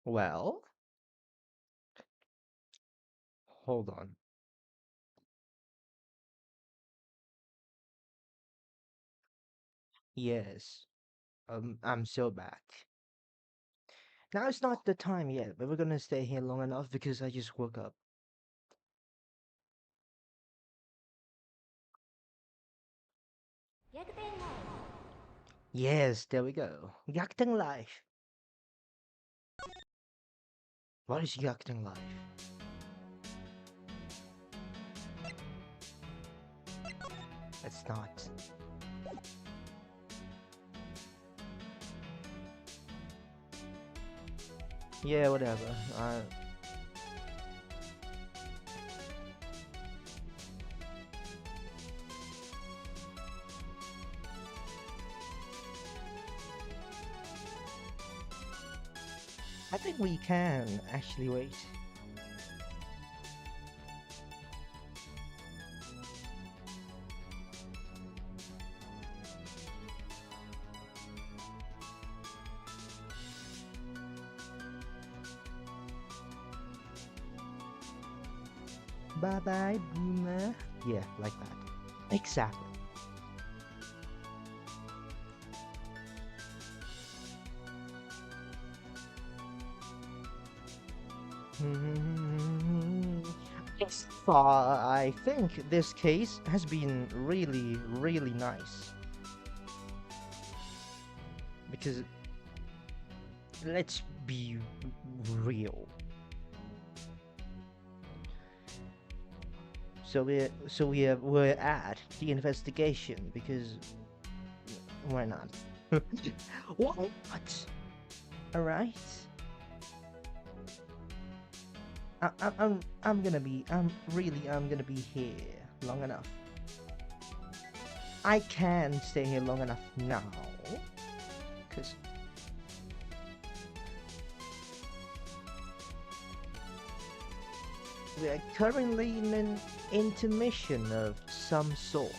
Well, hold on. Yes, I'm so back. Now it's not the time yet, but we're gonna stay here long enough because I just woke up. Yes, there we go. Gyakuten life. What is Gyakuten life? It's not. Yeah, whatever. I think we can actually wait. Bye bye, boomer. Yeah, like that. Exactly. Yes, I think this case has been really, really nice because let's be real. We're at the investigation because why not? Why not? All right. I'm gonna be here long enough. I can stay here long enough now, cause we are currently in an intermission of some sort.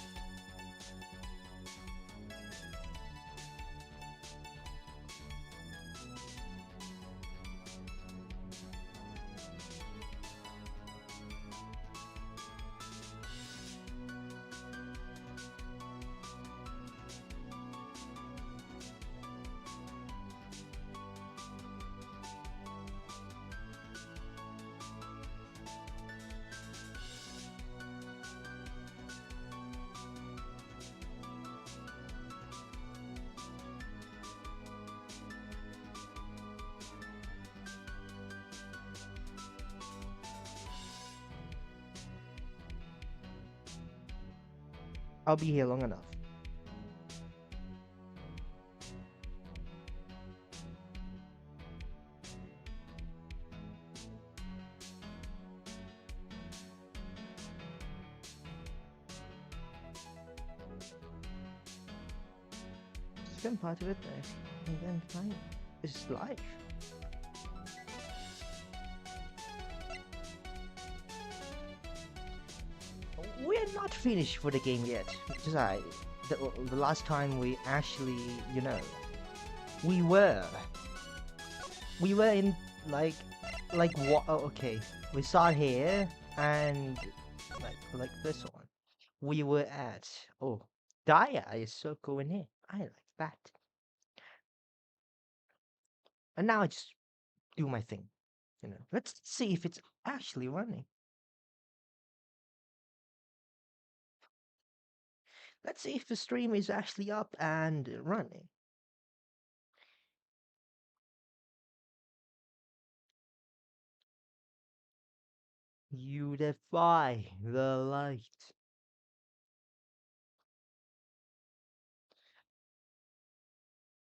I'll be here long enough. Second part of it, and then fine. It's life. We're not finished for the game yet. Because the last time we actually, you know, we were, we were in like, what? Oh, okay, we start here and like this one. We were at Daya is so cool in here. I like that. And now I just do my thing. You know, let's see if it's actually running. Let's see if the stream is actually up and running. You defy the light.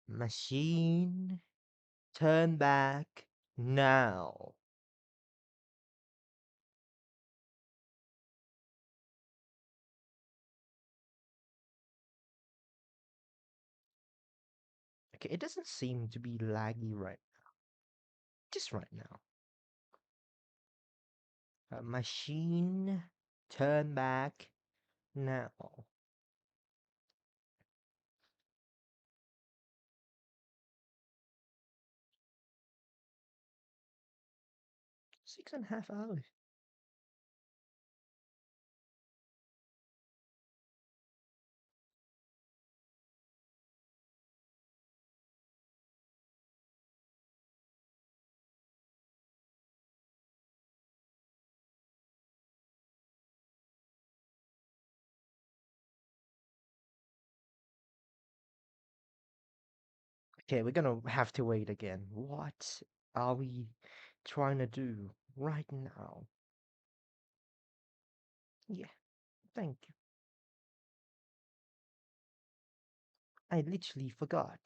Machine, turn back now. Okay, it doesn't seem to be laggy right just right now. Machine, turn back now. 6.5 hours. Okay, we're gonna have to wait again. What are we trying to do right now? Yeah, thank you. I literally forgot.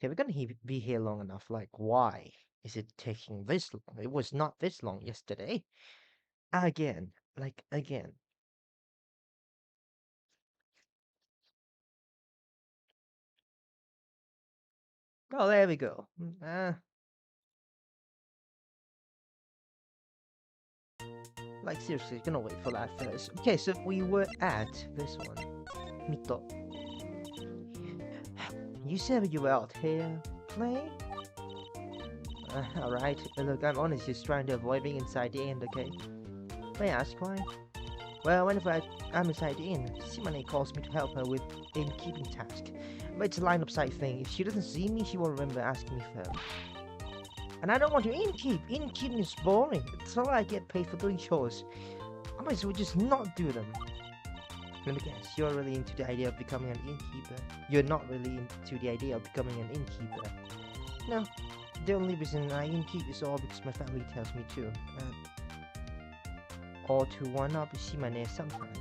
Okay, we're gonna be here long enough. Like, why is it taking this long? It was not this long yesterday. Again, like again. Oh, there we go. Like seriously, gonna wait for that first. Okay, so we were at this one. Mito. You said you were out here playing? Alright. Look, I'm honestly just trying to avoid being inside the inn, okay? May I ask why? Well, whenever I'm inside the inn, Simone calls me to help her with innkeeping task. But it's a line of sight thing. If she doesn't see me, she won't remember asking me first. And I don't want to innkeep. Innkeeping is boring. It's all I get paid for doing chores. I might as well just not do them. Let me guess, you're really into the idea of becoming an innkeeper. You're not really into the idea of becoming an innkeeper. No, the only reason I innkeep is all because my family tells me to. Or to one up Shimane sometime.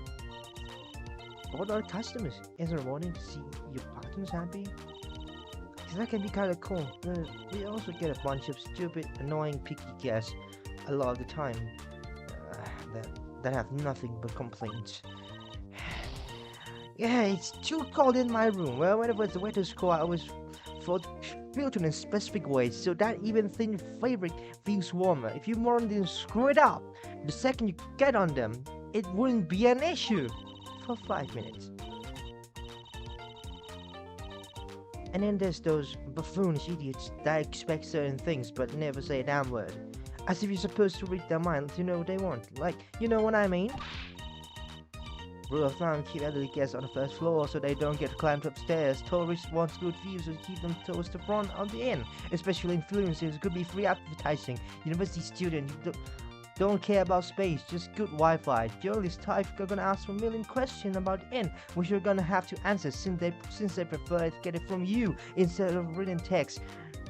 What are customers? Is there wanting to see your partners happy? Because that can be kind of cool. But we also get a bunch of stupid, annoying, picky guests a lot of the time that have nothing but complaints. Yeah, it's too cold in my room. Well, whenever the weather's cold, I always filtered in specific ways so that even thin fabric feels warmer. If you more than screw it up, the second you get on them, it wouldn't be an issue. For 5 minutes. And then there's those buffoonish idiots that expect certain things but never say a damn word. As if you're supposed to read their mind to know what they want. Like, you know what I mean? Rule of thumb, keep elderly guests on the first floor so they don't get climbed upstairs. Tourists want good views, so keep them towards the front of the inn. Especially influencers, could be free advertising. University student, you don't care about space, just good Wi-Fi. Journalist type are gonna ask a million questions about the inn, which you're gonna have to answer since they prefer to get it from you instead of written text.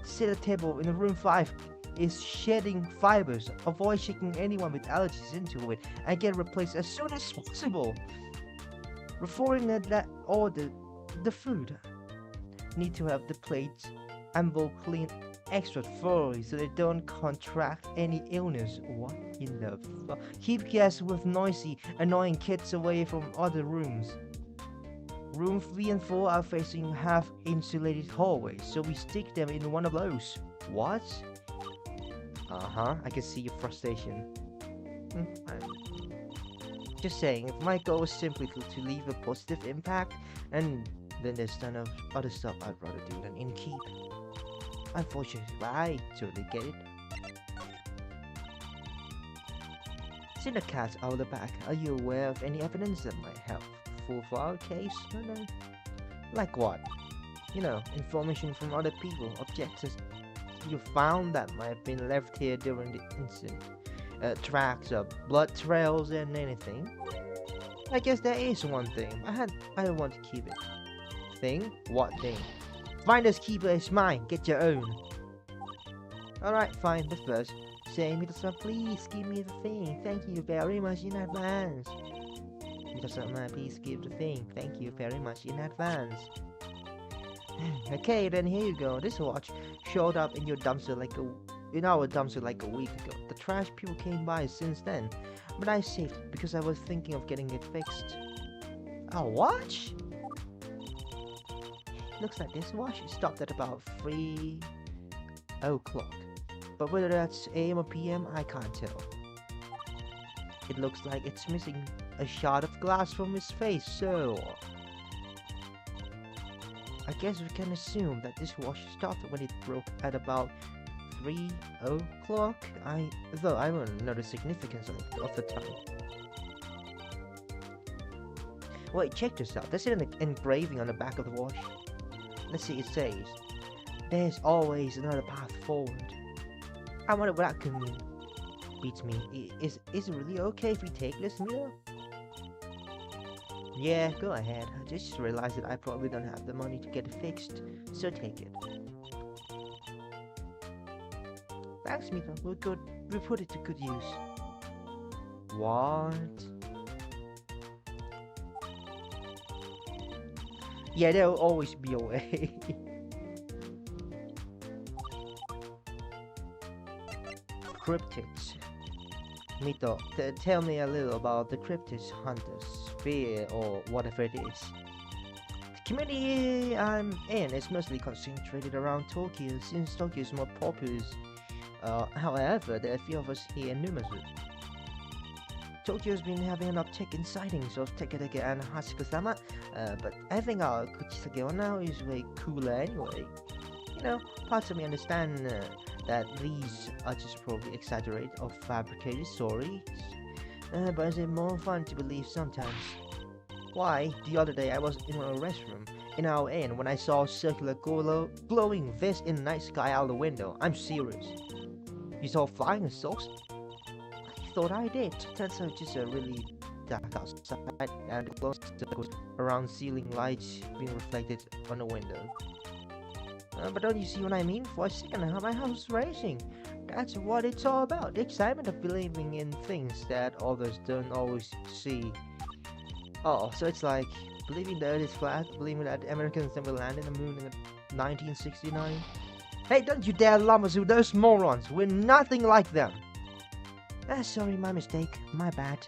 Sit at a table in room 5 is shedding fibers. Avoid shaking anyone with allergies into it and get replaced as soon as possible. Before in that order, the food need to have the plates and bowl clean extra thoroughly so they don't contract any illness. What in the fuck? Keep guests with noisy, annoying kids away from other rooms. Room 3 and 4 are facing half-insulated hallways, so we stick them in one of those. What? Uh-huh, I can see your frustration. Just saying, if my goal is simply to leave a positive impact, and then there's ton of other stuff I'd rather do than innkeep. Unfortunately, I totally get it. Seen the cat out the back. Are you aware of any evidence that might help for our case? No. Like what? You know, information from other people, objects you found that might have been left here during the incident. Tracks of blood trails and anything. I guess there is one thing. I don't want to keep it. Thing? What thing? Finders keeper is mine. Get your own. Alright, fine. But first, say, Mito-san, please give me the thing. Thank you very much in advance. Mito-san, please give the thing. Thank you very much in advance. Okay, then here you go. This watch showed up in in our dumpster like a week ago. The trash people came by since then, but I saved it because I was thinking of getting it fixed. A watch? Looks like this watch stopped at about 3 o'clock. But whether that's AM or PM, I can't tell. It looks like it's missing a shard of glass from his face, so I guess we can assume that this watch stopped when it broke at about 3 o'clock. Though I don't know the significance of the time. Wait, check this out. There's an engraving on the back of the watch. Let's see, it says, "There's always another path forward." I wonder what that could mean. Beats me. Is it really okay if we take this, Mila? Yeah, go ahead. I just realized that I probably don't have the money to get it fixed, so take it. Thanks, Mila. We put it to good use. What? Yeah, there'll always be a way. Cryptids. Mito, tell me a little about the cryptids hunters, sphere, or whatever it is. The community I'm in is mostly concentrated around Tokyo, since Tokyo is more populous. However, there are a few of us here in Numazu. Tokyo's been having an uptick in sightings of Teketeke and Hachiko-sama, but I think our Kuchisake one now is way cooler anyway. You know, parts of me understand that these are just probably exaggerated or fabricated stories, but it's more fun to believe sometimes. Why, the other day I was in a restroom in our inn when I saw a circular glowing vest in the night sky out the window. I'm serious. You saw flying saucer? I thought I did. Turns out just a really dark outside and the glowing circles around ceiling lights being reflected on the window. But don't you see what I mean? For a second, my house was racing. That's what it's all about. The excitement of believing in things that others don't always see. Oh, so it's like believing the Earth is flat, believing that Americans never landed on the moon in 1969. Hey, don't you dare Lamazu, those morons! We're nothing like them! Sorry, my mistake. My bad.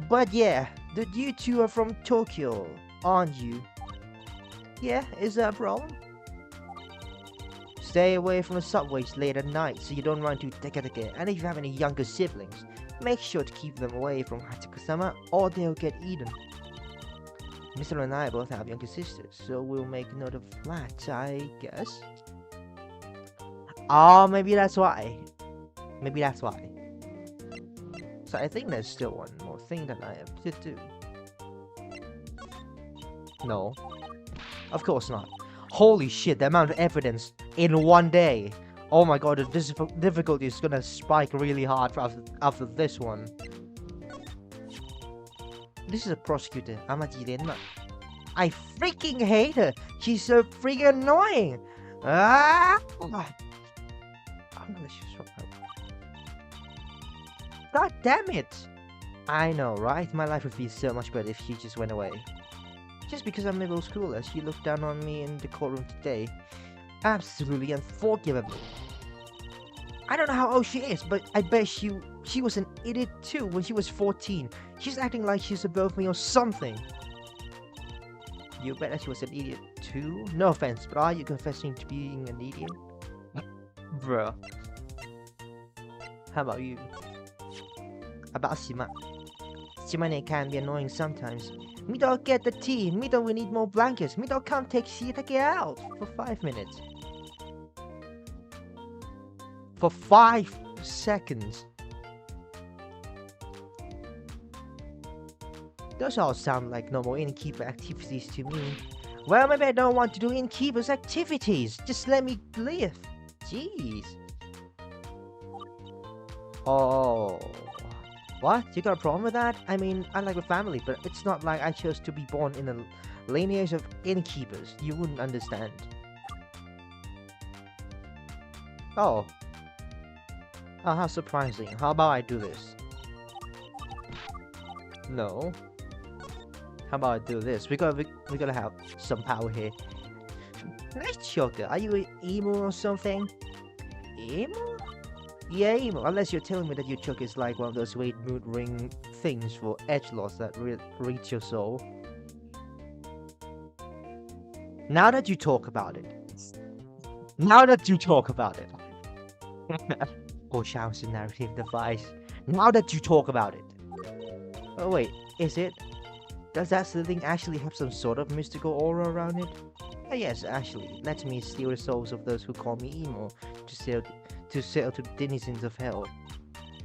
But yeah, you two are from Tokyo, aren't you? Yeah, is that a problem? Stay away from the subways late at night so you don't run into Teketeke, and if you have any younger siblings, make sure to keep them away from Hachiko-sama or they'll get eaten. Mr. and I both have younger sisters, so we'll make note of that, I guess. Oh, maybe that's why. Maybe that's why. So I think there's still one more thing that I have to do. No. Of course not. Holy shit, the amount of evidence in one day. Oh my god, the difficulty is gonna spike really hard after this one. This is a prosecutor, Amaji. I freaking hate her. She's so freaking annoying. Ah! I'm gonna just... God damn it! I know, right? My life would be so much better if she just went away. Just because I'm middle schooler, she looked down on me in the courtroom today. Absolutely unforgivable. I don't know how old she is, but I bet she was an idiot too when she was 14. She's acting like she's above me or something. You bet that she was an idiot too? No offense, but are you confessing to being an idiot? Bruh. How about you? About Shima. Shimane can be annoying sometimes. Mito, get the tea. Mito, we need more blankets. Mito, come take Shiitake out for 5 minutes. For 5 seconds. Those all sound like normal innkeeper activities to me. Well, maybe I don't want to do innkeeper's activities. Just let me live. Jeez. Oh. What? You got a problem with that? I mean, I like the family, but it's not like I chose to be born in a lineage of innkeepers. You wouldn't understand. Oh. Oh, how surprising. How about I do this? No. How about I do this? We gotta have some power here. Nice choker. Are you emo or something? Emo? Yeah, emo. Unless you're telling me that your choker is like one of those weight mood ring things for edge loss that reach your soul. Now that you talk about it. Now that you talk about it. Oh, shouts the narrative device. Now that you talk about it. Oh wait, is it? Does that thing actually have some sort of mystical aura around it? Yes, actually, let me steal the souls of those who call me emo to sell to the denizens of hell.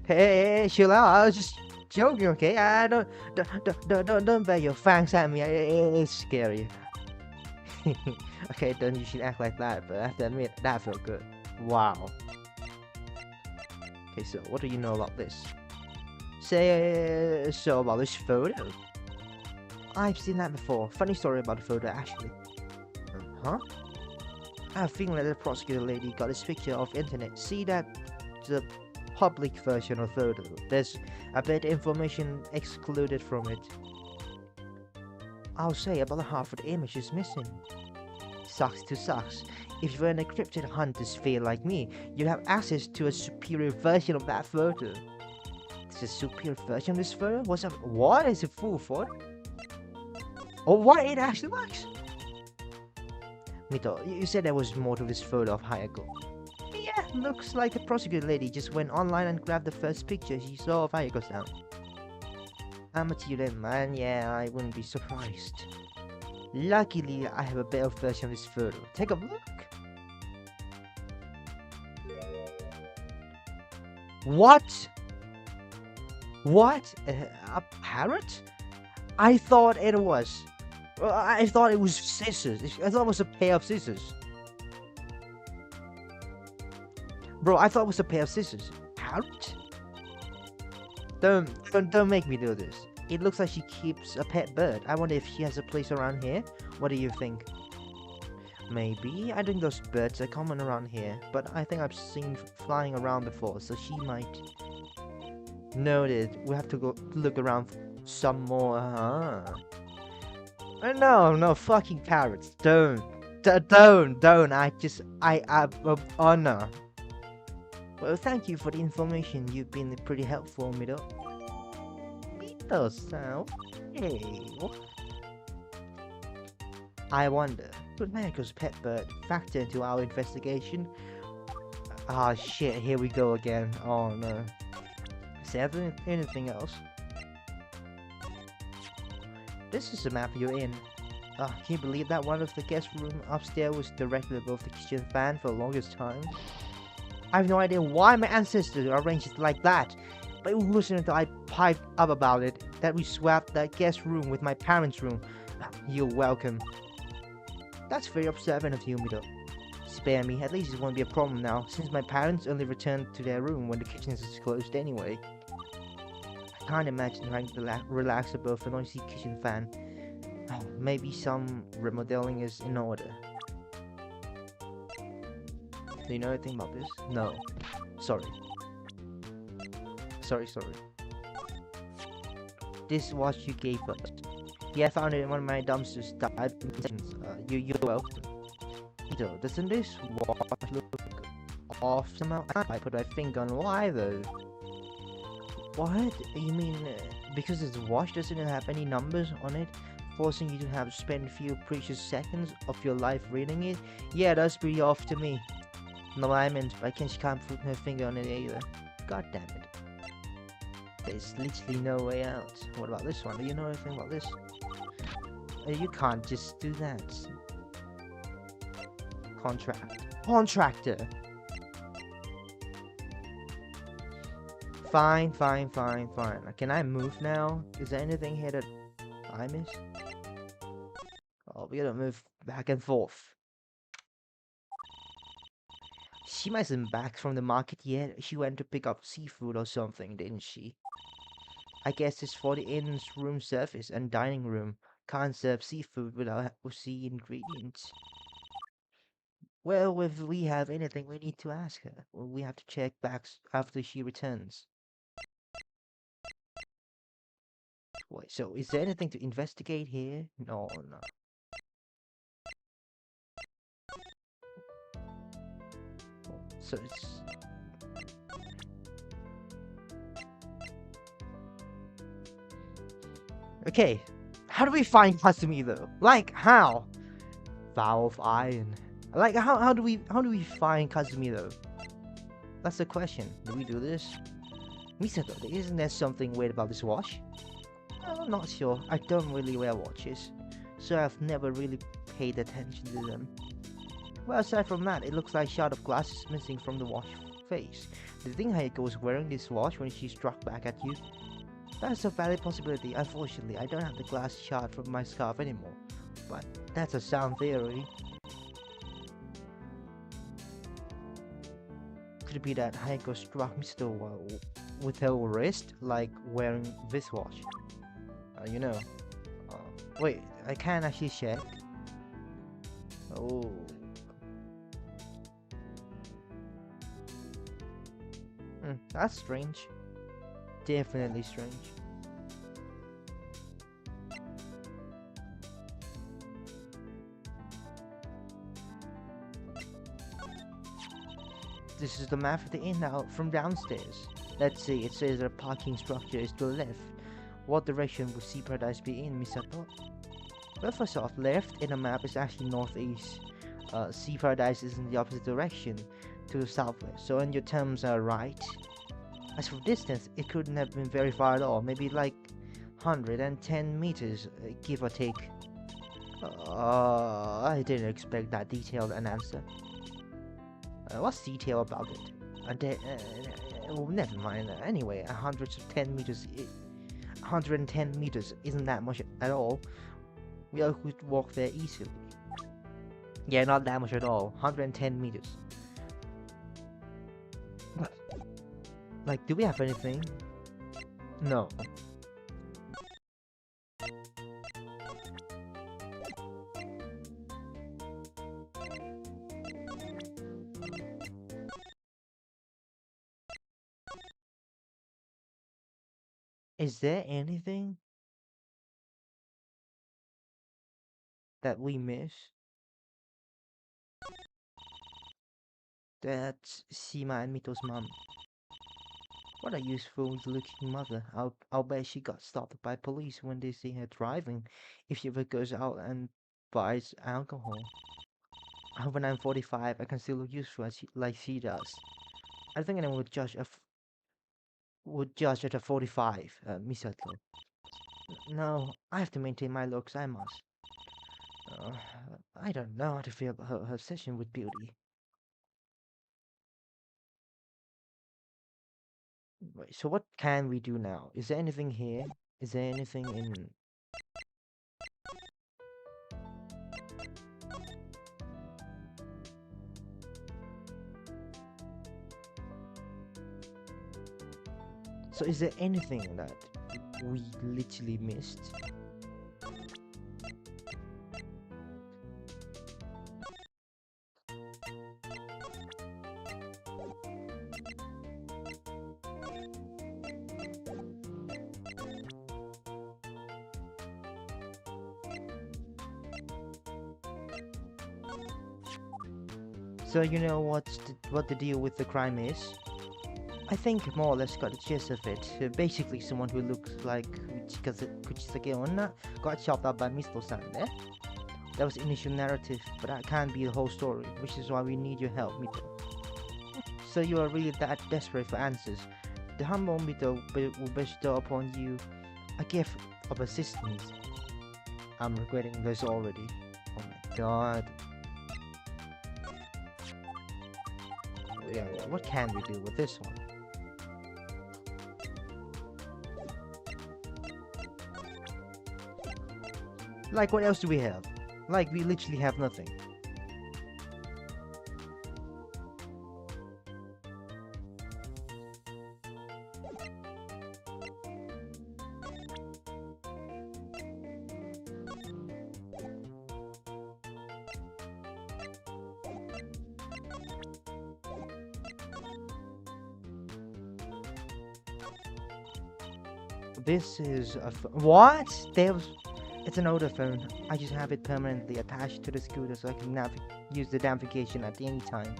Hey, chill out. I was just joking, okay? I don't bet your fangs at me. It's scary. Okay, don't you should act like that, but I have to admit that felt good. Wow. Okay, so what do you know about this? Say so about this photo. I've seen that before. Funny story about the photo, actually. Huh? I have a feeling that the prosecutor lady got this picture off internet. See that? The public version of photo. There's a bit information excluded from it. I'll say about half of the image is missing. Sucks to sucks. If you're an encrypted hunter sphere like me, you'd have access to a superior version of that photo. There's a superior version of this photo? What's up? What is it full for? Or what it actually works? Mito, you said there was more to this photo of Hayako. Yeah, looks like the prosecutor lady just went online and grabbed the first picture she saw of Hayako's now. I'm a student, man. Yeah, I wouldn't be surprised. Luckily, I have a better version of this photo. Take a look. What? What? A parrot? I thought it was. I thought it was scissors. I thought it was a pair of scissors. Bro, I thought it was a pair of scissors. Parrot? Don't make me do this. It looks like she keeps a pet bird. I wonder if she has a place around here. What do you think? Maybe. I think those birds are common around here, but I think I've seen flying around before, so she might. Noted. We have to go look around some more. Huh? No, fucking parrots. Don't. Don't. Oh no. Well, thank you for the information. You've been pretty helpful, Mido. Mido-san? Hey, what? I wonder, could Mayako's pet bird factor into our investigation? Ah, shit, here we go again. Oh no. Is there anything else? This is the map you're in. Ah, can you believe that one of the guest room upstairs was directly above the kitchen fan for the longest time? I have no idea why my ancestors arranged it like that, but it wasn't until I piped up about it that we swapped that guest room with my parents' room. You're welcome. That's very observant of you, Mido. Spare me, at least it won't be a problem now, since my parents only returned to their room when the kitchen is closed anyway. I can't imagine trying to relax above a noisy kitchen fan. Maybe some remodeling is in order. Do you know anything about this? No. Sorry. Sorry. This is what you gave us. Yeah, I found it in one of my dumpsters. You're welcome. So, doesn't this watch look off somehow? I put my finger on why though. What? You mean because this watch doesn't have any numbers on it, forcing you to have spent a few precious seconds of your life reading it? Yeah, that's pretty off to me. No, I meant, I can't, she can't put her finger on it either. God damn it. There's literally no way out. What about this one? Do you know anything about this? You can't just do that. Contractor! Fine. Can I move now? Is there anything here that I missed? Oh, we gotta move back and forth. She mustn't back from the market yet. She went to pick up seafood or something, didn't she? I guess it's for the inn's room service and dining room. Can't serve seafood without sea ingredients. Well, if we have anything, we need to ask her. We have to check back after she returns. Wait, so is there anything to investigate here? No, no. So it's... Okay, how do we find Kasumi though? Like, how? Vow of Iron. Like, how do we find Kasumi though? That's the question. Do we do this? Misato, isn't there something weird about this watch? I'm not sure. I don't really wear watches, so I've never really paid attention to them. Well, aside from that, it looks like a shard of glass is missing from the watch face. Do you think Hayako was wearing this watch when she struck back at you? That's a valid possibility. Unfortunately, I don't have the glass shard from my scarf anymore. But that's a sound theory. Could it be that Hayako struck Mr. With her wrist, like wearing this watch? You know. Uh, Wait, I can't actually check. Oh. That's strange. Definitely strange. This is the map of the inn now from downstairs. Let's see, it says the parking structure is to the left. What direction would Sea Paradise be in, Misato? Well, first off, left in the map is actually northeast. Sea Paradise is in the opposite direction, to the southwest. So, and your terms are right. As for distance, it couldn't have been very far at all. Maybe like 110 meters, give or take. I didn't expect that detailed an answer. What's detail about it? Well, never mind. Anyway, 110 meters, 110 meters isn't that much at all. We all could walk there easily. Yeah, not that much at all. 110 meters. Like, do we have anything? No. Is there anything that we miss? That's Sima and Mito's mom. What a useful looking mother. I'll bet she got stopped by police when they see her driving if she ever goes out and buys alcohol. When I'm 45, I can still look useful like she does. I think anyone would judge at a 45, Misato. No, I have to maintain my looks, I must. Uh, I don't know how to feel about her obsession with beauty. Wait, so what can we do now? Is there anything here? Is there anything in... So is there anything that we literally missed? So you know what the deal with the crime is? I think more or less got the gist of it. Basically, someone who looks like Kuchisake Onna got chopped up by Misto-san there. That was the initial narrative, but that can't be the whole story, which is why we need your help, Mito. So you are really that desperate for answers. The humble Mito will bestow upon you a gift of assistance. I'm regretting this already. Oh my god. Yeah, what can we do with this one? Like, what else do we have? Like, we literally have nothing. This is a what? It's an older phone. I just have it permanently attached to the scooter so I can use the navigation at any time.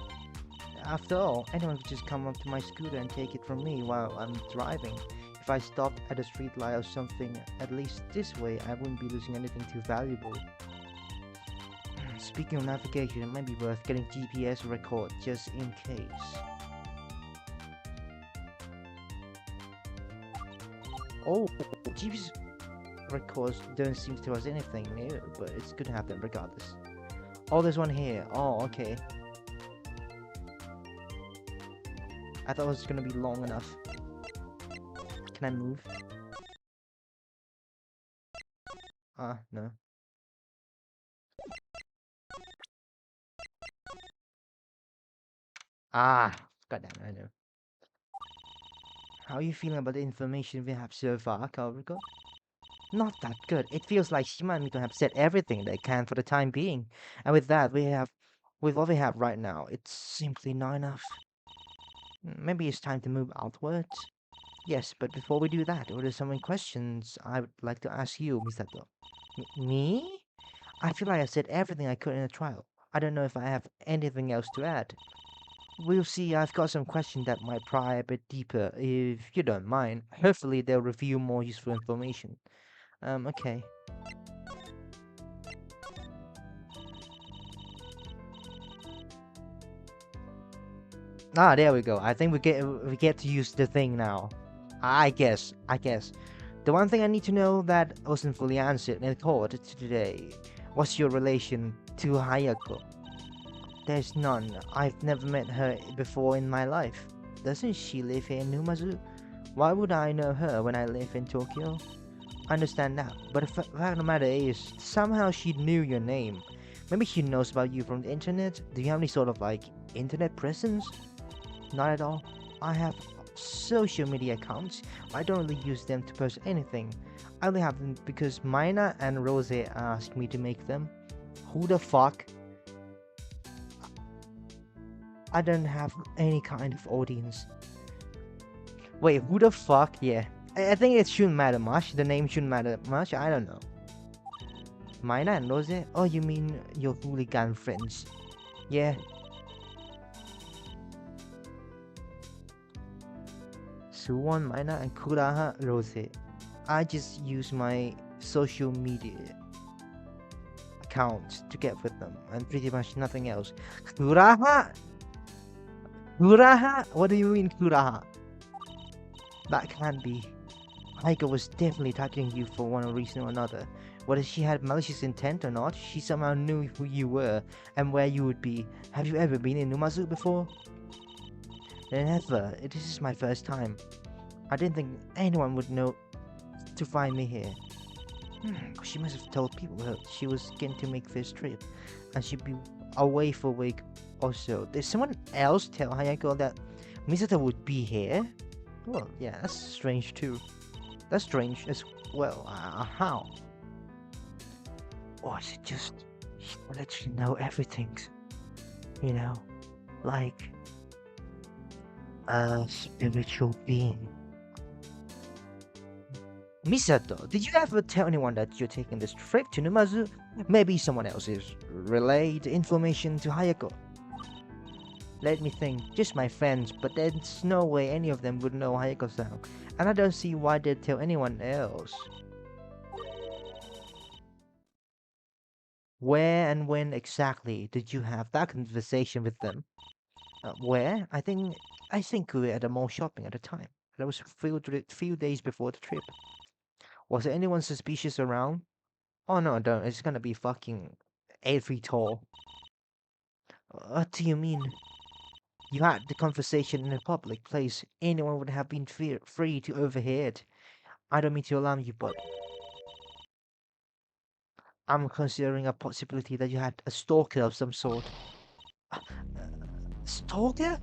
After all, anyone could just come up to my scooter and take it from me while I'm driving. If I stopped at a street light or something, at least this way I wouldn't be losing anything too valuable. Speaking of navigation, it might be worth getting GPS record just in case. Oh, GPS records don't seem to tell us anything new, but it's good to have them regardless. Oh, there's one here. Oh, okay. I thought it was gonna be long enough. Can I move? No. Ah, goddamn, I know. How are you feeling about the information we have so far, Kaoruko? Not that good. It feels like Shima and Mito have said everything they can for the time being. And with that, with what we have right now, it's simply not enough. Maybe it's time to move outwards? Yes, but before we do that, there are some questions I would like to ask you, Misato. Me? I feel like I said everything I could in the trial. I don't know if I have anything else to add. We'll see. I've got some questions that might pry a bit deeper, if you don't mind. Hopefully, they'll reveal more useful information. Okay. Ah, there we go. I think we get to use the thing now. I guess. The one thing I need to know that wasn't fully answered in court today was your relation to Hayako. There's none. I've never met her before in my life. Doesn't she live here in Numazu? Why would I know her when I live in Tokyo? I understand that, but the fact of the matter is, somehow she knew your name. Maybe she knows about you from the internet? Do you have any sort of, like, internet presence? Not at all. I have social media accounts, but I don't really use them to post anything. I only have them because Mina and Rose asked me to make them. Who the fuck? I don't have any kind of audience. Wait, who the fuck? Yeah. I think it shouldn't matter much. The name shouldn't matter much. I don't know. Mina and Rose? Oh, you mean your hooligan friends? Yeah. Suwon, Mina, and Kuraha Rose. I just use my social media accounts to get with them, and pretty much nothing else. Kuraha? Kuraha? What do you mean, Kuraha? That can't be. Aiko was definitely targeting you for one reason or another. Whether she had malicious intent or not, she somehow knew who you were and where you would be. Have you ever been in Numazu before? Never. This is my first time. I didn't think anyone would know to find me here. She must have told people that she was going to make this trip, and she'd be away for a week or so. Did someone else tell Hayako that Misato would be here? Well, yeah, that's strange too. That's strange as well. How? Or is it just she lets you know everything? You know, like a spiritual being. Misato, did you ever tell anyone that you're taking this trip to Numazu? Maybe someone else is relayed information to Hayako. Let me think, just my friends, but there's no way any of them would know Hayako-san, and I don't see why they'd tell anyone else. Where and when exactly did you have that conversation with them? Where? I think we were at a mall shopping at the time. That was a few days before the trip. Was there anyone suspicious around? Oh no, don't. It's gonna be fucking 8 feet tall. What do you mean? You had the conversation in a public place. Anyone would have been free to overhear it. I don't mean to alarm you, but I'm considering a possibility that you had a stalker of some sort. Stalker?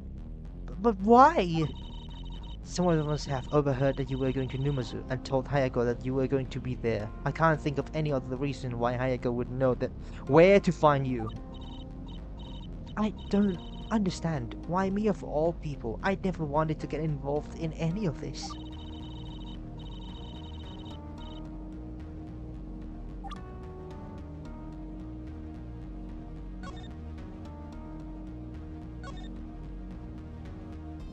But why? Someone must have overheard that you were going to Numazu and told Hayako that you were going to be there. I can't think of any other reason why Hayako would know that where to find you. I don't understand. Why me of all people? I never wanted to get involved in any of this.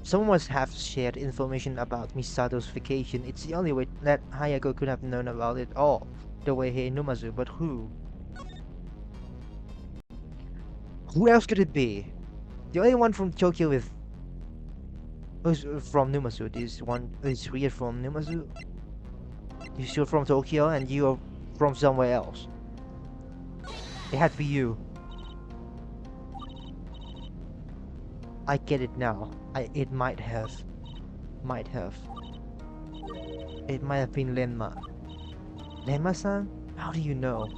Someone must have shared information about Misato's vacation. It's the only way that Hayako could have known about it all the way here in Numazu, but who? Who else could it be? The only one from Tokyo with who's from Numazu. This one is Ria from Numazu. You're from Tokyo and you're from somewhere else. It had to be you. I get it now. It might have. Might have. It might have been Lenma. Lenma-san? How do you know?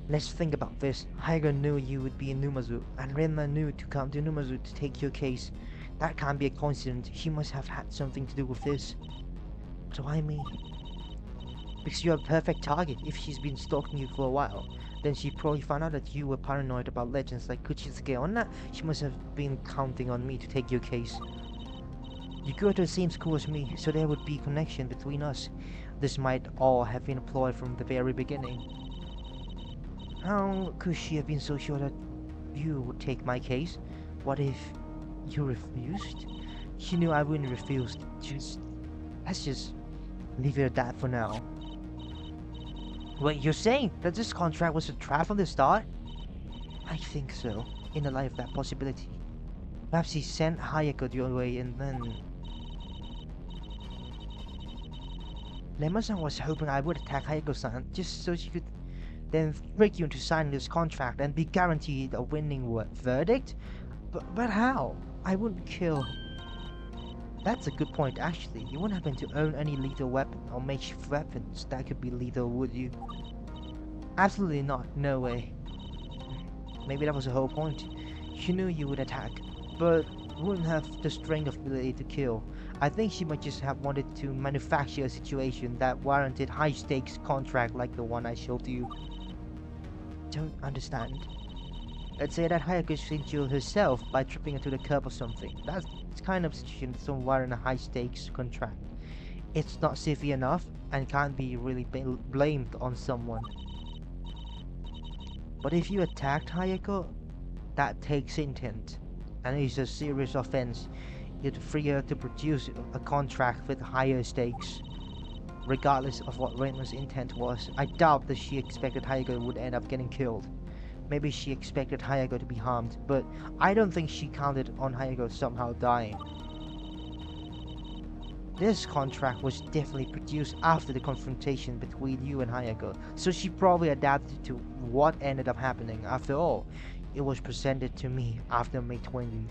Let's think about this. Haiga knew you would be in Numazu, and Renma knew to come to Numazu to take your case. That can't be a coincidence. She must have had something to do with this. What do I mean? Because you're a perfect target. If she's been stalking you for a while, then she probably found out that you were paranoid about legends like Kuchisuke Onna. She must have been counting on me to take your case. You go to the same school as me, so there would be a connection between us. This might all have been a ploy from the very beginning. How could she have been so sure that you would take my case? What if you refused? She knew I wouldn't refuse. Let's just leave it at that for now. Wait, you're saying that this contract was a trap from the start? I think so, in the light of that possibility. Perhaps he sent Hayako your way and then... Lemma-san was hoping I would attack Hayako-san just so she could then trick you into signing this contract and be guaranteed a winning verdict? But how? I wouldn't kill... That's a good point, actually. You wouldn't happen to own any lethal weapon or makeshift weapons that could be lethal, would you? Absolutely not. No way. Maybe that was the whole point. She knew you would attack, but wouldn't have the strength of ability to kill. I think she might just have wanted to manufacture a situation that warranted high-stakes contract like the one I showed you. Don't understand. Let's say that Hayako injured herself by tripping into the curb or something. That's the kind of situation that don't warrant a high-stakes contract. It's not severe enough and can't be really blamed on someone. But if you attacked Hayako, that takes intent, and is a serious offense. You'd free her to produce a contract with higher stakes. Regardless of what Renma's intent was, I doubt that she expected Hayako would end up getting killed. Maybe she expected Hayako to be harmed, but I don't think she counted on Hayako somehow dying. This contract was definitely produced after the confrontation between you and Hayako, so she probably adapted to what ended up happening. After all, it was presented to me after May 20th.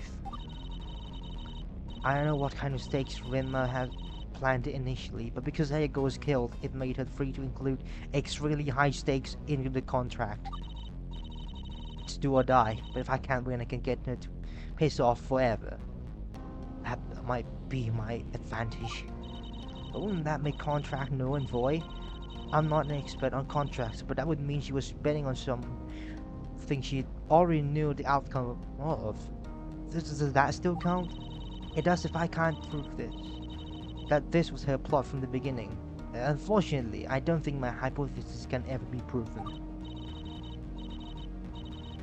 I don't know what kind of stakes Renma had planned initially, but because Hayako was killed, it made her free to include extremely high stakes into the contract. It's do or die, but if I can't win, I can get her to piss off forever. That might be my advantage. But wouldn't that make contract null and void? I'm not an expert on contracts, but that would mean she was betting on something she already knew the outcome of. Does that still count? It does if I can't prove this. That this was her plot from the beginning. Unfortunately, I don't think my hypothesis can ever be proven.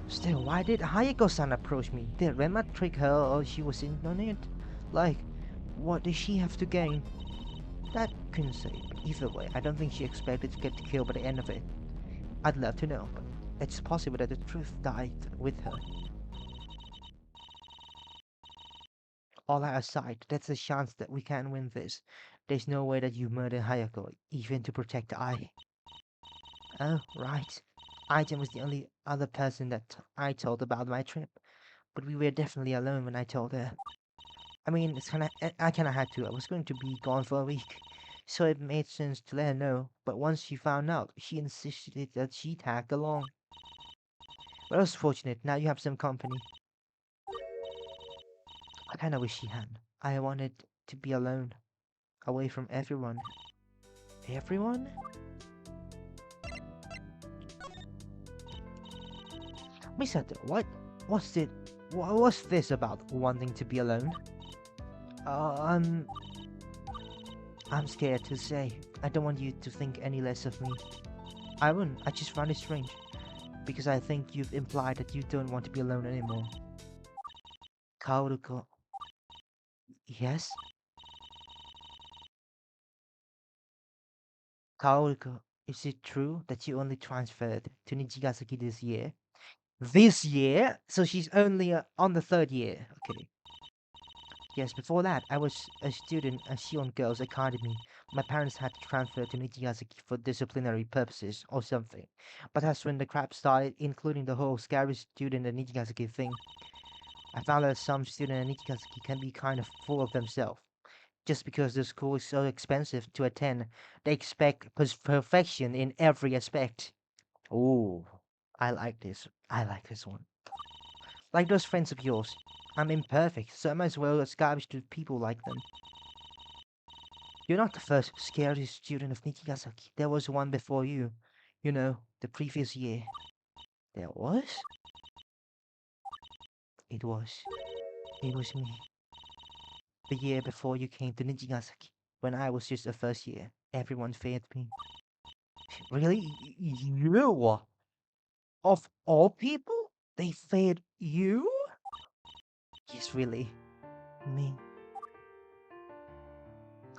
Still, why did Hayako-san approach me? Did Renma trick her or she was in on it? Like, what did she have to gain? That couldn't say, but either way, I don't think she expected to get killed by the end of it. I'd love to know, but it's possible that the truth died with her. All that aside, that's a chance that we can win this. There's no way that you murdered Hayako, even to protect I. Oh, right. Aizen was the only other person that I told about my trip, but we were definitely alone when I told her. I mean, I kinda had to. I was going to be gone for a week, so it made sense to let her know. But once she found out, she insisted that she tag along. But I was fortunate. Now you have some company. I kinda wish she had. I wanted to be alone, away from everyone. Everyone? Misato, what's it? What's this about wanting to be alone? Uh, I'm... I'm scared to say. I don't want you to think any less of me. I wouldn't. I just found it strange. Because I think you've implied that you don't want to be alone anymore. Kaoruko. Yes? Kaoruko, is it true that you only transferred to Nijigasaki this year? This year? So she's only on the third year. Okay. Yes, before that, I was a student at Shion Girls Academy. My parents had to transfer to Nijigasaki for disciplinary purposes or something. But that's when the crap started, including the whole scary student at Nijigasaki thing. I found that some students at Nijigasaki can be kind of full of themselves. Just because the school is so expensive to attend, they expect perfection in every aspect. Oh, I like this. I like this one. Like those friends of yours. I'm imperfect, so I might as well establish to people like them. You're not the first scary student of Nijigasaki. There was one before you. You know, the previous year. There was? It was. It was me. The year before you came to Nijigasaki. When I was just a first year. Everyone feared me. Really? You? Of all people? They feared you? Yes, really. Me.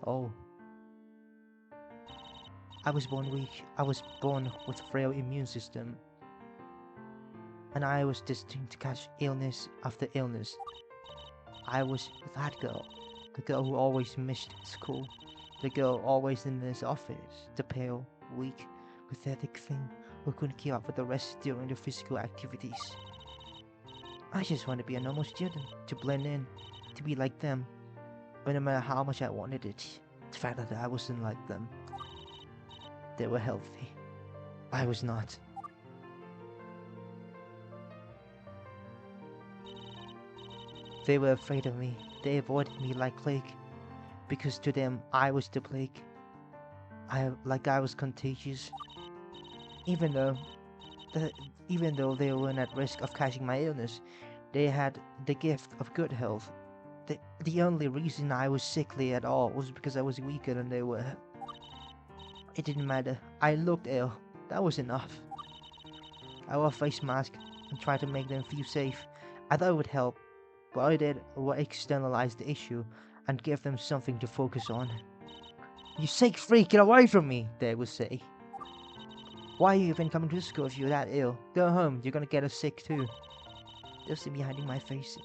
Oh, I was born weak. I was born with frail immune system. And I was destined to catch illness after illness. I was that girl. The girl who always missed school. The girl always in this office. The pale, weak, pathetic thing who couldn't keep up with the rest during the physical activities. I just want to be a normal student, to blend in, to be like them. But no matter how much I wanted it, the fact that I wasn't like them, they were healthy. I was not. They were afraid of me. They avoided me like plague. Because to them, I was the plague. I was contagious. Even though, the, even though they weren't at risk of catching my illness, they had the gift of good health. The only reason I was sickly at all was because I was weaker than they were. It didn't matter. I looked ill. That was enough. I wore a face mask and tried to make them feel safe. I thought it would help, but all I did was externalize the issue and give them something to focus on. You sick freak, get away from me, they would say. Why are you even coming to school if you're that ill? Go home, you're gonna get us sick too. They'll see me hiding my face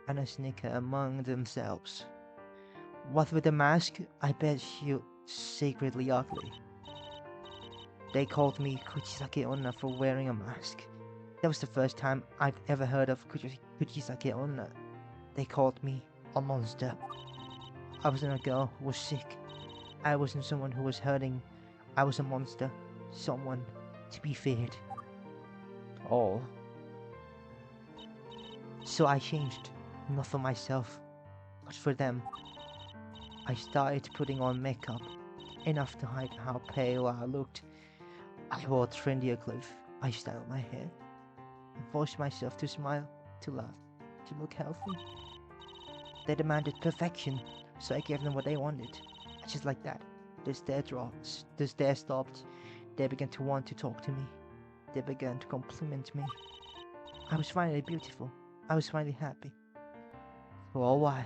and a snicker among themselves. What with the mask, I bet you secretly ugly. They called me Kuchisake Onna for wearing a mask. That was the first time I'd ever heard of Kuchisake Onna. They called me a monster. I wasn't a girl who was sick. I wasn't someone who was hurting. I was a monster. Someone to be feared. All. So I changed. Not for myself, but for them. I started putting on makeup. Enough to hide how pale I looked. I wore trendier clothes. I styled my hair. I forced myself to smile, to laugh, to look healthy. They demanded perfection, so I gave them what they wanted. Just like that, the stare dropped, the stare stopped. They began to want to talk to me. They began to compliment me. I was finally beautiful. I was finally happy. For a while.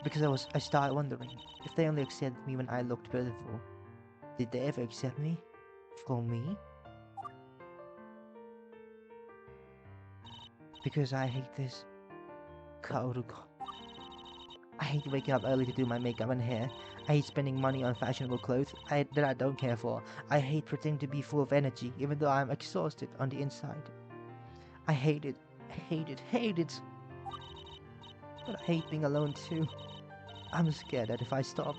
Because I started wondering if they only accepted me when I looked beautiful. Did they ever accept me? For me? Because I hate this. Kaoruko. I hate waking up early to do my makeup and hair. I hate spending money on fashionable clothes that I don't care for. I hate pretending to be full of energy, even though I'm exhausted on the inside. I hate it, hate it, hate it. But I hate being alone too. I'm scared that if I stop,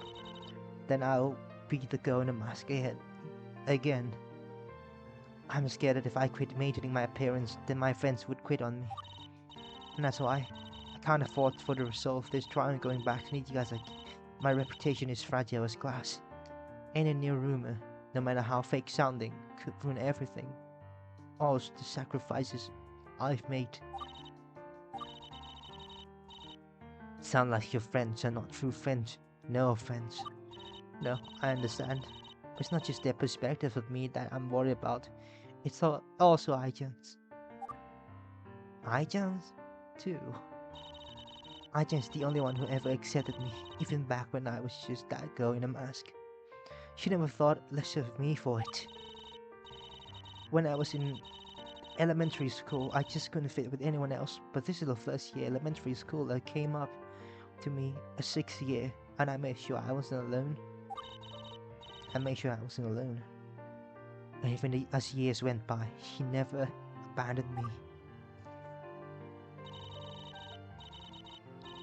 then I'll be the girl in the mask again. I'm scared that if I quit maintaining my appearance, then my friends would quit on me. And that's why I can't afford for the result of this trial going back to Nijigasaki. My reputation is fragile as glass. Any new rumor, no matter how fake sounding, could ruin everything. All the sacrifices I've made. Sound like your friends are not true friends. No offense. No, I understand. It's not just their perspective of me that I'm worried about. It's also Aijan's. Aijan's? Too. Aijan's the only one who ever accepted me, even back when I was just that girl in a mask. She never thought less of me for it. When I was in elementary school, I just couldn't fit with anyone else. But this is the first year elementary school that came up to me a sixth year, and I made sure I wasn't alone. I made sure I wasn't alone. And even as years went by, she never abandoned me.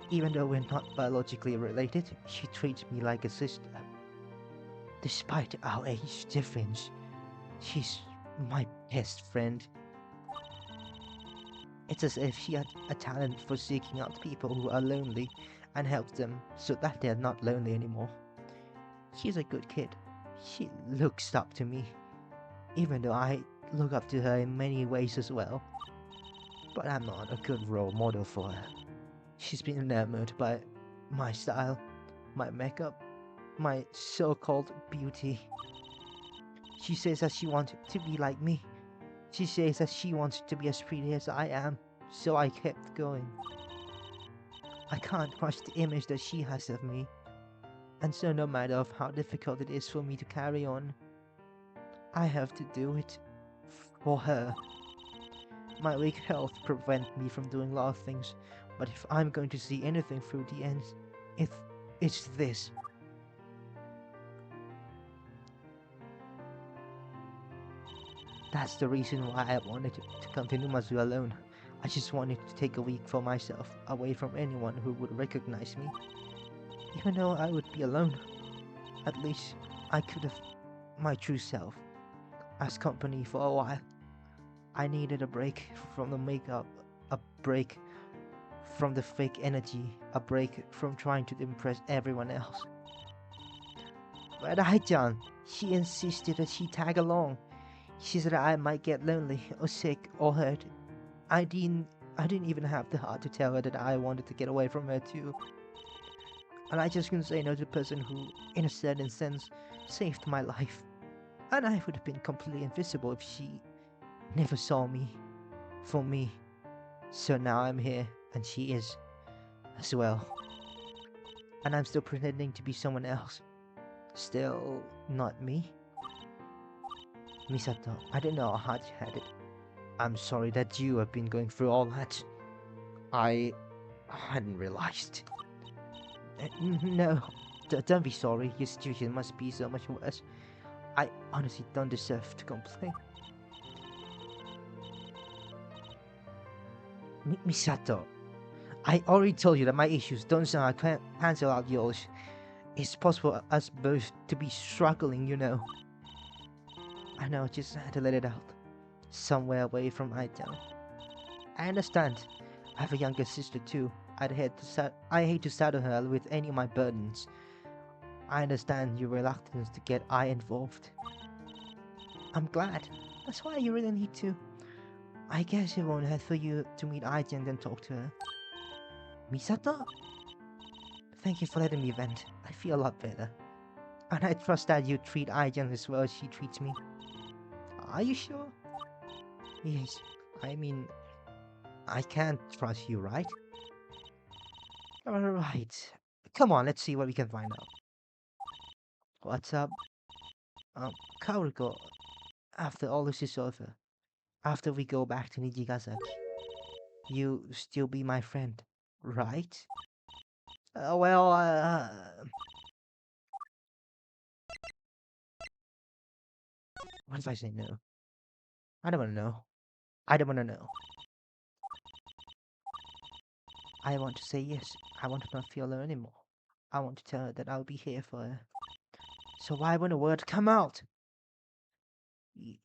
Even though we're not biologically related, she treats me like a sister. Despite our age difference, she's my best friend. It's as if she had a talent for seeking out people who are lonely and helps them so that they're not lonely anymore. She's a good kid. She looks up to me, even though I look up to her in many ways as well. But I'm not a good role model for her. She's been enamored by my style, my makeup, my so-called beauty. She says that she wants to be like me. She says that she wants to be as pretty as I am, so I kept going. I can't crush the image that she has of me, and so no matter of how difficult it is for me to carry on, I have to do it for her. My weak health prevents me from doing a lot of things, but if I'm going to see anything through the end, it, it's this. That's the reason why I wanted to come to Numazu alone. I just wanted to take a week for myself, away from anyone who would recognize me. Even though I would be alone, at least I could have my true self as company for a while. I needed a break from the makeup, a break from the fake energy, a break from trying to impress everyone else. But Ai-chan, she insisted that she tag along. She said I might get lonely or sick or hurt. I didn't I didn't even have the heart to tell her that I wanted to get away from her too. And I just couldn't say no to the person who, in a certain sense, saved my life. And I would have been completely invisible if she never saw me for me. So now I'm here, and she is as well. And I'm still pretending to be someone else. Still not me. Misato, I don't know how you had it. I'm sorry that you have been going through all that. I hadn't realized. No, don't be sorry. Your situation must be so much worse. I honestly don't deserve to complain. Misato, I already told you that my issues don't sound cancel out yours. It's possible us both to be struggling, you know. I know, just had to let it out. Somewhere away from Aitown. I understand. I have a younger sister too. I hate to saddle her with any of my burdens. I understand your reluctance to get I involved. I'm glad. That's why you really need to. I guess it won't hurt for you to meet Aiji and then talk to her. Misato? Thank you for letting me vent. I feel a lot better. And I trust that you treat Aijin as well as she treats me. Are you sure? Yes. I mean, I can't trust you, right? Alright. Come on, let's see what we can find out. What's up? Um, Kaoruko, after all this is over, after we go back to Nijigasaki, you still be my friend, right? Well, what if I say no? I don't want to know. I don't want to know. I want to say yes. I want to not feel alone anymore. I want to tell her that I'll be here for her. So why won't a word come out? Y-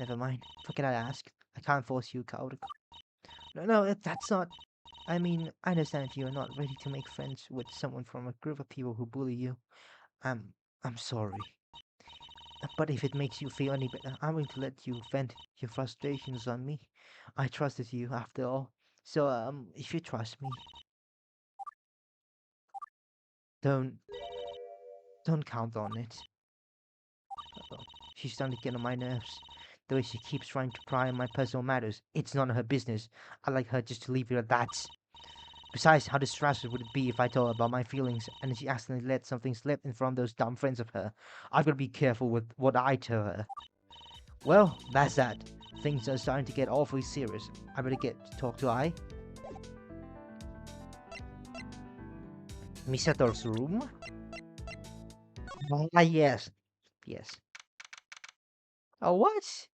Never mind. Forget I asked. I can't force you, Kaoruko. No, that's not. I mean, I understand if you're not ready to make friends with someone from a group of people who bully you. I'm, I'm sorry. But if it makes you feel any better, I'm going to let you vent your frustrations on me. I trusted you after all. So, if you trust me, don't. Don't count on it. Uh, She's starting to get on my nerves. The way she keeps trying to pry on my personal matters. It's none of her business. I'd like her just to leave it at that. Besides, how distressed would it be if I told her about my feelings and then she accidentally let something slip in front of those dumb friends of her? I've got to be careful with what I tell her. Well, that's that. Things are starting to get awfully serious. I better get to talk to Misato's room? Ah, yes. Yes. Oh, what?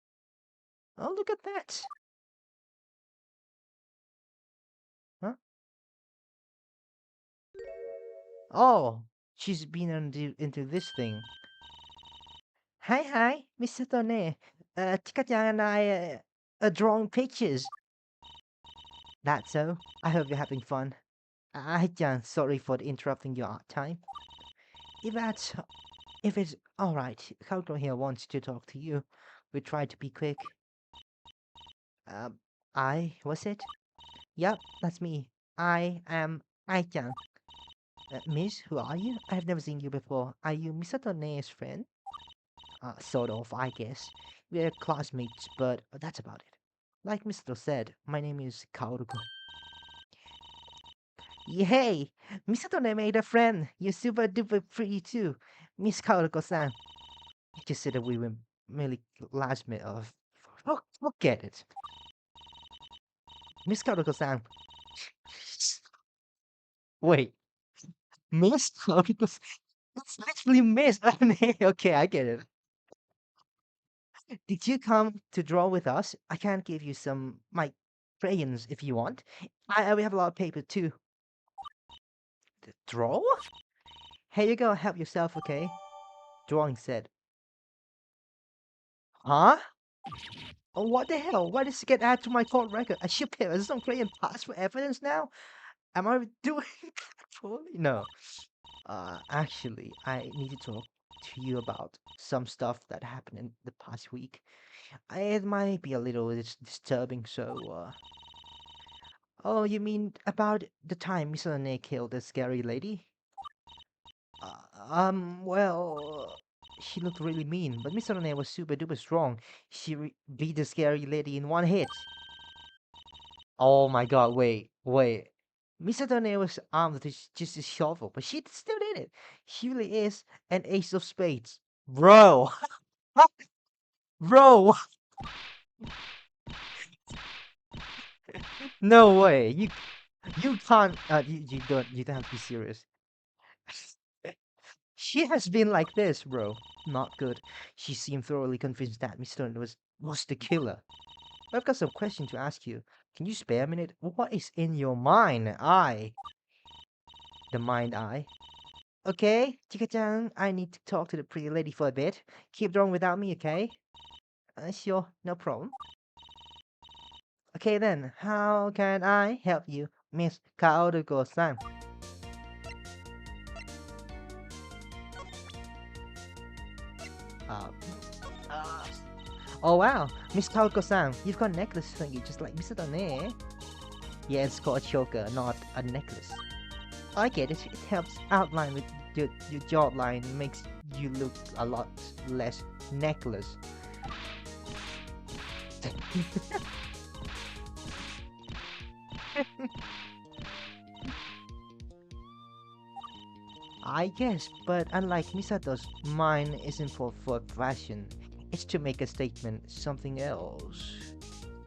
Oh, look at that. Huh? Oh, she's been into this thing. Hi, hi, Misato ne. Tika-chan and I are drawing pictures. That's so. I hope you're having fun. Hi-chan, sorry for interrupting your art time. If that's, if it's alright, Kauto here wants to talk to you. We try to be quick. Um, was it? Yep, that's me. I am Ai-chan. Miss, who are you? I've never seen you before. Are you Misato Ne's friend? Sort of, I guess. We're classmates, but that's about it. Like Misato said, my name is Kaoruko. Yay! Misato Ne made a friend. You're super duper pretty too. Miss Kaoruko-san. You just said that we were merely classmates of... Forget it. Miss Kaoruko-san. Wait. Miss Kaoruko-san? It's literally Miss. Okay, I get it. Did you come to draw with us? I can give you some my crayons if you want. We have a lot of paper too. Draw? Here you go, help yourself, okay? Drawing said. Huh? Oh, what the hell? Why does it get added to my court record? I should pay some crayon pass for evidence now? Am I doing poorly? No. Actually, I need to talk to you about some stuff that happened in the past week. It might be a little disturbing, so, Oh, you mean about the time Miss Lene killed the scary lady? Well, she looked really mean, but Miss Lene was super duper strong. She beat the scary lady in one hit. Oh my god, wait. Miss Lene was armed with just a shovel, but she still did it. She really is an ace of spades. Bro! Bro! No way! You can't, you don't have to be serious. She has been like this, bro. Not good. She seemed thoroughly convinced that Miss Stone was the killer. I've got some question to ask you. Can you spare a minute? What is in your mind? The mind eye. Okay, Chika-chan, I need to talk to the pretty lady for a bit. Keep drawing without me, okay? Sure, no problem. Okay then, how can I help you, Miss Kaoruko-san? Uh, uh, oh wow, Miss Kaoruko-san, you've got a necklace thingy just like Mr. Dane. Yeah, it's called a choker, not a necklace. I get it. It helps outline with your jawline, makes you look a lot less necklace. I guess, but unlike Misato's, mine isn't for fashion. It's to make a statement, something else.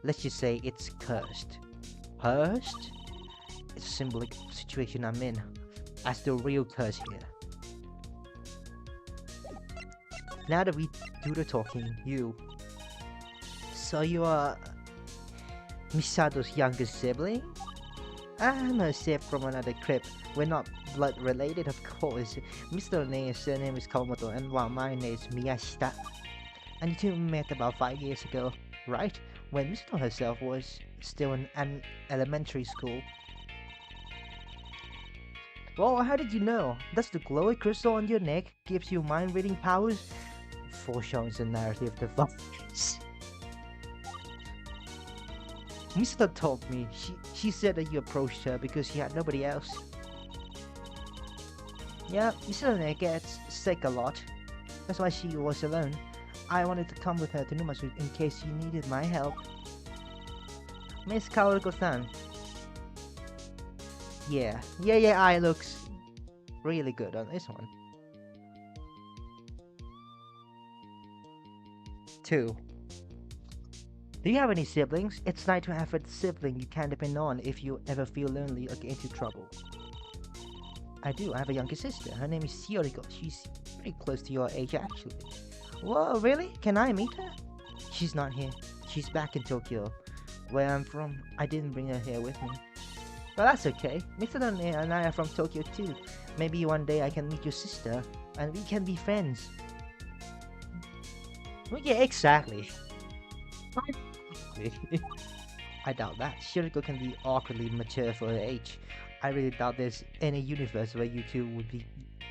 Let's just say it's cursed. Cursed? It's a symbolic situation I'm in. As the real curse here. Now that we do the talking, you. So you are Misato's youngest sibling? I'm a sip from another crib. We're not blood related, of course. Mr. Ne's surname is Komoto, and while my name is Miyashita. And you two met about 5 years ago, right? When Mr. herself was still in an elementary school. Well, how did you know? Does the glowy crystal on your neck gives you mind-reading powers? Foreshadowing the narrative device. Mr. told me. She said that you approached her because she had nobody else. Yeah, Misune gets sick a lot. That's why she was alone. I wanted to come with her to Numasu in case she needed my help. Miss Kaoruko-san. Yeah, I looks really good on this one. Two. Do you have any siblings? It's nice to have a sibling you can depend on if you ever feel lonely or get into trouble. I do. I have a younger sister. Her name is Shioriko. She's pretty close to your age, actually. Whoa, really? Can I meet her? She's not here. She's back in Tokyo, where I'm from. I didn't bring her here with me. But that's okay. Mr. Done and I are from Tokyo too. Maybe one day I can meet your sister, and we can be friends. Well, yeah, exactly. I doubt that. Shiriko can be awkwardly mature for her age. I really doubt there's any universe where you two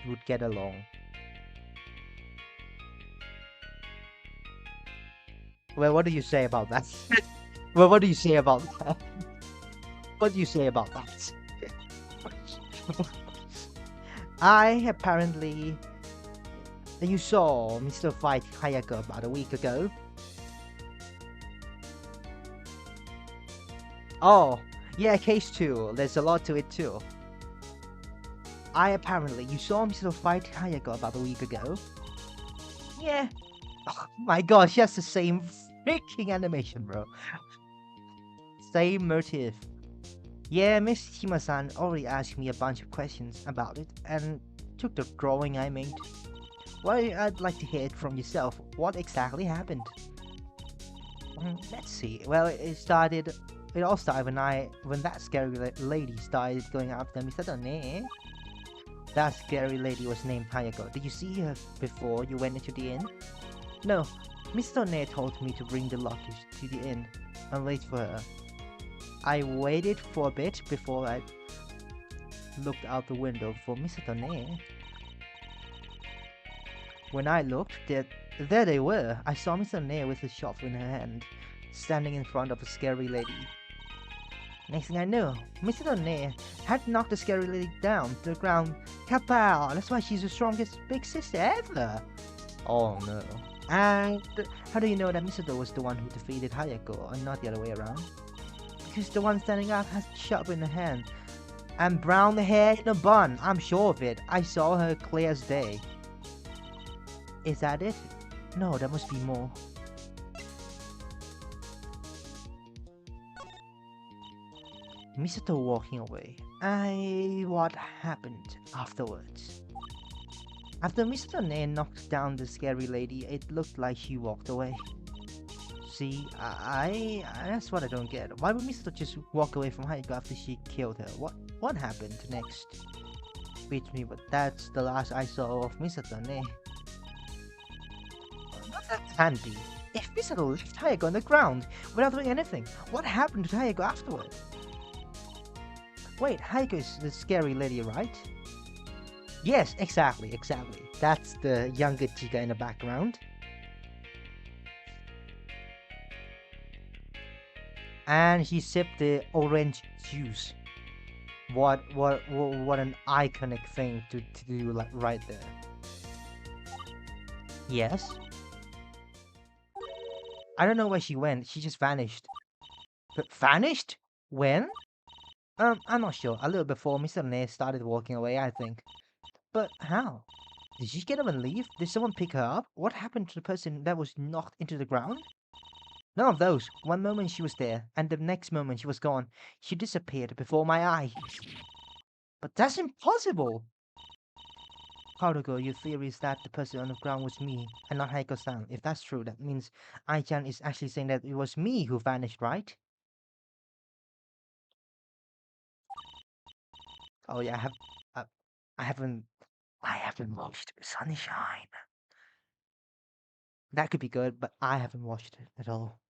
would get along. Well, what do you say about that? Well, what do you say about that? What do you say about that? I apparently you saw Mr. Fight Hayako about a week ago. Oh, yeah, case 2. There's a lot to it too. You saw Mr. Fight Hayako about a week ago. Yeah. Oh my gosh, that's the same freaking animation, bro. Same motive. Yeah, Miss Hima-san already asked me a bunch of questions about it and took the drawing I made. Well, I'd like to hear it from yourself. What exactly happened? Let's see. Well, It all started when that scary lady started going after Mr. Dane. That scary lady was named Hayako. Did you see her before you went into the inn? No. Mr. Ne told me to bring the luggage to the inn and wait for her. I waited for a bit before I looked out the window for Mr. Ne. When I looked, there they were. I saw Mr. Ne with a shovel in her hand, standing in front of a scary lady. Next thing I knew, Mr. Ne had knocked the scary lady down to the ground. Kapow! That's why she's the strongest big sister ever! Oh no. And how do you know that Misato was the one who defeated Hayako and not the other way around? Because the one standing up has a shovel in her hand and brown hair in a bun. I'm sure of it. I saw her clear as day. Is that it? No, there must be more. Misato walking away. What happened afterwards? After Mr. Ne knocked down the scary lady, it looked like she walked away. See, that's what I don't get. Why would Misato just walk away from Haiko after she killed her? What happened next? Beats me, but that's the last I saw of Misato Ne. But that can't be. If Misato left Haiko on the ground without doing anything, what happened to Haiko afterward? Wait, Haiko is the scary lady, right? Yes, exactly. That's the younger chica in the background. And he sipped the orange juice. What an iconic thing to do like right there. Yes. I don't know where she went. She just vanished. But vanished? When? I'm not sure. A little before Mr. Ne started walking away, I think. But how? Did she get up and leave? Did someone pick her up? What happened to the person that was knocked into the ground? None of those. One moment she was there, and the next moment she was gone. She disappeared before my eyes. But that's impossible! Haruko, your theory is that the person on the ground was me, and not Heiko-san. If that's true, that means Ai-chan is actually saying that it was me who vanished, right? Oh yeah, uh, I haven't, I haven't watched Sunshine. That could be good, but I haven't watched it at all.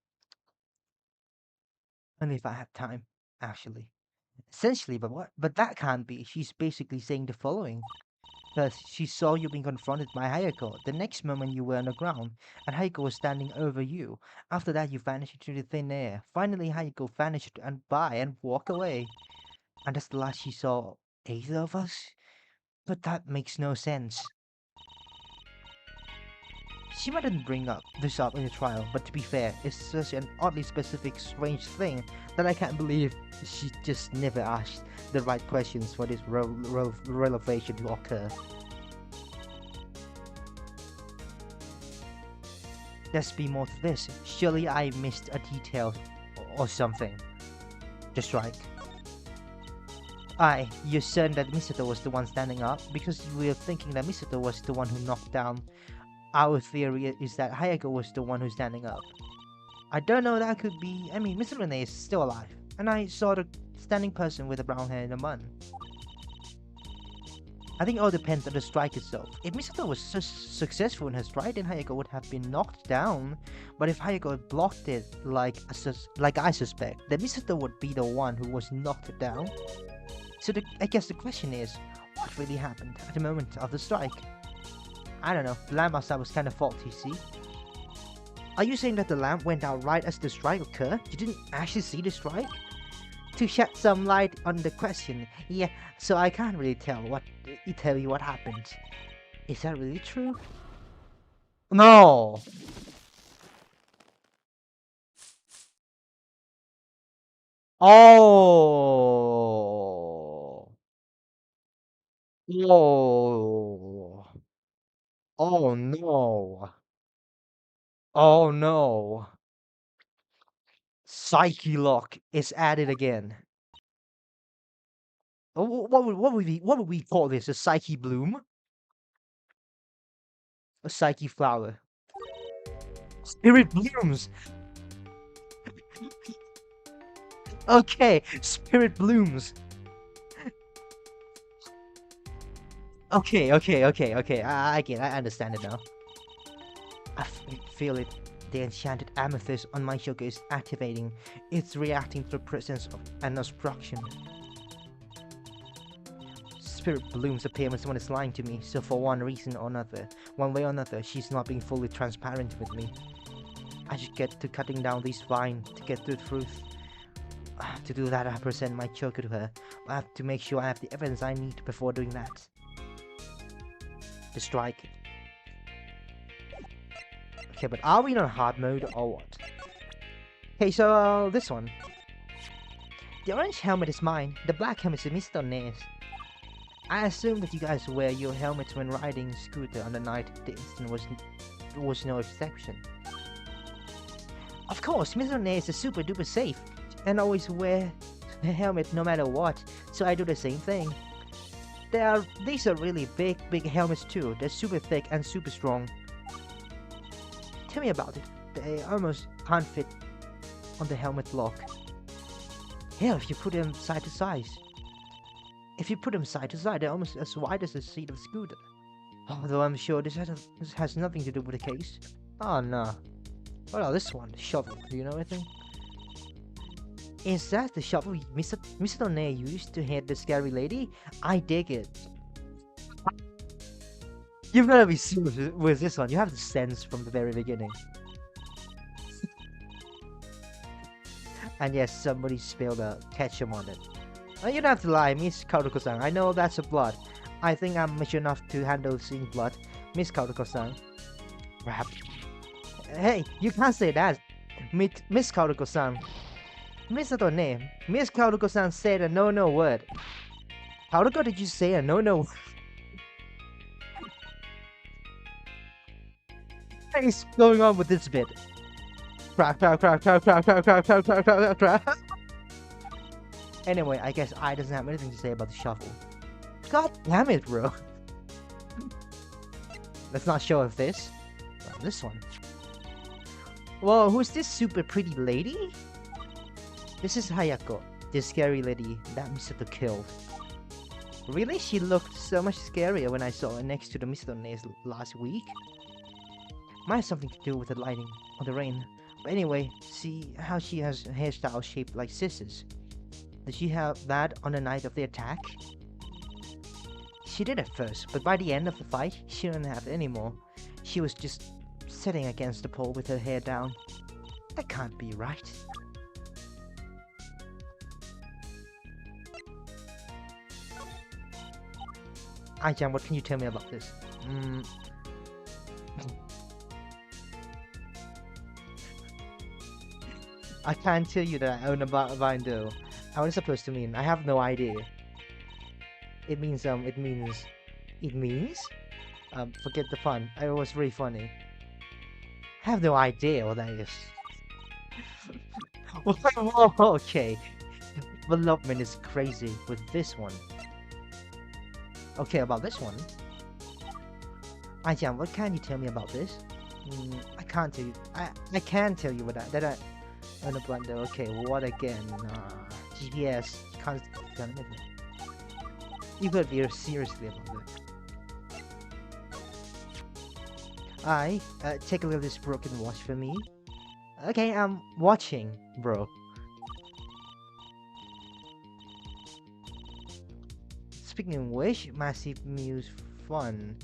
Only if I have time, actually. Essentially, but what? But that can't be. She's basically saying the following. First, she saw you being confronted by Hayako. The next moment you were on the ground, and Hayako was standing over you. After that, you vanished into the thin air. Finally, Hayako vanished and by and walked away. And that's the last she saw either of us. But that makes no sense. She mightn't bring up this up in the trial, but to be fair, it's such an oddly specific, strange thing that I can't believe she just never asked the right questions for this revelation to occur. There's be more to this. Surely I missed a detail or something. The strike. You're certain that Misato was the one standing up? Because we were thinking that Misato was the one who knocked down. Our theory is that Hayako was the one who's standing up. I don't know, that could be... I mean, Mr. Rene is still alive. And I saw the standing person with the brown hair in the bun. I think it all depends on the strike itself. If Misato was successful in her strike, then Hayako would have been knocked down. But if Hayako had blocked it like I suspect, then Misato would be the one who was knocked down. So I guess the question is, what really happened at the moment of the strike? I don't know, the lamp outside was kind of faulty, see? Are you saying that the lamp went out right as the strike occurred? You didn't actually see the strike? To shed some light on the question, yeah, so I can't really tell you what happened. Is that really true? No! Oh! Oh! Oh no! Oh no! Psyche lock is added again. What would we call this? A psyche bloom? A psyche flower? Spirit blooms. Okay, spirit blooms. Okay. I get. I understand it now. Feel it. The enchanted amethyst on my sugar is activating. It's reacting to the presence of an obstruction. Spirit blooms appear when someone is lying to me, so for one reason or another, one way or another, she's not being fully transparent with me. I should get to cutting down these vines to get to the truth. To do that, I present my choker to her. I have to make sure I have the evidence I need before doing that. The strike. Okay, but are we on hard mode or what? Okay, so this one. The orange helmet is mine. The black helmet is Mr. Nair's. I assume that you guys wear your helmets when riding scooter on the night the incident was no exception. Of course, Mr. Nair is super duper safe and always wear a helmet no matter what, so I do the same thing. These are really big helmets too. They're super thick and super strong. Tell me about it. They almost can't fit on the helmet lock. Hell, if you put them side to side. If you put them side to side, they're almost as wide as the seat of a scooter. Although I'm sure this has nothing to do with the case. Oh no. What about this one? The shovel. Do you know anything? Is that the shovel Mr. Nair used to hit the scary lady? I dig it. You've gotta be serious with this one. You have the sense from the very beginning. And yes, somebody spilled a ketchup on it. You don't have to lie, Miss Kaoruko-san. I know that's a blood. I think I'm mature enough to handle seeing blood. Miss Kaoruko-san. Rap. Hey, you can't say that. Miss Kaoruko-san. Mr. Nair. Miss Kaoruko-san said a no word. Kaoruko, did you say a no? What is going on with this bit? Crack. Anyway, I guess I doesn't have anything to say about the shuffle. God damn it, bro. Let's not show off this. Well, this one. Whoa, who's this super pretty lady? This is Hayako, the scary lady that Misato killed. Really? She looked so much scarier when I saw her next to the Mr. Nair last week. Might have something to do with the lighting or the rain. But anyway, see how she has a hairstyle shaped like scissors. Did she have that on the night of the attack? She did at first, but by the end of the fight, she didn't have it anymore. She was just sitting against the pole with her hair down. That can't be right. Ai-chan, what can you tell me about this? Mm, I can't tell you that I own a binder. How is it supposed to mean? I have no idea. It means, forget the fun. It was really funny. I have no idea what that is. Whoa, okay. Development is crazy with this one. Okay, about this one. Ai-chan, what can you tell me about this? I can't tell you. I can tell you what that I own a blender. Okay, what again? GPS can't done anything. You gotta be seriously about that. Take a look at this broken watch for me. Okay, I'm watching, bro. Speaking of which, Massive Muse fun.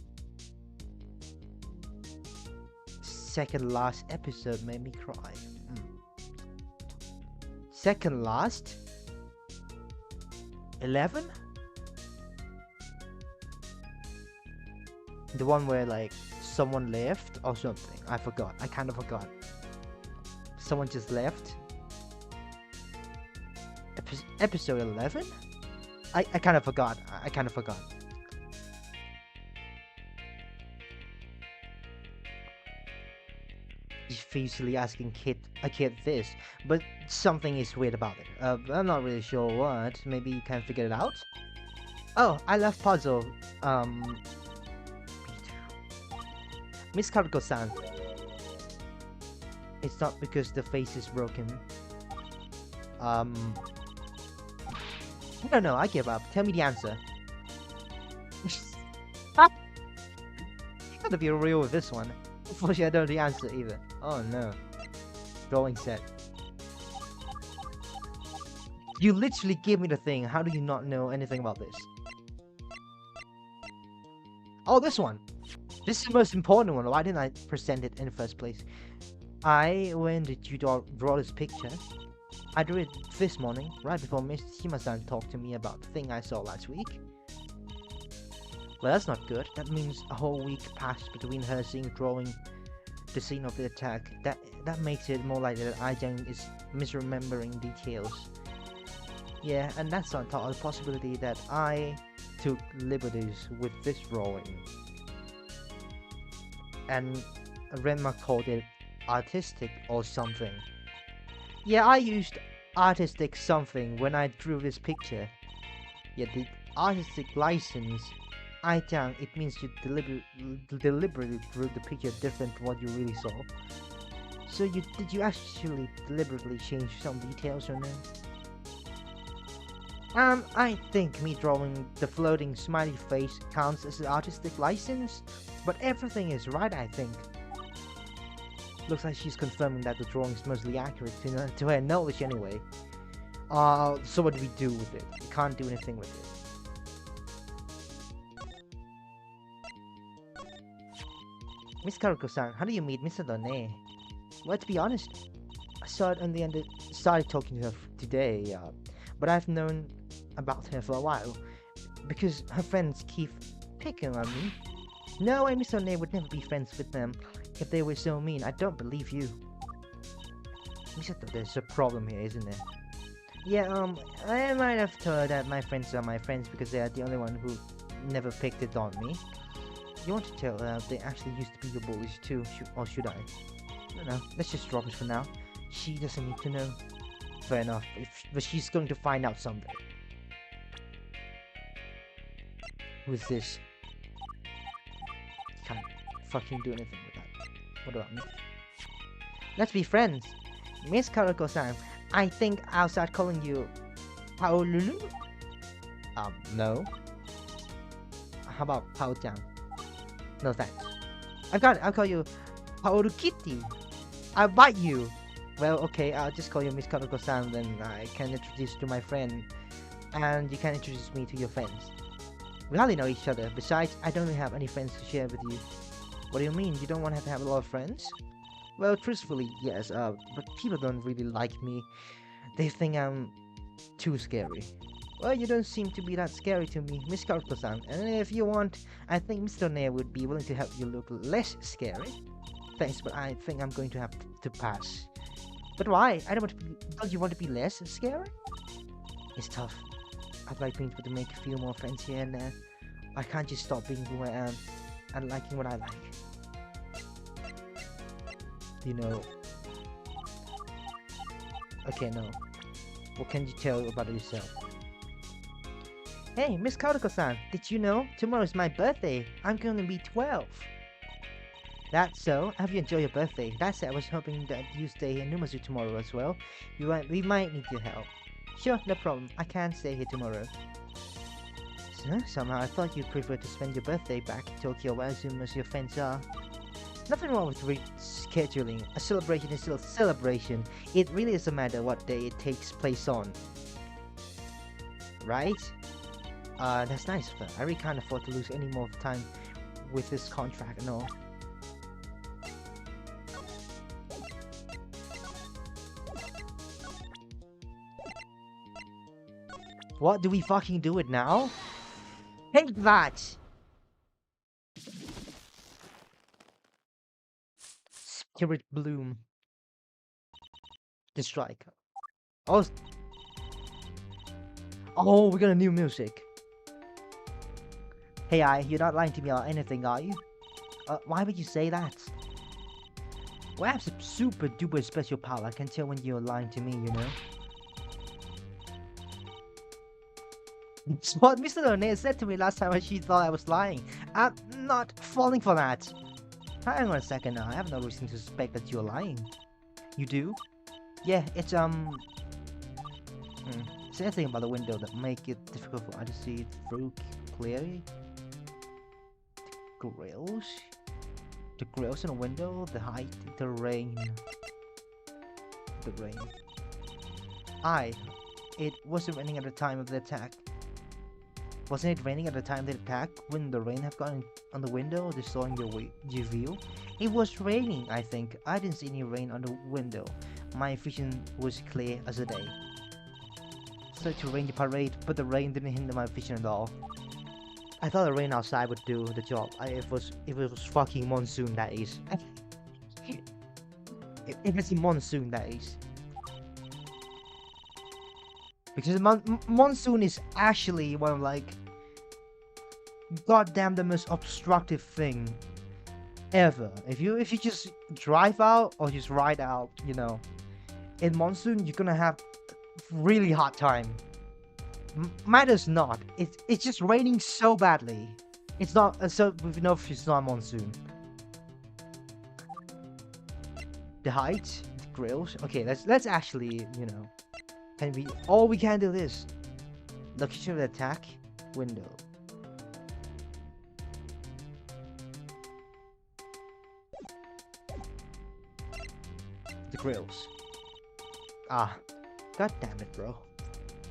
Second last episode made me cry. Second last? 11? The one where like someone left or something. I forgot. I kind of forgot. Someone just left. Episode 11? I kind of forgot. I kind of forgot. Easily asking a kid this, but something is weird about it. I'm not really sure what. Maybe you can figure it out. Oh, I love puzzle. Miss Karuko-san. It's not because the face is broken. I don't know. I give up. Tell me the answer. You gotta be real with this one. Unfortunately, I don't know the answer either. Oh no. Drawing set. You literally gave me the thing. How do you not know anything about this? Oh, this one. This is the most important one. Why didn't I present it in the first place? When did you draw this picture? I drew it this morning, right before Miss Shima-san talked to me about the thing I saw last week. Well, that's not good. That means a whole week passed between her seeing drawing the scene of the attack. That makes it more likely that Ai-chan is misremembering details. Yeah, and that's on top of the possibility that I took liberties with this drawing. And Renma called it artistic or something. Yeah, I used artistic something when I drew this picture. Yeah, the artistic license. Ai-chan, it means you deliberately drew the picture different from what you really saw. So did you actually deliberately change some details or no? I think me drawing the floating smiley face counts as an artistic license, but everything is right, I think. Looks like she's confirming that the drawing is mostly accurate to her knowledge anyway. So what do we do with it? We can't do anything with it. Miss Karuko-san, how do you meet Mr. Done? Well, to be honest, I saw it on the end. Started talking to her today, but I've known about her for a while because her friends keep picking on me. No way, Mr. Done would never be friends with them if they were so mean. I don't believe you. There's a problem here, isn't there? Yeah, I might have told that my friends are my friends because they are the only one who never picked it on me. You want to tell they actually used to be your bullies too, or should I? I don't know, let's just drop it for now. She doesn't need to know. Fair enough, but she's going to find out someday. Who's this? Can't fucking do anything with that. What about me? Let's be friends. Miss Karako-san, I think I'll start calling you Paolulu? No. How about Pao-chan? No thanks. I got it, I'll call you Paoru Kitty. I'll bite you. Well, okay, I'll just call you Miss Karako-san, then I can introduce you to my friend, and you can introduce me to your friends. We hardly know each other. Besides, I don't really have any friends to share with you. What do you mean? You don't want to have a lot of friends? Well, truthfully, yes, but people don't really like me. They think I'm too scary. Well, you don't seem to be that scary to me, Miss Karko-san. And if you want, I think Mr. Nair would be willing to help you look less scary. Thanks, but I think I'm going to have to pass. But why? I don't want to be, don't you want to be less scary? It's tough. I'd like people to make a few more friends here and there. I can't just stop being who I am and liking what I like. You know. Okay, no. What can you tell about yourself? Hey, Miss Karuko-san, did you know? Tomorrow's my birthday. I'm going to be 12. That's so. Have you enjoyed your birthday? That's it. I was hoping that you stay in Numazu tomorrow as well. We might need your help. Sure, no problem. I can't stay here tomorrow. So, somehow I thought you'd prefer to spend your birthday back in Tokyo as soon as your friends are. Nothing wrong with rescheduling. A celebration is still a celebration. It really doesn't matter what day it takes place on. Right? That's nice, but I really can't afford to lose any more time with this contract and all. What, do we fucking do it now? Take that! Spirit Bloom. The strike. Oh, we got a new music. Hey, you're not lying to me or anything, are you? Why would you say that? Well, I have some super duper special power. I can tell when you're lying to me, you know? It's what Mr. Lone said to me last time when she thought I was lying. I'm not falling for that. Hang on a second now. I have no reason to suspect that you're lying. You do? Yeah, it's Is there anything about the window that make it difficult for I to see it through clearly? The grills? The grills in the window? The height? The rain? The rain. It wasn't raining at the time of the attack. Wasn't it raining at the time of the attack when the rain had gotten on the window, destroying your view? It was raining, I think. I didn't see any rain on the window. My vision was clear as a day. So to rain the parade, but the rain didn't hinder my vision at all. I thought the rain outside would do the job. If it was fucking monsoon, that is. If it's a monsoon, that is. Because monsoon is actually one of like goddamn the most obstructive thing ever. If you just drive out or just ride out, you know, in monsoon you're gonna have really hard time. Matters not. It's just raining so badly. It's not so we know if it's not monsoon. The height, the grills. Okay, let's actually, you know. We can do this. Location of the attack window. The grills. God damn it, bro.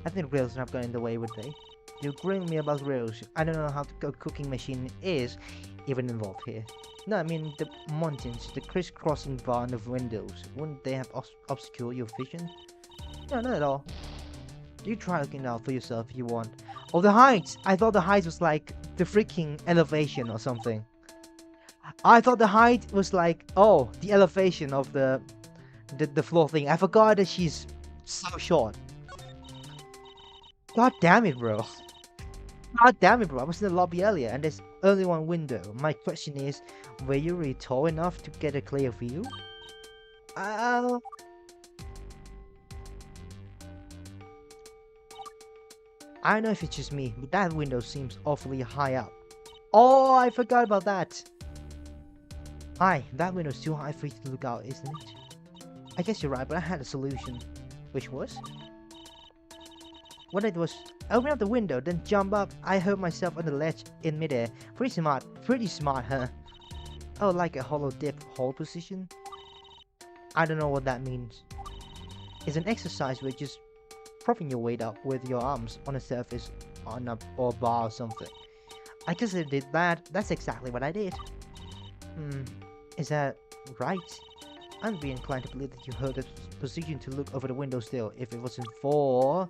I think grills are not going in the way, would they? You're grilling me about grills. I don't know how the cooking machine is even involved here. No, I mean the mountains, the crisscrossing band of windows. Wouldn't they have obscure your vision? No, not at all. You try looking out for yourself if you want. Oh, the heights! I thought the height was like the freaking elevation or something. I thought the height was like, oh, the elevation of the floor thing. I forgot that she's so short. God damn it, bro. God damn it, bro. I was in the lobby earlier and there's only one window. My question is, were you really tall enough to get a clear view? I don't know if it's just me, but that window seems awfully high up. Oh, I forgot about that. That window's too high for you to look out, isn't it? I guess you're right, but I had a solution. Which was? What I did was open up the window, then jump up. I hurt myself on the ledge in midair. Pretty smart, huh? Oh, like a hollow dip hold position? I don't know what that means. It's an exercise where just propping your weight up with your arms on a surface on a or bar or something. I guess I did that. That's exactly what I did. Is that right? I'd be inclined to believe that you heard the position to look over the window still if it wasn't for...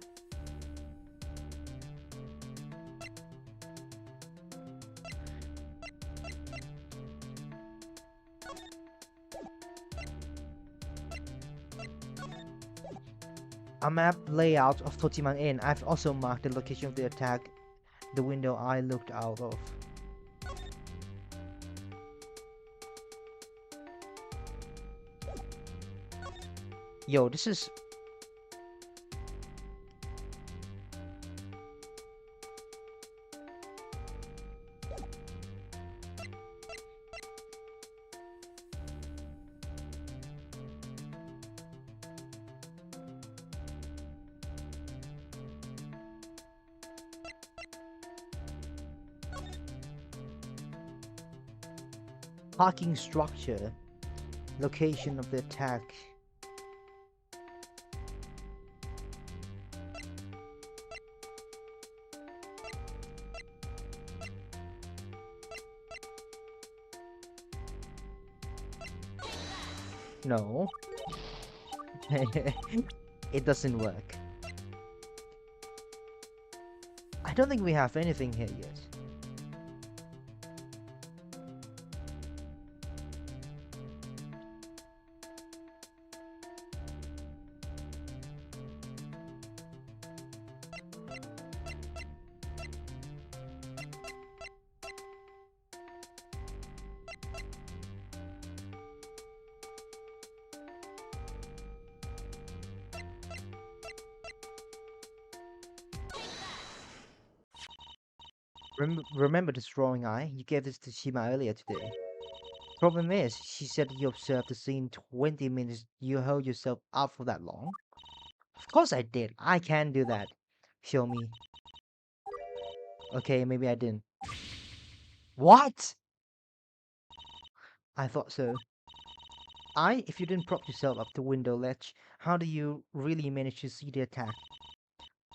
a map layout of Tochiman Inn. I've also marked the location of the attack, the window I looked out of. Yo, this is... Parking structure. Location of the attack. No. It doesn't work. I don't think we have anything here yet. Remember this drawing eye? You gave this to Shima earlier today. Problem is, she said you observed the scene 20 minutes. You held yourself up for that long? Of course I did. I can do that. Show me. Okay, maybe I didn't. What? I thought so. If you didn't prop yourself up the window ledge, how do you really manage to see the attack?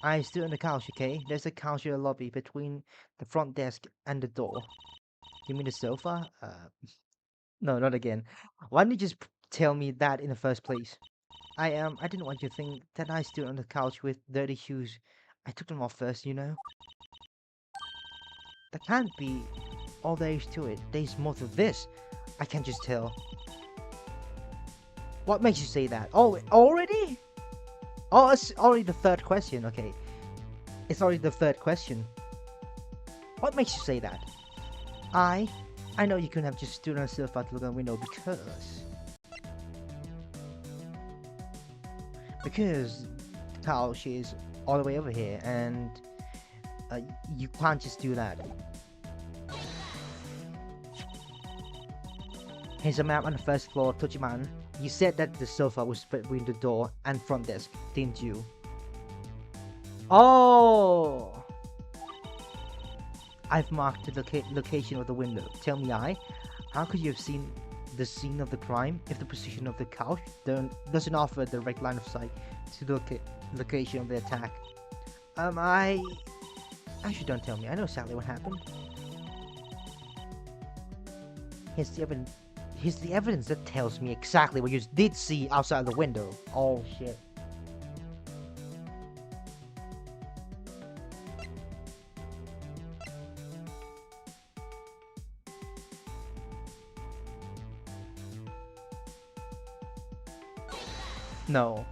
I stood on the couch, okay? There's a couch in the lobby between the front desk and the door. You mean the sofa? No, not again. Why didn't you just tell me that in the first place? I didn't want you to think that I stood on the couch with dirty shoes. I took them off first, you know? That can't be all there is to it. There's more to this. I can just tell. What makes you say that? Oh, already? Oh, it's already the third question. Okay. It's already the third question. What makes you say that? I know you couldn't have just stood on a sofa to look out the window because the couch is all the way over here, and you can't just do that. Here's a map on the first floor, Tochiman. You said that the sofa was between the door and front desk, didn't you? Oh! I've marked the location of the window. Tell me, how could you have seen the scene of the crime if the position of the couch doesn't offer a direct line of sight to the location of the attack? Actually, don't tell me. I know exactly what happened. Here's the evidence that tells me exactly what you did see outside the window. Oh, shit. No.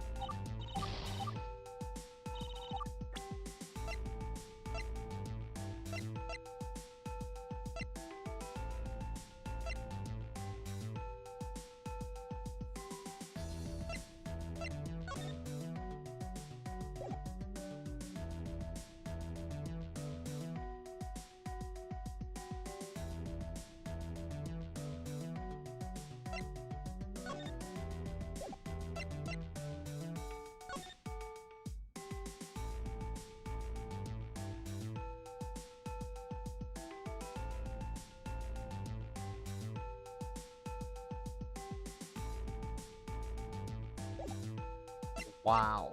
Wow.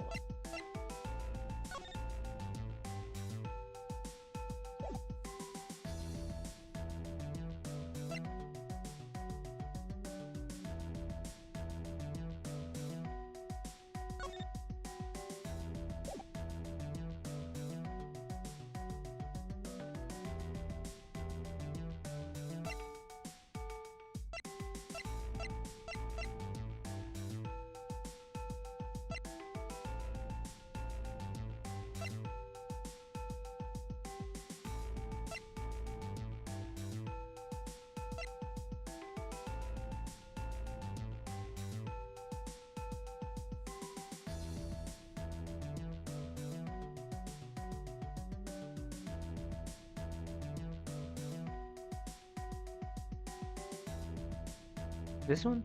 This one?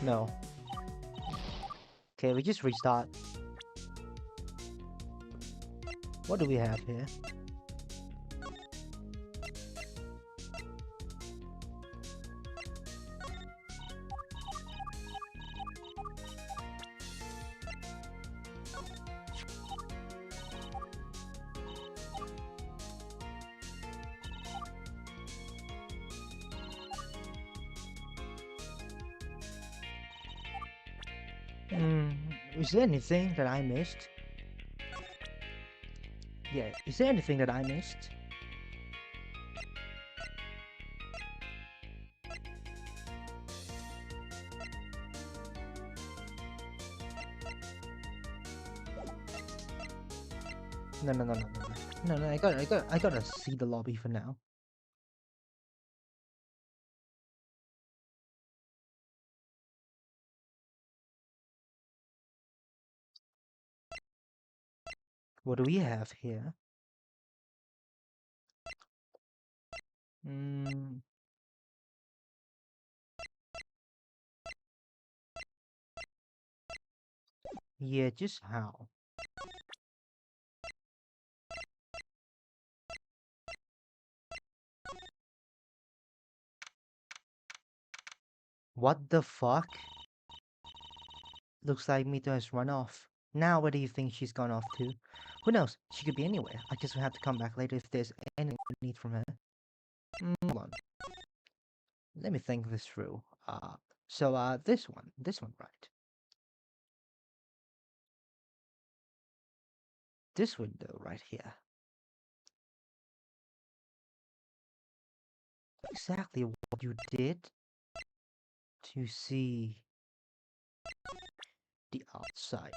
No. Okay, we just restart. What do we have here? Is there anything that I missed? Yeah, is there anything that I missed? No, no, no, no, no, no. No, no, I gotta see the lobby for now. What do we have here? Hmm. Yeah, just how? What the fuck? Looks like Mito has run off. Now where do you think she's gone off to? Who knows? She could be anywhere. I guess we'll have to come back later if there's anything we need from her. Hold on. Let me think this through. This one, right? This window right here. Exactly what you did to see the outside.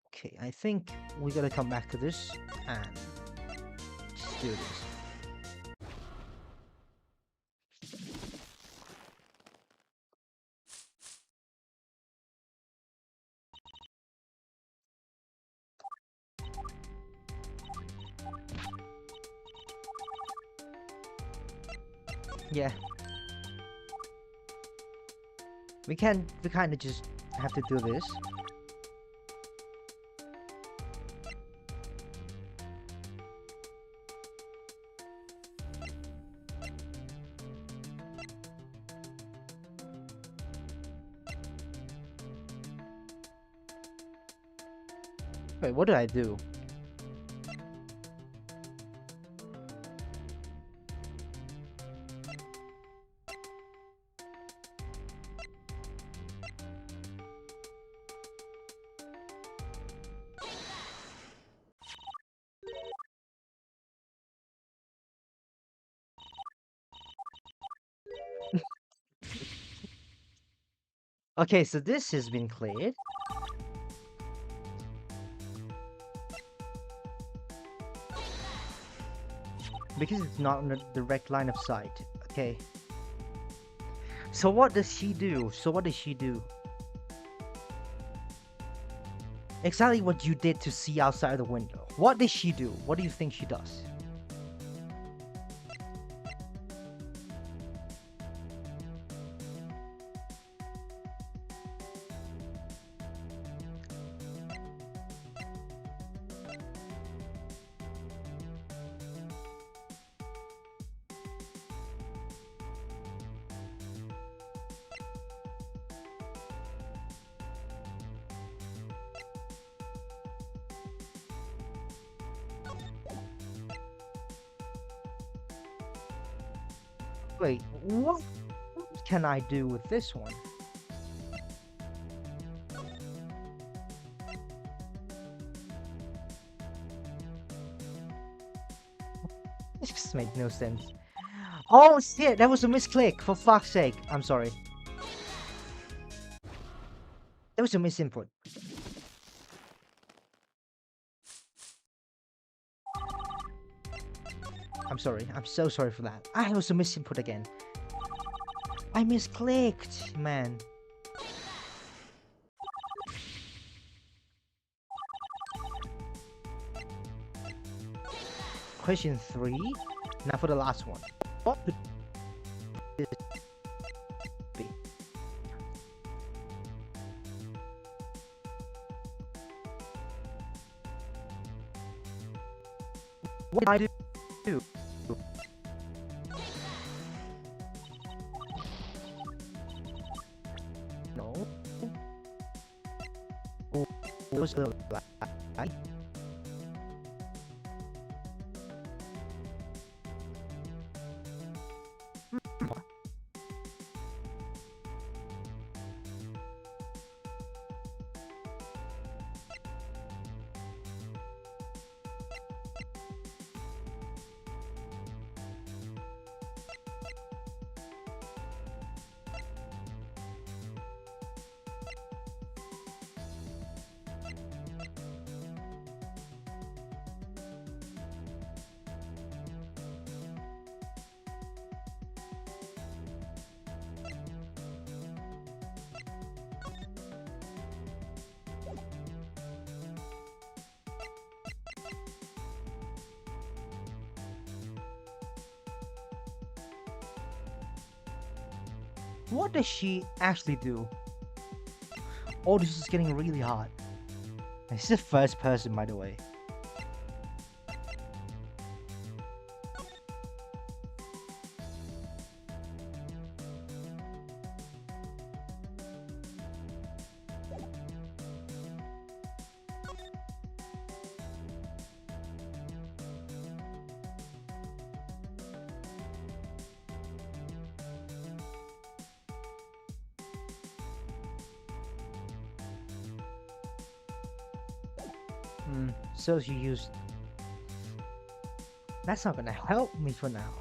Okay, I think we gotta come back to this and just do this. Yeah, we kind of just have to do this. Wait, what did I do? Okay, so this has been cleared. Because it's not in a direct line of sight. Okay. So what does she do? Exactly what you did to see outside the window. What does she do? What do you think she does? Wait, what can I do with this one? This just made no sense. Oh shit, that was a misclick, for fuck's sake. I'm sorry. That was a misinput. I'm sorry, I'm so sorry for that. I was a misinput again. I misclicked, man. Question 3. Now for the last one. What could this be? No. Oh, was the light? What does she actually do? Oh, this is getting really hot. This is the first person, by the way. So she used... That's not gonna help me for now.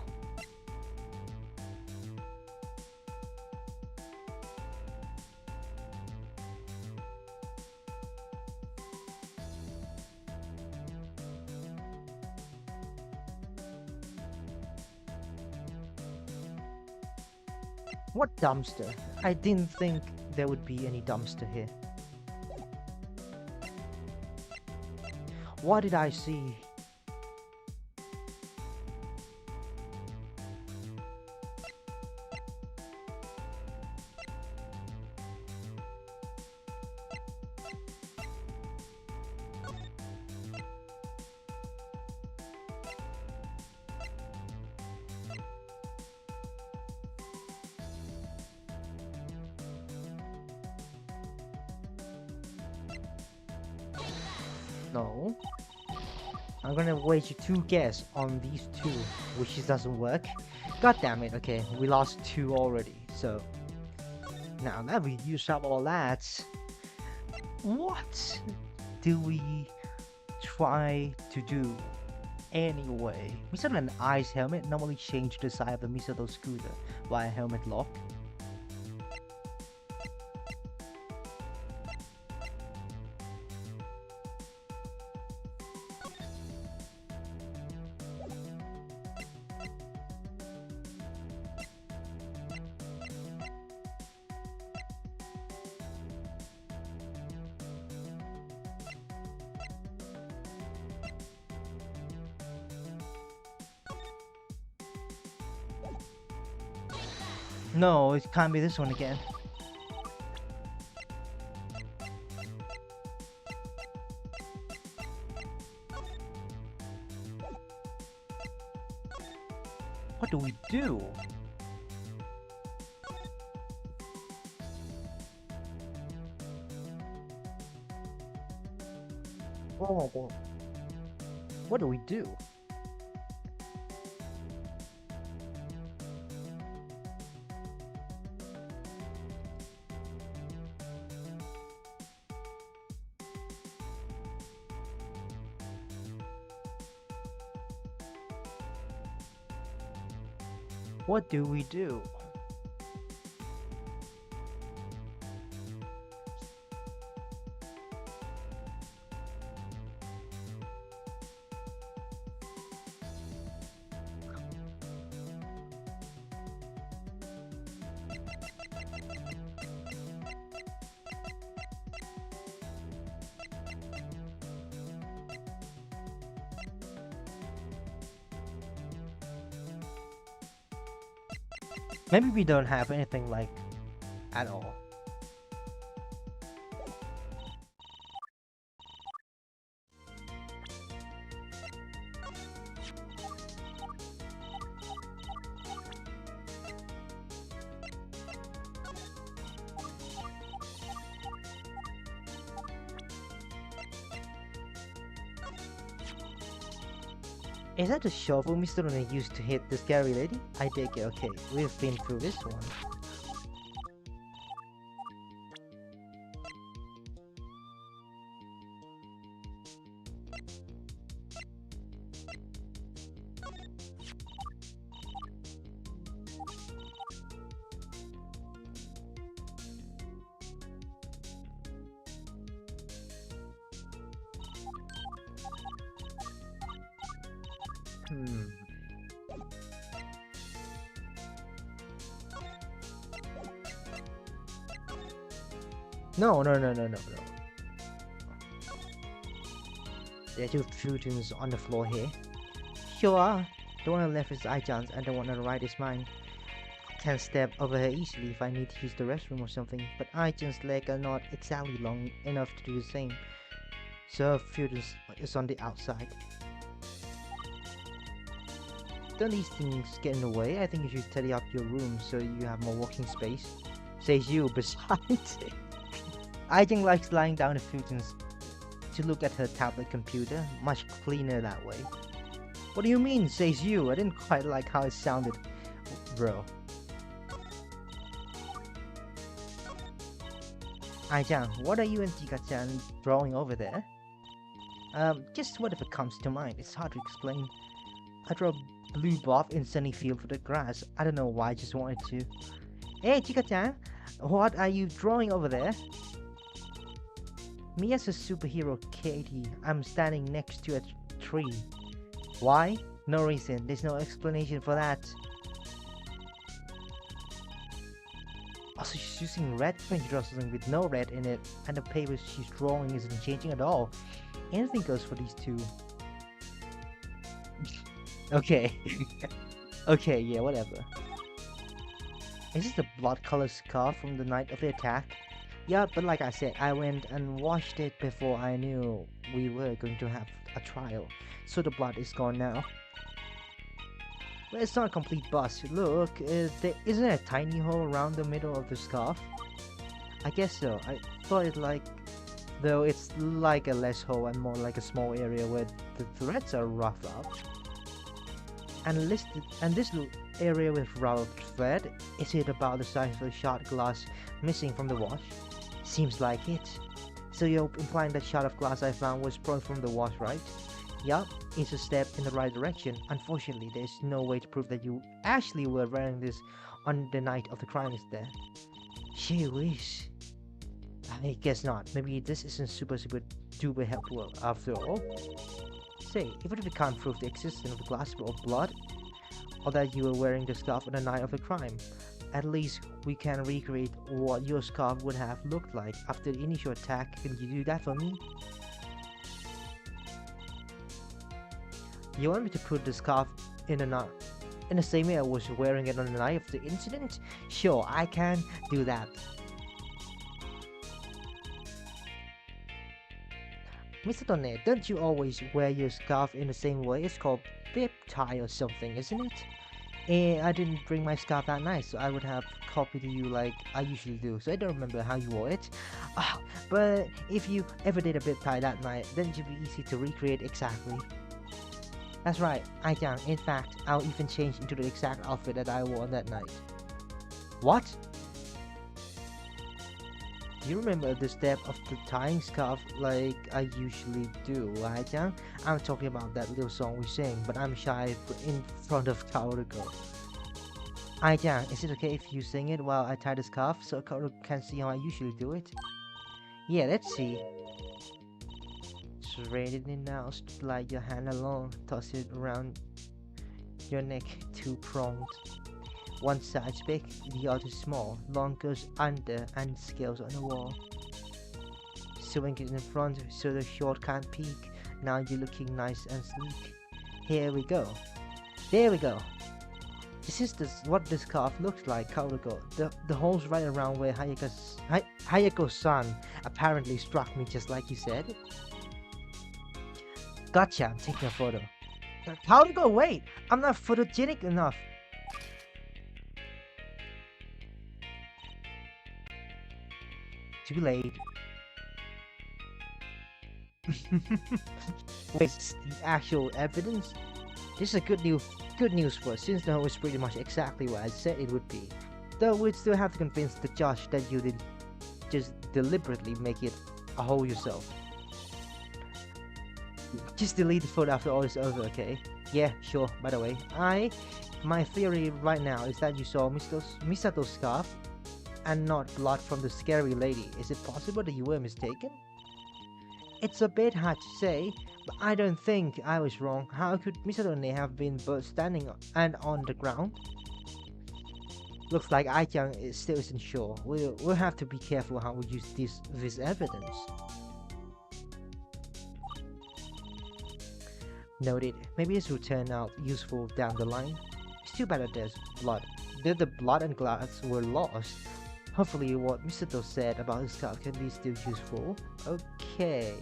What dumpster? I didn't think there would be any dumpster here. What did I see? No. I'm gonna wager 2 guess on these 2, which doesn't work. God damn it, okay, we lost 2 already, so... Now that we used up all that... What do we try to do anyway? Misato and I's helmet normally change the side of the Misato scooter via helmet lock. No, it can't be this one again. What do we do? Oh, what do we do? What do we do? Maybe we don't have anything like at all. Is that the shovel Mr. Rune used to hit the scary lady? I take it, okay. We've been through this one. Hmm. No, no, no, no, no, no. There are two futons on the floor here. Sure. The one on the left is Aijan's and the one on the right is mine. Can step over her easily if I need to use the restroom or something, but Aijan's legs are not exactly long enough to do the same. So her futon is on the outside. Don't these things get in the way? I think you should tidy up your room so you have more walking space. Says you, besides. Aijan likes lying down the futons to look at her tablet computer. Much cleaner that way. What do you mean, says you? I didn't quite like how it sounded, bro. Aijan, what are you and Gyakuten drawing over there? Just whatever comes to mind. It's hard to explain. I draw a blue bob in sunny field for the grass. I don't know why, I just wanted to. Hey, Gyakuten, what are you drawing over there? Me as a superhero, Katie. I'm standing next to a tree. Why? No reason. There's no explanation for that. Also, she's using red paint or something with no red in it, and the paper she's drawing isn't changing at all. Anything goes for these two. Okay. Okay, yeah, whatever. Is this the blood color scarf from the night of the attack? Yeah, but like I said, I went and washed it before I knew we were going to have a trial. So the blood is gone now. But it's not a complete bust. Look, there isn't a tiny hole around the middle of the scarf? I guess so. I thought it like... Though it's like a less hole and more like a small area where the threads are roughed up. And this little area with rough thread, is it about the size of a shot glass missing from the wash? Seems like it. So you're implying that shot of glass I found was probably from the wash, right? Yup, it's a step in the right direction. Unfortunately, there's no way to prove that you actually were wearing this on the night of the crime, is there? Gee whiz. I guess not. Maybe this isn't super duper helpful after all. Say, even if we can't prove the existence of the glass or blood, or that you were wearing the scarf on the night of the crime, at least we can recreate what your scarf would have looked like after the initial attack. Can you do that for me? You want me to put the scarf in the same way I was wearing it on the night of the incident? Sure, I can do that. Mr. Tonne, don't you always wear your scarf in the same way? It's called bib tie or something, isn't it? I didn't bring my scarf that night, so I would have copied you like I usually do, so I don't remember how you wore it. But if you ever did a bib tie that night, then it would be easy to recreate exactly. That's right, Aijan. In fact, I'll even change into the exact outfit that I wore on that night. What? Do you remember the step of the tying scarf like I usually do, Aijan? I'm talking about that little song we sing, but I'm shy in front of Kaoruko. Aijan, is it okay if you sing it while I tie the scarf so Kaoruko can see how I usually do it? Yeah, let's see. Straighten it now, slide your hand along, toss it around your neck, two-pronged. One side's big, the other small. Long goes under and scales on the wall. Swing it in front so the short can't peek. Now you're looking nice and sleek. Here we go. There we go. This is what the scarf looks like, Kaoruko. The hole's right around where Hayako-san apparently struck me just like you said. Gotcha, I'm taking a photo. Kaoruko, wait! I'm not photogenic enough. Too late. Where's the actual evidence? This is a good news for us, since the home is pretty much exactly what I said it would be. Though we'd still have to convince the judge that you didn't just deliberately make it a hole yourself. Just delete the photo after all is over, okay? Yeah, sure. By the way, my theory right now is that you saw Misato's scarf and not blood from the scary lady. Is it possible that you were mistaken? It's a bit hard to say, but I don't think I was wrong. How could Misadone have been both standing and on the ground? Looks like Ai-chan is still isn't sure. We'll have to be careful how we use this evidence. Noted. Maybe this will turn out useful down the line. It's too bad that there's blood. The blood and glass were lost. Hopefully what Misato said about his scarf can be still useful. Okay.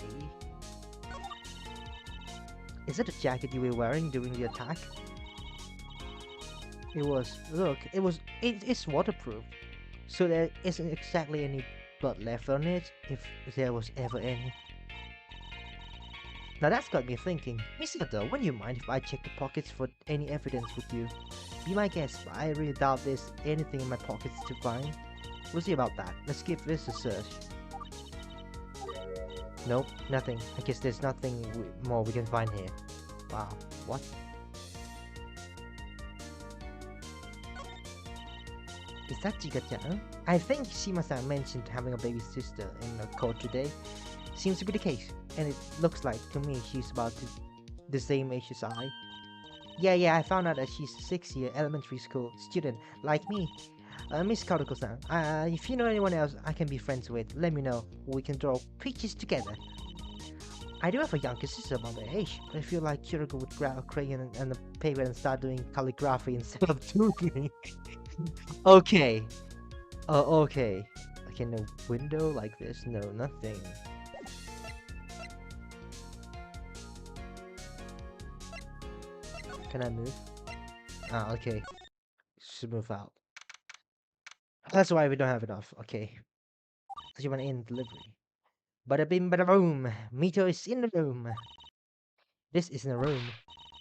Is that the jacket you were wearing during the attack? It was. Look, it's waterproof. So there isn't exactly any blood left on it, if there was ever any. Now that's got me thinking. Misato, wouldn't you mind if I check the pockets for any evidence with you? Be my guest, but I really doubt there's anything in my pockets to find. We'll see about that. Let's give this a search. Nope, nothing. I guess there's nothing more we can find here. Wow, what? Is that Gyakuten? I think she must have mentioned having a baby sister in the court today. Seems to be the case, and it looks like to me she's about the same age as I. Yeah, I found out that she's a 6-year elementary school student, like me. Miss Karuko-san, if you know anyone else I can be friends with, let me know. We can draw pictures together. I do have a younger sister about my age, but I feel like Kiriko would grab a crayon and a paper and start doing calligraphy instead of doodling. Okay. Okay. Okay, no window like this? No, nothing. Can I move? Ah, okay. Should move out. That's why we don't have enough. Okay. You want in delivery. Bada bim bada boom. Mito is in the room. This isn't a room.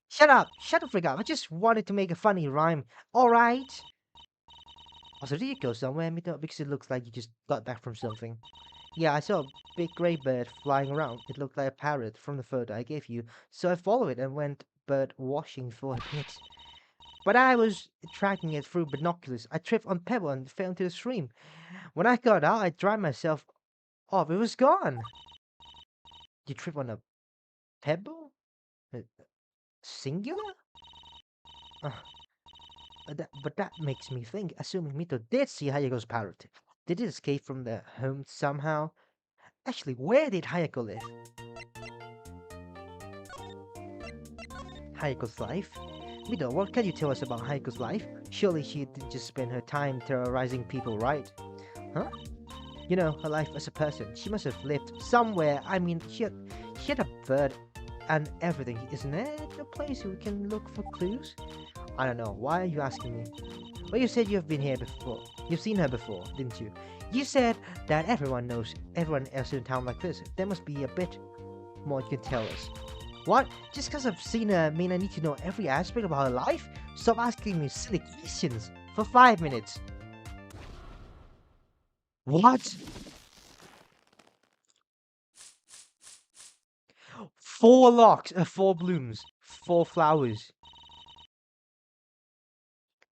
Shut up! Shut the frick up! I just wanted to make a funny rhyme. Alright? Also, did you go somewhere, Mito? Because it looks like you just got back from something. Yeah, I saw a big grey bird flying around. It looked like a parrot from the photo I gave you, so I followed it and went bird watching for a bit. But I was tracking it through binoculars. I tripped on pebble and fell into the stream. When I got out, I dried myself off. It was gone. You trip on a pebble? Uh, Singular? Uh, but that makes me think, assuming Mito did see Hayago's parrot, did it escape from the home somehow? Actually, where did Hayako live? Hayako's life? Mito, what can you tell us about Hayako's life? Surely she didn't just spend her time terrorizing people, right? Huh? You know, her life as a person. She must have lived somewhere. I mean, she had a bird and everything. Isn't it a place we can look for clues? I don't know. Why are you asking me? Well, you said you've been here before. You've seen her before, didn't you? You said that everyone knows everyone else in a town like this. There must be a bit more you can tell us. What? Just because I've seen her mean I need to know every aspect of her life? Stop asking me silly questions for 5 minutes. What? 4 locks, 4 blooms, 4 flowers.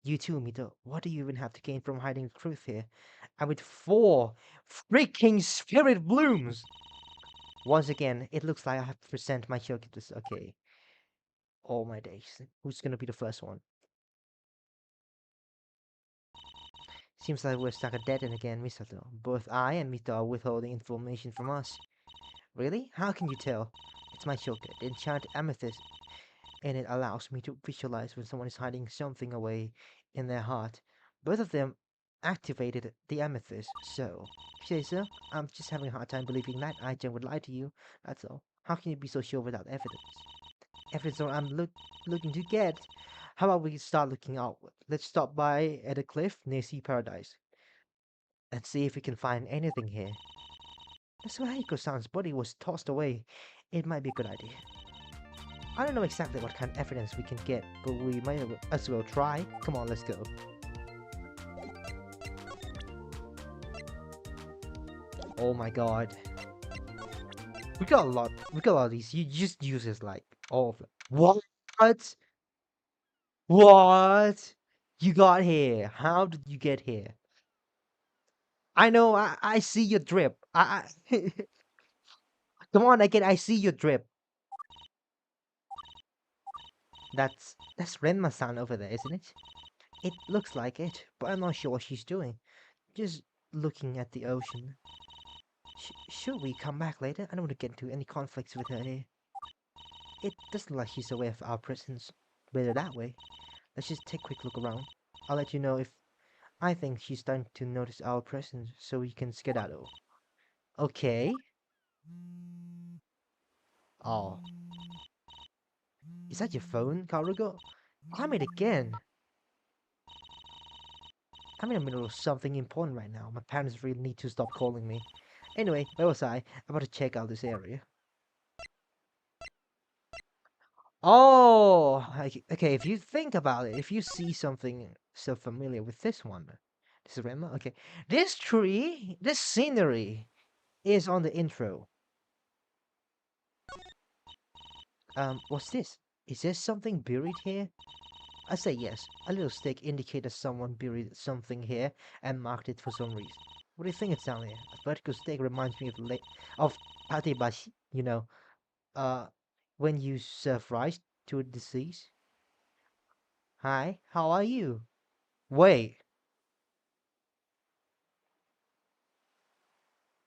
You too, Mito. What do you even have to gain from hiding the truth here? And with 4 freaking spirit blooms! Once again, it looks like I have to present my joke. This okay. All my days. Who's gonna be the first one? Seems like we're stuck at dead end again, Misato. Both I and Mito are withholding information from us. Really? How can you tell? It's my shulker, the enchanted amethyst, and it allows me to visualize when someone is hiding something away in their heart. Both of them activated the amethyst, so... If you say so, I'm just having a hard time believing that Ai-chan would lie to you, that's all. How can you be so sure without evidence? Evidence what I'm looking to get. How about we start looking outward? Let's stop by at a cliff near Sea Paradise and see if we can find anything here. That's where Hiko-san's body was tossed away. It might be a good idea. I don't know exactly what kind of evidence we can get, but we might as well try. Come on, let's go. Oh my god. We got a lot. We got a lot of these. You just use this like all of them. What? What? You got here. How did you get here? I know. I see your drip. I come on again. I see your drip. That's Renma-san over there, isn't it? It looks like it, but I'm not sure what she's doing. Just looking at the ocean. Should we come back later? I don't want to get into any conflicts with her here. It doesn't look like she's aware of our presence. Better that way. Let's just take a quick look around. I'll let you know if I think she's starting to notice our presence so we can skedaddle. Okay. Oh. Is that your phone, Karugo? I'm it again. I'm in the middle of something important right now. My parents really need to stop calling me. Anyway, where was I? About to check out this area. Oh, okay. If you think about it, if you see something so familiar with this one, this is Rema. Okay, this tree, this scenery is on the intro. What's this? Is there something buried here? I say yes. A little stick indicated someone buried something here and marked it for some reason. What do you think it's down here? A vertical stick reminds me of of patebashi. Uh, when you serve rice to a deceased. Hi, how are you? Wait.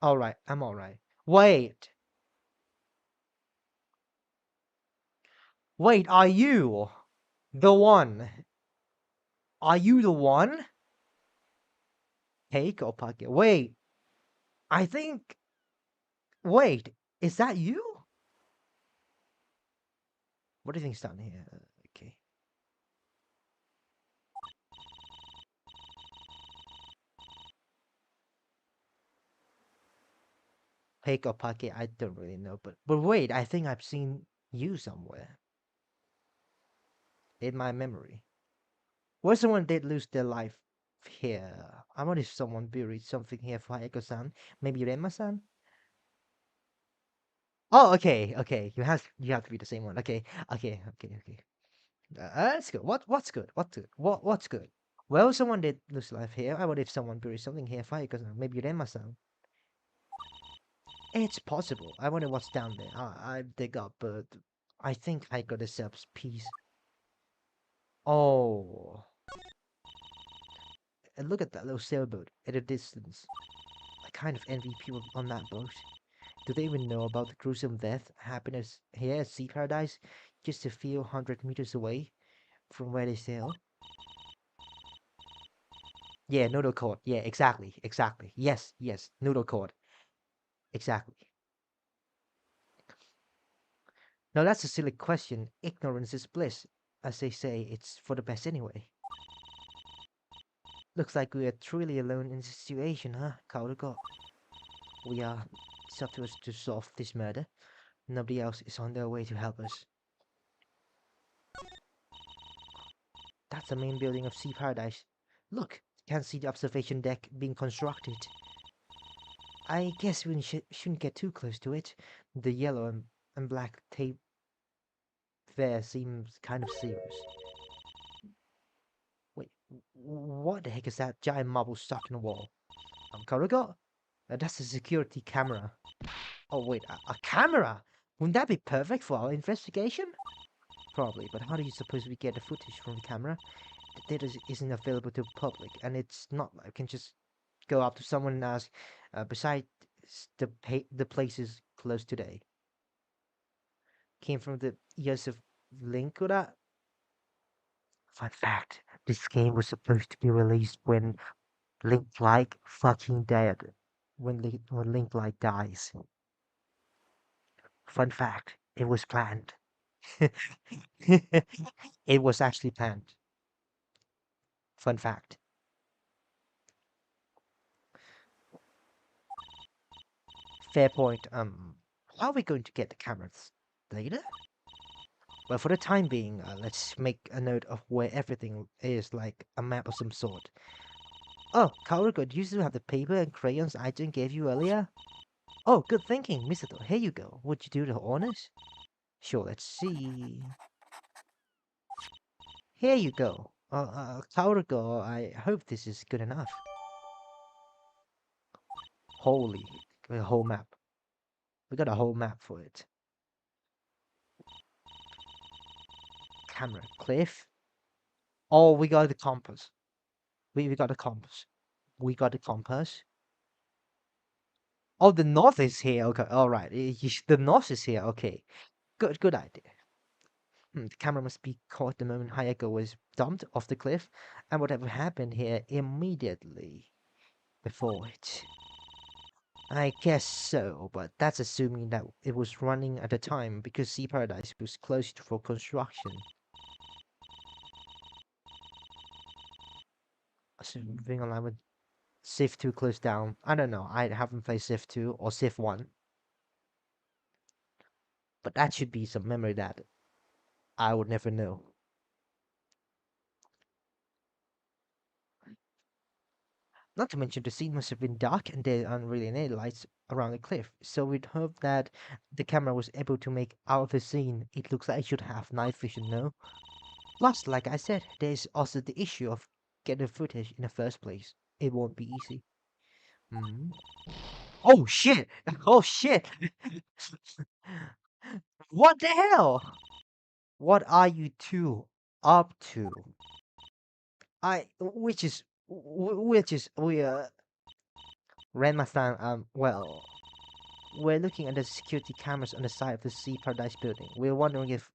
All right, I'm all right. Wait, wait. Are you the one? Are you the one? Hey, Kopake. Wait, I think. Wait, is that you? What do you think's down here? Okay. Hey, Kopake. I don't really know, but wait. I think I've seen you somewhere in my memory. Where someone did lose their life here. I wonder if someone buried something here for Eiko-san. Maybe Rema-san. Oh, okay, okay. You have to be the same one. Okay, okay, okay, okay. That's good. What's good? What's good? What's good? Well, someone did lose life here. I wonder if someone buried something here for because maybe Rema-san. It's possible. I wonder what's down there. I dig up, but I think I got deserves peace. Oh, and look at that little sailboat at a distance. I kind of envy people on that boat. Do they even know about the gruesome death happiness here at Sea Paradise, just a few hundred meters away from where they sail? Yeah, noodle code. Yeah, exactly, exactly. Yes, yes, noodle code. Exactly. Now that's a silly question. Ignorance is bliss. As they say, it's for the best anyway. Looks like we are truly alone in this situation, huh, Kaoruko? We are. It's up to us to solve this murder. Nobody else is on their way to help us. That's the main building of Sea Paradise. Look, you can see the observation deck being constructed. I guess we shouldn't get too close to it. The yellow and black tape there seems kind of serious. Wait, what the heck is that giant marble stuck in the wall? Karugo? That's a security camera. Oh wait, a camera? Wouldn't that be perfect for our investigation? Probably, but how do you suppose we get the footage from the camera? The data isn't available to the public, and it's not like I can just go up to someone and ask. Besides, the places closed today came from the ears of Linkura. Fun fact: this game was supposed to be released when Link like fucking dead. When Link like dies. Fun fact: it was planned. It was actually planned. Fun fact. Fair point. How are we going to get the cameras? Later? But for the time being, let's make a note of where everything is, like a map of some sort. Oh, Kaoruko, do you still have the paper and crayons I didn't gave you earlier? Oh, good thinking, Misato. Here you go. Would you do the honors? Sure, let's see. Here you go. Kaoruko, I hope this is good enough. Holy, a whole map. We got a whole map for it. Camera, cliff. Oh, we got the compass. We got the compass. We got the compass. Oh, the north is here. Okay, all right. The north is here. Okay, good idea. The camera must be caught the moment Hayako was dumped off the cliff, and whatever happened here immediately before it. I guess so, but that's assuming that it was running at the time because Sea Paradise was closed for construction. So moving online with Civ 2 closed down. I don't know. I haven't played Civ 2 or Civ 1, but that should be some memory that I would never know. Not to mention the scene must have been dark and there aren't really any lights around the cliff, so we'd hope that the camera was able to make out of the scene. It looks like it should have night vision, no? Plus, like I said, there's also the issue of getting footage in the first place. It won't be easy. Hmm. Oh shit! Oh shit! What the hell? What are you two up to? We Renma-san, well, we're looking at the security cameras on the side of the Sea Paradise building. We're wondering if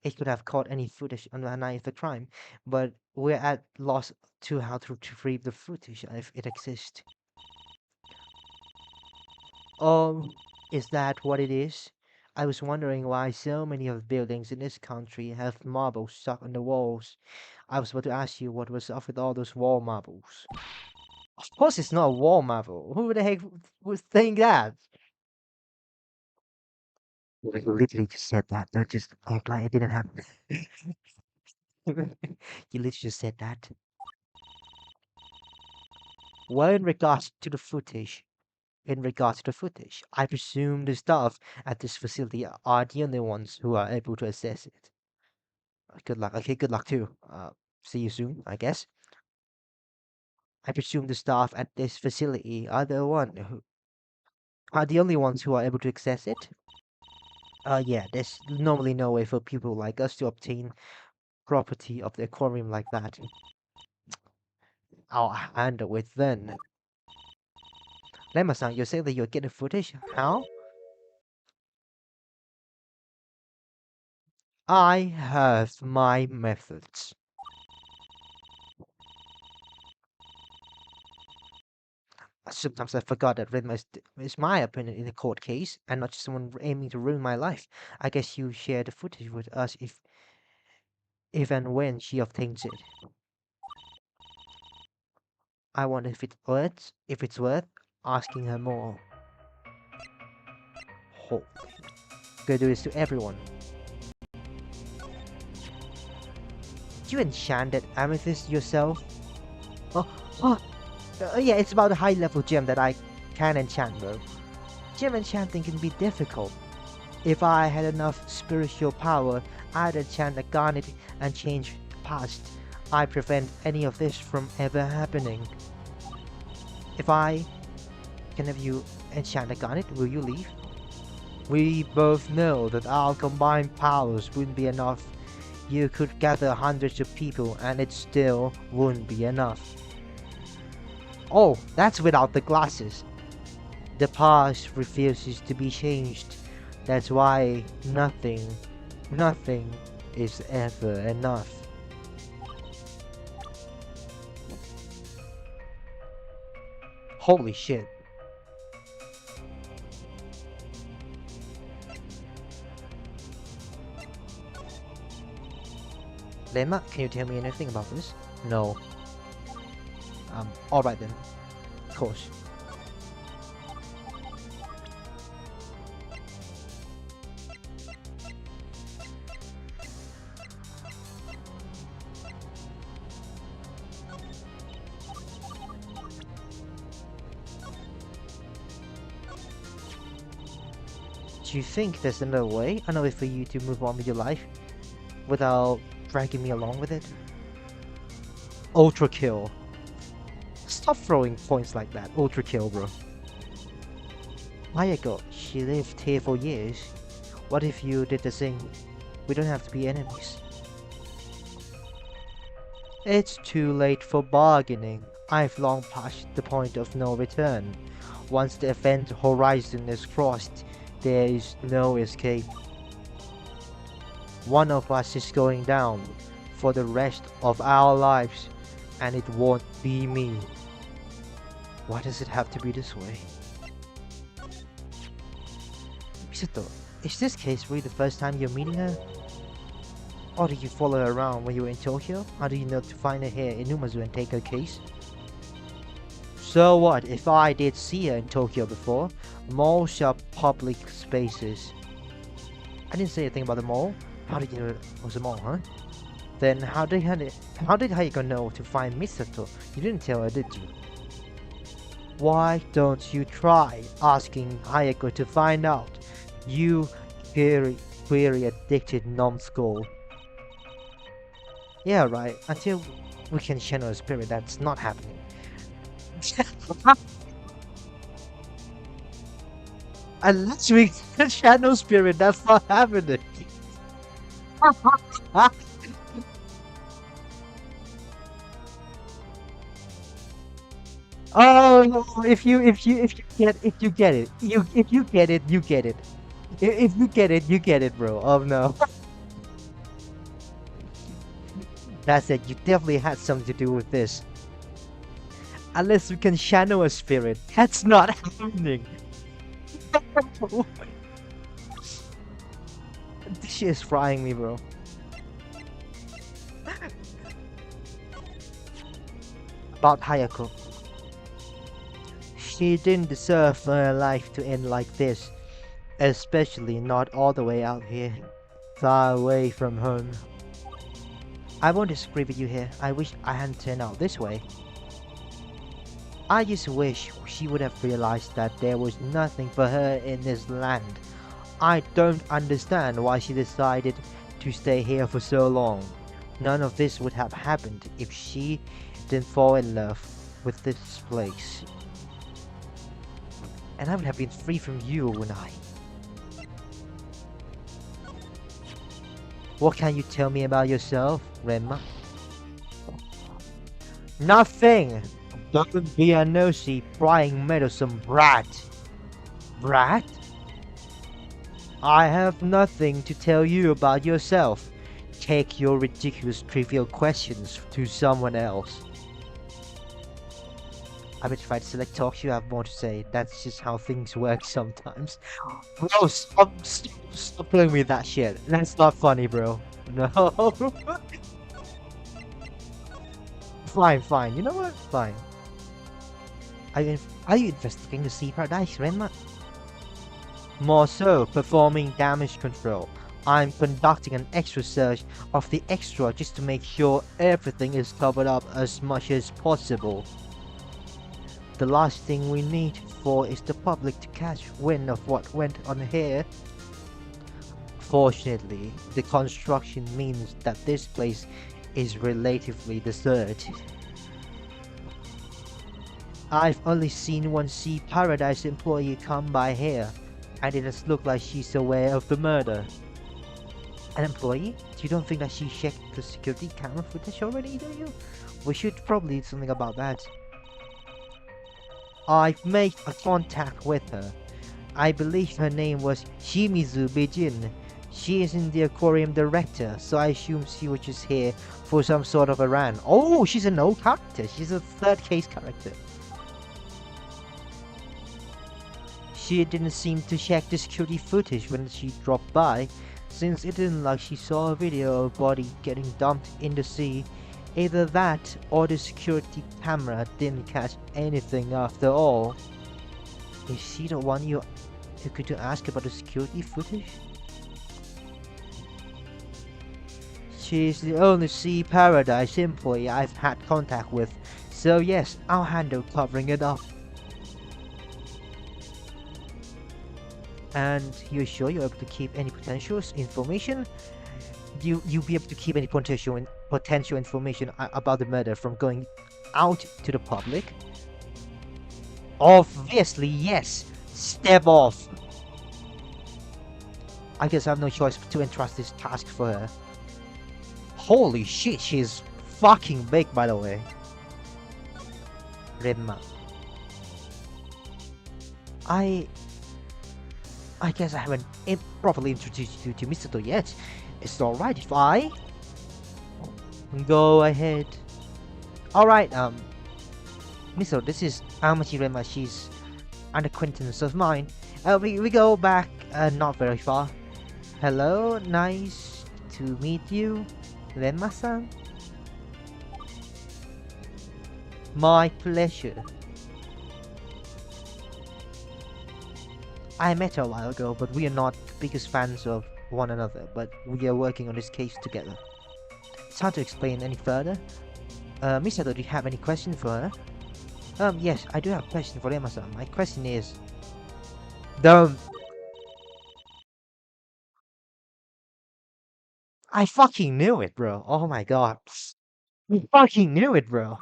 it could have caught any footage on the night of the crime, but we're at loss to how to retrieve the footage if it exists. Is that what it is? I was wondering why so many of the buildings in this country have marbles stuck on the walls. I was about to ask you what was up with all those wall marbles. Of course it's not a wall marble. Who the heck would think that? You literally just said that. Don't just act like it didn't happen. You literally just said that. Well, in regards to the footage, I presume the staff at this facility are the only ones who are able to assess it. Good luck. Okay, good luck too. See you soon, I guess. I presume the staff at this facility are the only ones who are able to access it. Yeah, there's normally no way for people like us to obtain property of the aquarium like that. I'll handle it then. Lemma-san, you say that you're getting footage? How? I have my methods. Sometimes I forgot that Ridma is my opinion in a court case, and not just someone aiming to ruin my life. I guess you share the footage with us if and when she obtains it. I wonder if it's worth asking her more. Holy. Gonna do this to everyone. You enchanted amethyst yourself? Oh, oh, yeah, it's about a high level gem that I can enchant though. Gem enchanting can be difficult. If I had enough spiritual power, I'd enchant a garnet and change the past. I prevent any of this from ever happening. If I can have you enchant a garnet, will you leave? We both know that our combined powers wouldn't be enough. You could gather hundreds of people and it still wouldn't be enough. Oh, that's without the glasses. The past refuses to be changed. That's why nothing is ever enough. Holy shit. Lemma, can you tell me anything about this? No. Alright then. Of course. Do you think there's another way? Another way for you to move on with your life without dragging me along with it? Ultra kill. Stop throwing points like that. Ultra kill, bro. Mayako, she lived here for years. What if you did the same? We don't have to be enemies. It's too late for bargaining. I've long passed the point of no return. Once the event horizon is crossed, there is no escape. One of us is going down for the rest of our lives, and it won't be me. Why does it have to be this way? Misato, is this case really the first time you're meeting her? Or did you follow her around when you were in Tokyo? How do you know to find her here in Umazu and take her case? So what if I did see her in Tokyo before? Malls are public spaces. I didn't say anything about the mall. How did you know it was a mall, huh? Then how did Hayako know to find Misato? You didn't tell her, did you? Why don't you try asking Hayako to find out? You query addicted numbskull. Yeah, right. Until we can channel a spirit, that's not happening. Unless we can channel spirit, that's not happening. Oh no! If you get it, you get it. If you get it, you get it. If you get it, you get it, bro. Oh no. That's it. You definitely had something to do with this. Unless we can channel a spirit, that's not happening. This shit is frying me, bro. About Hayako. She didn't deserve her life to end like this. Especially not all the way out here. Far away from home. I won't disagree with you here. I wish I hadn't turned out this way. I just wish she would have realized that there was nothing for her in this land. I don't understand why she decided to stay here for so long. None of this would have happened if she didn't fall in love with this place. And I would have been free from you, wouldn't I? What can you tell me about yourself, Renma? Nothing! Don't be a nosy, prying meddlesome brat. Brat? I have nothing to tell you about yourself. Take your ridiculous trivial questions to someone else. I bet if I select talk, you have more to say. That's just how things work sometimes. Bro, stop playing with that shit. That's not funny, bro. No. Fine. You know what? Fine. Are you investigating the sea paradise, Renma? More so, performing damage control. I'm conducting an extra search of the extra just to make sure everything is covered up as much as possible. The last thing we need for is the public to catch wind of what went on here. Fortunately, the construction means that this place is relatively deserted. I've only seen one Sea Paradise employee come by here, and it does look like she's aware of the murder. An employee? You don't think that she checked the security camera footage already, do you? We should probably do something about that. I've made a contact with her. I believe her name was Shimizu Beijin. She is in the aquarium director, so I assume she was just here for some sort of a run. Oh, she's an old character. She's a third case character. She didn't seem to check the security footage when she dropped by, since it didn't like she saw a video of a body getting dumped in the sea. Either that, or the security camera didn't catch anything after all. Is she the one you could ask about the security footage? She's the only Sea Paradise employee I've had contact with, so yes, I'll handle covering it up. And you're sure you're able to keep any potential information? You'll be able to keep any potential information about the murder from going out to the public? Obviously, yes. Step off. I guess I have no choice but to entrust this task for her. Holy shit, she's fucking big, by the way. Remma. I guess I haven't properly introduced you to Misato yet. Is it alright if I... Go ahead. Alright, Misato, this is Amachi Remma. She's an acquaintance of mine. We go back not very far. Hello, nice to meet you, Remma-san. My pleasure. I met her a while ago, but we are not the biggest fans of one another, but we are working on this case together. It's hard to explain any further. Misato, do you have any question for her? Yes, I do have a question for Remma-san. My question is... I fucking knew it, bro. Oh my god. I fucking knew it, bro.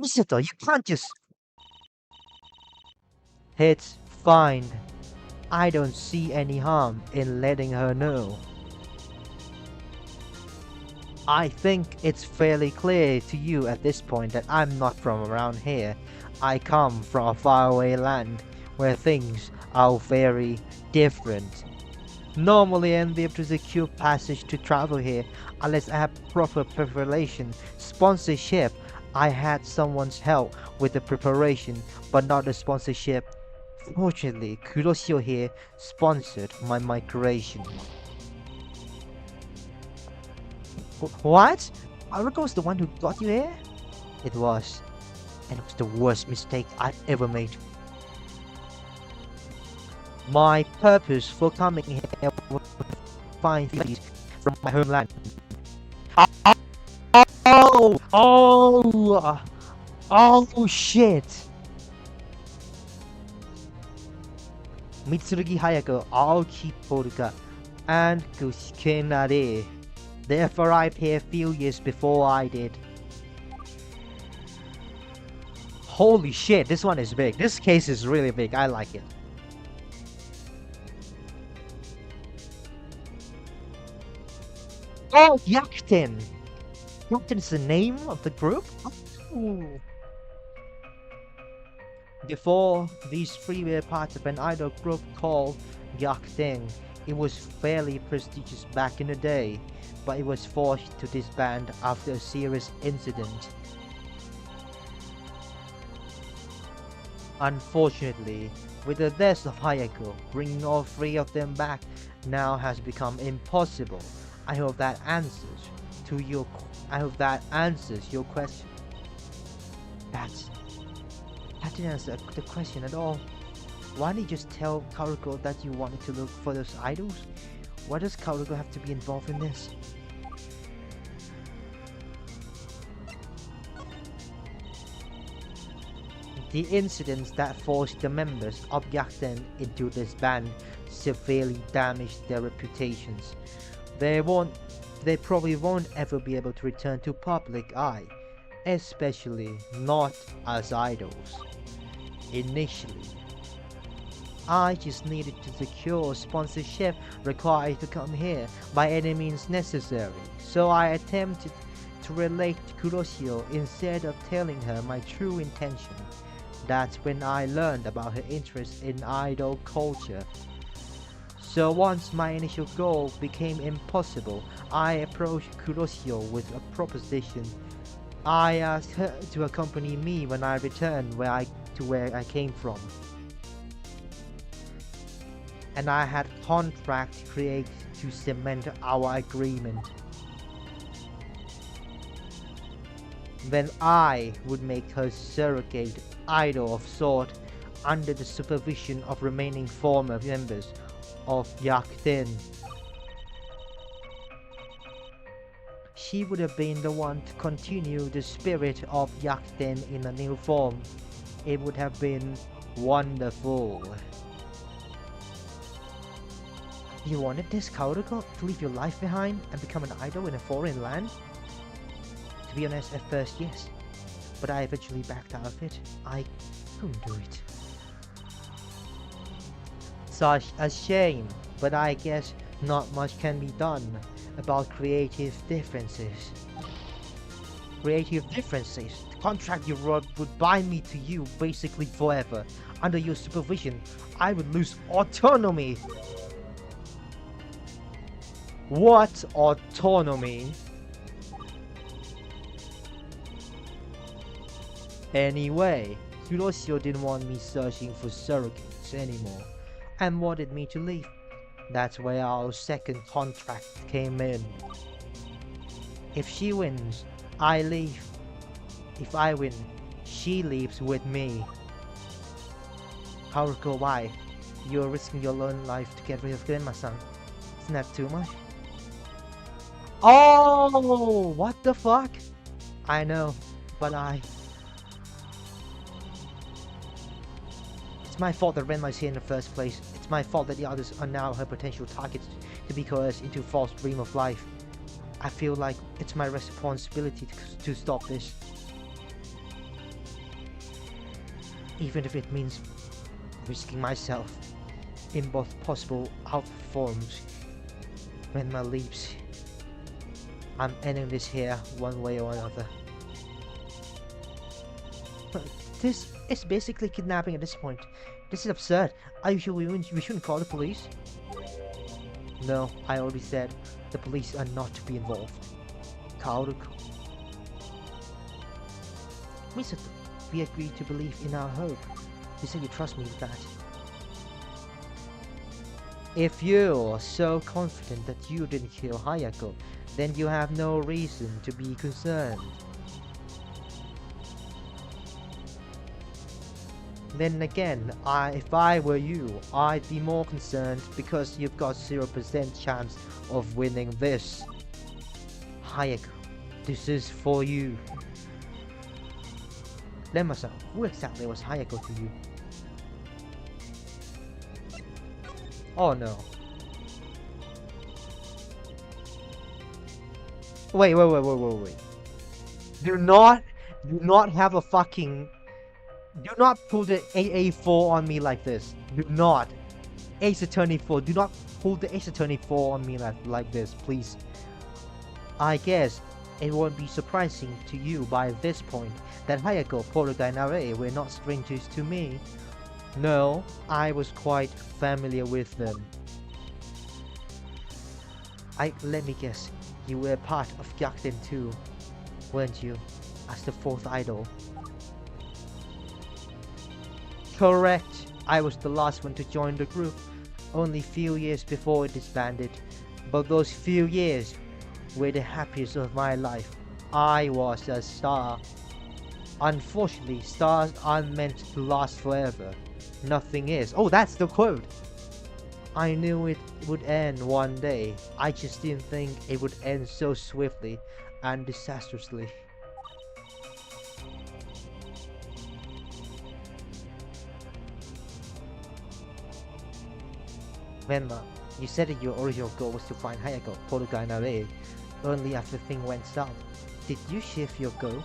Misato, you can't just... It's fine. I don't see any harm in letting her know. I think it's fairly clear to you at this point that I'm not from around here. I come from a faraway land where things are very different. Normally I'm able to secure passage to travel here unless I have proper preparation, sponsorship. I had someone's help with the preparation but not the sponsorship. Fortunately, Kuroshio here sponsored my migration. What? Aruko was the one who got you here? It was. And it was the worst mistake I've ever made. My purpose for coming here was to find thieves from my homeland. Oh! Oh! Oh shit! Mitsurugi Hayako, Aoki Poruka, and Kushike Nare. Therefore arrived here a few years before I did. Holy shit, this one is big. This case is really big. I like it. Oh, Gyakuten! Gyakuten is the name of the group? Oh. Before, these three were part of an idol group called Gyakuten. It was fairly prestigious back in the day, but it was forced to disband after a serious incident. Unfortunately, with the death of Hayako, bringing all three of them back now has become impossible. I hope that answers your question. That didn't answer the question at all. Why didn't you just tell Karuko that you wanted to look for those idols? Why does Karuko have to be involved in this? The incidents that forced the members of Gyakuten into this band severely damaged their reputations. They probably won't ever be able to return to public eye, especially not as idols. Initially, I just needed to secure sponsorship required to come here by any means necessary, so I attempted to relate to Kuroshio instead of telling her my true intention. That's when I learned about her interest in idol culture. So once my initial goal became impossible, I approached Kuroshio with a proposition. I asked her to accompany me when I returned to where I came from. And I had a contract created to cement our agreement. Then I would make her surrogate idol of sort under the supervision of remaining former members of Gyakuten. She would have been the one to continue the spirit of Gyakuten in a new form. It would have been Wonderful. You wanted this Kaoruko to leave your life behind and become an idol in a foreign land? To be honest, at first yes, but I eventually backed out of it. I couldn't do it. Such a shame, but I guess not much can be done about creative differences. Creative differences? The contract you wrote would bind me to you basically forever. Under your supervision, I would lose autonomy. What autonomy? Anyway, Hiroshio didn't want me searching for surrogates anymore and wanted me to leave. That's where our second contract came in. If she wins, I leave. If I win, she leaves with me. Haruko, why? You're risking your own life to get rid of Grandma-san. Isn't that too much? Oh, what the fuck? I know, but It's my fault that Renma is here in the first place. It's my fault that the others are now her potential targets to be coerced into a false dream of life. I feel like it's my responsibility to stop this. Even if it means risking myself in both possible outforms. Renma leaves. I'm ending this here one way or another. This is basically kidnapping at this point. This is absurd. Are you sure we shouldn't call the police? No, I already said the police are not to be involved. Kaoruko. Misato, we agreed to believe in our hope. You said you trust me with that. If you're so confident that you didn't kill Hayako, then you have no reason to be concerned. Then again, if I were you, I'd be more concerned because you've got 0% chance of winning this. Hayako, this is for you. Renma-san, who exactly was Hayako to you? Oh no. Wait. Do not have a fucking... Do not pull the AA4 on me like this. Do not. Ace Attorney 4. Do not pull the Ace Attorney 4 on me like this, please. I guess it won't be surprising to you by this point that Hayako, Poruga, and Are were not strangers to me. No, I was quite familiar with them. Let me guess, you were part of Gyakuten too, weren't you? As the fourth idol. Correct. I was the last one to join the group, only few years before it disbanded. But those few years were the happiest of my life. I was a star. Unfortunately, stars aren't meant to last forever. Nothing is. Oh, that's the quote! I knew it would end one day. I just didn't think it would end so swiftly and disastrously. Renma, you said that your original goal was to find Hayako, Poruga, and Are, only after things went south. Did you shift your goal?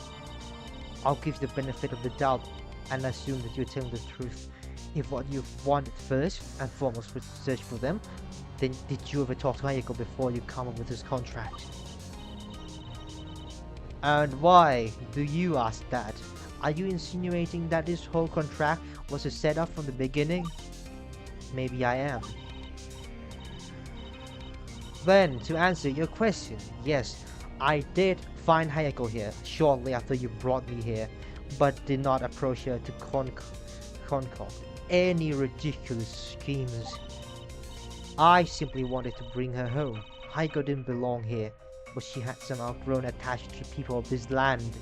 I'll give you the benefit of the doubt and assume that you're telling the truth. If what you wanted first and foremost was to search for them, then did you ever talk to Hayako before you come up with this contract? And why do you ask that? Are you insinuating that this whole contract was a setup from the beginning? Maybe I am. Then, to answer your question, yes, I did find Hayako here shortly after you brought me here, but did not approach her to concoct any ridiculous schemes. I simply wanted to bring her home. Hayako didn't belong here, but she had somehow grown attached to people of this land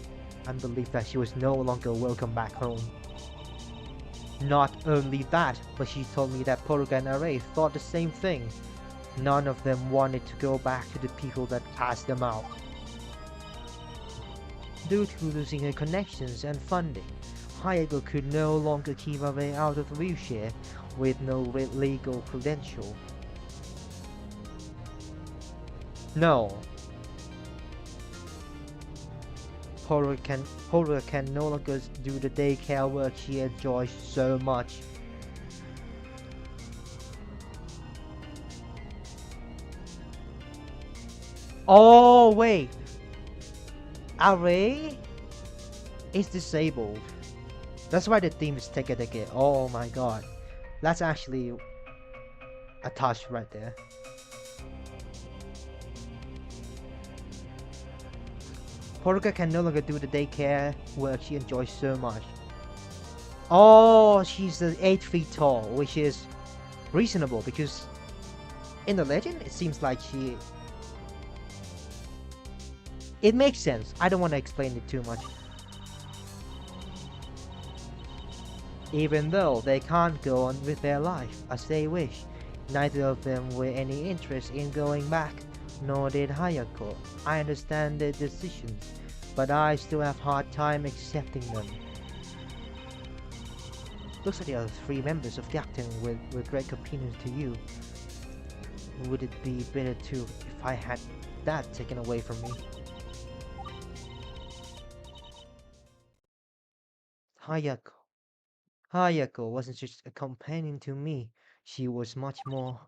and believed that she was no longer welcome back home. Not only that, but she told me that Poruga and Are thought the same thing. None of them wanted to go back to the people that cast them out. Due to losing her connections and funding, Hayago could no longer keep her way out of the wheelchair with no legal credential. No, Haruka can no longer do the daycare work she enjoys so much. Oh wait, Array is disabled. That's why the theme is Teke Teke. Oh my god. That's actually a touch right there. Haruka can no longer do the daycare work she enjoys so much. Oh, she's 8 feet tall, which is reasonable because in the legend it seems like she... It makes sense. I don't want to explain it too much. Even though they can't go on with their life as they wish, neither of them were any interest in going back, nor did Hayako. I understand their decisions, but I still have hard time accepting them. Looks like the other 3 members of Gyakuten were great companions to you. Would it be better too if I had that taken away from me? Hayako. Hayako wasn't just a companion to me, she was much more.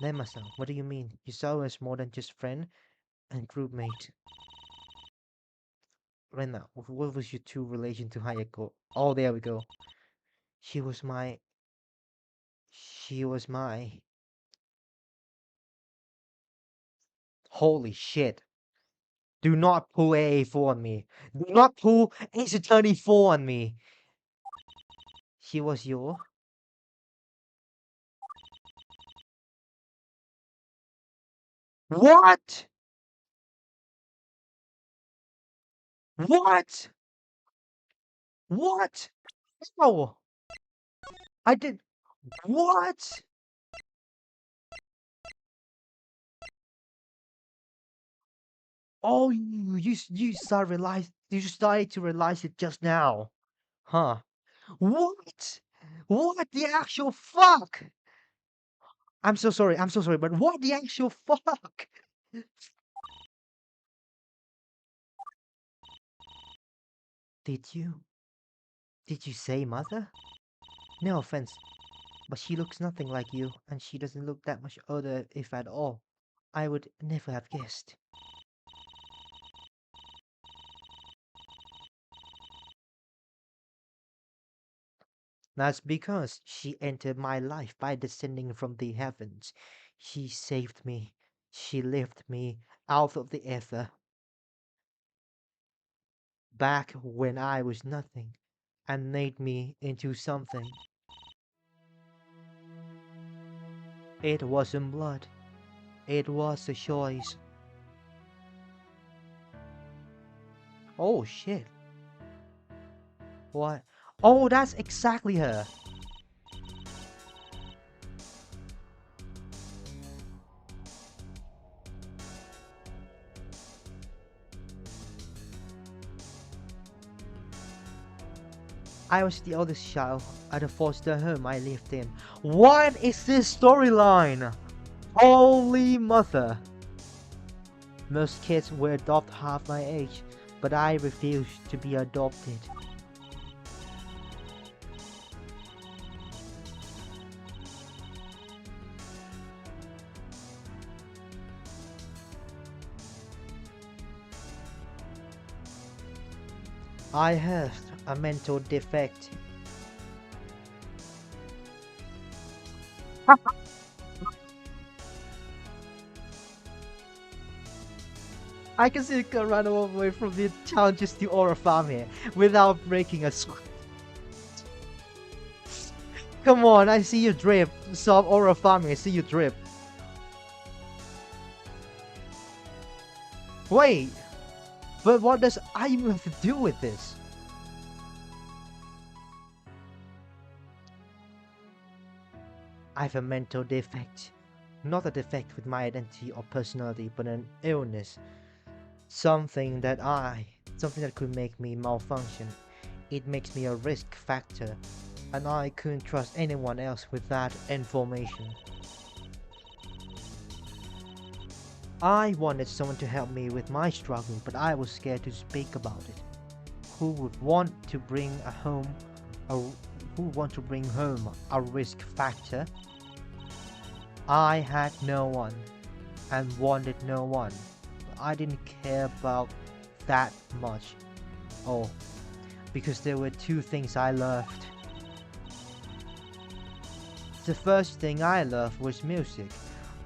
Lema-san, what do you mean? You saw us more than just friend and groupmate. Rena, what was your true relation to Hayako? Oh, there we go. She was my... She was my... Holy shit. Do not pull AA4 on me. Do not pull Ace Attorney 4 on me. She was your... What? What? What? No! I did... What? Oh, you started to realize it just now. Huh. What? What the actual fuck? I'm so sorry, but what the actual fuck? Did you? Did you say mother? No offense, but she looks nothing like you, and she doesn't look that much older, if at all. I would never have guessed. That's because she entered my life by descending from the heavens. She saved me. She lifted me out of the ether, back when I was nothing, and made me into something. It wasn't blood. It was a choice. Oh shit. What? Oh, that's exactly her. I was the oldest child at the foster home I lived in. What is this storyline? Holy mother. Most kids were adopted half my age, but I refused to be adopted. I have a mental defect. I can see you can run away from the challenges to Aura Farm here without breaking a sweat. Come on, I see you drip. Solve Aura Farming, I see you drip. Wait, but what does Aimu have to do with this? I have a mental defect. Not a defect with my identity or personality, but an illness. Something that something that could make me malfunction. It makes me a risk factor, and I couldn't trust anyone else with that information. I wanted someone to help me with my struggle, but I was scared to speak about it. Who would want to bring a home a, who would want to bring home a risk factor? I had no one and wanted no one. I didn't care about that much. Oh, because there were two things I loved. The first thing I loved was music.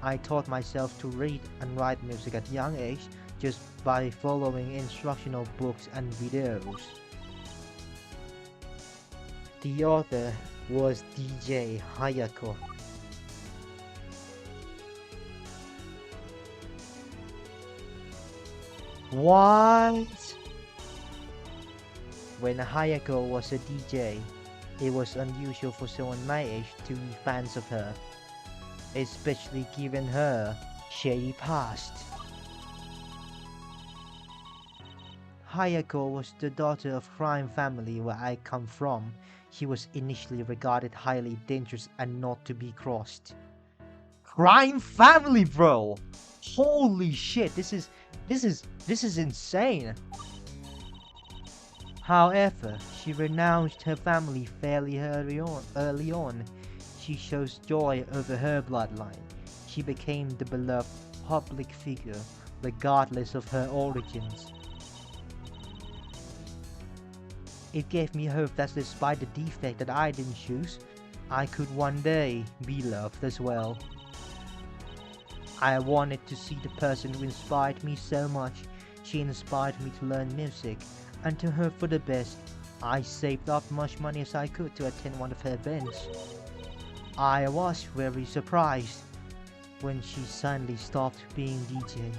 I taught myself to read and write music at young age just by following instructional books and videos. The other was DJ Hayako. What? When Hayako was a DJ, it was unusual for someone my age to be fans of her, especially given her shady past. Hayako was the daughter of crime family where I come from. She was initially regarded highly dangerous and not to be crossed. Crime family, bro! Holy shit, this is insane. However, she renounced her family fairly early on. She shows joy over her bloodline. She became the beloved public figure, regardless of her origins. It gave me hope that despite the defect that I didn't choose, I could one day be loved as well. I wanted to see the person who inspired me so much. She inspired me to learn music, and to hope for the best, I saved up much money as I could to attend one of her events. I was very surprised when she suddenly stopped being DJ.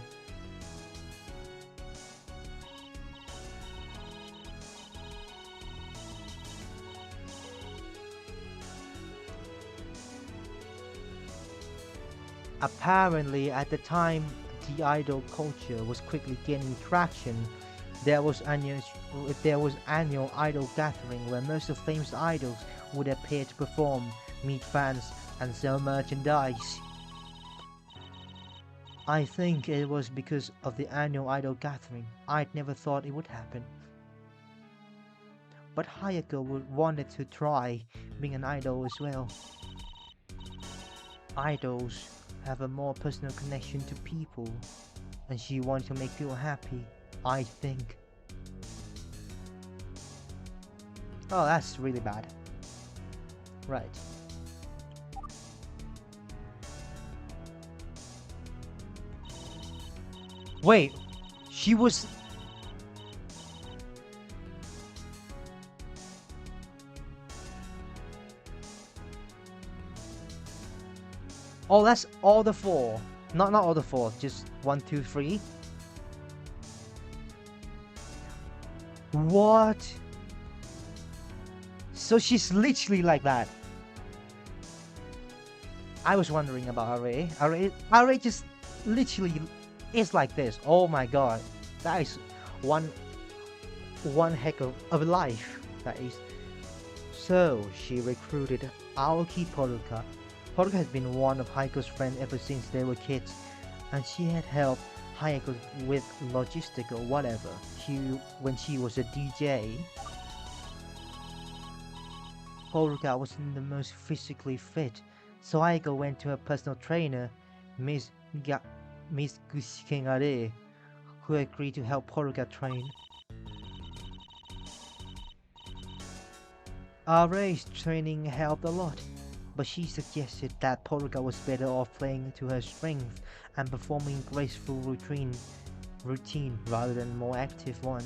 Apparently, at the time the idol culture was quickly gaining traction, there was annual, there was annual idol gathering where most of famous idols would appear to perform, meet fans, and sell merchandise. I think it was because of the annual idol gathering. I'd never thought it would happen. But Hayako wanted to try being an idol as well. Idols have a more personal connection to people, and she wanted to make people happy, I think. Oh, that's really bad. Right. Wait, she was... Oh, that's all the four. Not all the four, just 1, 2, 3. What? So she's literally like that. I was wondering about Array. Array just literally is like this. Oh my god. That is one heck of a life. That is. So she recruited Aoki Poruka. Poruka has been one of Hayako's friends ever since they were kids, and she had helped Hayako with logistic or whatever. When she was a DJ, Poruka wasn't the most physically fit, so Hayako went to her personal trainer, Miss Gushikengare, who agreed to help Poruka train. Aray's training helped a lot, but she suggested that Poruka was better off playing to her strength and performing graceful routine rather than more active one.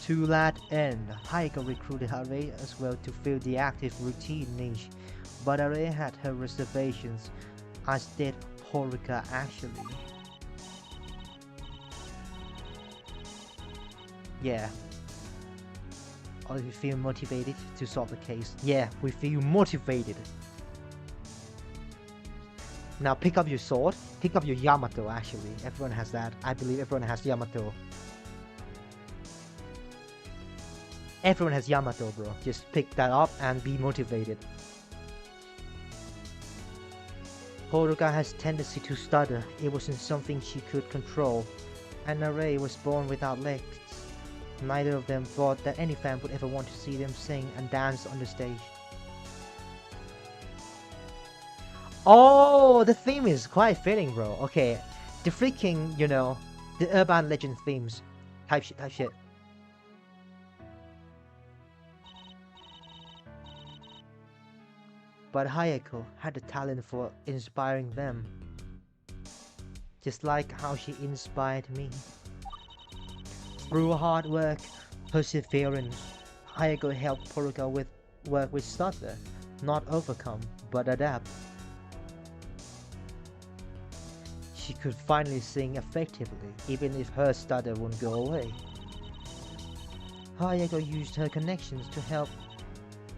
To that end, Hayako recruited Aray as well to fill the active routine niche, but Aray had her reservations, as did Poruka actually. Yeah. Or if you feel motivated to solve the case. Yeah, we feel motivated. Now pick up your sword. Pick up your Yamato, actually. Everyone has that. I believe everyone has Yamato. Everyone has Yamato, bro. Just pick that up and be motivated. Horuka has tendency to stutter. It wasn't something she could control. And Array was born without legs. Neither of them thought that any fan would ever want to see them sing and dance on the stage. Oh, the theme is quite fitting, bro. Okay, the freaking, you know, the urban legend themes. Type shit, type shit. But Hayako had the talent for inspiring them. Just like how she inspired me. Through hard work, perseverance, Hayako helped Poruka work with stutter, not overcome, but adapt. She could finally sing effectively, even if her stutter wouldn't go away. Hayako used her connections to help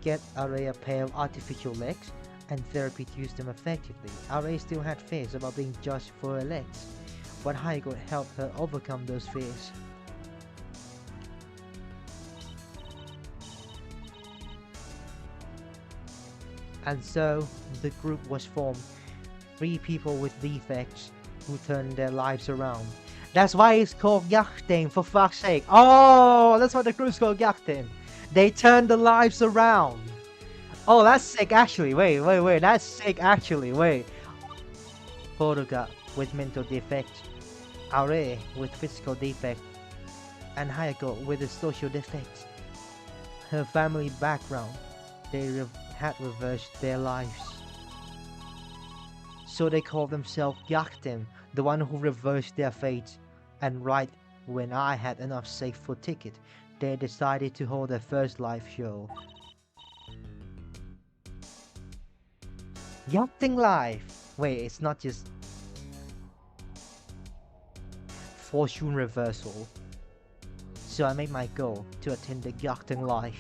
get Array a pair of artificial legs and therapy to use them effectively. Array still had fears about being judged for her legs, but Hayako helped her overcome those fears. And so, the group was formed. 3 people with defects who turned their lives around. That's why it's called Gyakuten, for fuck's sake. Oh, that's why the group's called Gyakuten. They turned the lives around. Oh, that's sick actually. Wait. That's sick actually. Wait. Horuka with mental defects. Aure with physical defects. And Hayako with a social defect. Her family background. They had reversed their lives. So they call themselves Gyakuten, the one who reversed their fate. And right when I had enough safe for ticket, they decided to hold their first live show. Gyakuten Live! Wait, it's not just fortune reversal. So I made my goal to attend the Gyakuten Live.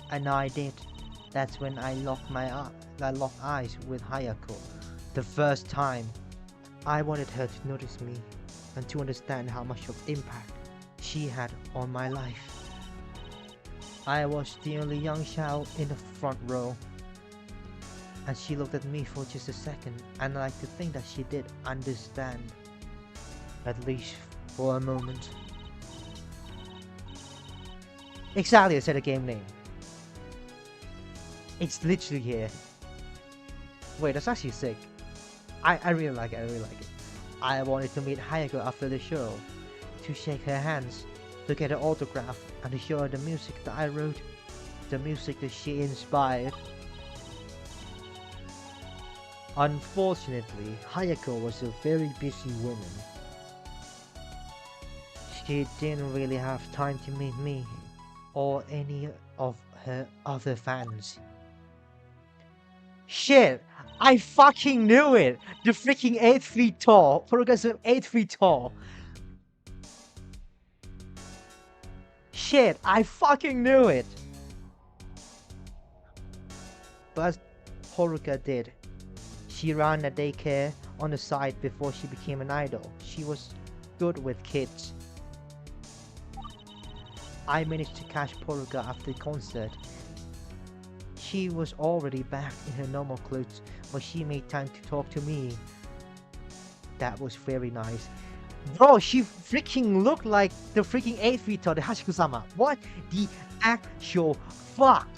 And I did. That's when I locked eyes with Hayako. The first time. I wanted her to notice me and to understand how much of impact she had on my life. I was the only young child in the front row, and she looked at me for just a second, and I like to think that she did understand, at least for a moment. Exactly, I said the game name. It's literally here. Wait, that's actually sick. I really like it, I wanted to meet Hayako after the show, to shake her hands, to get her autograph, and to show her the music that I wrote, the music that she inspired. Unfortunately, Hayako was a very busy woman. She didn't really have time to meet me, or any of her other fans. Shit! I fucking knew it! The freaking 8 feet tall, progressive 8 feet tall. Shit, I fucking knew it! But Horuka did. She ran a daycare on the side before she became an idol. She was good with kids. I managed to catch Horuka after the concert. She was already back in her normal clothes, but she made time to talk to me. That was very nice. Bro, she freaking looked like the freaking 8 feet tall, the Hashiko-sama. What the actual fuck?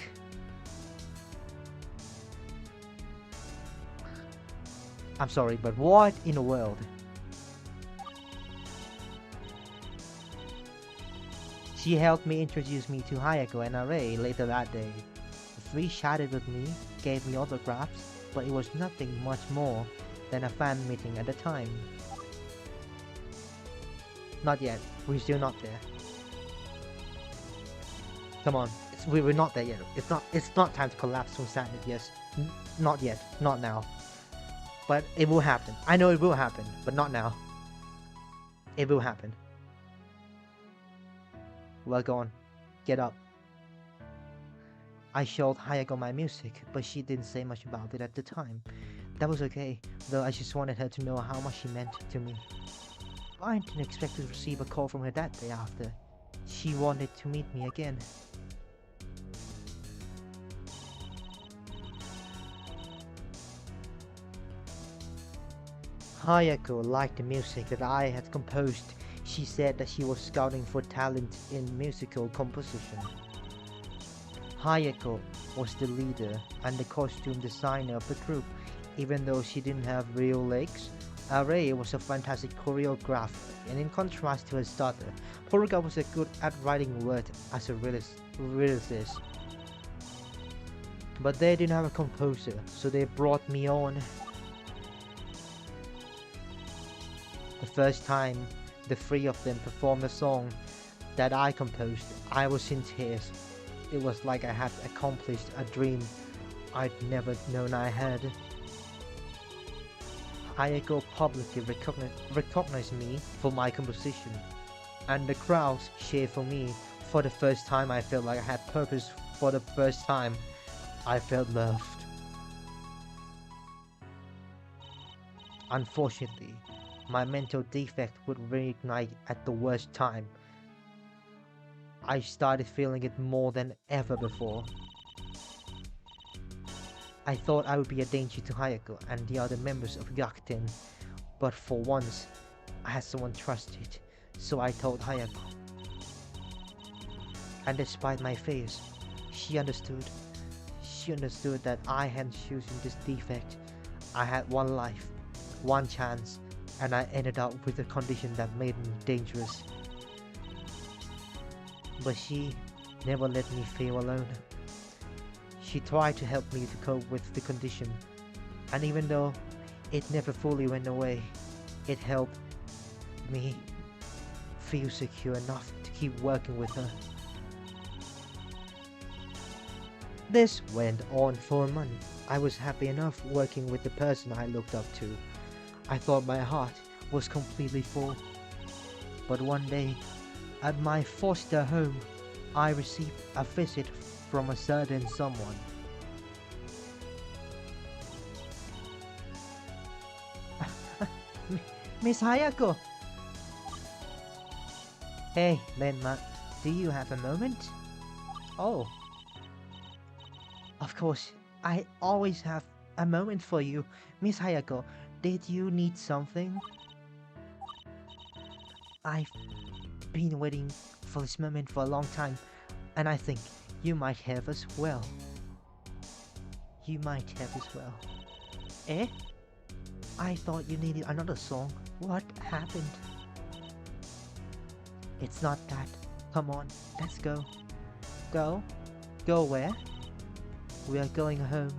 I'm sorry, but what in the world? She helped me introduce me to Hayako and Array later that day. The 3 chatted with me, gave me autographs, but it was nothing much more than a fan meeting at the time. Not yet. We're still not there. Come on. We're not there yet. It's not time to collapse from sadness. Yes. Not yet. Not now. But it will happen. I know it will happen, but not now. It will happen. Well, go on. Get up. I showed Hayako my music, but she didn't say much about it at the time. That was okay, though I just wanted her to know how much she meant to me. I didn't expect to receive a call from her that day after. She wanted to meet me again. Hayako liked the music that I had composed. She said that she was scouting for talent in musical composition. Hayako was the leader and the costume designer of the group, even though she didn't have real legs. Arei was a fantastic choreographer, and in contrast to her daughter, Poruga was good at writing words as a lyricist. But they didn't have a composer, so they brought me on. The first time the three of them performed a song that I composed, I was in tears. It was like I had accomplished a dream I'd never known I had. Hayako publicly recognized me for my composition, and the crowds cheered for me. For the first time I felt like I had purpose. For the first time I felt loved. Unfortunately, my mental defect would reignite at the worst time. I started feeling it more than ever before. I thought I would be a danger to Hayako and the other members of Gyakuten, but for once, I had someone trusted, so I told Hayako. And despite my fears, she understood. She understood that I hadn't chosen this defect. I had one life, one chance, and I ended up with a condition that made me dangerous. But she never let me feel alone. She tried to help me to cope with the condition, and even though it never fully went away, it helped me feel secure enough to keep working with her. This went on for a month. I was happy enough working with the person I looked up to. I thought my heart was completely full. But one day, at my foster home, I received a visit from a certain someone. Miss Hayako! Hey, Lenma, do you have a moment? Oh. Of course, I always have a moment for you. Miss Hayako, did you need something? I've been waiting for this moment for a long time, and I think you might have as well. You might have as well. Eh? I thought you needed another song. What happened? It's not that. Come on, let's go. Go? Go where? We are going home.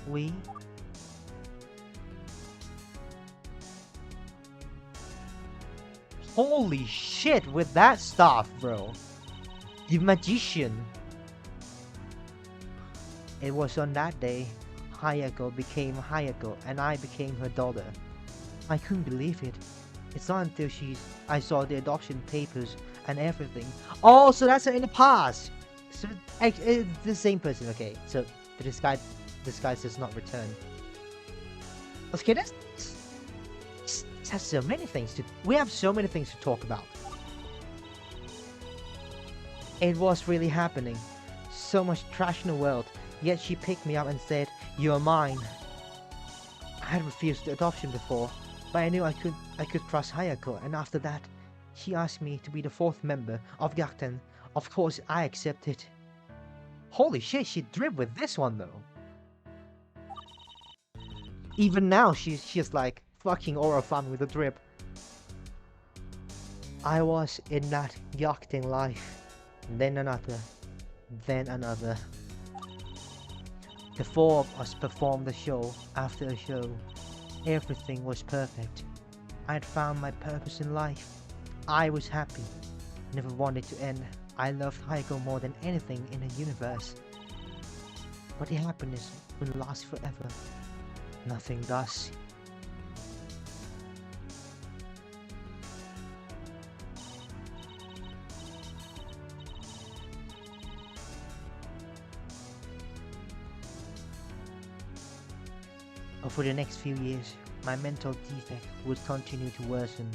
We? Holy shit with that stuff, bro. The magician. It was on that day Hayako became Hayako and I became her daughter. I couldn't believe it. It's not until I saw the adoption papers and everything. Oh, so that's in the past. So it's the same person. Okay, so the disguise does not return. Okay, this has so many things to. We have so many things to talk about. It was really happening. So much trash in the world. Yet she picked me up and said, "You're mine." I had refused adoption before, but I knew I could trust Hayako, and after that, she asked me to be the fourth member of Gyakuten. Of course, I accepted. Holy shit, she dripped with this one though. Even now, she's like fucking aura farming with a drip. I was in that Gyakuten life, then another, then another. The four of us performed the show after a show. Everything was perfect. I had found my purpose in life. I was happy. Never wanted to end. I loved Hayako more than anything in the universe. But the happiness wouldn't last forever. Nothing does. For the next few years, my mental defect would continue to worsen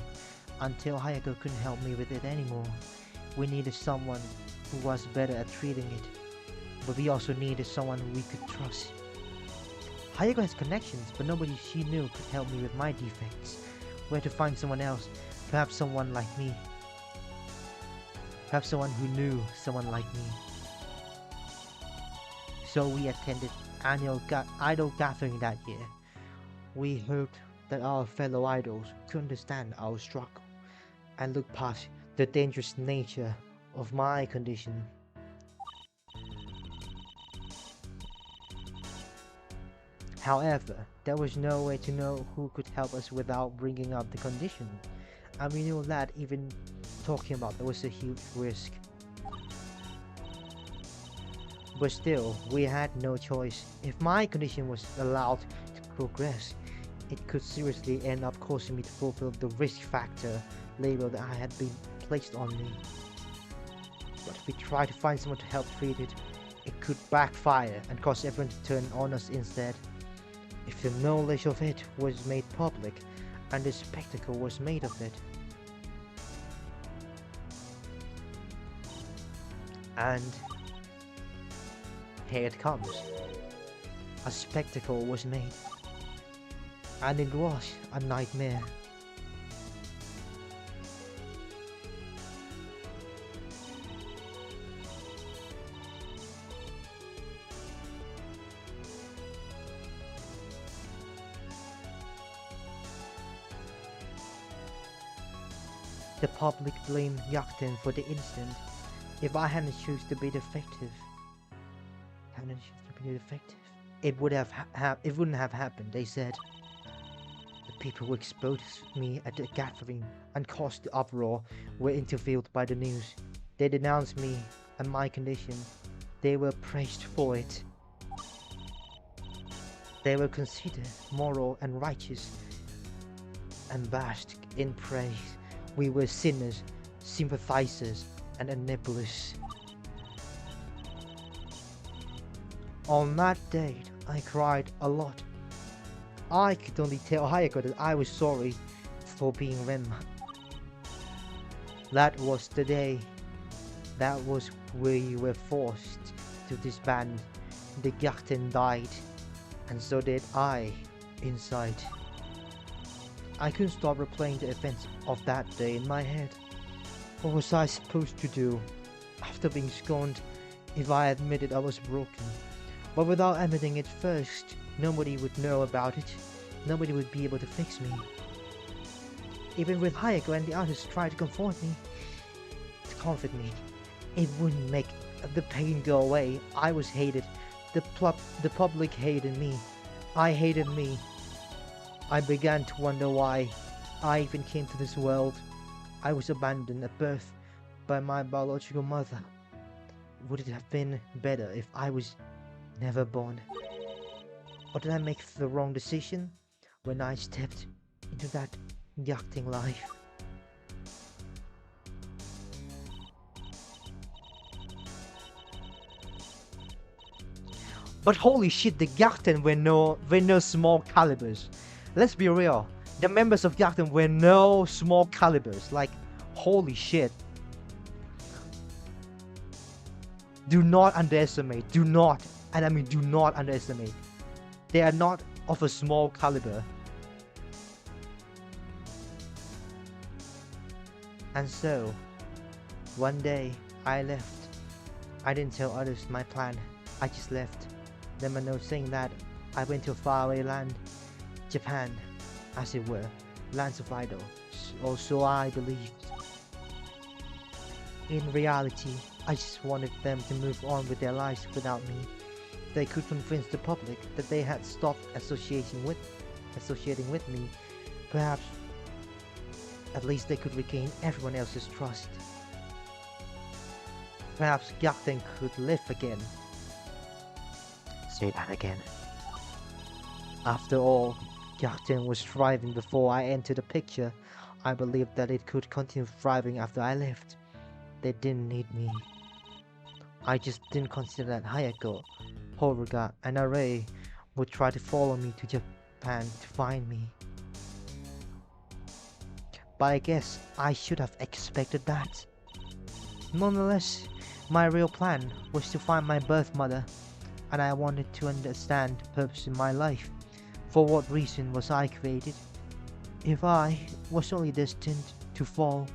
until Hayako couldn't help me with it anymore. We needed someone who was better at treating it, but we also needed someone who we could trust. Hayako has connections, but nobody she knew could help me with my defects. Where to find someone else? Perhaps someone like me. Perhaps someone who knew someone like me. So we attended annual idol gathering that year. We hoped that our fellow idols could understand our struggle and look past the dangerous nature of my condition. However, there was no way to know who could help us without bringing up the condition, and we knew that even talking about it was a huge risk. But still, we had no choice. If my condition was allowed to progress, it could seriously end up causing me to fulfill the risk factor label that had been placed on me. But if we tried to find someone to help treat it, it could backfire and cause everyone to turn on us instead. If the knowledge of it was made public and the spectacle was made of it. And here it comes. A spectacle was made. And it was a nightmare. The public blamed Gyakuten for the incident. If I hadn't chosen to be defective, it wouldn't have happened. They said the people who exposed me at the gathering and caused the uproar were interviewed by the news. They denounced me and my condition. They were praised for it. They were considered moral and righteous and basked in praise. We were sinners, sympathizers, and enablers. On that date, I cried a lot. I could only tell Hayako that I was sorry for being Rem. That was the day. That was we were forced to disband. The Gyakuten died, and so did I, inside. I couldn't stop replaying the events of that day in my head. What was I supposed to do? After being scorned, if I admitted I was broken. But without admitting it first, nobody would know about it. Nobody would be able to fix me. Even with Hayako and the others tried to comfort me, it wouldn't make the pain go away. I was hated. The public hated me. I hated me. I began to wonder why I even came to this world. I was abandoned at birth by my biological mother. Would it have been better if I was never born? Or did I make the wrong decision when I stepped into that Gyakuten life? But holy shit, the Gyakuten were no small calibers. Let's be real. The members of Gyakuten were no small calibers. Like, holy shit. Do not underestimate. Do not. And I mean, do not underestimate. They are not of a small caliber. And so, one day, I left. I didn't tell others my plan. I just left. Then a note saying that I went to a faraway land. Japan, as it were. Lands of idol. Or so I believed. In reality, I just wanted them to move on with their lives without me. They could convince the public that they had stopped associating with me. Perhaps at least they could regain everyone else's trust. Perhaps Gyakuten could live again. Say that again. After all, Gyakuten was thriving before I entered the picture. I believed that it could continue thriving after I left. They didn't need me. I just didn't consider that Hayako, Horuga, and Array would try to follow me plan to find me. But I guess I should have expected that. Nonetheless, my real plan was to find my birth mother, and I wanted to understand the purpose in my life. For what reason was I created? If I was only destined to fall.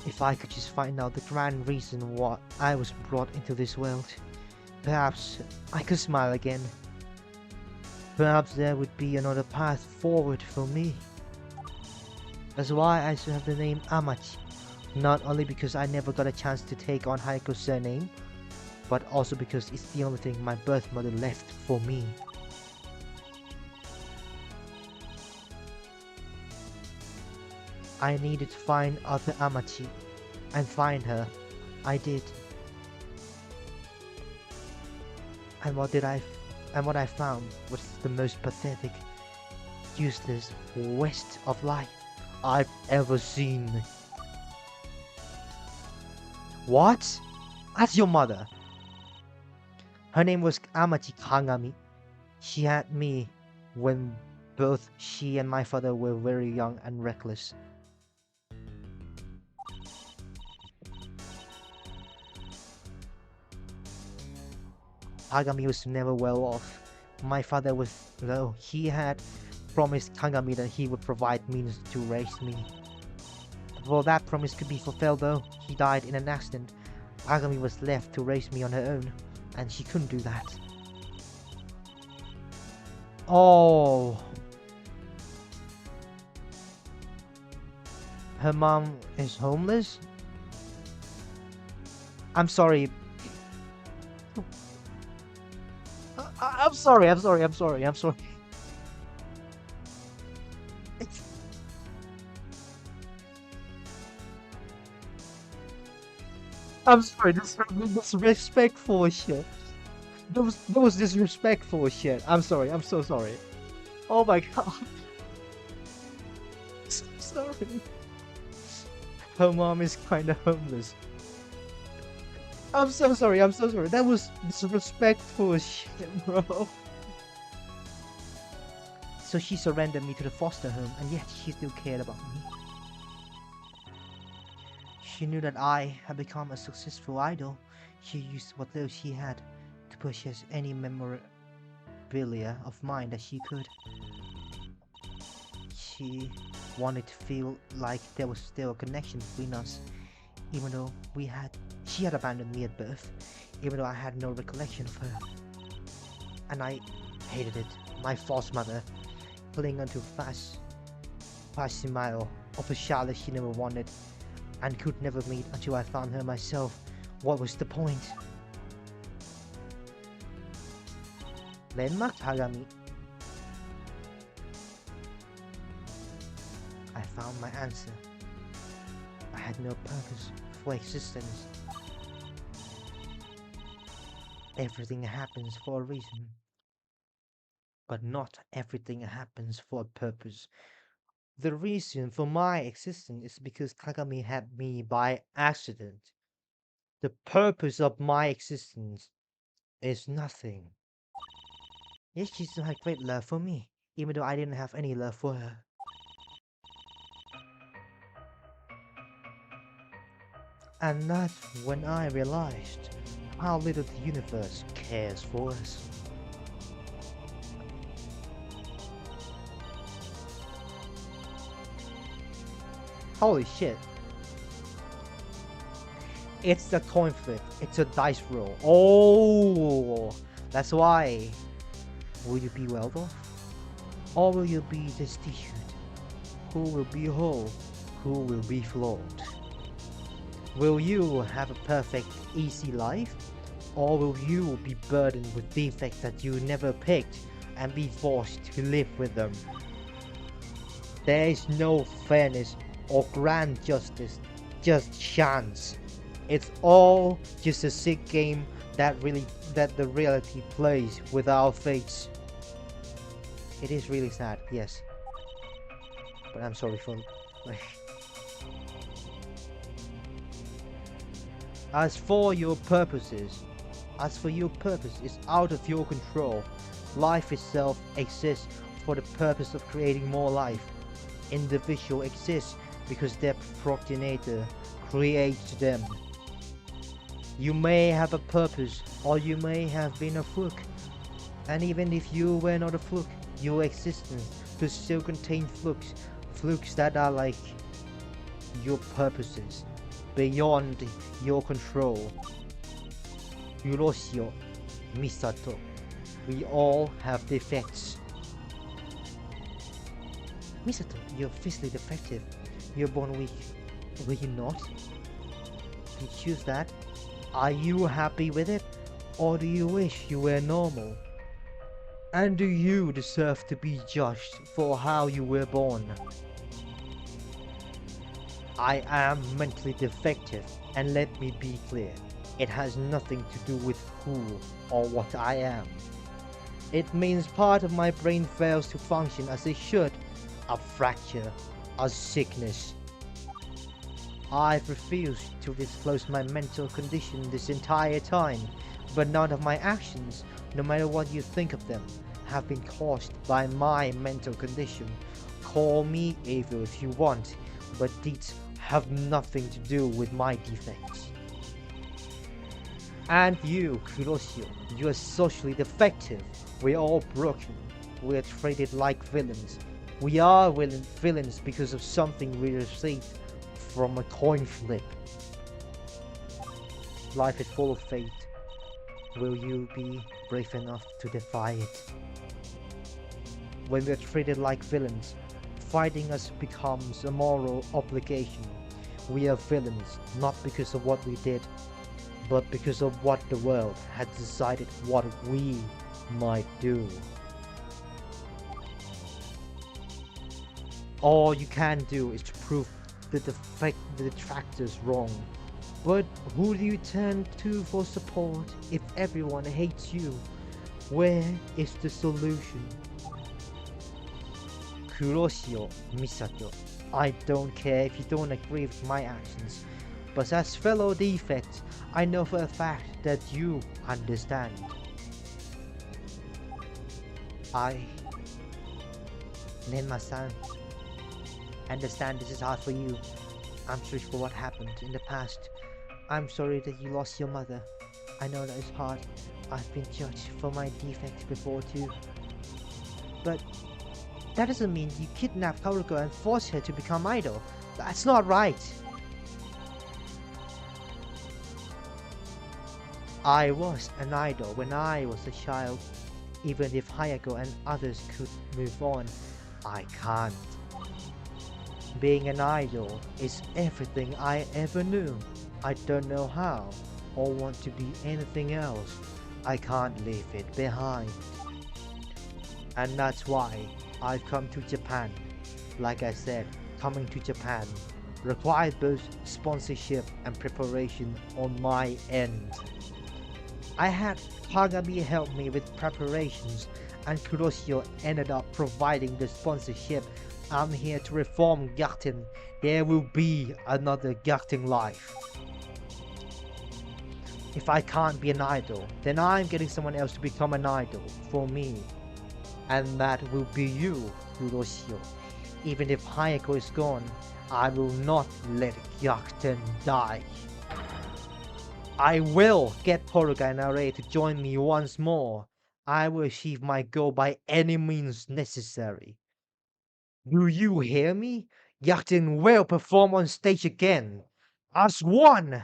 If I could just find out the grand reason why I was brought into this world, perhaps I could smile again. Perhaps there would be another path forward for me. That's why I still have the name Amachi. Not only because I never got a chance to take on Hayako's surname, but also because it's the only thing my birth mother left for me. I needed to find other Amachi, and find her. I did. And what I found was the most pathetic, useless waste of life I've ever seen. What? That's your mother. Her name was Amachi Kagami. She had me when both she and my father were very young and reckless. Kagami was never well off. My father was, though, he had promised Kagami that he would provide means to raise me. Before that promise could be fulfilled though, he died in an accident. Kagami was left to raise me on her own, and she couldn't do that. Oh. Her mom is homeless? I'm sorry. I'm sorry. I'm sorry. I'm sorry. This disrespectful shit. That was disrespectful shit. I'm sorry. I'm so sorry. Oh my god. So sorry. Her mom is kinda homeless. I'm so sorry. That was disrespectful shit, bro. So she surrendered me to the foster home, and yet she still cared about me. She knew that I had become a successful idol. She used what little she had to purchase any memorabilia of mine that she could. She wanted to feel like there was still a connection between us, even though she had abandoned me at birth, even though I had no recollection of her. And I hated it. My false mother, clinging onto a facsimile of a child that she never wanted, and could never meet until I found her myself. What was the point? Landmark Kagami. I found my answer. I had no purpose for existence. Everything happens for a reason, but not everything happens for a purpose. The reason for my existence is because Kagami had me by accident. The purpose of my existence is nothing. Yes, she still had great love for me, even though I didn't have any love for her. And that's when I realized how little the universe cares for us. Holy shit. It's a coin flip. It's a dice roll. Oh, that's why. Will you be well off? Or will you be destitute? Who will be whole? Who will be flawed? Will you have a perfect, easy life? Or will you be burdened with defects that you never picked and be forced to live with them? There is no fairness or grand justice, just chance. It's all just a sick game that the reality plays with our fates. It is really sad, yes. But I'm sorry for As for your purpose is out of your control. Life itself exists for the purpose of creating more life. Individual exists because their progenitor creates them. You may have a purpose, or you may have been a fluke. And even if you were not a fluke, your existence could still contain flukes. Flukes that are like your purposes, beyond your control. Hiroshio, Misato. We all have defects. Misato, you're physically defective. You're born weak. Were you not? You choose that? Are you happy with it? Or do you wish you were normal? And do you deserve to be judged for how you were born? I am mentally defective, and let me be clear, it has nothing to do with who or what I am. It means part of my brain fails to function as it should, a fracture, a sickness. I've refused to disclose my mental condition this entire time, but none of my actions, no matter what you think of them, have been caused by my mental condition. Call me evil if you want, but deeds have nothing to do with my defects. And you, Kuroshio, you are socially defective. We're all broken. We're treated like villains. We are villains because of something we received from a coin flip. Life is full of fate. Will you be brave enough to defy it? When we're treated like villains, fighting us becomes a moral obligation. We are villains not because of what we did, but because of what the world had decided what we might do. All you can do is to prove the detractors wrong. But who do you turn to for support if everyone hates you? Where is the solution? Kuroshio Misato, I don't care if you don't agree with my actions, but as fellow defects, I know for a fact that you understand. I, Nenma-san, understand this is hard for you. I'm sorry for what happened in the past. I'm sorry that you lost your mother. I know that it's hard. I've been judged for my defects before too. But that doesn't mean you kidnapped Haruko and forced her to become idol. That's not right. I was an idol when I was a child. Even if Hayako and others could move on, I can't. Being an idol is everything I ever knew. I don't know how or want to be anything else. I can't leave it behind. And that's why I've come to Japan. Like I said, coming to Japan required both sponsorship and preparation on my end. I had Kagami help me with preparations, and Kuroshio ended up providing the sponsorship. I'm here to reform Gyakuten. There will be another Gyakuten life. If I can't be an idol, then I'm getting someone else to become an idol for me. And that will be you, Kuroshio. Even if Hayako is gone, I will not let Gyakuten die. I will get Poruga and Array to join me once more. I will achieve my goal by any means necessary. Do you hear me? Gyakuten will perform on stage again. As one!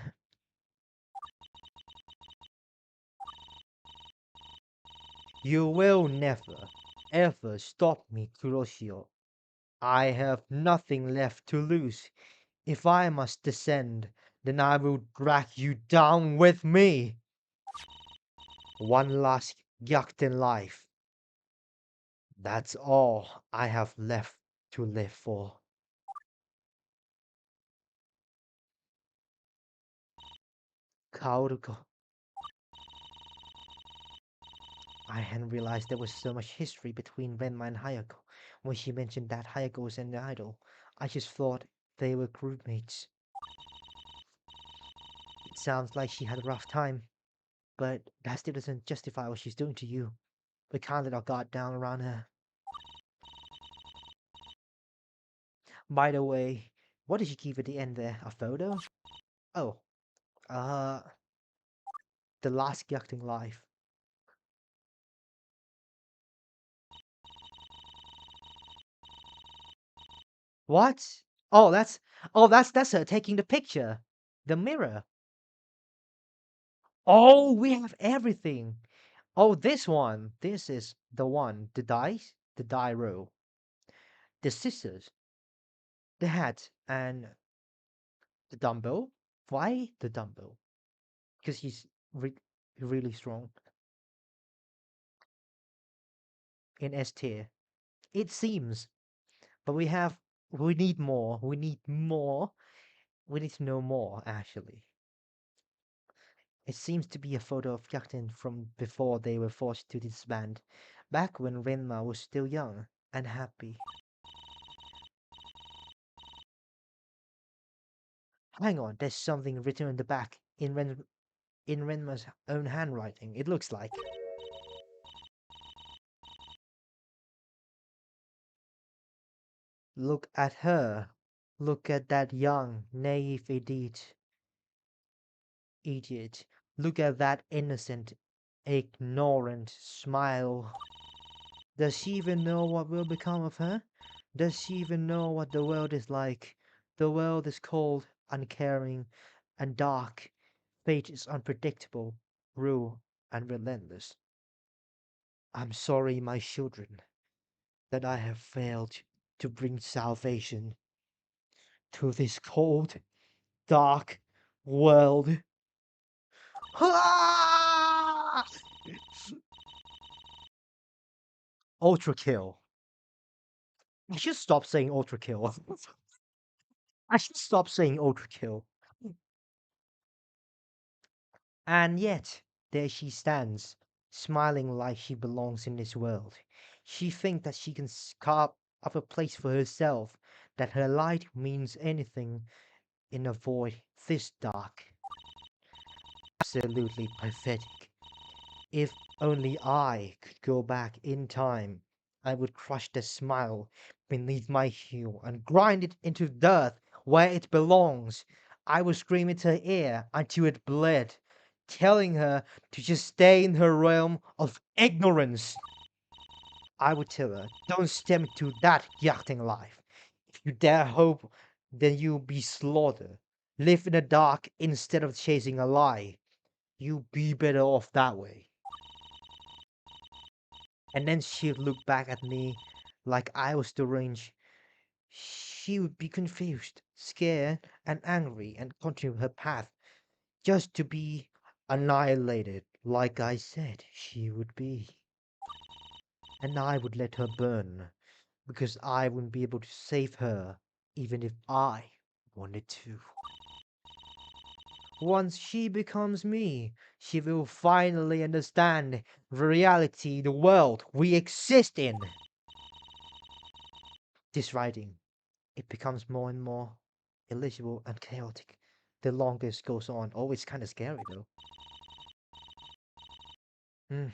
You will never, ever stop me, Kuroshio. I have nothing left to lose. If I must descend, then I will drag you down with me. One last Gyakuten life. That's all I have left to live for. Kaoruko. I hadn't realized there was so much history between Renma and Hayako. When she mentioned that Hayako was an idol, I just thought they were groupmates. It sounds like she had a rough time, but that still doesn't justify what she's doing to you. the kind that I got down around her. By the way, what did you keep at the end there? A photo? Oh, uh, the last Gyakuten life. What? Oh, that's her taking the picture. The mirror. Oh, we have everything. Oh, this one. This is the one. The dice, the die roll, the scissors, the hat, and the dumbbell. Why the dumbbell? Because he's really strong in S tier. It seems, but we need more. We need more. We need to know more. Actually, it seems to be a photo of Yakten from before they were forced to disband, back when Renma was still young and happy. Hang on, there's something written in the back in Renma's own handwriting. It looks like. Look at her. Look at that young, naive idiot. Look at that innocent, ignorant smile. Does she even know what will become of her? Does she even know what the world is like? The world is cold, uncaring, and dark. Fate is unpredictable, cruel, and relentless. I'm sorry, my children, that I have failed to bring salvation to this cold, dark world. Ah! Ultra kill. I should stop saying ultra kill. I should stop saying ultra kill. And yet, there she stands, smiling like she belongs in this world. She thinks that she can carve up a place for herself, that her light means anything in a void this dark. Absolutely pathetic. If only I could go back in time, I would crush the smile beneath my heel and grind it into dirt where it belongs. I would scream into her ear until it bled, telling her to just stay in her realm of ignorance. I would tell her, don't step into that yachting life. If you dare hope, then you'll be slaughtered. Live in the dark instead of chasing a lie. You'll be better off that way. And then she'd look back at me like I was deranged. She would be confused, scared, and angry and continue her path just to be annihilated like I said she would be. And I would let her burn because I wouldn't be able to save her even if I wanted to. Once she becomes me, she will finally understand the reality, the world we exist in. This writing, it becomes more and more illegible and chaotic. The longer it goes on. Oh, it's kind of scary though. Hmm.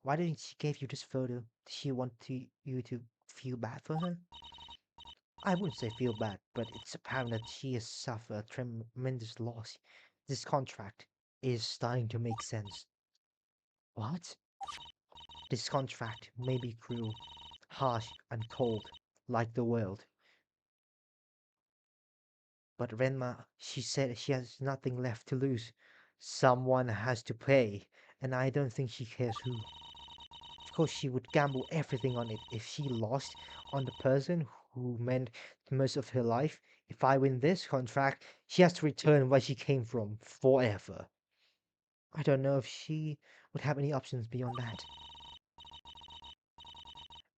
Why didn't she give you this photo? Did she want you to feel bad for her? I wouldn't say feel bad, but it's apparent that she has suffered tremendous loss. This contract is starting to make sense. What? This contract may be cruel, harsh, and cold, like the world. But Renma, she said she has nothing left to lose. Someone has to pay, and I don't think she cares who. Of course, she would gamble everything on it if she lost on the person who meant most of her life. If I win this contract, she has to return where she came from forever. I don't know if she would have any options beyond that.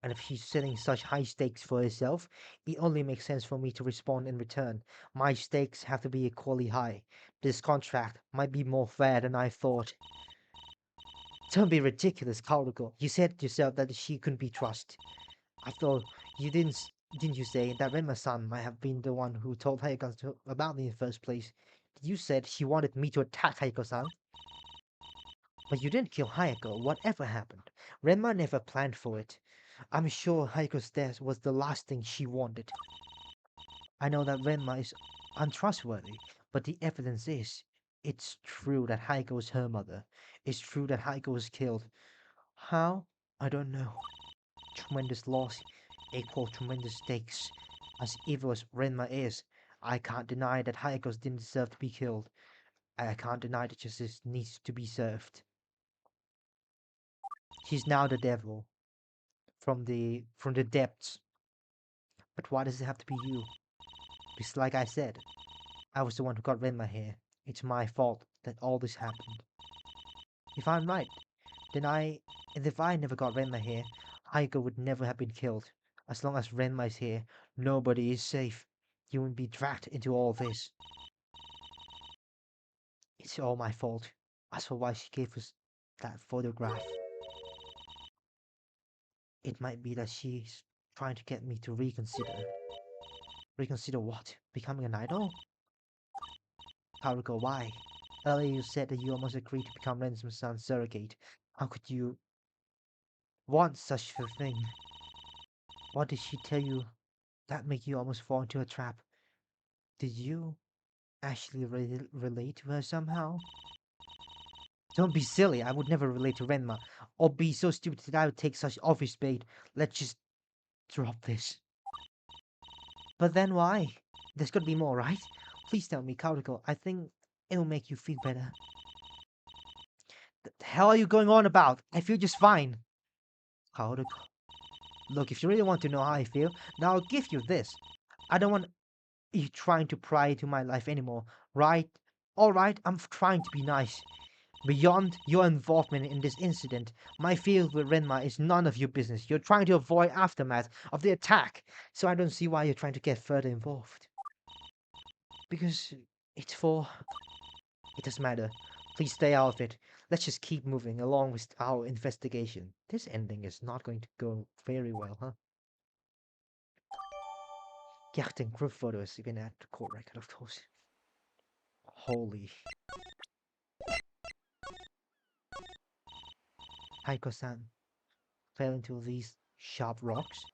And if she's setting such high stakes for herself, it only makes sense for me to respond in return. My stakes have to be equally high. This contract might be more fair than I thought. Don't be ridiculous, Kaoruko. You said yourself that she couldn't be trusted. I thought didn't you say that Renma-san might have been the one who told Hayako about me in the first place? You said she wanted me to attack Hayako-san. But you didn't kill Hayako. Whatever happened? Renma never planned for it. I'm sure Hayako's death was the last thing she wanted. I know that Renma is untrustworthy, but the evidence is it's true that Hayako was her mother. It's true that Hayako was killed. How? I don't know. Tremendous loss equal tremendous stakes. As evil as Renma is, I can't deny that Hayako didn't deserve to be killed. I can't deny that justice needs to be served. She's now the devil from the depths. But why does it have to be you? Because like I said, I was the one who got Renma here. It's my fault that all this happened. If I'm right, and if I never got Renma here, Haiko would never have been killed. As long as Renma is here, nobody is safe. You wouldn't be dragged into all this. It's all my fault. As for why she gave us that photograph, it might be that she's trying to get me to reconsider. Reconsider what? Becoming an idol? Haruko, why? Earlier you said that you almost agreed to become Rensum-san's surrogate. How could you want such a thing? What did she tell you that made you almost fall into a trap? Did you actually relate to her somehow? Don't be silly. I would never relate to Renma, or be so stupid that I would take such obvious bait. Let's just drop this. But then why? There's gotta be more, right? Please tell me, Kauriko. I think it'll make you feel better. The hell are you going on about? I feel just fine. Kauriko. Look, if you really want to know how I feel, now I'll give you this. I don't want you trying to pry into my life anymore, right? Alright, I'm trying to be nice. Beyond your involvement in this incident, my feud with Renma is none of your business. You're trying to avoid aftermath of the attack, so I don't see why you're trying to get further involved. Because it's for... It doesn't matter. Please stay out of it. Let's just keep moving along with our investigation. This ending is not going to go very well, huh? Gyakuten group photos, you can add to court record, of course. Holy. Haiko-san fell into these sharp rocks.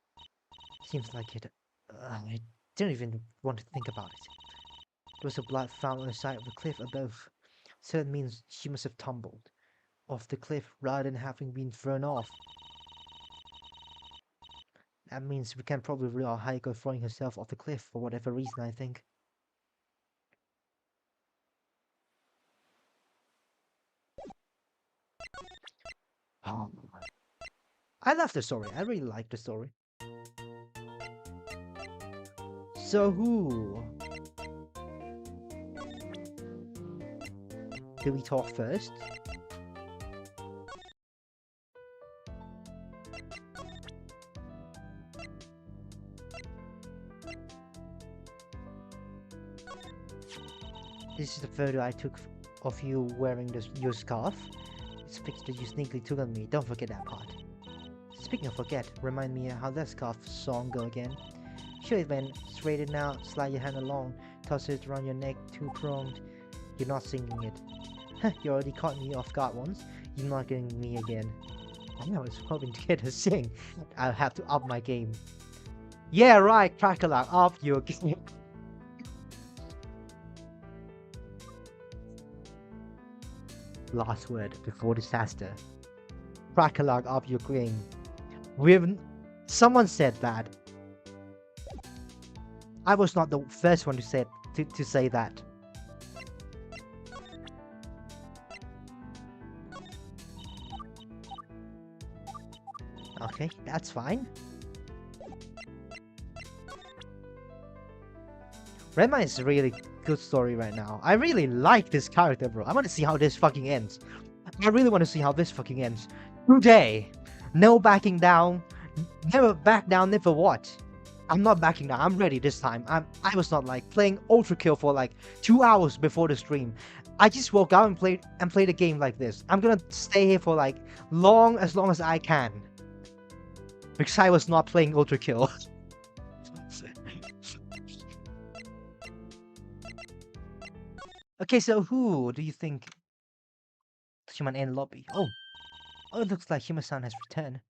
Seems like it. I didn't even want to think about it. There was a blood found on the side of the cliff above, so that means she must have tumbled off the cliff rather than having been thrown off. That means we can probably rule out Haiko throwing herself off the cliff for whatever reason, I think. Oh, I love the story. I really like the story. So who do we talk first? This is the photo I took of you wearing your scarf. It's a picture you sneakily took of me. Don't forget that part. Speaking of forget, remind me how that scarf song go again. Sure it went straighten out, slide your hand along, toss it around your neck, two-pronged. You're not singing it. You already caught me off guard once. You're not getting me again. I was hoping to get her sing. I'll have to up my game. Yeah, right, Crackler, up your game. Last word before disaster. Crackler, up your game. Someone said that. I was not the first one to say that. Okay, that's fine. Renma is a really good story right now. I really like this character, bro. I want to see how this fucking ends. I really want to see how this fucking ends. Today. No backing down. Never back down, never what. I'm not backing down. I'm ready this time. I was not like playing Ultra Kill for like 2 hours before the stream. I just woke up and played a game like this. I'm gonna stay here for like as long as I can. Because I was not playing Ultra Kill. Okay, so who do you think Human in lobby. Oh, it looks like Shima-san has returned.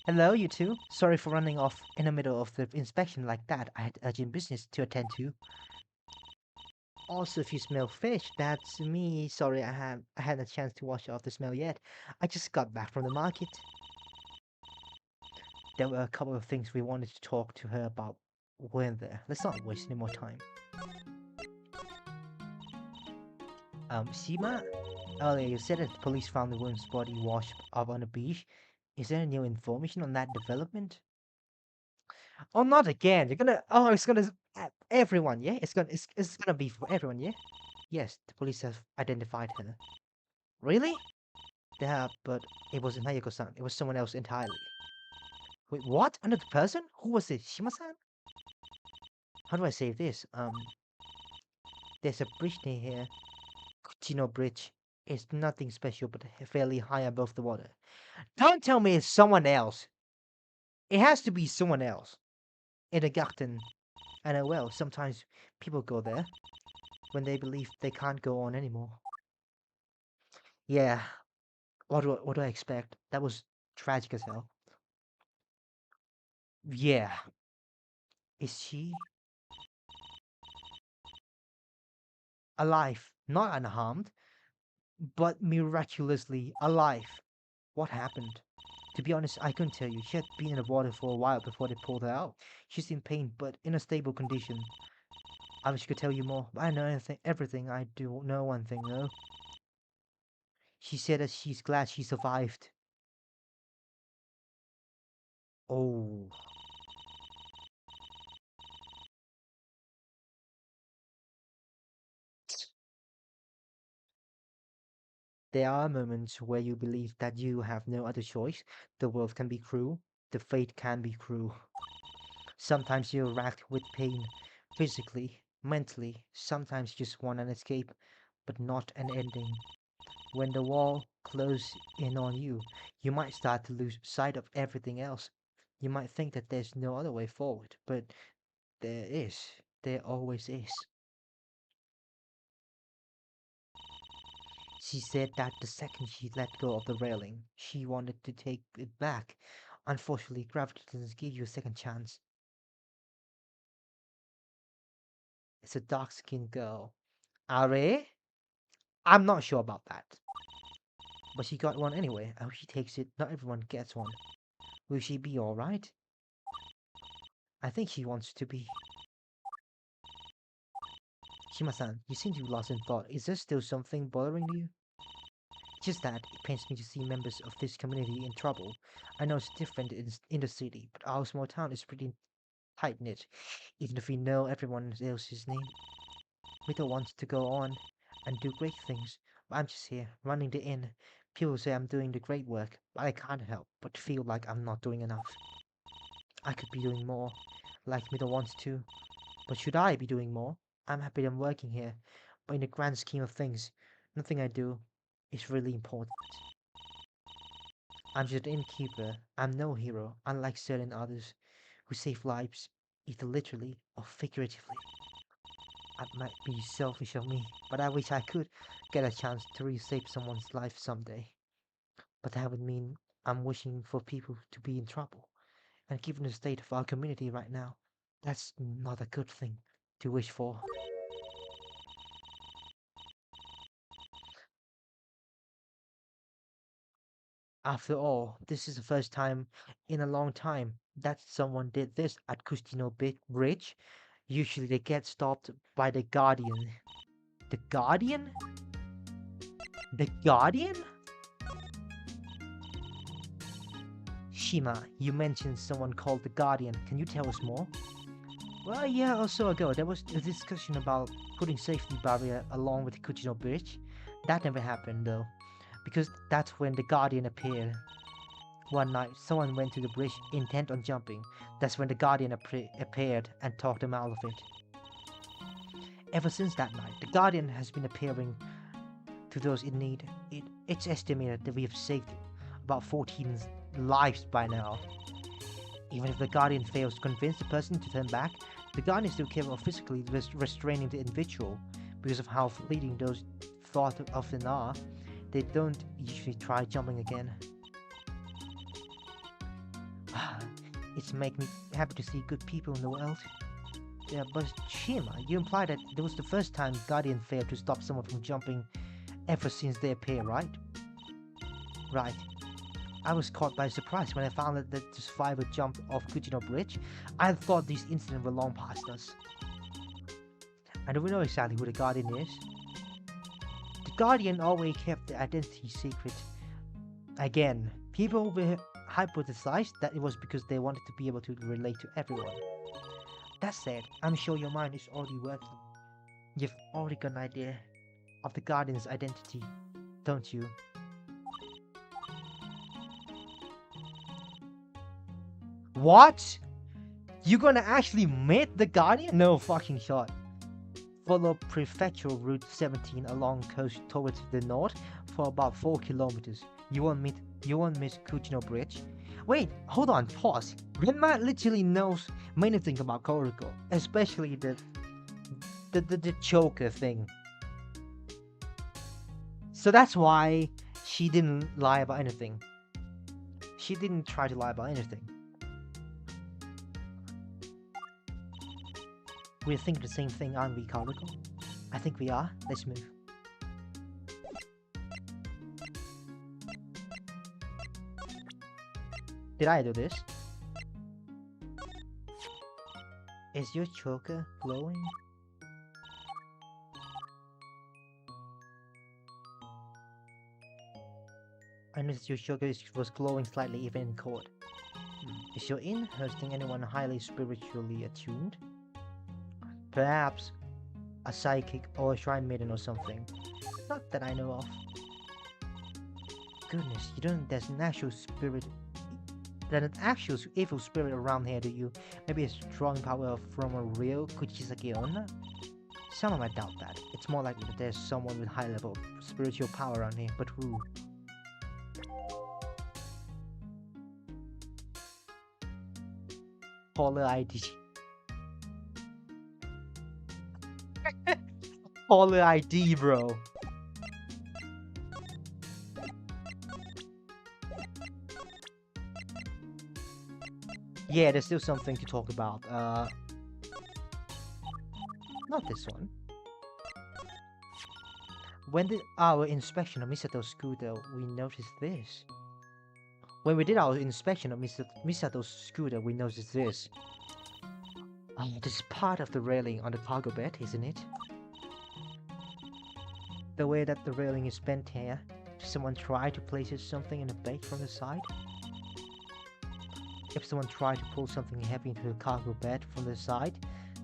Hello, you two. Sorry for running off in the middle of the inspection like that. I had urgent business to attend to. Also, if you smell fish, that's me. Sorry, I hadn't a chance to wash off the smell yet. I just got back from the market. There were a couple of things we wanted to talk to her about when there. Let's not waste any more time. Shima? Earlier you said that the police found the woman's body washed up on the beach. Is there any new information on that development? Oh, not again. You're gonna. Oh, it's gonna. Everyone, yeah. It's gonna be for everyone, yeah. Yes, the police have identified her. Really? Yeah, but it wasn't Hayako-san. It was someone else entirely. Wait, what? Another person? Who was it? Shima-san? How do I say this? There's a bridge near here. Kuchino Bridge. It's nothing special, but fairly high above the water. Don't tell me it's someone else. It has to be someone else. In a Gyakuten. I know well, sometimes people go there when they believe they can't go on anymore. Yeah, what do I expect? That was tragic as hell. Yeah. Is she alive? Not unharmed, but miraculously alive. What happened? To be honest, I couldn't tell you. She had been in the water for a while before they pulled her out. She's in pain, but in a stable condition. I wish I could tell you more, but I know everything. I do know one thing, though. She said that she's glad she survived. Oh, there are moments where you believe that you have no other choice. The world can be cruel. The fate can be cruel. Sometimes you're racked with pain, physically, mentally. Sometimes you just want an escape, but not an ending. When the wall closes in on you, you might start to lose sight of everything else. You might think that there's no other way forward, but there is. There always is. She said that the second she let go of the railing, she wanted to take it back. Unfortunately, gravity doesn't give you a second chance. It's a dark-skinned girl. Are? I'm not sure about that. But she got one anyway. I hope she takes it. Not everyone gets one. Will she be alright? I think she wants to be. Shima-san, you seem to be lost in thought. Is there still something bothering you? Just that it pains me to see members of this community in trouble. I know it's different in the city, but our small town is pretty tight-knit. Even if we know everyone else's name, Mito wants to go on and do great things. But I'm just here, running the inn. People say I'm doing the great work, but I can't help but feel like I'm not doing enough. I could be doing more, like Mito wants to. But should I be doing more? I'm happy I'm working here, but in the grand scheme of things, nothing I do is really important. I'm just an innkeeper. I'm no hero, unlike certain others who save lives, either literally or figuratively. It might be selfish of me, but I wish I could get a chance to resave someone's life someday. But that would mean I'm wishing for people to be in trouble. And given the state of our community right now, that's not a good thing to wish for. After all, this is the first time in a long time that someone did this at Custino Bridge. Usually they get stopped by the Guardian. The Guardian? The Guardian? Shima, you mentioned someone called the Guardian. Can you tell us more? Well, a year or so ago, there was a discussion about putting safety barrier along with the Kuchino Bridge. That never happened though, because that's when the Guardian appeared. One night, someone went to the bridge intent on jumping. That's when the Guardian appeared and talked him out of it. Ever since that night, the Guardian has been appearing to those in need. It's estimated that we have saved about 14 lives by now. Even if the Guardian fails to convince the person to turn back, the Guardian is still capable of physically restraining the individual because of how fleeting those thoughts often are. they don't usually try jumping again. It's make me happy to see good people in the world. Yeah, but Shima, you implied that it was the first time Guardian failed to stop someone from jumping ever since they appeared, right? Right. I was caught by surprise when I found out that the survivor jumped off Kujino Bridge. I thought these incidents were long past us. And do we know exactly who the Guardian is? The Guardian always kept the identity secret. Again, people will hypothesize that it was because they wanted to be able to relate to everyone. That said, I'm sure your mind is already working. You've already got an idea of the Guardian's identity, don't you? What? You gonna actually meet the Guardian? No fucking shot. Follow Prefectural Route 17 along coast towards the north for about 4 kilometers. You won't miss Kujino Bridge. Wait, hold on, pause. Renma literally knows many things about Koroko, especially the choker thing. So that's why she didn't lie about anything. She didn't try to lie about anything. We're thinking the same thing, aren't we, Koroko? I think we are. Let's move. Did I do this? Is your choker glowing? I noticed your choker was glowing slightly even in cold. Is your inn hosting anyone highly spiritually attuned? Perhaps a psychic or a shrine maiden or something. Not that I know of. Goodness, you don't there's an actual spirit evil spirit around here, do you? Maybe a strong power from a real Kuchisake owner? Some might doubt that. It's more likely that there's someone with high level spiritual power around here, but who? Caller ID. Caller ID, bro. Yeah, there's still something to talk about. Not this one. When did our inspection of Misato's scooter, we noticed this. When we did our inspection of Misato's scooter, we noticed this. This is part of the railing on the cargo bed, isn't it? The way that the railing is bent here. Did someone try to place something in the bait from the side? If someone tried to pull something heavy into the cargo bed from the side,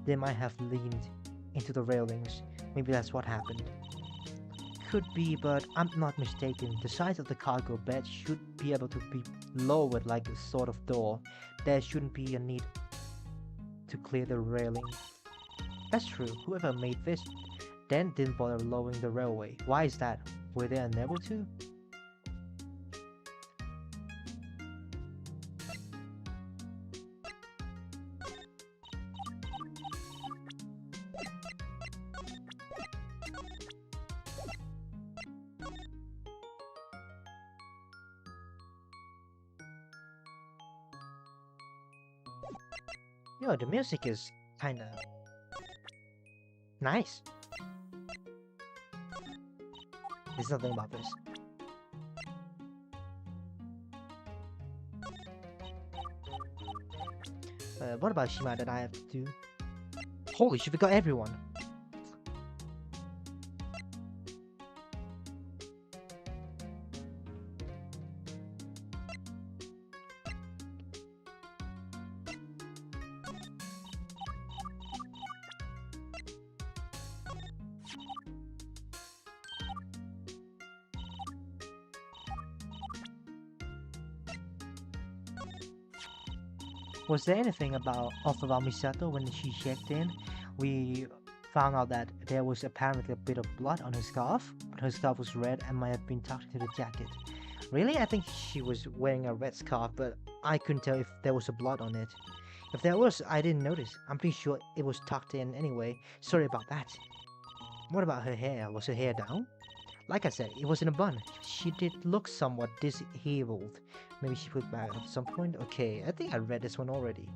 they might have leaned into the railings. Maybe that's what happened. Could be, but I'm not mistaken. The size of the cargo bed should be able to be lowered like a sort of door. There shouldn't be a need to clear the railing. That's true. Whoever made this then didn't bother lowering the railway. Why is that? Were they unable to? Yo, the music is kinda nice. There's nothing about this. What about Shima that I have to do? Holy shit, we got everyone! Was there anything off about Misato when she checked in? We found out that there was apparently a bit of blood on her scarf, but her scarf was red and might have been tucked into the jacket. Really? I think she was wearing a red scarf, but I couldn't tell if there was a blood on it. If there was, I didn't notice. I'm pretty sure it was tucked in anyway. Sorry about that. What about her hair? Was her hair down? Like I said, it was in a bun. She did look somewhat disabled. Maybe she put back at some point. Okay, I think I read this one already.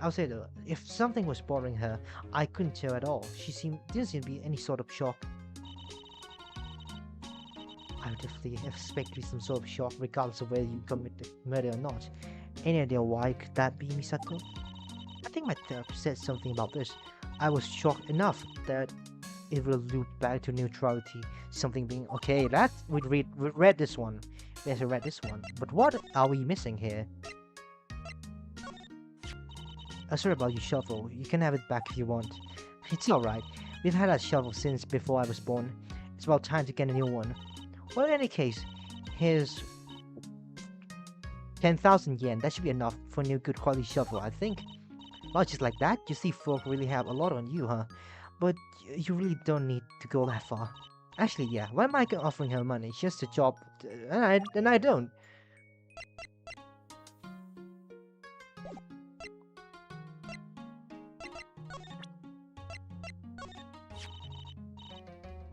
I'll say though, if something was bothering her, I couldn't tell at all. She didn't seem to be any sort of shock. I would definitely expect to be some sort of shock, regardless of whether you commit the murder or not. Any idea why could that be, Misako? I think my therapist said something about this. I was shocked enough that it will loop back to neutrality. Something being okay. That we read this one. We actually read this one. But what are we missing here? Sorry about your shovel. You can have it back if you want. It's alright. We've had that shovel since before I was born. It's about time to get a new one. Well, in any case, here's 10,000 yen. That should be enough for a new good quality shovel, I think. Well, just like that, you see folk really have a lot on you, huh? But you really don't need to go that far. Actually, yeah, why am I offering her money? She has a job, and I don't.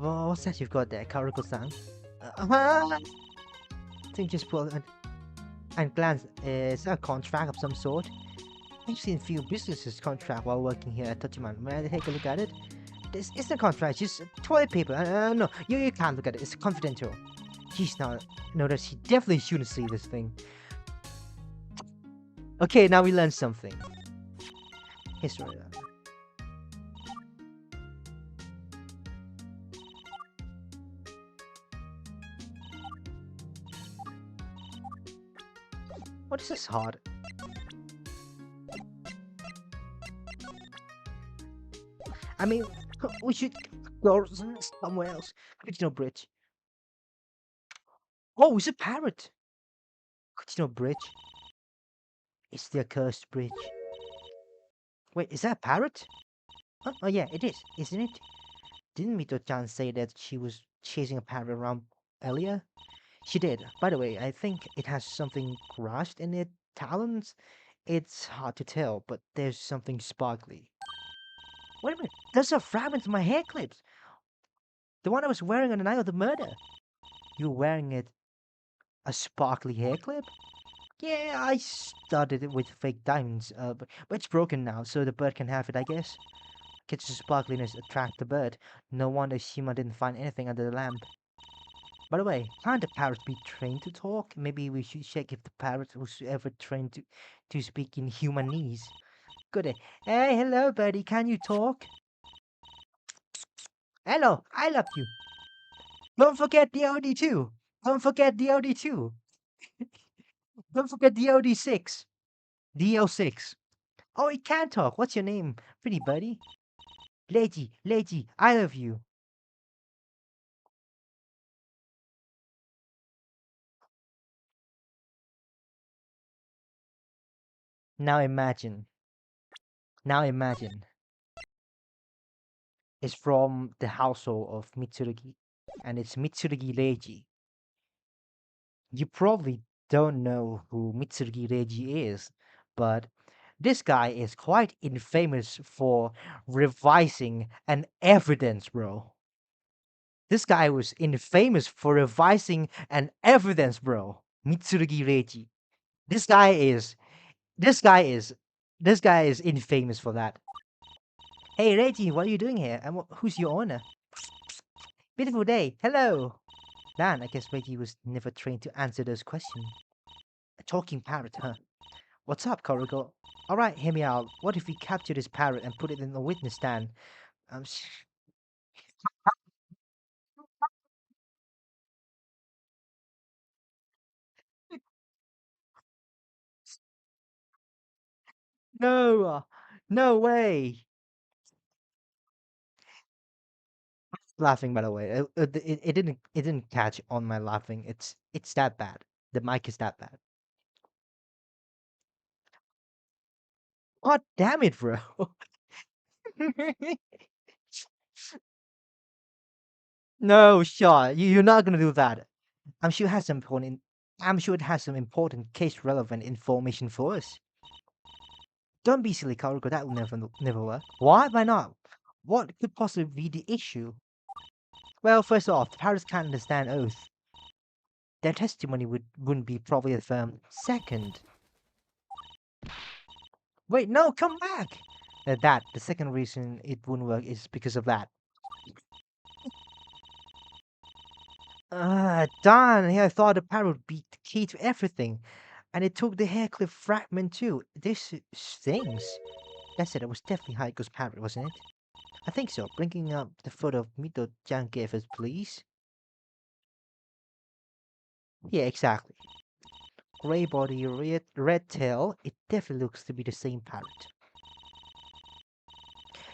Well, what's that you've got there, Karako-san? I think just pull and glance. Is that a contract of some sort? I've seen few businesses contract while working here at Tochiman. May I take a look at it? This isn't a contract, it's just toilet paper. No, you can't look at it. It's confidential. Jeez, now, notice he definitely shouldn't see this thing. Okay, now we learned something. History. What is this hard? I mean, we should go somewhere else. Kuchino Bridge. Oh, it's a parrot. Kuchino Bridge. It's the accursed bridge. Wait, is that a parrot? Oh yeah, it is, isn't it? Didn't Mito-chan say that she was chasing a parrot around earlier? She did. By the way, I think it has something crushed in its talons. It's hard to tell, but there's something sparkly. Wait a minute, those are fragments of my hair clips. The one I was wearing on the night of the murder. You were wearing it a sparkly hair clip? Yeah, I started it with fake diamonds, but it's broken now, so the bird can have it, I guess. Catch the sparkliness attract the bird. No wonder Shima didn't find anything under the lamp. By the way, can't the parrots be trained to talk? Maybe we should check if the parrot was ever trained to speak in humanese. Good day. Hey, hello, buddy. Can you talk? Hello, I love you. Don't forget the OD2. Don't forget the OD2. Don't forget the OD6. DL6. Oh, he can talk. What's your name, pretty buddy? Leiji, I love you. Now imagine. Now imagine. It's from the household of Mitsurugi, and it's Mitsurugi Leiji. You probably don't know who Mitsurugi Reiji is, but this guy is quite infamous for revising an evidence, bro. This guy was infamous for revising an evidence, bro. Mitsurugi Reiji. This guy is, this guy is, this guy is infamous for that. Hey Reiji, what are you doing here? And who's your owner? Beautiful day. Hello. Man, I guess Reiji was never trained to answer those questions. A talking parrot, huh? What's up, Korigo? Alright, hear me out. What if we capture this parrot and put it in the witness stand? Um, sh- no, no way. Laughing, by the way. It didn't catch on my laughing. It's that bad. The mic is that bad. God damn it, bro. No, sure. You're not gonna do that. I'm sure it has some important. I'm sure it has some important case relevant information for us. Don't be silly, Karuko. That will never work. Why? Why not? What could possibly be the issue? Well, first off, the parrots can't understand oath. Their testimony wouldn't be properly affirmed. Second, wait, no, come back! The second reason it wouldn't work is because of that. Darn, here I thought the parrot would be the key to everything. And it took the hair clip fragment too. This stings. That's it, it was definitely Heiko's parrot, wasn't it? I think so. Bringing up the photo of Mito-chan gave us, please. Yeah, exactly. Grey body, red tail. It definitely looks to be the same parrot.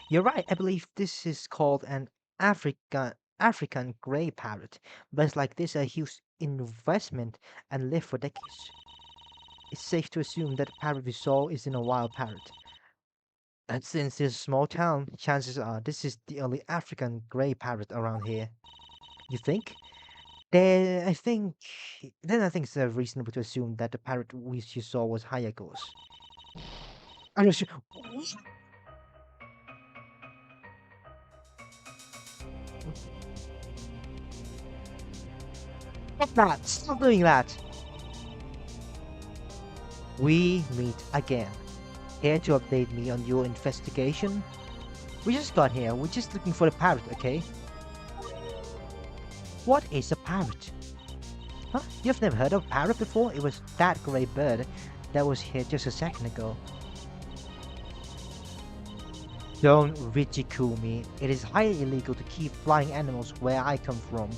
You're right. I believe this is called an African grey parrot. Birds like this are a huge investment and live for decades. It's safe to assume that the parrot we saw isn't a wild parrot. And since it's a small town, chances are this is the only African grey parrot around here. You think? Then I think I think it's reasonable to assume that the parrot we you saw was Hayako's. I'm not sure. Stop that! Stop doing that! We meet again. Here to update me on your investigation? We just got here. We're just looking for the parrot, okay? What is a parrot? Huh? You've never heard of a parrot before? It was that grey bird that was here just a second ago. Don't ridicule me. It is highly illegal to keep flying animals where I come from.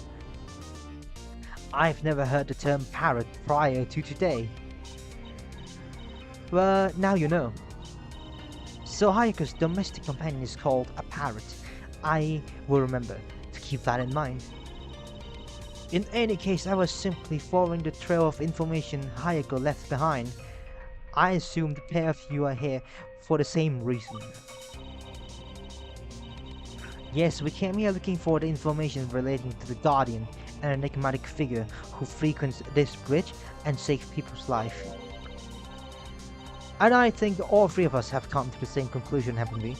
I've never heard the term parrot prior to today. Well, now you know. So Hayako's domestic companion is called a parrot. I will remember to keep that in mind. In any case, I was simply following the trail of information Hayako left behind. I assume the pair of you are here for the same reason. Yes, we came here looking for the information relating to the Guardian, an enigmatic figure who frequents this bridge and saves people's life. And I think all three of us have come to the same conclusion, haven't we?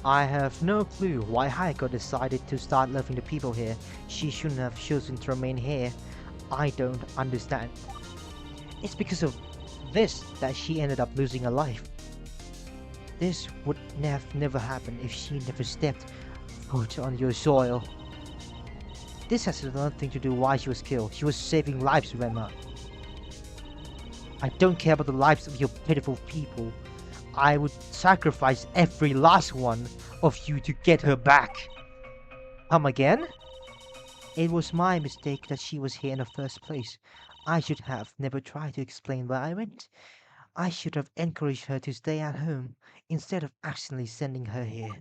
I have no clue why Hayako decided to start loving the people here. She shouldn't have chosen to remain here. I don't understand. It's because of this that she ended up losing her life. This would never happen if she never stepped foot on your soil. This has nothing to do why she was killed. She was saving lives, Rema. I don't care about the lives of your pitiful people. I would sacrifice every last one of you to get her back. Come again? It was my mistake that she was here in the first place. I should have never tried to explain where I went. I should have encouraged her to stay at home instead of accidentally sending her here.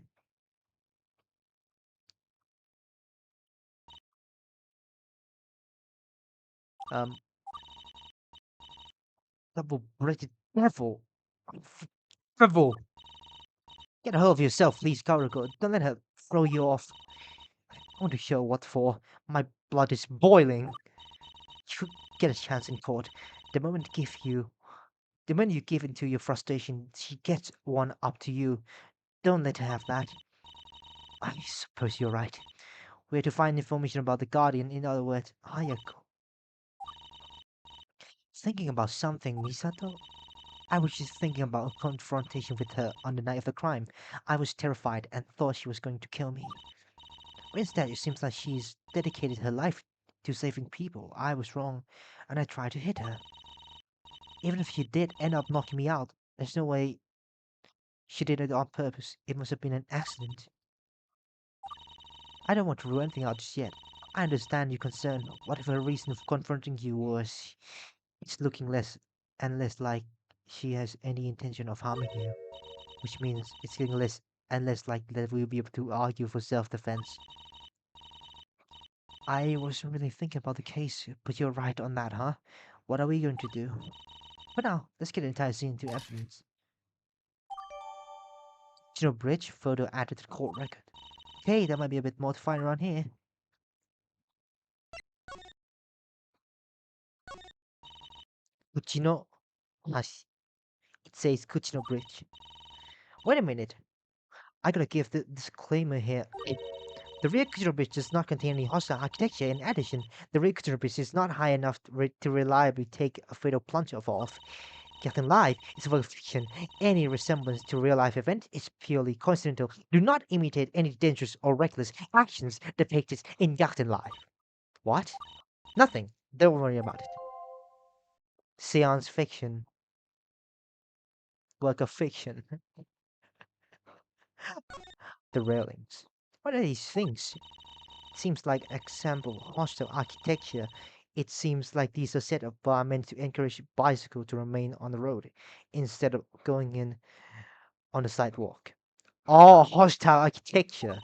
Um, double-breasted devil. Devil! Get a hold of yourself, please, Karuko. Don't let her throw you off. I want to show what for. My blood is boiling. You get a chance in court. The moment give you, the moment you give into your frustration, she gets one up to you. Don't let her have that. I suppose you're right. We're to find information about the Guardian, in other words, Hayako. Thinking about something, Misato? I was just thinking about a confrontation with her on the night of the crime. I was terrified and thought she was going to kill me. Instead, it seems like she's dedicated her life to saving people. I was wrong, and I tried to hit her. Even if she did end up knocking me out, there's no way she did it on purpose. It must have been an accident. I don't want to rule anything out just yet. I understand your concern. Whatever her reason for confronting you was, it's looking less and less like she has any intention of harming you, which means it's getting less and less likely that we'll be able to argue for self-defense. I wasn't really thinking about the case, but you're right on that, huh? What are we going to do? For now, let's get the entire scene into evidence. Original bridge photo added to the court record. Okay, that might be a bit more to find around here. Uchino Hashi. It says Kuchino Bridge. Wait a minute. I gotta give the disclaimer here. The rear Kuchino Bridge does not contain any hostile architecture. In addition, the rear Kuchino Bridge is not high enough to reliably take a fatal plunge off. Gyakuten Live is a work of fiction. Any resemblance to a real-life event is purely coincidental. Do not imitate any dangerous or reckless actions depicted in Gyakuten Live. What? Nothing. Don't worry about it. Seance fiction. Work of fiction. The railings. What are these things? It seems like example hostile architecture. It seems like these are set up meant to encourage bicycle to remain on the road instead of going in on the sidewalk. Oh, hostile architecture.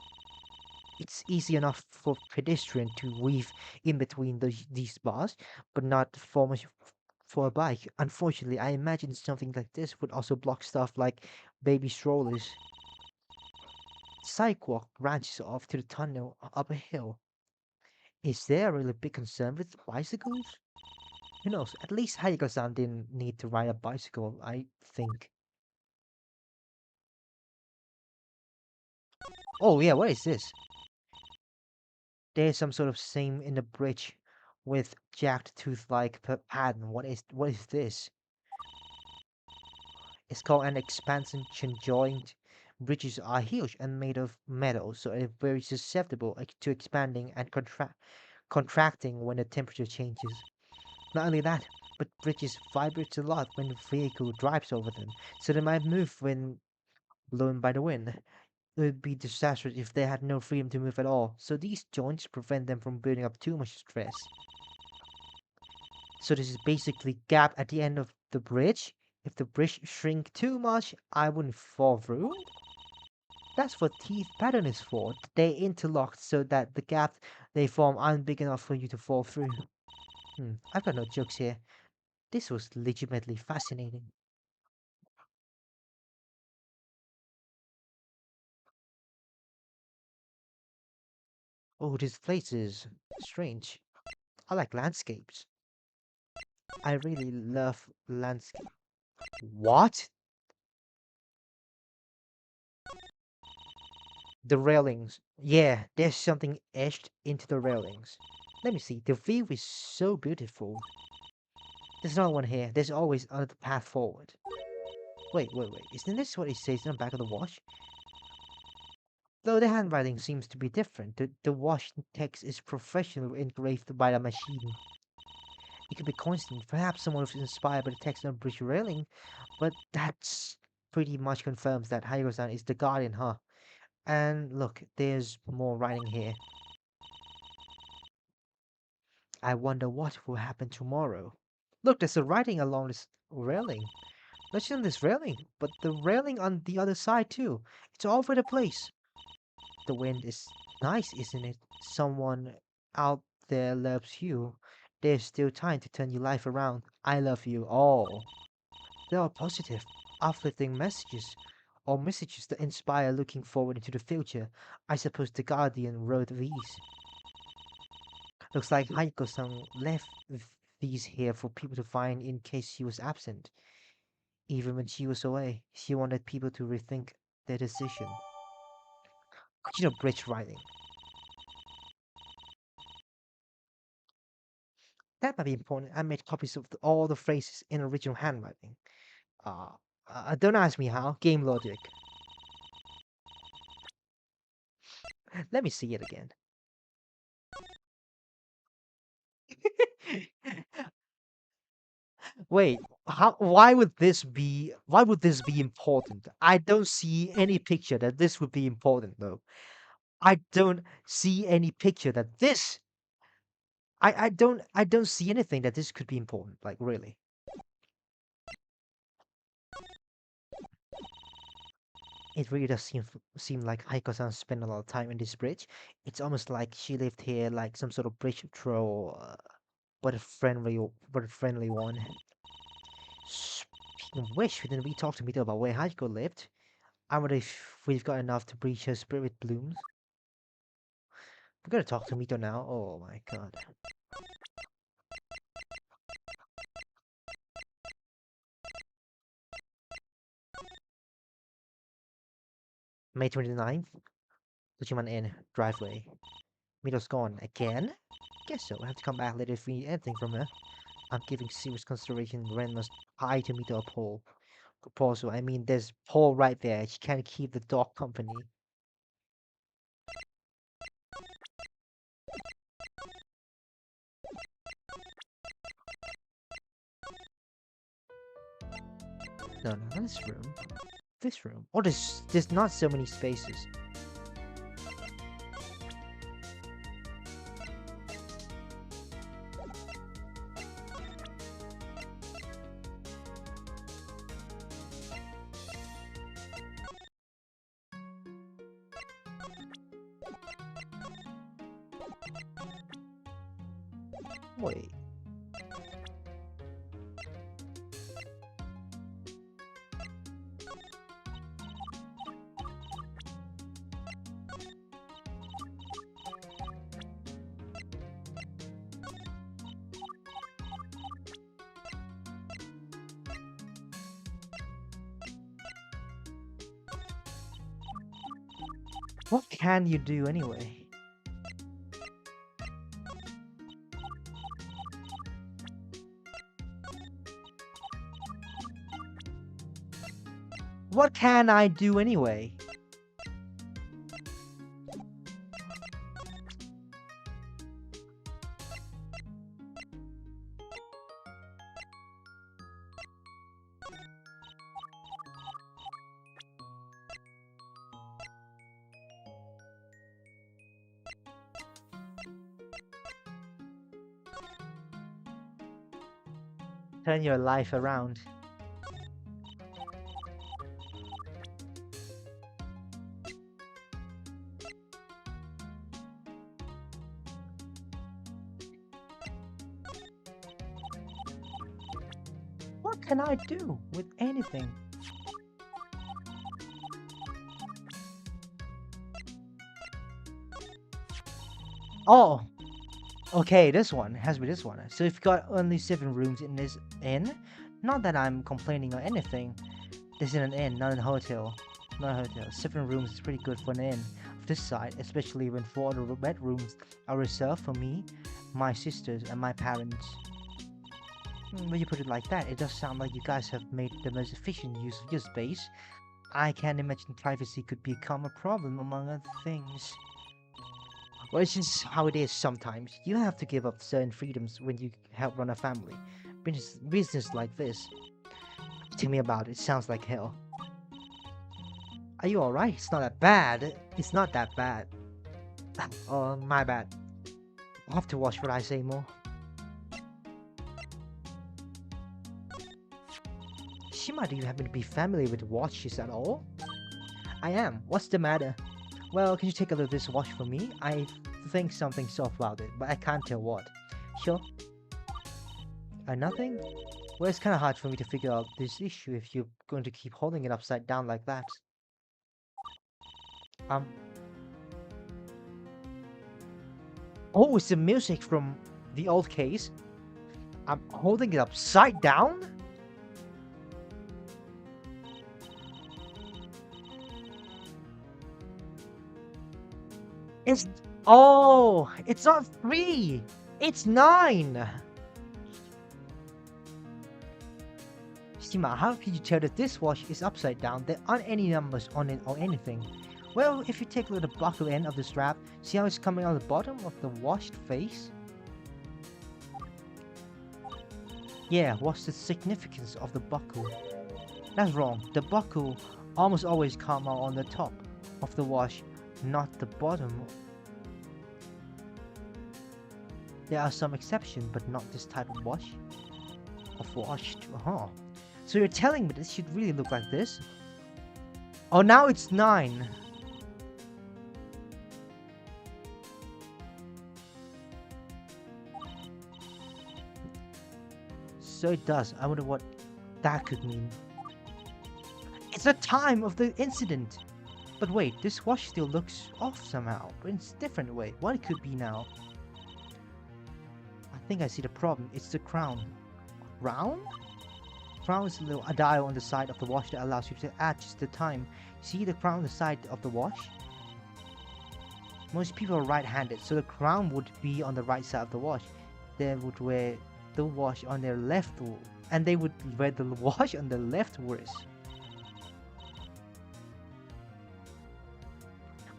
It's easy enough for pedestrian to weave in between these bars, but not for much for a bike. Unfortunately, I imagine something like this would also block stuff like baby strollers. Sidewalk branches off to the tunnel up a hill. Is there a really big concern with bicycles? Who knows? At least Hayako-san didn't need to ride a bicycle, I think. Oh yeah, what is this? There's some sort of seam in the bridge with jagged tooth-like pattern. What is this? It's called an expansion joint. Bridges are huge and made of metal, so they're very susceptible to expanding and contracting when the temperature changes. Not only that, but bridges vibrate a lot when the vehicle drives over them, so they might move when blown by the wind. It would be disastrous if they had no freedom to move at all, so these joints prevent them from building up too much stress. So this is basically gap at the end of the bridge. If the bridge shrink too much, I wouldn't fall through it. That's what teeth pattern is for. They interlock so that the gaps they form aren't big enough for you to fall through. I've got no jokes here. This was legitimately fascinating. Oh, this place is strange. I like landscapes. I really love landscape. What? The railings. Yeah, there's something etched into the railings. Let me see. The view is so beautiful. There's no one here. There's always another path forward. Wait. Isn't this what it says on the back of the watch? Though the handwriting seems to be different, the watch text is professionally engraved by the machine. It could be coincidence. Perhaps someone was inspired by the text on the bridge railing, but that's pretty much confirms that Hayao-san is the guardian, huh? And look, there's more writing here. I wonder what will happen tomorrow. Look, there's a writing along this railing. Not just on this railing, but the railing on the other side too. It's all over the place. The wind is nice, isn't it? Someone out there loves you. There's still time to turn your life around. I love you all. They are positive, uplifting messages, or messages that inspire looking forward into the future. I suppose the Guardian wrote these. Looks like Haiko-san left these here for people to find in case she was absent. Even when she was away, she wanted people to rethink their decision. Bridge writing. That might be important. I made copies of all the phrases in original handwriting. Uh, don't ask me how. Game logic. Let me see it again. Wait, how? Why would this be? Why would this be important? I don't see any picture that this would be important, though. I don't see any picture that this. I don't see anything that this could be important. Like really, it really does seem like Haiko-san spent a lot of time in this bridge. It's almost like she lived here, like some sort of bridge troll, but a friendly one. Speaking of which, didn't we talk to Mito about where Hachiko lived? I wonder if we've got enough to breach her spirit blooms. We're gonna talk to Mito now. Oh my god. May 29th, Tsuchiman Inn, driveway. Mito's gone again? Guess so. I have to come back later if we need anything from her. I'm giving serious consideration. Ren must hire to Mito a Paul. Proposal. I mean, there's Paul right there. She can't keep the dog company. No, not this room. This room. Oh, there's not so many spaces. Wait. What can you do anyway? What can I do anyway? Turn your life around. What can I do with anything? Oh, okay, this one has to be this one. So if you got only 7 rooms in this inn, not that I'm complaining or anything. This is an inn, not a hotel. Not a hotel. 7 rooms is pretty good for an inn of this side, especially when 4 other bedrooms are reserved for me, my sisters, and my parents. When you put it like that, it does sound like you guys have made the most efficient use of your space. I can't imagine privacy could become a problem, among other things. Well, it's just how it is sometimes. You have to give up certain freedoms when you help run a family. Business like this. Tell me about it. Sounds like hell. Are you alright? It's not that bad. It's not that bad. Oh, my bad. I'll have to watch what I say more. Shima, do you happen to be familiar with watches at all? I am. What's the matter? Well, can you take a look at this watch for me? I think something's off about it, but I can't tell what. Sure. Nothing? Well, it's kind of hard for me to figure out this issue if you're going to keep holding it upside down like that. Oh, it's the music from the old case. I'm holding it upside down? It's... Oh, it's not 3. It's 9. Shima, how could you tell that this watch is upside down? There aren't any numbers on it or anything. Well, if you take a look at the buckle end of the strap, see how it's coming out the bottom of the washed face? Yeah, what's the significance of the buckle? That's wrong. The buckle almost always come out on the top of the wash, not the bottom. There are some exceptions, but not this type of wash. Of washed. So you're telling me this should really look like this? Oh, now it's 9. So it does. I wonder what that could mean. It's the time of the incident. But wait, this watch still looks off somehow, but in a different way. What it could be now? I think I see the problem. It's the crown. Crown? crown is a dial on the side of the watch that allows you to adjust the time. See the crown on the side of the watch? Most people are right-handed, so the crown would be on the right side of the watch. They would wear the watch on their left, and they would wear the watch on their left wrist.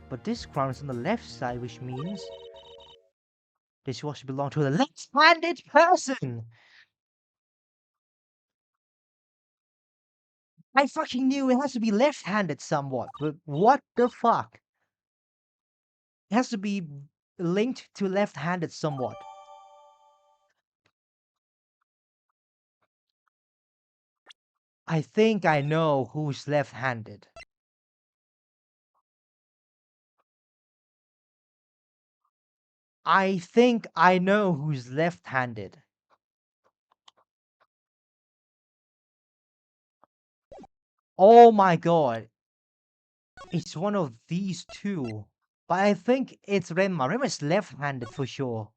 But this crown is on the left side, which means this watch belongs to a left-handed person! I fucking knew it has to be left-handed somewhat, but what the fuck? It has to be linked to left-handed somewhat. I think I know who's left-handed. I think I know who's left-handed. Oh my god. It's one of these two. But I think it's Remma. Remma's left-handed for sure.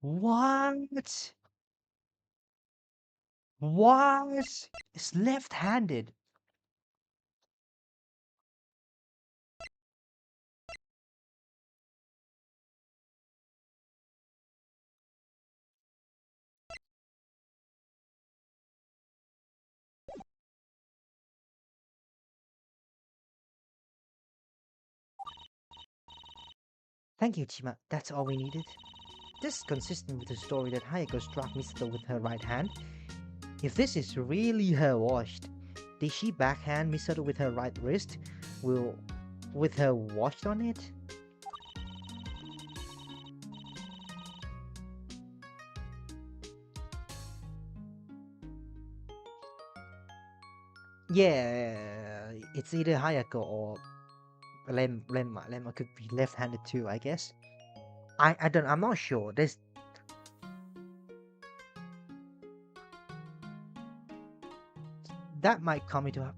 What? What? It's left-handed. Thank you, Chima. That's all we needed. This is consistent with the story that Hayako struck Misato with her right hand. If this is really her watch, did she backhand Misato with her right wrist? Will with her watch on it? Yeah, it's either Hayako or Lemma. Lemma could be left-handed too, I guess. I'm not sure. That might come into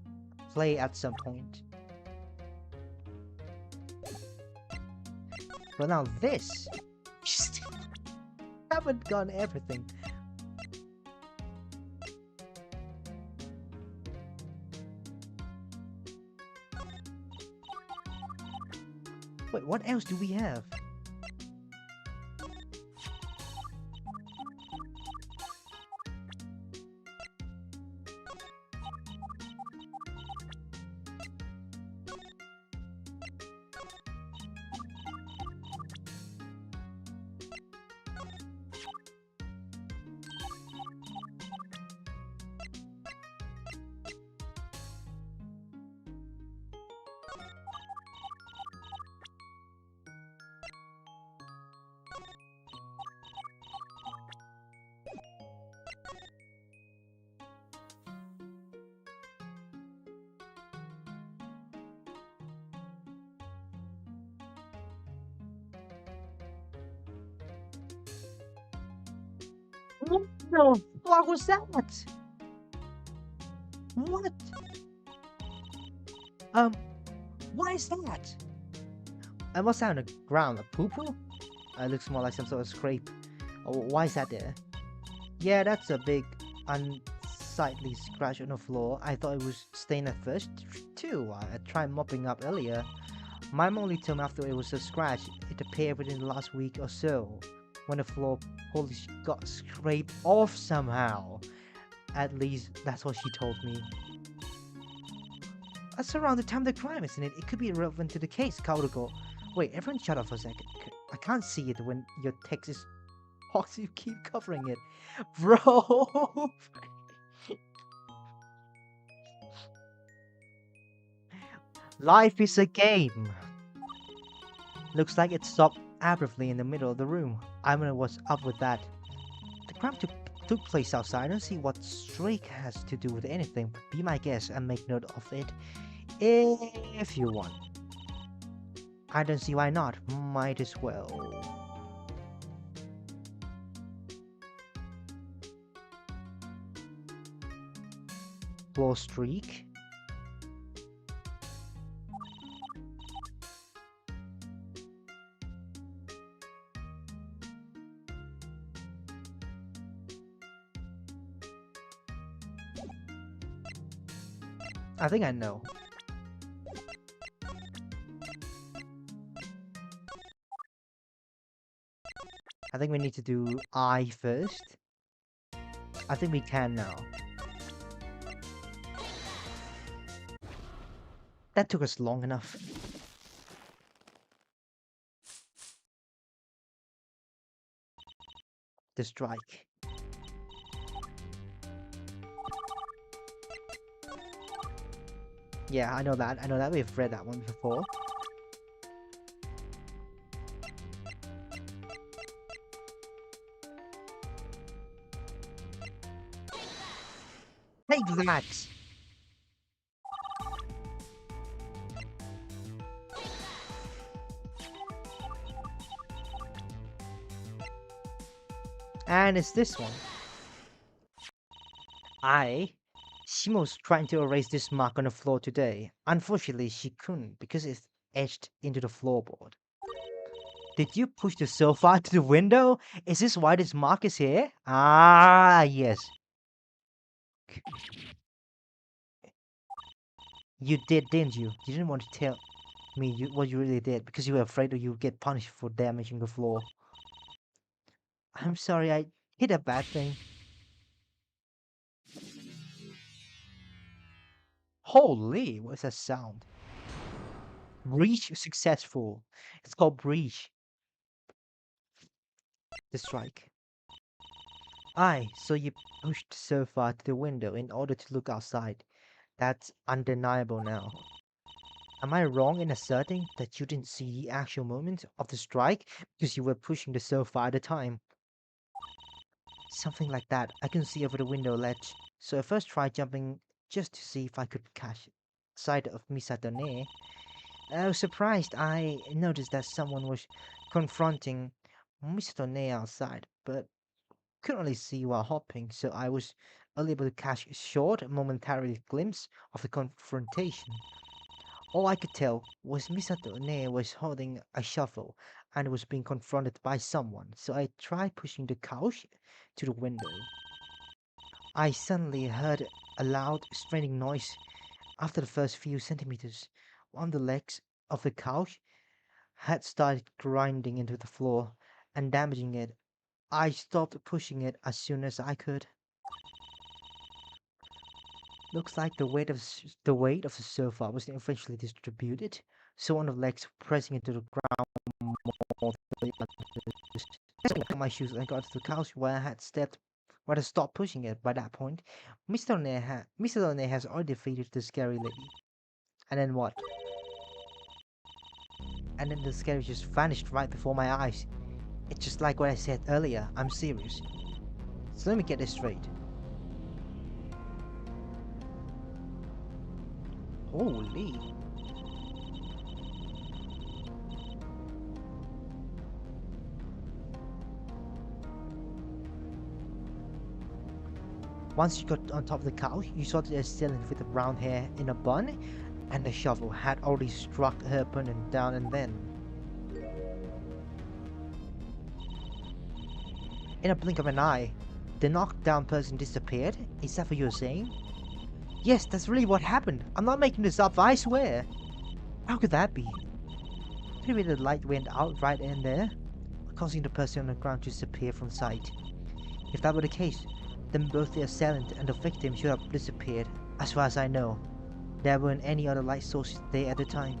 play at some point. But now this, still haven't done everything. Wait, what else do we have? What the fuck was that? What? Um, what is that? And what's that on the ground? A poo-poo? It looks more like some sort of scrape. Oh, why is that there? Yeah, that's a big unsightly scratch on the floor. I thought it was stained at first too. I tried mopping up earlier. My mom only told me after it was a scratch. It appeared within the last week or so, when the floor polish got scraped off somehow. At least that's what she told me. That's around the time of the crime, isn't it? It could be relevant to the case, Kaoruko. Wait, everyone shut up for a second. I can't see it when your text is hot, you keep covering it. Bro! Life is a game! Looks like it stopped abruptly in the middle of the room. I wonder what's up with that. The crime took place outside. I don't see what Strake has to do with anything, but be my guest and make note of it if you want. I don't see why not. Might as well. Floor streak. I think I know. I think we need to do I first. I think we can now. That took us long enough. The strike. Yeah, I know that. I know that. We've read that one before. Take that! And it's this one. She was trying to erase this mark on the floor today. Unfortunately, she couldn't because it's etched into the floorboard. Did you push the sofa to the window? Is this why this mark is here? Ah, yes. You did, didn't you? You didn't want to tell me what you really did because you were afraid that you would get punished for damaging the floor. I'm sorry, I hit a bad thing. Holy, what's that sound? Breach successful. It's called breach. The strike. So you pushed the sofa to the window in order to look outside. That's undeniable now. Am I wrong in asserting that you didn't see the actual moment of the strike because you were pushing the sofa at the time? Something like that. I can see over the window ledge. So I first tried jumping just to see if I could catch sight of Misatone. I was surprised. I noticed that someone was confronting Misatone outside, but couldn't really see while hopping, so I was only able to catch a short, momentary glimpse of the confrontation. All I could tell was Misato Ne was holding a shovel and was being confronted by someone, so I tried pushing the couch to the window. I suddenly heard a loud, straining noise after the first few centimeters. One of the legs of the couch had started grinding into the floor and damaging it. I stopped pushing it as soon as I could. Looks like the weight of the sofa was eventually distributed, so one of the legs pressing into the ground more than the others. I took my shoes and got to the couch where I stopped pushing it. By that point, Mr. Lone has already defeated the scary lady. And then what? And then the scary just vanished right before my eyes. It's just like what I said earlier. I'm serious. So let me get this straight. Holy. Once you got on top of the couch, you saw the assailant with the brown hair in a bun, and the shovel had already struck her opponent down and then. In a blink of an eye, the knocked down person disappeared? Is that what you're saying? Yes, that's really what happened. I'm not making this up, I swear. How could that be? Maybe the light went out right in there, causing the person on the ground to disappear from sight. If that were the case, then both the assailant and the victim should have disappeared, as far as I know. There weren't any other light sources there at the time.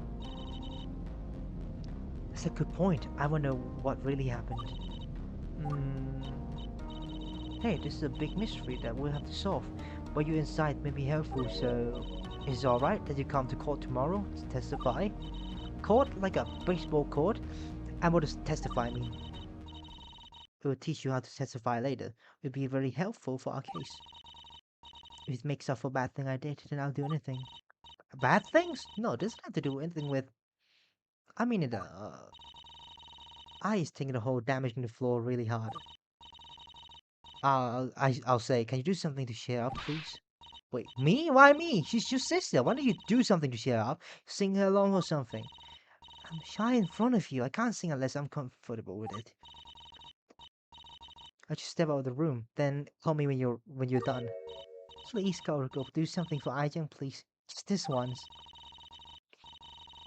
That's a good point. I wonder what really happened. Hmm. Hey, this is a big mystery that we'll have to solve. But your insight may be helpful, so is it alright that you come to court tomorrow to testify? Court like a baseball court? And what does testify mean? It will teach you how to testify later. It will be very helpful for our case. If it makes up for a bad thing I did, then I'll do anything. Bad things? No, it doesn't have to do anything with. I mean, I is taking the whole damaging the floor really hard. I'll say, can you do something to cheer up, please? Wait, me? Why me? She's your sister. Why don't you do something to cheer up? Sing her along or something. I'm shy in front of you. I can't sing unless I'm comfortable with it. I just step out of the room. Then call me when you're done. Please, Kaoruko, do something for Aijang, please. It's this one's.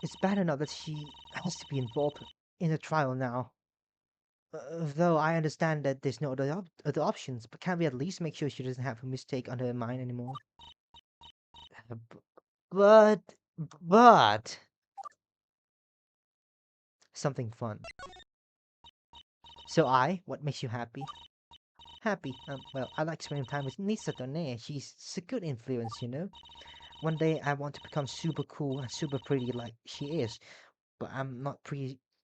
It's bad enough that she has to be involved in the trial now. Though I understand that there's no other options, but can we at least make sure she doesn't have a mistake on her mind anymore? Uh, b- But, but, something fun. So what makes you happy? Happy. Well, I like spending time with Nisa Tone. She's a good influence, you know? One day I want to become super cool and super pretty like she is, but I'm not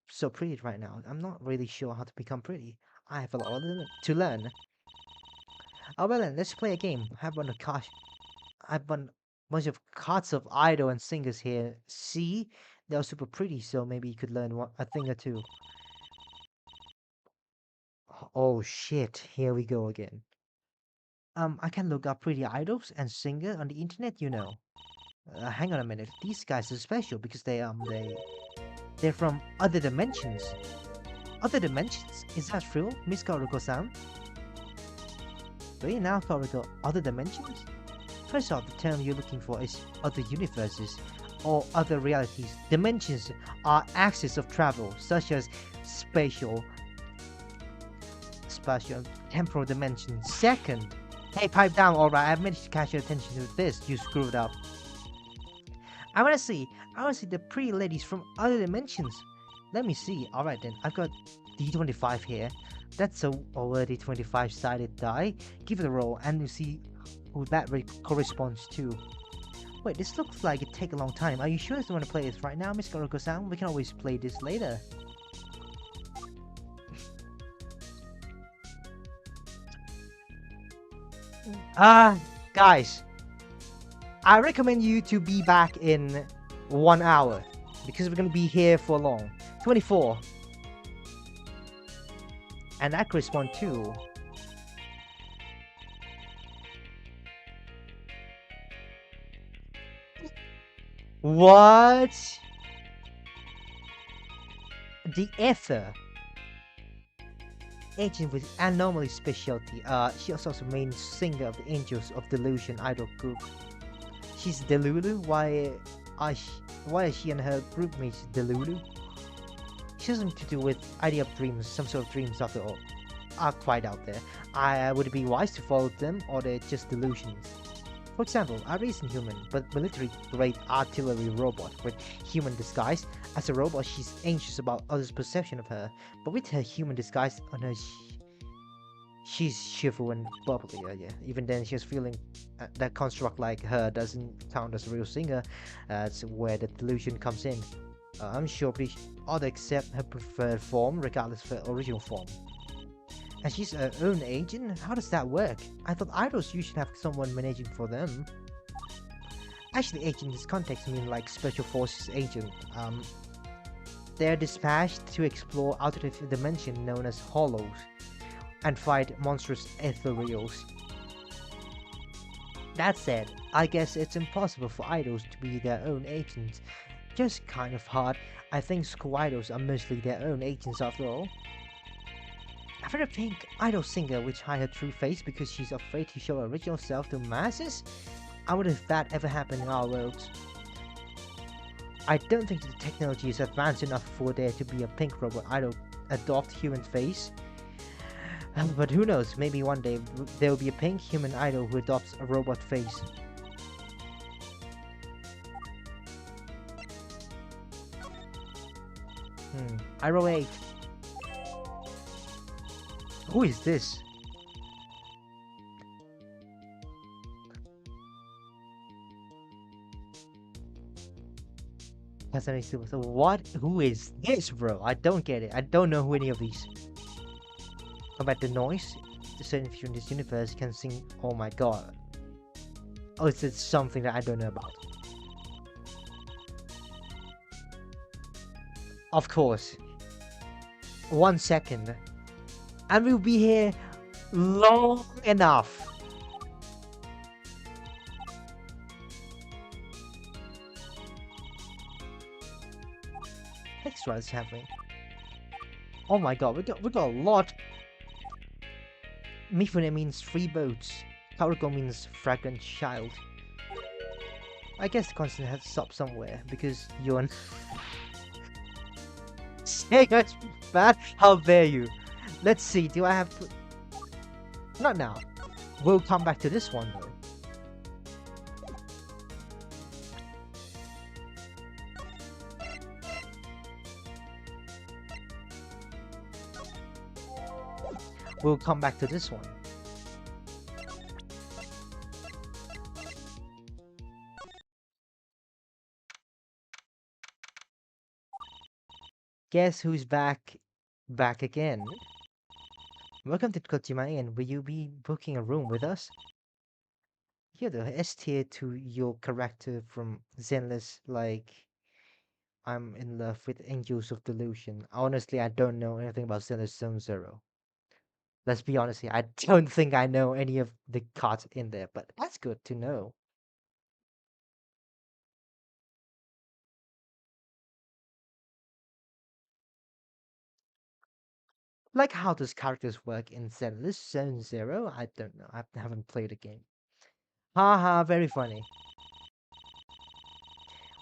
so pretty right now. I'm not really sure how to become pretty. I have a lot to learn. Oh well then, let's play a game. I've won a bunch of cards of idol and singers here. See? They're super pretty, so maybe you could learn a thing or two. Oh shit, here we go again. I can look up pretty idols and singer on the internet, you know. Hang on a minute. These guys are special because they're from other dimensions. Other dimensions? Is that true, Miss Koroko-san? Do you now Koroko other dimensions? First off, the term you're looking for is other universes or other realities. Dimensions are axes of travel, such as spatial, spatial, temporal dimensions. Second, hey, pipe down, alright, I've managed to catch your attention to this, you screwed up. I wanna see the pretty ladies from other dimensions. Let me see. Alright then, I've got D25 here. That's a already 25-sided die. Give it a roll and you see who that corresponds to. Wait, this looks like it take a long time. Are you sure you want to play this right now, Miss Goroko-san? We can always play this later. Guys, I recommend you to be back in 1 hour because we're gonna be here for long. 24. And that corresponds to what? The Ether. Agent with anomaly specialty. She also main singer of the Angels of Delusion idol group. She's Delulu. Why is she and her group mates Delulu? She has something to do with idea of dreams, some sort of dreams after all. Are quite out there. Would it be wise to follow them, or they're just delusions? For example, a recent human, but military-grade artillery robot with human disguise. As a robot, she's anxious about others' perception of her, but with her human disguise on her, she's cheerful and bubbly. Yeah. Even then, she's feeling that construct like her doesn't count as a real singer. That's where the delusion comes in. I'm sure please ought to accept her preferred form regardless of her original form. And she's her own agent? How does that work? I thought idols usually have someone managing for them. Actually, agent in this context mean like special forces agent. They're dispatched to explore alternative dimension known as hollows and fight monstrous ethereals. That said, I guess it's impossible for idols to be their own agents. Just kind of hard. I think school idols are mostly their own agents after all. I've heard a pink idol singer which hide her true face because she's afraid to show her original self to masses? I wonder if that ever happened in our world. I don't think the technology is advanced enough for there to be a pink robot idol adopt human face. But who knows, maybe one day there will be a pink human idol who adopts a robot face. I roll 8. Who is this? So what? Who is this, bro? I don't get it. I don't know who any of these. About the noise? The certain feature in this universe can sing. Oh my god. Oh, it's something that I don't know about. Of course. 1 second. And we'll be here long enough. Next one is happening. Oh my god, we got a lot. Mifune means 3 boats. Karuko means fragrant child. I guess the constant has to stop somewhere because you're saying it's bad. How dare you? Let's see. Do I have to? Not now. We'll come back to this one though. We'll come back to this one. Guess who's back? Back again. Welcome to Kojima Inn. Will you be booking a room with us? You're the S tier to your character from Zenless, like I'm in love with Angels of Delusion. Honestly, I don't know anything about Zenless Zone Zero. Let's be honest here, I don't think I know any of the cards in there, but that's good to know. Like, how does characters work in Zenless Zone Zero? I don't know. I haven't played the game. Haha, very funny.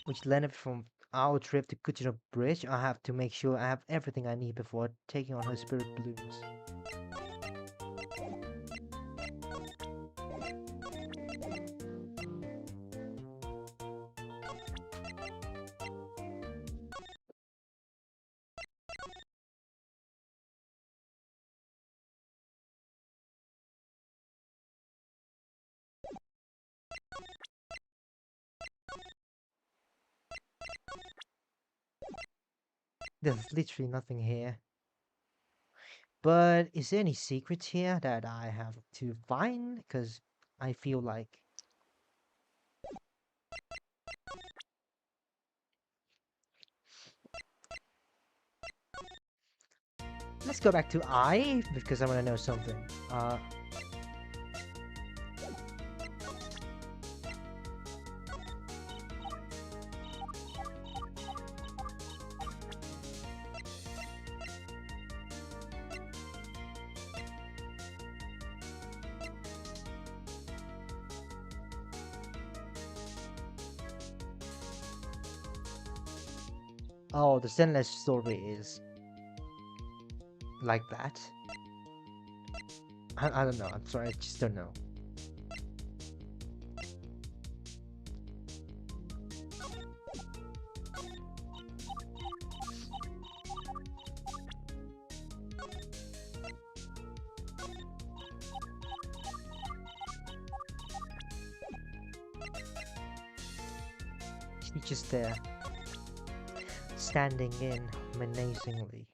Which landed from our trip to Kuchino Bridge. I have to make sure I have everything I need before taking on her spirit balloons. There's literally nothing here. But is there any secrets here that I have to find? Because I feel like... Let's go back to I, because I want to know something. Oh, the Zenless story is like that. I don't know. I'm sorry. I just don't know. He's just there, standing in menacingly.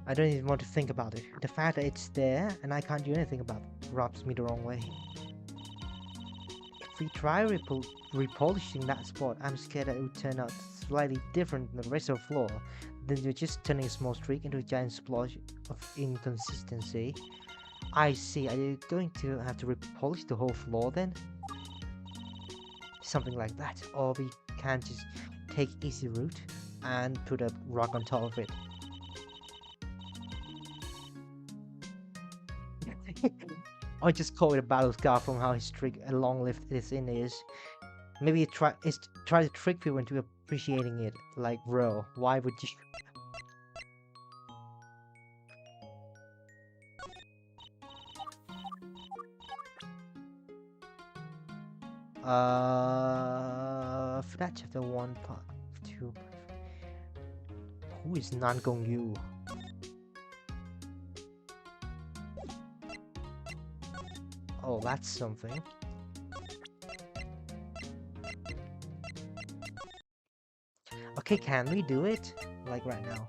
I don't even want to think about it. The fact that it's there and I can't do anything about it rubs me the wrong way. If we try repolishing that spot, I'm scared that it would turn out slightly different than the rest of the floor. Then you're just turning a small streak into a giant splotch of inconsistency. I see. Are you going to have to repolish the whole floor then? Something like that. Or we can just take easy route and put a rock on top of it. Or just call it a battle scar from how long-lived this in is. Maybe try to trick people into appreciating it. Like, bro, why would you? For that chapter 1, part 2. Who is Nan Gong Yu? Oh, that's something. Okay, can we do it? Like right now.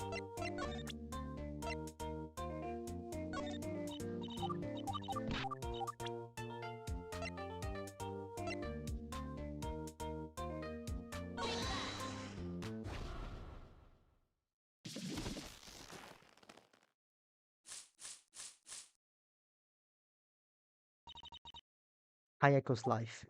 Hayako's life.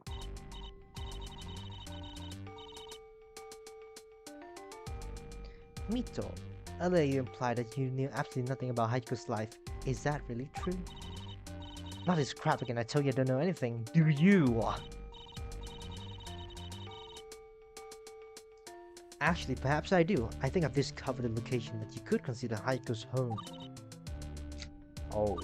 Mito, earlier you implied that you knew absolutely nothing about Haiku's life. Is that really true? Not this crap again, I tell you I don't know anything. Do you? Actually, perhaps I do. I think I've discovered a location that you could consider Haiku's home. Oh.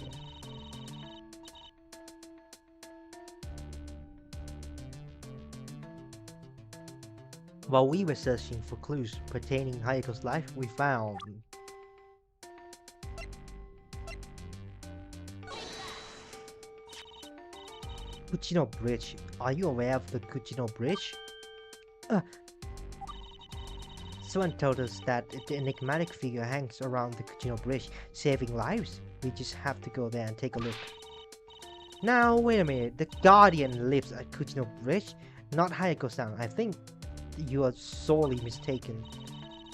While we were searching for clues pertaining Haiko's life, we found... Kuchino Bridge. Are you aware of the Kuchino Bridge? Uh, Someone told us that the enigmatic figure hangs around the Kuchino Bridge, saving lives. We just have to go there and take a look. Now, wait a minute. The Guardian lives at Kuchino Bridge, not Hayako-san. I think you are sorely mistaken.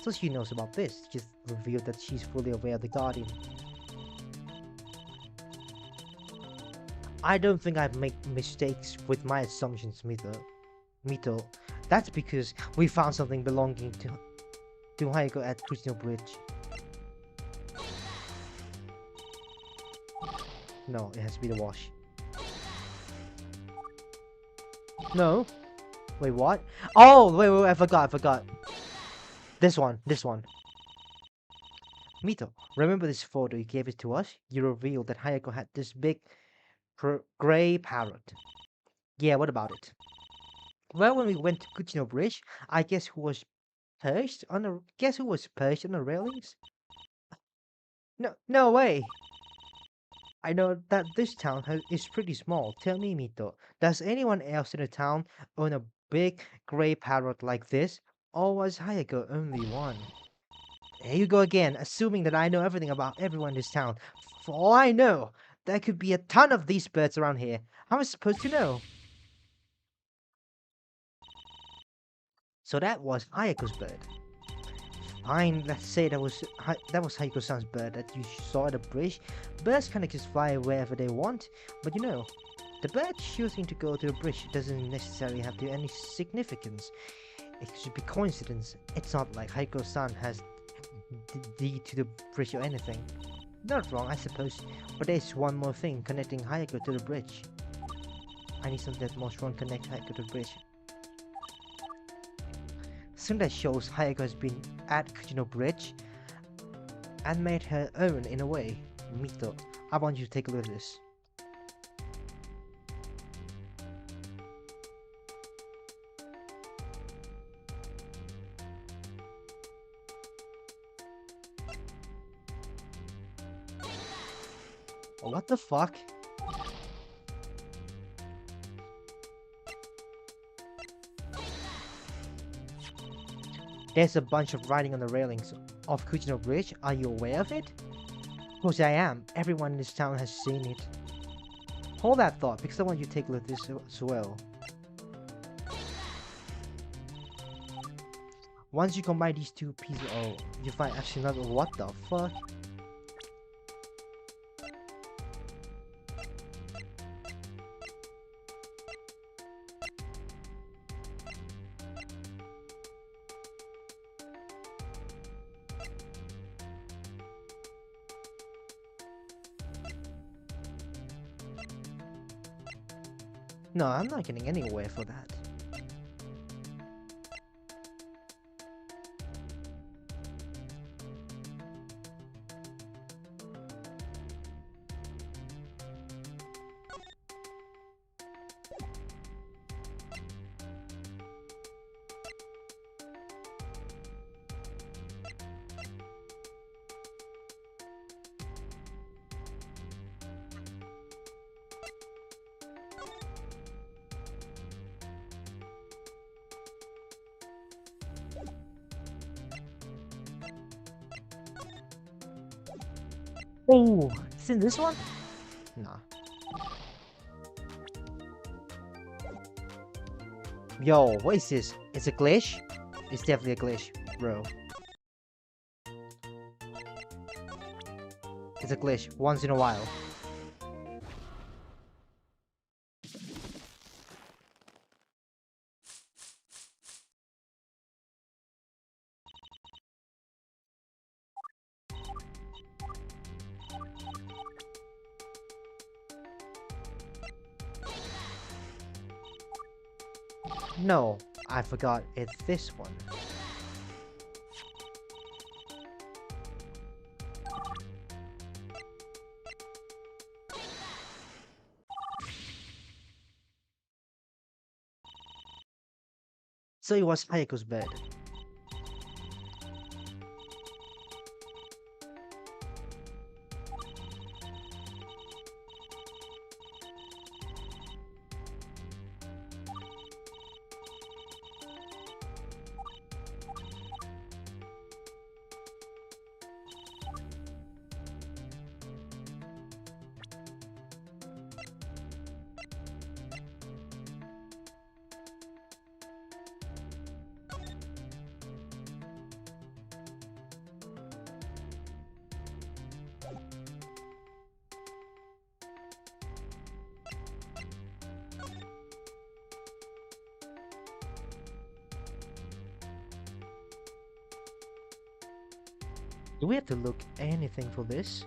So she knows about this. Just revealed that she's fully aware of the Guardian. I don't think I've made mistakes with my assumptions, Mito. That's because we found something belonging to Hayako at Kuchino Bridge. No, it has to be the wash. No. Wait, what? Oh, wait, I forgot. This one. Mito, remember this photo you gave it to us? You revealed that Hayako had this big gray parrot. Yeah, what about it? Well, when we went to Kuchino Bridge, I guess who was guess who was perched on the railings? No way! I know that this town is pretty small. Tell me, Mito, does anyone else in the town own a big gray parrot like this? Or was Hayako only one? Here you go again, assuming that I know everything about everyone in this town. For all I know, there could be a ton of these birds around here. How am I supposed to know? So that was Hayako's bird. Fine, let's say that was Haiko-san's bird that you saw at the bridge. Birds kinda just fly wherever they want, but you know, the bird choosing to go to the bridge doesn't necessarily have any significance. It should be coincidence. It's not like Haiko-san has the deed to the bridge or anything. Not wrong, I suppose, but there's one more thing connecting Hayako to the bridge. I need something that more strong connect Hayako to the bridge. Something that shows Hayako has been at Kuchino Bridge and made her own in a way. Mito, I want you to take a look at this. Oh, what the fuck? There's a bunch of writing on the railings of Kuchino Bridge. Are you aware of it? Of course I am. Everyone in this town has seen it. Hold that thought, because I want you to take a look at this as well. Once you combine these two pieces, oh, you find actually another. What the fuck? No, I'm not getting anywhere for that. Oh, it's in this one? Nah. Yo, what is this? It's a glitch? It's definitely a glitch, bro. It's a glitch, once in a while. No, I forgot it's this one. So it was Hayako's bed. Do we have to look anything for this?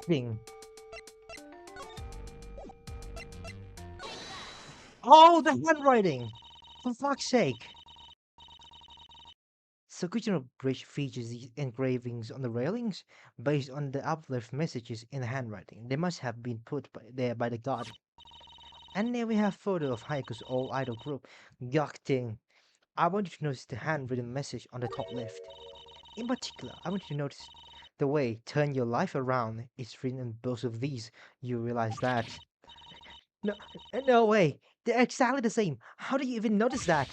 Thing. Oh, the handwriting! For fuck's sake! Sakujino Bridge features these engravings on the railings based on the uplift messages in the handwriting. They must have been put there by the guardian. And there we have photo of Haiku's old idol group, Gyakuten. I want you to notice the handwritten message on the top left. In particular, I want you to notice the way "Turn Your Life Around" is written in both of these. You realize that? No, no way. They're exactly the same. How do you even notice that?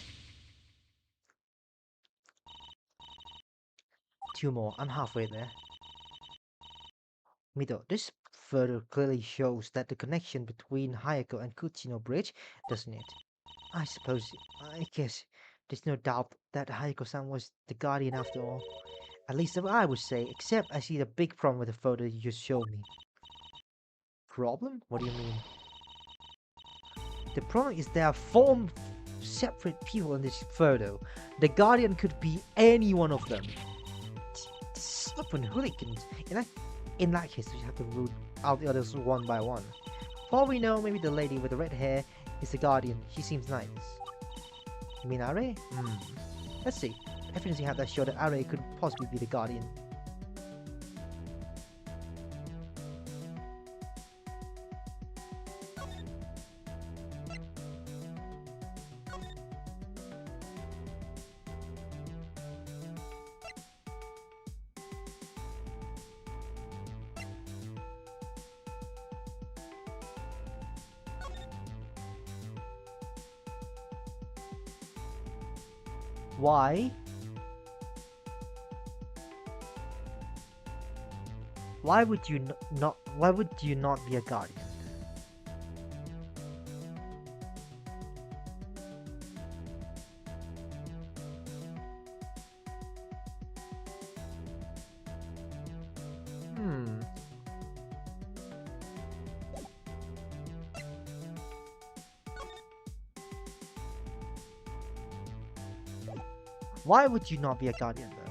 Two more. I'm halfway there. Mito, this photo clearly shows that the connection between Hayako and Kuchino Bridge, doesn't it? I guess, there's no doubt that Hayako-san was the guardian after all. At least I would say, except I see the big problem with the photo you just showed me. Problem? What do you mean? The problem is there are four separate people in this photo. The guardian could be any one of them. Stubborn hooligans. In that case, we have to root out the others one by one. For all we know, maybe the lady with the red hair is the guardian. She seems nice. You mean Are? Let's see. Evidence you have that show that Are could possibly be the guardian. Why? Why would you not? Why would you not be a guardian? Hmm. Why would you not be a guardian though?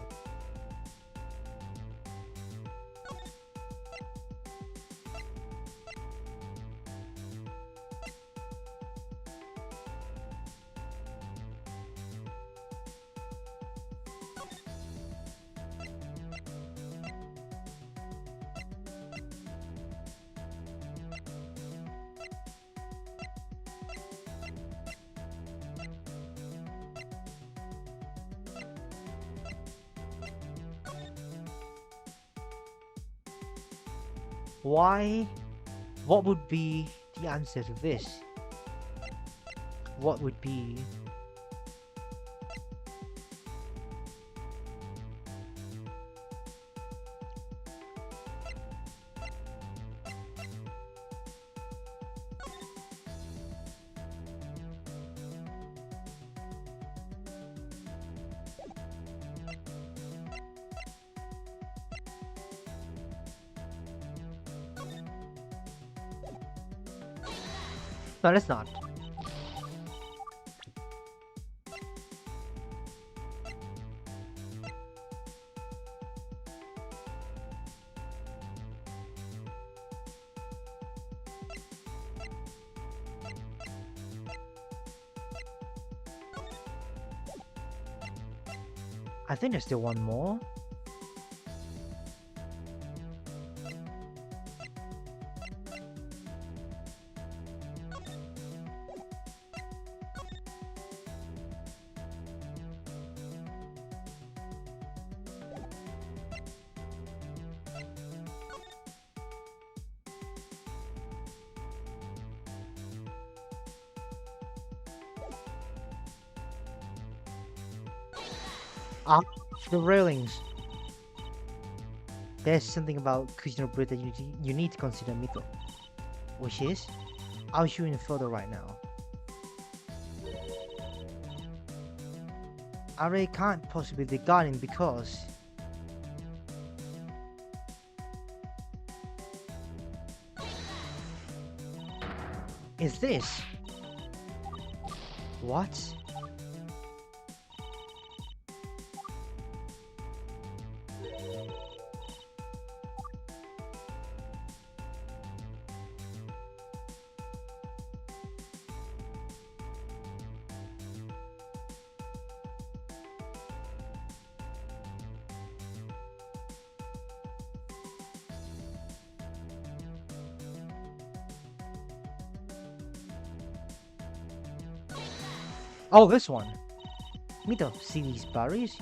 Why? What would be the answer to this? What would be? No, let's not. I think there's still one more. Ah, the railings. There's something about Kushino Bridge that you need to consider, Mito. Which is, I'll show you in a photo right now. I really can't possibly be the guardian because is this? What? Oh, this one. Mito, see these barriers?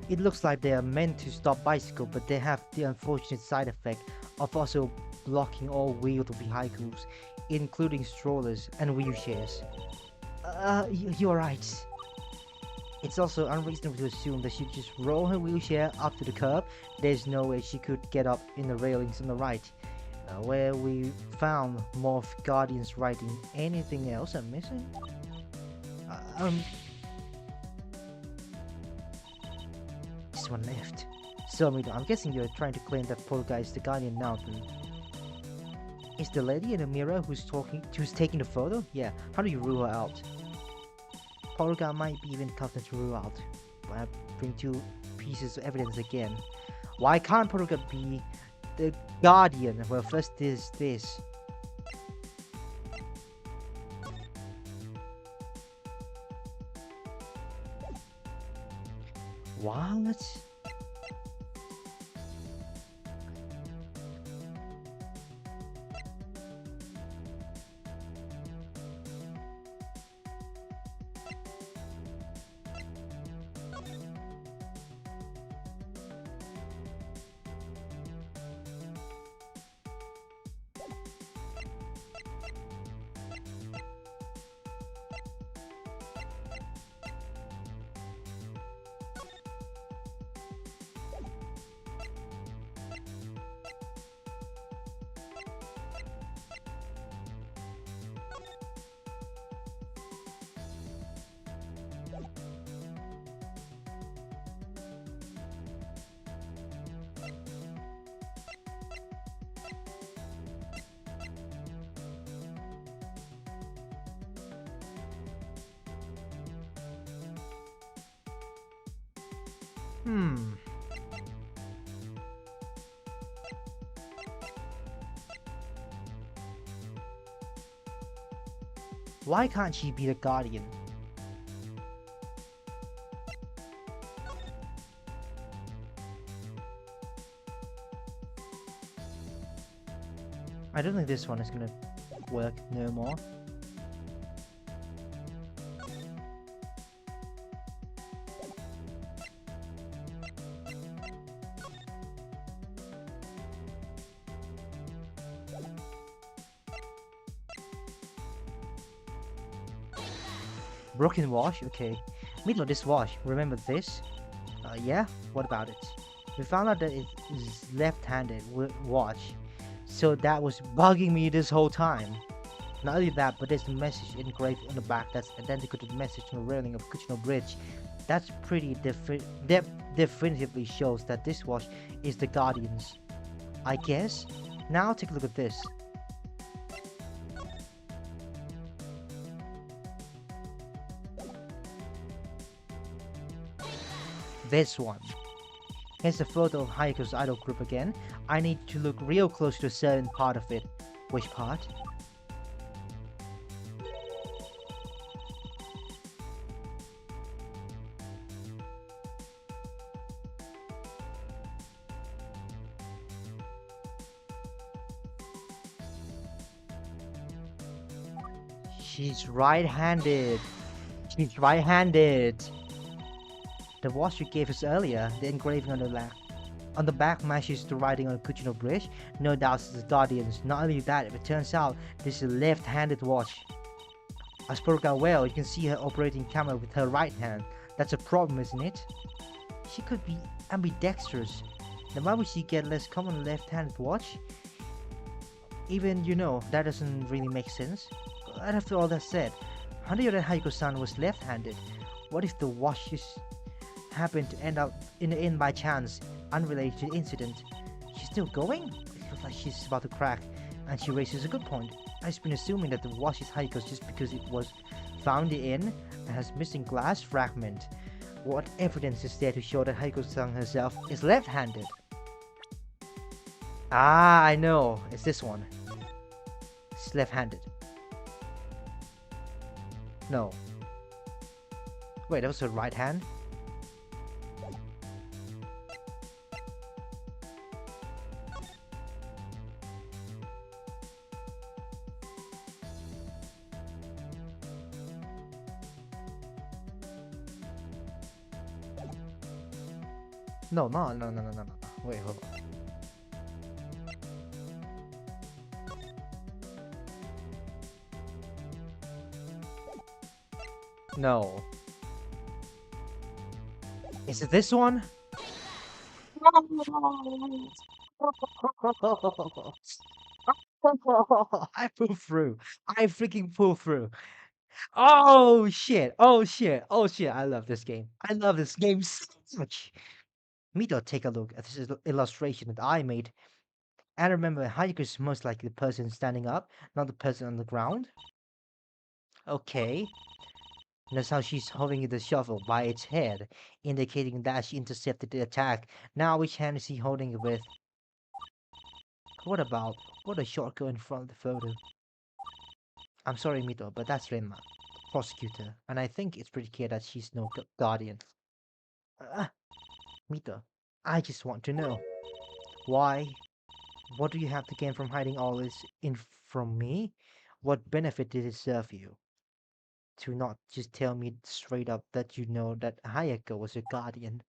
It looks like they are meant to stop bicycle, but they have the unfortunate side effect of also blocking all wheeled vehicles, including strollers and wheelchairs. You're right. It's also unreasonable to assume that she just roll her wheelchair up to the curb. There's no way she could get up in the railings on the right. Where we found Morph Guardian's writing. Anything else I'm missing? This one left. So, Mito, I'm guessing you're trying to claim that poor guy is the Guardian now, then. Is the lady in the mirror who's taking the photo? Yeah, how do you rule her out? Polga might be even tougher to rule out. When I bring two pieces of evidence again. Why can't Polga be the Guardian? Well, first is this. What? Hmm. Why can't she be the Guardian? I don't think this one is gonna work no more. Broken wash? Okay. Middle of this wash. Remember this? Yeah? What about it? We found out that it is left-handed wash. So that was bugging me this whole time. Not only that, but there's a message engraved on the back that's identical to the message on the railing of Kuchino Bridge. That's pretty definitively shows that this wash is the Guardian's. I guess Now take a look at this. This one. Here's a photo of Hayuko's idol group again. I need to look real close to a certain part of it. Which part? She's right-handed. She's right-handed. The watch you gave us earlier, the engraving on the back matches the writing on the Kuchino bridge. No doubt it's the Guardians. Not only that, if it turns out this is a left-handed watch. As per well, you can see her operating camera with her right hand. That's a problem, isn't it? She could be ambidextrous. Then why would she get less common left-handed watch? Even, that doesn't really make sense. And after all that said, Hanayori Haiko-san was left-handed. What if the watch just happened to end up in the inn by chance, unrelated to the incident? She's still going? It looks like she's about to crack, and she raises a good point. I've been assuming that the watch is Haiko's just because it was found in the inn and has missing glass fragment. What evidence is there to show that Haiko-san herself is left-handed? Ah, I know. It's this one. It's left-handed. No. Wait, that was her right hand? No, no, no, no, no, no, no. Wait, hold on. No. Is it this one? I pulled through. I freaking pulled through. Oh shit. Oh shit. Oh shit. I love this game. I love this game so much. Mito, take a look at this illustration that I made. And remember, Hayako is most likely the person standing up, not the person on the ground. Okay. And that's how she's holding the shovel by its head, indicating that she intercepted the attack. Now which hand is he holding it with? What about what a shortcut in front of the photo? I'm sorry, Mito, but that's Renma, prosecutor, and I think it's pretty clear that she's no guardian. Uh, Mito, I just want to know why. What do you have to gain from hiding all this in from me? What benefit did it serve you to not just tell me straight up that you know that Hayako was your guardian?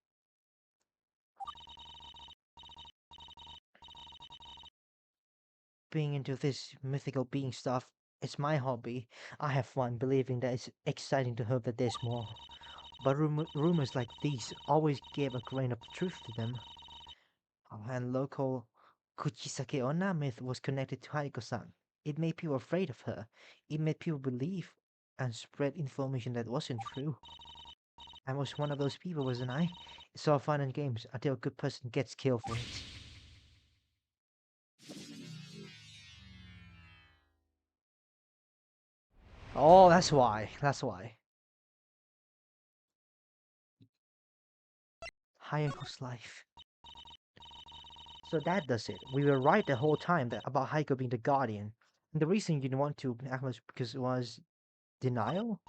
Being into this mythical being stuff, it's my hobby. I have fun believing that it's exciting to hope that there's more. But rumors like these always give a grain of truth to them. And local Kuchisake Onna myth was connected to Haiko-san. It made people afraid of her. It made people believe and spread information that wasn't true. I was one of those people, wasn't I? It's all fun and games until a good person gets killed for it. Oh, that's why. That's why. Hayako's life. So that does it. We were right the whole time about Haiko being the guardian. And the reason you didn't want to act was because it was denial?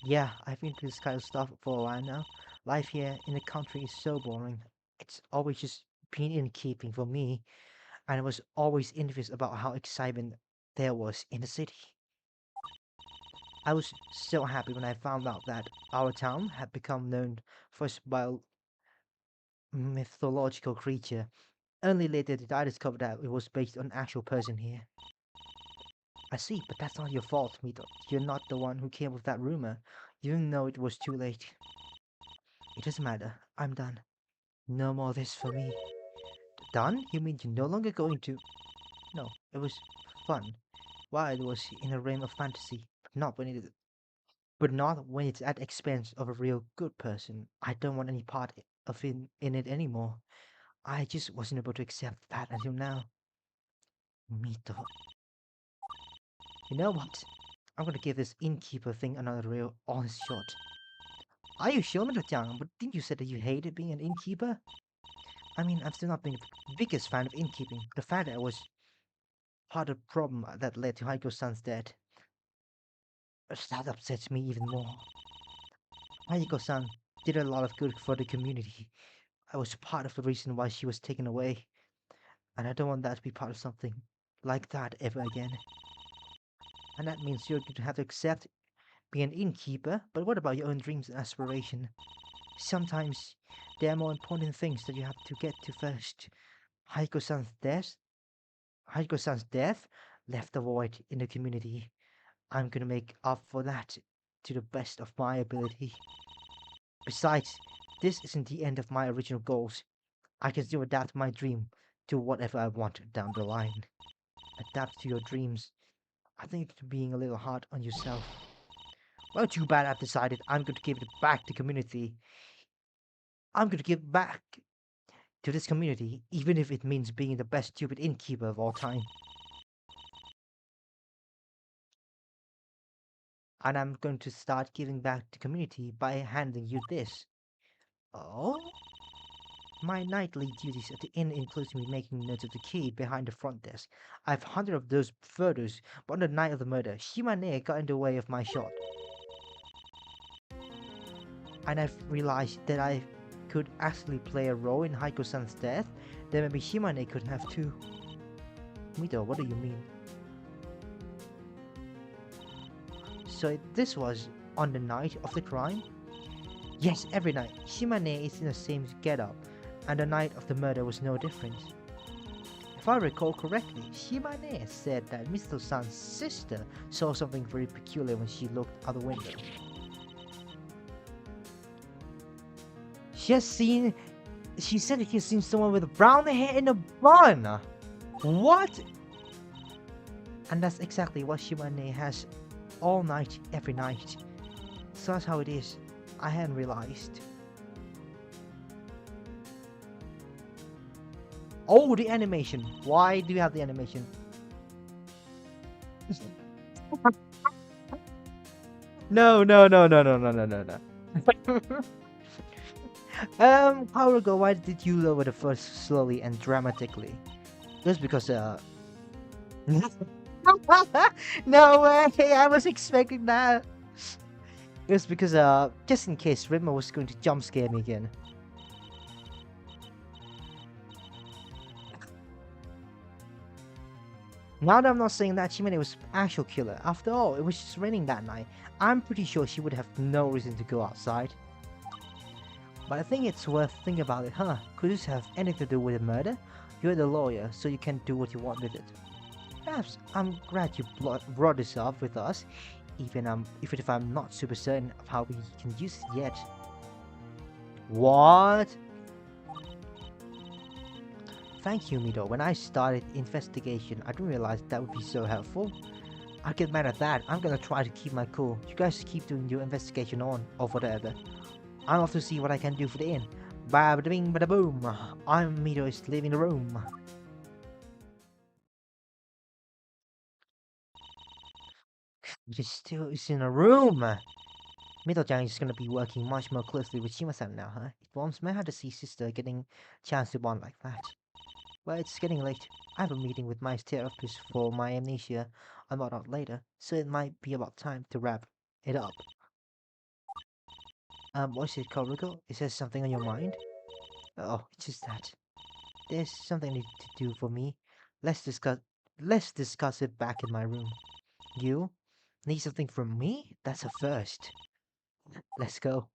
Yeah, I've been through this kind of stuff for a while now. Life here in the country is so boring. It's always just been in keeping for me, and I was always envious about how excitement there was in the city. I was so happy when I found out that our town had become known for its mythological creature. Only later did I discover that it was based on an actual person here. I see, but that's not your fault, Mito. You're not the one who came with that rumor. You didn't know it was too late. It doesn't matter. I'm done. No more of this for me. Done? You mean you're no longer going to... No, it was fun. While it was in a realm of fantasy, but not when it's at expense of a real good person. I don't want any part of in it anymore. I just wasn't able to accept that until now. Mito, you know what? I'm gonna give this innkeeper thing another real honest shot. Are you sure, Mito-chan? But didn't you say that you hated being an innkeeper? I mean, I'm still not being the biggest fan of innkeeping. The fact that I was part of the problem that led to Haiko-san's death, that upsets me even more. Haiko-san did a lot of good for the community. I was part of the reason why she was taken away, and I don't want that to be part of something like that ever again. And that means you're going to have to accept being an innkeeper, but what about your own dreams and aspiration? Sometimes there are more important things that you have to get to first. Haiko-san's death, Haiko-san's death left a void in the community. I'm gonna make up for that to the best of my ability. Besides, this isn't the end of my original goals. I can still adapt my dream to whatever I want down the line. Adapt to your dreams. I think you're being a little hard on yourself. Well, too bad I've decided I'm going to give it back to community. I'm going to give back to this community, even if it means being the best stupid innkeeper of all time. And I'm going to start giving back to community by handing you this. Oh? My nightly duties at the inn includes me making notes of the key behind the front desk. I've hundreds of those photos, but on the night of the murder, Shimane got in the way of my shot. And I've realized that I could actually play a role in Haiko-san's death, then maybe Shimane could have too. Mito, what do you mean? So this was on the night of the crime? Yes, every night. Shimane is in the same getup, and the night of the murder was no different. If I recall correctly, Shimane said that Mr. San's sister saw something very peculiar when she looked out the window. She has seen. She said that she has seen someone with brown hair in a bun! What? And that's exactly what Shimane has all night, every night. So that's how it is. I hadn't realized. Oh, the animation. Why do you have the animation? No, no, no, no, no, no, no, no, no. Haruko, why did you lower the first slowly and dramatically? Just because, no way, I was expecting that. It was because, just in case Ritmo was going to jump scare me again. Now that I'm not saying that Shimane was actual killer, after all, it was just raining that night. I'm pretty sure she would have no reason to go outside. But I think it's worth thinking about it, huh? Could this have anything to do with a murder? You're the lawyer, so you can do what you want with it. Perhaps I'm glad you brought this up with us, even if I'm not super certain of how we can use it yet. What? Thank you, Mido. When I started investigation, I didn't realize that would be so helpful. I'll get mad at that. I'm gonna try to keep my cool. You guys keep doing your investigation on, or whatever. I'm off to see what I can do for the inn. Bada bing, bada boom. I'm Mido is leaving the room. It still is in a room. Middle-chan is gonna be working much more closely with Shima-san now, huh? It warms my heart to see sister getting a chance to bond like that. Well, it's getting late. I have a meeting with my therapist for my amnesia about out later, so it might be about time to wrap it up. What's it, Karuko? Is there something on your mind? Oh, it's just that. There's something you need to do for me. Let's discuss let's discuss it back in my room. You need something from me? That's a first. Let's go.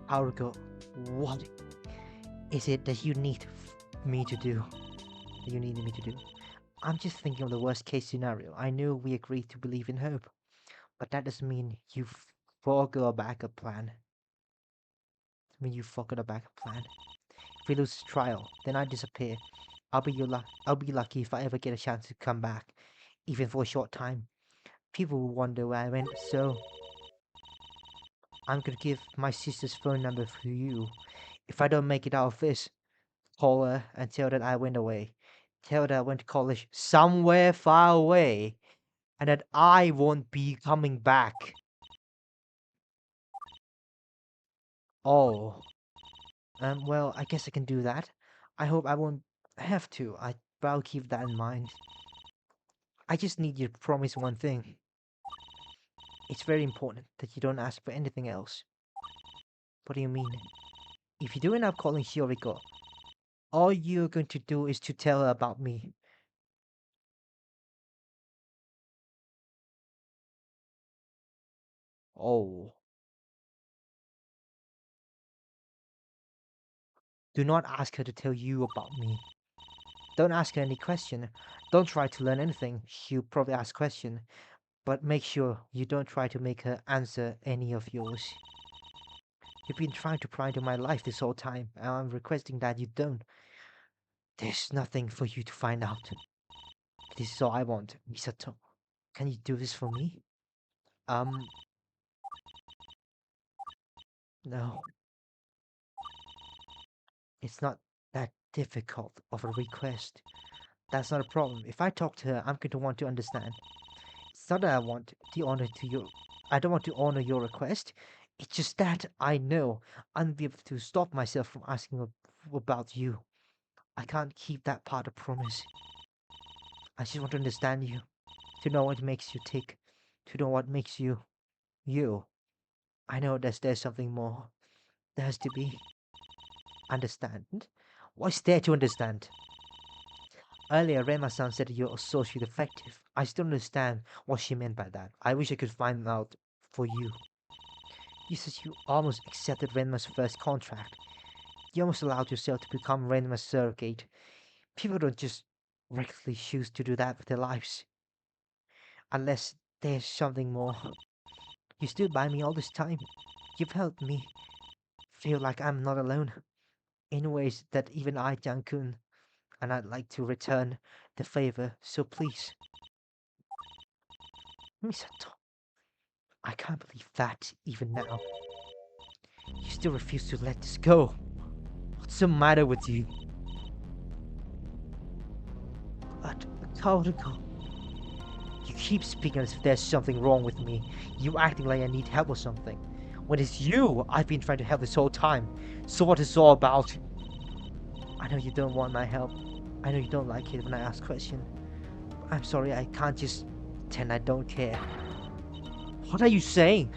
Haruko, what is it that you need me to do? That you need me to do? I'm just thinking of the worst case scenario. I knew we agreed to believe in hope, but that doesn't mean you forego a backup plan. I mean you forgot a backup plan. If we lose the trial, then I disappear. I'll be lucky if I ever get a chance to come back. even for a short time. People will wonder where I went, so I'm gonna give my sister's phone number for you. If I don't make it out of this, call her and tell that I went away. Tell that I went to college somewhere far away and that I won't be coming back. Oh, well, I guess I can do that. I hope I won't have to. But I'll keep that in mind. I just need you to promise one thing. It's very important that you don't ask for anything else. What do you mean? If you do end up calling Shioriko, all you're going to do is to tell her about me. Oh, do not ask her to tell you about me. Don't ask her any question. Don't try to learn anything. She'll probably ask question, but make sure you don't try to make her answer any of yours. You've been trying to pry into my life this whole time, and I'm requesting that you don't. There's nothing for you to find out. This is all I want, Misato. Can you do this for me? Um, no. It's not that difficult of a request. That's not a problem. If I talk to her, I'm going to want to understand. It's not that I want the honor to your. I don't want to honor your request. It's just that I know I'll be able to stop myself from asking about you. I can't keep that part of promise. I just want to understand you, to know what makes you tick, to know what makes you you. I know there's something more. There has to be. Understand? What's there to understand? Earlier, Rema-san said you're socially effective. I still don't understand what she meant by that. I wish I could find out for you. You said you almost accepted Renma's first contract. You almost allowed yourself to become Renma's surrogate. People don't just recklessly choose to do that with their lives. Unless there's something more. You stood by me all this time. You've helped me feel like I'm not alone. In ways that even I, Jankun, and I'd like to return the favor, so please. Misato, I can't believe that, even now. You still refuse to let this go. What's the matter with you? But, Kaoruko, you keep speaking as if there's something wrong with me. You acting like I need help or something. When it's you I've been trying to help this whole time. So what is all about? I know you don't want my help. I know you don't like it when I ask questions. I'm sorry, I can't just pretend I don't care. What are you saying?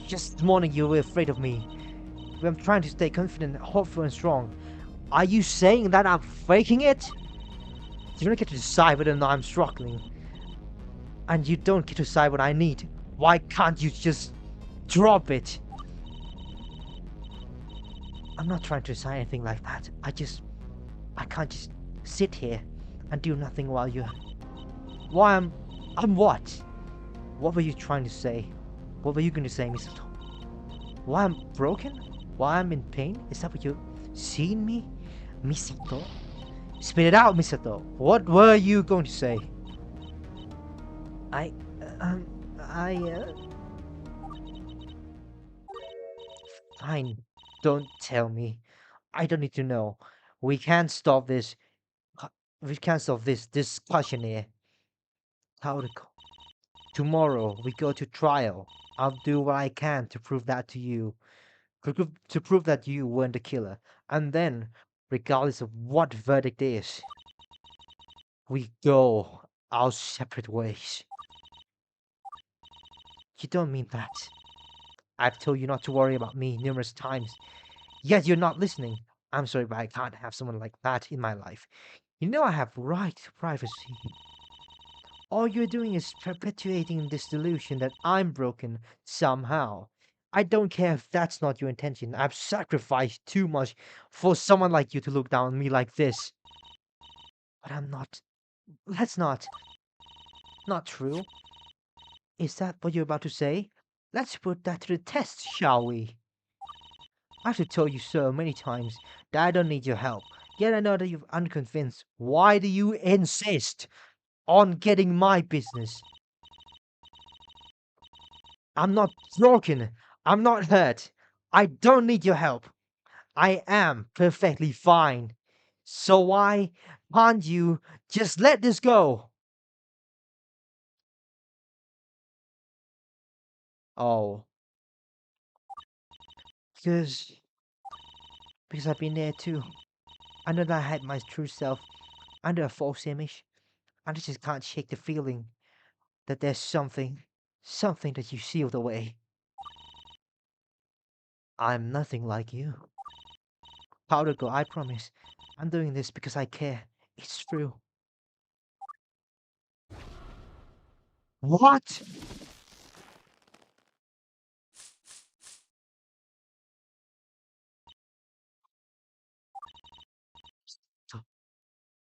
Just this morning you were afraid of me. I'm trying to stay confident, hopeful and strong. Are you saying that I'm faking it? You don't get to decide whether or not I'm struggling. And you don't get to decide what I need. Why can't you just drop it? I'm not trying to decide anything like that. I can't just sit here and do nothing while you're... Why I'm what? What were you trying to say? What were you going to say, Misato? Why I'm broken? Why I'm in pain? Is that what you seen me? Misato? Spit it out, Misato. What were you going to say? I, um, I, Fine. Don't tell me. I don't need to know. We can't stop this. We can't stop this discussion here. Tauriko. Tomorrow we go to trial. I'll do what I can to prove that to you. To prove that you weren't the killer. And then, regardless of what verdict is, we go our separate ways. You don't mean that. I've told you not to worry about me numerous times. Yet you're not listening. I'm sorry, but I can't have someone like that in my life. You know I have right to privacy. All you're doing is perpetuating this delusion that I'm broken somehow. I don't care if that's not your intention. I've sacrificed too much for someone like you to look down on me like this. But I'm not. That's not true. Is that what you're about to say? Let's put that to the test, shall we? I've told you so many times that I don't need your help. Yet I know that you're unconvinced. Why do you insist? on getting my business. I'm not broken. I'm not hurt. I don't need your help. I am perfectly fine. So why can't you just let this go? Oh, because I've been there too. I know that I had my true self under a false image. I just can't shake the feeling that there's something that you sealed away. I'm nothing like you. Powder Girl, I promise. I'm doing this because I care. It's true. What?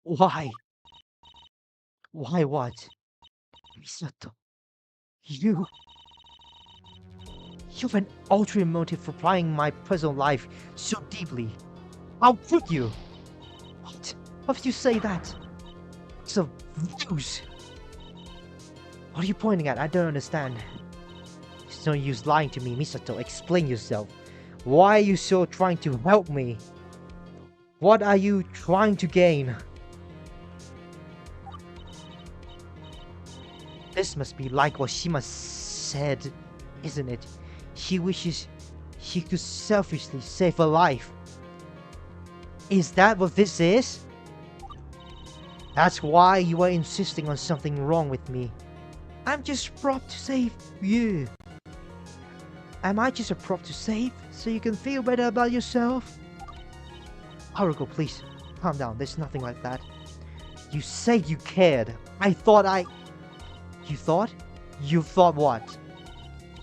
Why? Why what? Misato, you... You've an ulterior motive for prying my personal life so deeply. How could you? What? Why would you say that? It's a ruse. What are you pointing at? I don't understand. It's no use lying to me, Misato. Explain yourself. Why are you so trying to help me? What are you trying to gain? This must be like what Shima said, isn't it? She wishes she could selfishly save her life. Is that what this is? That's why you are insisting on something wrong with me. I'm just prop to save you. Am I just a prop to save so you can feel better about yourself? Haruko, please, calm down. There's nothing like that. You said you cared. You thought? You thought what?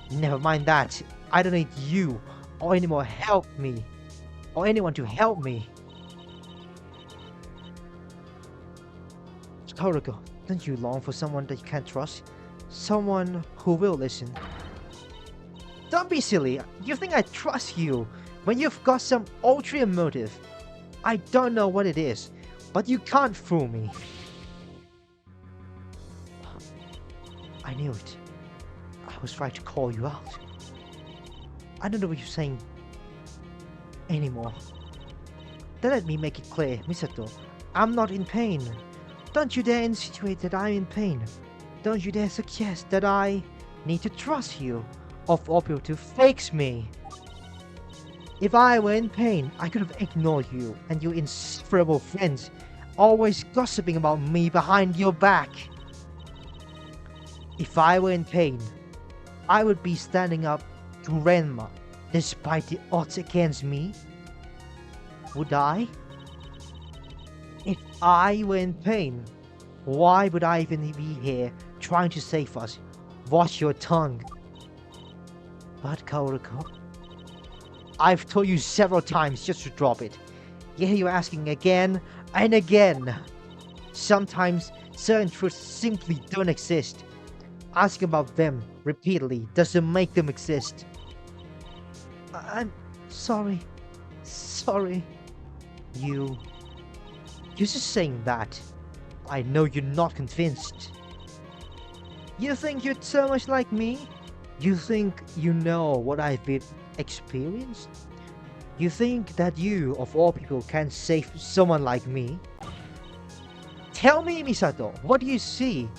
Never mind that. I don't need you or any more help me. Or anyone to help me. Haruko, don't you long for someone that you can trust? Someone who will listen. Don't be silly. You think I trust you when you've got some ulterior motive. I don't know what it is, but you can't fool me. I knew it. I was trying to call you out. I don't know what you're saying anymore. Then let me make it clear, Misato. I'm not in pain. Don't you dare insinuate that I'm in pain. Don't you dare suggest that I need to trust you, of all people to fix me. If I were in pain, I could have ignored you and your insufferable friends, always gossiping about me behind your back. If I were in pain, I would be standing up to Renma, despite the odds against me. Would I? If I were in pain, why would I even be here trying to save us? Watch your tongue. But Kaoruko, I've told you several times just to drop it. Yet you're asking again and again. Sometimes certain truths simply don't exist. Asking about them repeatedly doesn't make them exist. I'm sorry. Sorry. You're just saying that. I know you're not convinced. You think you're so much like me? You think you know what I've been experienced? You think that you, of all people, can save someone like me? Tell me, Misato, what do you see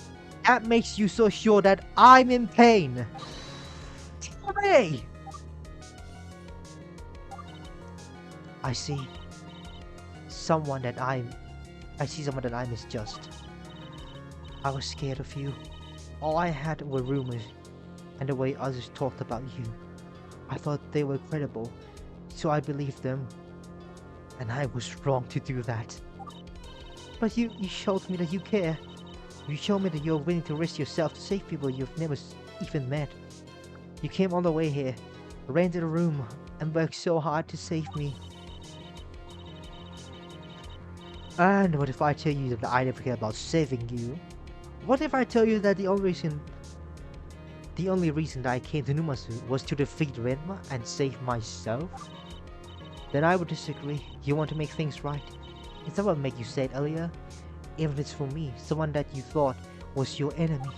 that makes you so sure that I'm in pain? Tell me! I see someone that I see someone that I misjudged. I was scared of you. All I had were rumors and the way others talked about you. I thought they were credible, so I believed them. And I was wrong to do that. But you showed me that you care. You showed me that you're willing to risk yourself to save people you've never even met. You came all the way here, rented a room, and worked so hard to save me. And what if I tell you that I never cared about saving you? What if I tell you that the only reason that I came to Numasu was to defeat Renma and save myself? Then I would disagree. You want to make things right. Is that what made you say it earlier? Even if it's for me, someone that you thought was your enemy.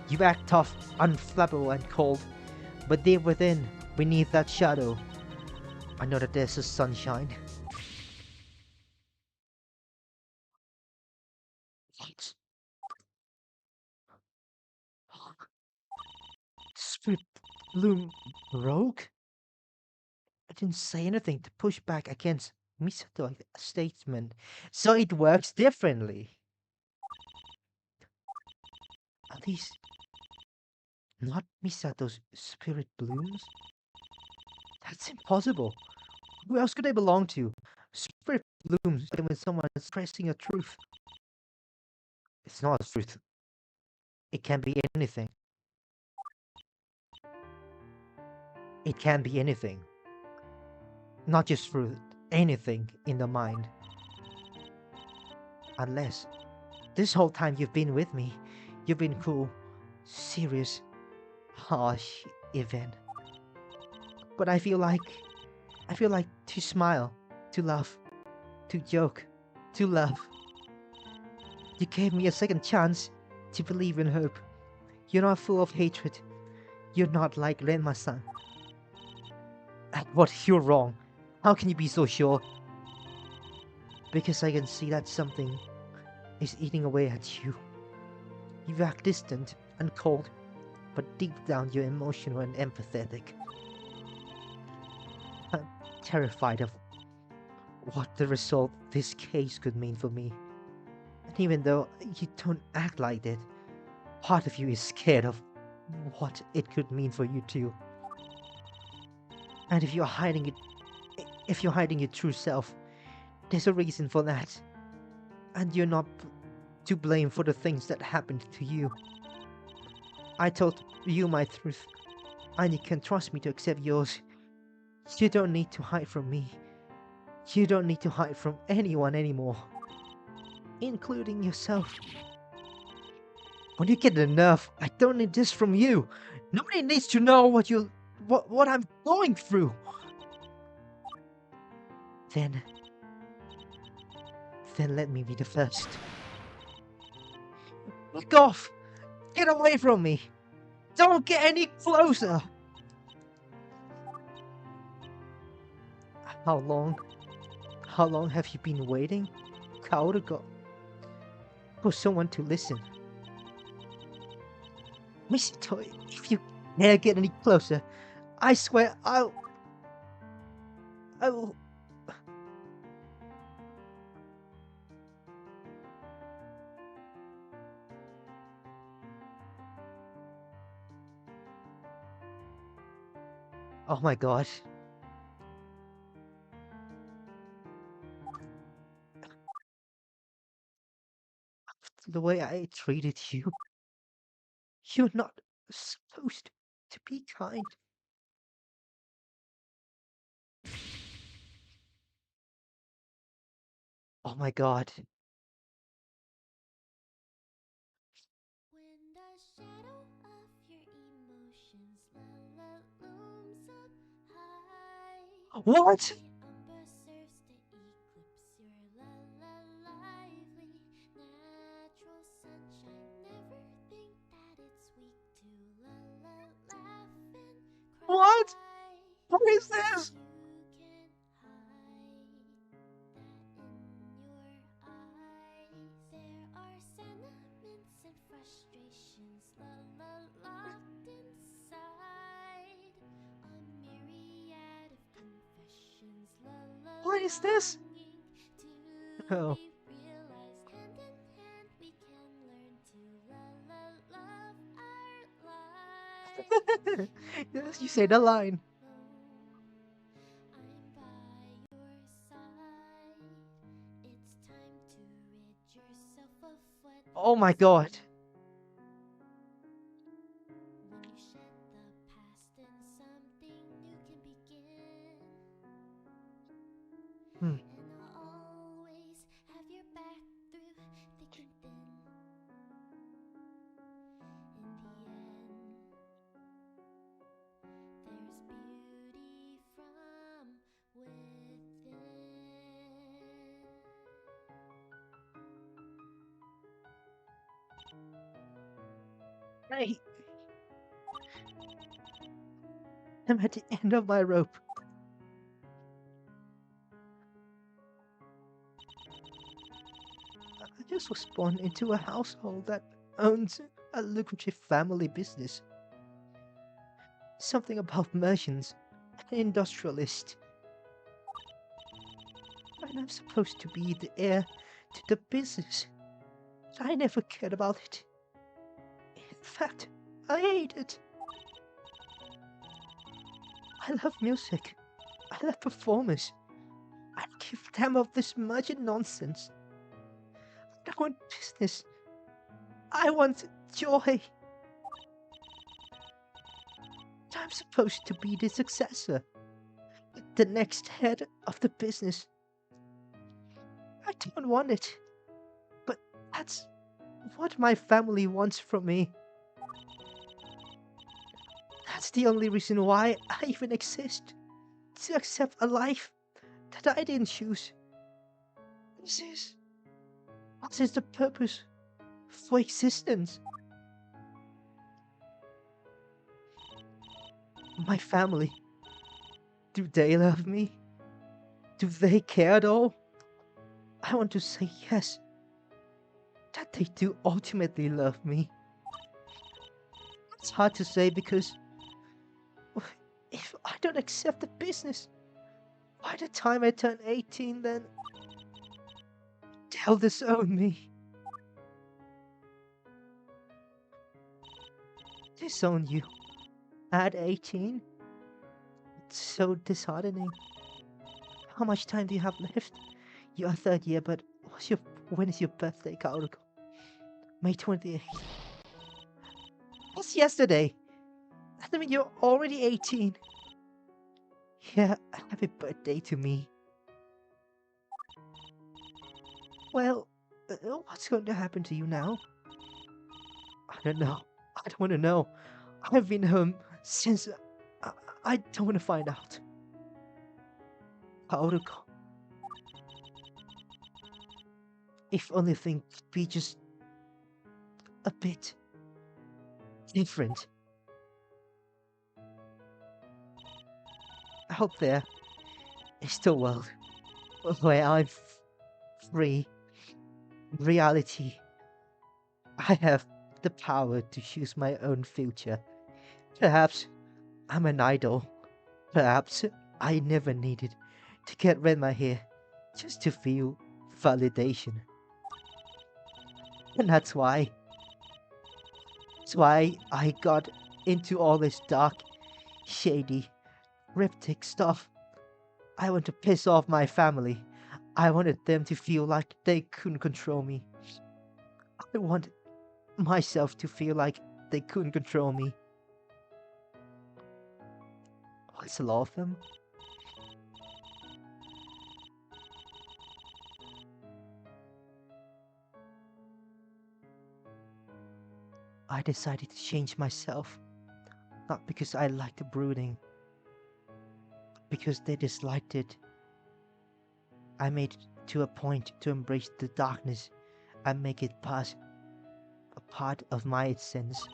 You act tough, unflappable, and cold, but deep within, beneath that shadow, I know that there's a sunshine. What? Spirit Bloom Rogue? I didn't say anything to push back against Misato's statement, so it works differently. At least, not Misato's spirit blooms? That's impossible. Who else could they belong to? Spirit blooms when someone is expressing a truth. It's not a truth. It can be anything. It can be anything. Not just truth. Anything in the mind. Unless, this whole time you've been with me, you've been cool, serious, harsh, even. But I feel like to smile, to laugh, to joke, to love. You gave me a second chance to believe in hope. You're not full of hatred. You're not like Renma-san. At what you're wrong. How can you be so sure? Because I can see that something is eating away at you. You act distant and cold, but deep down you're emotional and empathetic. I'm terrified of what the result of this case could mean for me. And even though you don't act like that, part of you is scared of what it could mean for you too. And if you're hiding your true self, there's a reason for that. And you're not to blame for the things that happened to you. I told you my truth, and you can trust me to accept yours. You don't need to hide from me. You don't need to hide from anyone anymore, including yourself. When you get the nerve, I don't need this from you. Nobody needs to know what I'm going through. Then let me be the first. Back off! Get away from me! Don't get any closer! How long? How long have you been waiting, Kaoruko, for someone to listen? Misato, if you dare get any closer, I swear I will... Oh my god. The way I treated you, you're not supposed to be kind. Oh my god. When the shadow of your emotions looms up high, What? the umber serves to eclipse your lively natural sunshine. Never think that it's weak to laugh and What? cry. What is Yes, this? you can hide that in your eyes. There are sentiments and frustrations locked inside. A myriad of confessions What is this? longing to Oh. be realized. Hand in hand we can learn to love our lives. When Yes, you say the I'm line. I'm by your side. It's time to rid yourself of what Oh my needs god. when you shed the past and something new can begin. Hmm. And I'll always have your back through thick and thin. In the end, there's beauty from within. I am at the end of my rope. I just was born into a household that owns a lucrative family business. Something about merchants, an industrialist, and I'm supposed to be the heir to the business. I never cared about it. In fact, I hate it. I love music. I love performers. I don't give a damn of this merchant nonsense. I don't want business. I want joy. I'm supposed to be the successor, the next head of the business. I don't want it. But that's what my family wants from me. That's the only reason why I even exist. To accept a life that I didn't choose. This is. What is the purpose for existence? My family. Do they love me? Do they care at all? I want to say yes. That they do ultimately love me. It's hard to say because if I don't accept the business, by the time I turn 18, then they'll disown me. Disown you at 18? It's so disheartening. How much time do you have left? You're third year, but when is your birthday, Kaoruko? May 28th. That's yesterday. I mean, you're already 18. Yeah, happy birthday to me. Well, what's going to happen to you now? I don't know. I don't want to know. I've been home since. I, I don't want to find out. Kaoruko, if only things could be just a bit different. Out there is the world where I'm free. Reality. I have the power to choose my own future. Perhaps I'm an idol. Perhaps I never needed to get red my hair just to feel validation. And that's why I got into all this dark, shady, cryptic stuff. I want to piss off my family. I wanted them to feel like they couldn't control me. I wanted myself to feel like they couldn't control me. What's the law of them? I decided to change myself, not because I liked the brooding, because they disliked it. I made it to a point to embrace the darkness and make it a part of my essence.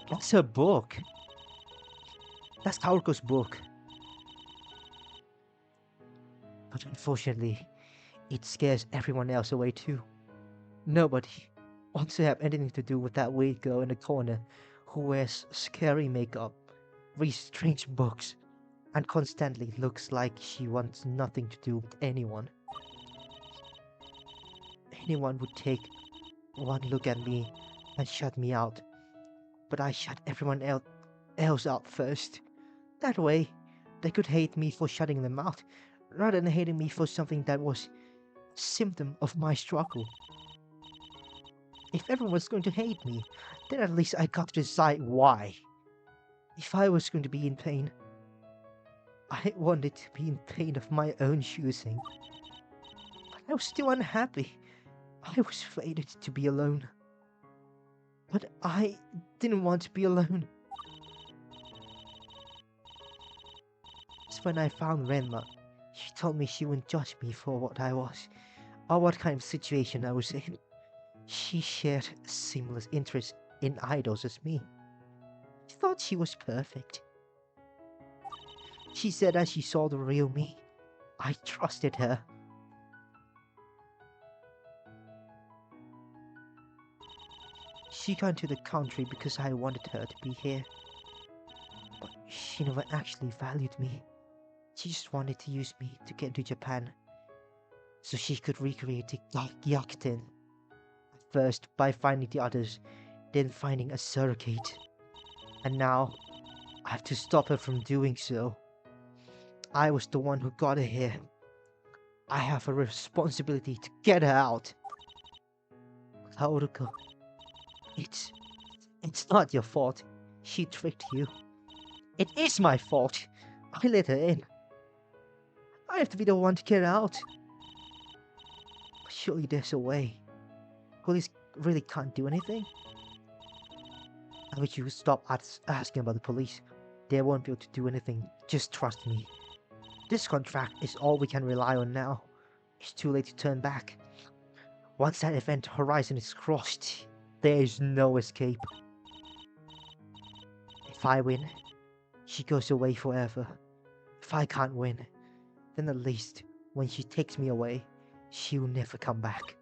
That's her book. That's Kaoruko's book. But unfortunately, it scares everyone else away too. Nobody wants to have anything to do with that weird girl in the corner who wears scary makeup, reads strange books, and constantly looks like she wants nothing to do with anyone. Anyone would take one look at me and shut me out, but I shut everyone else out first. That way, they could hate me for shutting them out, rather than hating me for something that was a symptom of my struggle. If everyone was going to hate me, then at least I got to decide why. If I was going to be in pain, I wanted to be in pain of my own choosing. But I was still unhappy. I was fated to be alone. But I didn't want to be alone. So when I found Renma, she told me she wouldn't judge me for what I was, or what kind of situation I was in. She shared similar interests in idols as me. She thought she was perfect. She said that she saw the real me. I trusted her. She got to the country because I wanted her to be here. But she never actually valued me. She just wanted to use me to get to Japan so she could recreate the Gyakuten. First by finding the others, then finding a surrogate. And now, I have to stop her from doing so. I was the one who got her here. I have a responsibility to get her out. Haruko, it's... it's not your fault. She tricked you. It is my fault. I let her in. I have to be the one to get her out. But surely there's a way. Police really can't do anything. I wish you would stop asking about the police. They won't be able to do anything. Just trust me. This contract is all we can rely on now. It's too late to turn back. Once that event horizon is crossed, there is no escape. If I win, she goes away forever. If I can't win, then at least when she takes me away, she'll never come back.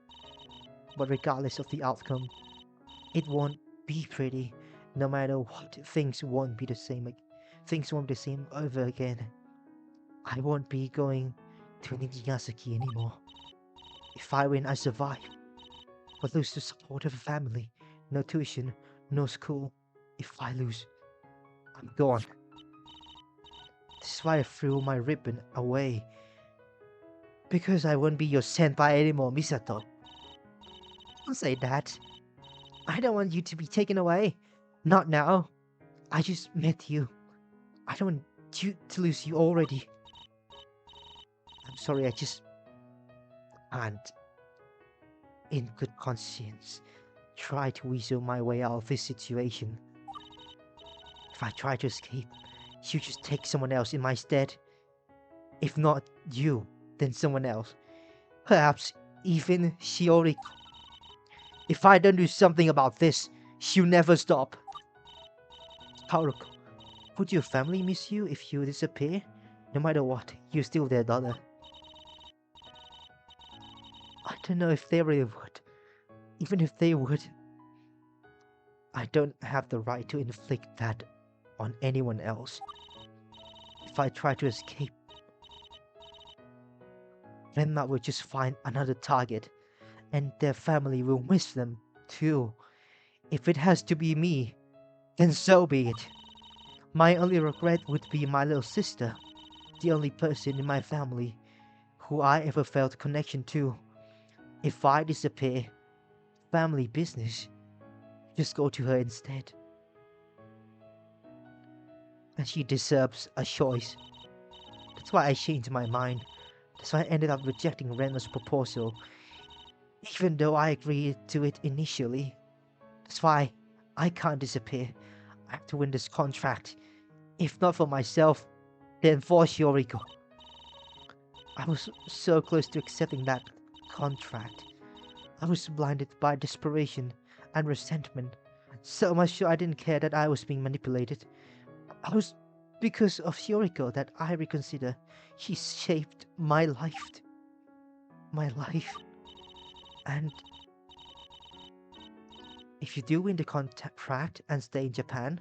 But regardless of the outcome, it won't be pretty. No matter what, things won't be the same. Things won't be the same over again. I won't be going to Nijigasaki anymore. If I win, I survive. But lose the support of a family. No tuition, no school. If I lose, I'm gone. This is why I threw my ribbon away. Because I won't be your senpai anymore, Misato. Don't say that. I don't want you to be taken away. Not now. I just met you. I don't want you to lose you already. I'm sorry, I just can't, in good conscience, try to weasel my way out of this situation. If I try to escape, she'll just take someone else in my stead. If not you, then someone else. Perhaps even Shiori. If I don't do something about this, she'll never stop. Haruko, would your family miss you if you disappear? No matter what, you're still their daughter. I don't know if they really would. Even if they would, I don't have the right to inflict that on anyone else. If I try to escape, Renma will just find another target, and their family will miss them too. If it has to be me, then so be it. My only regret would be my little sister, the only person in my family who I ever felt a connection to. If I disappear, family business, just go to her instead. And she deserves a choice. That's why I changed my mind. That's why I ended up rejecting Renma's proposal, even though I agreed to it initially. That's why I can't disappear. I have to win this contract. If not for myself, then for Shioriko. I was so close to accepting that contract. I was blinded by desperation and resentment. So much so I didn't care that I was being manipulated. I was because of Shioriko that I reconsider. She shaped my life. My life. And if you do win the contract and stay in Japan,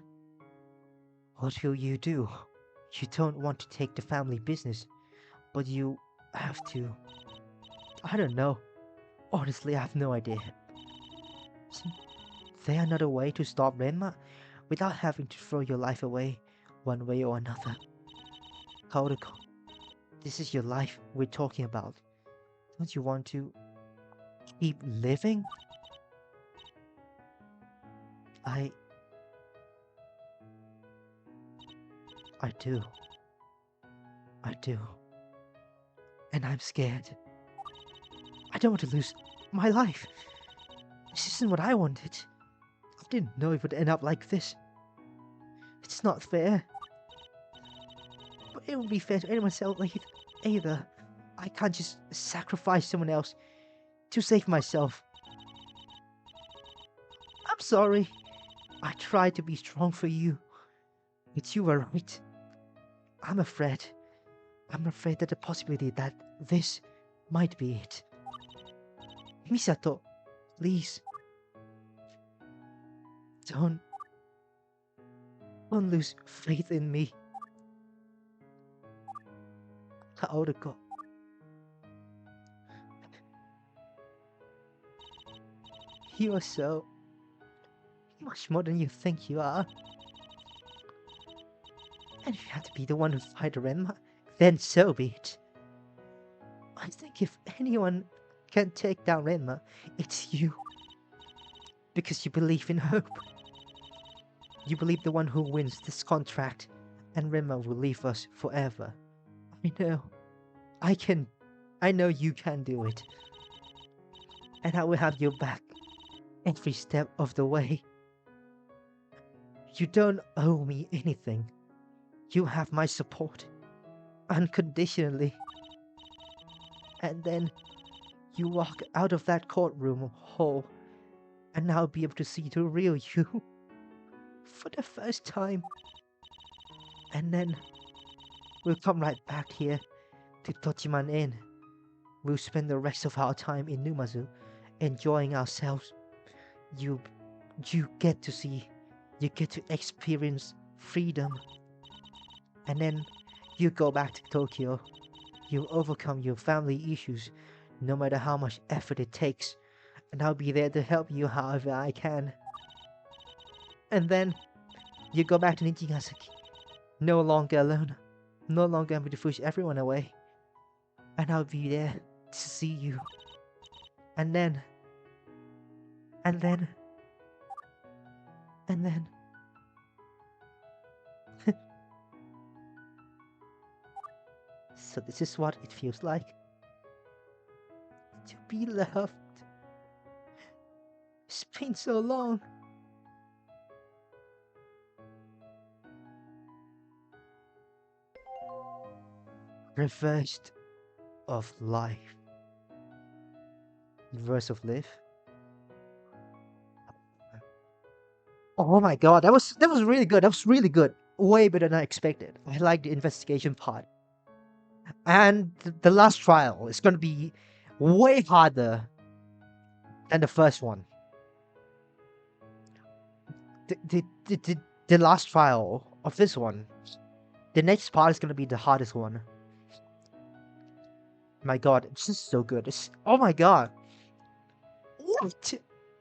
what will you do? You don't want to take the family business, but you have to. I don't know. Honestly, I have no idea. Is there another way to stop Renma without having to throw your life away one way or another? Haruko, this is your life we're talking about. Don't you want to keep living? I do. I do. And I'm scared. I don't want to lose my life. This isn't what I wanted. I didn't know it would end up like this. It's not fair. But it won't be fair to anyone else either. I can't just sacrifice someone else to save myself. I'm sorry. I tried to be strong for you, but you were right. I'm afraid. I'm afraid that the possibility that this might be it. Misato, please, don't, don't lose faith in me. Kaoruko, you are so much more than you think you are. And if you have to be the one who fight Renma, then so be it. I think if anyone can take down Renma, it's you. Because you believe in hope. You believe the one who wins this contract, and Renma will leave us forever. I know. I can. I know you can do it. And I will have your back every step of the way. You don't owe me anything. You have my support. Unconditionally. And then you walk out of that courtroom hall, and I'll be able to see the real you for the first time. And then we'll come right back here to Tochiman Inn. We'll spend the rest of our time in Numazu, enjoying ourselves. You, you get to see, you get to experience freedom. And then you go back to Tokyo. You overcome your family issues, no matter how much effort it takes. And I'll be there to help you however I can. And then you go back to Nijigasaki, no longer alone, no longer having to push everyone away. And I'll be there to see you. And then, and then, and then. So this is what it feels like to be loved. It's been so long. Reversed of life. Reverse of life. Oh my god, that was really good. That was really good. Way better than I expected. I like the investigation part. And the last trial is gonna be way harder than the first one. The last trial of this one, the next part is gonna be the hardest one. My god, it's just so good. It's, oh my god. What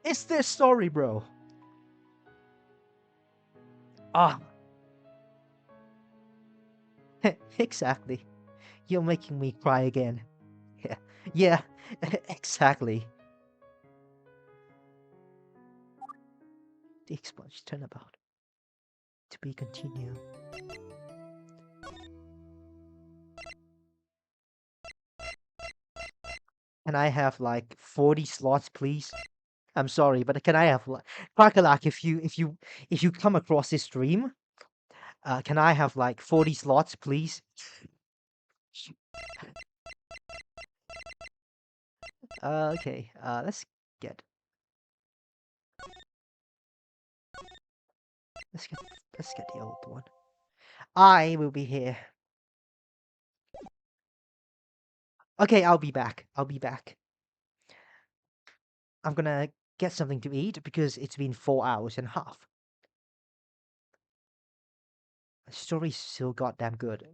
is this story, bro? Ah, exactly. You're making me cry again. Yeah, yeah, exactly. The expunge turnabout. To be continued. Can I have like 40 slots, please? I'm sorry, but can I have like Krakalak, if you come across this stream, can I have like 40 slots, please? Okay. Get let's get let's get the old one. I will be here. Okay, I'll be back. I'll be back. I'm gonna get something to eat because it's been 4 hours and a half. The story's so goddamn good.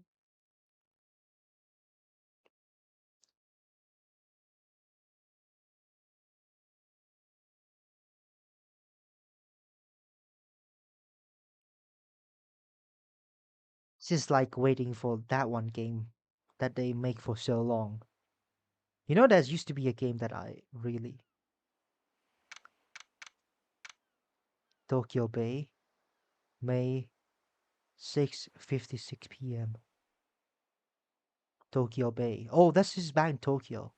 It's just like waiting for that one game that they make for so long. You know, there used to be a game that I really Tokyo Bay, May 6:56 p.m. Tokyo Bay. Oh, that's just back in Tokyo.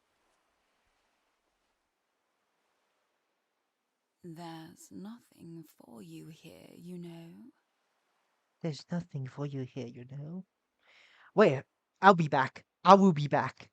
There's nothing for you here, you know. There's nothing for you here, you know. Wait, I'll be back. I will be back.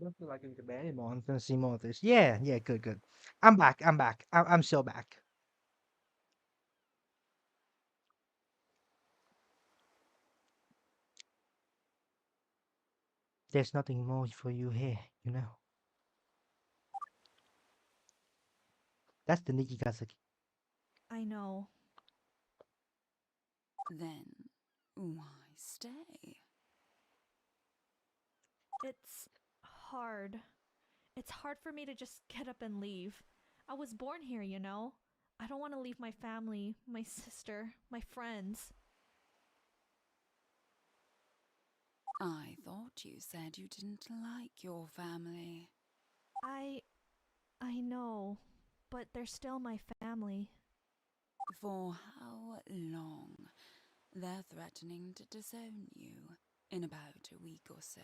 don't feel like going to bed anymore. I'm gonna see more of this. Yeah, yeah, good, good. I'm back. I'm back. I'm still back. There's nothing more for you here, you know. That's the Nikigasaki. I know. Then why stay? It's hard. It's hard for me to just get up and leave. I was born here, you know? I don't want to leave my family, my sister, my friends. I thought you said you didn't like your family. I I know, but they're still my family. For how long? They're threatening to disown you. In about a week or so,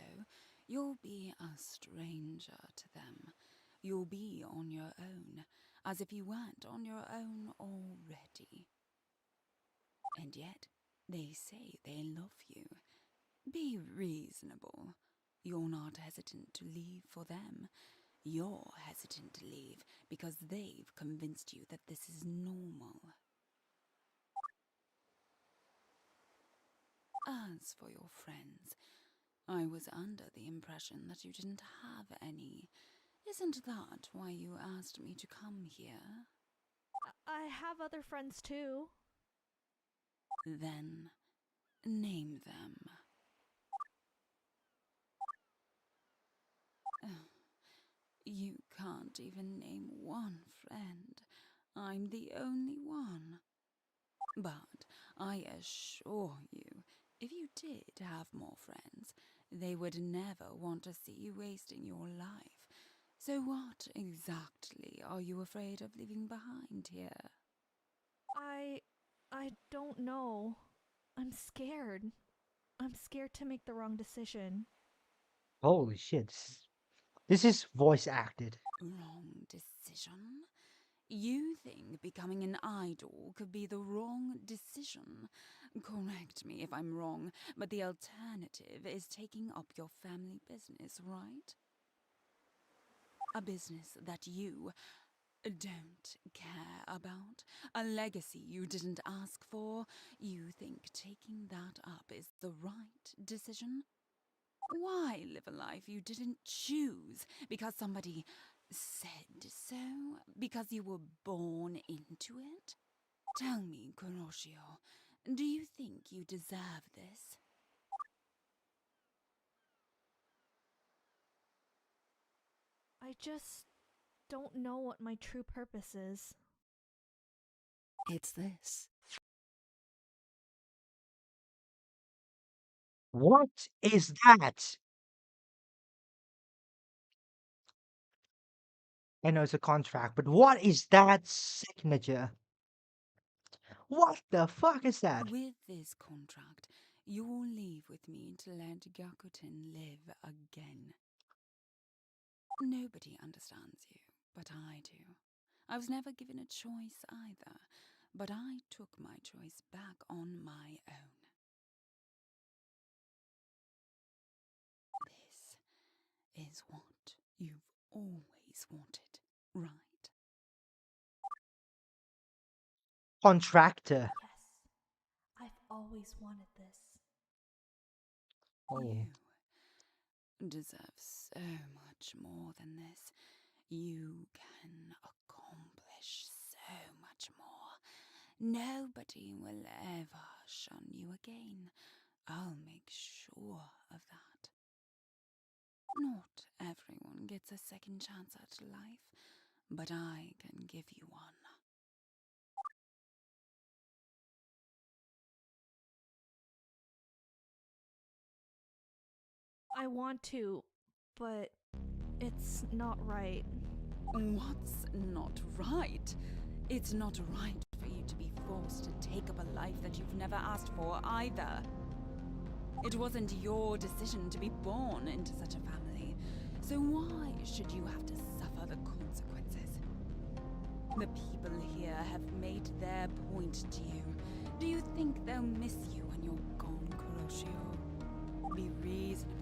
you'll be a stranger to them. You'll be on your own, as if you weren't on your own already. And yet, they say they love you. Be reasonable. You're not hesitant to leave for them. You're hesitant to leave because they've convinced you that this is normal. As for your friends, I was under the impression that you didn't have any. Isn't that why you asked me to come here? I have other friends too. Then name them. You can't even name one friend. I'm the only one. But I assure you, if you did have more friends, they would never want to see you wasting your life. So what exactly are you afraid of leaving behind here? I I don't know. I'm scared. I'm scared to make the wrong decision. Holy shit. This is voice acted. Wrong decision? You think becoming an idol could be the wrong decision? Correct me if I'm wrong, but the alternative is taking up your family business, right? A business that you don't care about, a legacy you didn't ask for. You think taking that up is the right decision? Why live a life you didn't choose because somebody said so? Because you were born into it? Tell me, Kuroshio, do you think you deserve this? I just don't know what my true purpose is. It's this. What is that? I know it's a contract, but what is that signature? What the fuck is that? With this contract, you'll leave with me to let Gyakuten live again. Nobody understands you, but I do. I was never given a choice either, but I took my choice back on my own. This is what you've always wanted, right? Contractor. Yes. I've always wanted this. Oh. You deserve so much more than this. You can accomplish so much more. Nobody will ever shun you again. I'll make sure of that. Not everyone gets a second chance at life, but I can give you one. I want to, but it's not right. What's not right? It's not right for you to be forced to take up a life that you've never asked for either. It wasn't your decision to be born into such a family, so why should you have to suffer the consequences? The people here have made their point to you. Do you think they'll miss you when you're gone, Kuroshio? Be reasonable.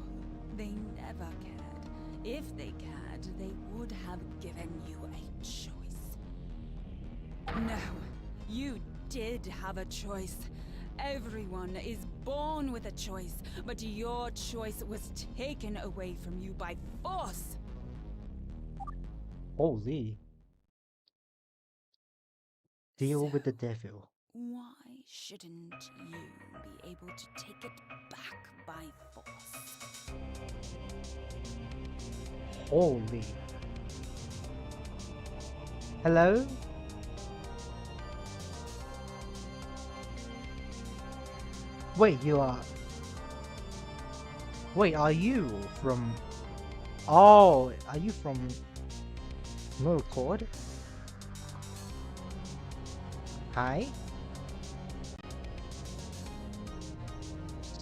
They never cared. If they cared, they would have given you a choice. No, you did have a choice. Everyone is born with a choice, but your choice was taken away from you by force. Holy. Deal So, with the devil. why shouldn't you be able to take it back by force? Holy. Hello? Wait, you are... Wait, are you from... Oh, are you from... Murcord? Hi?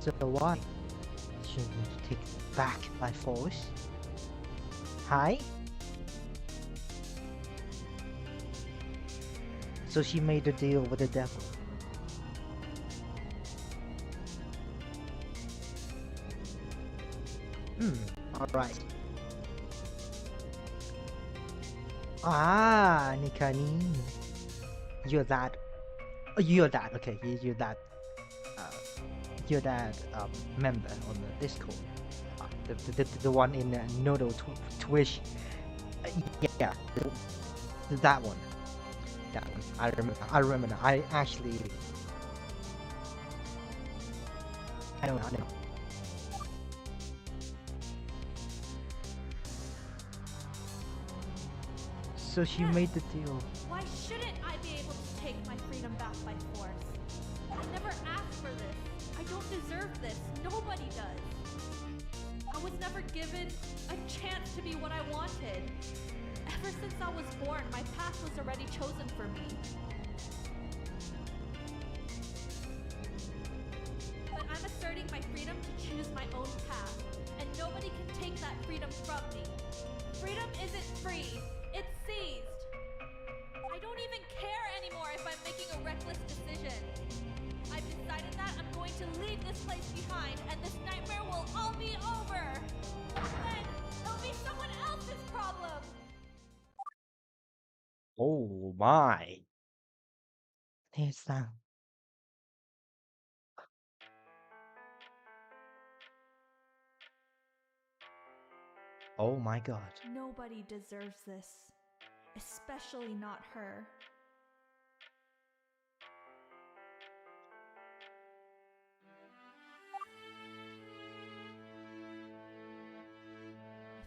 So why? Shouldn't you take it back by force? Hi? So she made a deal with the devil. Alright. Ah, Nikani. You're that. You're that. Okay, you're that. Uh, you're that member on the Discord. The one in Noodle Twitch. Yeah, that one. That one. I remember. I remember. Now. I actually. I know. I know. So she Yes. made the deal. Why shouldn't I be able to take my freedom back by force? I never asked for this. I don't deserve this. Nobody does. I was never given a chance to be what I wanted. Ever since I was born, my path was already chosen for me. But I'm asserting my freedom to choose my own path, and nobody can take that freedom from me. Freedom isn't free, it's seized. I don't even care anymore if I'm making a reckless decision. I've decided that I'm going to leave this place behind, and this nightmare will all be over. Then it'll be someone else's problem. Oh my. There's that. Oh my god. Nobody deserves this, especially not her.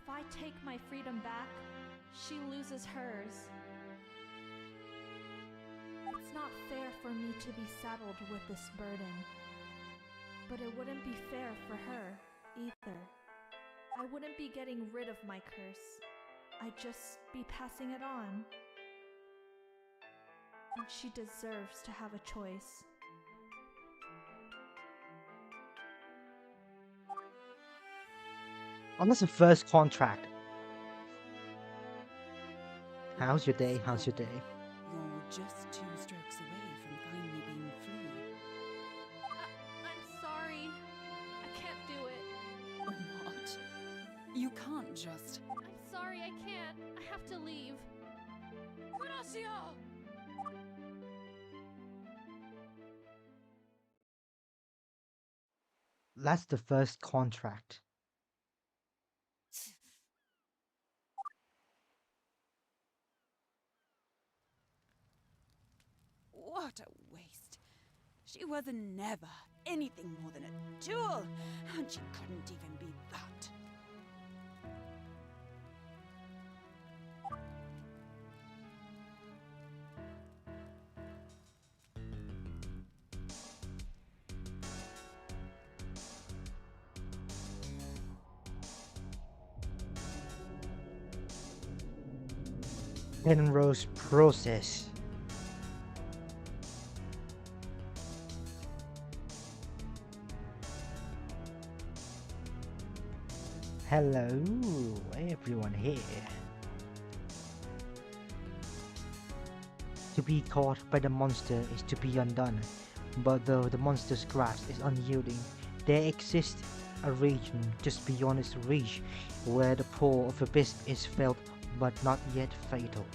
If I take my freedom back, she loses hers. It's not fair for me to be saddled with this burden, but it wouldn't be fair for her either. I wouldn't be getting rid of my curse. I'd just be passing it on. And she deserves to have a choice. Oh, that's the first contract. How's your day? How's your day? You're just 2 strokes away from finally being free. I'm sorry. I can't do it. What? You can't just... I'm sorry, I can't. I have to leave. Horacio! That's the first contract. What a waste. She was never anything more than a tool, and she couldn't even be that. Penrose process. Hello, everyone here. To be caught by the monster is to be undone, but though the monster's grasp is unyielding, there exists a region just beyond its reach, where the pull of abyss is felt but not yet fatal.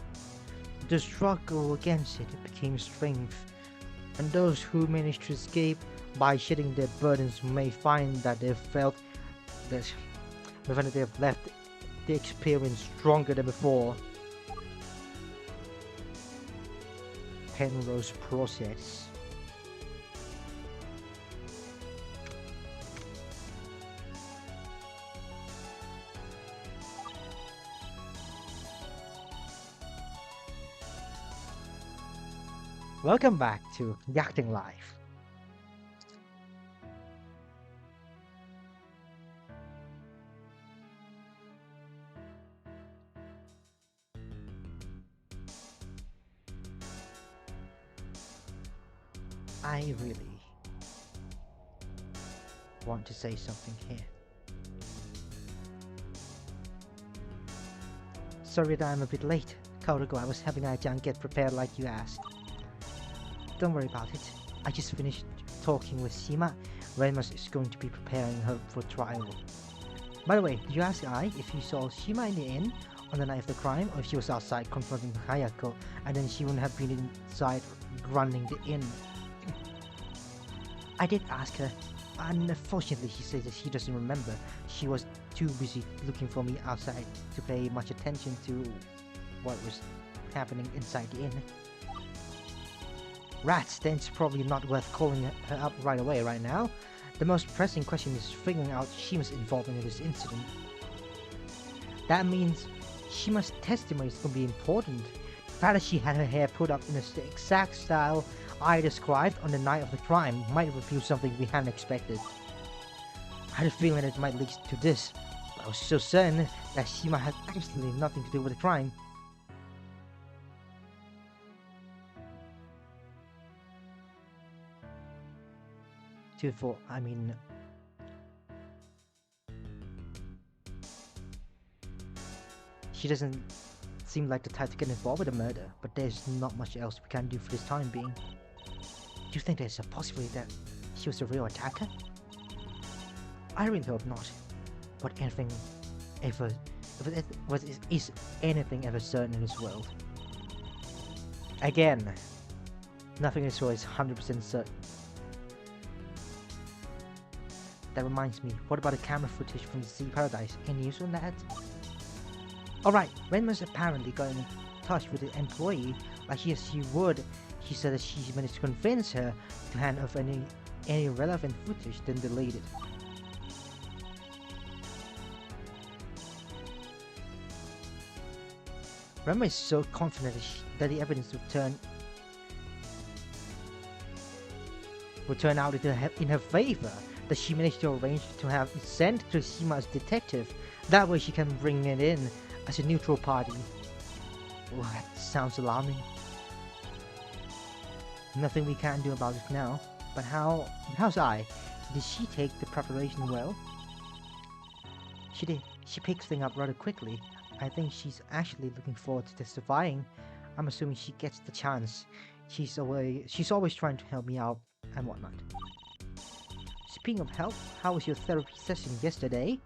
The struggle against it became strength, and those who manage to escape by shedding their burdens may find that they felt that they have left the experience stronger than before. Penrose process. Welcome back to Gyakuten Live. I really want to say something here. Sorry that I'm a bit late. Kaoruko, I was having Ai-chan get prepared like you asked. Don't worry about it. I just finished talking with Shima. Renmas is going to be preparing her for trial. By the way, did you ask Ai if you saw Shima in the inn on the night of the crime, or if she was outside confronting Hayako and then she wouldn't have been inside running the inn? I did ask her, and unfortunately she said that she doesn't remember. She was too busy looking for me outside to pay much attention to what was happening inside the inn. Rats, then it's probably not worth calling her up right away right now. The most pressing question is figuring out Shima's involvement in this incident. That means Shima's testimony is going to be important. The fact that she had her hair put up in the exact style I described on the night of the crime might reveal something we hadn't expected. I had a feeling it might lead to this, but I was so certain that Shima had absolutely nothing to do with the crime. I mean... She doesn't seem like the type to get involved with a murder, but there's not much else we can do for this time being. Do you think there's a possibility that she was the real attacker? I really hope not. But anything ever... Is anything ever certain in this world? Again, nothing in this world is 100% certain. That reminds me, what about the camera footage from the Sea Paradise? Any news on that? Alright, Renmus apparently got in touch with the employee like she would. He said that she managed to convince her to hand off any relevant footage, then delete it. Renmus is so confident that the evidence would turn out in her favor, that she managed to arrange to have it sent to Shima as detective. That way she can bring it in as a neutral party. Oh, that sounds alarming. Nothing we can do about it now. But how's Ai? Did she take the preparation well? She did. She picked things up rather quickly. I think she's actually looking forward to testifying. I'm assuming she gets the chance. She's always trying to help me out and whatnot. Speaking of help, how was your therapy session yesterday?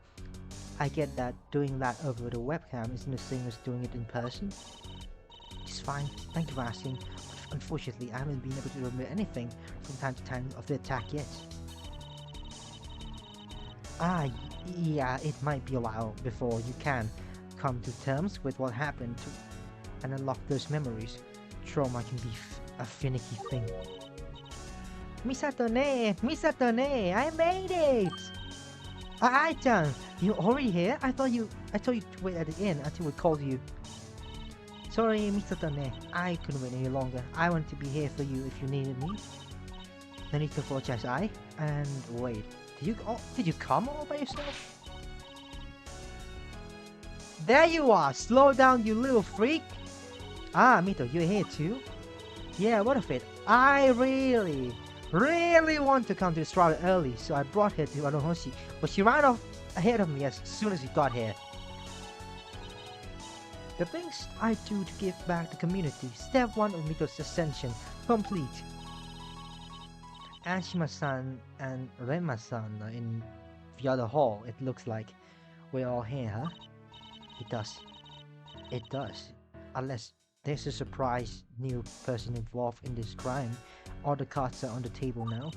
I get that doing that over the webcam isn't the same as doing it in person. It's fine, thank you for asking. But unfortunately, I haven't been able to remember anything from time to time of the attack yet. Yeah, it might be a while before you can come to terms with what happened and unlock those memories. Trauma can be a finicky thing. Misatone, I made it! Ai-chan, you already here? I told you to wait at the inn until we called you. Sorry, Misatone, I couldn't wait any longer. I wanted to be here for you if you needed me. No need to apologize, And wait, did you come all by yourself? There you are! Slow down, you little freak! Mito, you're here too? Yeah, what of it? I really want to come to this trial early, so I brought her to Anohoshi, but she ran off ahead of me as soon as we got here. The things I do to give back to the community. Step 1 of Mito's ascension complete. Ashima-san and Rema-san are in via the hall, it looks like we're all here, huh? It does. It does. Unless there's a surprise new person involved in this crime. All the cards are on the table now.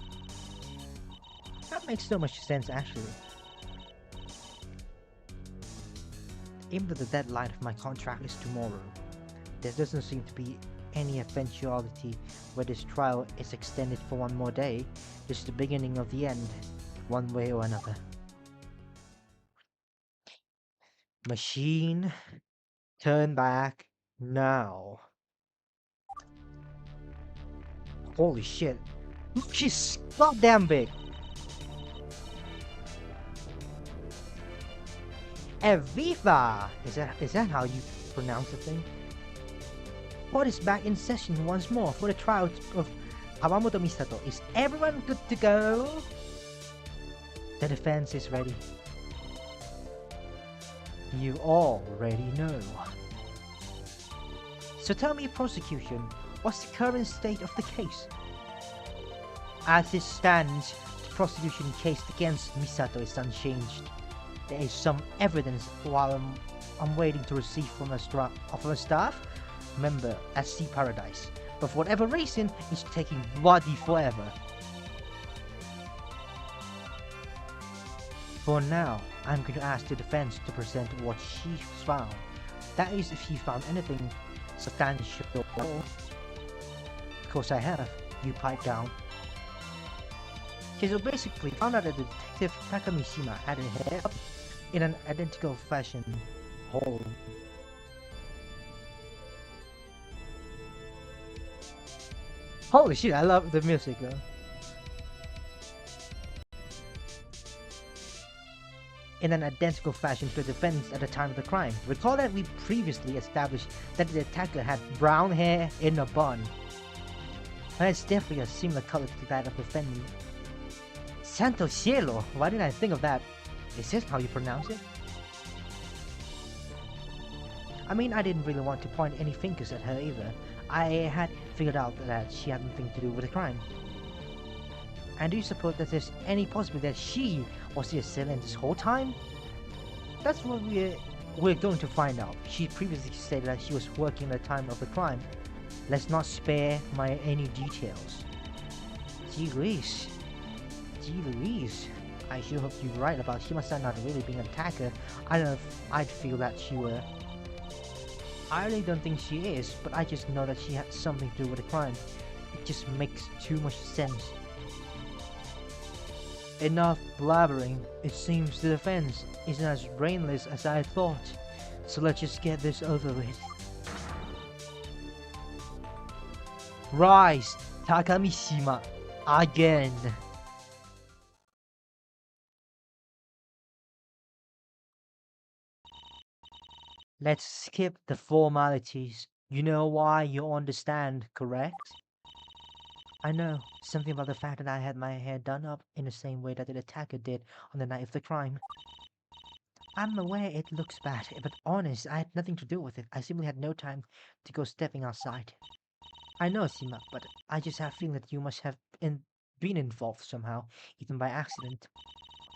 That makes so much sense, actually. Even though the deadline of my contract is tomorrow, there doesn't seem to be any eventuality where this trial is extended for one more day. Just the beginning of the end, one way or another. Machine, turn back now. Holy shit. She's goddamn big. Eviva! Is that how you pronounce the thing? Court is back in session once more for the trial of Kawamoto Misato. Is everyone good to go? The defense is ready. You already know. So tell me, prosecution, what's the current state of the case? As it stands, the prosecution case against Misato is unchanged. There is some evidence while I'm waiting to receive from a staff member at Sea Paradise, but for whatever reason, it's taking bloody forever. For now, I'm going to ask the defense to present what she found. That is, if she found anything substantial. Of course I have. You pipe down. Okay, so basically, found out that the detective Takamishima had her hair up in an identical fashion. Holy shit, I love the music though. In an identical fashion to the defendants at the time of the crime. Recall that we previously established that the attacker had brown hair in a bun. And it's definitely a similar color to that of the defendant. Santo Cielo! Why didn't I think of that? Is this how you pronounce it? I mean, I didn't really want to point any fingers at her either. I had figured out that she had nothing to do with the crime. And do you suppose that there's any possibility that she was the assailant this whole time? That's what we're going to find out. She previously stated that she was working at the time of the crime. Let's not spare any details. Gee Louise. I sure hope you're right about Shima-san not really being an attacker. I don't know if I'd feel that she were. I really don't think she is, but I just know that she had something to do with the crime. It just makes too much sense. Enough blabbering. It seems the defense isn't as brainless as I thought. So let's just get this over with. Rise, Takamishima, again. Let's skip the formalities. You know why you understand, correct? I know, something about the fact that I had my hair done up in the same way that the attacker did on the night of the crime. I'm aware it looks bad, but honest, I had nothing to do with it. I simply had no time to go stepping outside. I know, Sima, but I just have a feeling that you must have been involved somehow, even by accident.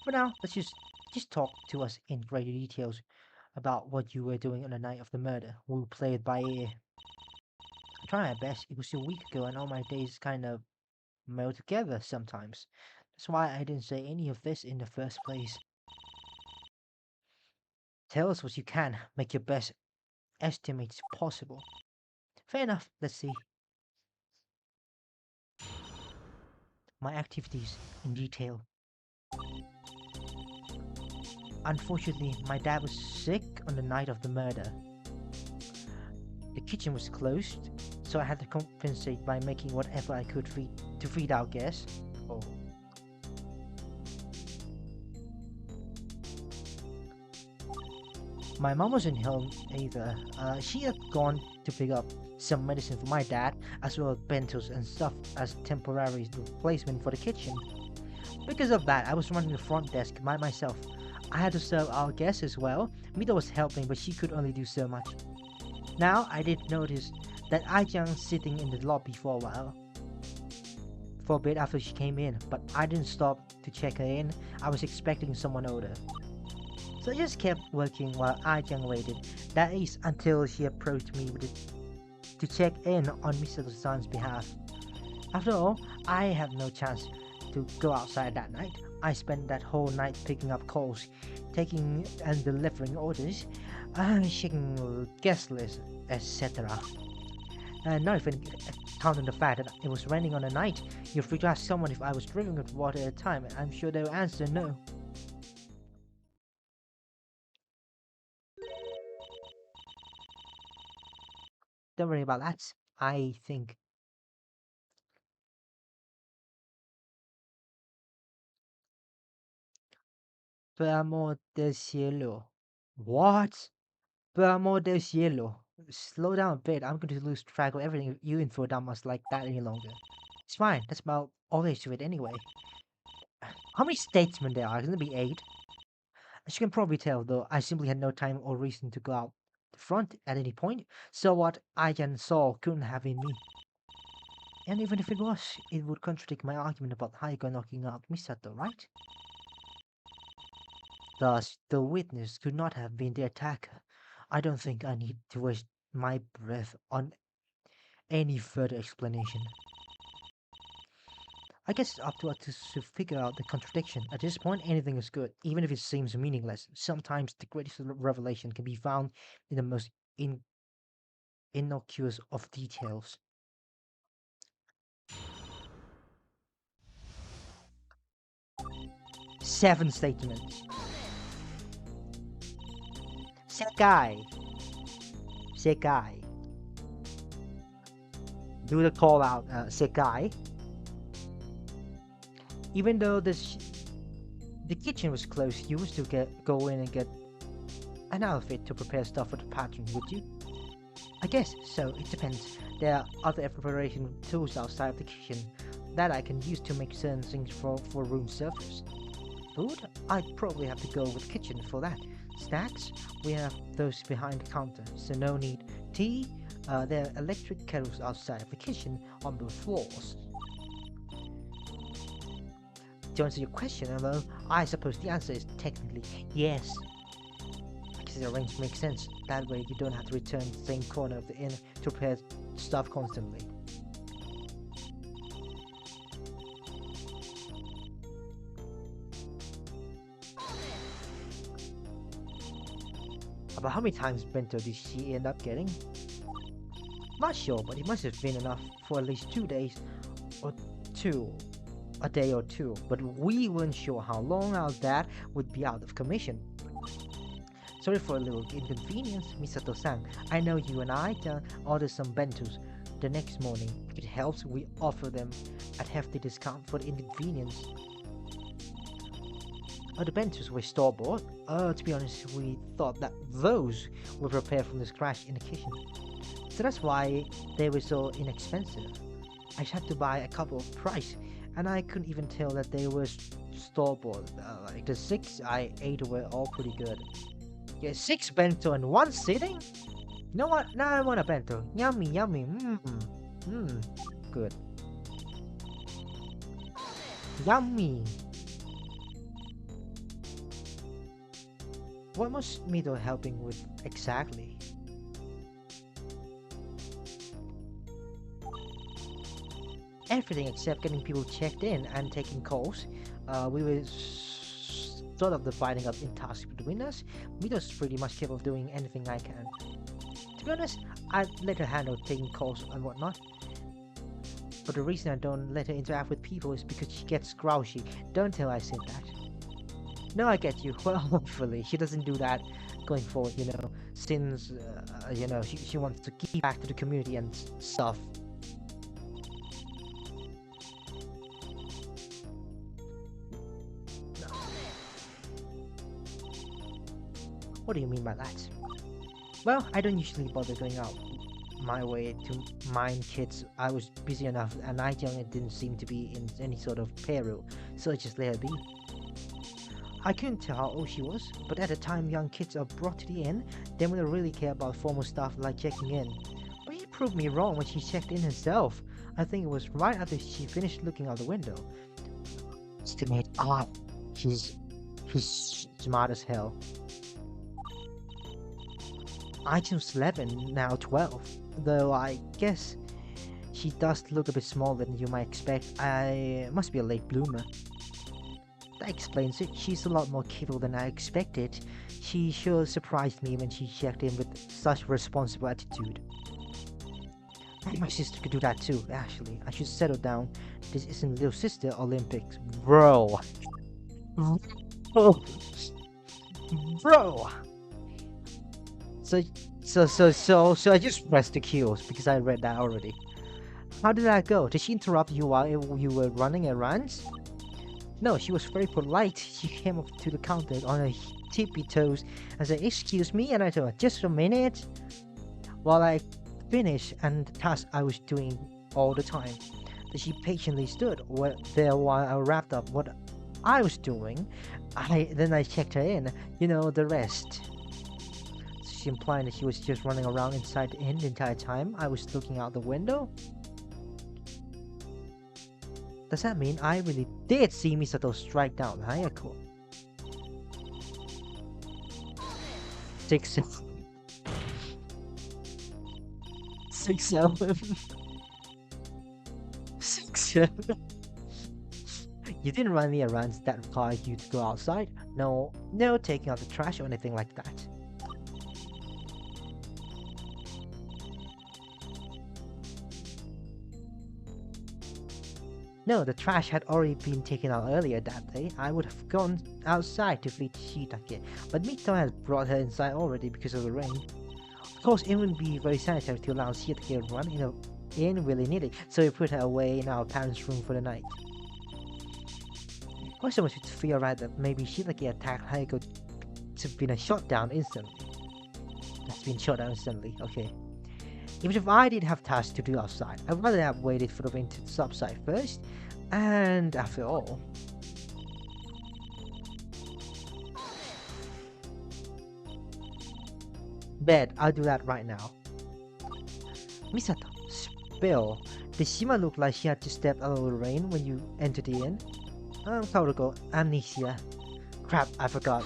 For now, let's just talk to us in greater details about what you were doing on the night of the murder. We'll play it by ear. I try my best. It was a week ago and all my days kind of meld together sometimes. That's why I didn't say any of this in the first place. Tell us what you can. Make your best estimates possible. Fair enough. Let's see. My activities in detail. Unfortunately, my dad was sick on the night of the murder. The kitchen was closed, so I had to compensate by making whatever I could to feed our guests. Oh. My mom wasn't home either. She had gone to pick up some medicine for my dad, as well as bentos and stuff as temporary replacement for the kitchen. Because of that, I was running the front desk by myself. I had to serve our guests as well. Mita was helping, but she could only do so much. Now, I did notice that Ai-chan sitting in the lobby for a while. for a bit after she came in, but I didn't stop to check her in. I was expecting someone older. So I just kept working while Ajang waited. That is until she approached me to check in on Mr. Dosan's behalf. After all, I had no chance to go outside that night. I spent that whole night picking up calls, taking and delivering orders, checking guest lists, etc. Not even counting the fact that it was raining on the night. You're free to ask someone if I was dripping with water at a time, and I'm sure they'll answer no. Don't worry about that. I think. Per amor del cielo. What? Per amor del cielo. Slow down a bit. I'm going to lose track of everything if you info dumbass like that any longer. It's fine. That's about all there is to it anyway. How many statesmen there are? Can there be 8? As you can probably tell, though, I simply had no time or reason to go out the front at any point, so what I then saw couldn't have been me. And even if it was, it would contradict my argument about Haigo knocking out Misato, right? Thus, the witness could not have been the attacker. I don't think I need to waste my breath on any further explanation. I guess it's up to us to figure out the contradiction. At this point, anything is good, even if it seems meaningless. Sometimes the greatest revelation can be found in the most innocuous of details. Seven statements. Sekai. Sekai. Do the call out, Sekai. Even though the kitchen was closed, you would still go in and get an outfit to prepare stuff for the patron, would you? I guess so, it depends. There are other preparation tools outside of the kitchen that I can use to make certain things for room service. Food? I'd probably have to go with the kitchen for that. Snacks? We have those behind the counter, so no need. Tea? There are electric kettles outside of the kitchen on both floors. To answer your question, although, I suppose the answer is technically yes. Because the arrangement makes sense. That way you don't have to return to the same corner of the inn to prepare stuff constantly. About how many times bento did she end up getting? Not sure, but it must have been enough for at least 2 days or two. A day or two, but we weren't sure how long our dad would be out of commission. Sorry for a little inconvenience, Misato-san. I know you and I can order some bentos the next morning. If it helps, we offer them at hefty discount for the inconvenience. The bentos were store-bought. To be honest, we thought that those were prepared from the scratch in the kitchen. So that's why they were so inexpensive. I just had to buy a couple of price, and I couldn't even tell that they were store-bought. Like the 6 I ate were all pretty good. Yeah, 6 bento in one sitting? You know what? Now I want a bento. Yummy, yummy. Good. Yummy. What was Mito helping with exactly? Everything except getting people checked in and taking calls. We were sort of dividing up in tasks between us. Mito's pretty much capable of doing anything I can. To be honest, I'd let her handle taking calls and whatnot. But the reason I don't let her interact with people is because she gets grouchy. Don't tell I said that. No, I get you. Well, hopefully she doesn't do that going forward, since, she wants to give back to the community and stuff. What do you mean by that? Well, I don't usually bother going out my way to mind kids. I was busy enough, and Young didn't seem to be in any sort of peril, so I just let her be. I couldn't tell how old she was, but at the time young kids are brought to the inn, they wouldn't really care about formal stuff like checking in. But she proved me wrong when she checked in herself. I think it was right after she finished looking out the window. Estimate ah, she's she's smart as hell. Item's 11, now 12. Though I guess she does look a bit smaller than you might expect. I must be a late bloomer. That explains it. She's a lot more capable than I expected. She sure surprised me when she checked in with such responsible attitude. My sister could do that too, actually. I should settle down. This isn't little sister Olympics. Bro. Bro. Bro. So, so I just pressed the Qs because I read that already. How did that go? Did she interrupt you while you were running errands? No, she was very polite. She came up to the counter on her tippy toes and said, "Excuse me," and I told her, "Just a minute." While I finished and the task I was doing all the time, that she patiently stood there while I wrapped up what I was doing. Then I checked her in. You know the rest. She implied that she was just running around inside the inn the entire time I was looking out the window. Does that mean I really did see Misato strike down Hayako? 6 6 7 6 7. You didn't run any errands that required you to go outside? No, no taking out the trash or anything like that. No, the trash had already been taken out earlier that day. I would have gone outside to feed Shiitake, but Mito has brought her inside already because of the rain. Of course, it wouldn't be very sanitary to allow Shiitake to run in willy-nilly, so we put her away in our parents' room for the night. Also, was to feel right that maybe Shiitake attacked Hayako to be shot down instantly. That's been shot down instantly, okay. Even if I did have tasks to do outside, I'd rather have waited for the rain to subside first, and after all... Bed, I'll do that right now. Misato, spill. Did Shima look like she had to step out of the rain when you entered the inn? Total amnesia. Crap, I forgot.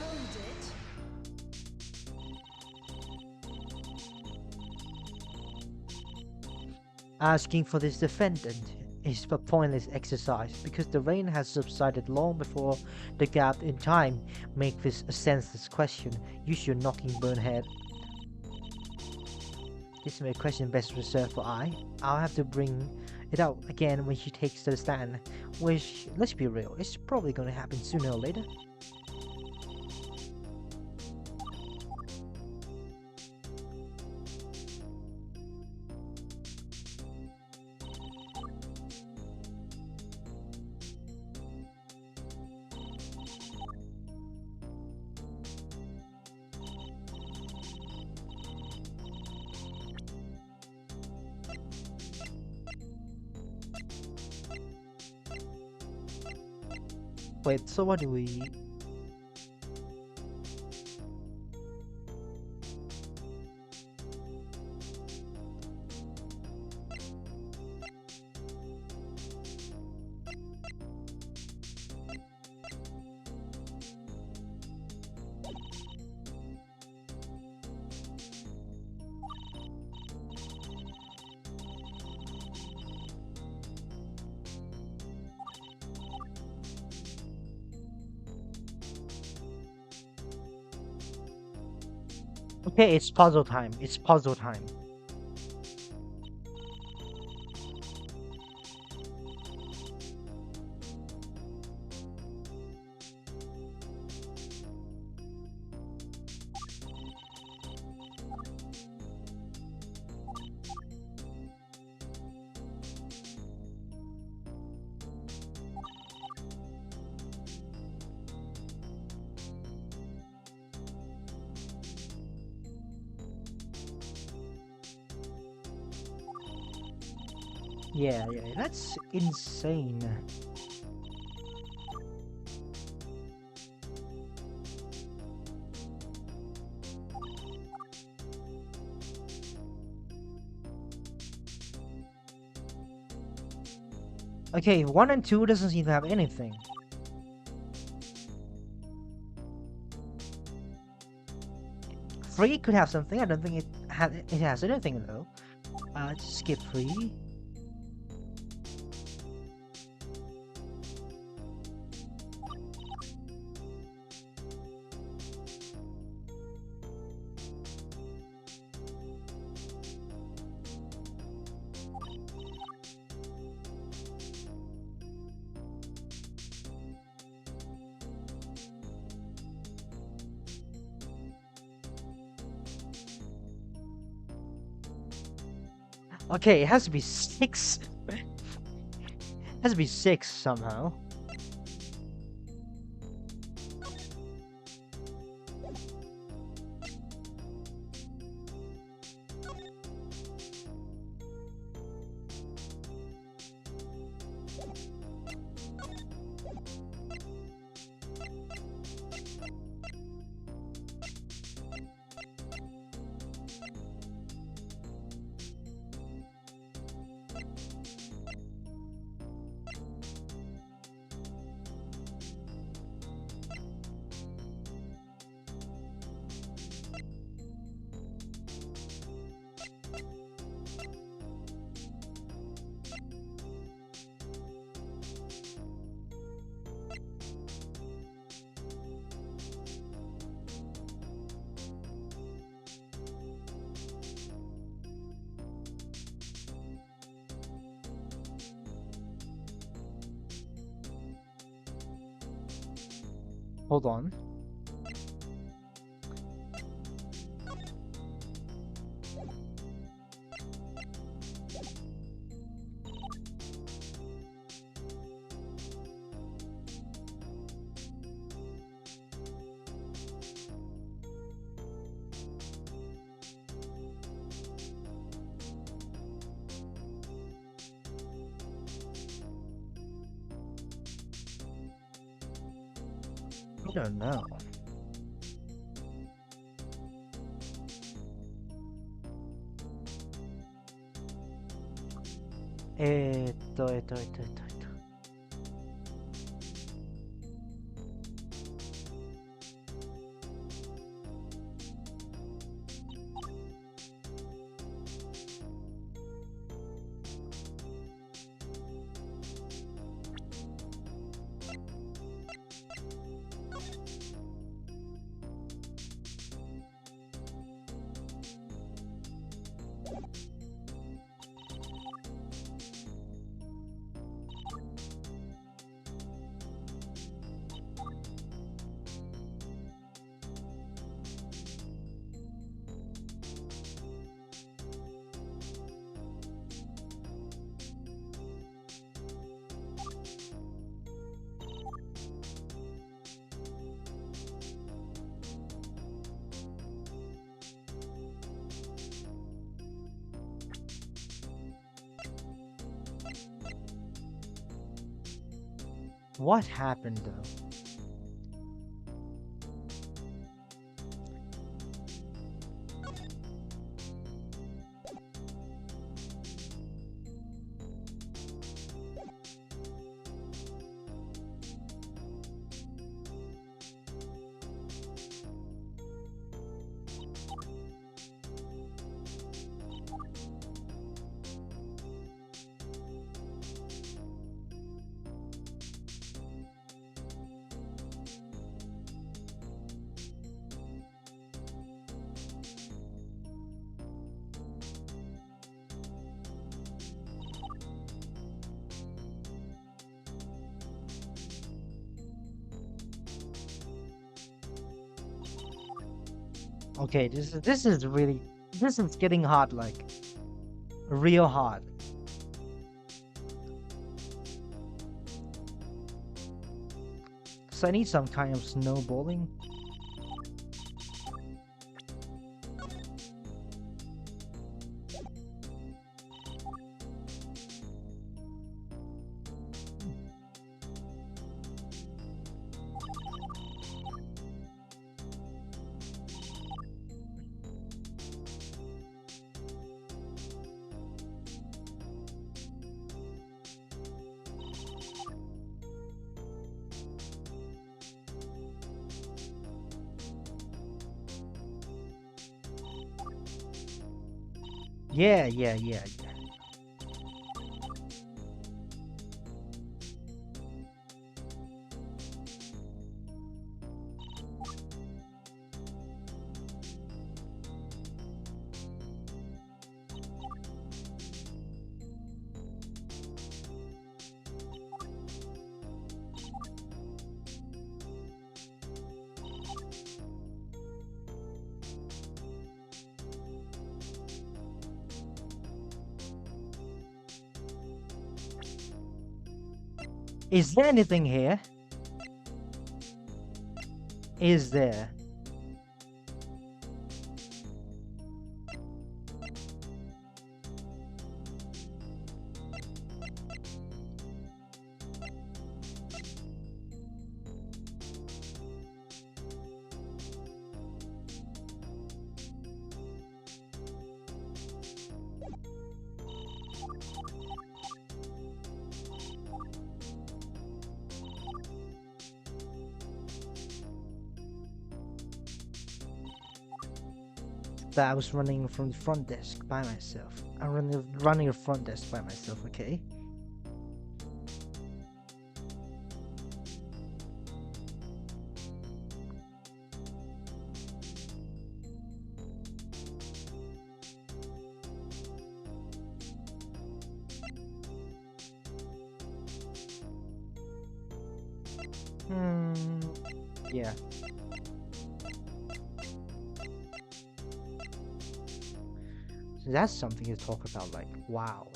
Asking for this defendant is a pointless exercise because the rain has subsided long before the gap in time make this a senseless question. Use your knocking bonehead. This is a question best reserved for I'll have to bring it out again when she takes the stand, which, let's be real, it's probably gonna happen sooner or later. Wait, so what do we... Okay, it's puzzle time. It's puzzle time. Yeah, that's insane. Okay, 1 and 2 doesn't seem to have anything. Three could have something. I don't think it has anything though. Just skip 3. Okay, it has to be 6. It has to be 6 somehow. Hold on. I don't know. Esto. What happened though? Okay, this is getting hard, like real hard. So I need some kind of snowballing. Yeah, yeah, yeah, yeah. Is there anything here? Is there? That I was running from the front desk by myself. I'm running the front desk by myself, okay? Hmm. Yeah. So that's something to talk about, like, wow.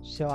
So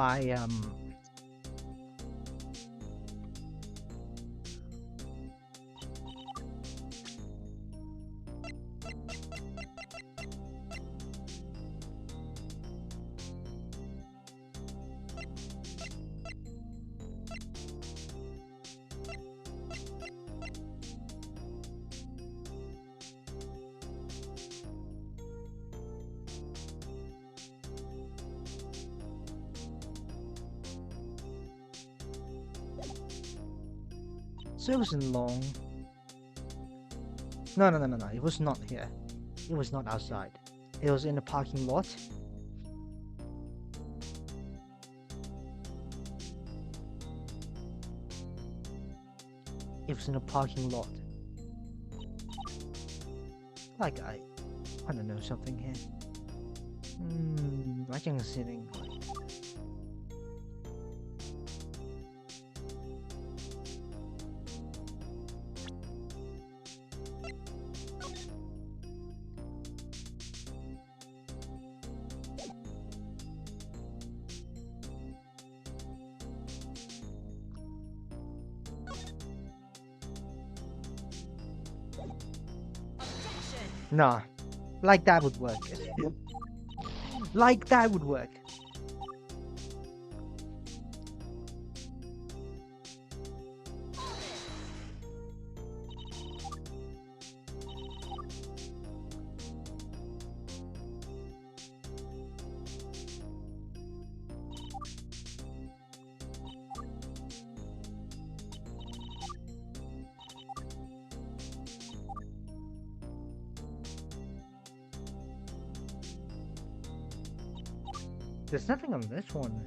so it wasn't long. No, no, no, no, no. It was not here. It was not outside. It was in the parking lot. It was in a parking lot. Like I don't know, something here. I can sitting like nah, like that would work. Like that would work. There's nothing on this one.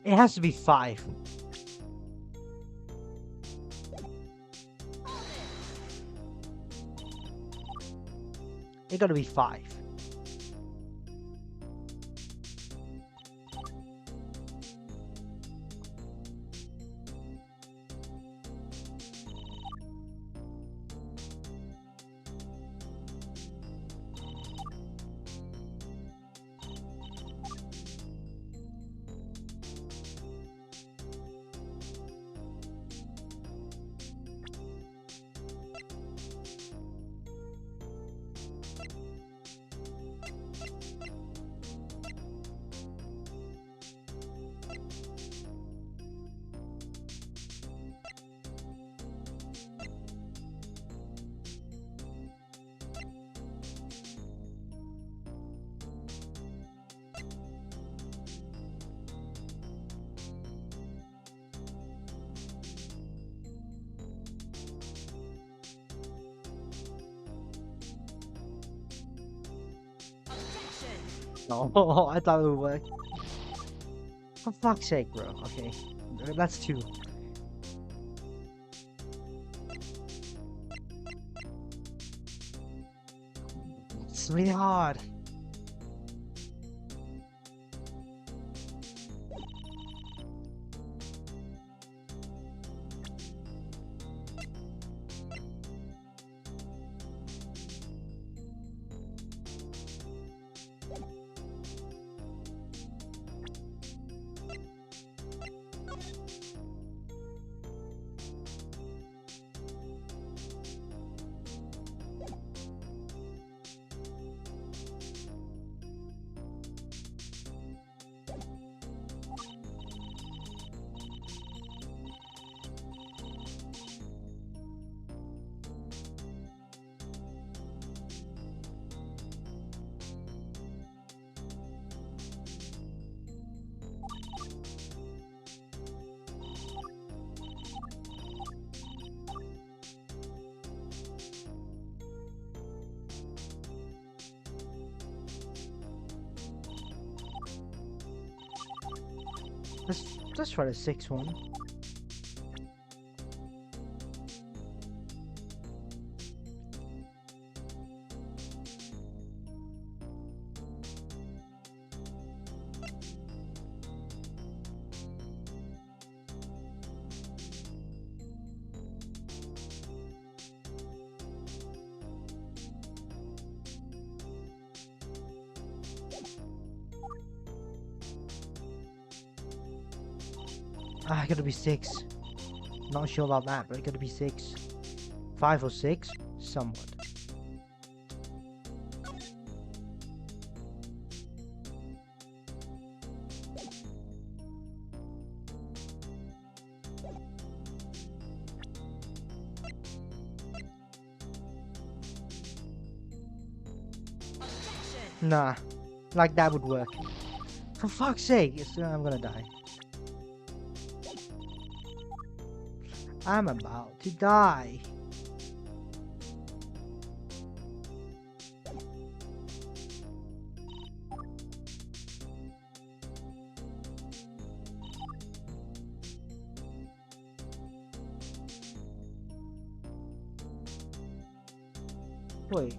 It has to be 5. It gotta be 5. Oh, I thought it would work. For fuck's sake, bro. Okay, that's two. It's really hard. Let's try the sixth one. Ah, it gotta be six. Not sure about that, but it gotta be six. 5 or 6? Somewhat. Nah, like that would work. For fuck's sake, I'm gonna die. I'm about to die. Wait.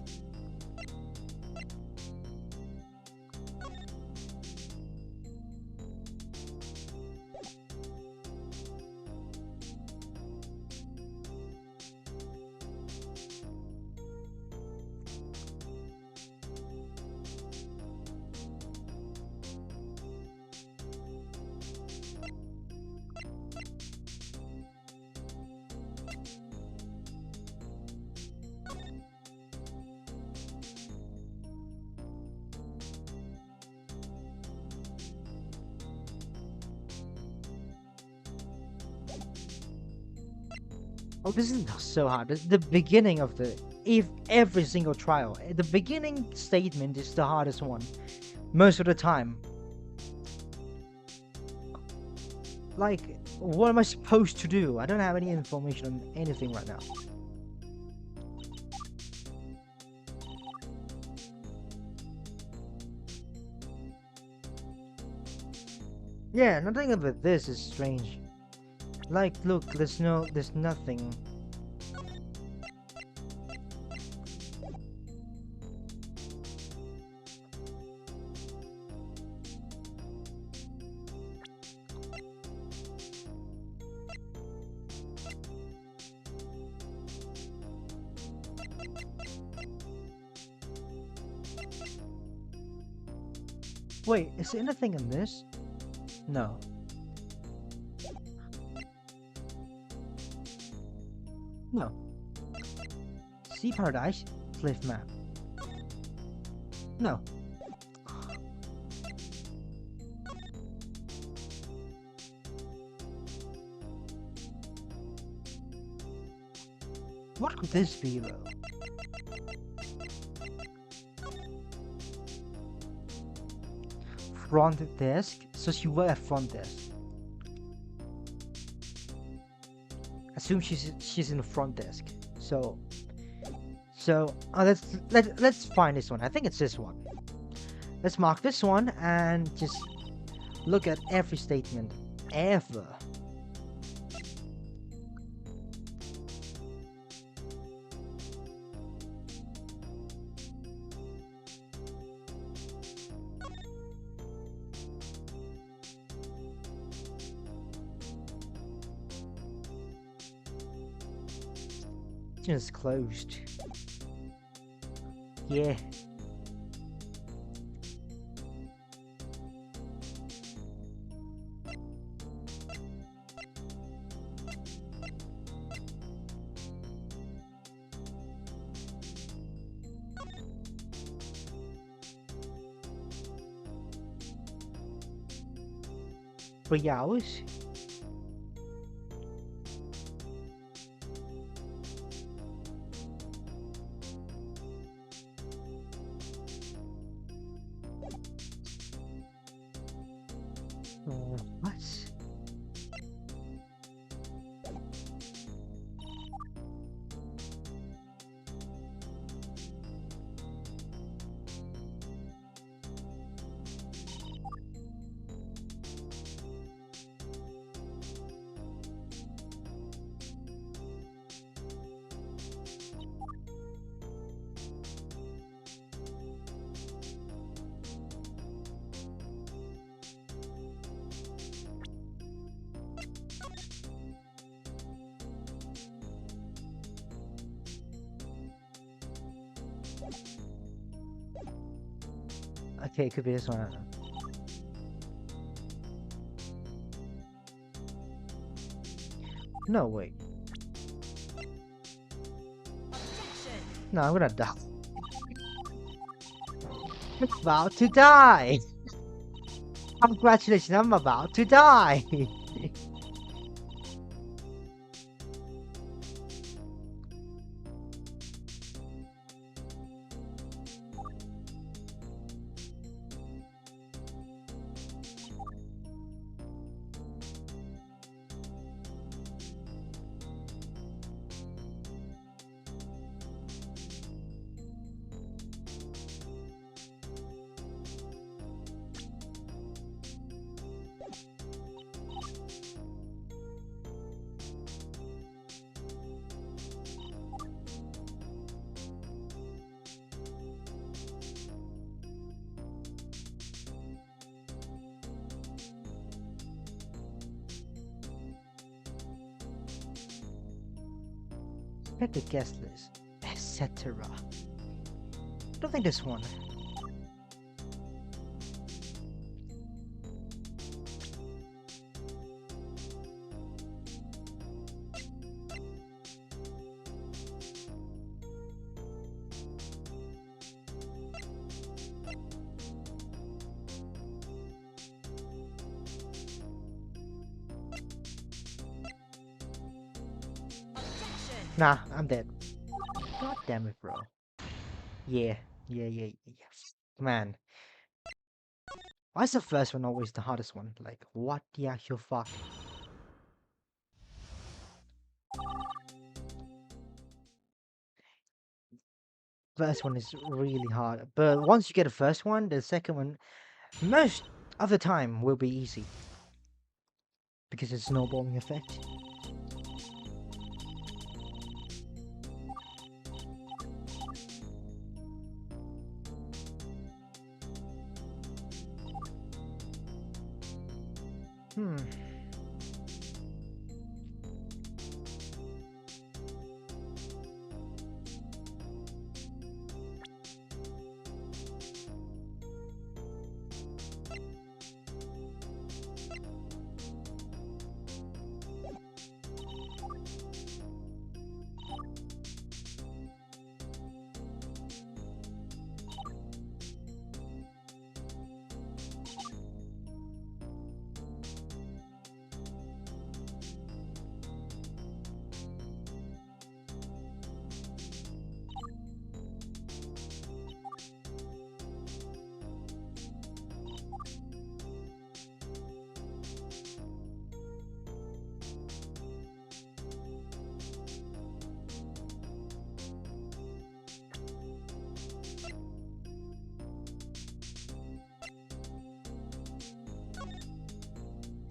Oh, this is so hard. This is the beginning of every single trial. The beginning statement is the hardest one, most of the time. Like, what am I supposed to do? I don't have any information on anything right now. Yeah, nothing about this is strange. Like, look, there's nothing. Wait, is there anything in this? No. No. Sea Paradise? Cliff map. No. What could this be though? Front desk? So she were at front desk. Assume she's in the front desk. So let's find this one. I think it's this one. Let's mark this one and just look at every statement ever. Just closed. Yeah. For hours? What? Okay, it could be this one. I don't know. No, wait. No, I'm gonna die. I'm about to die! Congratulations, I'm about to die! Check the guest list, etc. Don't think this one. Nah, I'm dead. God damn it, bro. Yeah. Man, why is the first one always the hardest one? Like, what the actual fuck? First one is really hard, but once you get the first one, the second one, most of the time, will be easy. Because it's snowballing effect. Hmm.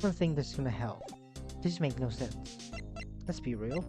don't think that's gonna help. This makes no sense. Let's be real.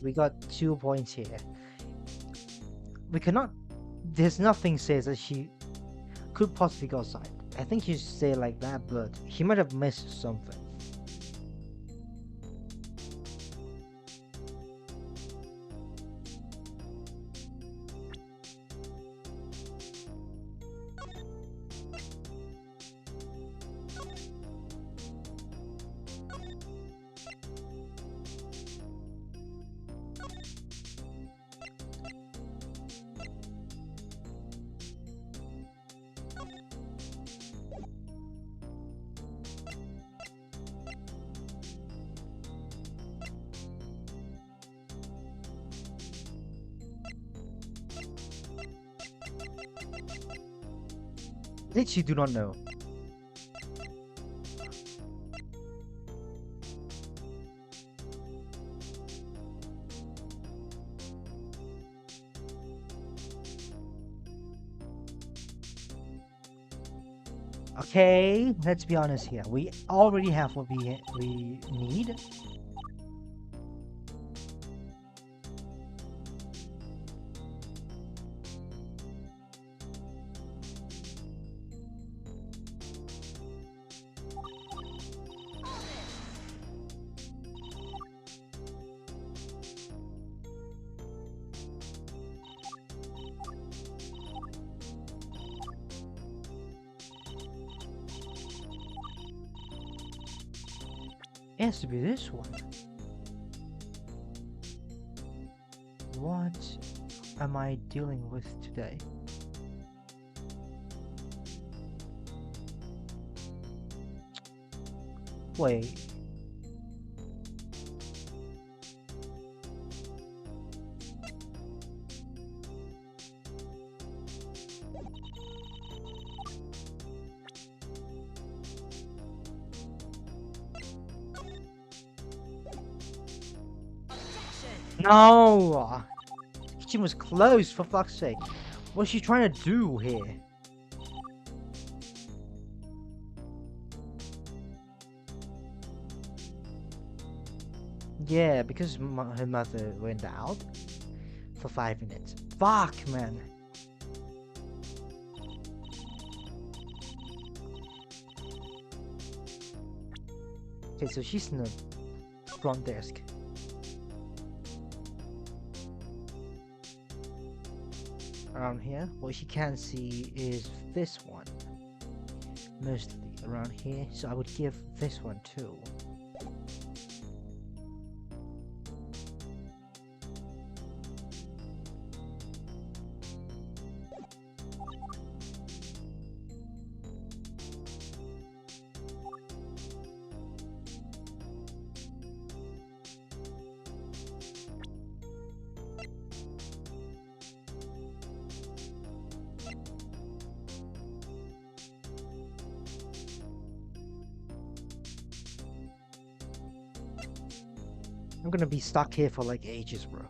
We got 2 points here. We cannot. There's nothing says that she could possibly go outside. I think you say like that, but he might have missed something. Literally do not know. Okay, let's be honest here. We already have what we need. It has to be this one. What am I dealing with today? Wait. No! Kitchen was closed, for fuck's sake. What's she trying to do here? Yeah, because her mother went out for 5 minutes. Fuck, man. Okay, so she's in the front desk. Around here, what she can see is this one. Mostly around here, so I would give this one too. I'm gonna be stuck here for like ages, bro.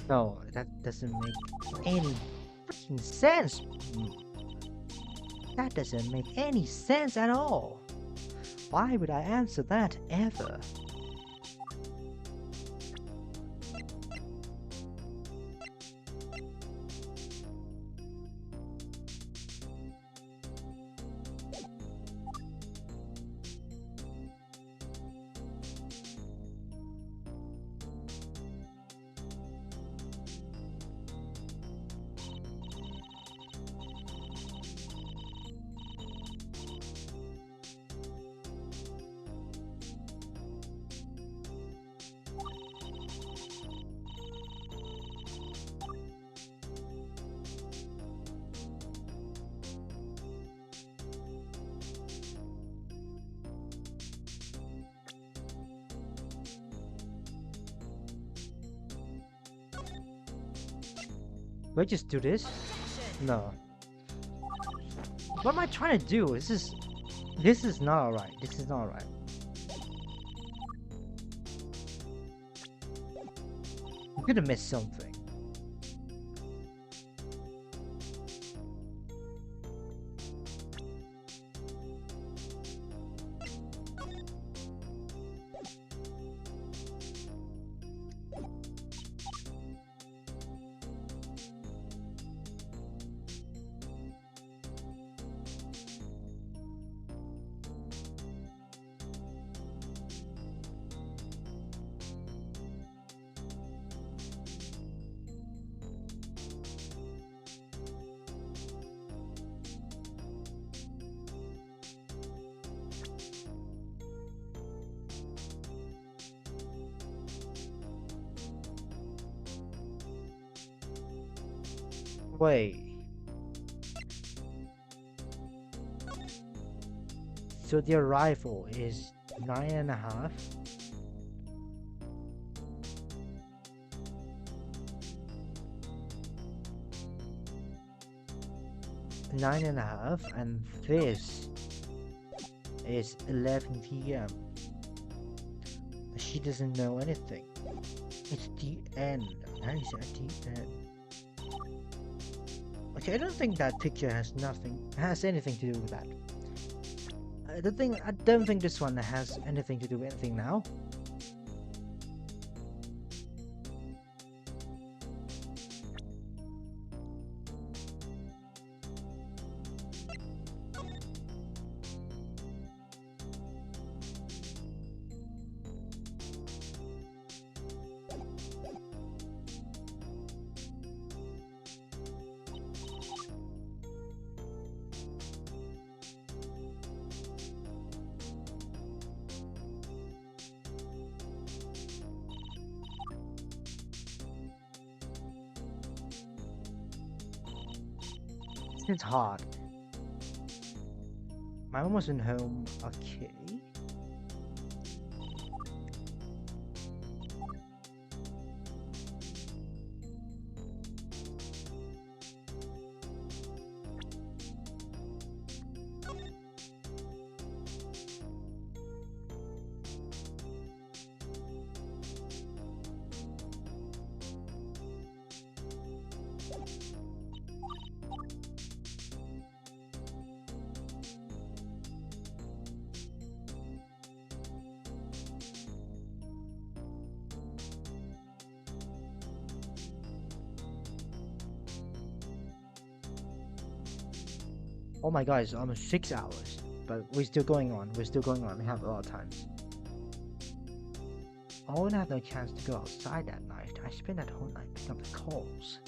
No, that doesn't make any freaking sense. That doesn't make any sense at all. Why would I answer that ever? Do I just do this? No. What am I trying to do? This is not alright. This is not alright. I'm gonna miss something. Wait. So the arrival is 9.5? Nine and a half, and this is 11 p.m. She doesn't know anything. It's the end. That is at the end. Okay, I don't think that picture has anything to do with that. I don't think this one has anything to do with anything now. It's hard. My mom wasn't home. Okay. Oh my god, it's almost 6 hours. But we're still going on. We're still going on. We have a lot of time. I won't have no chance to go outside that night. I spend that whole night picking up the calls.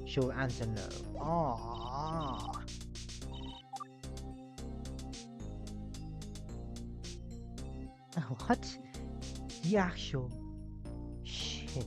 She'll answer no. Aww. What? The actual shit.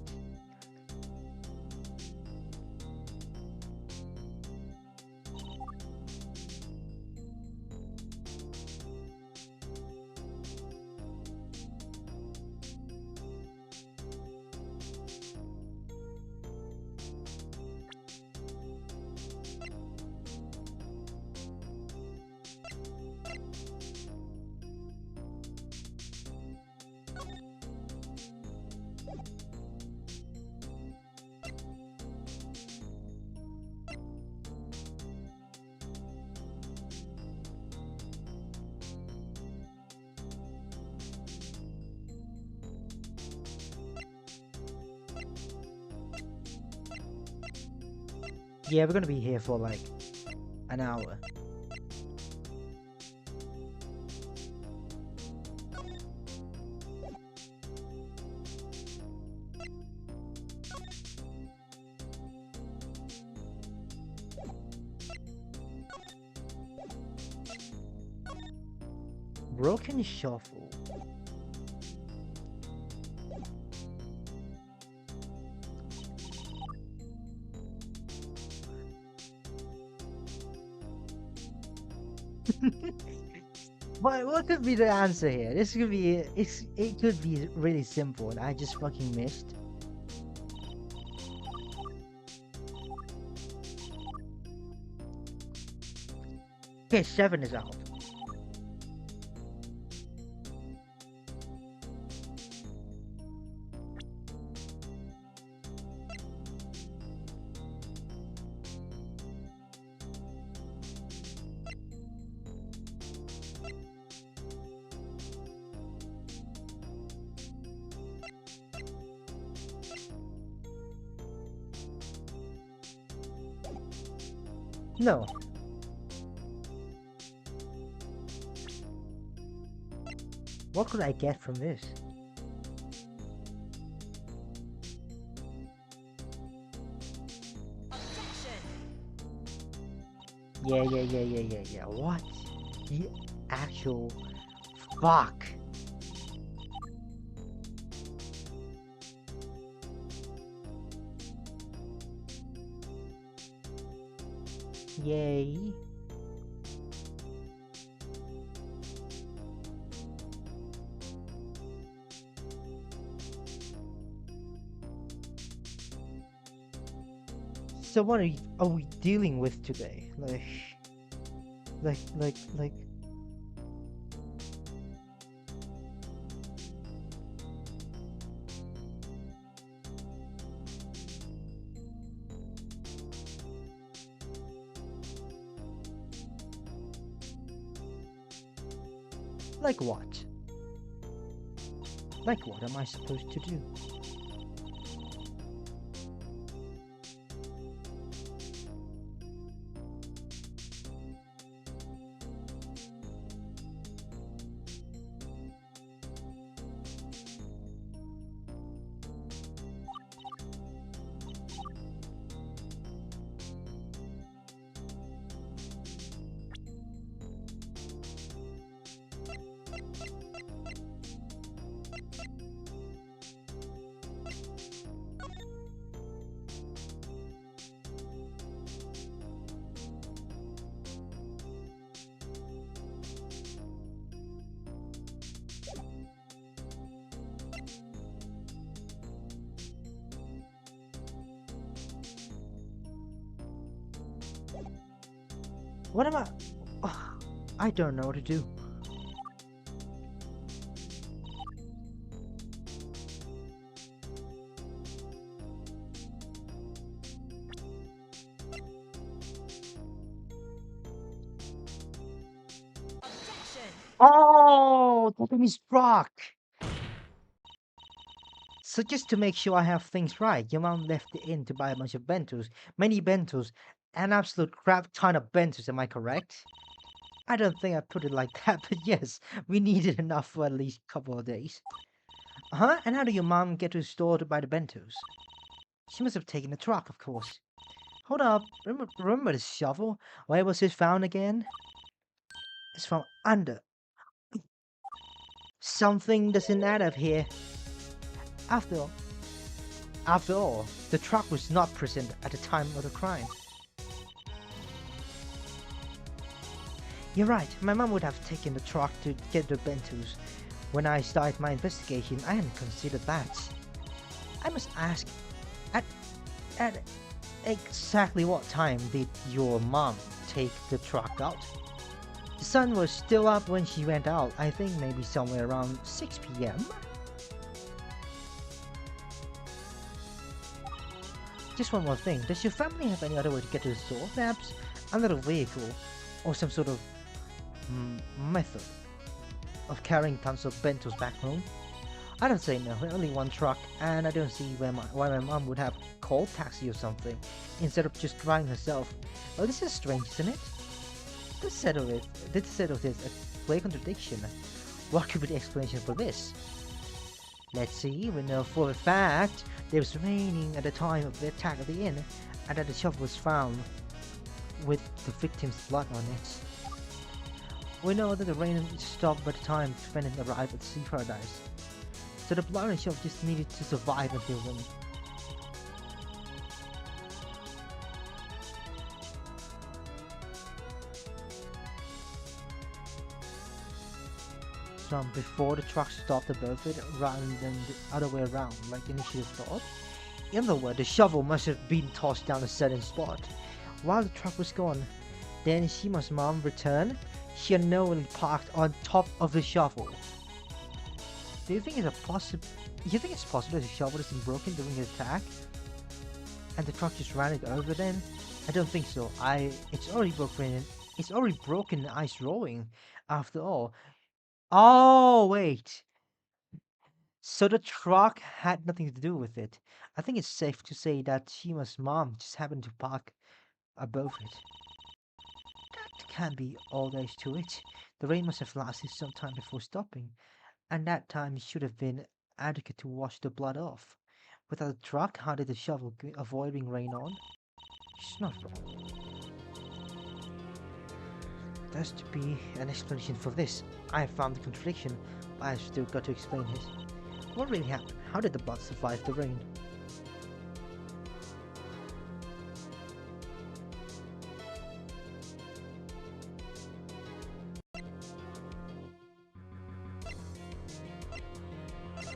Yeah, we're gonna be here for like an hour. Broken shuffle. What could be the answer here? This could be it could be really simple and I just fucking missed. Okay, 7 is out. No. What could I get from this? Yeah. What? The actual fuck? Yay. So what are we dealing with today? Like like what? Like what am I supposed to do? What am I? I don't know what to do. Objection! Oh, that thing is rock. So just to make sure I have things right, your mom left the inn to buy a bunch of bentos, many bentos, an absolute crap ton of bentos, am I correct? I don't think I put it like that, but yes, we needed enough for at least a couple of days. Huh? And how did your mom get to the store to buy the bentos? She must have taken the truck, of course. Hold up, remember the shovel? Where was it found again? It's from under. Something doesn't add up here. After all, the truck was not present at the time of the crime. You're right, my mom would have taken the truck to get the bentos. When I started my investigation, I hadn't considered that. I must ask, at, at exactly what time did your mom take the truck out? The sun was still up when she went out, I think maybe somewhere around 6 p.m. Just one more thing, does your family have any other way to get to the store? Perhaps another vehicle or some sort of method of carrying tons of bentos back home? I don't say no, only one truck, and I don't see why my mom would have called taxi or something instead of just driving herself. Well, this is strange, isn't it? This set of this a clear contradiction. What could be the explanation for this? Let's see, we know for a fact there was raining at the time of the attack at the inn, and that the shovel was found with the victim's blood on it. We know that the rain stopped by the time the defendant arrived at the Sea Paradise, so the blood on the shovel just needed to survive until then. From before the truck stopped above it rather than the other way around like initially thought. In other words, the shovel must have been tossed down a certain spot while the truck was gone. Then Shima's mom returned. She unknowingly parked on top of the shovel. Do you think it's possible that the shovel isn't broken during the attack and the truck just ran it over then? I don't think so. It's already broken. It's already broken in ice rolling. After all. Oh wait. So the truck had nothing to do with it. I think it's safe to say that Shima's mom just happened to park above it. That can't be all there is to it. The rain must have lasted some time before stopping, and that time should have been adequate to wash the blood off. Without the truck, how did the shovel avoid being rained on? She's not wrong. There has to be an explanation for this. I have found the contradiction, but I've still got to explain it. What really happened? How did the blood survive the rain?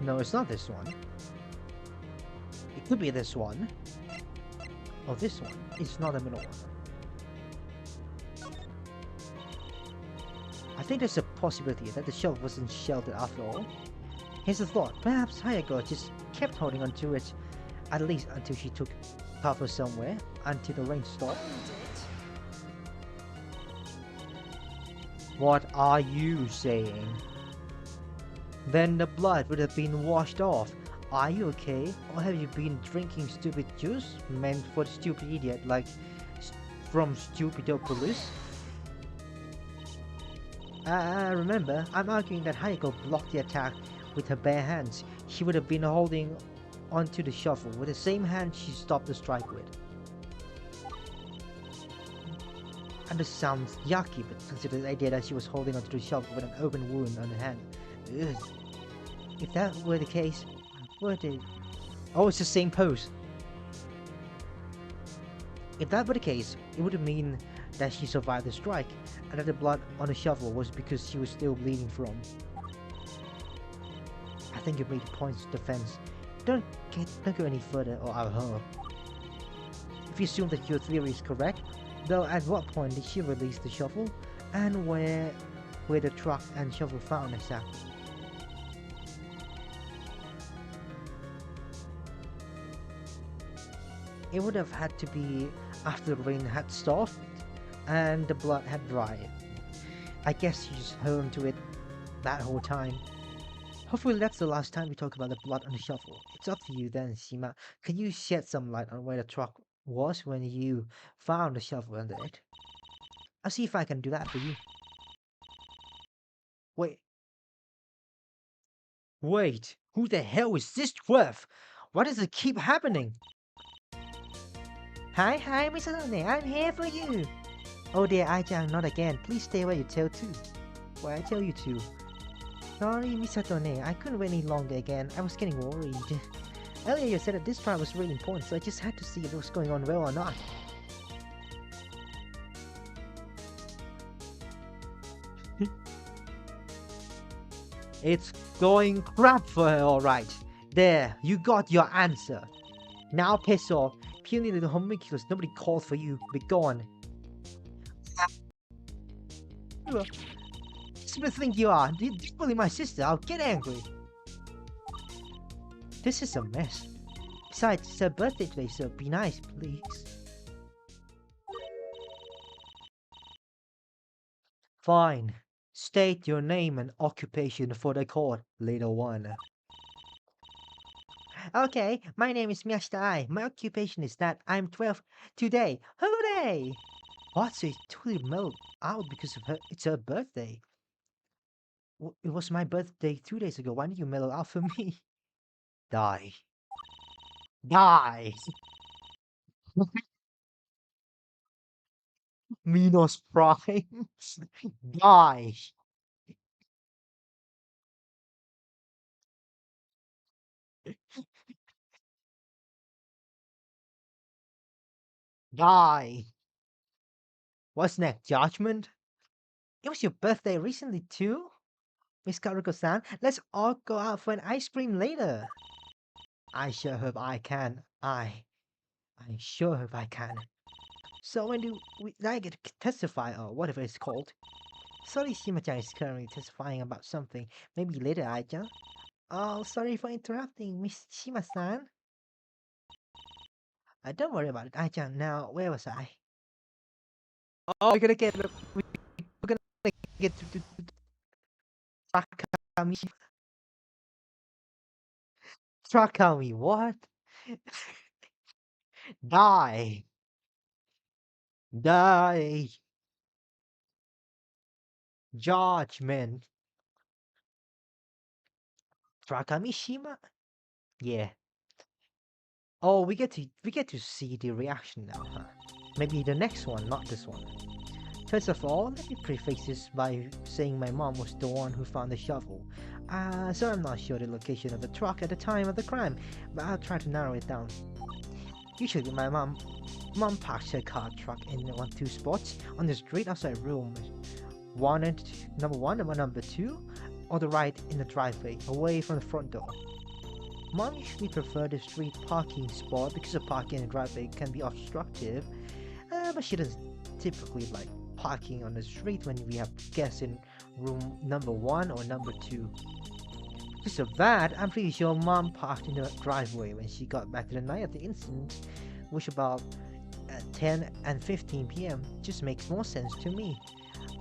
No, it's not this one. It could be this one. Or this one. It's not the middle one. I think there's a possibility that the shovel wasn't sheltered after all. Here's a thought. Perhaps Hayako just kept holding onto it, at least until she took cover somewhere, until the rain stopped. What are you saying? Then the blood would have been washed off. Are you okay? Or have you been drinking stupid juice meant for the stupid idiot like from Stupidopolis? Remember, I'm arguing that Hayako blocked the attack with her bare hands. She would have been holding onto the shovel with the same hand she stopped the strike with. And this sounds yucky, but consider the idea that she was holding onto the shovel with an open wound on her hand. Ugh. If that were the case, what did... Oh, it's the same pose. If that were the case, it would mean that she survived the strike, and that the blood on the shovel was because she was still bleeding from. I think you made points of defense. Don't go any further or I'll hurt. If you assume that your theory is correct, Though at what point did she release the shovel? And where the truck and shovel found exactly? It would have had to be after the rain had stopped and the blood had dried. I guess you just held on to it that whole time. Hopefully that's the last time we talk about the blood on the shovel. It's up to you then, Shima. Can you shed some light on where the truck was when you found the shovel under it? I'll see if I can do that for you. Wait, wait, who the hell is this twerp? Why does it keep happening? Hi, Mr. Donne, I'm here for you. Oh dear, Ai-chan, not again. Please stay where you tell to. Where I tell you to. Sorry, Mr. Donne, I couldn't wait any longer again. I was getting worried. Earlier you said that this trial was really important, so I just had to see if it was going on well or not. It's going crap for her, alright. There, you got your answer. Now piss off. Puny little homunculus, nobody called for you. Be gone. Who do you think you are? Do you bully my sister? I'll get angry. This is a mess. Besides, it's her birthday today, so be nice, please. Fine. State your name and occupation for the court, little one. Okay, my name is Miyashita Ai. My occupation is that I'm 12 today. Hooray! What? So it's totally mellowed out because of her. It's her birthday. It was my birthday 2 days ago. Why did you mellow out for me? Die. Die! Minos Prime. Die. Die. What's next? Judgment? It was your birthday recently too? Miss Karuko-san, let's all go out for an ice cream later. I sure hope I can. I sure hope I can. So when I get to testify or whatever it's called? Sorry, Shima-chan is currently testifying about something. Maybe later, Ai-chan. Oh, sorry for interrupting, Miss Shima-san. Don't worry about it, Ai-chan. Now, where was I? Oh, we're gonna get to Trakami. Trakami, what? Die. Die. Judgment. Trakamishima? Yeah. Oh, we get to see the reaction now, huh? Maybe the next one, not this one. First of all, let me preface this by saying my mom was the one who found the shovel. So I'm not sure the location of the truck at the time of the crime, but I'll try to narrow it down. Usually my mom parks her car truck in two spots on the street outside room one and number one and number two, on the right in the driveway, away from the front door. Mom usually prefer the street parking spot because the parking in the driveway can be obstructive, but she doesn't typically like parking on the street when we have guests in room number one or number two. Because of that, I'm pretty sure Mom parked in the driveway when she got back to the night of the incident, which about 10 and 15 p.m. just makes more sense to me.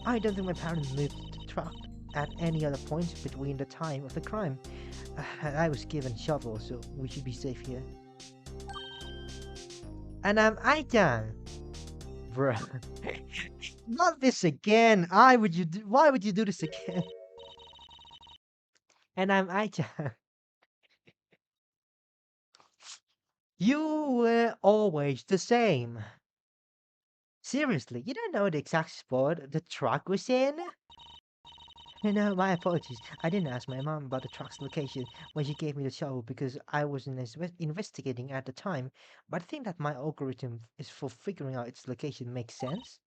I don't think my parents moved the truck at any other point between the time of the crime. I was given shovel, so we should be safe here. And I'm Ai-chan. Bruh. Not this again. Why would you do this again? And I'm Ai-chan. You were always the same. Seriously, you don't know the exact spot the truck was in? No, my apologies. I didn't ask my mom about the truck's location when she gave me the shovel because I wasn't investigating at the time, but I think that my algorithm is for figuring out its location makes sense.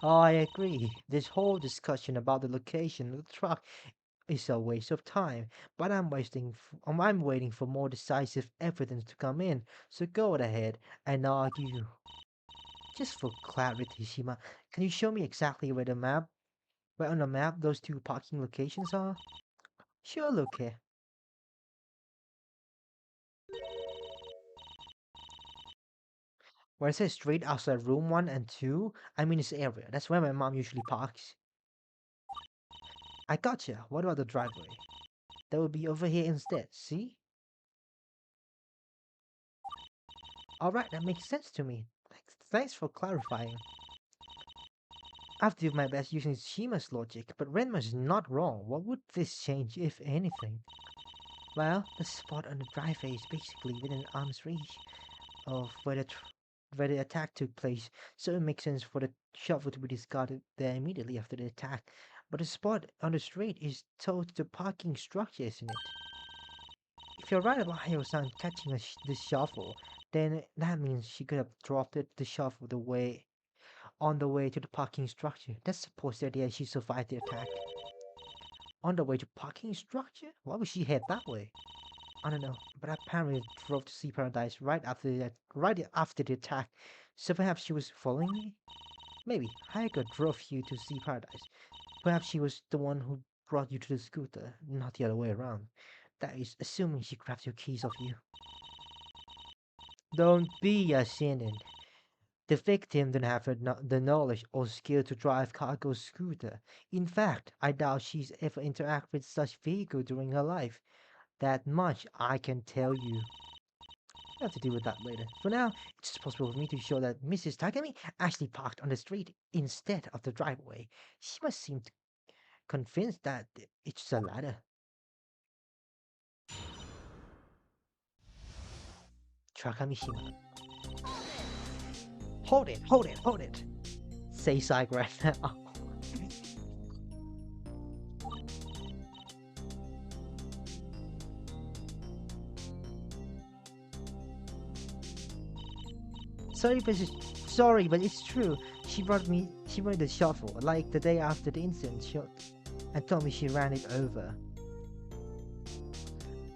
I agree. This whole discussion about the location of the truck is a waste of time, but I'm waiting for more decisive evidence to come in, so go ahead and argue. Just for clarity, Shima, can you show me exactly where on the map those two parking locations are? Sure, look here. Where it says straight outside room 1 and 2, I mean this area. That's where my mom usually parks. I gotcha. What about the driveway? That would be over here instead, see? Alright, that makes sense to me. Thanks for clarifying. I've done my best using Shima's logic, but Renma's not wrong. What would this change, if anything? Well, the spot on the driveway is basically within arm's reach of where the attack took place, so it makes sense for the shovel to be discarded there immediately after the attack. But the spot on the street is towards the parking structure, isn't it? If you're right about Hayo-san catching the shovel, then that means she could have dropped the shovel on the way to the parking structure. That supports the idea she survived the attack. On the way to parking structure? Why would she head that way? I don't know, but apparently drove to Sea Paradise right after the attack. So perhaps she was following me? Maybe Hayako drove you to Sea Paradise. Perhaps she was the one who brought you to the scooter, not the other way around. That is, assuming she grabbed your keys off you. Don't be a shinin. The victim didn't have the knowledge or skill to drive cargo scooter. In fact, I doubt she's ever interacted with such vehicle during her life. That much I can tell you. We'll have to deal with that later. For now, it's just possible for me to show that Mrs. Takemi actually parked on the street instead of the driveway. She must seem convinced that it's a ladder. Takamishima. Hold it, hold it, hold it! Say Sai right now. Sorry, sorry, but it's true. She brought the shovel, like the day after the incident, and told me she ran it over.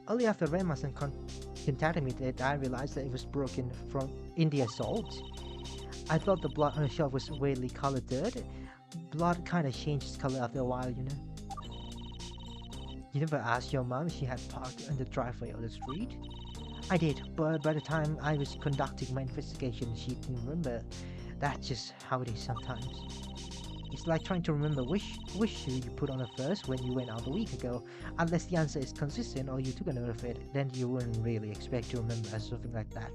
Only after Remasan contacted me did I realized that it was broken from in the assault. I thought the blood on the shelf was weirdly colored dirt. Blood kinda changes color after a while, you know. You never asked your mom if she had parked in the driveway or the street? I did, but by the time I was conducting my investigation, she didn't remember. That's just how it is sometimes. It's like trying to remember which shoe you put on first when you went out a week ago. Unless the answer is consistent or you took a note of it, then you wouldn't really expect to remember something like that.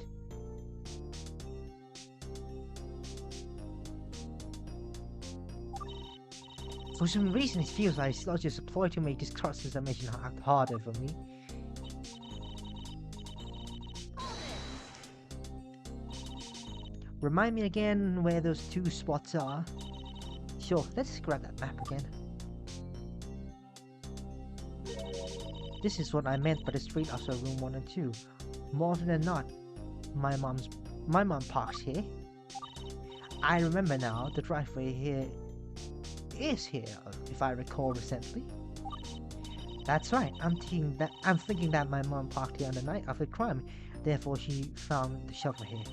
For some reason, it feels like it's just a ploy to make this cross-examination harder for me. Remind me again where those two spots are. Sure, let's grab that map again. This is what I meant by the street outside room 1 and 2. More often than not, my mom parks here. I remember now, the driveway here is here, if I recall recently. That's right, I'm thinking that my mom parked here on the night of the crime, therefore she found the shovel here.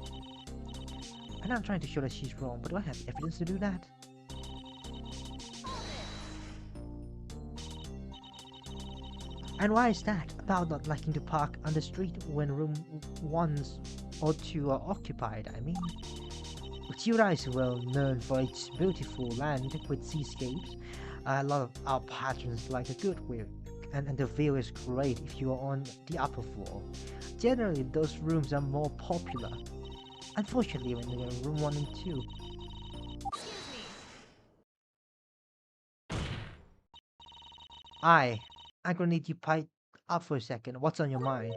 And I'm trying to show that she's wrong, but do I have evidence to do that? And why is that? About not liking to park on the street when room 1 or 2 are occupied, I mean. Uchira is well known for its beautiful land with seascapes. A lot of our patrons like a good view, and the view is great if you are on the upper floor. Generally, those rooms are more popular. Unfortunately, when you're in room 1 and 2. I'm gonna need you pipe up for a second. What's on your mind?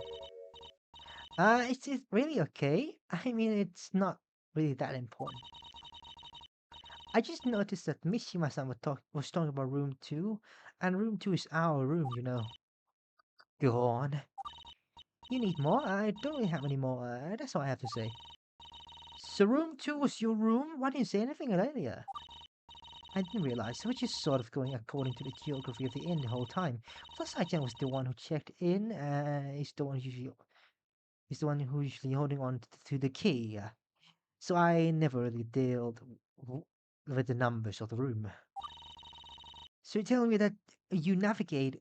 It's really okay. I mean, it's not really that important. I just noticed that Mishima-san was talking about room 2, and room 2 is our room, you know. Go on. You need more? I don't really have any more. That's all I have to say. So room 2 was your room? Why didn't you say anything earlier? I didn't realize, so we're just sort of going according to the geography of the inn the whole time. Plus, Saichan was the one who checked in, he's the one who's usually holding on to the key. so I never really dealt w- with the numbers of the room. So you tell me that you navigate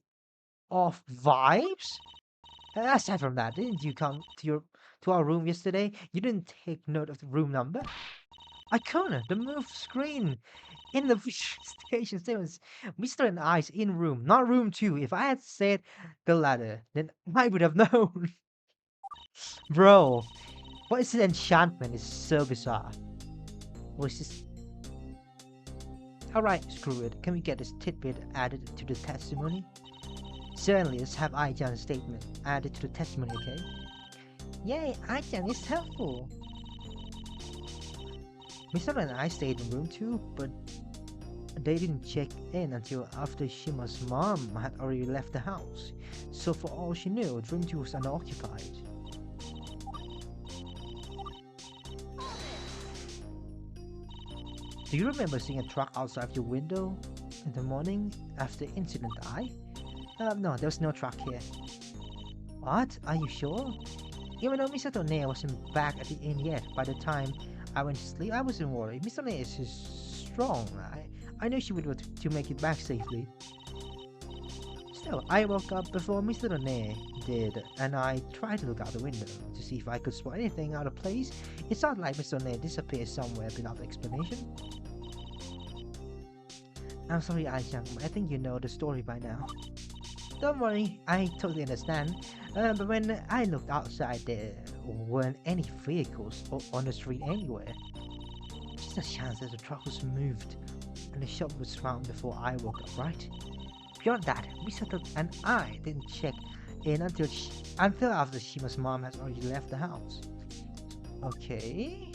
off vibes? Aside from that, didn't you come to our room yesterday? You didn't take note of the room number? Icona, the move screen in the station statements. Mr. and I's in room, not room 2. If I had said the latter, then I would have known. Bro, what is this enchantment? Is so bizarre. What is this? Alright, screw it. Can we get this tidbit added to the testimony? Certainly, let's have Ai-chan's statement added to the testimony, okay? Yay, Ai-chan is helpful. Mr. and I stayed in room 2, but they didn't check in until after Shima's mom had already left the house. So for all she knew, room 2 was unoccupied. Do you remember seeing a truck outside your window in the morning after the incident, No, there was no truck here. What? Are you sure? Even though Misato Ne wasn't back at the inn yet, by the time I went to sleep, I wasn't worried. Misato Ne is strong. I knew she would be able to make it back safely. Still, I woke up before Mr. Ne did, and I tried to look out the window to see if I could spot anything out of place. It's not like Mr. Ne disappeared somewhere without explanation. I'm sorry, Ai-chan, I think you know the story by now. Don't worry, I totally understand. But when I looked outside, there weren't any vehicles on the street anywhere. Just a chance that the truck was moved, and the shop was found before I woke up, right? Beyond that, Misato and I didn't check in until after Shima's mom has already left the house. Okay.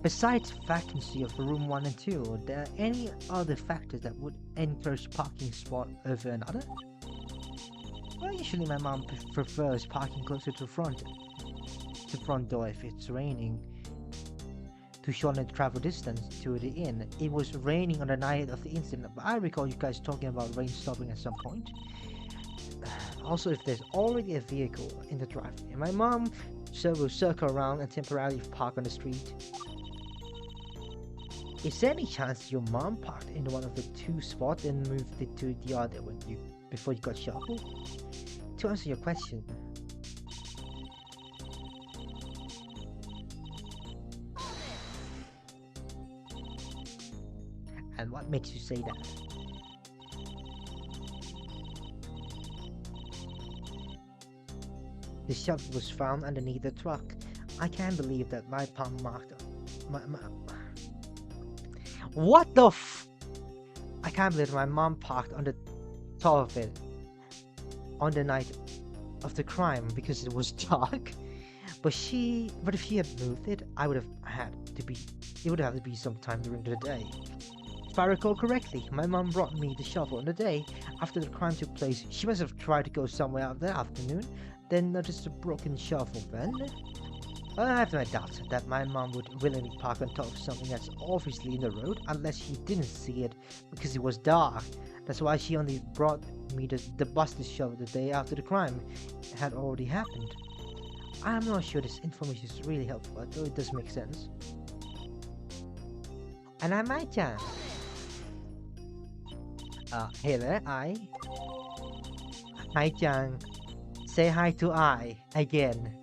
Besides vacancy of room 1 and 2, are there any other factors that would encourage parking spot over another? Well, usually my mom prefers parking closer to the front door if it's raining, to shorten the travel distance to the inn. It was raining on the night of the incident, but I recall you guys talking about rain stopping at some point. Also, if there's already a vehicle in the driveway, my mom will circle around and temporarily park on the street. Is there any chance your mom parked in one of the 2 spots and moved it to the other before you got shuffled? To answer your question, and what makes you say that? The shovel was found underneath the truck. I can't believe that my palm marked my What the f- I can't believe my mom parked on the top of it on the night of the crime because it was dark. But if she had moved it, it would have to be sometime during the day. If I recall correctly, my mom brought me the shovel on the day after the crime took place. She must have tried to go somewhere out that afternoon, then noticed a broken shovel then. I have no doubt that my mom would willingly park on top of something that's obviously in the road unless she didn't see it because it was dark. That's why she only brought me the busted shovel the day after the crime had already happened. I'm not sure this information is really helpful, though it does make sense. And I'm Ai-chan. Hey there, Ai-chan. Say hi to I again.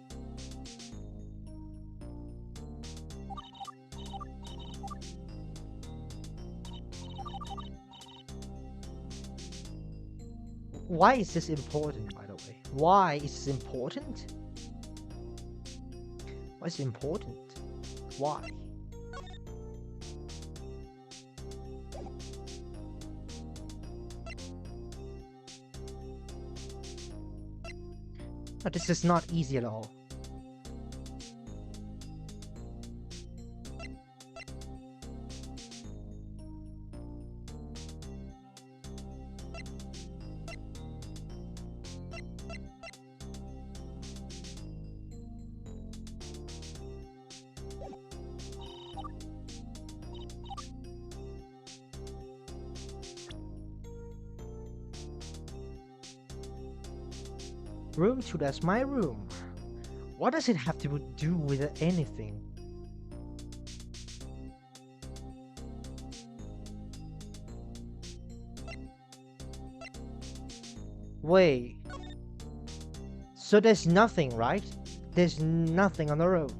Why is this important, by the way? Why is this important? What's important? Why? But this is not easy at all. Room 2, that's my room. What does it have to do with anything? Wait. So there's nothing, right? There's nothing on the road.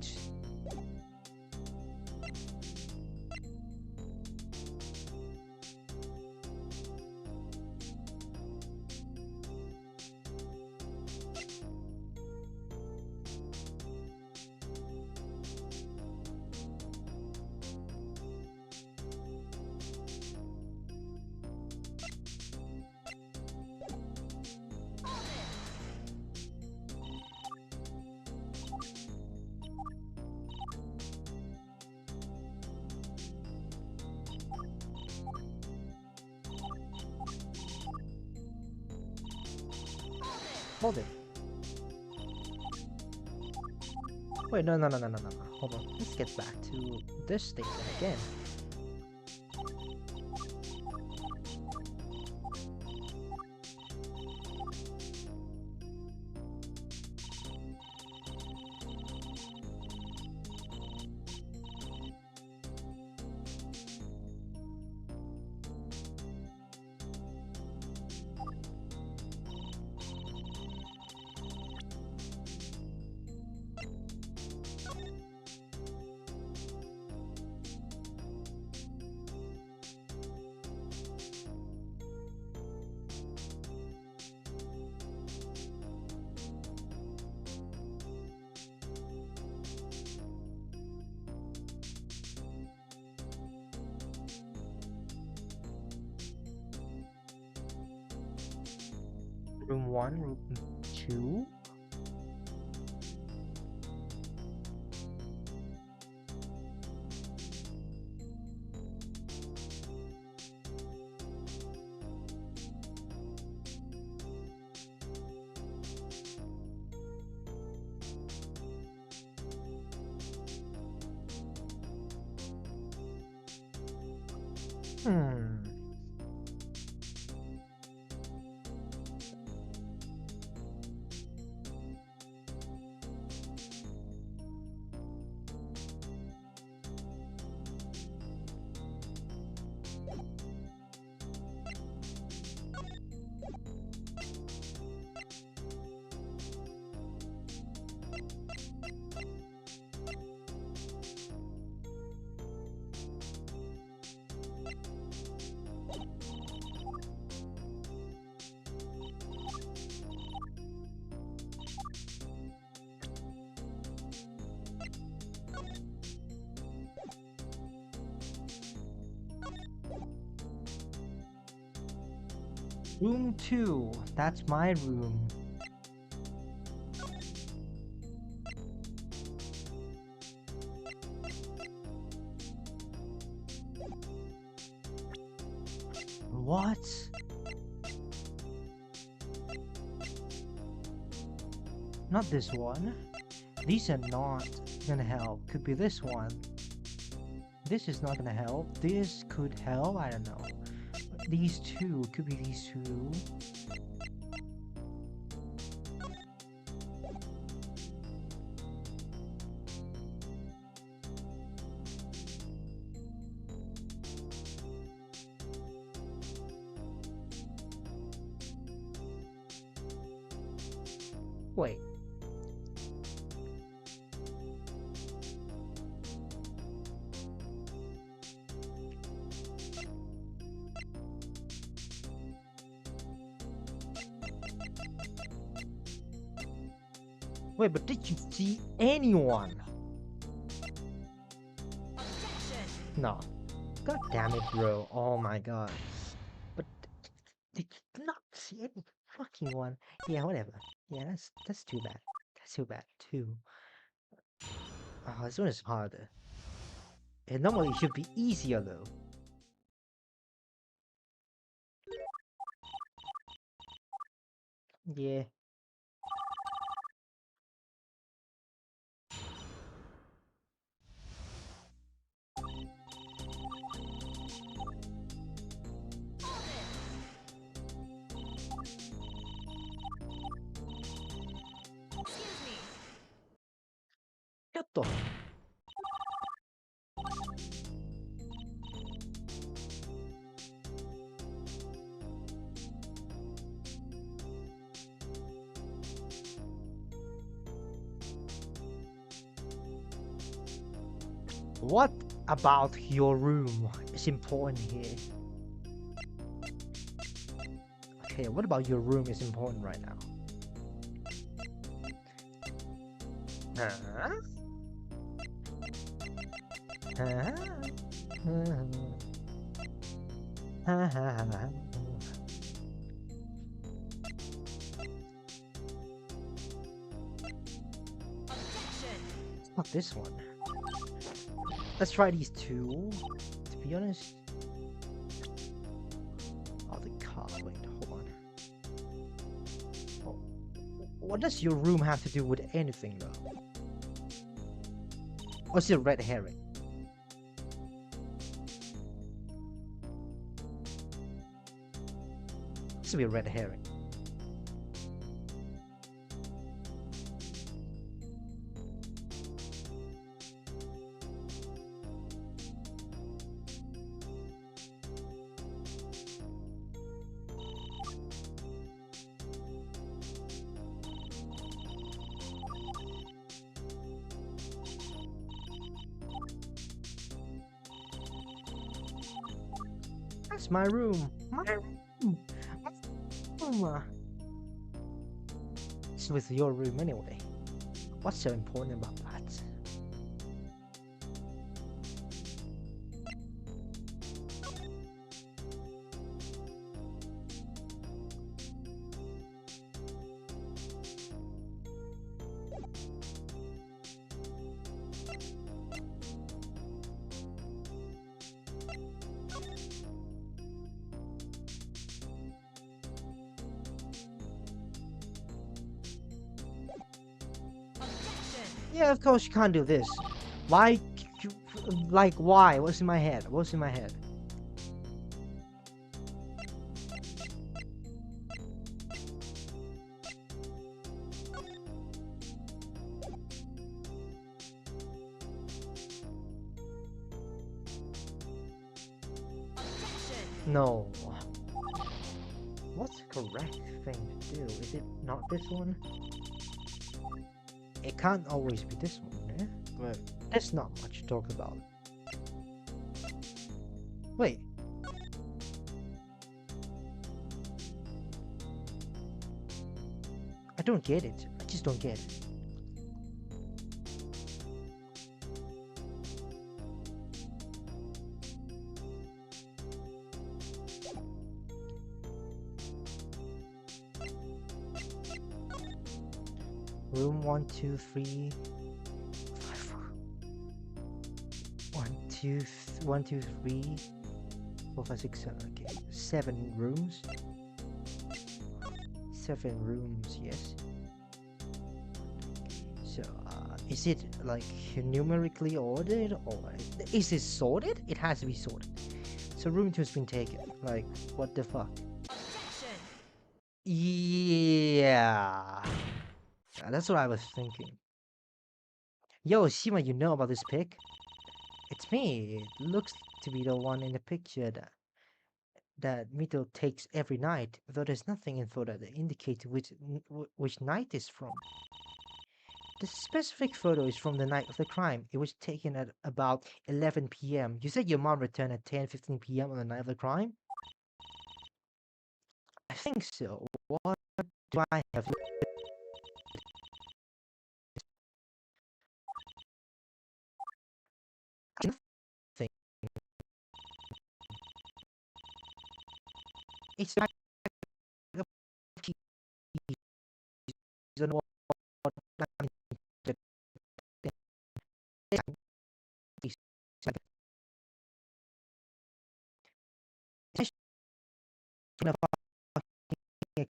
Hold it. Wait, no. Hold on. Let's get back to this station again. Room 1, room 2. Hmm. Room 2, that's my room. What? Not this one. These are not gonna help. Could be this one. This is not gonna help. This could help, I don't know. These two, could be these two. Wait. Wait, but did you see anyone? No. God damn it, bro. Oh my god. But did you not see any fucking one? Yeah, whatever. Yeah, that's too bad. That's too bad too. Oh, this one is harder. It normally should be easier though. Yeah. っと。What about your room is important here? Okay, what about your room is important right now? Huh? Not this one. Let's try these two. To be honest. Oh, the car. Wait, hold on. Oh, what does your room have to do with anything, though? What's your red herring? This will be a red herring. That's my room. My room. My room. It's with your room anyway. What's so important about that? Yeah, of course you can't do this. Why? Like, why? What's in my head? What's in my head? No. What's the correct thing to do? Is it not this one? It can't always be this one, eh? But there's not much to talk about. Wait. I don't get it. I just don't get it. Room 1, 2, 3, 5, 1, 2, 1, 2, 3, 4, 5, 6, 7. Okay, 7 rooms. 7 rooms, yes. So, is it like numerically ordered or is it sorted? It has to be sorted. So room 2 has been taken. Like, what the fuck? Yeah. That's what I was thinking. Yo, Shima, you know about this pic? It's me. It looks to be the one in the picture that Mito takes every night, though there's nothing in photo that indicates which night is from. The specific photo is from the night of the crime. It was taken at about 11 p.m. You said your mom returned at 10:15 p.m. on the night of the crime? I think so. What do I have? Nothing. It's like a piece on what I'm it's like it's gonna fucking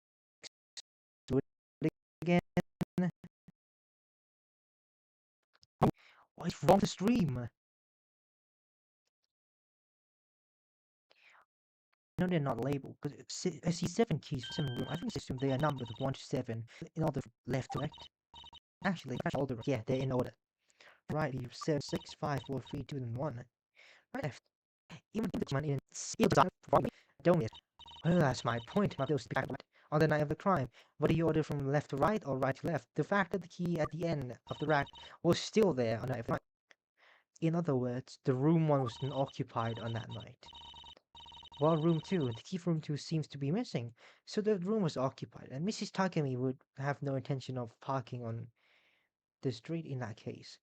do it again. What is wrong with the stream? No, they're not labeled because I see 7 keys for 7 room. I think system they are numbered 1 to 7 in order left to right. Actually, all the yeah, they're in order. right, you 7, 6, 5, 4, 3, 2, and 1. Right, left. Even the man in still don't it. Well, that's my point. My bills back on the night of the crime. Whether you order from left to right or right to left, the fact that the key at the end of the rack was still there on the night of the crime. In other words, the room 1 was occupied on that night. Well, room 2, the key for room 2 seems to be missing, so the room was occupied, and Mrs. Takemi would have no intention of parking on the street in that case.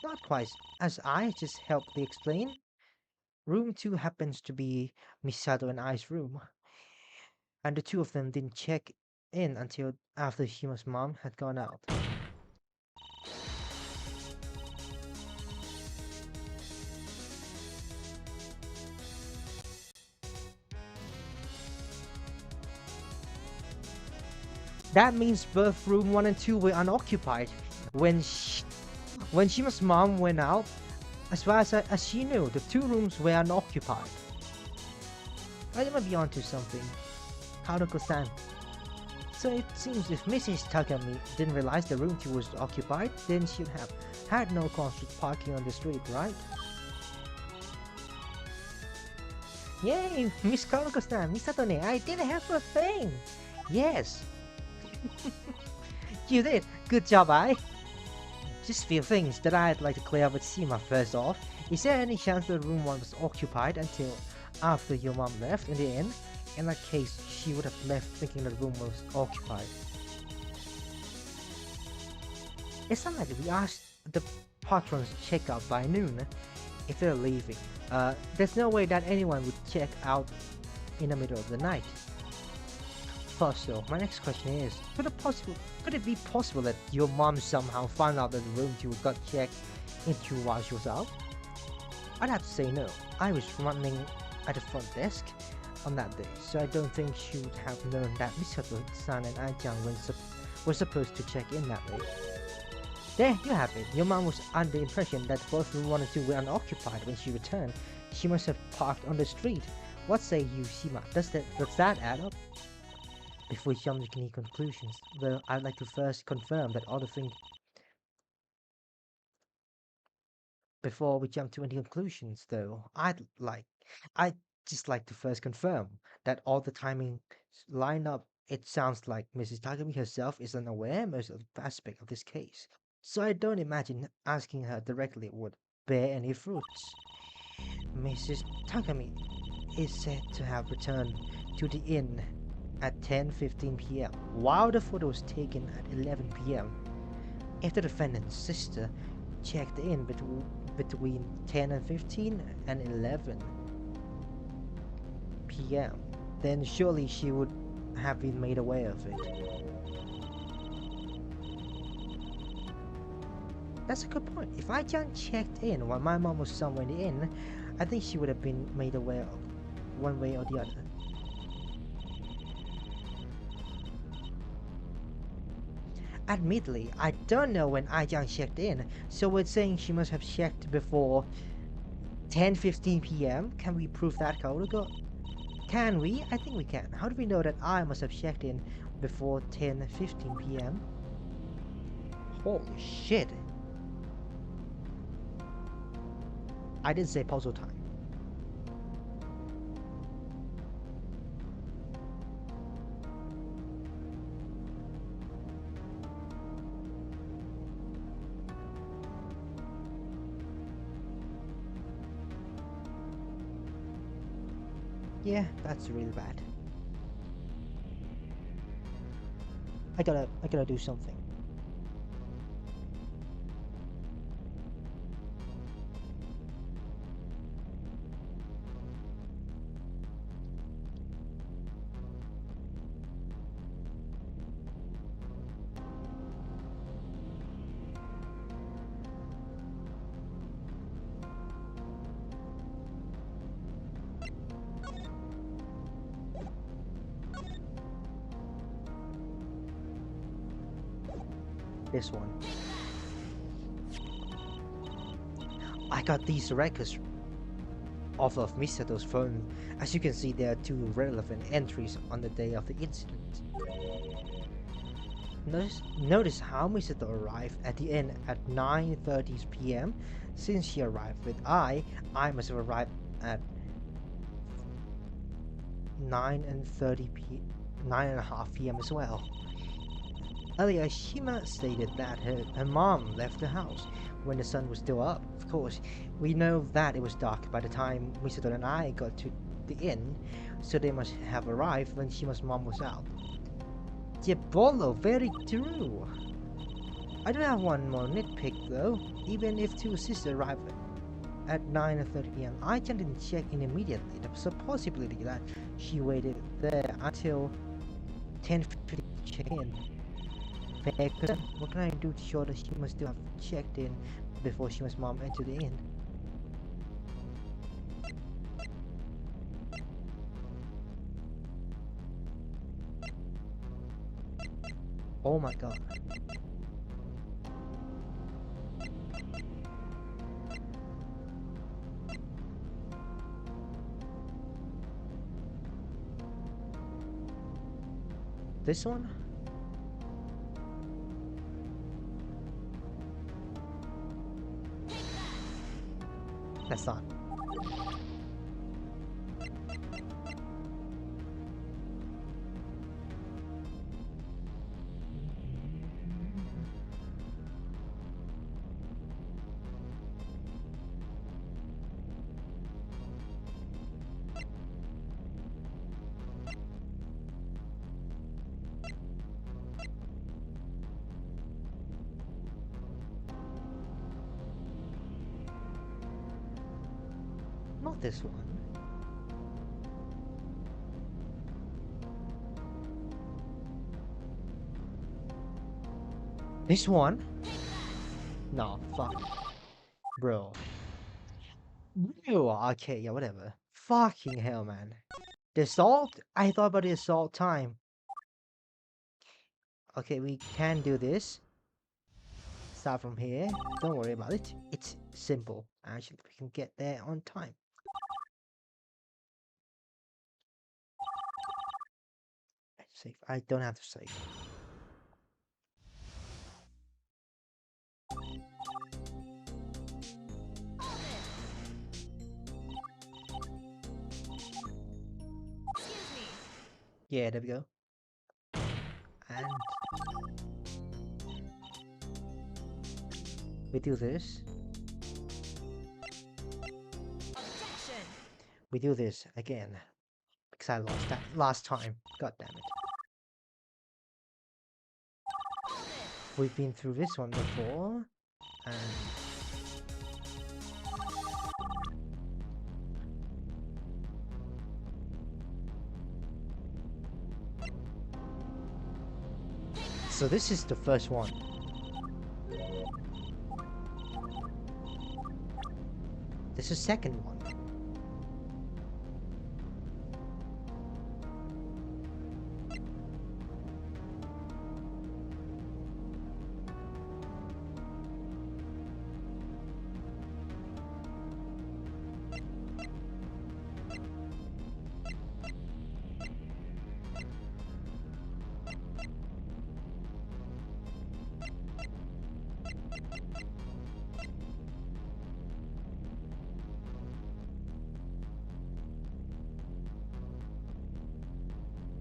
Not quite, as I just helpfully explained. Room 2 happens to be Misato and I's room, and the two of them didn't check in until after Shima's mom had gone out. That means both room 1 and 2 were unoccupied when Shima's mom went out. As far as she knew, the 2 rooms were unoccupied. I might be onto something. Haruko-san. So it seems if Mrs. Takami didn't realize the room 2 was occupied, then she'd have had no cause for parking on the street, right? Yay, Miss Haruko-san, Misato-ne, I did have a thing! Yes! You did! Good job, Just a few things that I'd like to clear up with Shima first off. Is there any chance that room 1 was occupied until after your mom left in the end? In that case, she would have left thinking that the room was occupied. It's not like we asked the patrons to check out by noon if they're leaving. There's no way that anyone would check out in the middle of the night. Plus, though, my next question is, could it be possible that your mom somehow found out that the room 2 got checked into while she was out? I'd have to say no. I was running at the front desk on that day, so I don't think she would have known that Misato-san and Ai-chan were supposed to check in that way. There you have it. Your mom was under the impression that both room 1 and 2 were unoccupied when she returned. She must have parked on the street. What say you, Shima? Does that add up? Before we jump to any conclusions, though, I'd like to first confirm that all the things. Before we jump to any conclusions, though, I'd just like to first confirm that all the timing line up. It sounds like Mrs. Takami herself is unaware most of the aspect of this case, so I don't imagine asking her directly would bear any fruits. Mrs. Takami is said to have returned to the inn at 10:15 p.m., while the photo was taken at 11 p.m. If the defendant's sister checked in between 10 and 15 and 11 p.m., then surely she would have been made aware of it. That's a good point. If Ai-chan checked in while my mom was somewhere in the inn, I think she would have been made aware of one way or the other. Admittedly, I don't know when Ai-chan checked in, so we're saying she must have checked before 10:15 p.m. Can we prove that, Kaoruko? Can we? I think we can. How do we know that I must have checked in before 10:15 p.m.? Holy shit! I did say puzzle time. Yeah, that's really bad. I gotta do something. This one. I got these records off of Misato's phone. As you can see, there are two relevant entries on the day of the incident. Notice how Misato arrived at the inn at 9:30 p.m. Since she arrived with I must have arrived at 9:30 p.m. as well. Earlier, Shima stated that her mom left the house when the sun was still up. Of course, we know that it was dark by the time Misato and I got to the inn, so they must have arrived when Shima's mom was out. Diabolo, very true. I do have one more nitpick though. Even if two sisters arrived at 9:30 p.m., I didn't check in immediately. There was a possibility that she waited there until 10:50 to check in. Fair concern. What can I do to show that she must still have checked in before she was mom entered the inn? Oh my god. This one? That's not. Not this one. This one? No, fuck. Bro. Bro, okay, yeah, whatever. Fucking hell, man. The assault? I thought about the assault time. Okay, we can do this. Start from here. Don't worry about it. It's simple. Actually, we can get there on time. Save. I don't have to save. Excuse me. Yeah, there we go. And we do this. Objection. We do this again. Because I lost that last time. God damn it. We've been through this one before. And so this is the first one. This is the second one.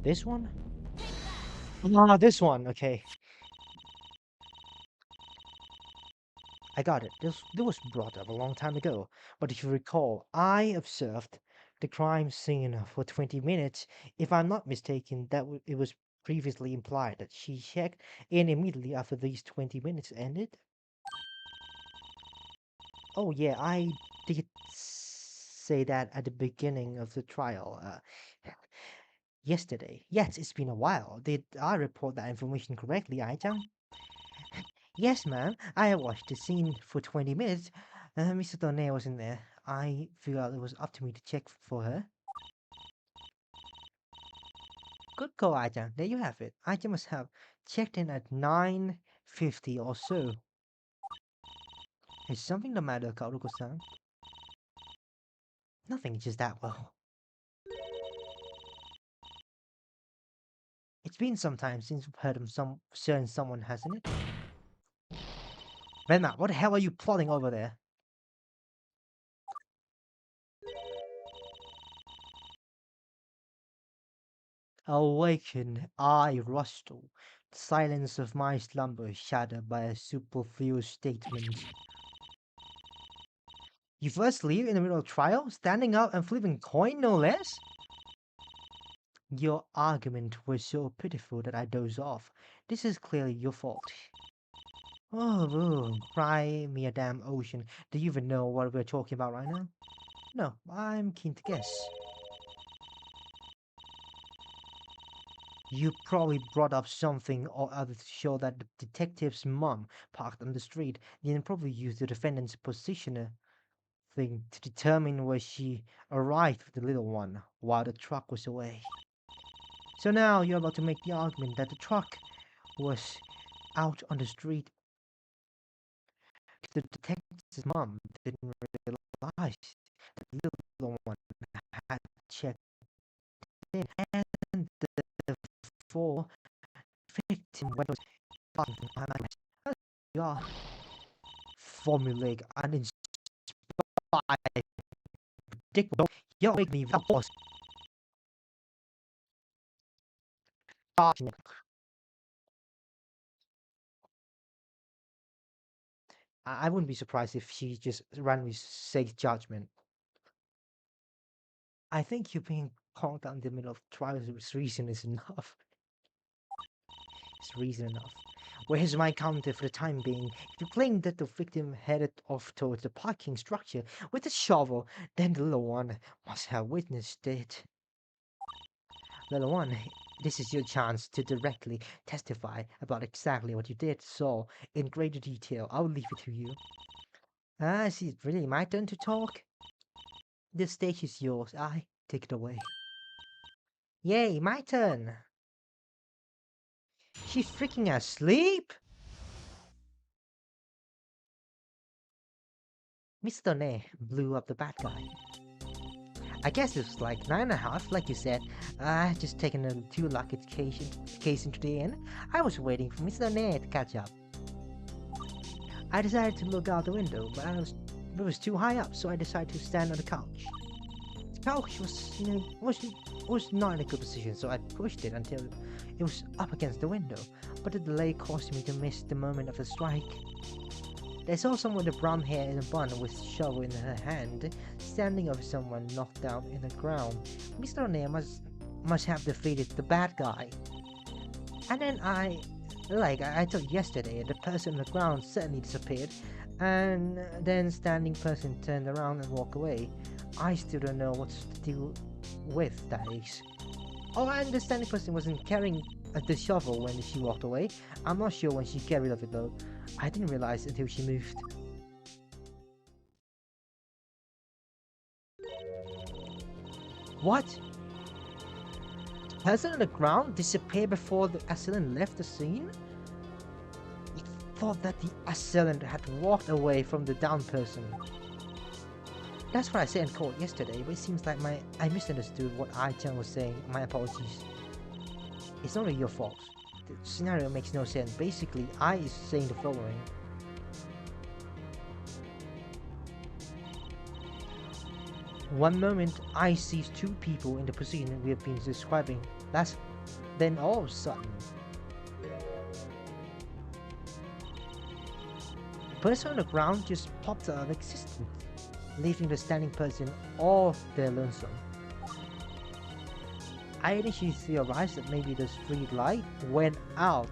This one? Ah, this one. Okay. I got it. This was brought up a long time ago. But if you recall, I observed the crime scene for 20 minutes. If I'm not mistaken, it was previously implied that she checked in immediately after these 20 minutes ended. Oh yeah, I did say that at the beginning of the trial. Yesterday. Yes, it's been a while. Did I report that information correctly, Ai-chan? Yes, ma'am. I watched the scene for 20 minutes. Mr. Donne was in there. I figured it was up to me to check for her. Good call, Ai-chan. There you have it. Ai-chan must have checked in at 9 50 or so. Is something the matter, Kaoruko-san? Nothing, just that, well. It's been some time since we've heard of some certain someone, hasn't it? Venma, what the hell are you plotting over there? Awaken, I rustle. The silence of my slumber shattered by a superfluous statement. You first leave in the middle of trial, standing up and flipping coin, no less? Your argument was so pitiful that I dozed off. This is clearly your fault. Oh, cry me a damn ocean. Do you even know what we're talking about right now? No, I'm keen to guess. You probably brought up something or other to show that the detective's mom parked on the street, then probably used the defendant's positioner thing to determine where she arrived with the little one while the truck was away. So now you're about to make the argument that the truck was out on the street. The detective's mom didn't realize that the little one had checked in, and therefore victim was you are formulaic and inspired predictable. You make me that boss. I wouldn't be surprised if she just randomly says judgment. I think you being conked out in the middle of trials with reason is enough. It's reason enough. Where's my counter for the time being? If you claim that the victim headed off towards the parking structure with a shovel, then the little one must have witnessed it. Little one, this is your chance to directly testify about exactly what you did, so in greater detail, I'll leave it to you. Ah, I see, it's really my turn to talk? The stage is yours, I take it away. Yay, my turn! She's freaking asleep? Mr. Ne blew up the bad guy. I guess it was like 9.5, like you said. I had just taken a 2 lucky case into the inn. I was waiting for Mr. Ne to catch up. I decided to look out the window, but it was too high up, so I decided to stand on the couch. The couch was, was not in a good position, so I pushed it until it was up against the window, but the delay caused me to miss the moment of the strike. They saw someone with brown hair in a bun with a shovel in her hand, standing over someone knocked down in the ground. Mr. Ne must have defeated the bad guy. And then I told yesterday, the person on the ground suddenly disappeared, and then standing person turned around and walked away. I still don't know what to deal with, that is. Oh, and the standing person wasn't carrying the shovel when she walked away. I'm not sure when she carried of it though. I didn't realize until she moved. What? The person on the ground disappeared before the assailant left the scene? I thought that the assailant had walked away from the downed person. That's what I said in court yesterday, but it seems like I misunderstood what I-chan was saying. My apologies. It's not really your fault. The scenario makes no sense. Basically, I is saying the following. One moment, I sees 2 people in the position we have been describing. Then all of a sudden, the person on the ground just popped out of existence, leaving the standing person all their lonesome. I initially theorized that maybe the street light went out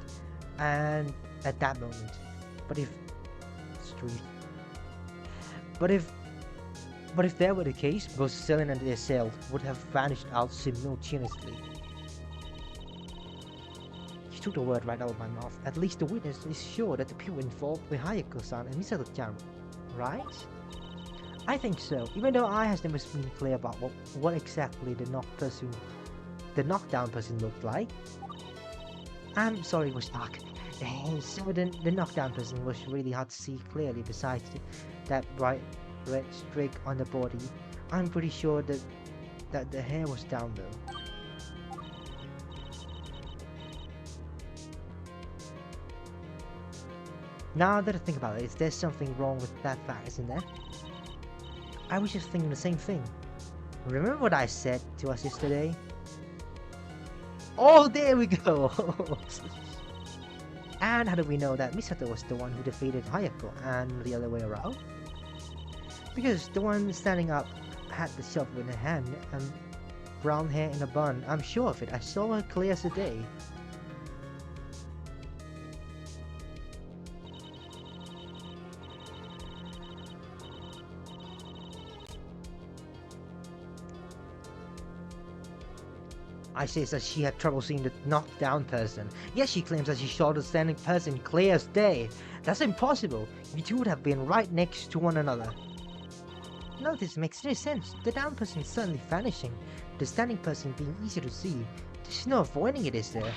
and at that moment. But if that were the case, both assailant and the assailed would have vanished out simultaneously. You took the word right out of my mouth. At least the witness is sure that the people involved were Hayako-san and Misato-chan, right? I think so, even though I has never been clear about what exactly the knockdown person looked like. I'm sorry it was dark. Damn, so the knockdown person was really hard to see clearly besides that bright red streak on the body. I'm pretty sure that the hair was down though. Now that I think about it, is there something wrong with that fact, isn't there? I was just thinking the same thing. Remember what I said to us yesterday? Oh, there we go! And how do we know that Misato was the one who defeated Hayako and the other way around? Because the one standing up had the shovel in her hand and brown hair in a bun. I'm sure of it. I saw her clear as the day. I says that she had trouble seeing the knocked down person. Yes, she claims that she saw the standing person clear as day. That's impossible. You two would have been right next to one another. No, this makes no sense. The down person is suddenly vanishing. The standing person being easy to see. There's no avoiding it, is there?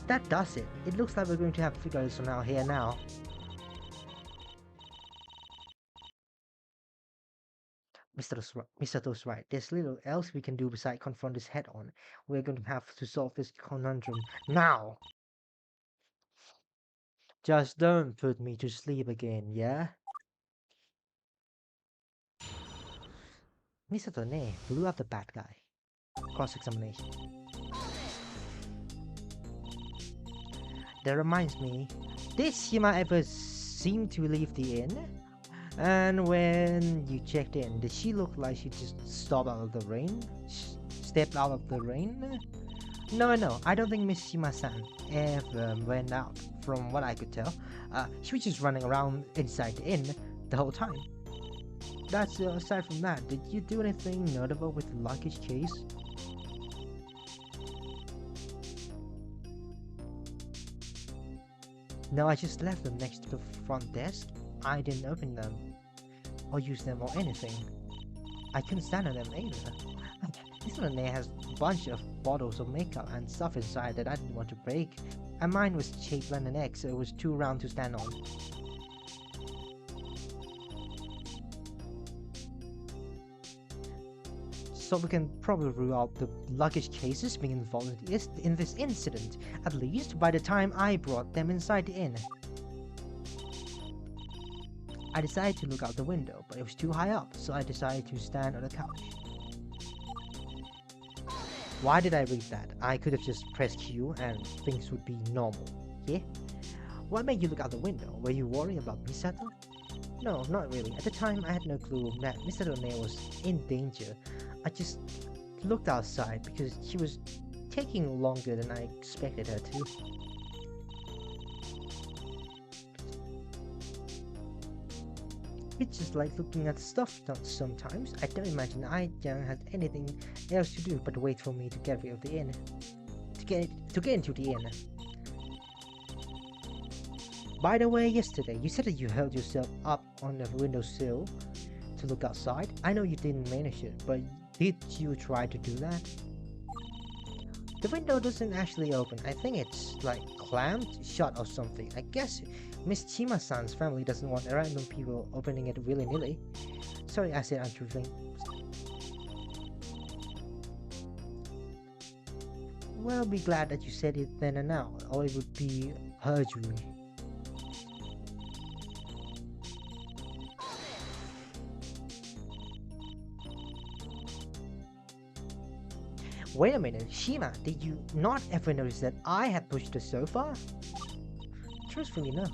That does it. It looks like we're going to have to figure this one out here now. Misato's right. There's little else we can do besides confront this head on. We're going to have to solve this conundrum now. Just don't put me to sleep again, yeah? Misato Ne blew up the bad guy. Cross-examination. That reminds me, did Shima ever seem to leave the inn? And when you checked in, did she look like she just stepped out of the rain? Stepped out of the rain? No, I don't think Miss Shima-san ever went out, from what I could tell. She was just running around inside the inn the whole time. That's aside from that, did you do anything notable with the luggage case? No, I just left them next to the front desk. I didn't open them, or use them, or anything. I couldn't stand on them either. This one there has a bunch of bottles of makeup and stuff inside that I didn't want to break, and mine was shaped like an egg, so it was too round to stand on. So we can probably rule out the luggage cases being involved in this incident, at least by the time I brought them inside the inn. I decided to look out the window, but it was too high up, so I decided to stand on the couch. Why did I read that? I could have just pressed Q and things would be normal, yeah? What made you look out the window? Were you worried about Misato? No, not really. At the time, I had no clue that Misato Ne was in danger. I just looked outside because she was taking longer than I expected her to. It's just like looking at stuff sometimes. I don't imagine Ai-chan had anything else to do but wait for me to get rid of the inn. To get into the inn. By the way, yesterday you said that you held yourself up on the windowsill to look outside. I know you didn't manage it, but did you try to do that? The window doesn't actually open. I think it's like clamped shut or something. I guess Miss Chima-san's family doesn't want random people opening it willy-nilly. Sorry, I said untruthfully. Well, be glad that you said it then and now, or it would be perjury. Wait a minute, Shima, did you not ever notice that I had pushed the sofa? Truthfully, no.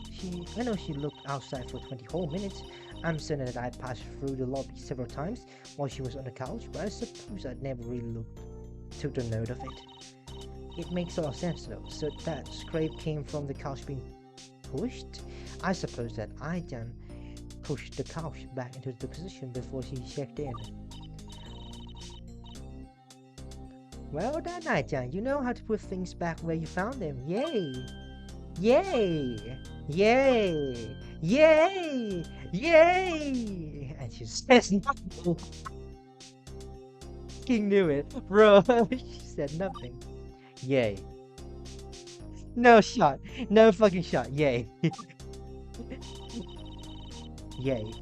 I know she looked outside for 20 whole minutes. I'm certain that I passed through the lobby several times while she was on the couch, but I suppose I'd never really took the note of it. It makes a lot of sense though. So that scrape came from the couch being pushed? I suppose that I-chan pushed the couch back into the position before she checked in. Well done, I-chan. You know how to put things back where you found them. Yay! Yay! Yay! Yay! Yay! And she says nothing. King knew it. Bro, she said nothing. Yay. No shot. No fucking shot. Yay. Yay.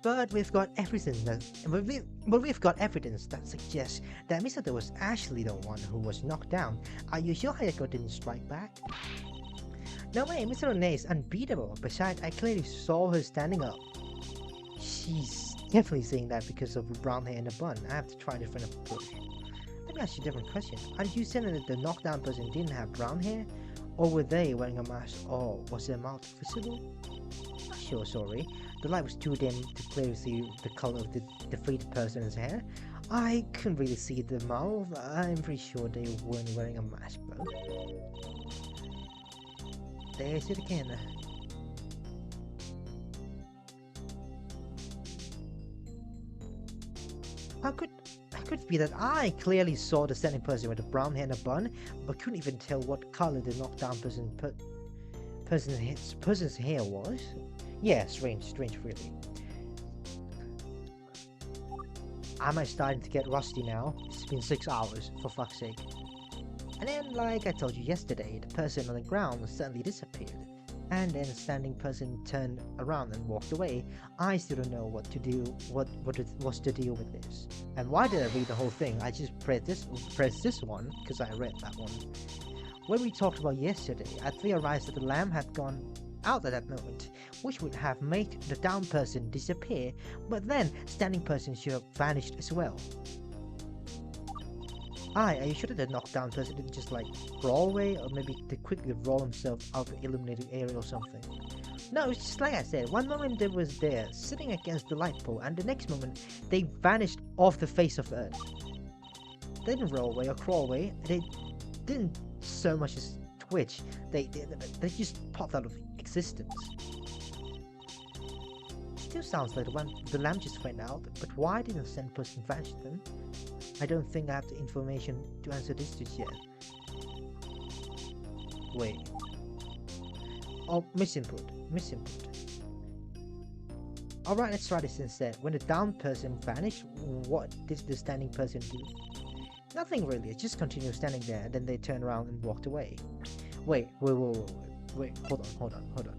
But we've got evidence that we've got evidence that suggests that Misato was actually the one who was knocked down. Are you sure Hayako didn't strike back? No way, Misato Ne is unbeatable. Besides, I clearly saw her standing up. She's definitely saying that because of the brown hair in a bun. I have to try a different approach. Let me ask you a different question. Are you saying that the knockdown person didn't have brown hair? Or were they wearing a mask? Or was their mouth visible? Not sure, sorry. The light was too dim to clearly see the color of the defeated person's hair. I couldn't really see the mouth. I'm pretty sure they weren't wearing a mask, bro. There's it again. How could it be that I clearly saw the standing person with the brown hair and a bun, but couldn't even tell what color the knockdown person's hair was? Yeah, strange, really. Am I starting to get rusty now? It's been 6 hours, for fuck's sake. And then, like I told you yesterday, the person on the ground suddenly disappeared. And then the standing person turned around and walked away. I still don't know what to do, what's the deal with this. And why did I read the whole thing? I just pressed this one, because I read that one. When we talked about yesterday, I theorized that the lamp had gone out at that moment, which would have made the down person disappear, but then standing person should have vanished as well. Are you sure that the knockdown person didn't just like crawl away, or maybe they quickly roll himself out of the illuminated area or something? No, it's just like I said, one moment they was there, sitting against the light pole, and the next moment they vanished off the face of Earth. They didn't roll away or crawl away, they didn't so much as twitch, they just popped out of existence. Still sounds like the lamp just went out, but why didn't the sent person vanish then? I don't think I have the information to answer this just yet. Wait. Oh, misinput. Alright, let's try this instead. When the down person vanished, what did the standing person do? Nothing really, it just continued standing there, and then they turned around and walked away. Wait, hold on.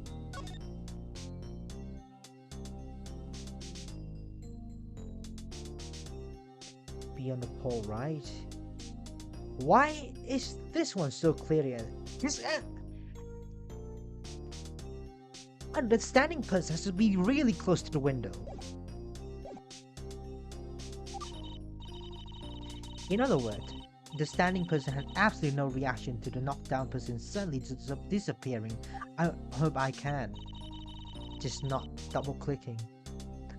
Be on the pole, right? Why is this one so clear? And the standing person has to be really close to the window. In other words, the standing person had absolutely no reaction to the knockdown person suddenly disappearing. I hope I can. Just not double clicking.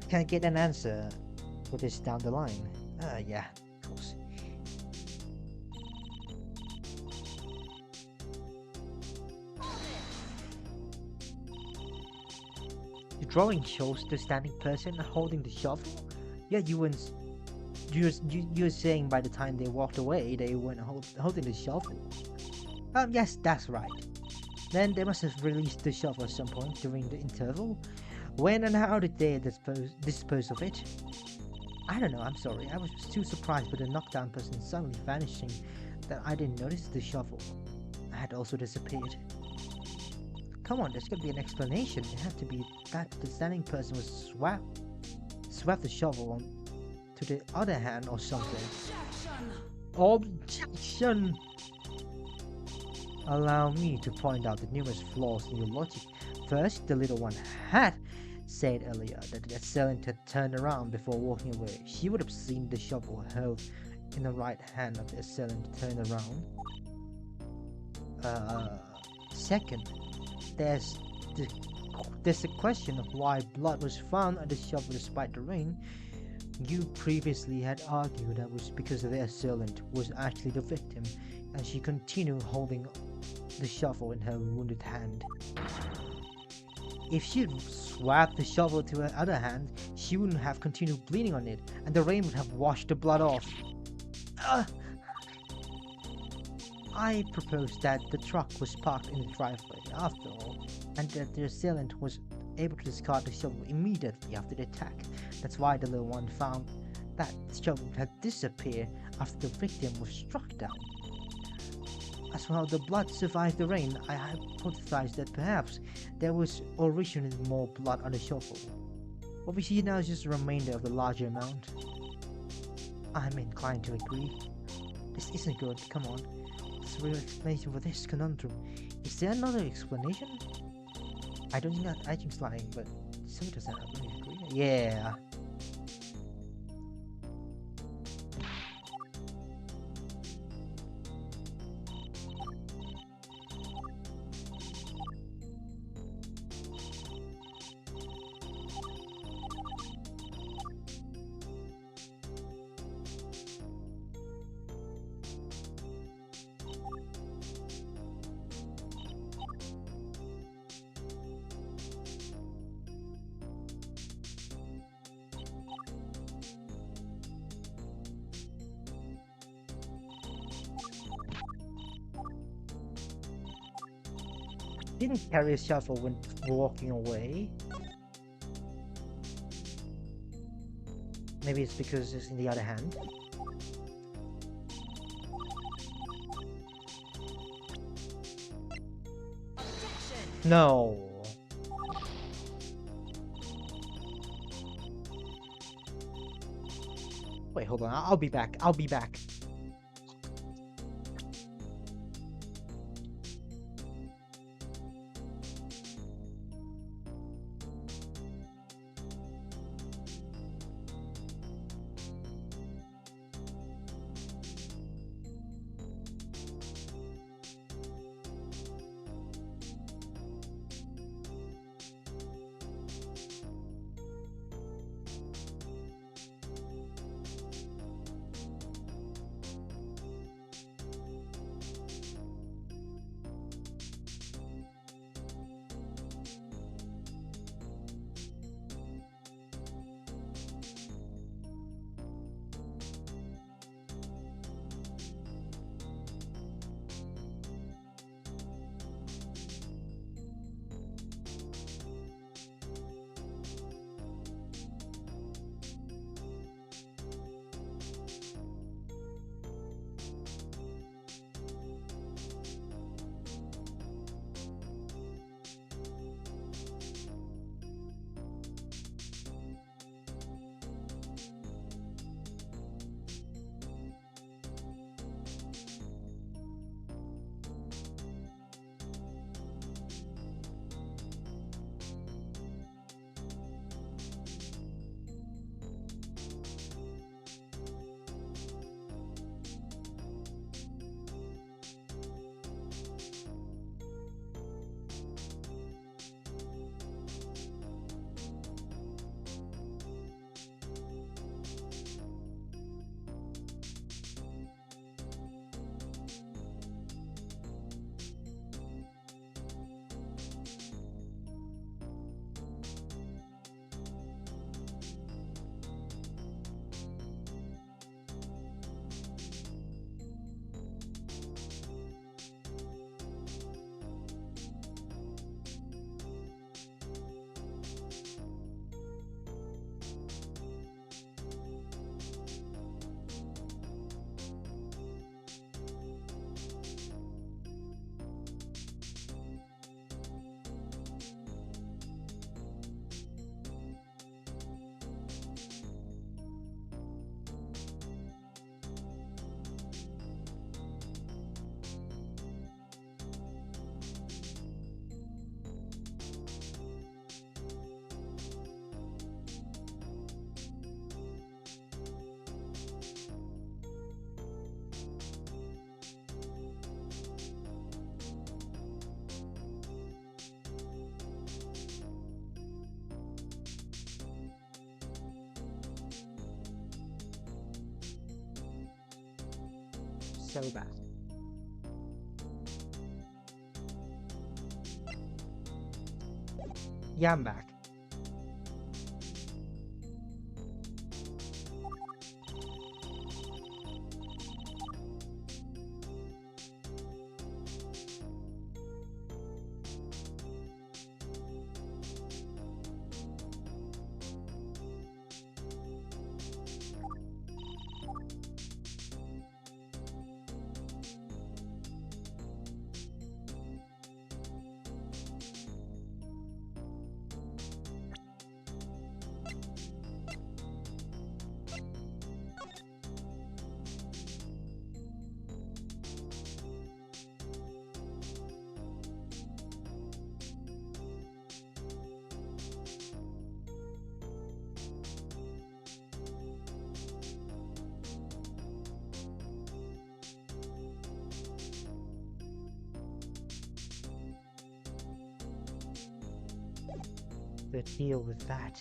Can I get an answer for this down the line? Yeah, of course. The drawing shows the standing person holding the shovel? Yeah, you were saying by the time they walked away, they weren't holding the shovel. Yes, that's right. Then they must have released the shovel at some point during the interval. When and how did they dispose of it? I don't know, I'm sorry. I was too surprised by the knockdown person suddenly vanishing that I didn't notice the shovel had also disappeared. Come on, there's gotta be an explanation. It had to be that the standing person was swapped the shovel on to the other hand or something. Objection! Allow me to point out the numerous flaws in your logic. First, the little one had said earlier that the assailant had turned around before walking away. She would have seen the shovel held in the right hand of the assailant turn around. Second, there's the question of why blood was found on the shovel despite the rain. You previously had argued that was because the assailant was actually the victim, and she continued holding the shovel in her wounded hand. If she'd swapped the shovel to her other hand, she wouldn't have continued bleeding on it, and the rain would have washed the blood off. I proposed that the truck was parked in the driveway after all, and that the assailant was able to discard the shovel immediately after the attack. That's why the little one found that the shovel had disappeared after the victim was struck down. As well, the blood survived the rain. I hypothesized that perhaps there was originally more blood on the shovel. What we see now is just a remainder of the larger amount. I'm inclined to agree. This isn't good, come on. What's the real explanation for this conundrum? Is there another explanation? I don't think that I think's lying, but so does that really agree? Yeah. Didn't carry a shovel when walking away. Maybe it's because it's in the other hand. No. Wait, hold on. I'll be back. I'll be back. So bad. Yeah, I'm back. to deal with that.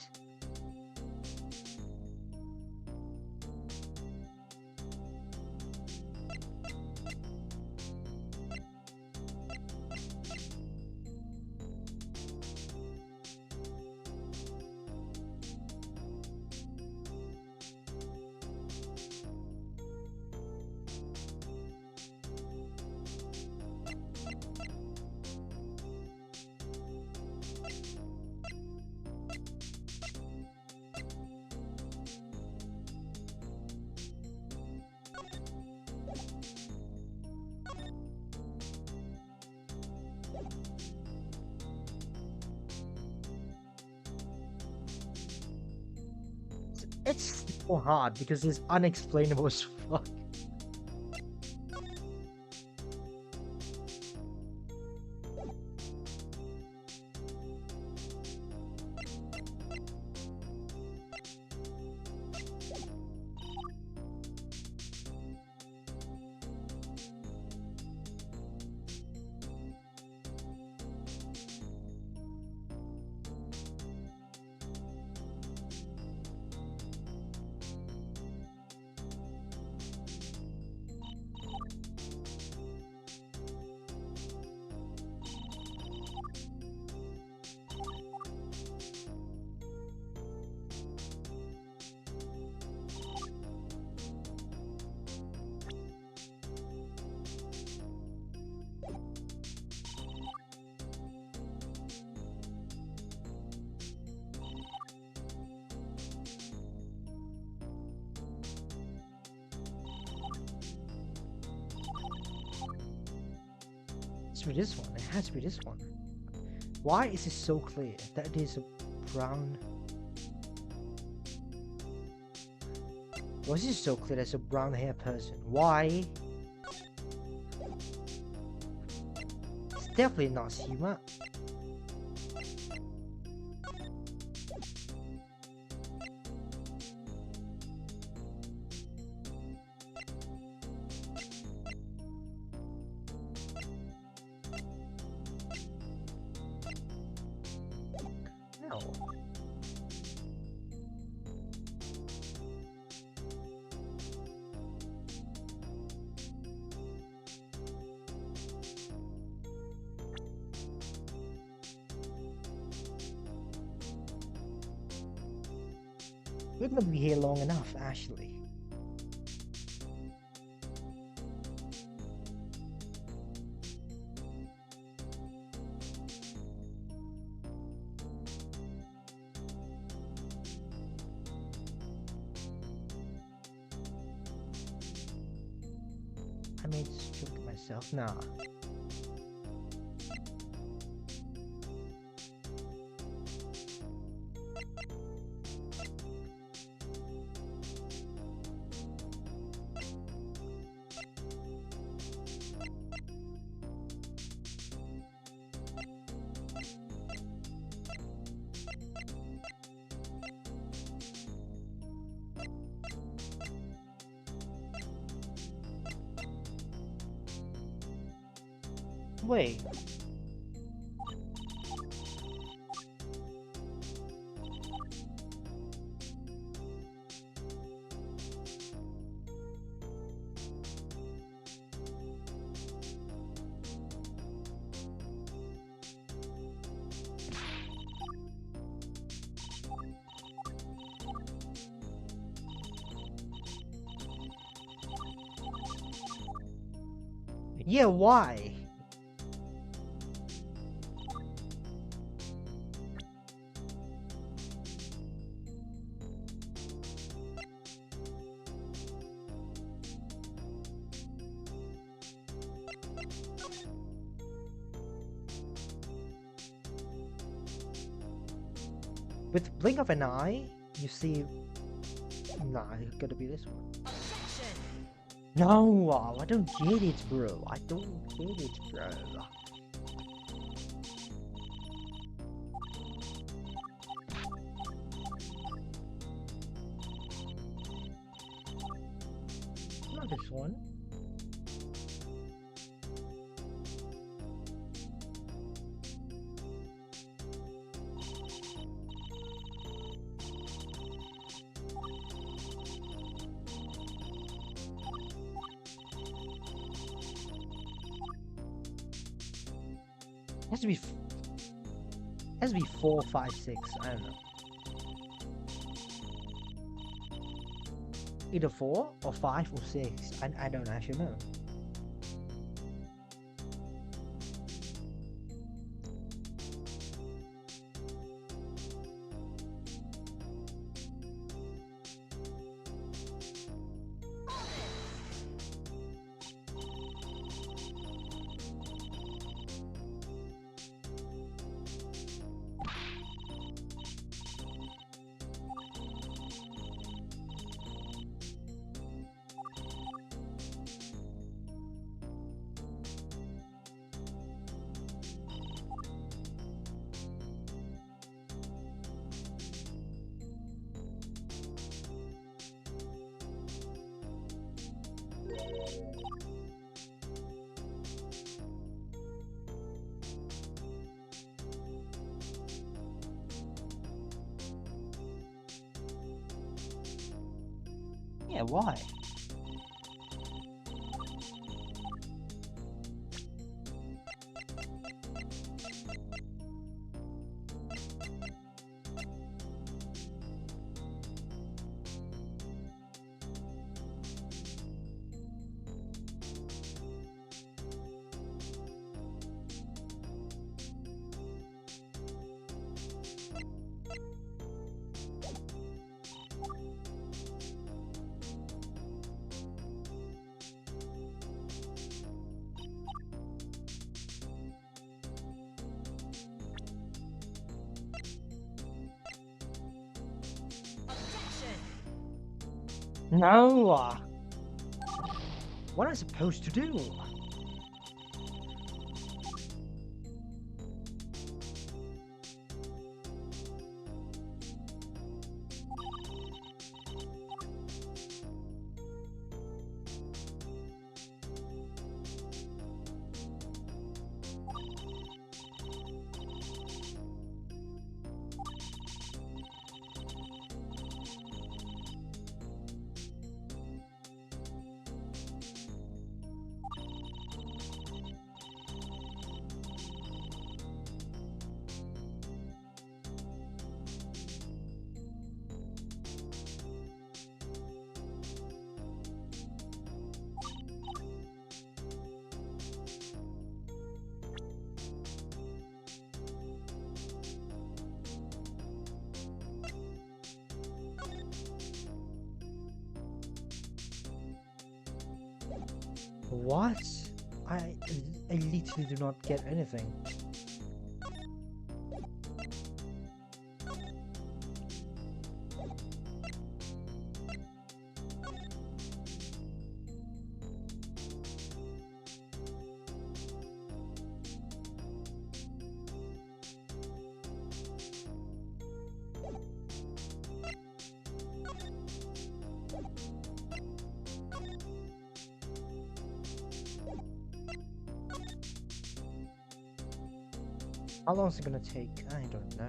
It's so hard because it's unexplainable as fuck. It's be this one. It has to be this one. Why is it so clear that it is a brown? Why is it so clear that it's a brown hair person? Why? It's definitely not Sima. No. We're gonna be here long enough, actually. I made this joke to myself. Nah. Wait. Yeah, why? With blink of an eye, you see. Nah, it's gotta be this one. No, I don't get it, bro. I don't get it, bro. Not this one. Has to be has to be 4, 5, 6. I don't know. Either 4 or 5 or 6. I don't actually know. Yeah, why? No! What am I supposed to do? What? I literally do not get anything. How long is it gonna take? I don't know.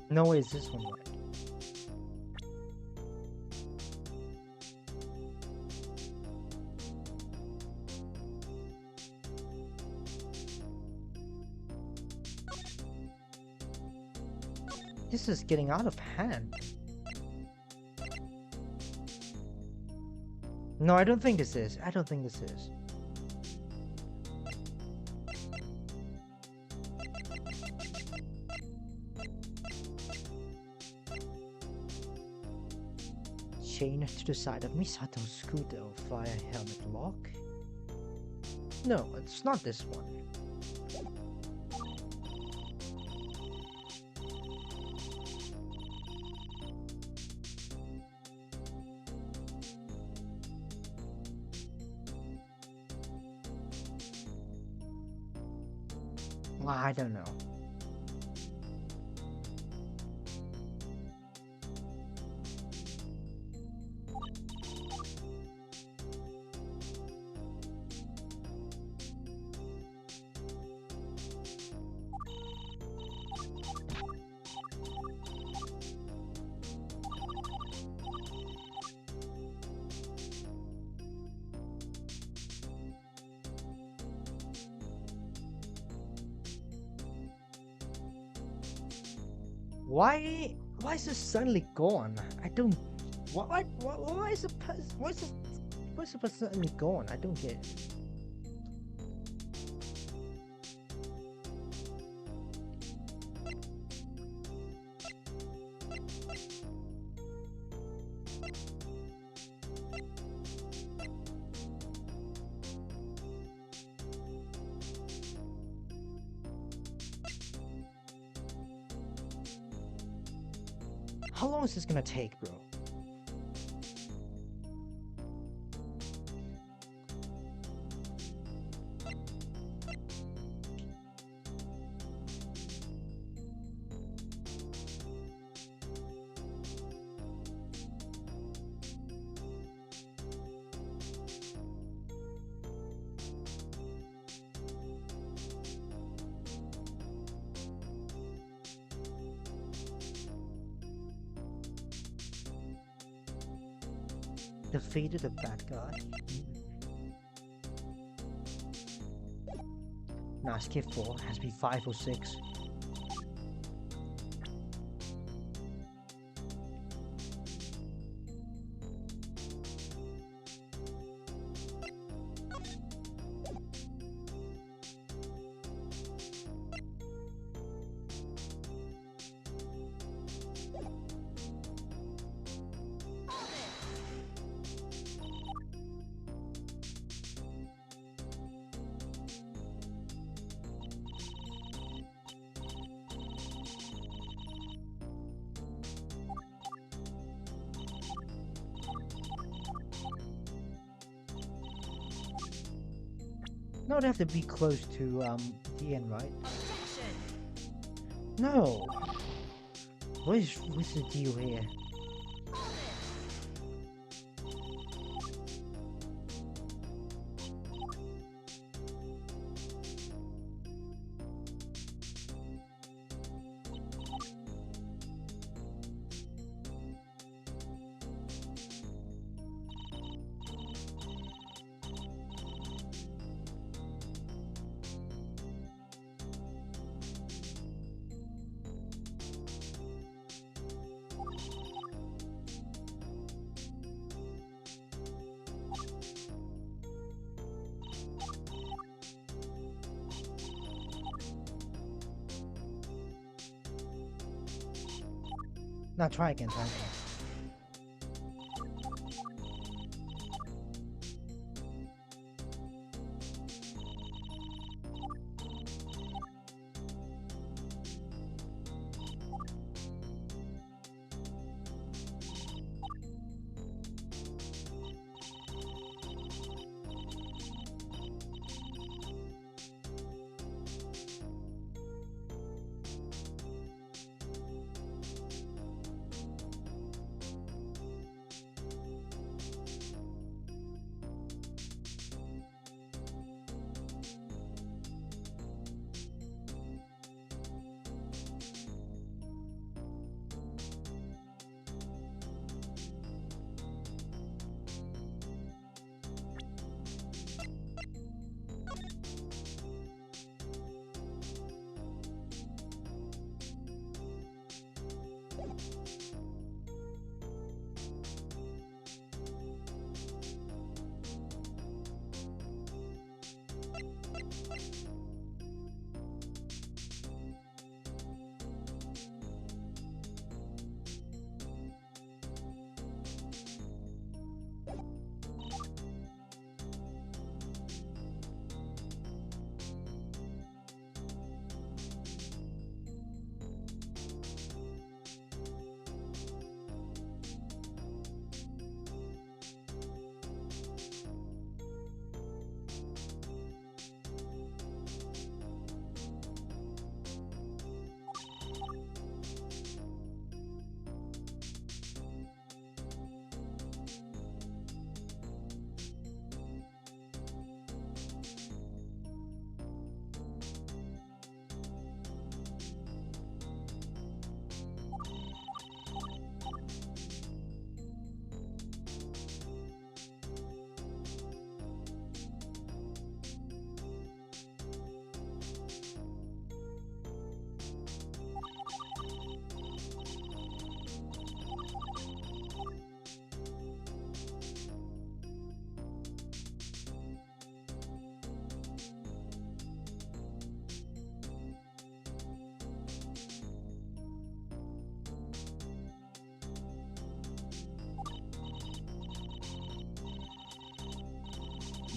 No way is this one right. This is getting out of hand. No, I don't think this is. I don't think this is. Chain to the side of Misato's scooter via helmet lock? No, it's not this one. I don't know. Why is it suddenly gone? I don't. Why is it? Why is it suddenly gone? I don't get it. How long is this gonna take, bro? Defeated a bad guy. Now skip 4 has to be 5 or 6. No, they have to be close to the end, right? No. What's the deal here? Now try again, try again.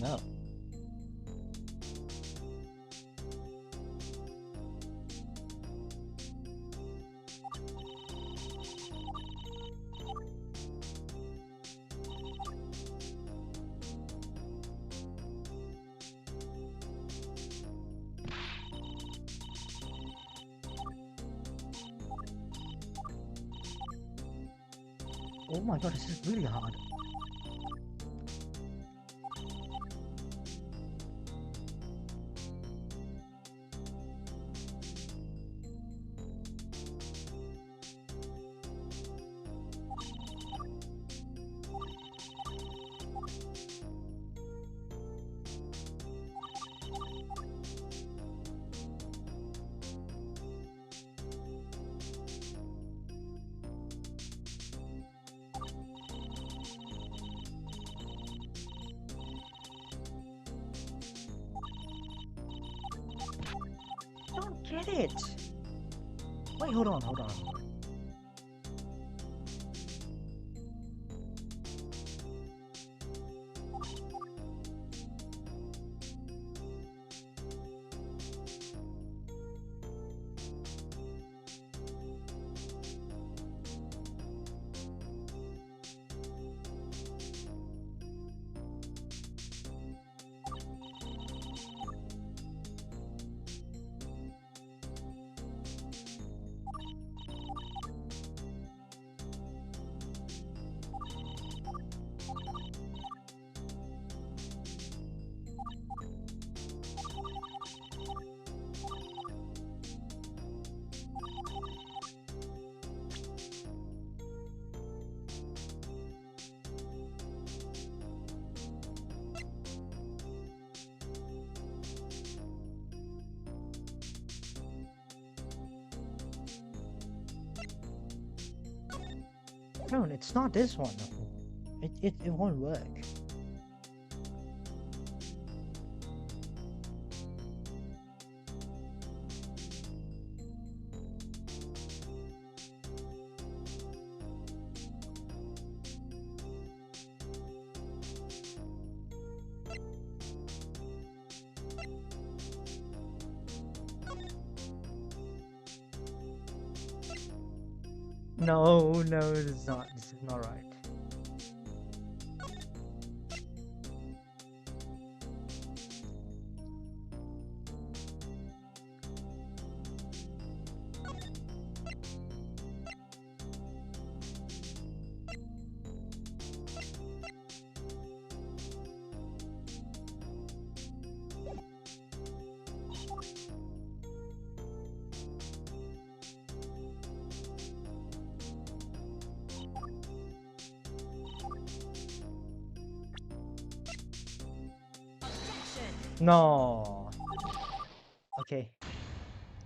no. Oh my god, this is really hard. I don't get it. Wait, hold on, hold on. No, it's not this one. It won't work. No, no, it's not. This is not right. No. Okay.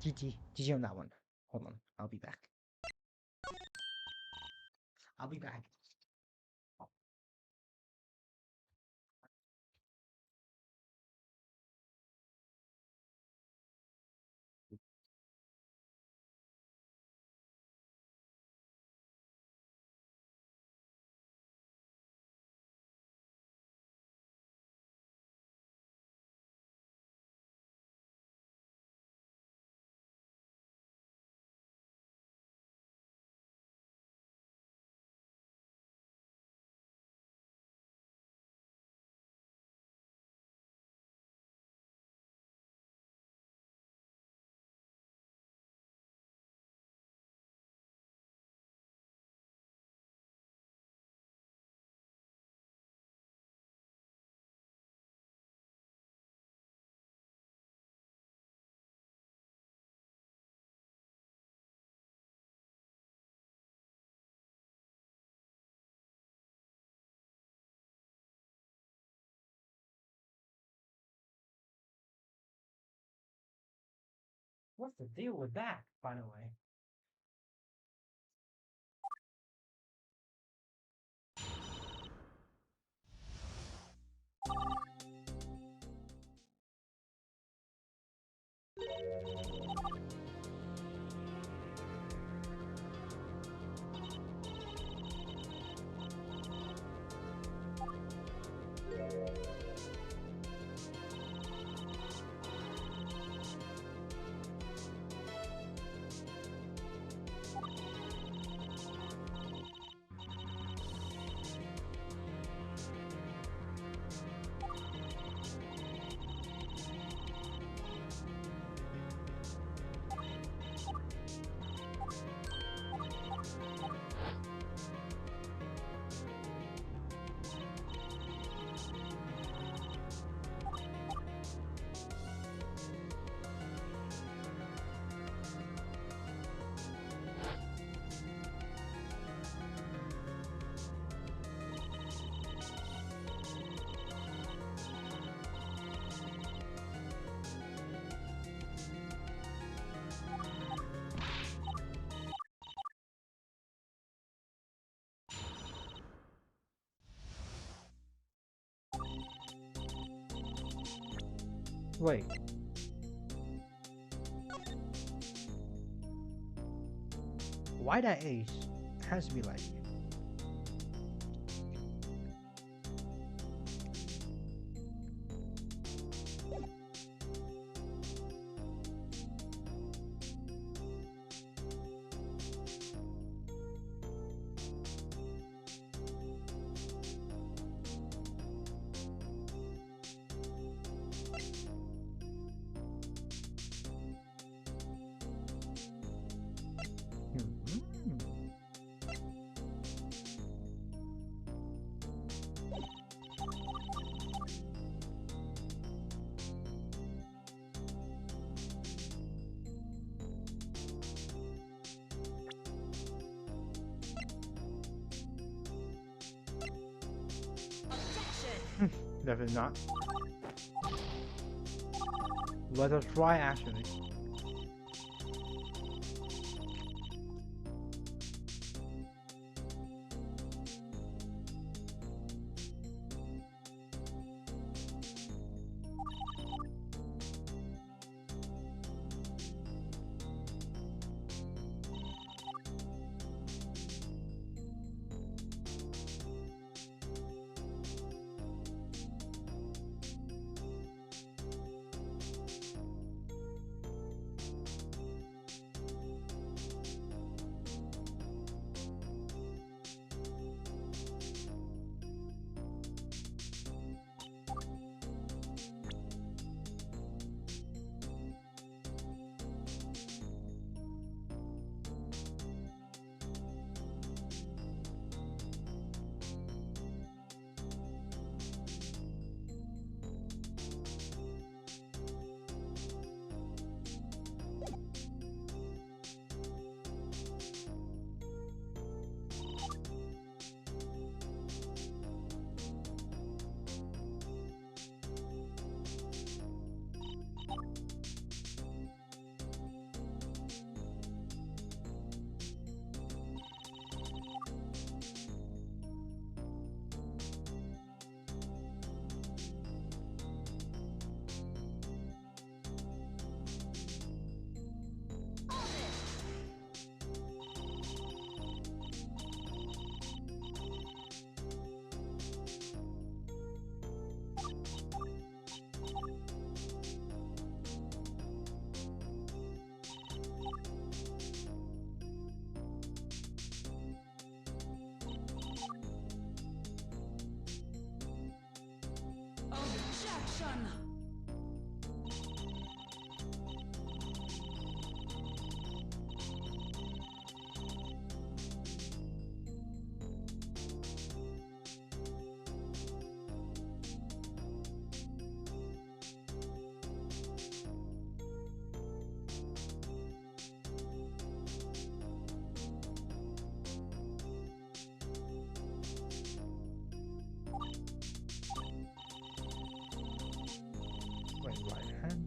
GG on that one. Hold on. I'll be back. I'll be back. What's the deal with that, by the way? Wait. Why that ace? Has to be like. Hmm. Definitely not. Let us try actually. Objection! Wait, right hand?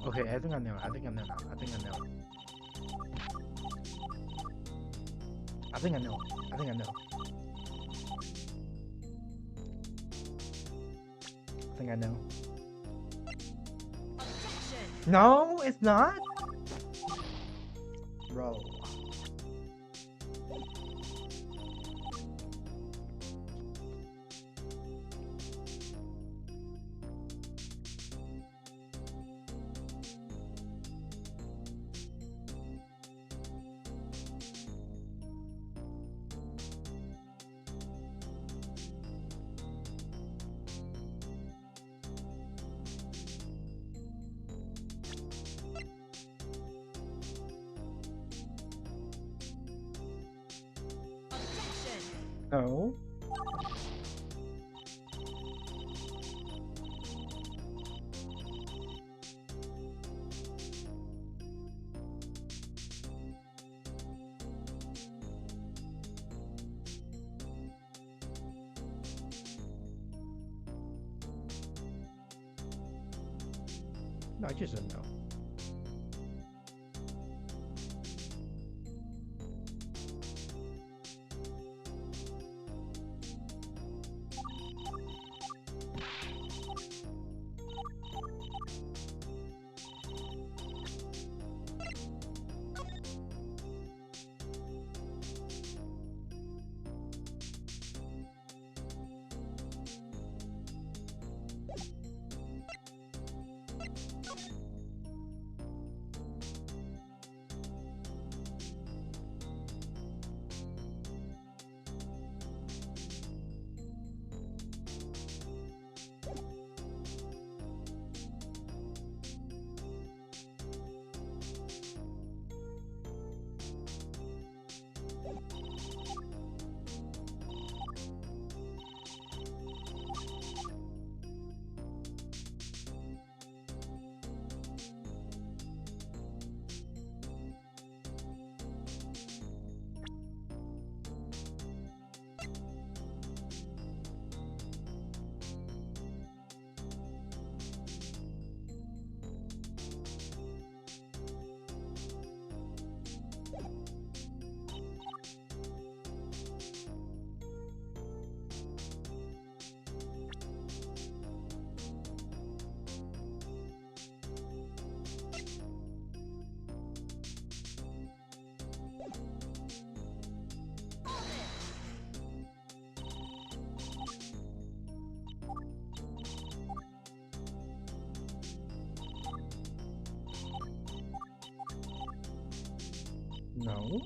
Okay, I think I know. I think I know now. I think I know. I think I know. I think I know. I think I know. No, it's not. Bro. No. No, I just don't know. No.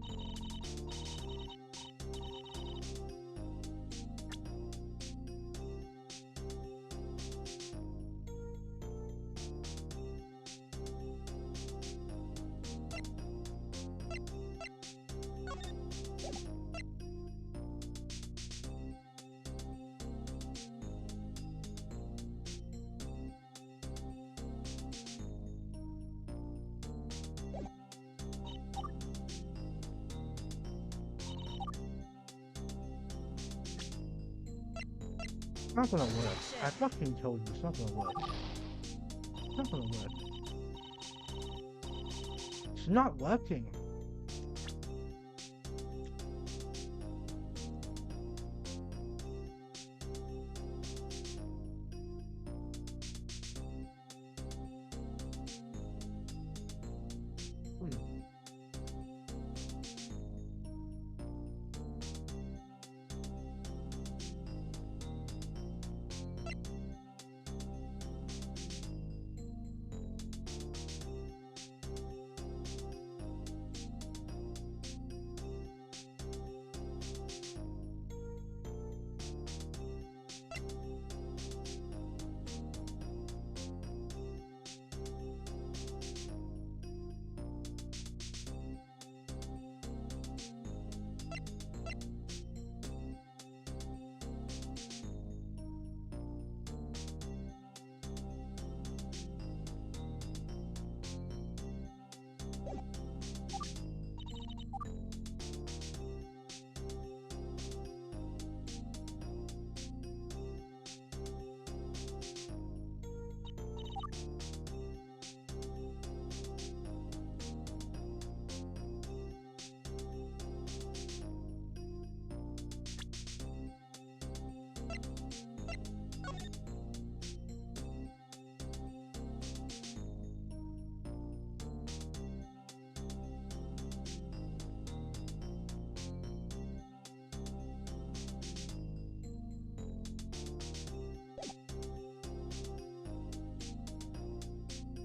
It's not gonna work. I fucking told you it's not gonna work. It's not gonna work. It's not working. Hmm.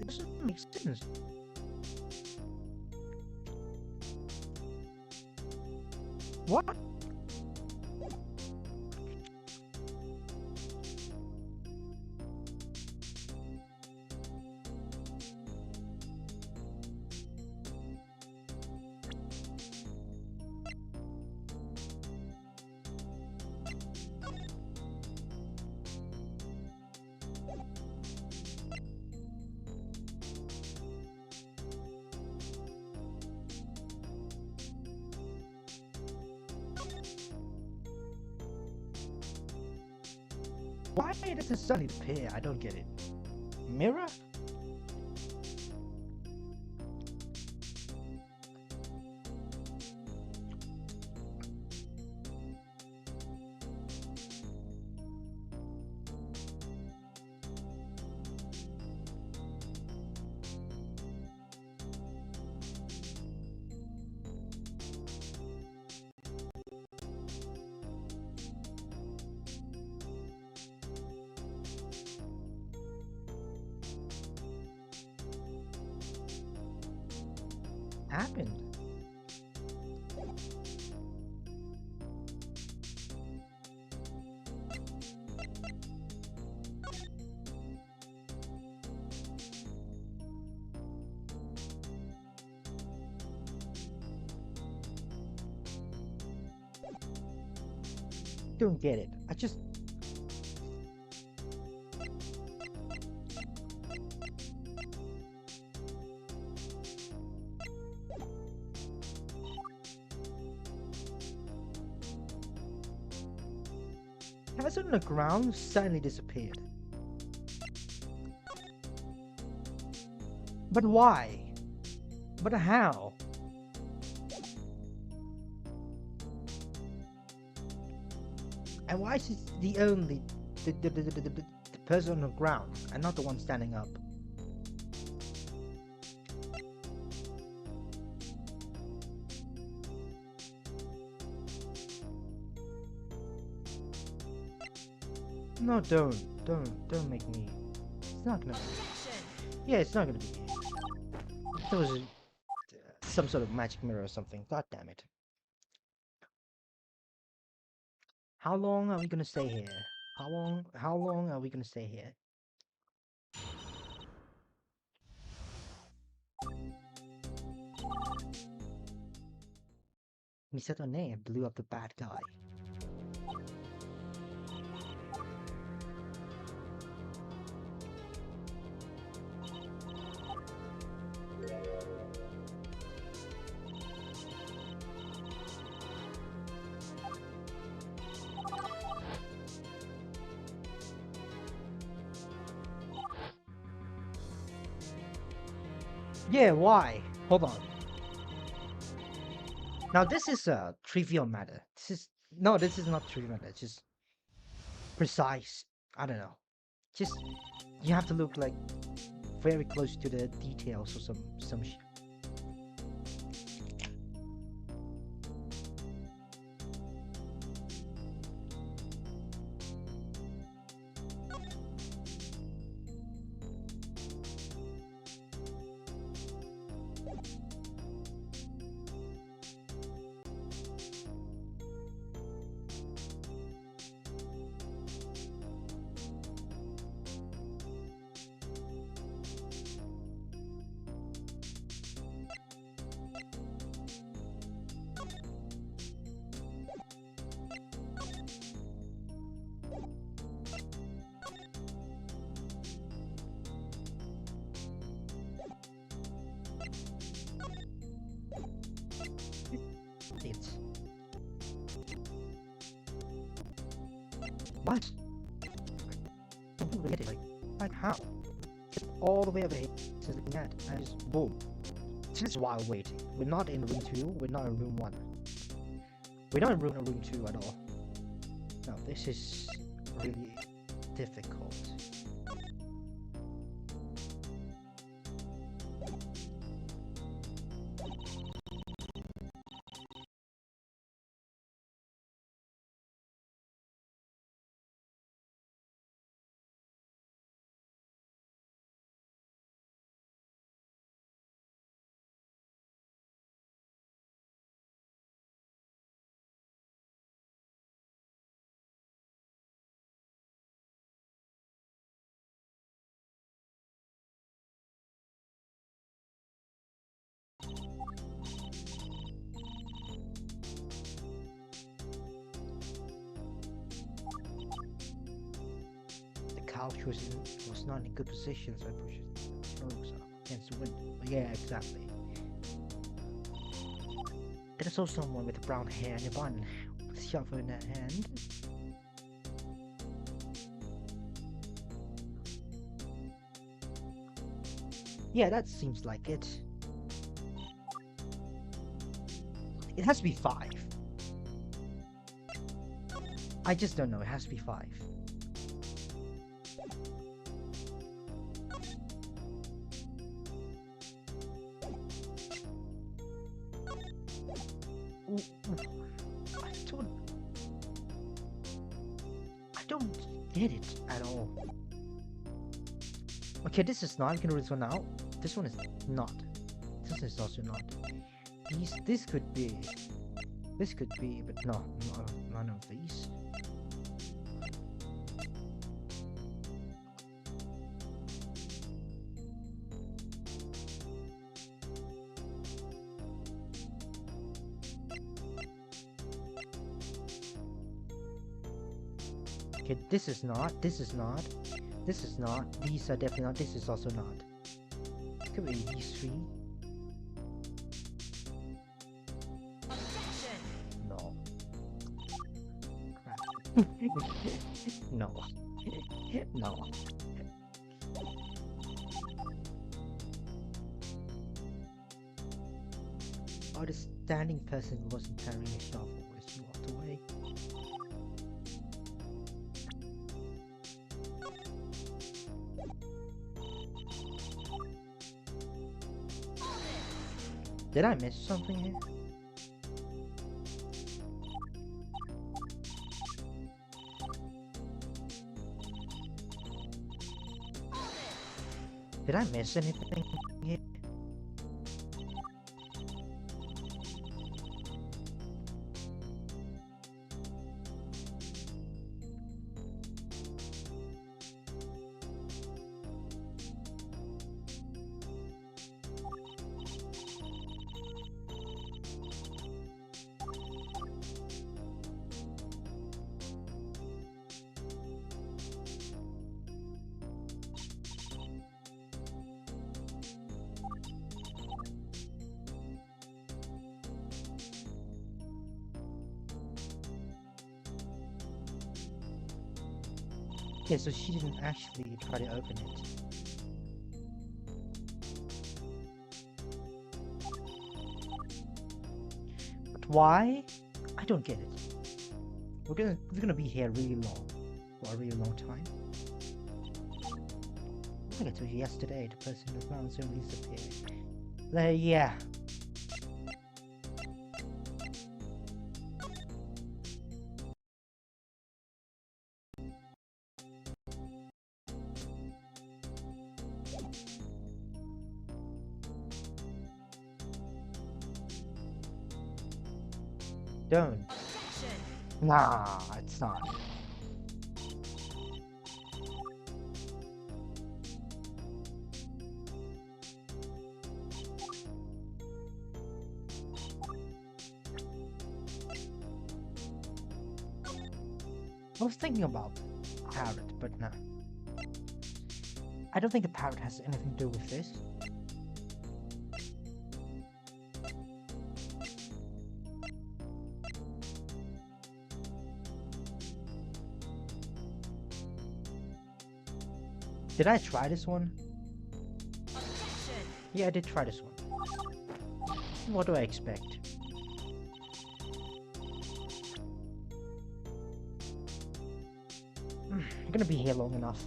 It doesn't make sense. What? Why does it suddenly appear? I don't get it. Mirror? Happened? Don't get it. I just has it on the ground suddenly disappeared. But why? But how? And why is it the only the person on the ground and not the one standing up? No, don't make me. It's not gonna be. Yeah, it's not gonna be. That was. some sort of magic mirror or something. God damn it. How long are we gonna stay here? How long are we gonna stay here? Misato Ne blew up the bad guy. Yeah, why? Hold on. Now this is a trivial matter. This is not trivial matter. It's just precise. I don't know. Just you have to look like very close to the details or some shit. It's what? I don't get it. Like how? Just all the way over here to the net and just boom. This is while waiting. We're not in room 2, we're not in room 1. We're not in room 2 at all. No, this is really difficult. Couch was not in a good position, so I pushed it against the window. Yeah, exactly. There is also someone with brown hair and a bun with a shovel in their hand. Yeah, that seems like it. It has to be 5. I just don't know, it has to be 5. I don't get it at all. Okay, this is not. I'm gonna read this one out. This one is not. This is also not. This could be. This could be, but no, none of these. Okay, this is not. This is not. This is not. These are definitely not. This is also not. Could be these 3. No. Crap. No. No. Oh, the standing person wasn't carrying a shovel as he walked away. Did I miss something here? Did I miss anything here? Okay, so she didn't actually try to open it. But why? I don't get it. We're gonna be here really long, for a really long time. I think I told you yesterday the person in the ground soon disappeared. Yeah. Don't. Objection! Nah, it's not. I was thinking about parrot, but no. I don't think a parrot has anything to do with this. Did I try this one? Objection! Yeah, I did try this one. What do I expect? I'm gonna be here long enough.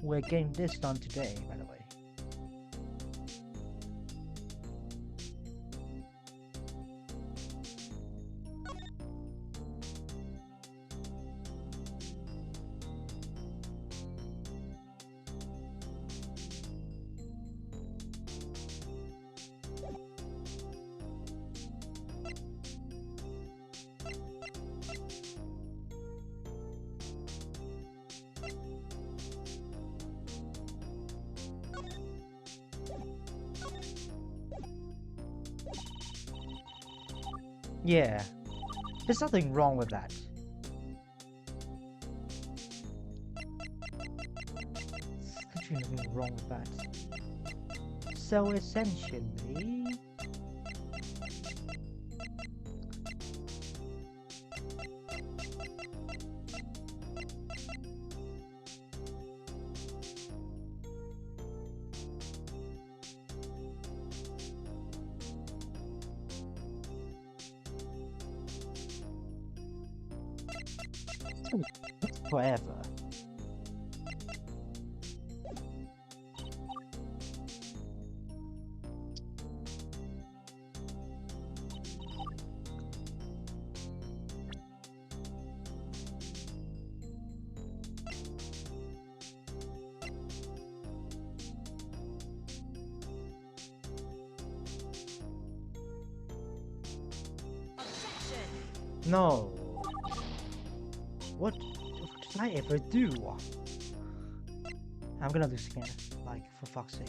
We're getting this done today, by the way. Yeah, there's nothing wrong with that. There's literally nothing wrong with that. So essentially... forever. Objection! No. What did I ever do? I'm gonna lose again. Like, for fuck's sake.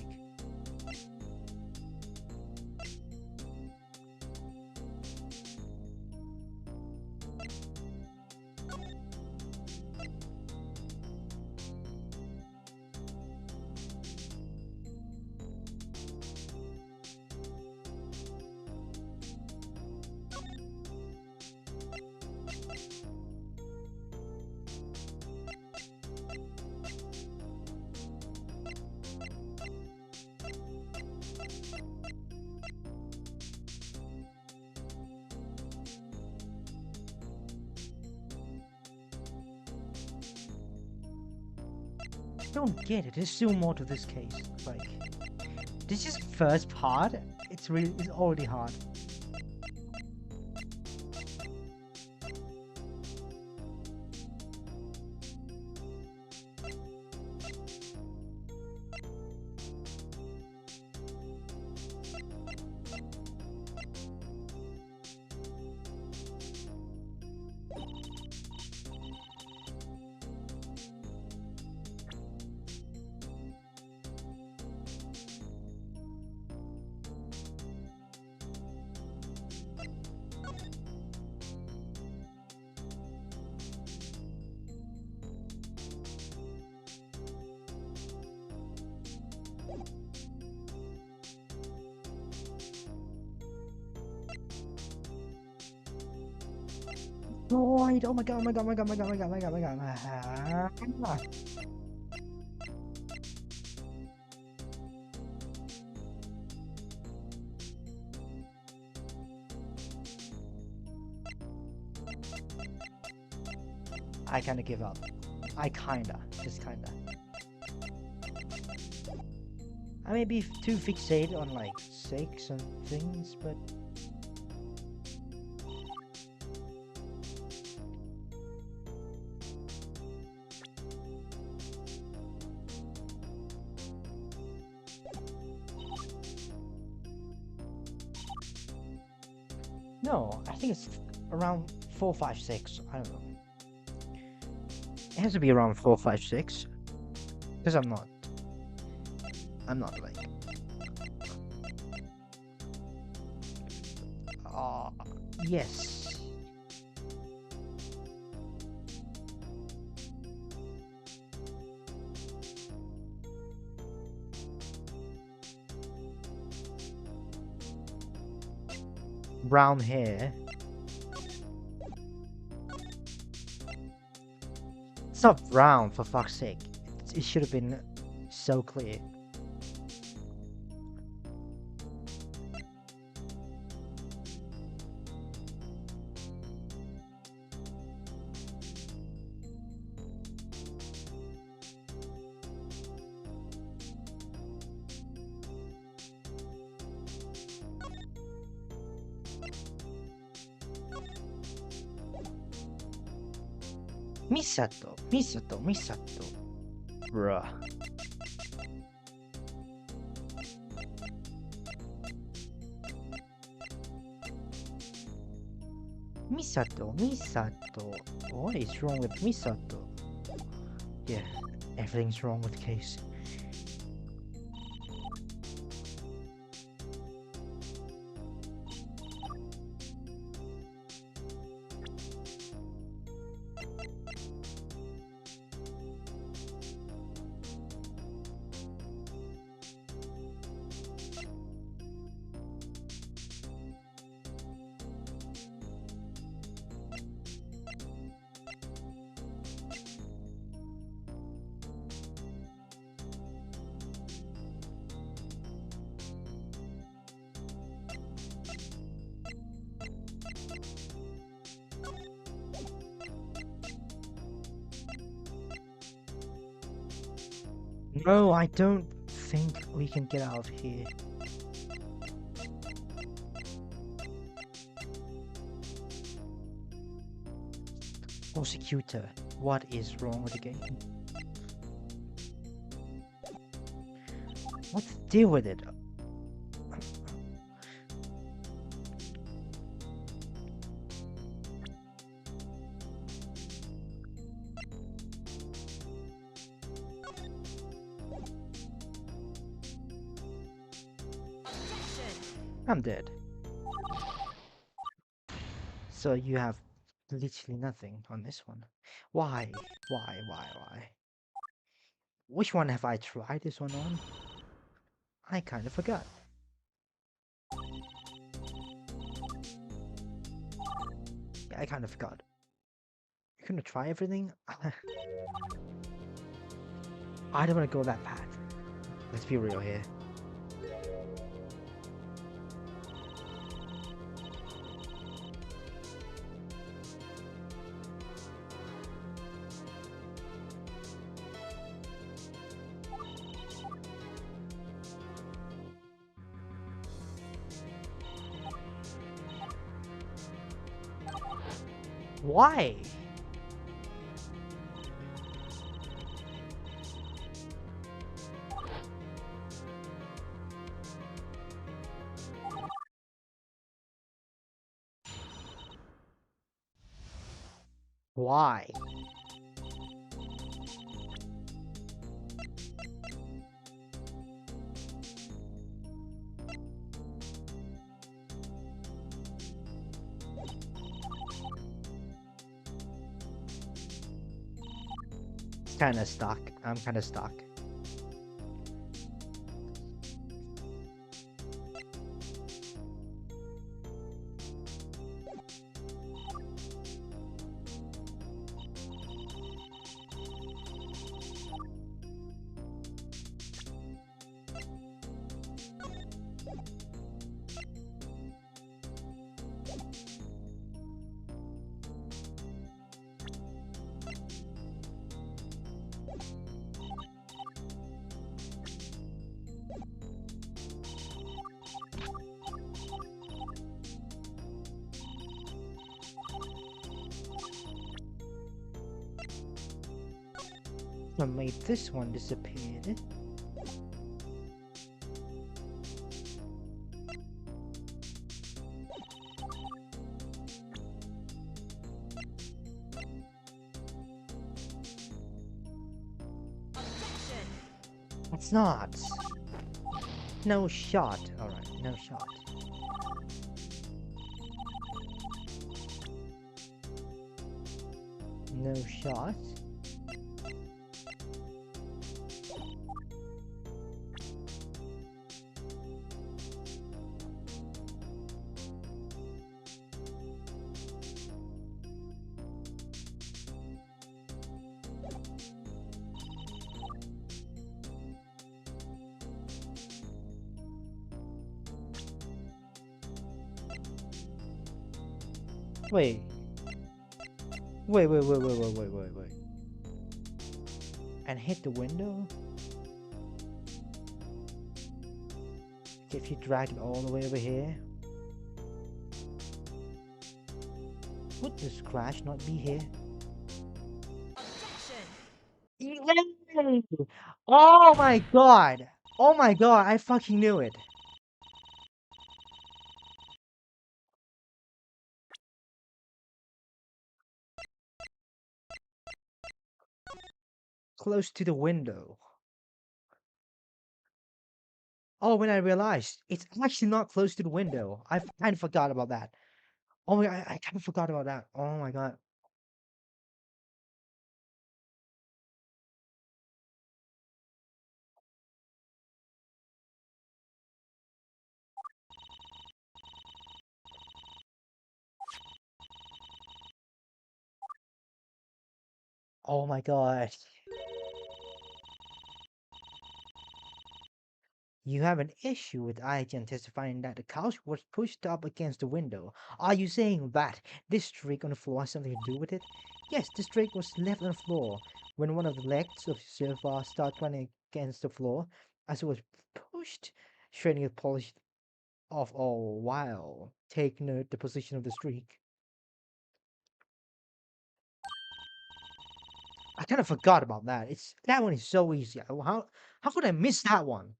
I don't get it. There's still more to this case. Like, this is first part. It's already hard. destroyed. Oh my god, oh my god, oh my god, oh my god, oh my god, oh my god, oh my god. I kinda give up. I kinda, just kinda. I may be too fixated on like 6 and things, but no, I think it's around 4, 5, 6. I don't know. It has to be around 4, 5, 6. Because I'm not like yes. Brown hair. It's not brown, for fuck's sake. It should have been so clear. Misato, Misato, Misato. Bruh. Misato, Misato. What is wrong with Misato? Yeah, everything's wrong with Case. No, I don't think we can get out of here. Prosecutor, what is wrong with the game? What's the deal with it? I'm dead. So you have literally nothing on this one. Why? Why? Which one have I tried this one on? I kind of forgot. Yeah, I kind of forgot. You're gonna try everything? I don't want to go that path. Let's be real here. Why? Why? Kinda stuck. I'm kinda stuck. What made this one disappear? It's not. No shot. Alright, no shot. No shot. Wait. Wait. And hit the window? If you drag it all the way over here? Would this crash not be here? Yay! Oh my god! Oh my god, I fucking knew it! Close to the window. Oh, when I realized it's actually not close to the window. I kind of forgot about that. Oh my god, I kind of forgot about that. Oh my god. Oh my god. You have an issue with IGN testifying that the couch was pushed up against the window. Are you saying that this streak on the floor has something to do with it? Yes, the streak was left on the floor when one of the legs of the sofa started running against the floor as it was pushed, straining it polished off all while taking note the position of the streak. I kind of forgot about that. It's that one is so easy. How could I miss that one?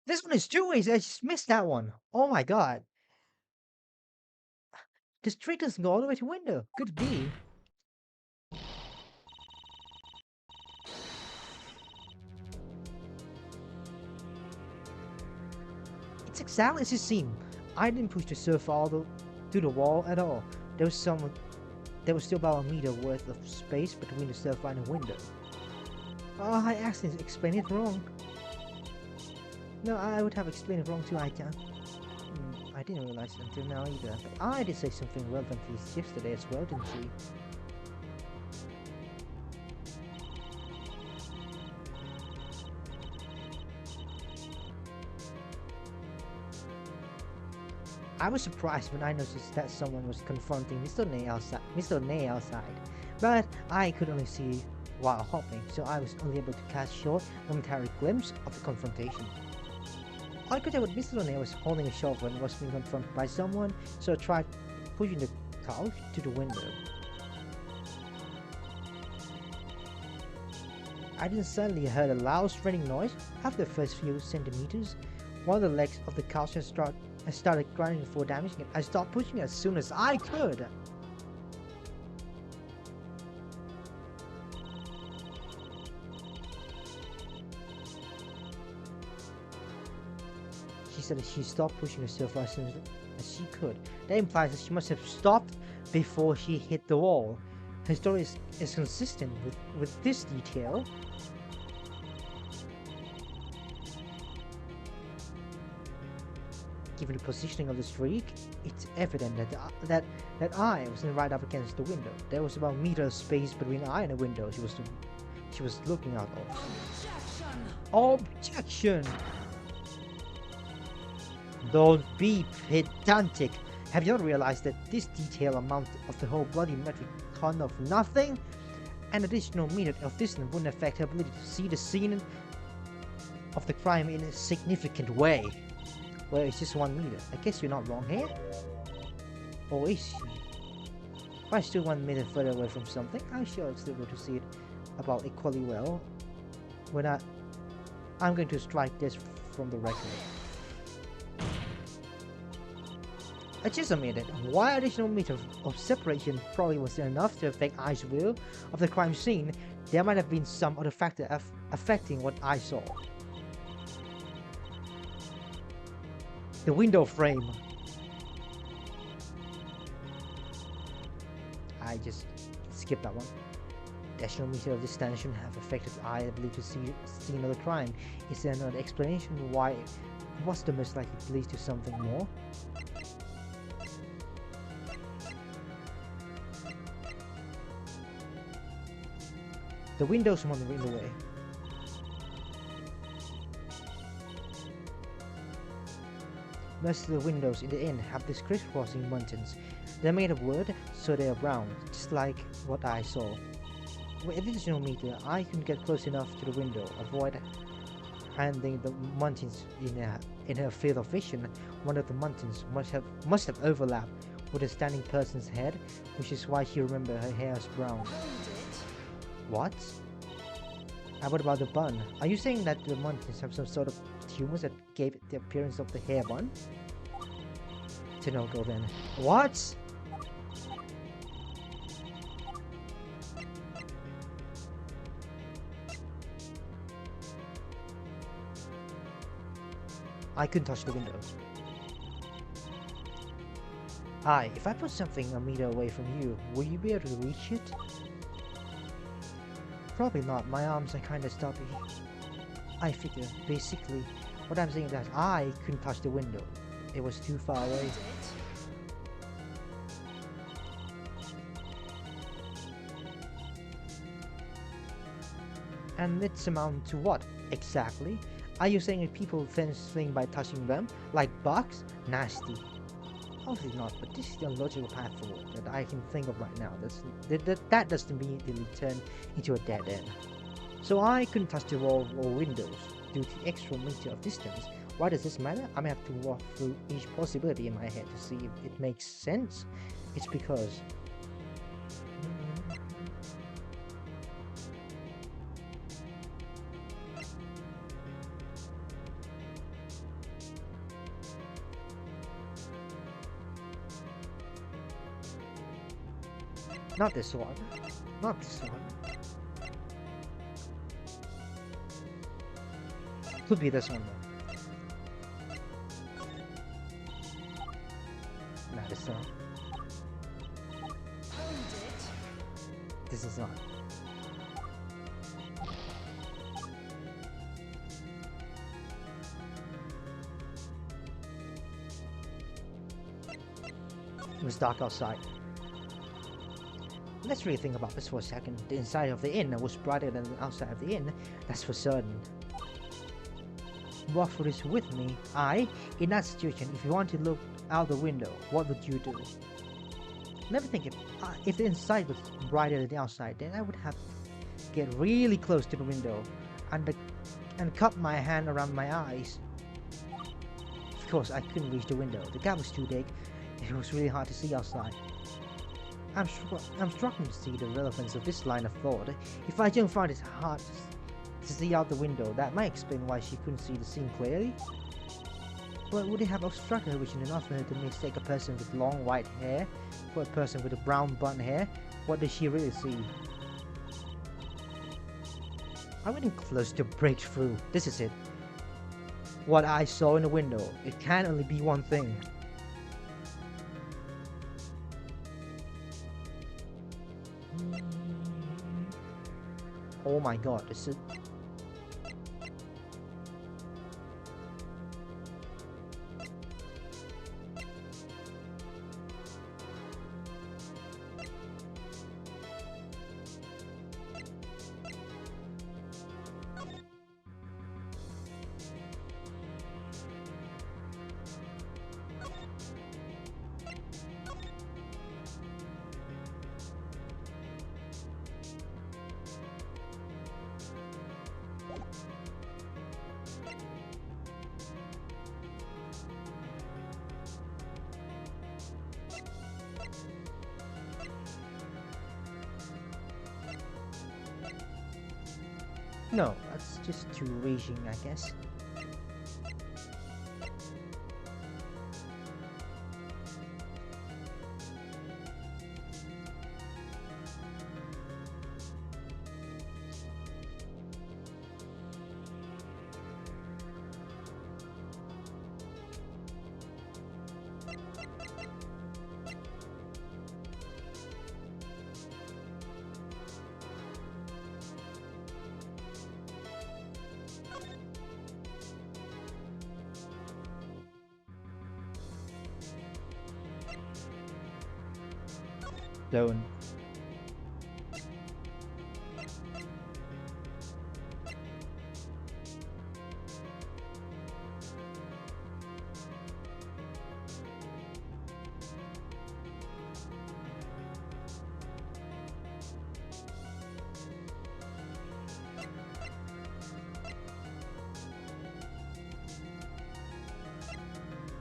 This one is too easy. I just missed that one. Oh my god. The streak doesn't go all the way to window. Could be. It's exactly as it seemed. I didn't push the sofa all the through the wall at all. There was still about a meter worth of space between the sofa and the window. Oh, I accidentally explained it wrong. No, I would have explained it wrong too, I can. I didn't realize it until now either. But I did say something relevant to this yesterday as well, didn't she? I was surprised when I noticed that someone was confronting Mr. Ney outside, but I could only see while hopping, so I was only able to catch a short, momentary glimpse of the confrontation. I could tell that Mr. Ney was holding a shovel and was being confronted by someone, so I tried pushing the couch to the window. I then suddenly heard a loud straining noise after the first few centimeters. One of the legs of the couch had started grinding before damaging it. I stopped pushing it as soon as I could. She said that she stopped pushing herself as soon as she could. That implies that she must have stopped before she hit the wall. Her story is consistent with this detail. Given the positioning of the streak, it's evident that I was right up against the window. There was about a meter of space between I and the window she was looking out of. Objection! Don't be pedantic. Have you not realized that this detail amount of the whole bloody metric con of nothing? An additional meter of distance wouldn't affect her ability to see the scene of the crime in a significant way. Well, it's just 1 meter. I guess you're not wrong here. Or is she? If I stood 1 meter further away from something, I'm sure I'd still be able to see it. about equally well. When I'm going to strike this from the record. Just a minute, why additional meter of separation probably wasn't enough to affect I's view of the crime scene? There might have been some other factor affecting what I saw. The window frame. I just skipped that one. Additional meter of distance shouldn't have affected I's ability to see scene of the crime. Is there another explanation why? What's the most likely to lead to something more? The window's one in the way. Most of the windows in the inn have these crisscrossing mountains. They're made of wood, so they are brown, just like what I saw. With additional meter, I couldn't get close enough to the window, avoid handling the mountains in her field of vision. One of the mountains must have overlapped with a standing person's head, which is why she remembered her hair is brown. What? What about the bun? Are you saying that the mountains have some sort of tumors that gave it the appearance of the hair bun? To no go then. What? I couldn't touch the window. If I put something a meter away from you, will you be able to reach it? Probably not, my arms are kinda stubby. I figure, basically, what I'm saying is that I couldn't touch the window. It was too far away. And it's amount to what, exactly? Are you saying that people fence things by touching them? Like bugs? Nasty. Obviously not, but this is the logical path forward that I can think of right now. That doesn't immediately turn into a dead end. So I couldn't touch the wall or windows due to extra meter of distance. Why does this matter? I may have to walk through each possibility in my head to see if it makes sense. It's because... Not this one. Not this one. Could be this one though. No, this one. This is not. It was dark outside. Let's really think about this for a second. The inside of the inn was brighter than the outside of the inn, that's for certain. Walk through this with me. In that situation, if you want to look out the window, what would you do? Never think if the inside was brighter than the outside, then I would have to get really close to the window and cup my hand around my eyes. Of course, I couldn't reach the window. The gap was too big. It was really hard to see outside. I'm struggling to see the relevance of this line of thought. If I don't find it hard to see out the window, that might explain why she couldn't see the scene clearly. But would it have obstructed her vision enough for her to mistake a person with long white hair for a person with a brown bun hair? What did she really see? I'm getting close to breakthrough. This is it. What I saw in the window. It can only be one thing. Oh my god, this is... No, that's just too raging, I guess. Zone.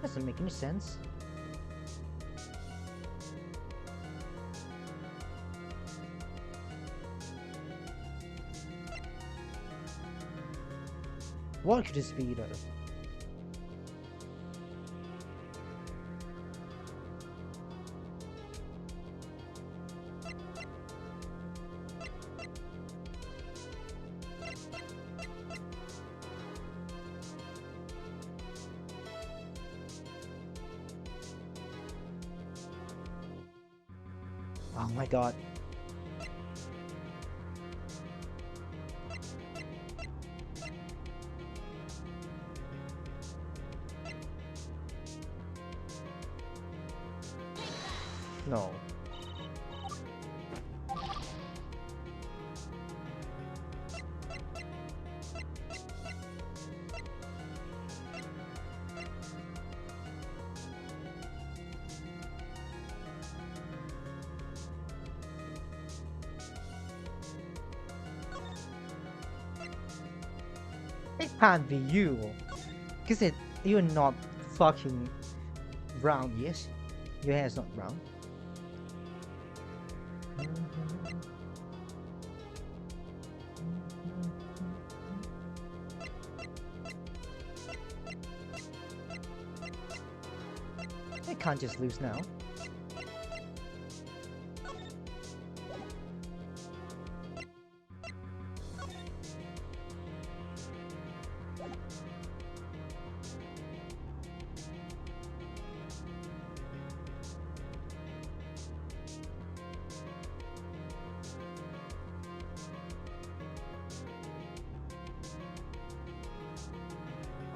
Doesn't make any sense. What could this be though? Oh my god. No. It can't be you. Cause you're not fucking brown, yes? Your hair's not brown. I can't just lose now.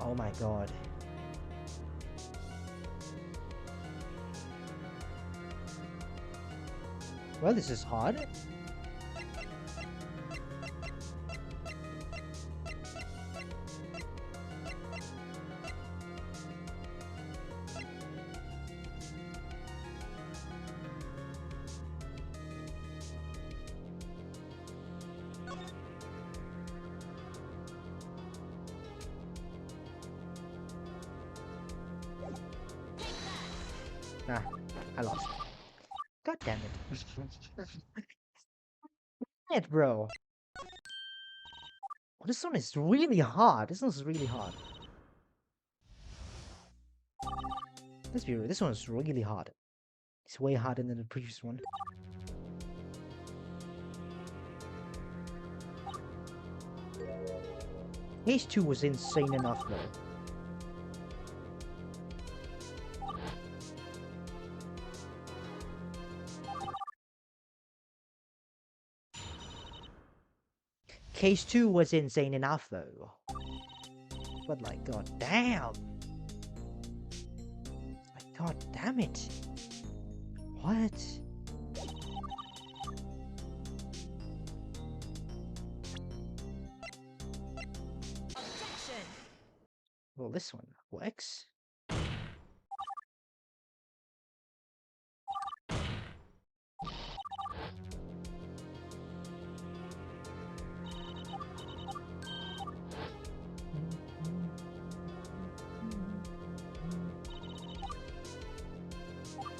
Oh my god. Well, this is hard. Nah, I lost. God damn it. It, bro. This one is really hard. This one's really hard. Let's be real, this one's really hard. It's way harder than the previous one. Case 2 was insane enough though. Case 2 was insane enough though. But like, god damn! Like, god damn it! What? Objection! Well, this one works.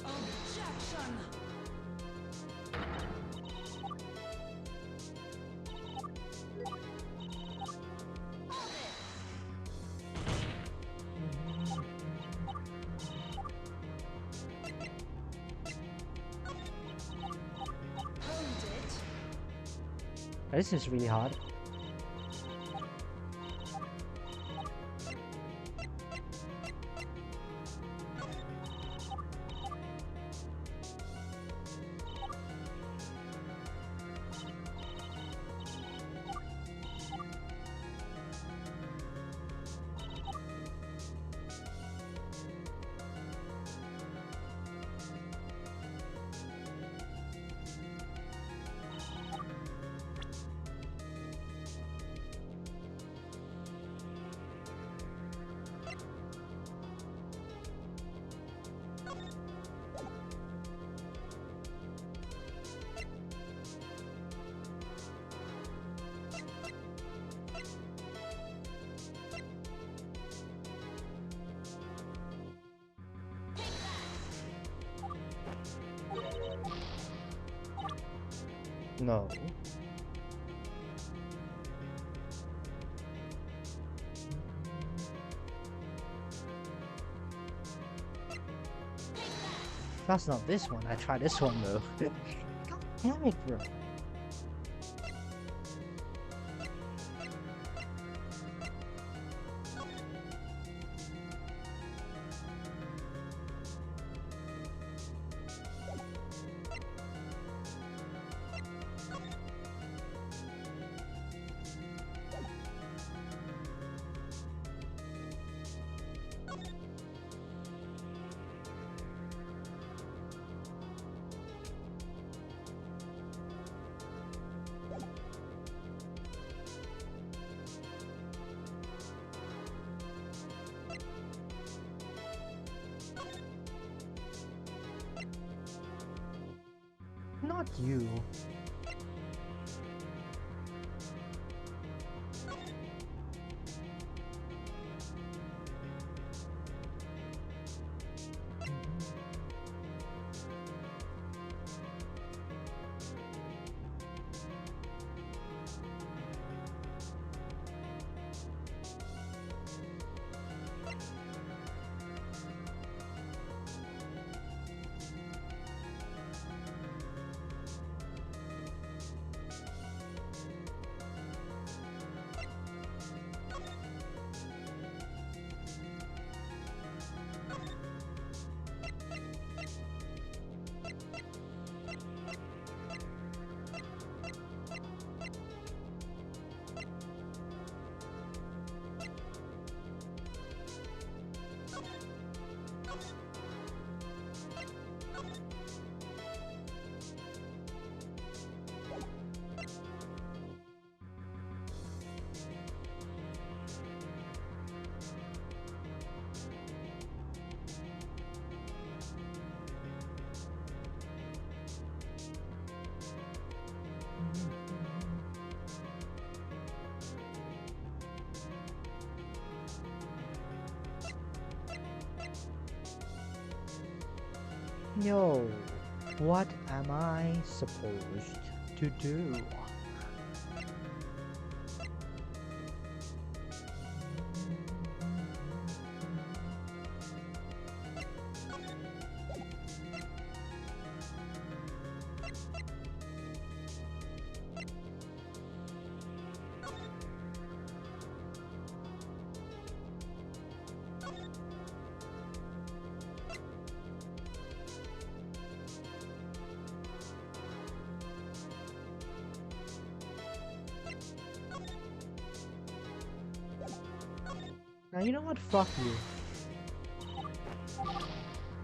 Objection! This is really hard. No. That's not this one. I tried this one though. God damn it, bro. Not you. Yo, what am I supposed to do? Now you know what? Fuck you.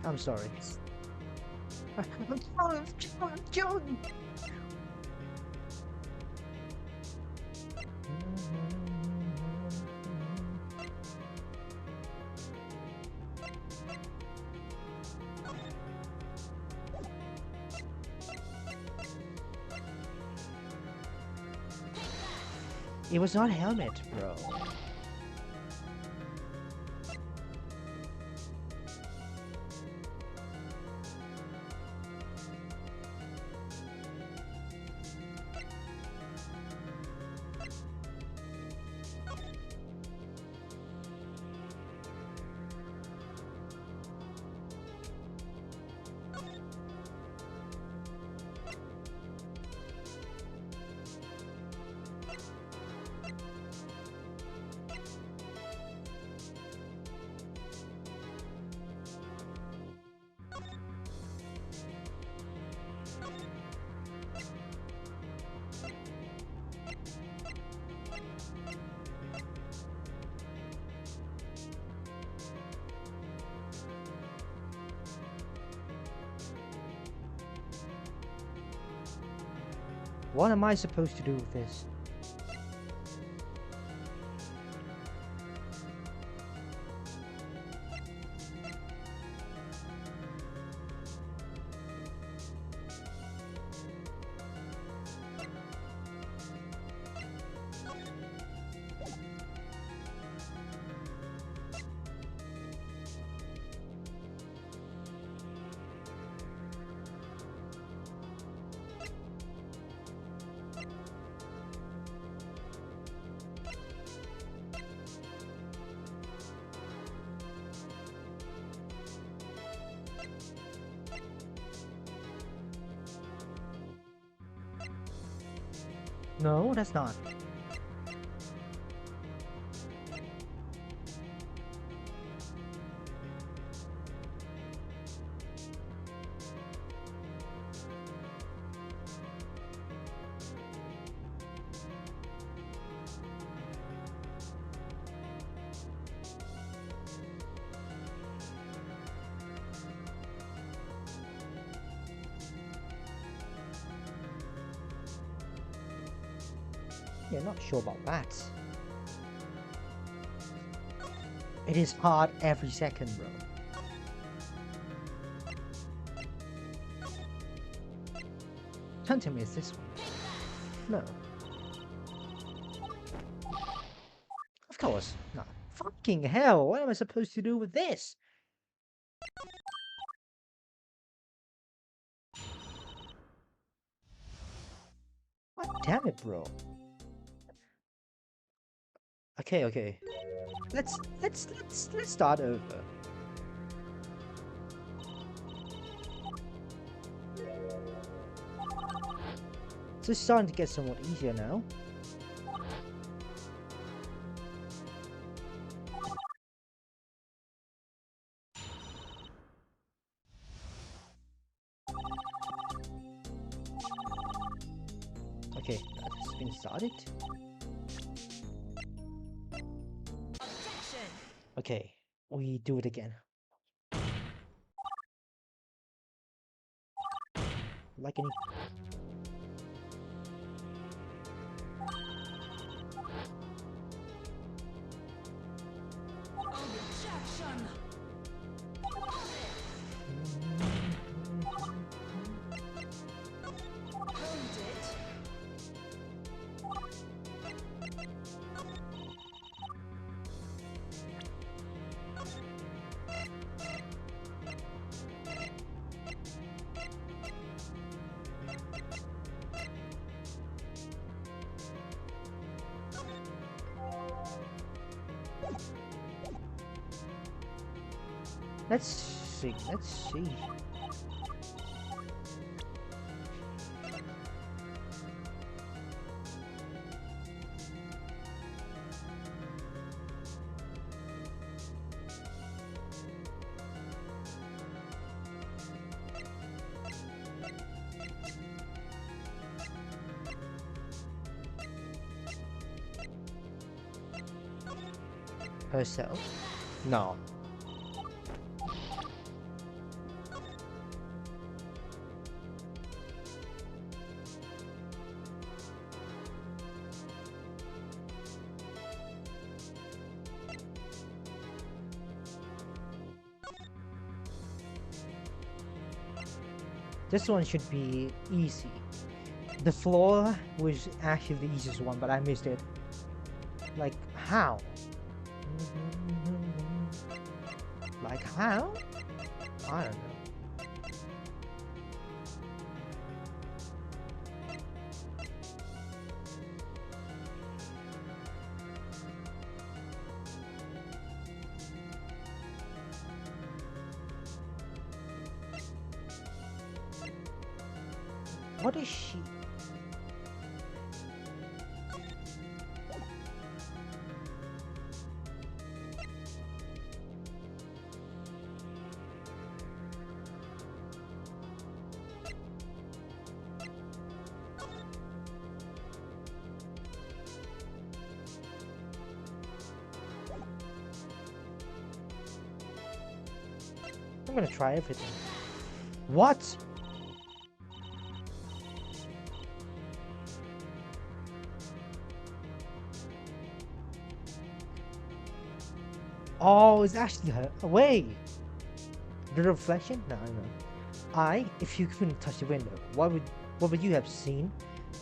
I'm sorry. John. It was not helmet, bro. What am I supposed to do with this? No, that's not. Yeah, not sure about that. It is hard every second, bro. Don't tell me it's this one. No. Of course not. Fucking hell, what am I supposed to do with this? God damn it, bro. Okay. Let's start over. So it's starting to get somewhat easier now. Okay, that's been started. Objection! Okay, we do it again. Like any... Objection! Hold it. Let's see. Herself? No. This one should be easy. The floor was actually the easiest one, but I missed it. Like, how? Like, how? I don't know. What is she? I'm gonna try everything. What? Oh, it's actually her. Wait! The reflection? No, no. If you couldn't touch the window, what would you have seen?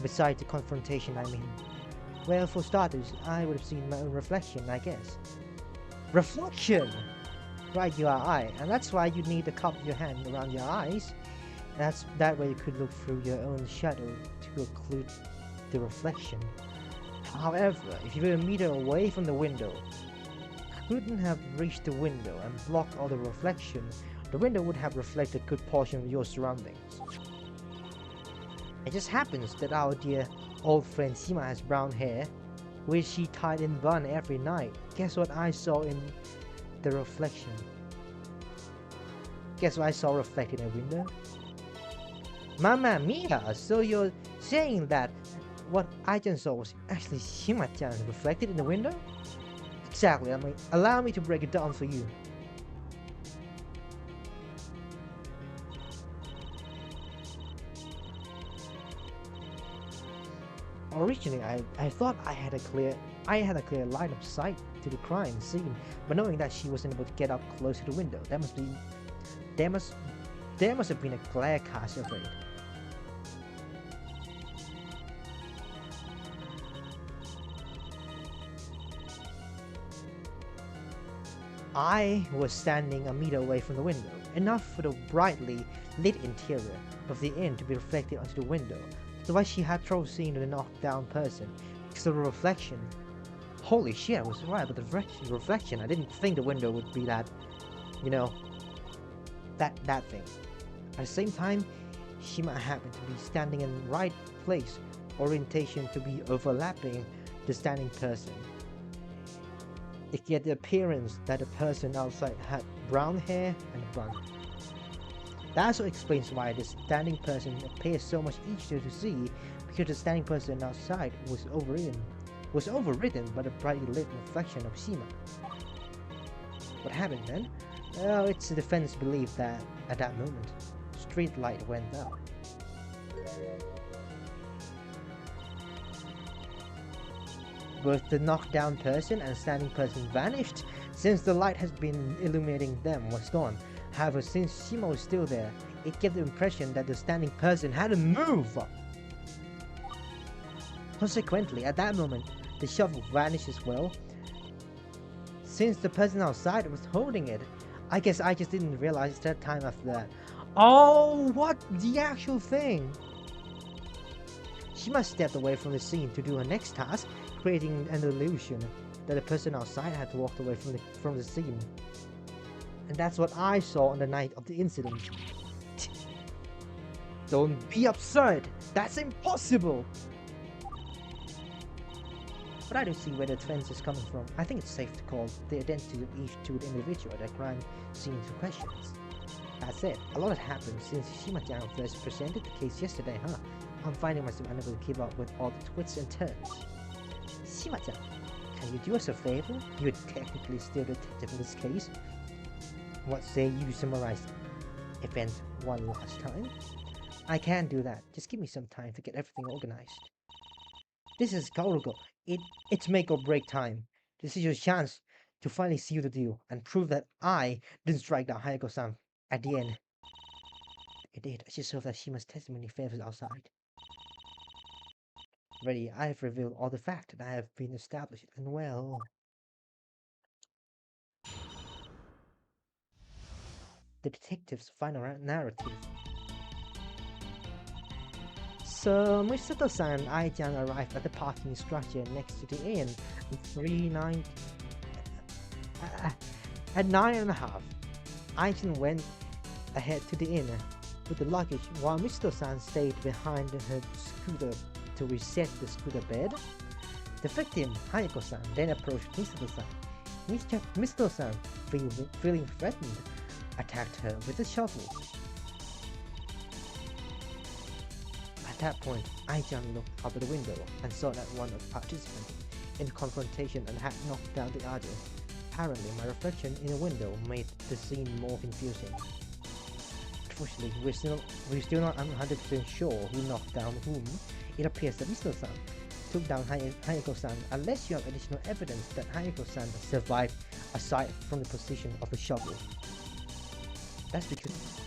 Besides the confrontation, I mean. Well, for starters, I would have seen my own reflection, I guess. Reflection! Right, you are I, and that's why you need to cup your hand around your eyes. That way you could look through your own shadow to occlude the reflection. However, if you were a meter away from the window, couldn't have reached the window and blocked all the reflection, the window would have reflected a good portion of your surroundings. It just happens that our dear old friend Shima has brown hair, which she tied in bun every night. Guess what I saw in the reflection? Guess what I saw reflected in a window? Mamma mia! So you're saying that what I just saw was actually Shima-chan reflected in the window? Exactly, I mean, allow me to break it down for you. Originally, I thought I had a clear line of sight to the crime scene, but knowing that she wasn't able to get up close to the window, there must have been a glare cast of it. I was standing a meter away from the window, enough for the brightly lit interior of the inn to be reflected onto the window. Otherwise, she had trouble seeing the knocked down person because of the reflection. Holy shit, I was right about the reflection. I didn't think the window would be that, you know, that thing. At the same time, she might happen to be standing in the right place, orientation to be overlapping the standing person. It gave the appearance that the person outside had brown hair and a bun. That also explains why the standing person appears so much easier to see, because the standing person outside was overridden by the brightly lit reflection of Shima. What happened then? Well, it's the defense belief that at that moment, street light went out. Both the knocked down person and standing person vanished since the light has been illuminating them was gone. However, since Shima was still there, it gave the impression that the standing person hadn't moved. Consequently, at that moment, the shovel vanished as well. Since the person outside was holding it, I guess I just didn't realize that time after that. Oh, what the actual thing? Shima stepped away from the scene to do her next task, creating an illusion that the person outside had walked away from the scene. And that's what I saw on the night of the incident. Don't be absurd! That's impossible! But I don't see where the defense is coming from. I think it's safe to call the identity of each two individual at a crime scene into questions. That's it. A lot has happened since Shima-chan first presented the case yesterday, huh? I'm finding myself unable to keep up with all the twists and turns. Shima-chan, can you do us a favor? You're technically still the detective in this case. What say you summarize events one last time? I can do that. Just give me some time to get everything organized. This is Kaoruko. It's make or break time. This is your chance to finally seal the deal and prove that I didn't strike down Hayako-san at the end. It did. I just hope that Shima's testimony favors our side. Ready, I have revealed all the facts that I have been established, and well, the detective's final narrative. So, Misato-san and Ai-chan arrived at the parking structure next to the inn at 9:30. Ai-chan went ahead to the inn with the luggage, while Misato-san stayed behind her scooter to reset the scooter bed. The victim, Hayako-san, then approached Misato-san. Misato-san, feeling threatened, attacked her with a shovel. At that point, Ai-chan looked out of the window and saw that one of the participants in the confrontation and had knocked down the other. Apparently, my reflection in the window made the scene more confusing. Unfortunately, we're still not 100% sure who knocked down whom. It appears that Misato-san took down Hayako-san unless you have additional evidence that Hayako-san survived aside from the position of the shovel. That's because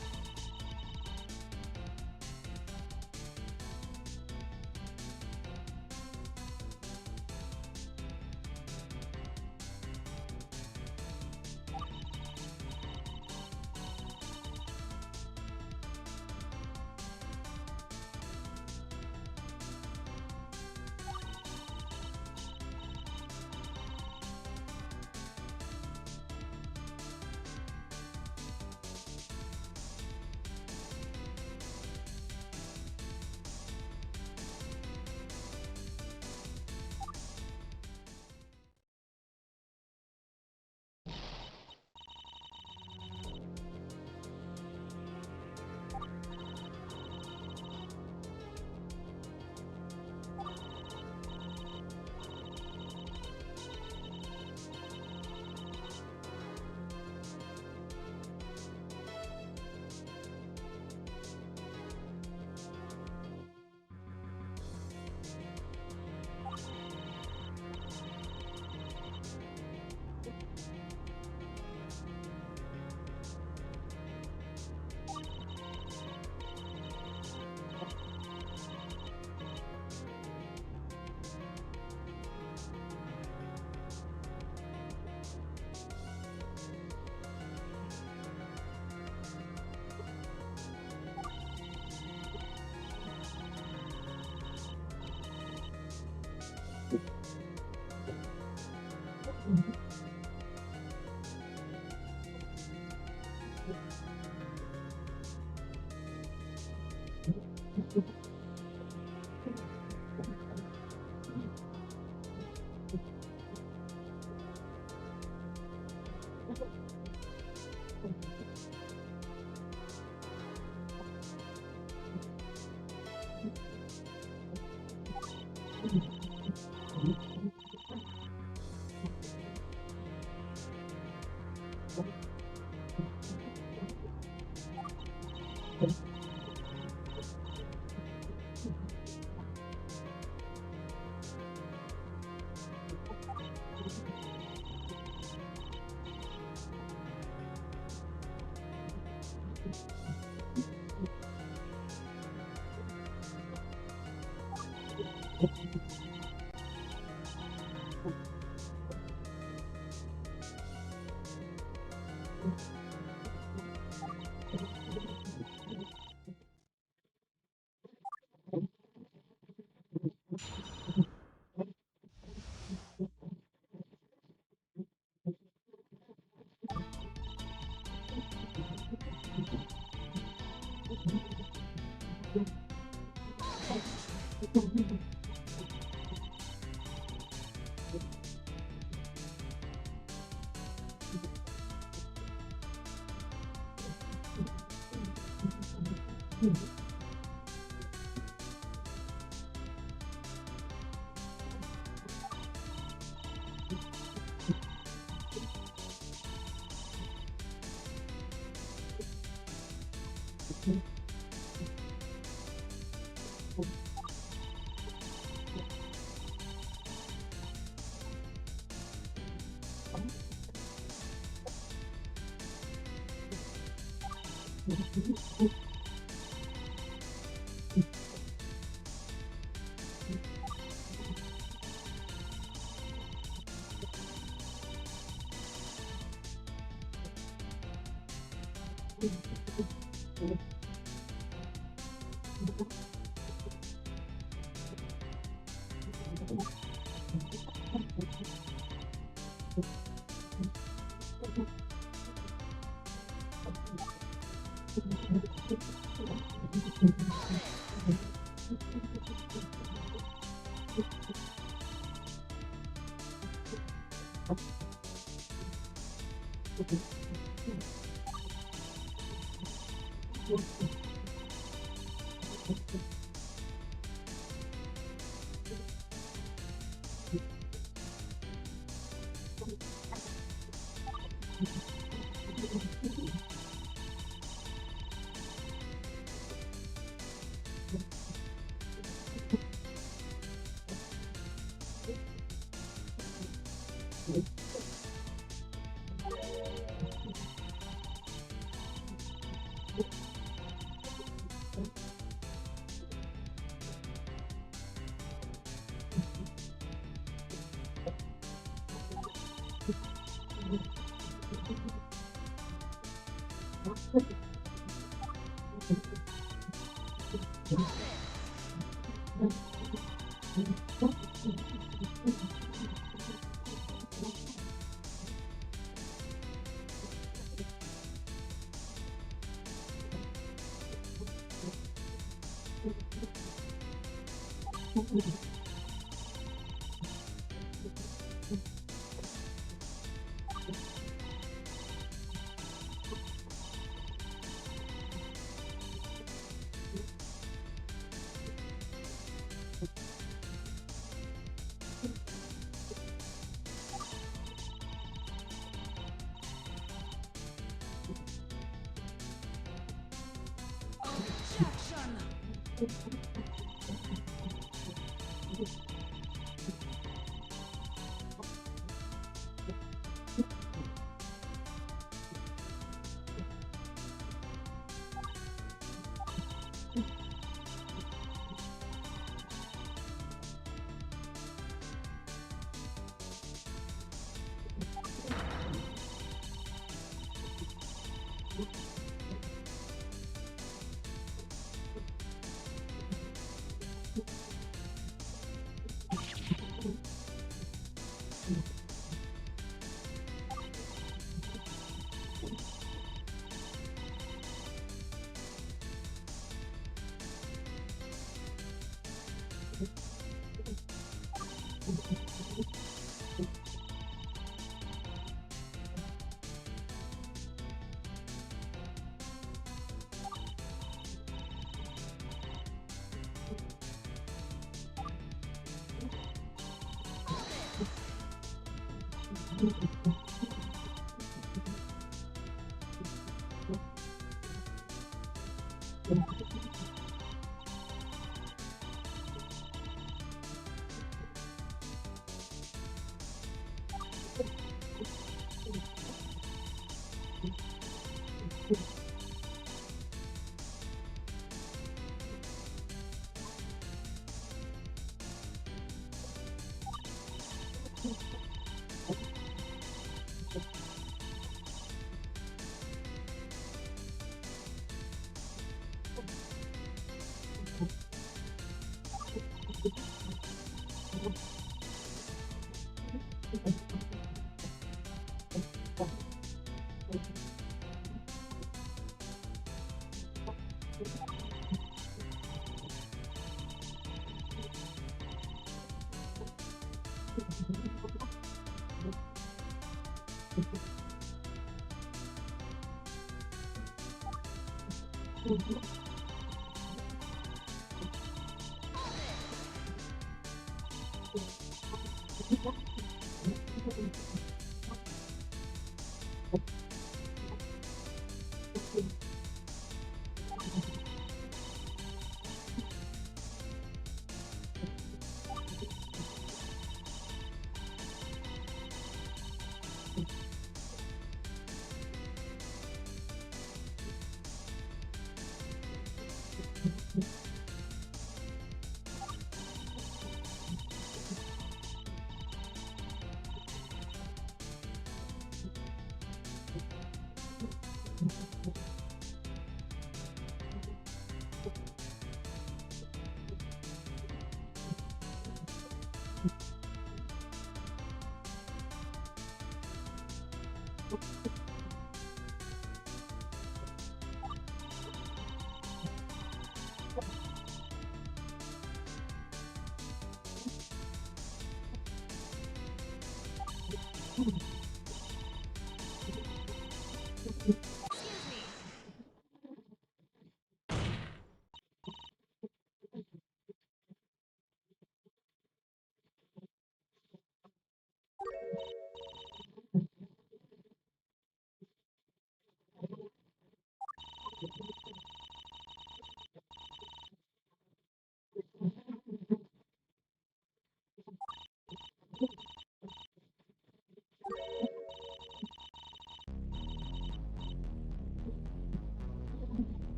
Objection!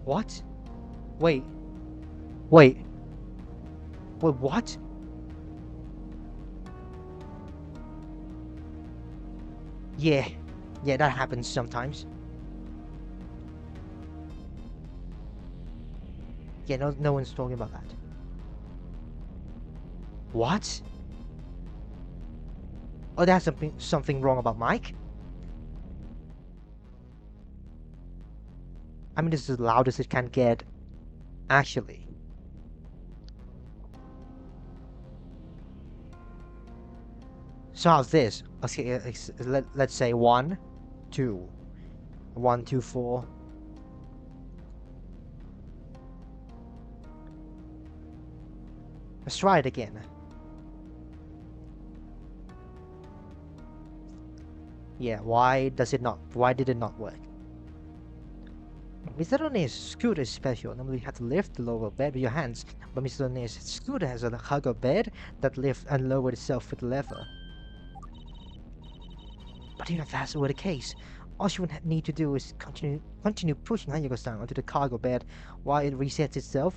What? Wait. Wait. Wait, what? Yeah. Yeah, that happens sometimes. Yeah, no one's talking about that. What? Oh, there's something wrong about Mike? I mean, this is as loud as it can get. Actually. So how's this? Okay, let's say 1, 2. 1, 2, 4. Let's try it again. Yeah, why did it not work? Mr. One's scooter is special. Normally you have to lift the lower bed with your hands, but Mr. One's scooter has a cargo bed that lifts and lowers itself with the lever. But even if that were the case, all she would need to do is continue pushing Hayako-san onto the cargo bed while it resets itself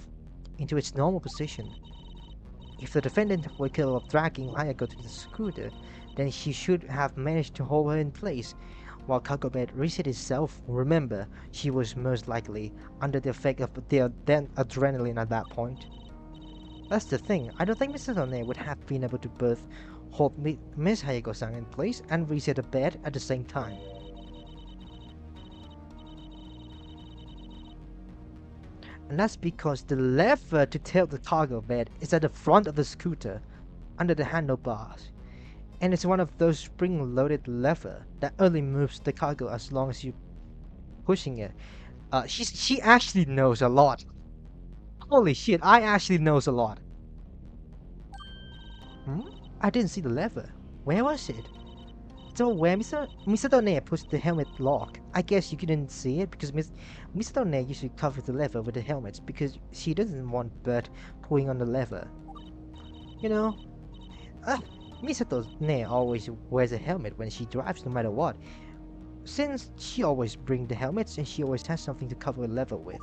into its normal position. If the defendant were capable of dragging Hayako to the scooter, then she should have managed to hold her in place while cargo bed reset itself. Remember, she was most likely under the effect of the adrenaline at that point. That's the thing, I don't think Mrs. One would have been able to both hold Miss Hayako-san in place and reset the bed at the same time. And that's because the lever to tilt the cargo bed is at the front of the scooter, under the handlebars. And it's one of those spring-loaded lever that only moves the cargo as long as you're pushing it. She actually knows a lot. Holy shit, I actually knows a lot. I didn't see the lever. Where was it? So where Mr. Done pushed the helmet lock. I guess you couldn't see it because Mr. Done usually covers the lever with the helmets because she doesn't want Bert pulling on the lever. You know, Mr. Done always wears a helmet when she drives no matter what. Since she always brings the helmets and she always has something to cover a lever with.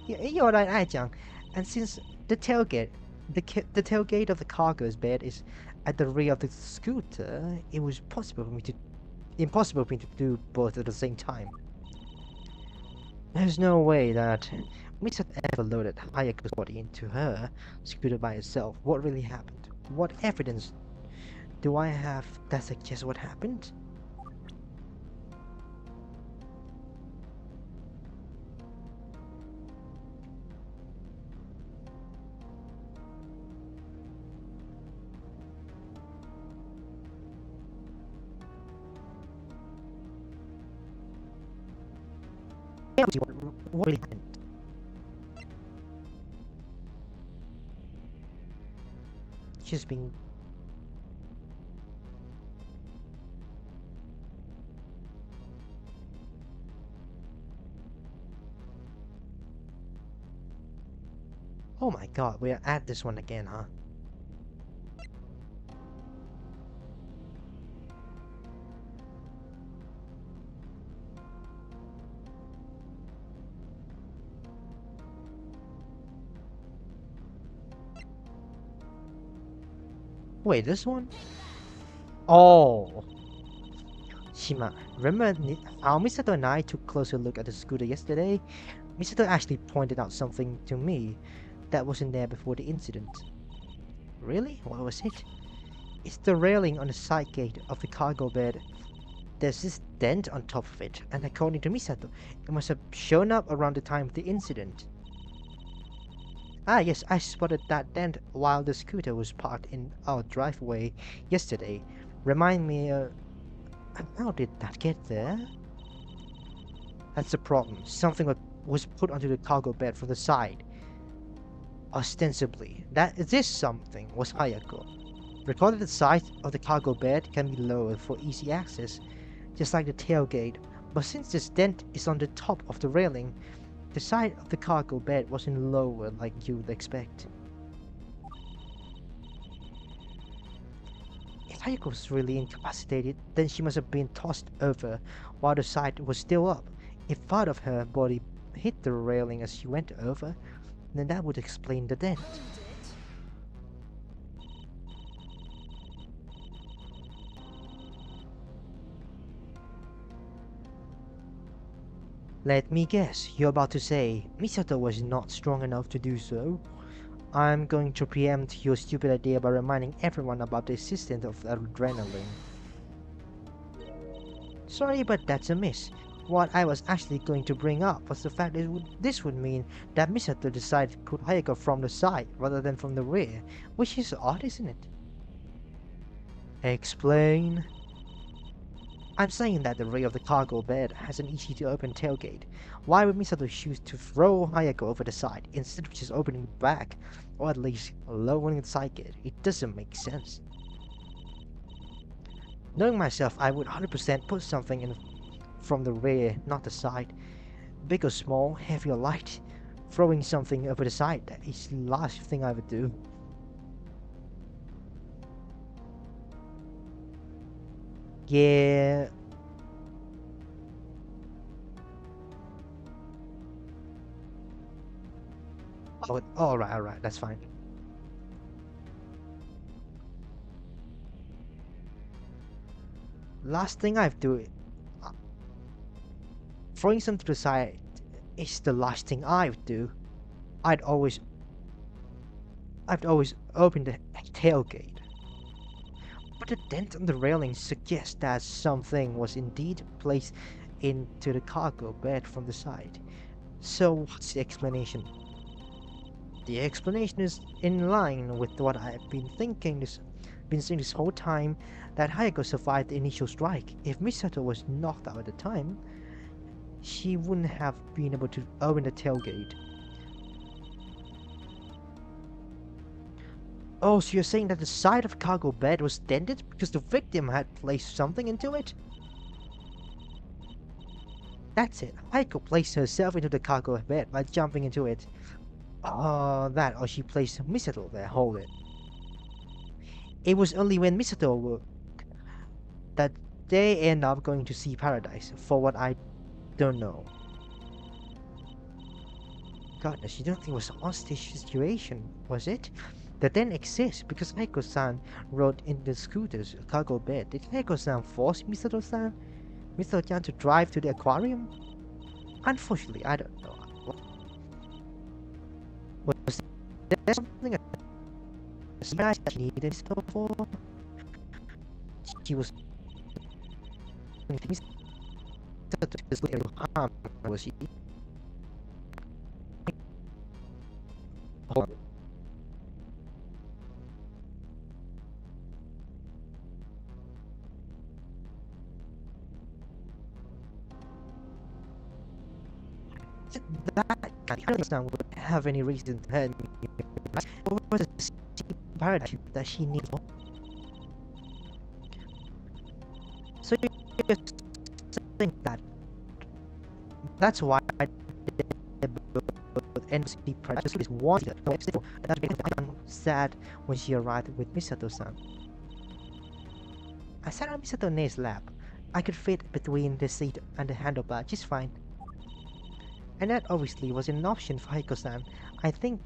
You're right, Ai-chan. And since the tailgate, the tailgate of the cargo's bed is at the rear of the scooter, it was impossible for me to do both at the same time. There's no way that Misa ever loaded Hayako's body into her scooter by itself. What really happened? What evidence do I have that suggests what happened? What really happened? She's been... Oh my god, we're at this one again, huh? Wait, this one? Oh! Shima, remember how Misato and I took a closer look at the scooter yesterday? Misato actually pointed out something to me that wasn't there before the incident. Really? What was it? It's the railing on the side gate of the cargo bed. There's this dent on top of it, and according to Misato, it must have shown up around the time of the incident. Ah, yes, I spotted that dent while the scooter was parked in our driveway yesterday. Remind me, how did that get there? That's the problem. Something was put onto the cargo bed from the side. Ostensibly, this something was Hayako. Recall that the side of the cargo bed can be lowered for easy access, just like the tailgate, but since this dent is on the top of the railing, the side of the cargo bed wasn't lowered like you would expect. If Hayako was really incapacitated, then she must have been tossed over while the side was still up. If part of her body hit the railing as she went over, then that would explain the dent. Let me guess, you're about to say Misato was not strong enough to do so. I'm going to preempt your stupid idea by reminding everyone about the existence of adrenaline. Sorry, but that's a miss. What I was actually going to bring up was the fact that this would mean that Misato decided to put Hayako from the side rather than from the rear, which is odd, isn't it? Explain. I'm saying that the rear of the cargo bed has an easy-to-open tailgate. Why would Misato choose to throw Hayako over the side instead of just opening the back, or at least lowering the side gate? It doesn't make sense. Knowing myself, I would 100% put something in from the rear, not the side. Big or small, heavy or light, throwing something over the side, that is the last thing I would do. Yeah. Oh, alright, that's fine. Last thing I've do, throwing something to the side is the last thing I would do. I'd always open the tailgate. But the dent on the railing suggests that something was indeed placed into the cargo bed from the side. So what's the explanation? The explanation is in line with what I've been saying this whole time, that Hayako survived the initial strike. If Misato was knocked out at the time, she wouldn't have been able to open the tailgate. Oh, so you're saying that the side of the cargo bed was dented because the victim had placed something into it? That's it. Hayako placed herself into the cargo bed by jumping into it. That, or she placed Misato there. Hold it. It was only when Misato woke that they end up going to see paradise, for what I don't know. Goodness, you don't think it was a hostage situation, was it? That then exists because Hayako-san rode in the scooter's cargo bed. Did Hayako-san force Misato-chan to drive to the aquarium? Unfortunately, I don't know. Was there something that she needed Misato for? She was Misato to harm, was she? Hold on. That Hayako-san would have any reason to hurt me. What was the paradise that she needed? So you're saying that that's why I did both NCT paradise is wanted. That made her sad when she arrived with Misato-san. I sat on Misato-ne's lap. I could fit between the seat and the handlebar just fine. And that obviously was an option for Hayako-san. I think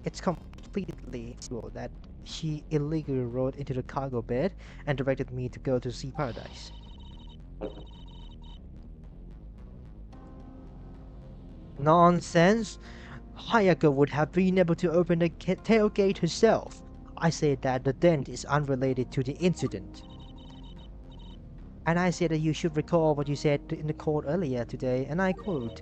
it's completely possible that she illegally rode into the cargo bed and directed me to go to Sea Paradise. Nonsense! Hayako would have been able to open the tailgate herself. I say that the dent is unrelated to the incident. And I say that you should recall what you said in the court earlier today, and I quote,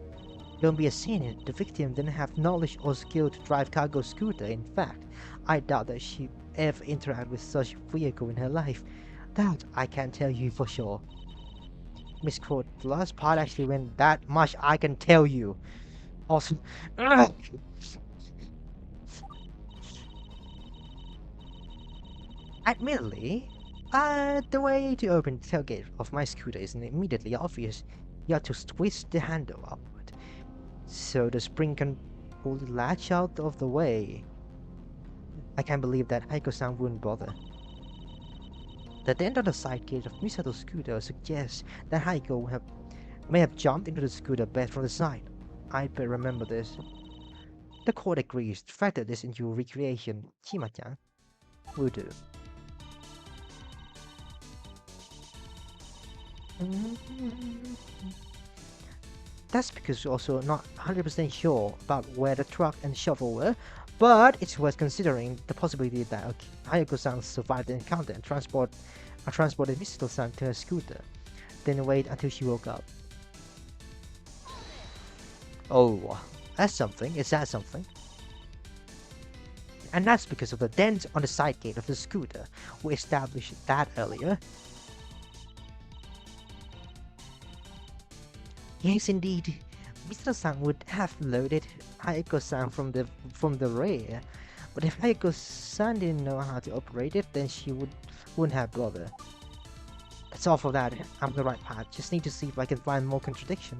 "Don't be a saint. The victim didn't have knowledge or skill to drive cargo scooter. In fact, I doubt that she ever interacted with such vehicle in her life. That I can tell you for sure." Misquote, the last part actually went that much I can tell you. Also, admittedly, the way to open the tailgate of my scooter isn't immediately obvious. You have to twist the handle upward, so the spring can pull the latch out of the way. I can't believe that Heiko-san wouldn't bother. The dent on the side gate of Misato's scooter suggests that may have jumped into the scooter bed from the side. I'd better remember this. The court agrees to factor this into your recreation. Chima-chan will do. That's because we're also not 100% sure about where the truck and shovel were, but it's worth considering the possibility that Hayako-san survived the encounter and transported Misato-san to her scooter, then wait until she woke up. Oh, that's something. Is that something? And that's because of the dent on the side gate of the scooter. We established that earlier. Yes, indeed. Misato-san would have loaded Hayako-san from the rear, but if Hayako-san didn't know how to operate it, then she wouldn't have bothered. That's all for that. I'm on the right path. Just need to see if I can find more contradiction.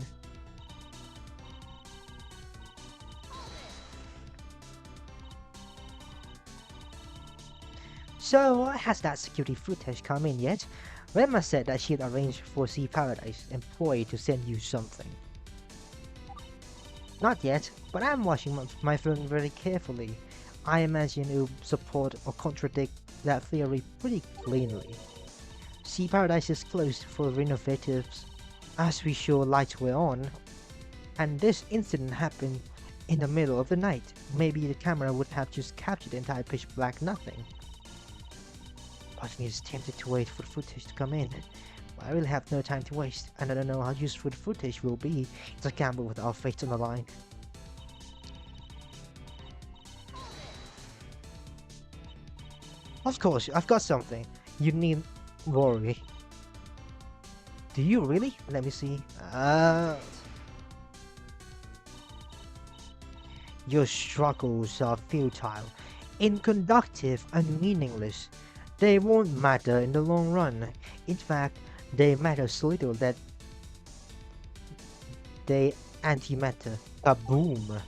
So, has that security footage come in yet? Rema said that she'd arranged for Sea Paradise employee to send you something. Not yet, but I'm watching my phone very carefully. I imagine it will support or contradict that theory pretty cleanly. Sea Paradise is closed for renovatives, as we sure lights were on, and this incident happened in the middle of the night. Maybe the camera would have just captured the entire pitch black nothing. Part of me is tempted to wait for the footage to come in, but I really have no time to waste, and I don't know how useful the footage will be. It's a gamble with our fate on the line. Of course, I've got something. You need worry. Do you really? Let me see. Your struggles are futile, unproductive, and meaningless. They won't matter in the long run. In fact, they matter so little that they antimatter. Kaboom!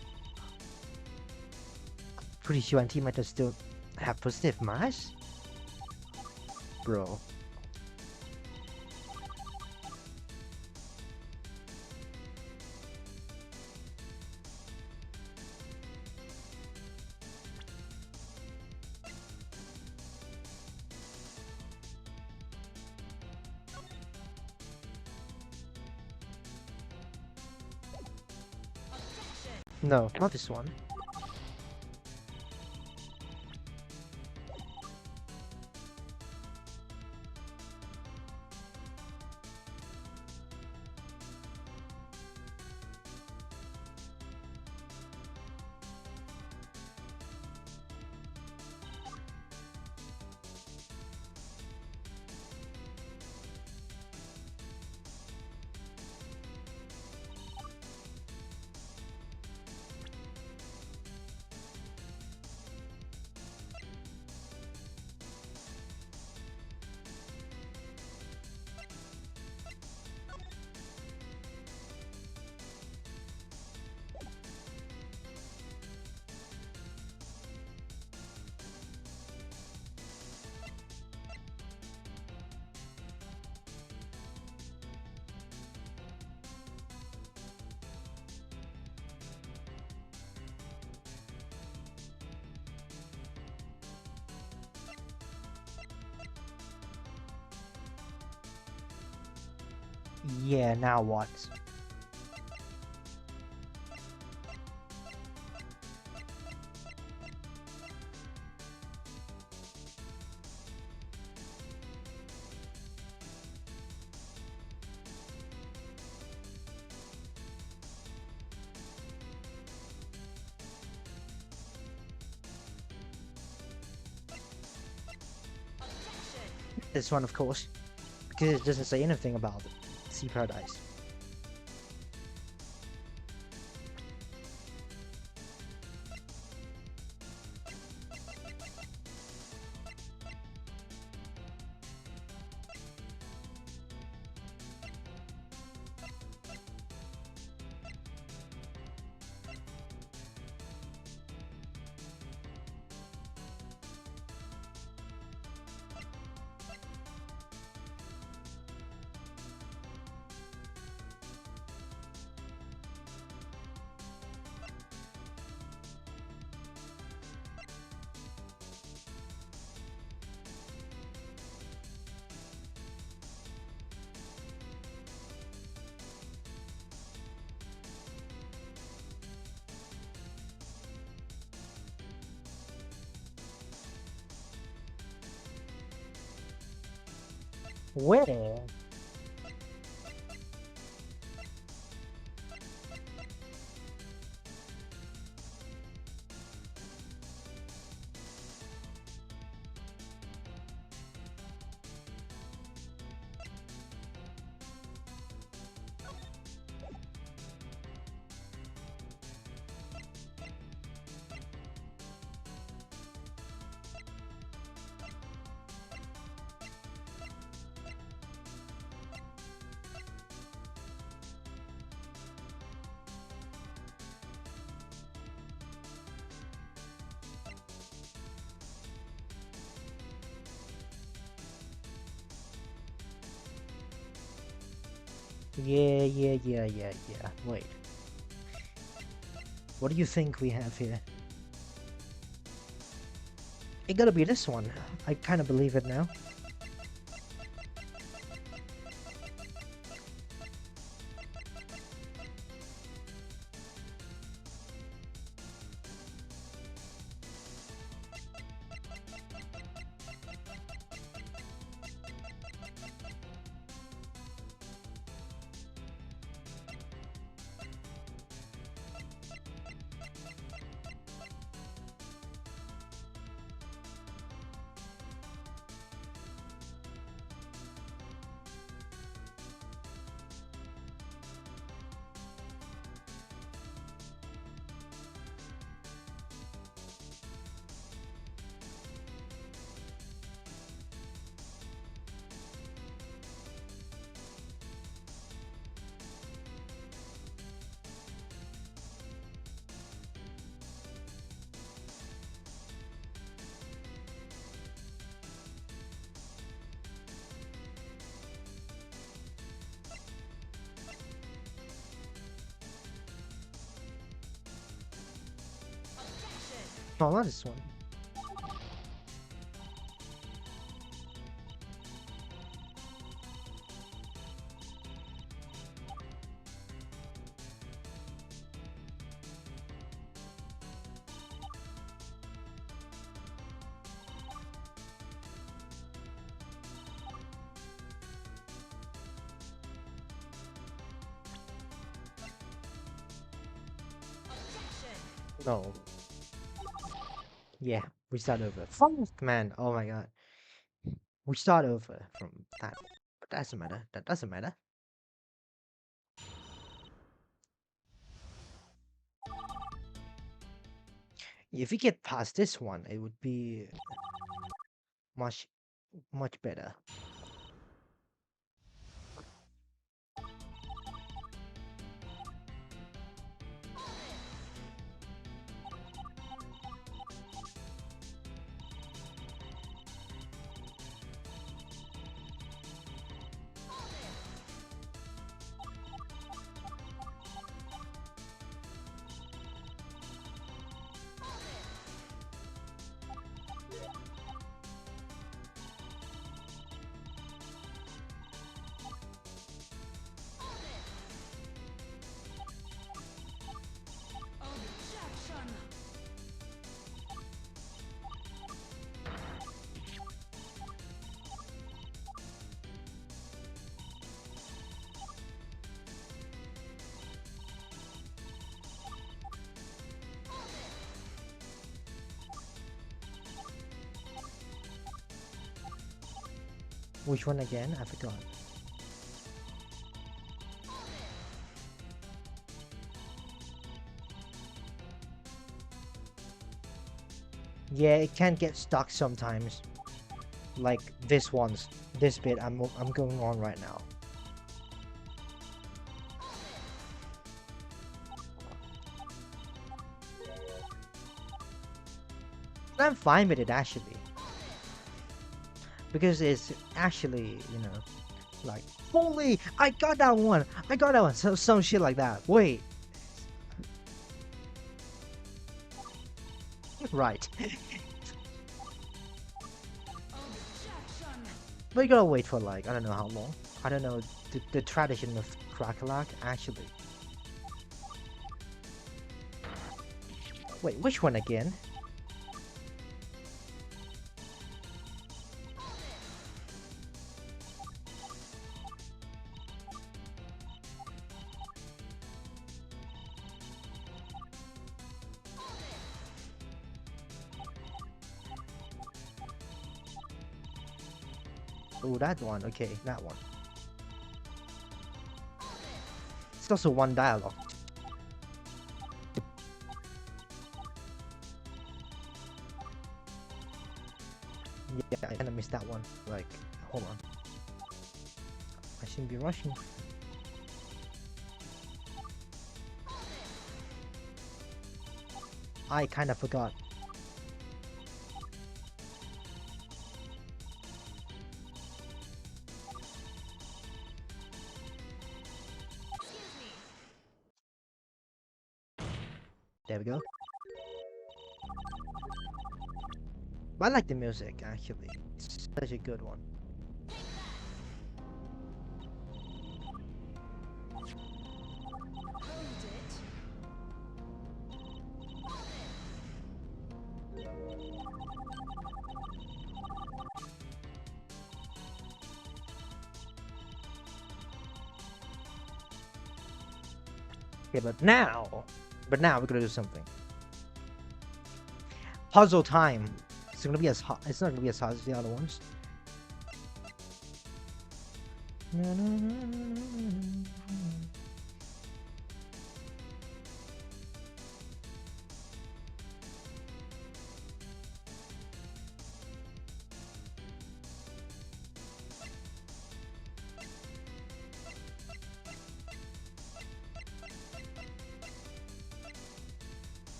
Pretty sure antimatter still have positive mass? Bro. No, not this one. Yeah, now what? This one, of course, because it doesn't say anything about Sea Paradise. Where? Yeah. Wait. What do you think we have here? It gotta be this one. I kind of believe it now. Oh, not this one. No. Yeah, we start over. Fuck, man. Oh my god. We start over from that. But that doesn't matter. That doesn't matter. If we get past this one, it would be much, much better. Which one again? I forgot. Yeah, it can get stuck sometimes. Like this bit I'm going on right now. I'm fine with it actually, because it's actually, like, holy, I got that one, so some shit like that. Wait, right. But you gotta wait for like, I don't know how long. I don't know the tradition of Crackalack actually. Wait, which one again? Oh, that one. Okay, that one. It's also one dialogue. Yeah, I kinda missed that one. Like, hold on. I shouldn't be rushing. I kinda forgot. Excuse me. There we go. But I like the music actually. It's such a good one. Hold it. Okay, but now we're gonna do something. Puzzle time. It's gonna be as hot. It's not gonna be as hot as the other ones.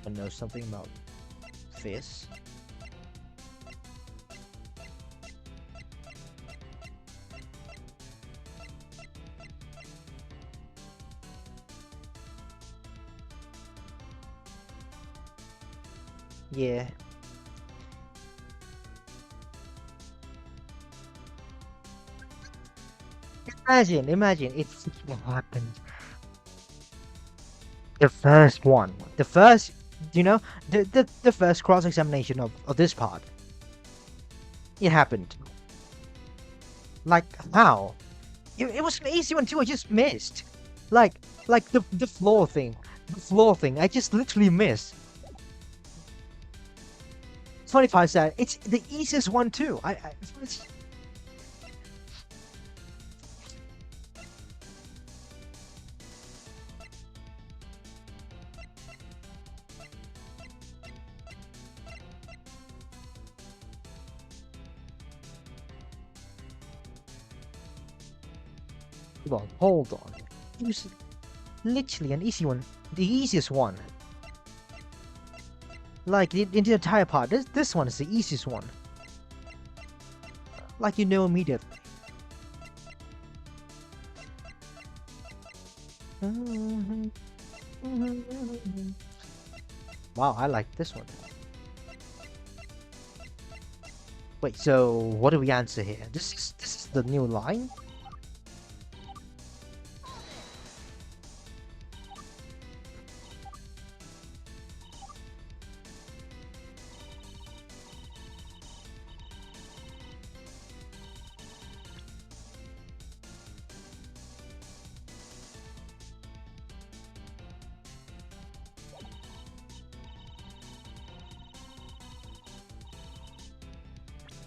I know something about this. Yeah. Imagine it's what happened. The first one. The first, the first cross-examination of this part. It happened. Like, how? It was an easy one too, I just missed. Like the floor thing. The floor thing, I just literally missed. 25 said, it's the easiest one too. It's- hold on. It was literally an easy one. The easiest one. Like, in the entire part, this one is the easiest one. Like, immediately. Wow, I like this one. Wait, so what do we answer here? This is the new line?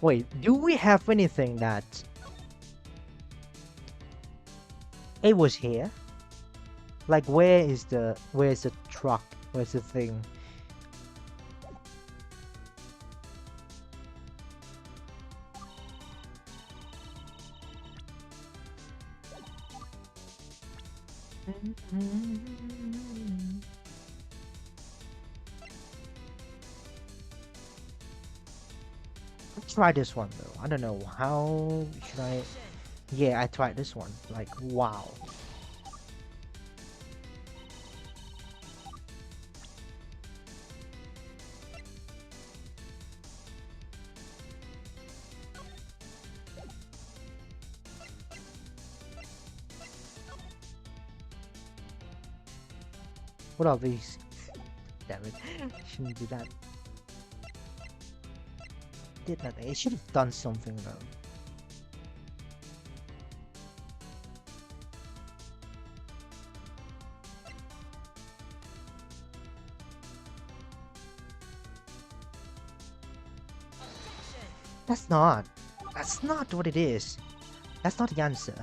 Wait, do we have anything that it was here? Like, where's the truck? Where's the thing? Let's try this one though. I don't know how should I. Yeah, I tried this one. Like, wow. What are these? Damn it! Shouldn't do that. Did nothing. It should have done something though. That's not. That's not what it is. That's not the answer.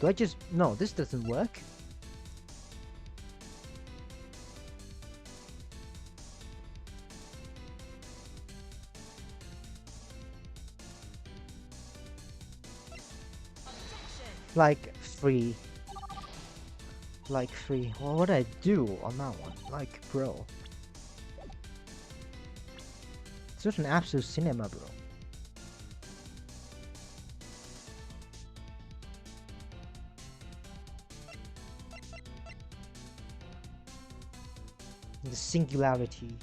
Do I just... No, this doesn't work. Like, free. Like, free. Well, what did I do on that one? Like, bro. It's just an absolute cinema, bro. The singularity.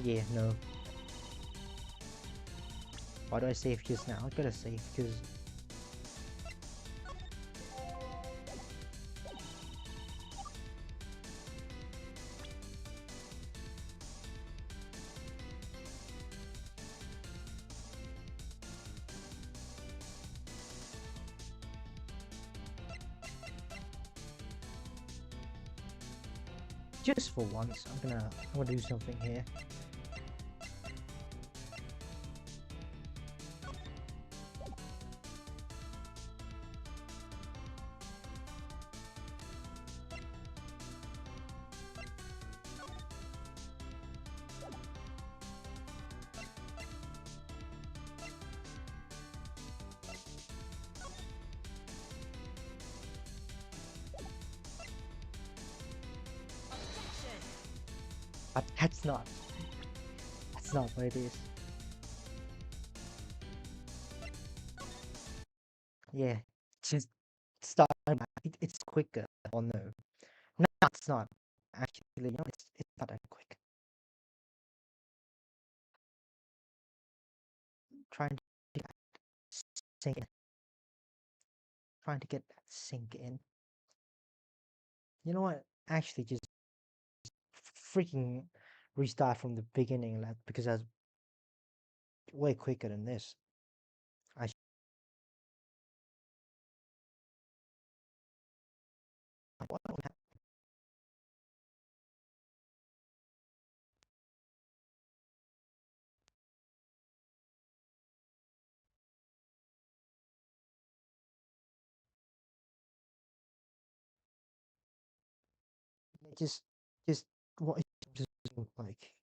Yeah, no. Why do I save just now? I gotta save because... Just for once, I'm gonna do something here. But that's not. That's not what it is. Yeah, just start. It's quicker. Or no, no, it's not. Actually, no, it's not that quick. Trying to get that sink in. Trying to get that sink in. You know what? Actually, just freaking restart from the beginning, like, because that's way quicker than this. I what just just what is just like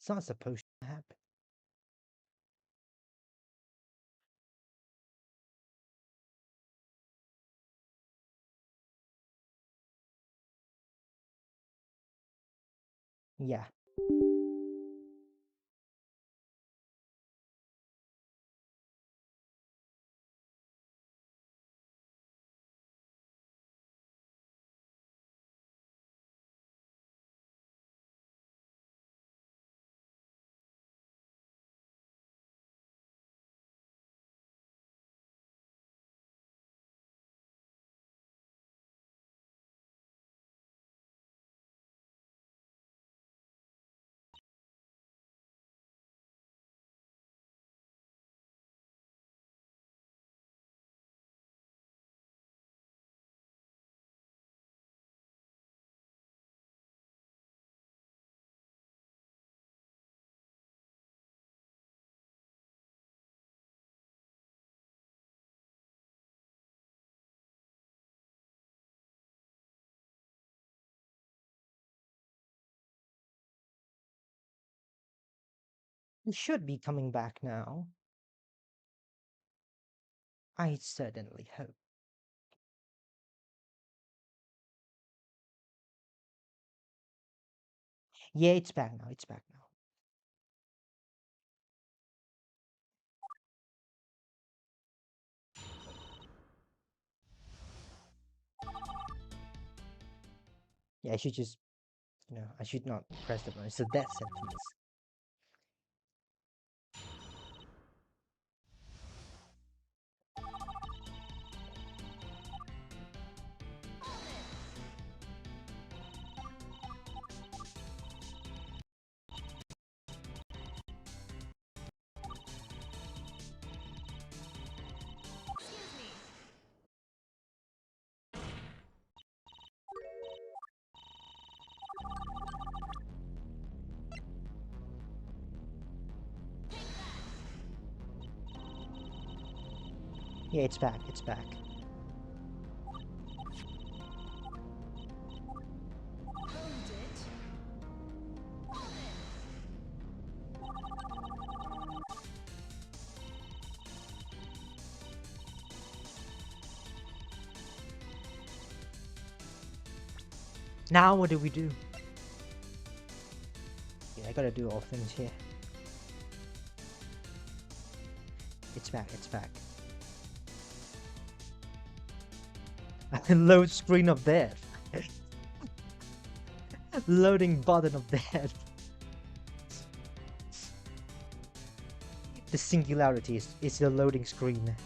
It's not supposed to happen. Yeah. It should be coming back now. I certainly hope. Yeah, it's back now. It's back now. Yeah, I should just, I should not press the button. It's a death sentence. Excuse me. Yeah, it's back. It's back. Hold it. Now what do we do? Yeah, I gotta do all things here. It's back. It's back. Load screen of death. Loading button of death. The singularity is the loading screen.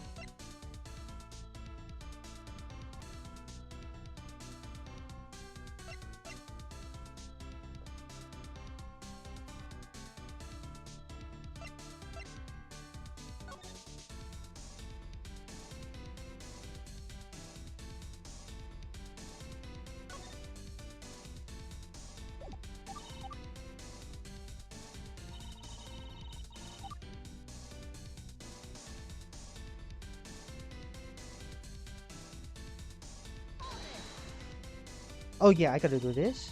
Oh yeah, I gotta do this.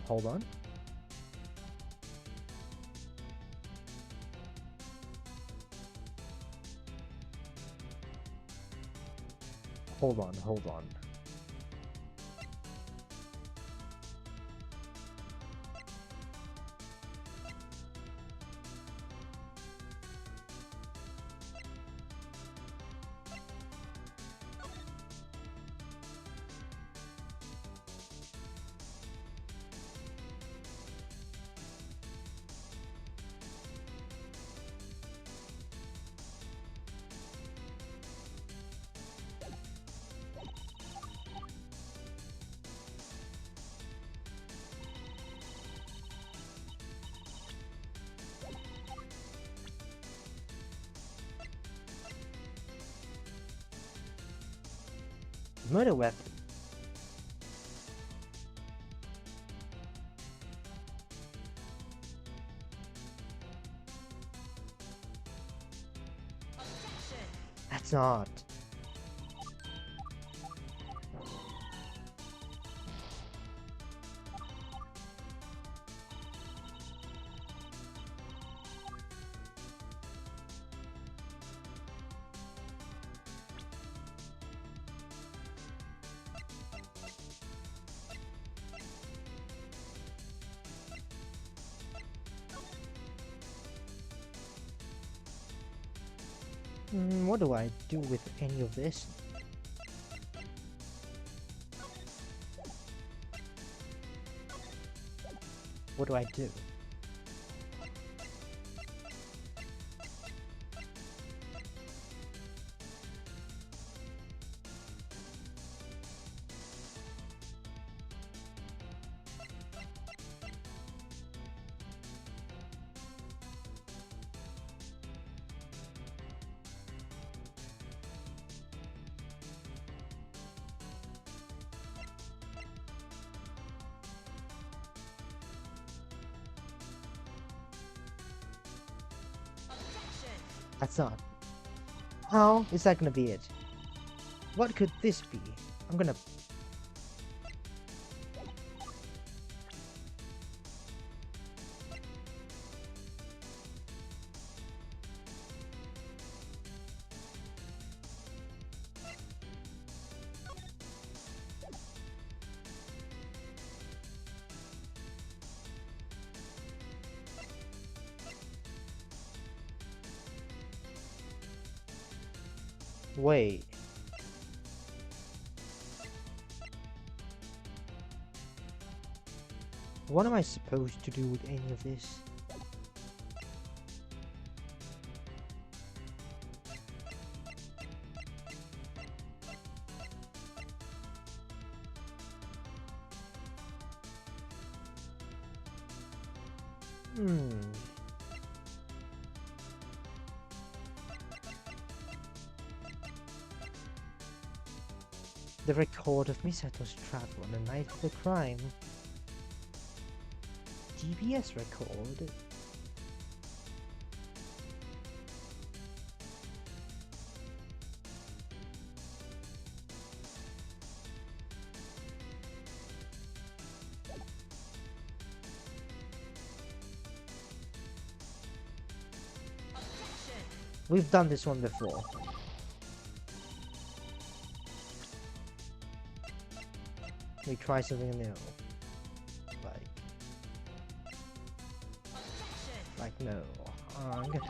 Hold on. Hold on. Murder weapon. That's not. What do I do with any of this? What do I do? That's not. How is that gonna be it? What could this be? I'm gonna... Wait. What am I supposed to do with any of this? The record of Misato's travel on the night of the crime. GPS record? We've done this one before. We try something new. Like no. I'm gonna...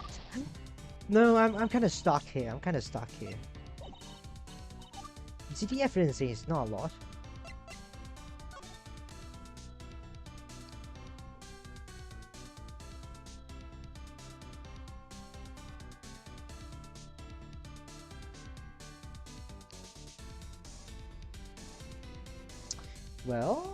No, I'm kind of stuck here. I'm kind of stuck here. See, the evidence is not a lot. Well...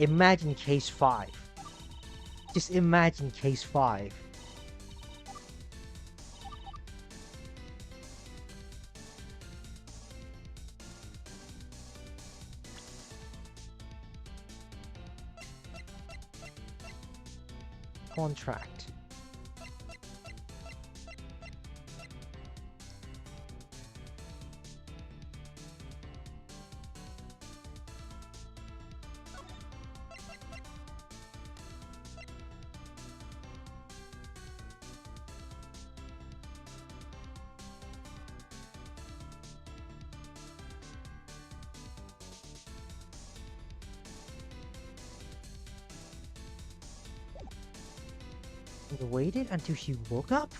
Imagine case 5. Just imagine case 5. Contract. And waited until she woke up?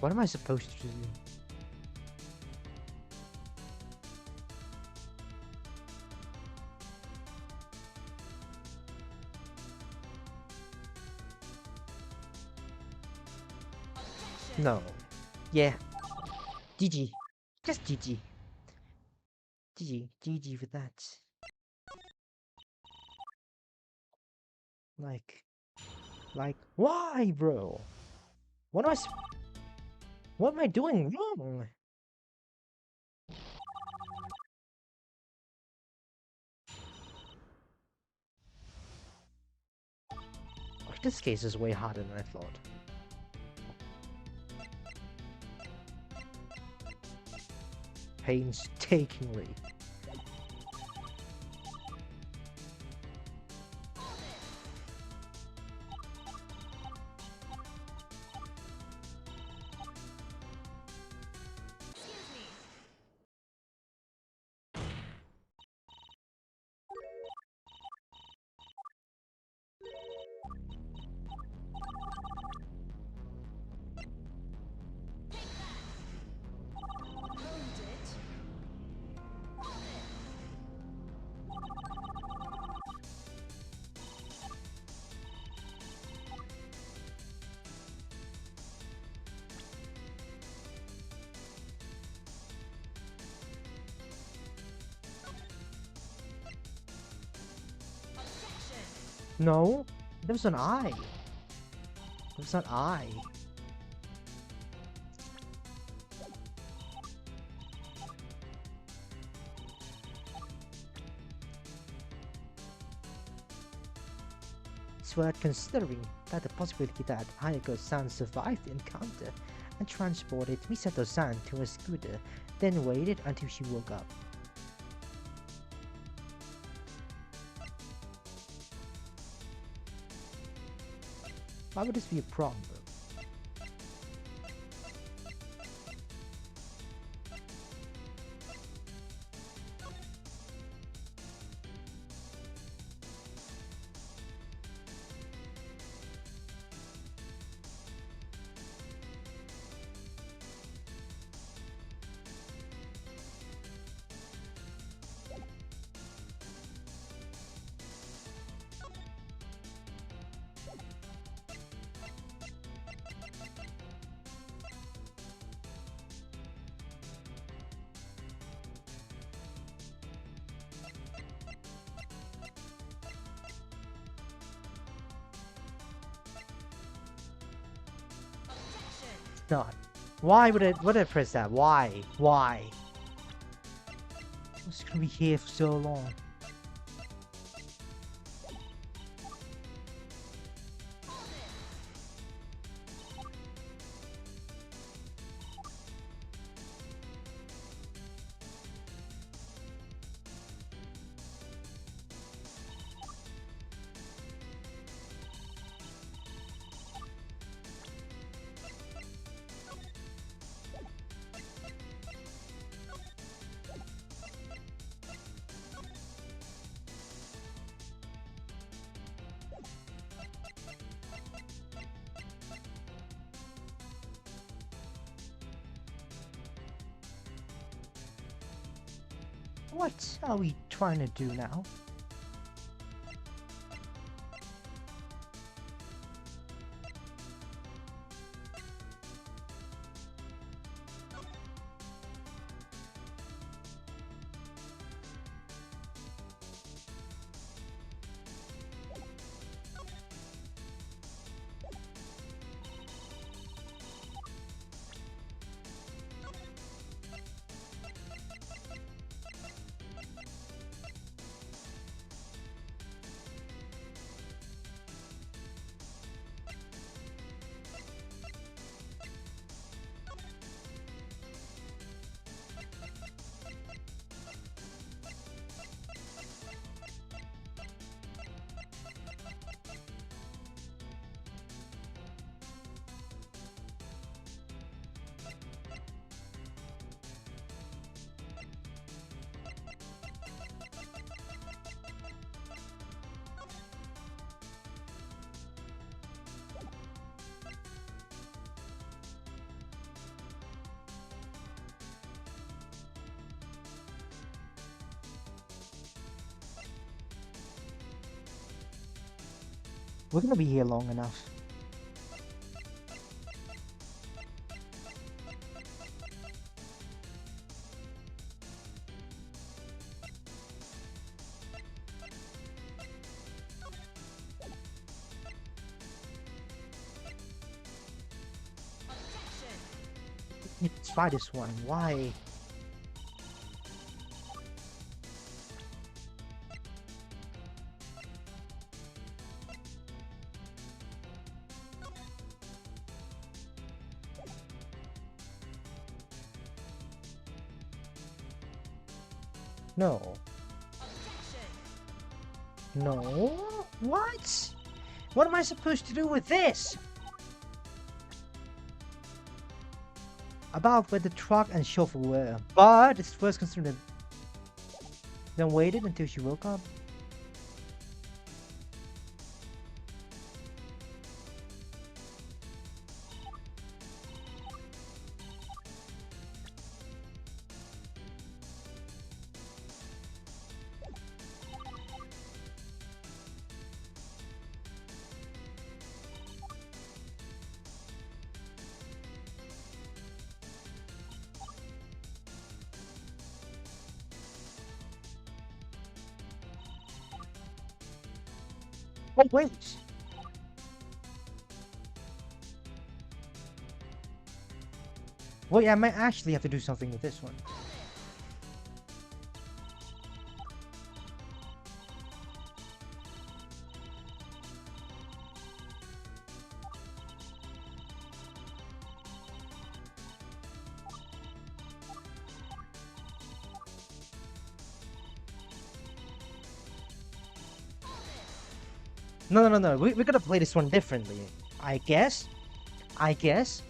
What am I supposed to do? No. Yeah. GG. Just GG. GG. GG for that. Like, why, bro? What am I doing wrong? Like, this case is way harder than I thought. Painstakingly. Excuse me. Hold it. No, that was an I. That was not I. It's worth considering that the possibility that Ayako-san survived the encounter and transported Misato-san to a scooter, then waited until she woke up. Why would this be a problem? Not. Why would I press that? Why? Why? I was gonna be here for so long. What are we trying to do now? We're gonna be here long enough. Let's try this one. Why? No. No? What? What am I supposed to do with this? About where the truck and chauffeur were, but it's first concerned, then waited until she woke up. Oh wait! Wait, I might actually have to do something with this one. No, no, no, no. We're gonna play this one differently. I guess. I guess.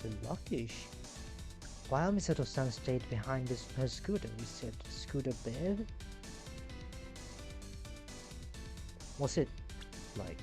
The luckish. While Misato-san stayed behind her scooter, we said, "Scooter bed?" Was it like...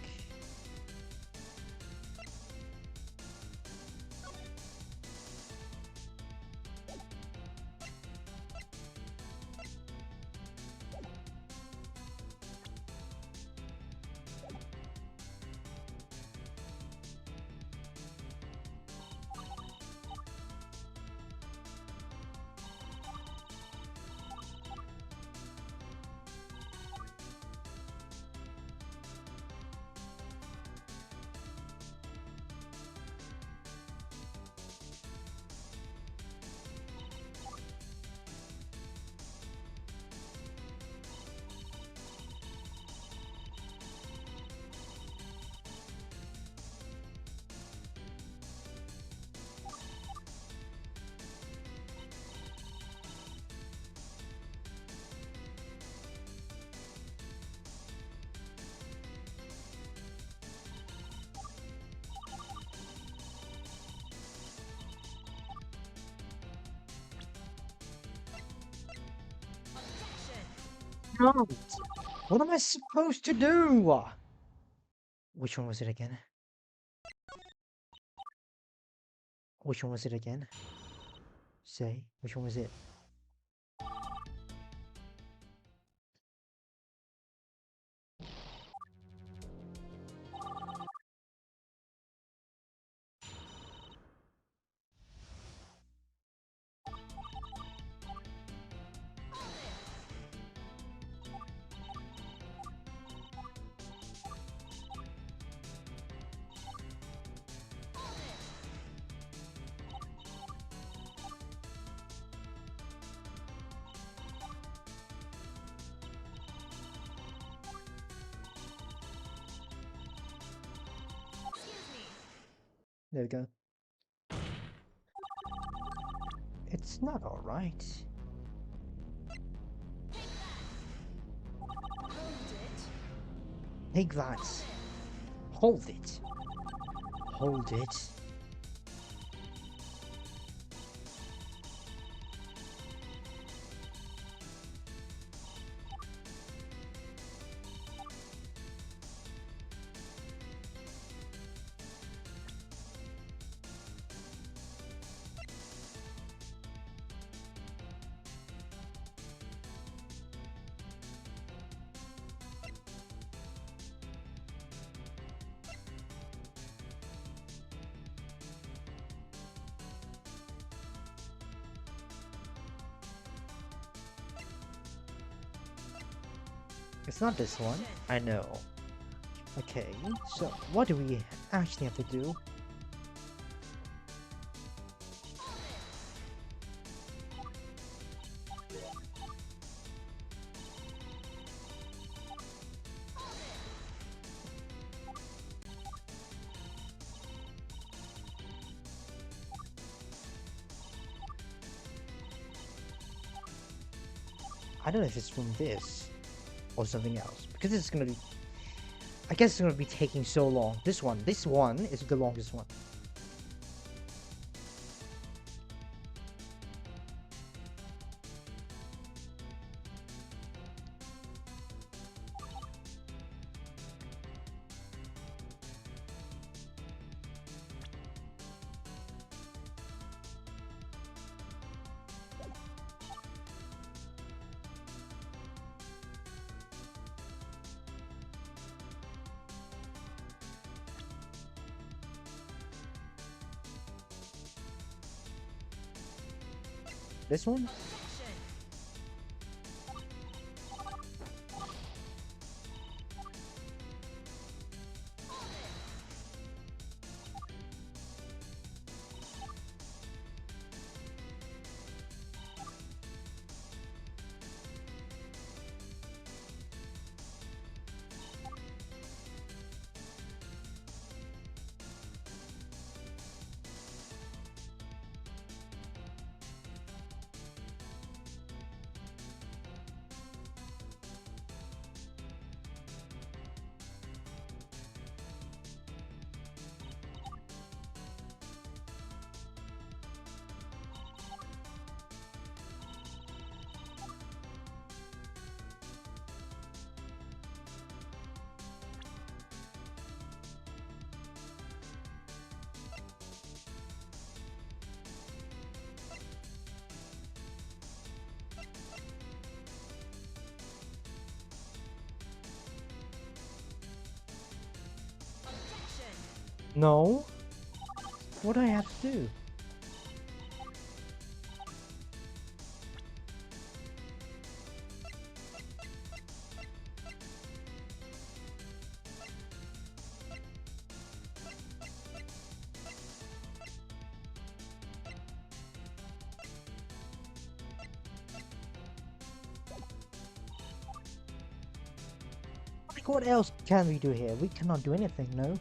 No! What am I supposed to do? Which one was it again? Which one was it again? Say, which one was it? There we go. It's not alright. Hold it. Take that. Hold it. Hold it. It's not this one. I know. Okay, so what do we actually have to do? I don't know if it's from this or something else because it's gonna be. I guess it's gonna be taking so long. This one is the longest one. This one? No. What do I have to do? Like, what else can we do here? We cannot do anything, no?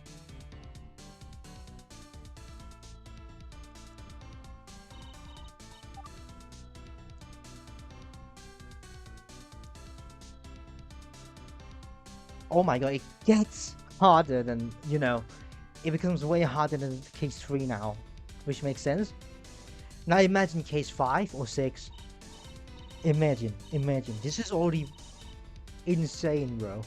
Oh my god, it gets harder than, it becomes way harder than case 3 now, which makes sense. Now imagine case 5 or 6. Imagine. This is already insane, bro.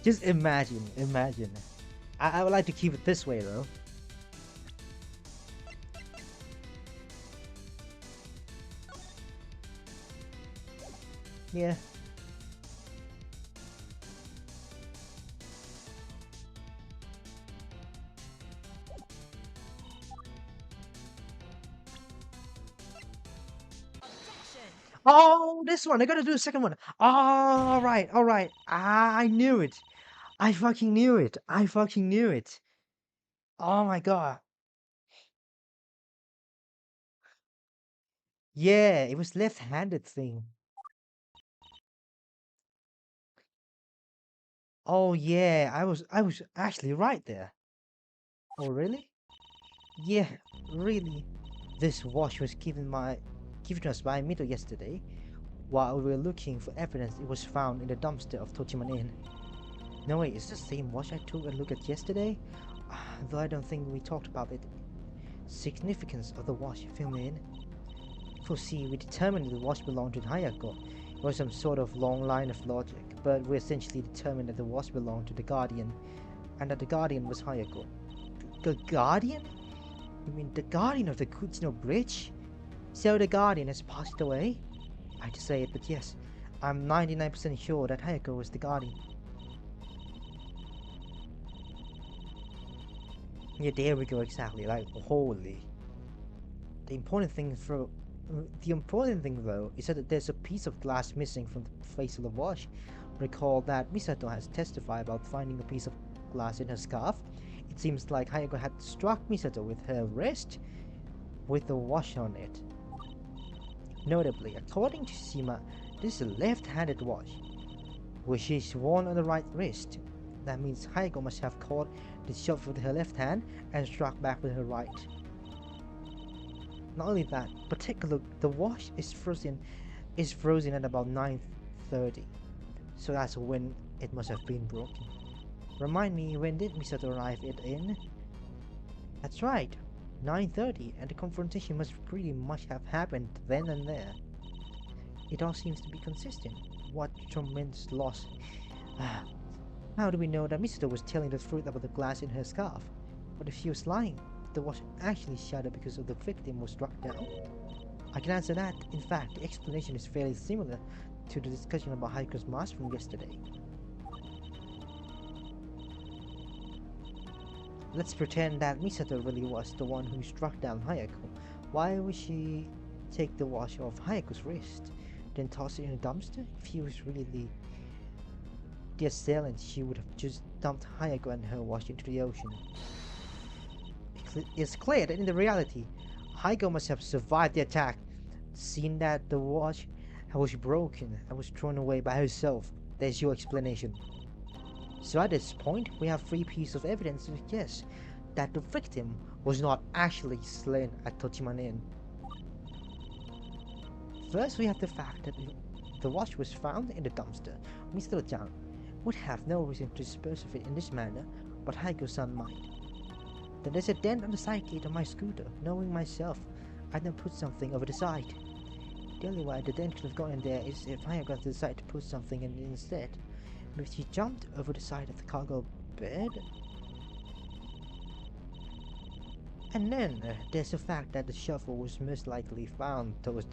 Just imagine. I would like to keep it this way, though. Yeah. Oh, this one. I gotta do the second one. All right, all right. I knew it. I fucking knew it. I fucking knew it. Oh my god. Yeah, it was left-handed thing. Oh yeah, I was actually right there. Oh really? Yeah, really. This watch was given to us by Mito yesterday. While we were looking for evidence, it was found in the dumpster of Tochiman Inn. No way, is this the same watch I took a look at yesterday? Though I don't think we talked about it. Significance of the watch filmed in. For see, we determined that the watch belonged to Hayako. It was some sort of long line of logic, but we essentially determined that the watch belonged to the Guardian, and that the Guardian was Hayako. The Guardian? You mean the Guardian of the Kutsino Bridge? So the Guardian has passed away? I hate to say it, but yes, I'm 99% sure that Hayako was the Guardian. Yeah, there we go, exactly, like, holy. The important thing though is that there's a piece of glass missing from the face of the watch. Recall that Misato has testified about finding a piece of glass in her scarf. It seems like Hayako had struck Misato with her wrist with the watch on it. Notably, according to Shima, this is a left-handed watch, which is worn on the right wrist. That means Hayako must have caught the shot with her left hand and struck back with her right. Not only that, but take a look, the watch is frozen at about 9:30. So that's when it must have been broken. Remind me, when did Misato arrive at inn? That's right, 9:30, and the confrontation must pretty much have happened then and there. It all seems to be consistent. What tremendous loss. How do we know that Misato was telling the truth about the glass in her scarf? What if she was lying? The watch actually shattered because of the victim was struck down? I can answer that. In fact, the explanation is fairly similar to the discussion about Haiku's mask from yesterday. Let's pretend that Misato really was the one who struck down Hayako. Why would she take the watch off Hayako's wrist, then toss it in a dumpster? If he was really the assailant, she would have just dumped Hayako and her watch into the ocean. It's clear that in the reality, Hayako must have survived the attack, seeing that the watch was broken and was thrown away by herself. There's your explanation. So at this point, we have three pieces of evidence to suggest that the victim was not actually slain at Tochiman Inn. First, we have the fact that the watch was found in the dumpster. Mr. Chan would have no reason to dispose of it in this manner, but Haiko-san might. Then there's a dent on the side gate of my scooter. Knowing myself, I'd then put something over the side. The only way the dent could have gotten there is if Hayako decided to put something in it instead. Maybe she jumped over the side of the cargo bed? And then there's the fact that the shovel was most likely found towards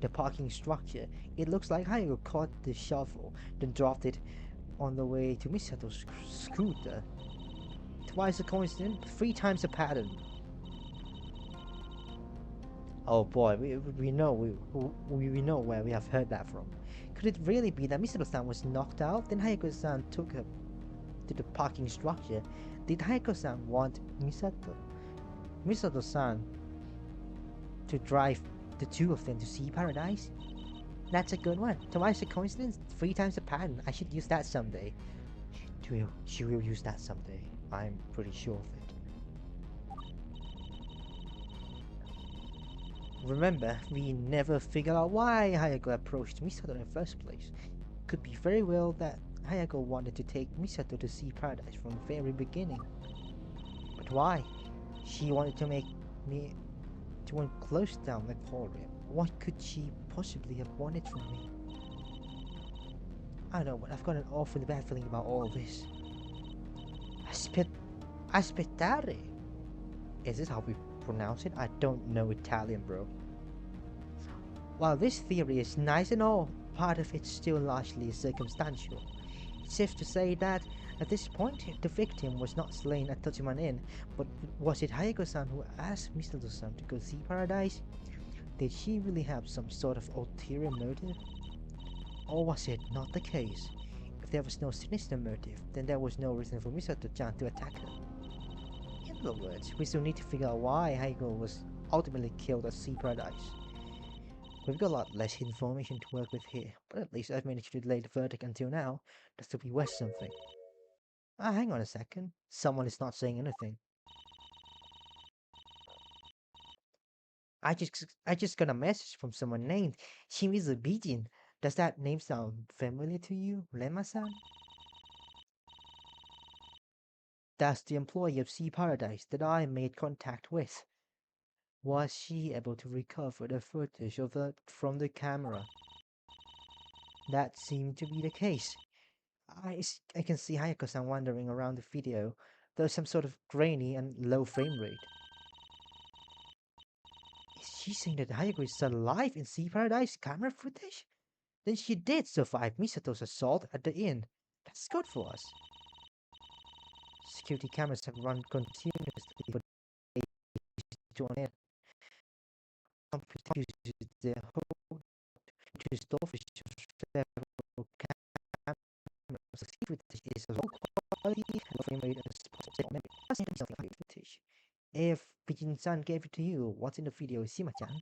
the parking structure. It looks like Hayako caught the shovel, then dropped it on the way to Misato's scooter. Twice a coincidence, three times a pattern. Oh boy, we know we know where we have heard that from. Could it really be that Misato-san was knocked out? Then Hayako-san took her to the parking structure. Did Hayako-san want Misato-san to drive the two of them to Sea Paradise? That's a good one. Twice a coincidence, three times a pattern. I should use that someday. She will use that someday. I'm pretty sure of it. Remember, we never figured out why Hayako approached Misato in the first place. Could be very well that Hayako wanted to take Misato to Sea Paradise from the very beginning. But why? She wanted to make me to want to close down the aquarium. What could she possibly have wanted from me? I don't know, but I've got an awfully bad feeling about all this. Aspettare? Is this how we pronounce it? I don't know Italian, bro. While this theory is nice and all, part of it's still largely circumstantial. It's safe to say that, at this point, the victim was not slain at Tochiman Inn, but was it Hayako-san who asked Misato-san to go see Paradise? Did she really have some sort of ulterior motive? Or was it not the case? If there was no sinister motive, then there was no reason for Misato-chan to attack her. In other words, we still need to figure out why Hayako was ultimately killed at Sea Paradise. We've got a lot less information to work with here, but at least I've managed to delay the verdict until now, just to be worth something. Ah, hang on a second. Someone is not saying anything. I just got a message from someone named Shimizu Bijin. Does that name sound familiar to you, Rema-san? That's the employee of Sea Paradise that I made contact with. Was she able to recover the footage of it from the camera? That seemed to be the case. I can see Hayako-san wandering around the video. There's some sort of grainy and low frame rate. Is she saying that Hayako is alive in Sea Paradise camera footage? Then she did survive Misato's assault at the inn. That's good for us. Security cameras have run continuously for days on end. Computers use the whole to store several cameras. The footage is of low quality and frame rate and possible memory. That's something like footage. If Bijin-san gave it to you, what's in the video is Sima-chan.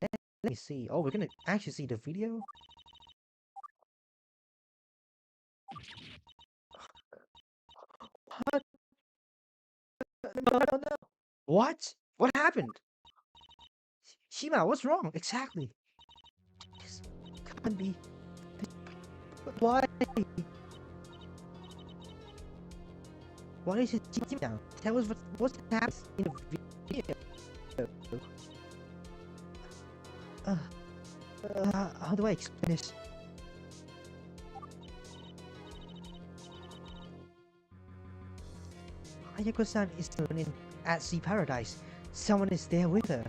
Let me see. Oh, we're gonna actually see the video? What? No, no, no. What? What happened? Shima, what's wrong? Exactly. This can't be. Why? Why is it Shima? Tell us what's happening in the video. Uh, how do I explain this? Hayako-san is alone at Sea Paradise. Someone is there with her.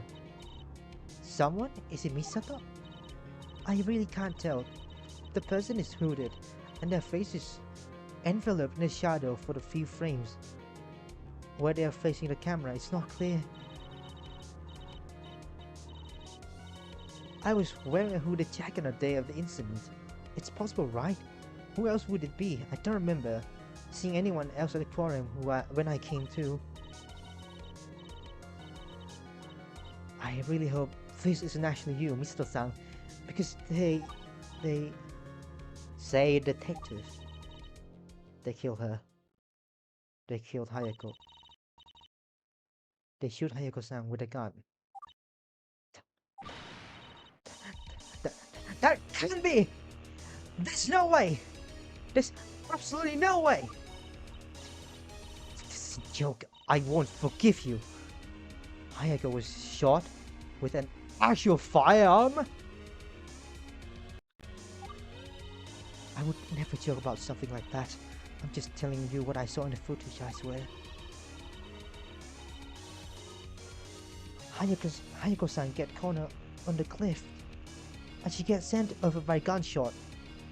Someone? Is it Misato? I really can't tell. The person is hooded, and their face is enveloped in a shadow for the few frames. Where they are facing the camera, it's not clear. I was wearing a hooded jacket on the day of the incident. It's possible, right? Who else would it be? I don't remember seeing anyone else at the aquarium when I came to. I really hope this isn't actually you, Misato-san, because they say detective. They kill her. They killed Hayako. They shoot Hayako-san with a gun. That, that can't be! There's no way! There's absolutely no way! This is a joke. I won't forgive you. Hayako was shot with an actual firearm? I would never joke about something like that. I'm just telling you what I saw in the footage, I swear. Hayako-san get cornered on the cliff, and she gets sent over by gunshot.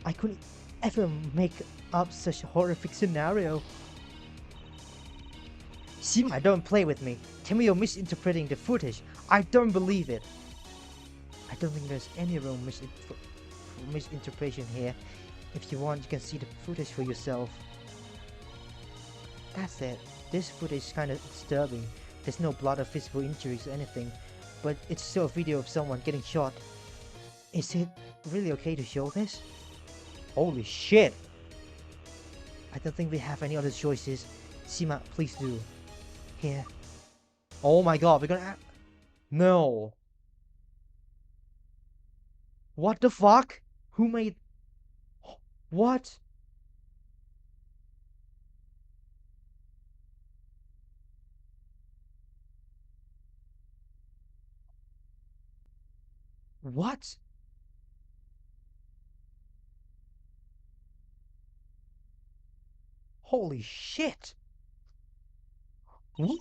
I couldn't ever make up such a horrific scenario. Shima, don't play with me. Tell me you're misinterpreting the footage. I don't believe it. I don't think there's any room for misinterpretation here. If you want, you can see the footage for yourself. That's it. This footage is kinda disturbing. There's no blood or physical injuries or anything, but it's still a video of someone getting shot. Is it really okay to show this? Holy shit! I don't think we have any other choices. Shima, please do. Here. Oh my god, we're gonna... No! What the fuck? Who made... What? What? Holy shit! What?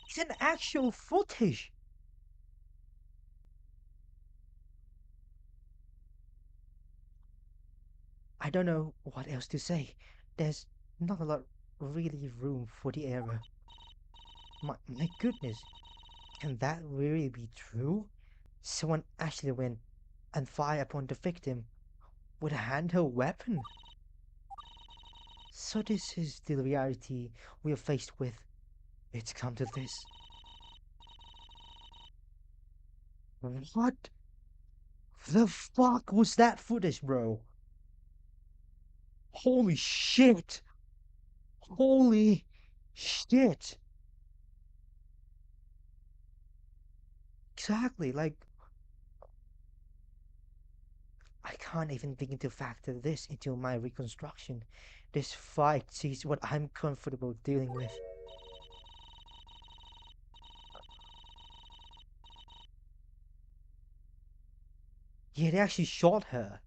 It's an actual footage! I don't know what else to say. There's not a lot really room for the error. My goodness, can that really be true? Someone actually went and fired upon the victim with a handheld weapon? So this is the reality we are faced with. It's come to this. What? The fuck was that footage, bro? Holy shit! Holy shit! Exactly, like, I can't even begin to factor this into my reconstruction. This fight is what I'm comfortable dealing with. Yeah, they actually shot her.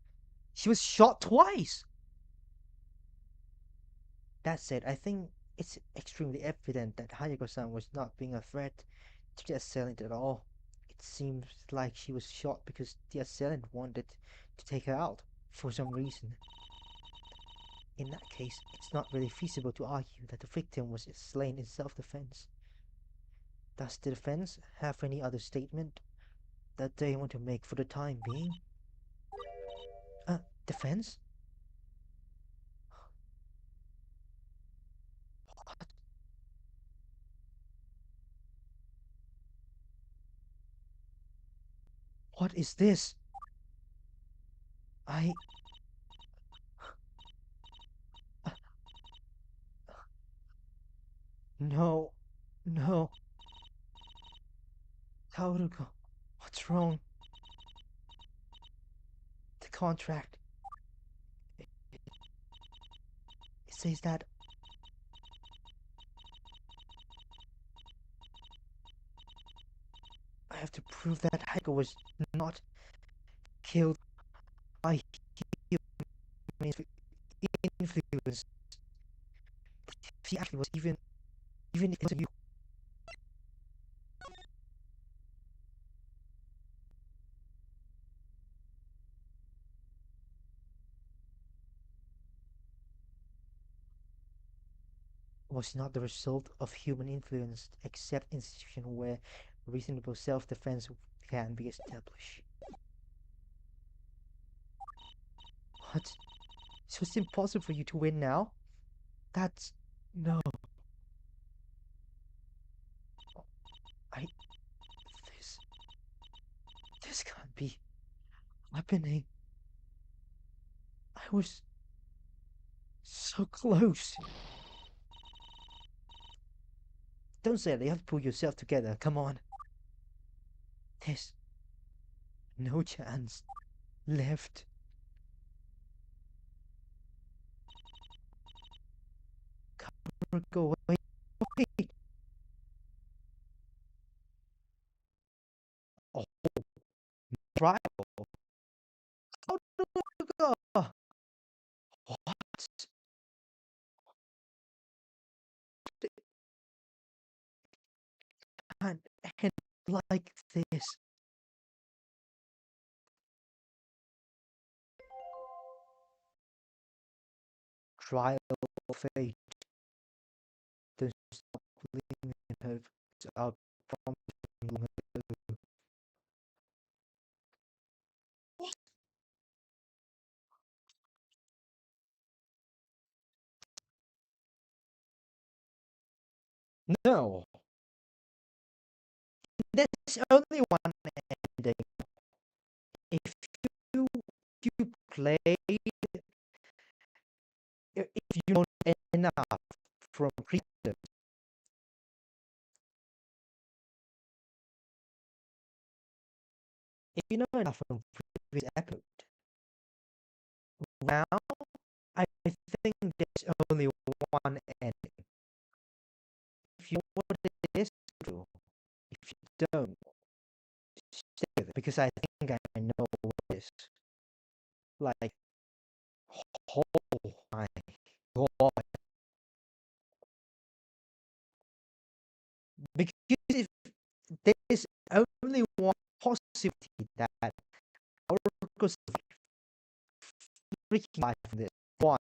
She was shot twice! That said, I think it's extremely evident that Hayako-san was not being a threat to the assailant at all. It seems like she was shot because the assailant wanted to take her out for some reason. In that case, it's not really feasible to argue that the victim was slain in self-defense. Does the defense have any other statement that they want to make for the time being? Uh, defense? What? What is this? I... uh, no. No. Taoruko. What's wrong? The contract. It, it says that I have to prove that Heiko was not killed by human influence. She actually was even if it was you. Was not the result of human influence, except in situations where reasonable self-defense can be established. What? So it's impossible for you to win now? That's... no. I... this... this can't be happening. I was so close. Don't say that, you have to pull yourself together, come on. There's no chance left. Go away. Wait. Oh, trial. How do you go? What? And like this. Trial of fate. Don't stop believing in hope. It's our promise. No. There's only one ending. If you play, if you know enough from freedom, if you know enough from previous episode, now I think there's only one ending. If you know what it is, true. If you don't, stay with it because I think I know what it is. Like, oh my god. Because if there's only one possibility that our could freaking life from this one.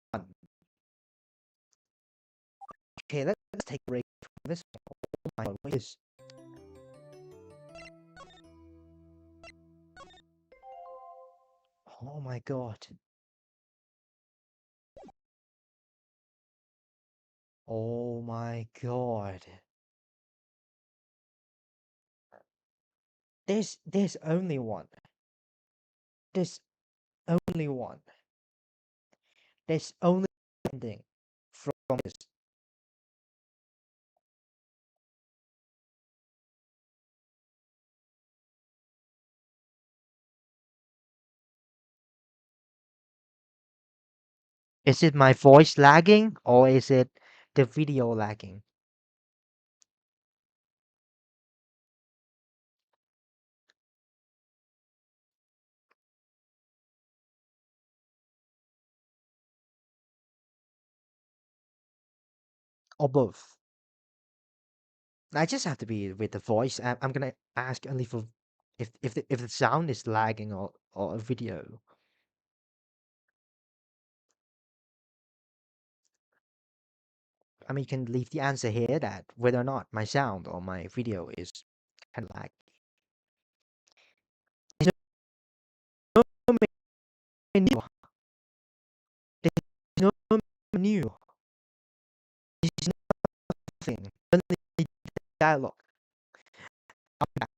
Okay, let's take a break from this. Oh my god, what is? Oh my god. Oh my god. There's only one. There's only one. There's only ending from this. Is it my voice lagging or is it the video lagging? Or both? I just have to be with the voice. I'm gonna ask only for if the sound is lagging or a video. I mean, you can leave the answer here that whether or not my sound or my video is kind of lag. There's no menu. There's no menu. There's nothing. Only dialogue. I'm back.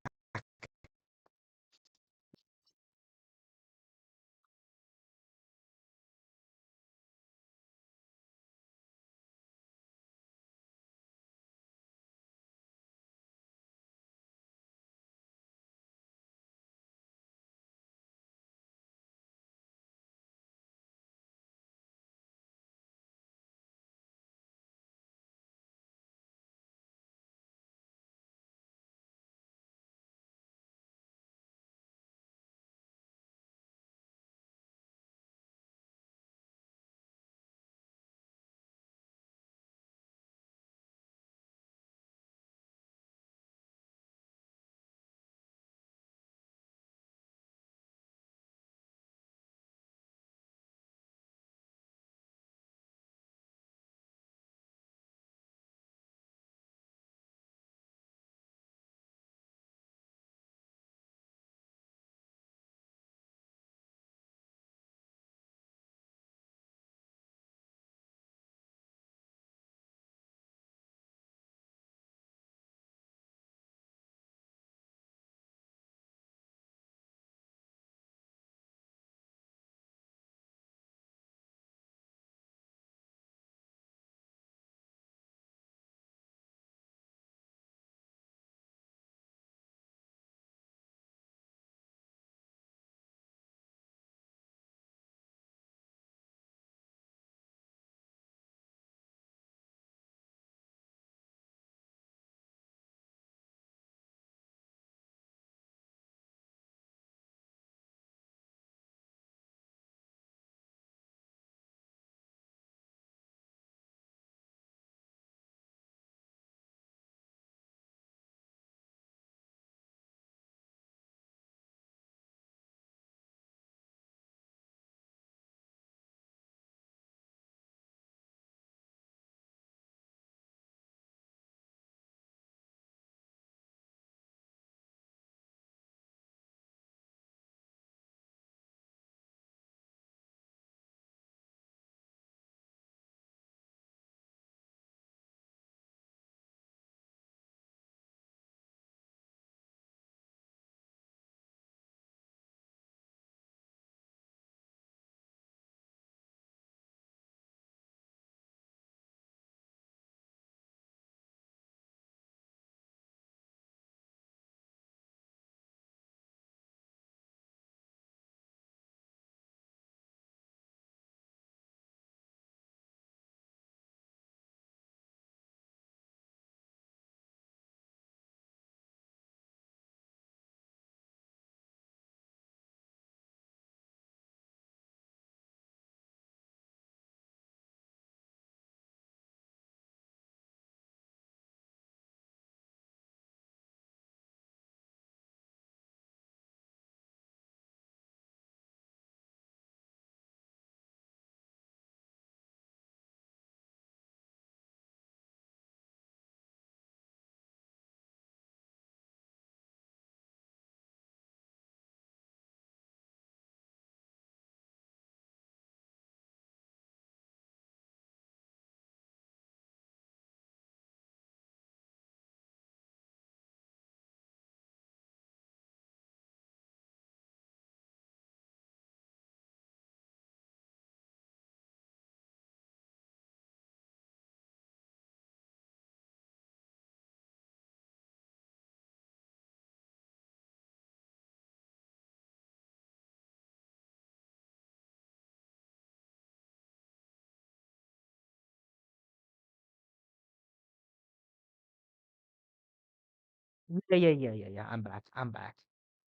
Yeah. I'm back. I'm back.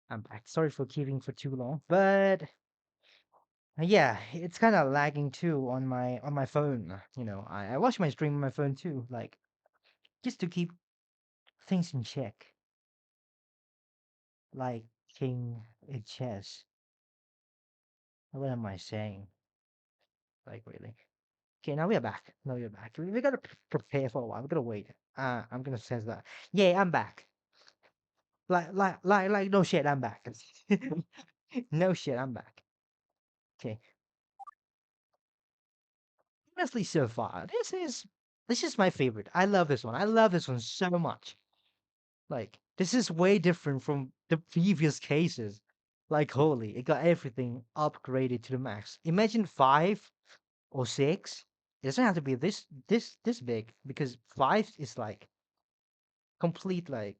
I'm back. Sorry for keeping for too long, but yeah, it's kind of lagging too on my phone. I watch my stream on my phone too, like just to keep things in check, like king in chess. What am I saying? Like really? Okay, now we're back. Now we're back. We gotta prepare for a while. We gotta wait. I'm gonna say that. Yeah, I'm back. Like, no shit, I'm back. No shit, I'm back. Okay. Honestly, so far, this is my favorite. I love this one. I love this one so much. Like, this is way different from the previous cases. Like, holy, it got everything upgraded to the max. Imagine 5 or 6. It doesn't have to be this big because 5 is like complete, like,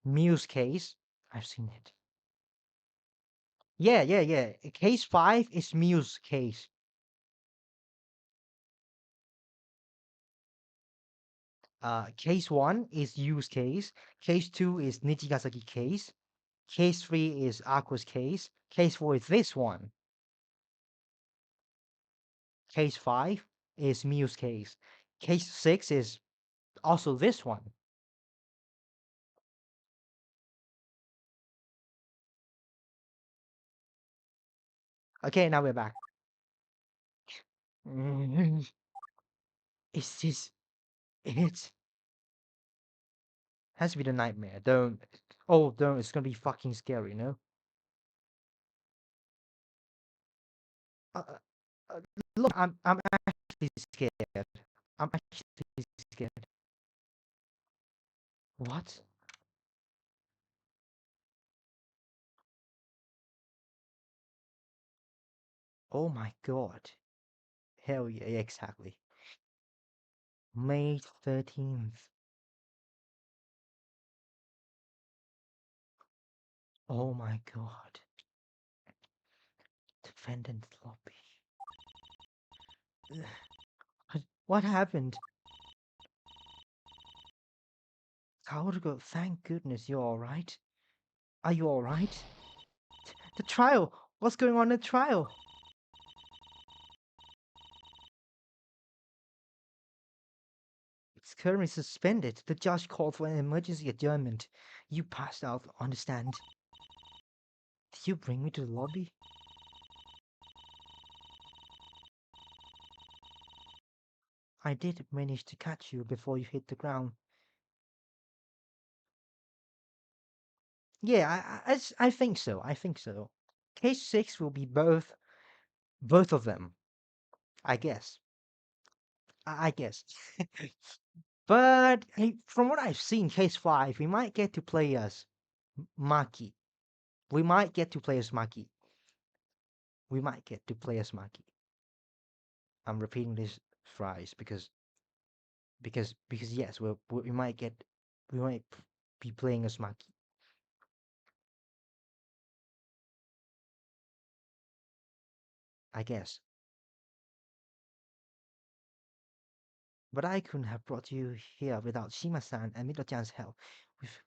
Muse case. I've seen it. Yeah. Case 5 is Muse case. Case 1 is use case. Case 2 is Nijigasaki case. Case 3 is Aqua's case. Case 4 is this one. Case 5 is Muse case. Case 6 is also this one. Okay, now we're back. Is this it? Has to be the nightmare. Don't. Oh, don't. It's gonna be fucking scary, Uh, uh, look, I'm actually scared. I'm actually scared. What? Oh my god. Hell yeah, exactly. May 13th. Oh my god. Defendant lobby. What happened? Kaoruko, thank goodness you're alright. Are you alright? The trial! What's going on in the trial? It's currently suspended. The judge called for an emergency adjournment. You passed out on the stand. Did you bring me to the lobby? I did manage to catch you before you hit the ground. Yeah, I think so. I think so. Case 6 will be both of them. I guess. I guess. But hey, from what I've seen, case 5, we might get to play as Maki. We might get to play as Maki. We might get to play as Maki. I'm repeating this phrase because yes, we might be playing as Maki. I guess. But I couldn't have brought you here without Shima-san and Mito-chan's help.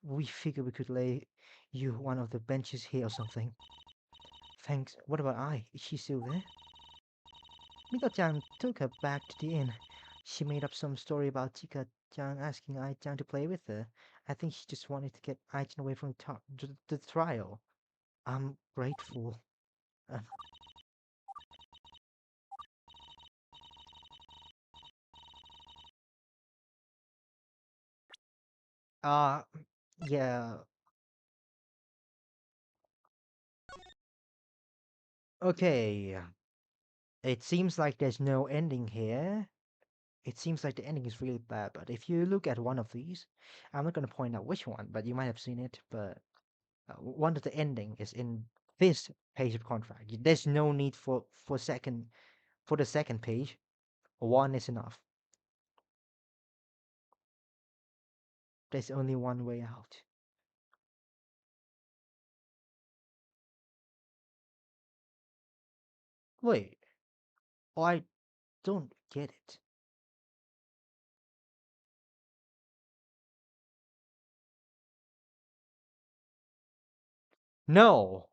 We figured we could lay you one of the benches here or something. Thanks. What about Ai? Is she still there? Mito-chan took her back to the inn. She made up some story about Chika-chan asking Ai-chan to play with her. I think she just wanted to get Ai-chan away from the trial. I'm grateful. Uh, uh yeah. Okay. It seems like there's no ending here. It seems like the ending is really bad, but if you look at one of these, I'm not going to point out which one, but you might have seen it, but one of the ending is in this page of contract. There's no need for the second page. One is enough. There's only one way out. Wait, I don't get it. No,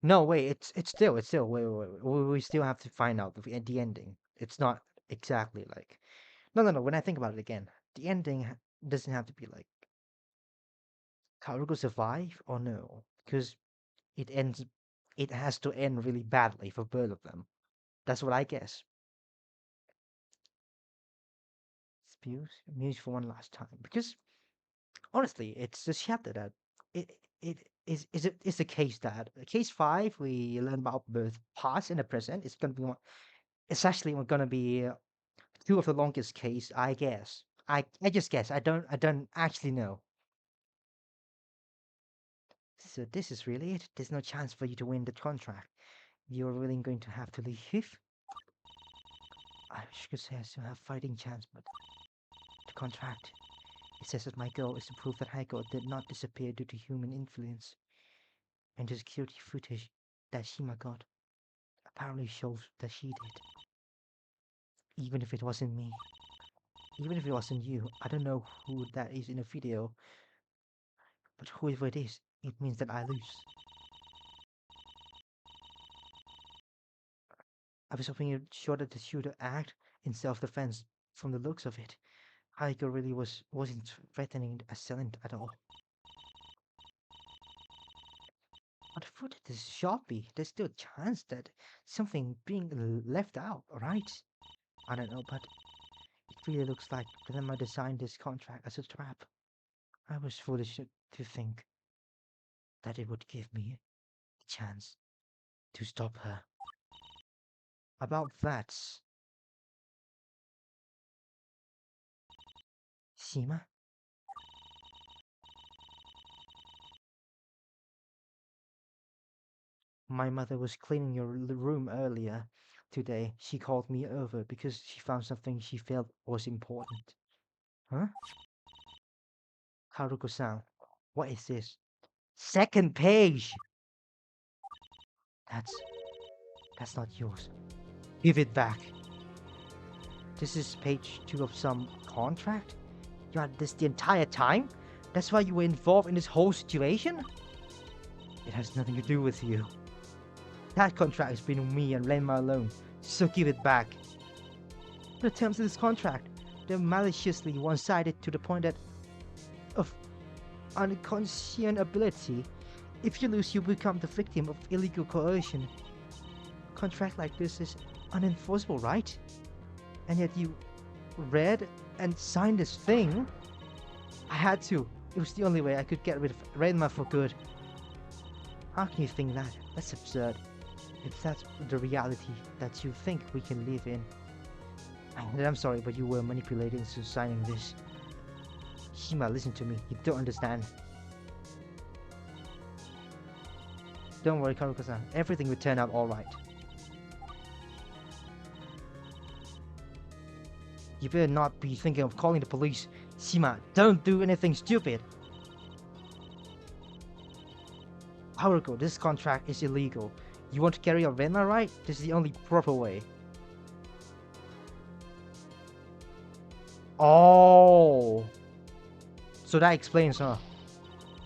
no, wait. It's still. Wait. We still have to find out the ending. It's not exactly like. No, no, no. When I think about it again, the ending doesn't have to be like Karuko survive or no, because it ends. It has to end really badly for both of them. That's what I guess. Spews Muse for one last time because honestly, it's just chapter that it's a case that case 5 we learn about both past and the present. It's gonna be one. It's actually gonna be two of the longest case, I guess. I just guess. I don't actually know. So this is really it. There's no chance for you to win the contract. You're really going to have to leave. I wish I could say I still have fighting chance, but the contract. It says that my goal is to prove that Heiko did not disappear due to human influence, and the security footage that Shima got apparently shows that she did. Even if it wasn't me, even if it wasn't you, I don't know who that is in the video, but whoever it is, it means that I lose. I was hoping you'd show that the shooter act in self-defense. From the looks of it, Heiko really wasn't threatening the assailant at all. But the footage is choppy. There's still a chance that something being left out, right? I don't know, but it really looks like Dilemma designed this contract as a trap. I was foolish to think that it would give me a chance to stop her. About that, Shima, my mother was cleaning your room earlier today. She called me over because she found something she felt was important. Huh? Haruko-san, what is this? Second page! That's that's not yours. Give it back. This is page 2 of some contract? You had this the entire time? That's why you were involved in this whole situation? It has nothing to do with you. That contract has been with me and Renma alone, so give it back. The terms of this contract, they're maliciously one-sided to the point that of unconscionability. If you lose, you become the victim of illegal coercion. A contract like this is unenforceable, right? And yet you read and signed this thing? I had to. It was the only way I could get rid of Renma for good. How can you think that? That's absurd. If that's the reality that you think we can live in. And I'm sorry, but you were manipulated into signing this. Shima, listen to me. You don't understand. Don't worry, Karuka-san. Everything will turn out alright. You better not be thinking of calling the police. Shima, don't do anything stupid. Haruko, this contract is illegal. You want to carry your Renma, right? This is the only proper way. Oh. So that explains, huh?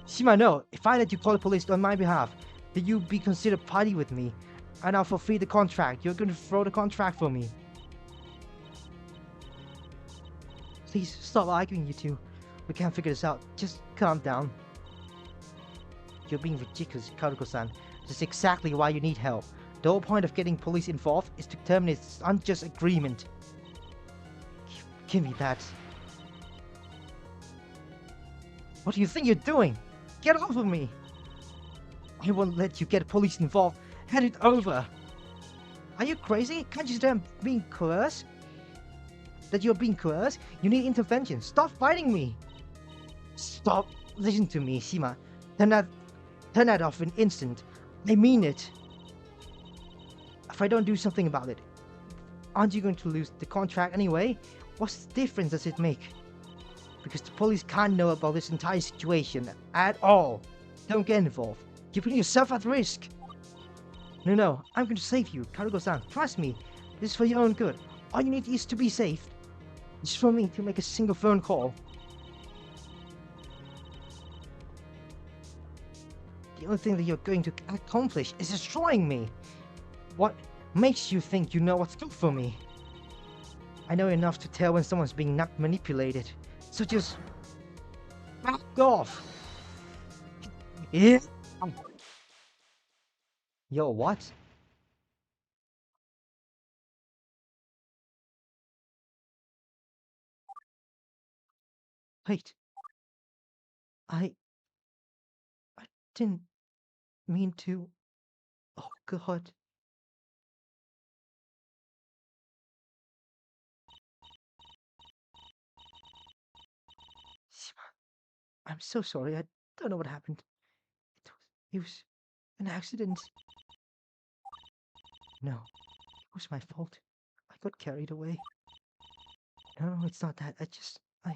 Shima, no. If I let you call the police on my behalf, then you'll be considered party with me. And I'll fulfill the contract. You're going to throw the contract for me. Please, stop arguing, you two. We can't figure this out. Just calm down. You're being ridiculous, Karuko-san. This is exactly why you need help. The whole point of getting police involved is to terminate this unjust agreement. Give me that. What do you think you're doing? Get off of me! I won't let you get police involved. Hand it over! Are you crazy? Can't you see that I'm being coerced? That you're being coerced? You need intervention. Stop fighting me! Stop! Listen to me, Shima. Turn that off in an instant. I mean it. If I don't do something about it, aren't you going to lose the contract anyway? What difference does it make? Because the police can't know about this entire situation at all. Don't get involved. You're putting yourself at risk. No, I'm going to save you, Karuko-san. Trust me. This is for your own good. All you need is to be safe. Just for me to make a single phone call. The only thing that you're going to accomplish is destroying me. What makes you think you know what's good for me? I know enough to tell when someone's being manipulated. So just back off. Yeah. Yo, what? Wait. I I didn't mean to. Oh God. Shima, I'm so sorry. I don't know what happened. It was an accident. No, it was my fault. I got carried away. No, it's not that. I.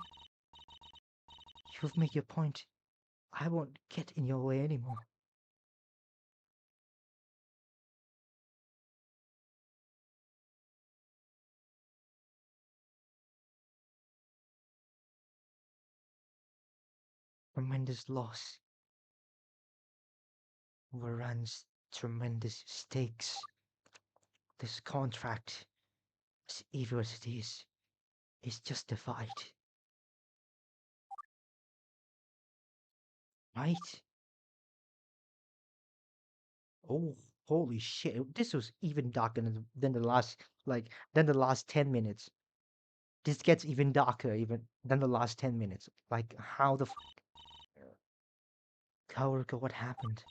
You've made your point. I won't get in your way anymore. Tremendous loss overruns tremendous stakes. This contract, as evil as it is justified, right? Oh, holy shit! This was even darker than the last, than the last 10 minutes. This gets even darker, even than the last 10 minutes. Like, how the Kaoruko, what happened?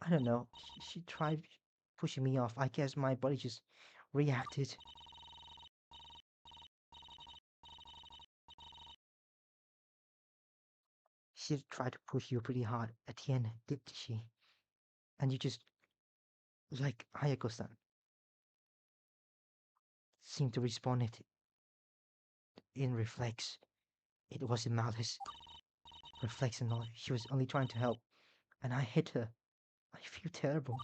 I don't know. She tried pushing me off. I guess my body just reacted. She tried to push you pretty hard at the end, didn't she? And you just, like Ayako-san, seemed to respond it in reflex. It wasn't malice. Reflex and all. She was only trying to help. And I hit her. I feel terrible.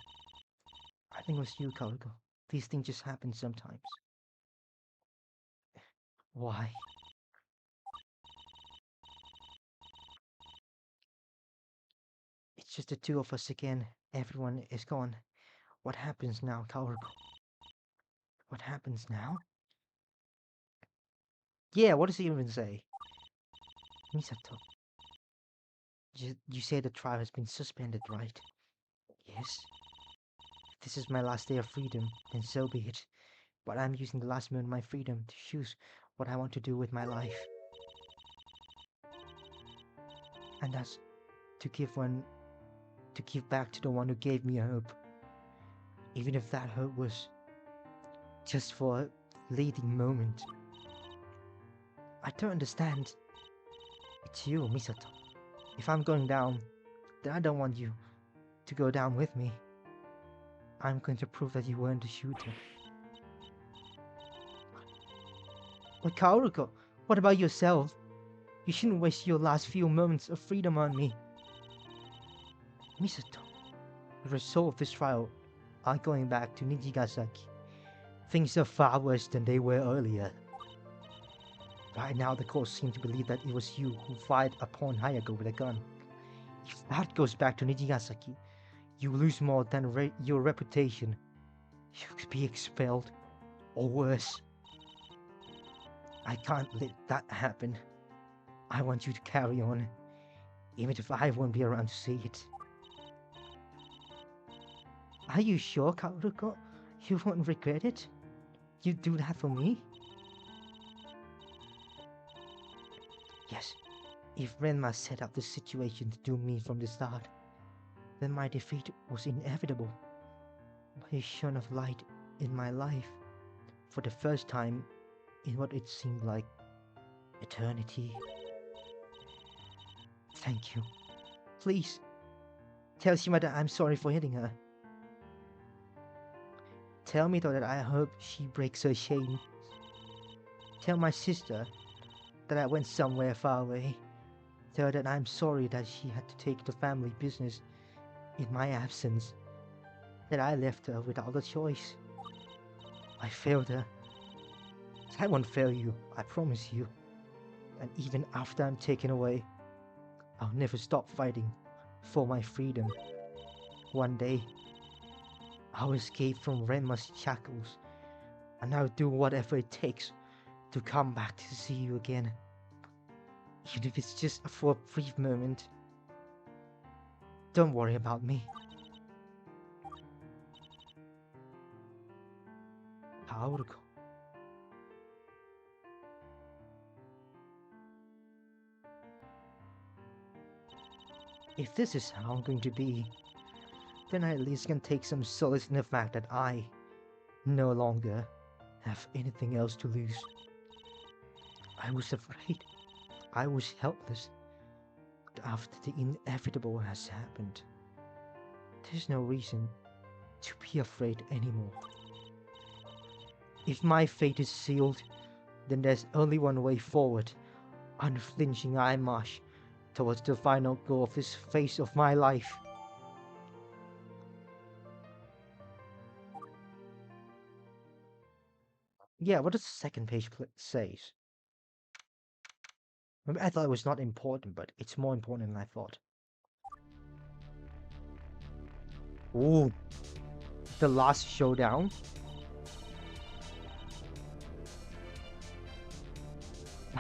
I think it was you, Kaoruko. These things just happen sometimes. Why? It's just the two of us again. Everyone is gone. What happens now, Kaoruko? What happens now? Yeah, what does he even say? Misato, you say the trial has been suspended, right? Yes. If this is my last day of freedom, then so be it. But I'm using the last moment of my freedom to choose what I want to do with my life. And that's to give back to the one who gave me a hope. Even if that hope was just for a fleeting moment. I don't understand. It's you, Misato. If I'm going down, then I don't want you to go down with me. I'm going to prove that you weren't the shooter. But Kaoruko, what about yourself? You shouldn't waste your last few moments of freedom on me. Misato, the result of this trial are going back to Nijigasaki. Things are far worse than they were earlier. Right now, the court seem to believe that it was you who fired upon Hayako with a gun. If that goes back to Nijigasaki, you lose more than your reputation. You could be expelled, or worse. I can't let that happen. I want you to carry on, even if I won't be around to see it. Are you sure, Kaoruko? You won't regret it? You'd do that for me? Yes. If Renma set up the situation to do me from the start, then my defeat was inevitable. A shone of light in my life, for the first time in what it seemed like eternity. Thank you. Please, tell Shima that I'm sorry for hitting her. Tell me though that I hope she breaks her shame. Tell my sister that I went somewhere far away. Tell her that I'm sorry that she had to take the family business in my absence. That I left her without a choice. I failed her. I won't fail you, I promise you. And even after I'm taken away, I'll never stop fighting for my freedom. One day, I'll escape from Renma's shackles, and I'll do whatever it takes to come back to see you again. Even if it's just for a brief moment. Don't worry about me. Haruko. If this is how I'm going to be, then I at least can take some solace in the fact that I no longer have anything else to lose. I was afraid. I was helpless. But after the inevitable has happened, there's no reason to be afraid anymore. If my fate is sealed, then there's only one way forward. Unflinching eye march towards the final goal of this phase of my life. Yeah, what does the second page says? Maybe I thought it was not important, but it's more important than I thought. Ooh, the last showdown.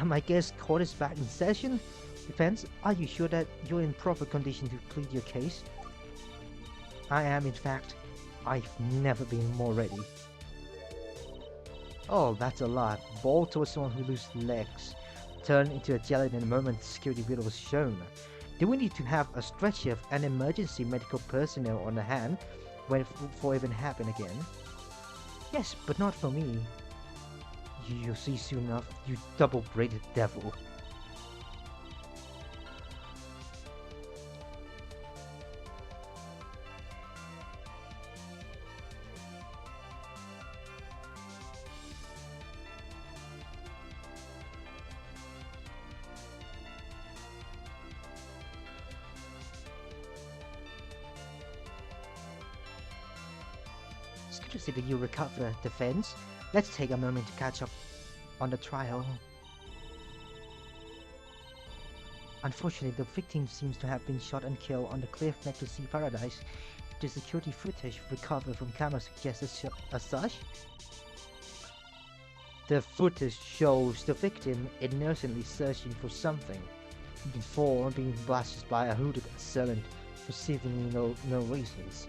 My guest court is back in session. Defense, are you sure that you're in proper condition to plead your case? I am, in fact. I've never been more ready. Oh, that's a lot. Ball towards someone who loses legs. Turn into a jelly in the moment the security video was shown. Do we need to have a stretcher and emergency medical personnel on the hand when for even happen again? Yes, but not for me. You'll see soon enough, you double-braided devil. It's good to see that you recover, Defense. Let's take a moment to catch up on the trial. Unfortunately, the victim seems to have been shot and killed on the cliff next to Sea Paradise. The security footage recovered from cameras suggests as such. The footage shows the victim innocently searching for something before being blasted by a hooded assailant for seemingly no reasons.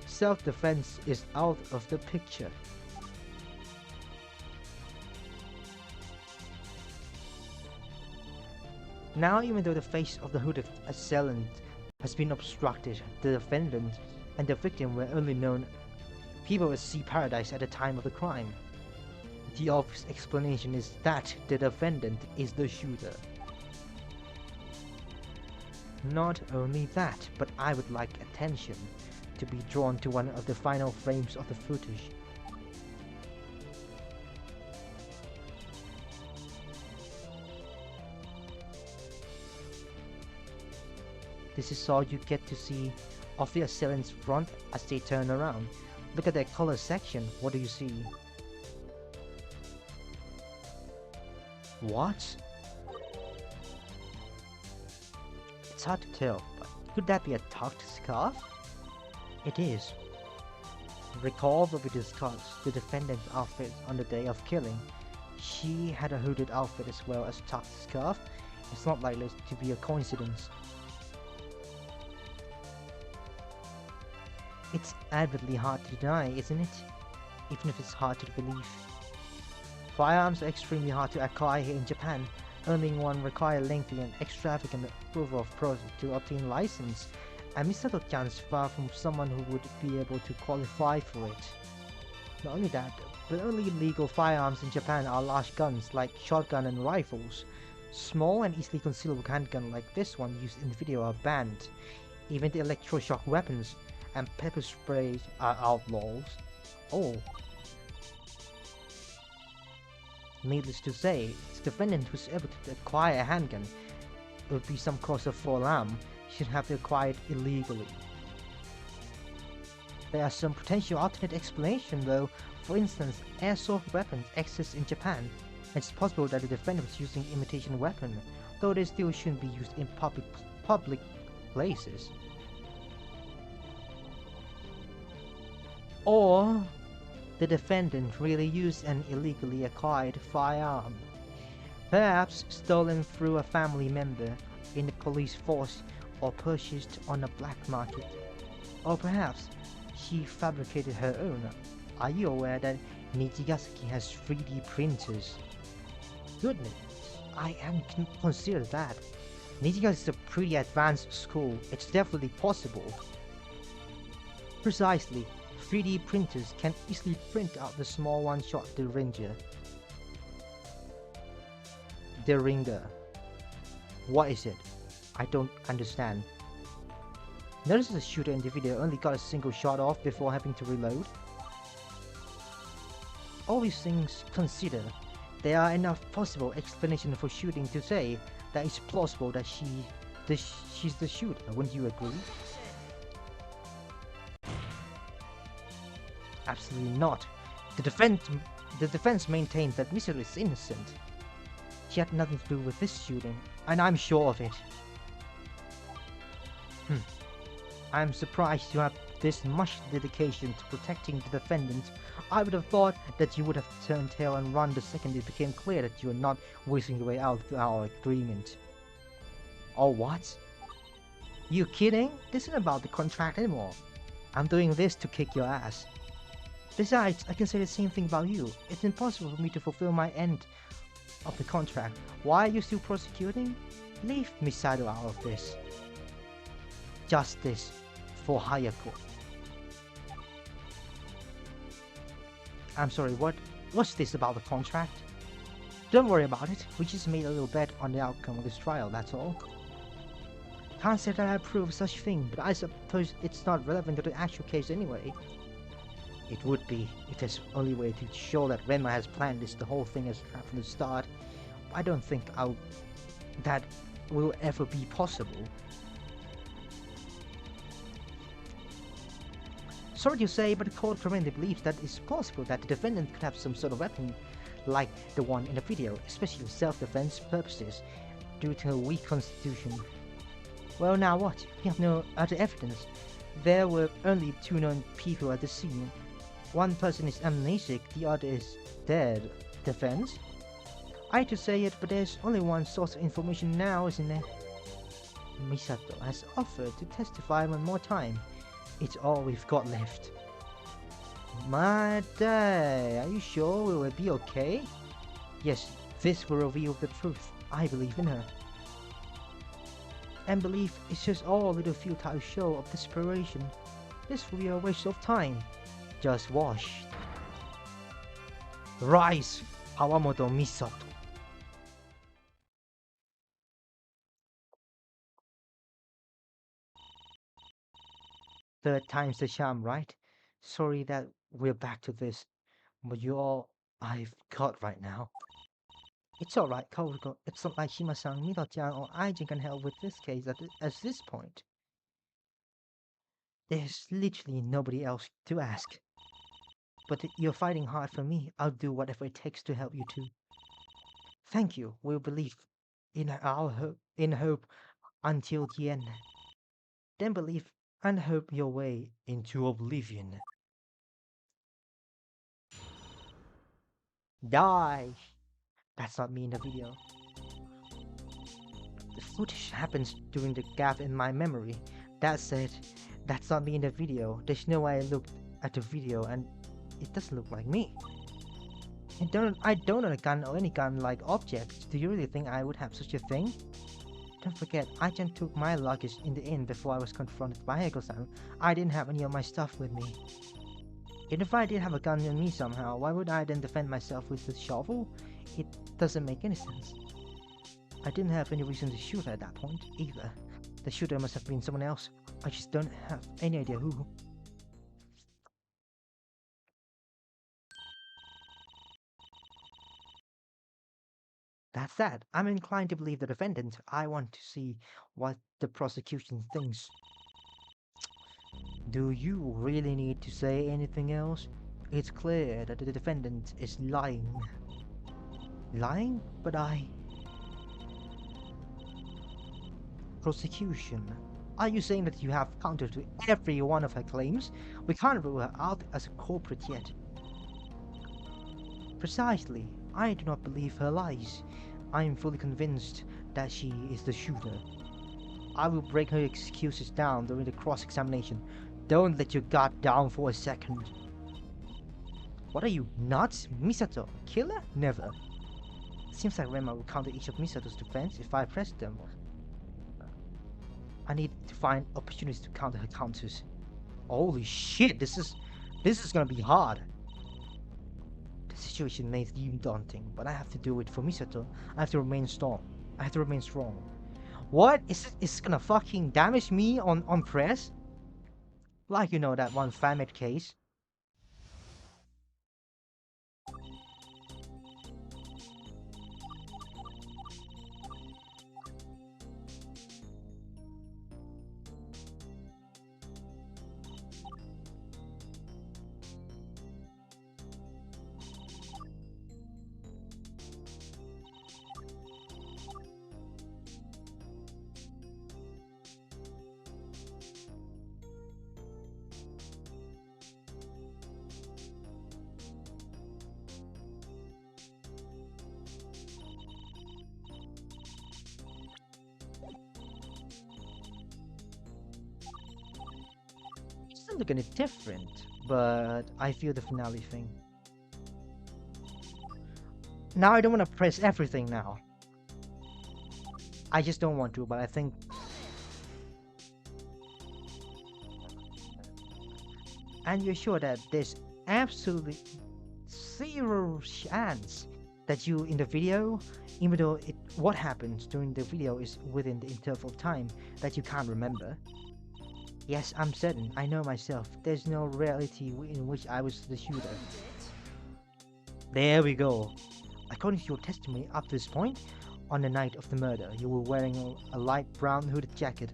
Self-defense is out of the picture. Now, even though the face of the hooded assailant has been obstructed, the defendant and the victim were only known people at Sea Paradise at the time of the crime. The obvious explanation is that the defendant is the shooter. Not only that, but I would like attention to be drawn to one of the final frames of the footage. This is all you get to see of the assailant's front as they turn around. Look at that color section, what do you see? What? It's hard to tell, but could that be a tucked scarf? It is. Recall what we discussed, the defendant's outfit on the day of killing. She had a hooded outfit as well as tucked scarf. It's not likely to be a coincidence. It's admittedly hard to deny, isn't it? Even if it's hard to believe. Firearms are extremely hard to acquire here in Japan. Owning one requires lengthy and extravagant approval of process to obtain license, and Misato Chan's far from someone who would be able to qualify for it. Not only that, but only legal firearms in Japan are large guns like shotgun and rifles. Small and easily concealable handgun like this one used in the video are banned. Even the electroshock weapons and pepper spray are outlaws. Oh. Needless to say, the defendant who's able to acquire a handgun, it would be some cause of alarm, should have acquired illegally. There are some potential alternate explanations though. For instance, airsoft weapons exist in Japan, and it's possible that the defendant was using imitation weapon, though they still shouldn't be used in public places. Or the defendant really used an illegally acquired firearm, perhaps stolen through a family member in the police force or purchased on a black market. Or perhaps she fabricated her own. Are you aware that Nijigasaki has 3D printers? Goodness, I am consider that. Nijigasaki is a pretty advanced school. It's definitely possible. Precisely, 3D printers can easily print out the small one-shot Derringer. Derringer. What is it? I don't understand. Notice the shooter in the video only got a single shot off before having to reload. All these things considered, there are enough possible explanations for shooting to say that it's plausible that she's the shooter, wouldn't you agree? Absolutely not. The defense maintains that Misuru is innocent. She had nothing to do with this shooting, and I'm sure of it. I'm surprised you have this much dedication to protecting the defendant. I would have thought that you would have turned tail and run the second it became clear that you were not wasting your way out of our agreement. Oh, what? You kidding? This isn't about the contract anymore. I'm doing this to kick your ass. Besides, I can say the same thing about you. It's impossible for me to fulfill my end of the contract. Why are you still prosecuting? Leave Misato out of this. Justice for Hayako. I'm sorry, what's this about the contract? Don't worry about it. We just made a little bet on the outcome of this trial, that's all. Can't say that I approve of such thing, but I suppose it's not relevant to the actual case anyway. It would be if there's only way to show that Renma has planned this the whole thing as from the start. I don't think that will ever be possible. Sorry to say, but the court currently believes that it's possible that the defendant could have some sort of weapon like the one in the video, especially for self-defense purposes, due to her weak constitution. Well, now what? We have no other evidence. There were only 2 known people at the scene. One person is amnesic, the other is dead. Defense? I hate to say it, but there's only one source of information now, isn't there? Misato has offered to testify one more time. It's all we've got left. My day, are you sure we will be okay? Yes, this will reveal the truth. I believe in her. And belief is just all a little futile show of desperation. This will be a waste of time. Just wash. Rise, Awamoto Misato. Third time's the charm, right? Sorry that we're back to this, but you're all I've got right now. It's alright, Kaoruko. It's not like Shima-san, Mito-chan, or Aijin can help with this case at this point. There's literally nobody else to ask. But you're fighting hard for me. I'll do whatever it takes to help you too. Thank you. We'll believe in hope until the end. Then believe and hope your way into oblivion. Die! That's not me in the video. The footage happens during the gap in my memory. That said, that's not me in the video. There's no way I looked at the video and it doesn't look like me. I don't own a gun or any gun-like object. Do you really think I would have such a thing? Don't forget, I just took my luggage in the inn before I was confronted by Heko-san. I didn't have any of my stuff with me. Even if I did have a gun on me somehow, why would I then defend myself with the shovel? It doesn't make any sense. I didn't have any reason to shoot at that point, either. The shooter must have been someone else. I just don't have any idea who. That's that. I'm inclined to believe the defendant. I want to see what the prosecution thinks. Do you really need to say anything else? It's clear that the defendant is lying. Lying? But prosecution. Are you saying that you have counter to every one of her claims? We can't rule her out as a culprit yet. Precisely. I do not believe her lies. I am fully convinced that she is the shooter. I will break her excuses down during the cross-examination. Don't let your guard down for a second. What are you, nuts? Misato, killer? Never. Seems like Rema will counter each of Misato's defense if I press them. I need to find opportunities to counter her counters. Holy shit, this is gonna be hard. The situation may seem daunting, but I have to do it for Misato. I have to remain strong. I have to remain strong. What? Is it gonna fucking damage me on press? Like, you know, that one fanmade case. It doesn't look any different, but I feel the finale thing. Now I don't want to press everything now. I just don't want to, but I think... And you're sure that there's absolutely zero chance that you in the video, even though what happens during the video is within the interval of time that you can't remember. Yes, I'm certain. I know myself. There's no reality in which I was the shooter. There we go. According to your testimony up to this point, on the night of the murder, you were wearing a light brown hooded jacket,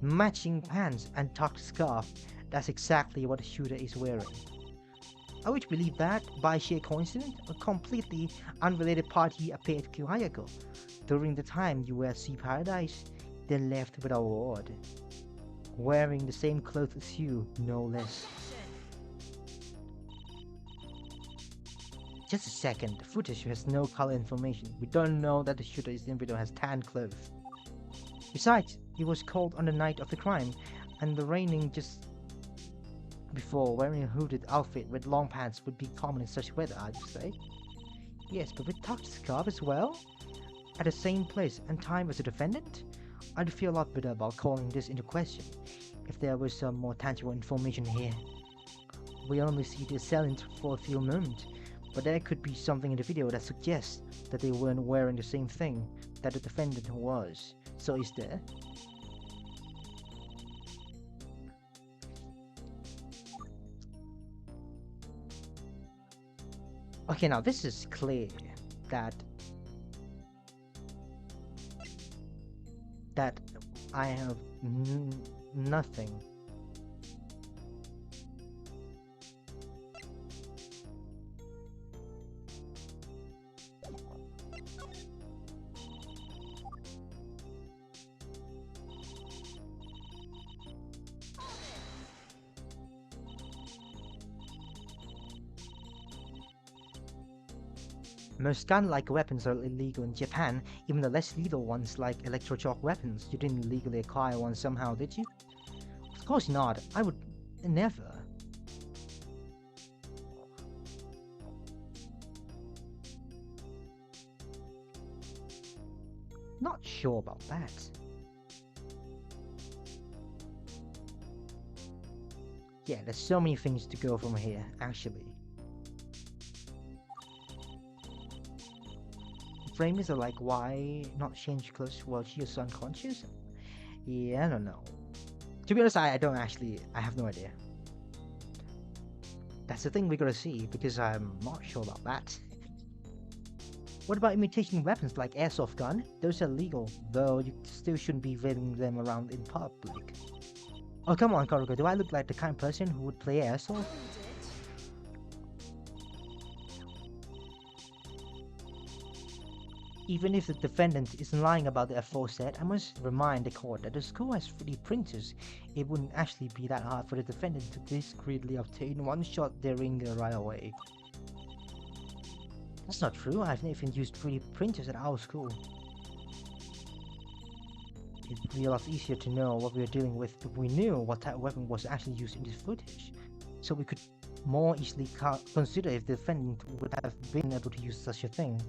matching pants, and tucked scarf. That's exactly what the shooter is wearing. I would believe that, by sheer coincidence, a completely unrelated party appeared to kill Hayako during the time you were at Sea Paradise, then left without a reward. Wearing the same clothes as you, no less. Just a second, the footage has no color information. We don't know that the shooter in the video has tan clothes. Besides, he was cold on the night of the crime, and the raining just before. Wearing a hooded outfit with long pants would be common in such weather, I'd say. Yes, but with tucked scarf as well? At the same place and time as the defendant? I'd feel a lot better about calling this into question if there was some more tangible information here. We only see the assailant for a few moments, but there could be something in the video that suggests that they weren't wearing the same thing that the defendant was. So is there? Okay, now this is clear that I have nothing. Most gun-like weapons are illegal in Japan, even the less lethal ones like electroshock weapons. You didn't legally acquire one somehow, did you? Of course not. I would never. Not sure about that. Yeah, there's so many things to go from here, actually. Framers are like, why not change clothes while she is unconscious? Yeah, I don't know. To be honest, I have no idea. That's the thing we gotta see, because I'm not sure about that. What about imitation weapons like airsoft gun? Those are legal, though you still shouldn't be waving them around in public. Oh come on, Karuka, do I look like the kind of person who would play airsoft? Even if the defendant is lying about the aforesaid, I must remind the court that the school has 3D printers. It wouldn't actually be that hard for the defendant to discreetly obtain one shot their ringer right away. That's not true. I've never even used 3D printers at our school. It'd be a lot easier to know what we were dealing with if we knew what type of weapon was actually used in this footage, so we could more easily consider if the defendant would have been able to use such a thing.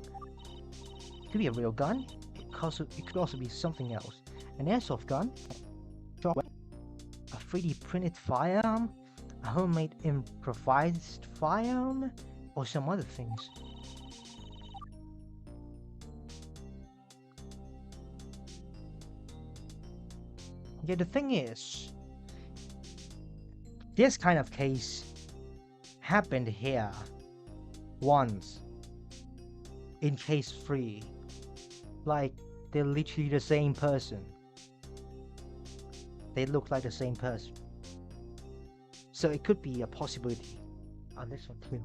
It could be a real gun. It could also be something else. An airsoft gun, a 3D printed firearm, a homemade improvised firearm, or some other things. Yeah, the thing is, this kind of case happened here once in case 3. Like, they're literally the same person. They look like the same person. So it could be a possibility on this one too.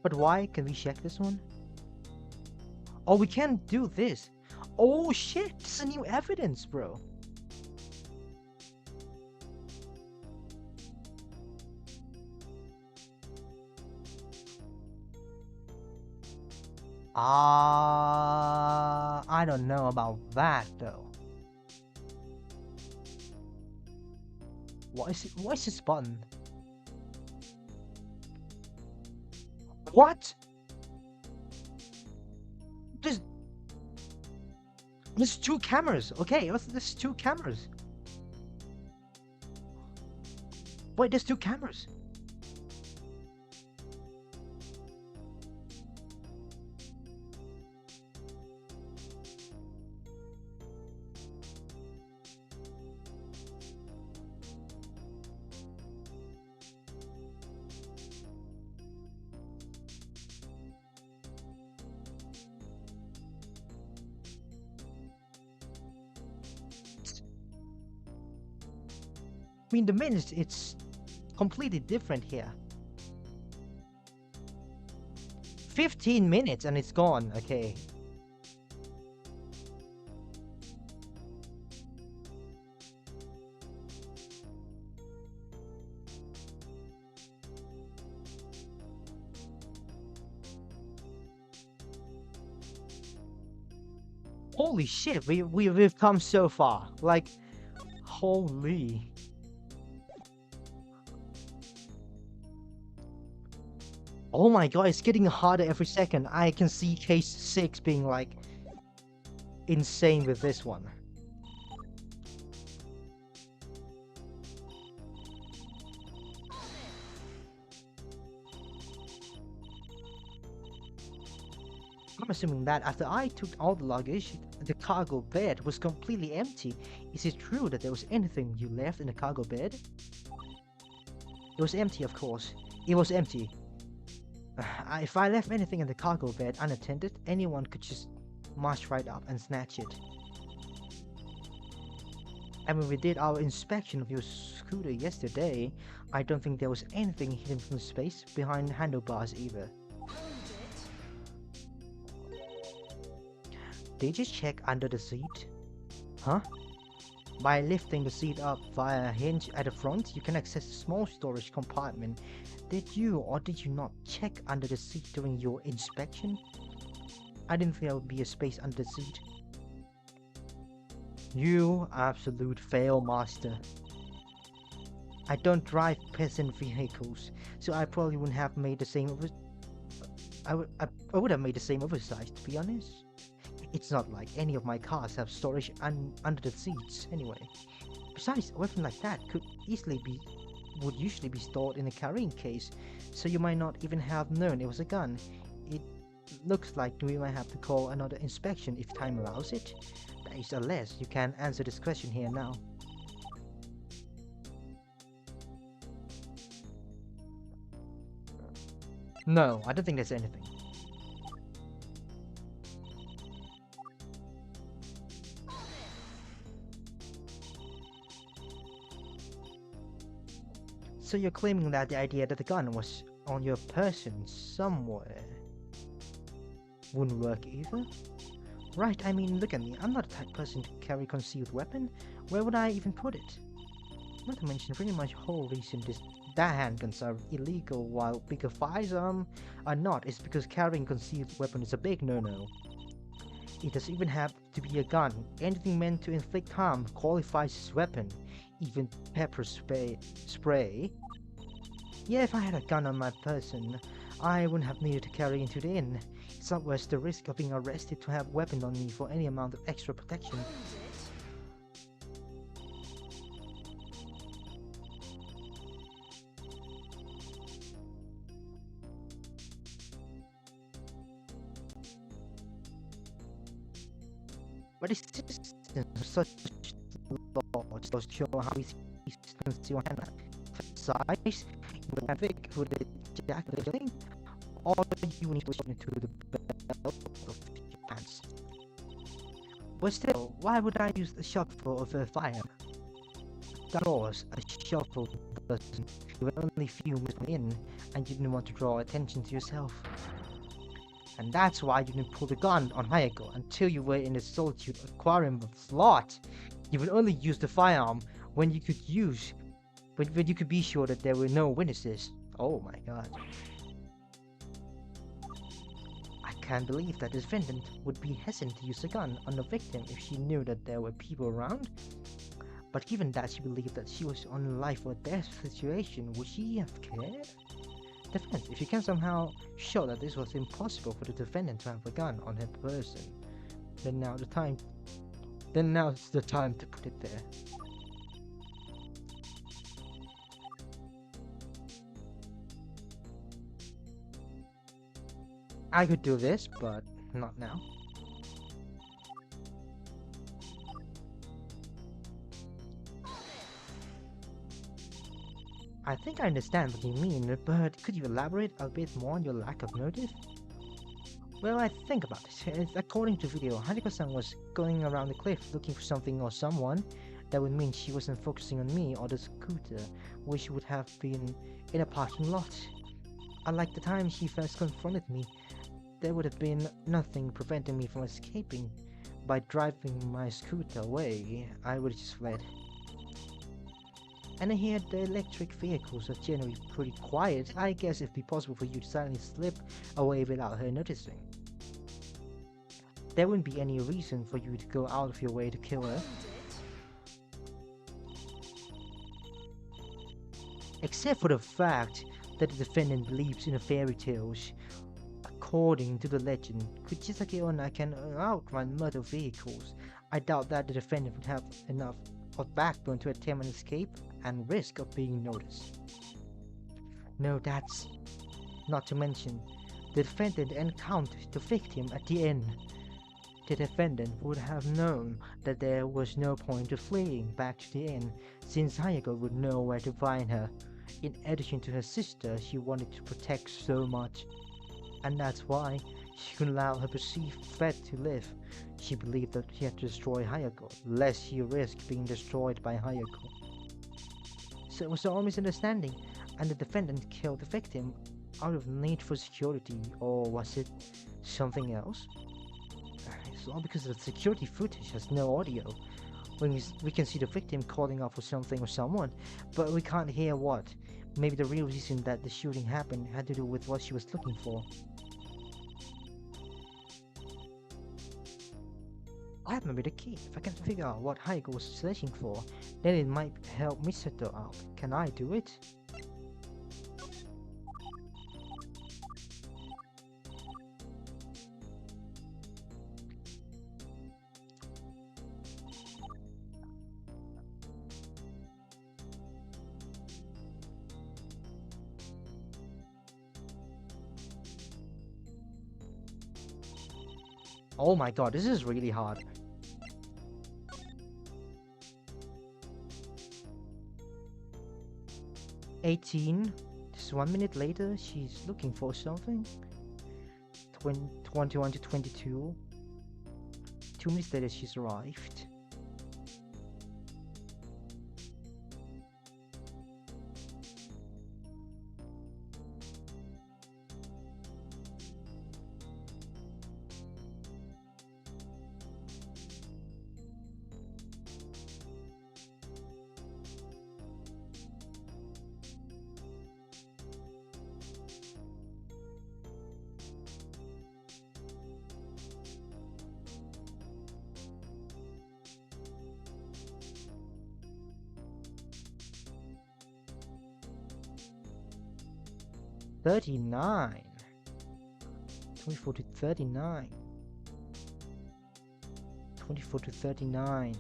But why? Can we check this one? Oh, we can't do this. Oh shit, this is new evidence, bro. I don't know about that though. What is this button? What? There's 2 cameras. Okay, there's 2 cameras. Wait, there's 2 cameras. I mean, the minutes, it's completely different here. 15 minutes and it's gone. Okay. Holy shit, we've come so far. Like, holy. Oh my god, it's getting harder every second. I can see case 6 being like insane with this one. I'm assuming that after I took all the luggage, the cargo bed was completely empty. Is it true that there was anything you left in the cargo bed? It was empty, of course. It was empty. If I left anything in the cargo bed unattended, anyone could just march right up and snatch it. And when we did our inspection of your scooter yesterday, I don't think there was anything hidden from space behind handlebars either. Did you check under the seat? Huh? By lifting the seat up via a hinge at the front, you can access a small storage compartment. Did you or did you not check under the seat during your inspection? I didn't think there would be a space under the seat. You absolute fail master. I don't drive peasant vehicles, so I probably wouldn't have made the same I would have made the same oversight, to be honest. It's not like any of my cars have storage under the seats, anyway. Besides, a weapon like that would usually be stored in a carrying case, so you might not even have known it was a gun. It looks like we might have to call another inspection if time allows it. That is unless you can answer this question here now. No, I don't think there's anything. So you're claiming that the idea that the gun was on your person somewhere wouldn't work either? Right, I mean, look at me. I'm not the type of person to carry concealed weapon. Where would I even put it? Not to mention, pretty much whole reason that handguns are illegal while bigger firearms are not is because carrying concealed weapon is a big no-no. It doesn't even have to be a gun. Anything meant to inflict harm qualifies as weapon. Even pepper spray. Yeah, if I had a gun on my person, I wouldn't have needed to carry into the inn. It's not worth the risk of being arrested to have a weapon on me for any amount of extra protection. But the existence of such laws does show how easy it is to conceal hand size, traffic for the Gyakuten. All you need to into the belt of your pants. But still, why would I use the shovel of a fire? Of course, a shovel doesn't. You were only few minutes in, and you didn't want to draw attention to yourself. And that's why you didn't pull the gun on Hayako until you were in the Solitude Aquarium slot. You would only use the firearm when you could be sure that there were no witnesses. Oh my god. I can't believe that the defendant would be hesitant to use a gun on the victim if she knew that there were people around. But given that she believed that she was on a life or death situation, would she have cared? Defense, if you can somehow show that this was impossible for the defendant to have a gun on her person, then now's the time to put it there. I could do this, but not now. I think I understand what you mean, but could you elaborate a bit more on your lack of motive? Well, I think about it. According to video, Hanako-san was going around the cliff looking for something or someone. That would mean she wasn't focusing on me or the scooter, which would have been in a parking lot. Unlike the time she first confronted me, there would have been nothing preventing me from escaping. By driving my scooter away, I would have just fled. And here the electric vehicles are generally pretty quiet. I guess it'd be possible for you to suddenly slip away without her noticing. There wouldn't be any reason for you to go out of your way to kill her. Except for the fact that the defendant believes in the fairy tales. According to the legend, Kuchisake Onna can outrun motor vehicles. I doubt that the defendant would have enough of backbone to attempt an escape and risk of being noticed. No, that's not to mention the defendant encountered the victim at the inn. The defendant would have known that there was no point of fleeing back to the inn, since Hayako would know where to find her. In addition to her sister she wanted to protect so much, and that's why she couldn't allow her perceived threat to live. She believed that she had to destroy Hayako, lest she risk being destroyed by Hayako. So it was all misunderstanding, and the defendant killed the victim out of need for security, or was it something else? It's all because the security footage has no audio. We can see the victim calling out for something or someone, but we can't hear what. Maybe the real reason that the shooting happened had to do with what she was looking for. I have maybe the key. If I can figure out what Hayako was searching for, then it might help Misato out. Can I do it? Oh my god, this is really hard. Just 1 minute later, she's looking for something. 21 to 22. 2 minutes later, she's arrived. 39. 24 to 39. 24 to 39.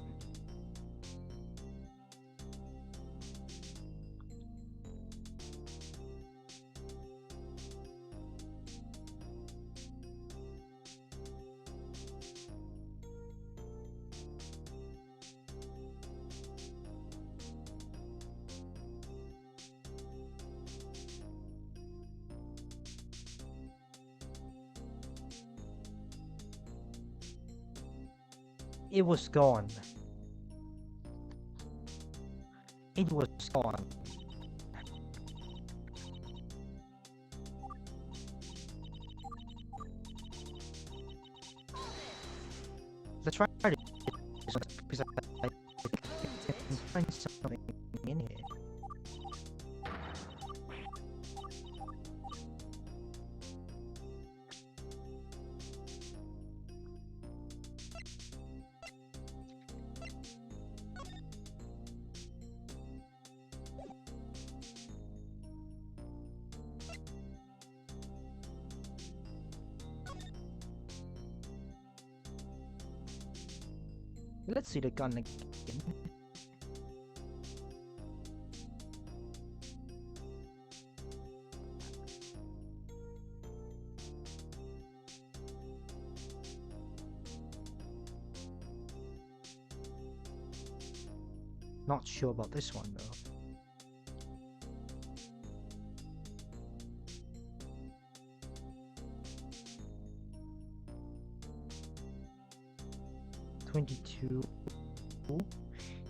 It was gone. It was gone. Let's try it because I can find something in here. Let's see the gun again. Not sure about this one though. $22.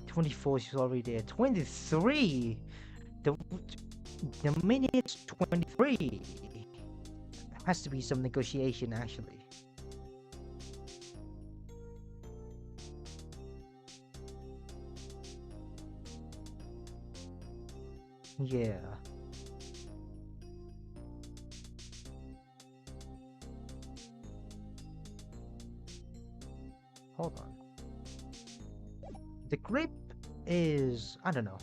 24 is already there. 23. The minute's 23. Has to be some negotiation actually. Yeah. Hold on. The grip is... I don't know.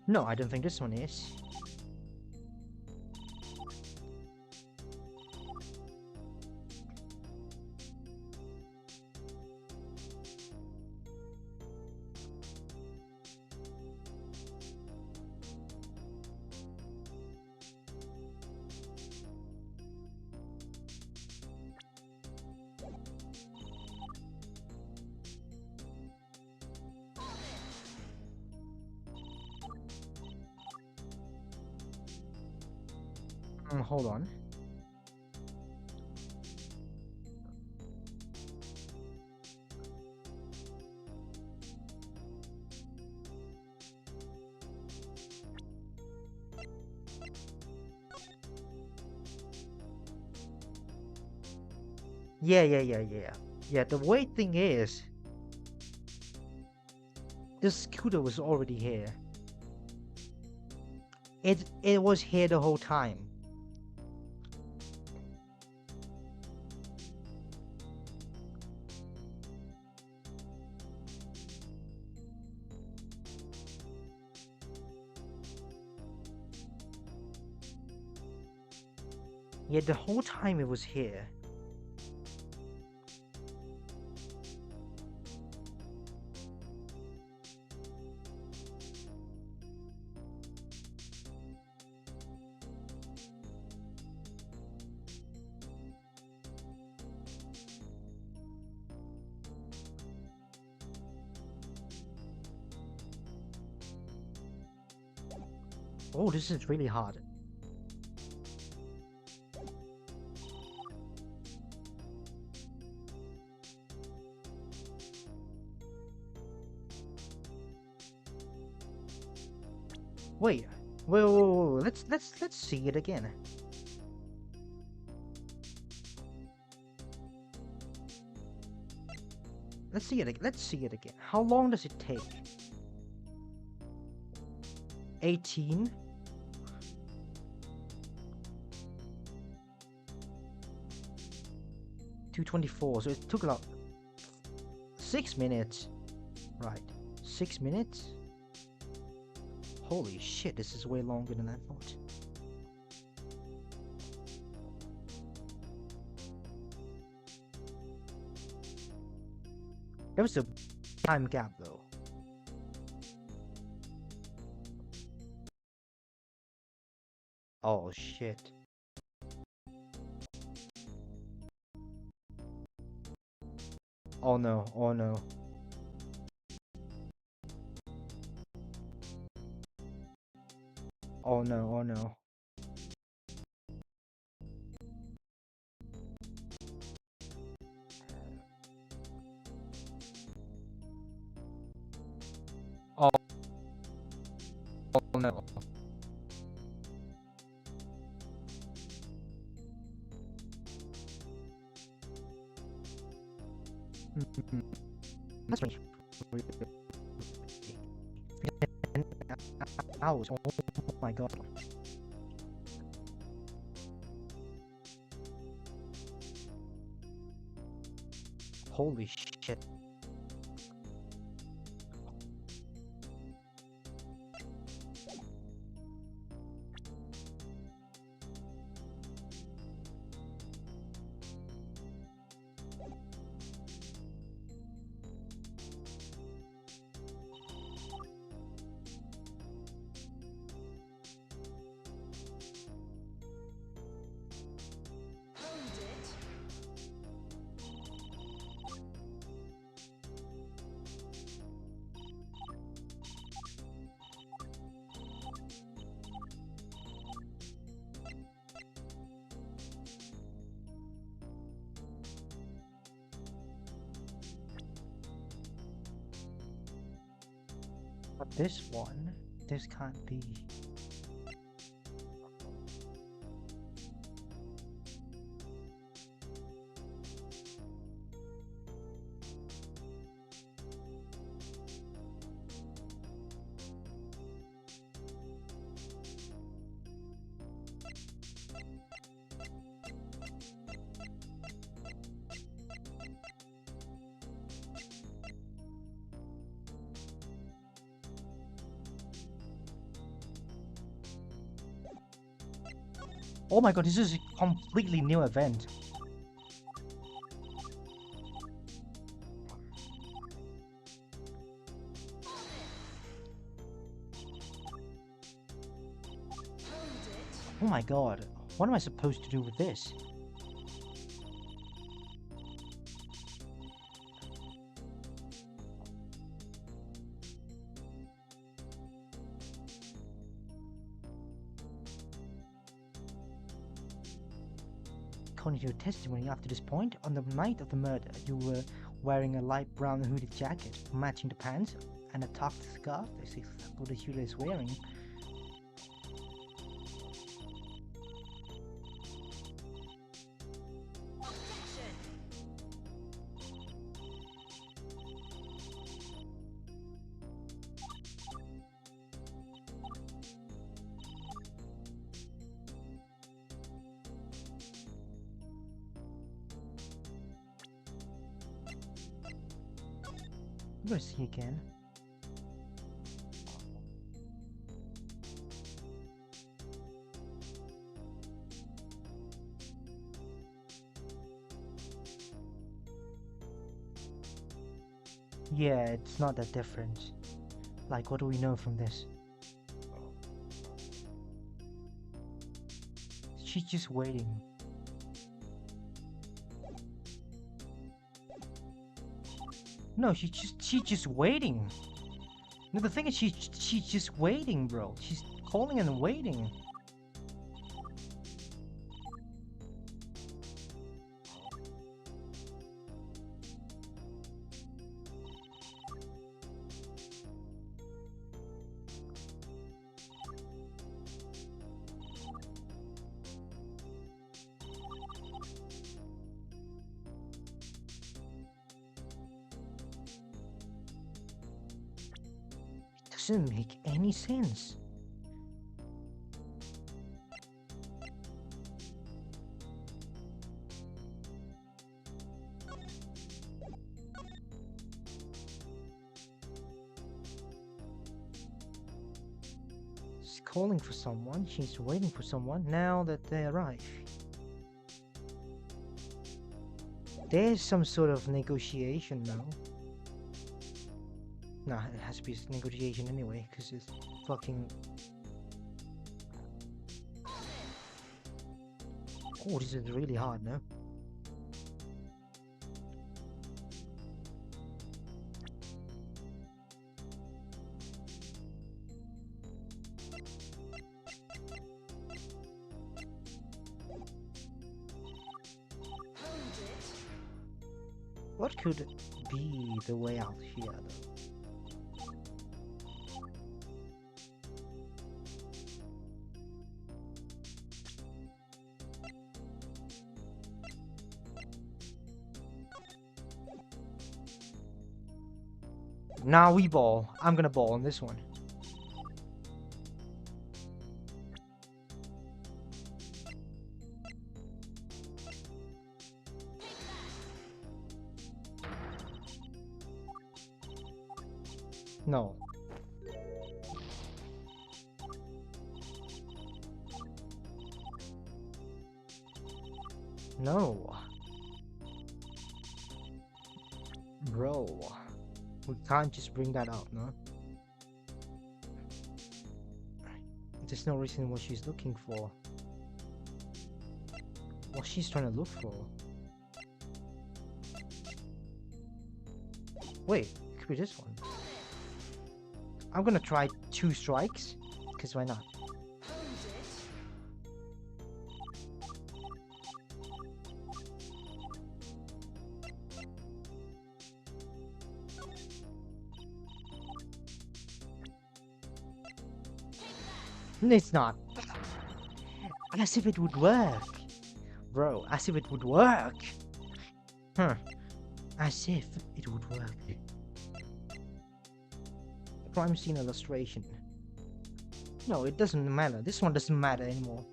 No, I don't think this one is. Hold on. Yeah, the weird thing is, the scooter was already here. It was here the whole time. Yeah, the whole time it was here. Oh, this is really hard. Wait. Let's see it again. Let's see it again. How long does it take? 18. $224. So it took about 6 minutes. Right. 6 minutes. Holy shit, this is way longer than I thought. There was a time gap though. Oh shit. Oh no, oh no. Oh no, oh no. Oh, oh no. That's strange. Hours. Oh my god. Holy shit. Hold it. But this one, this can't be. Oh my god, this is a completely new event. Oh my god, what am I supposed to do with this? According to your testimony, after this point, on the night of the murder, you were wearing a light brown hooded jacket, matching the pants, and a tucked scarf. This is what the shooter is wearing. I'm gonna see again. Yeah, it's not that different. Like, what do we know from this? She's just waiting. No, she's just waiting. No, the thing is, she's just waiting, bro. She's calling and waiting. Doesn't make any sense. calling for someone. She's waiting for someone now that they arrive. There's some sort of negotiation now. Nah, it has to be negotiation anyway, because it's fucking... Oh, this is really hard, no? What could be the way out here, though? Now we ball. I'm gonna ball on this one. No. No. Bro. We can't just bring that up, no? There's no reason what she's looking for. What she's trying to look for. Wait, could be this one. I'm gonna try 2 strikes, because why not? It's not. As if it would work. Bro, as if it would work. Huh. As if it would work. Crime scene illustration. No, it doesn't matter. This one doesn't matter anymore.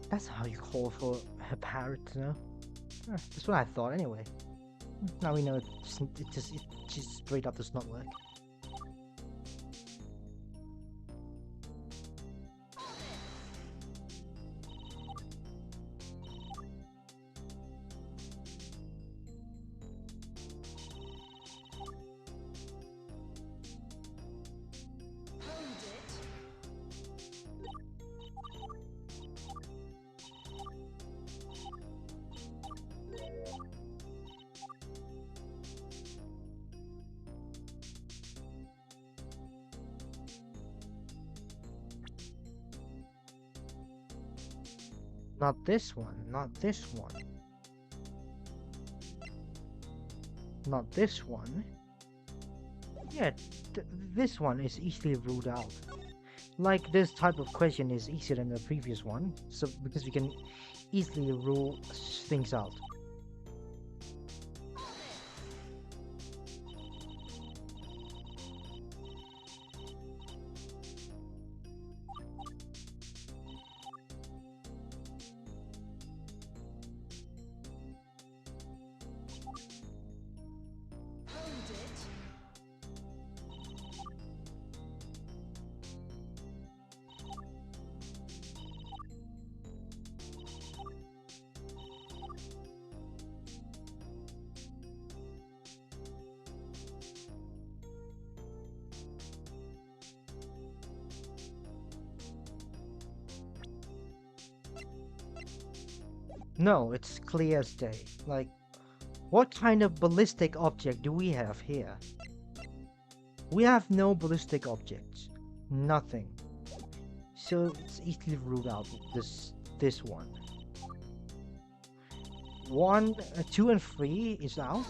That's how you call for a parrot, you know? That's what I thought anyway. Now we know it just straight up does not work. Not this one, not this one. Not this one. Yeah, this one is easily ruled out. Like, this type of question is easier than the previous one, so because we can easily rule things out. No, it's clear as day. Like, what kind of ballistic object do we have here? We have no ballistic objects. Nothing. So it's easily ruled out this one. 1, 2 and 3 is out.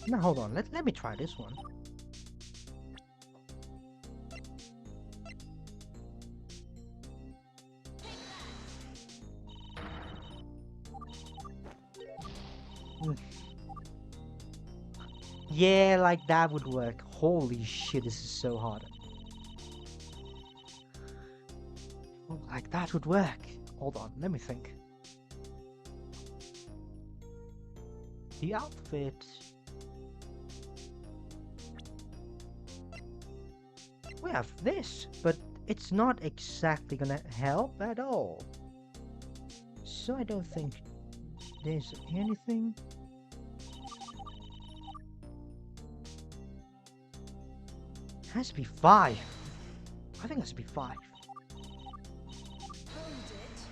Now hold on, let me try this one. Mm. Yeah, like that would work. Holy shit, this is so hard. Oh, like that would work. Hold on, let me think. The outfit. We have this, but it's not exactly gonna help at all. So I don't think there's anything. Has to be 5. I think it has to be 5. Hold it.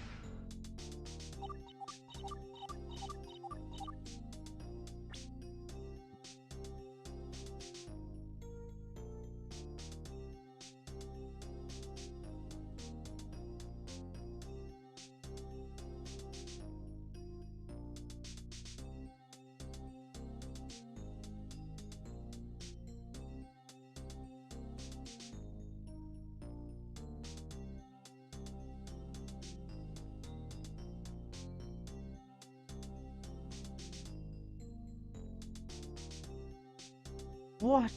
What?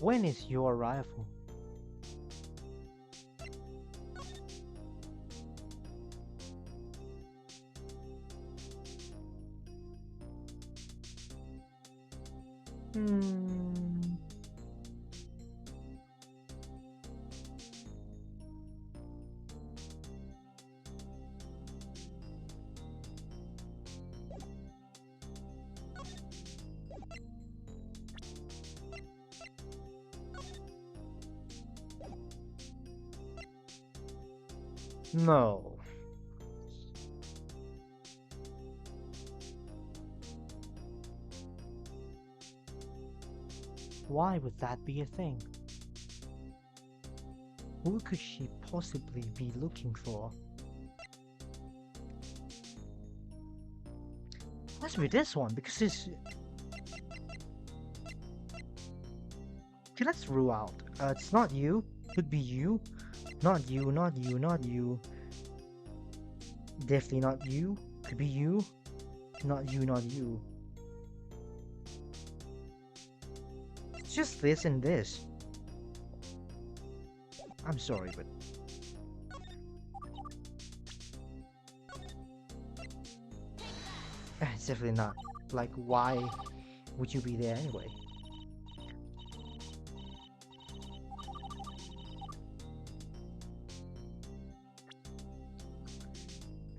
When is your arrival? Hmm. No. Why would that be a thing? Who could she possibly be looking for? Must be this one because it's. Okay, let's rule out. It's not you. Could be you. Not you. Not you. Not you. Definitely not you. Could be you. Not you. Not you. It's just this and this. I'm sorry, but it's definitely not. Like, why would you be there anyway?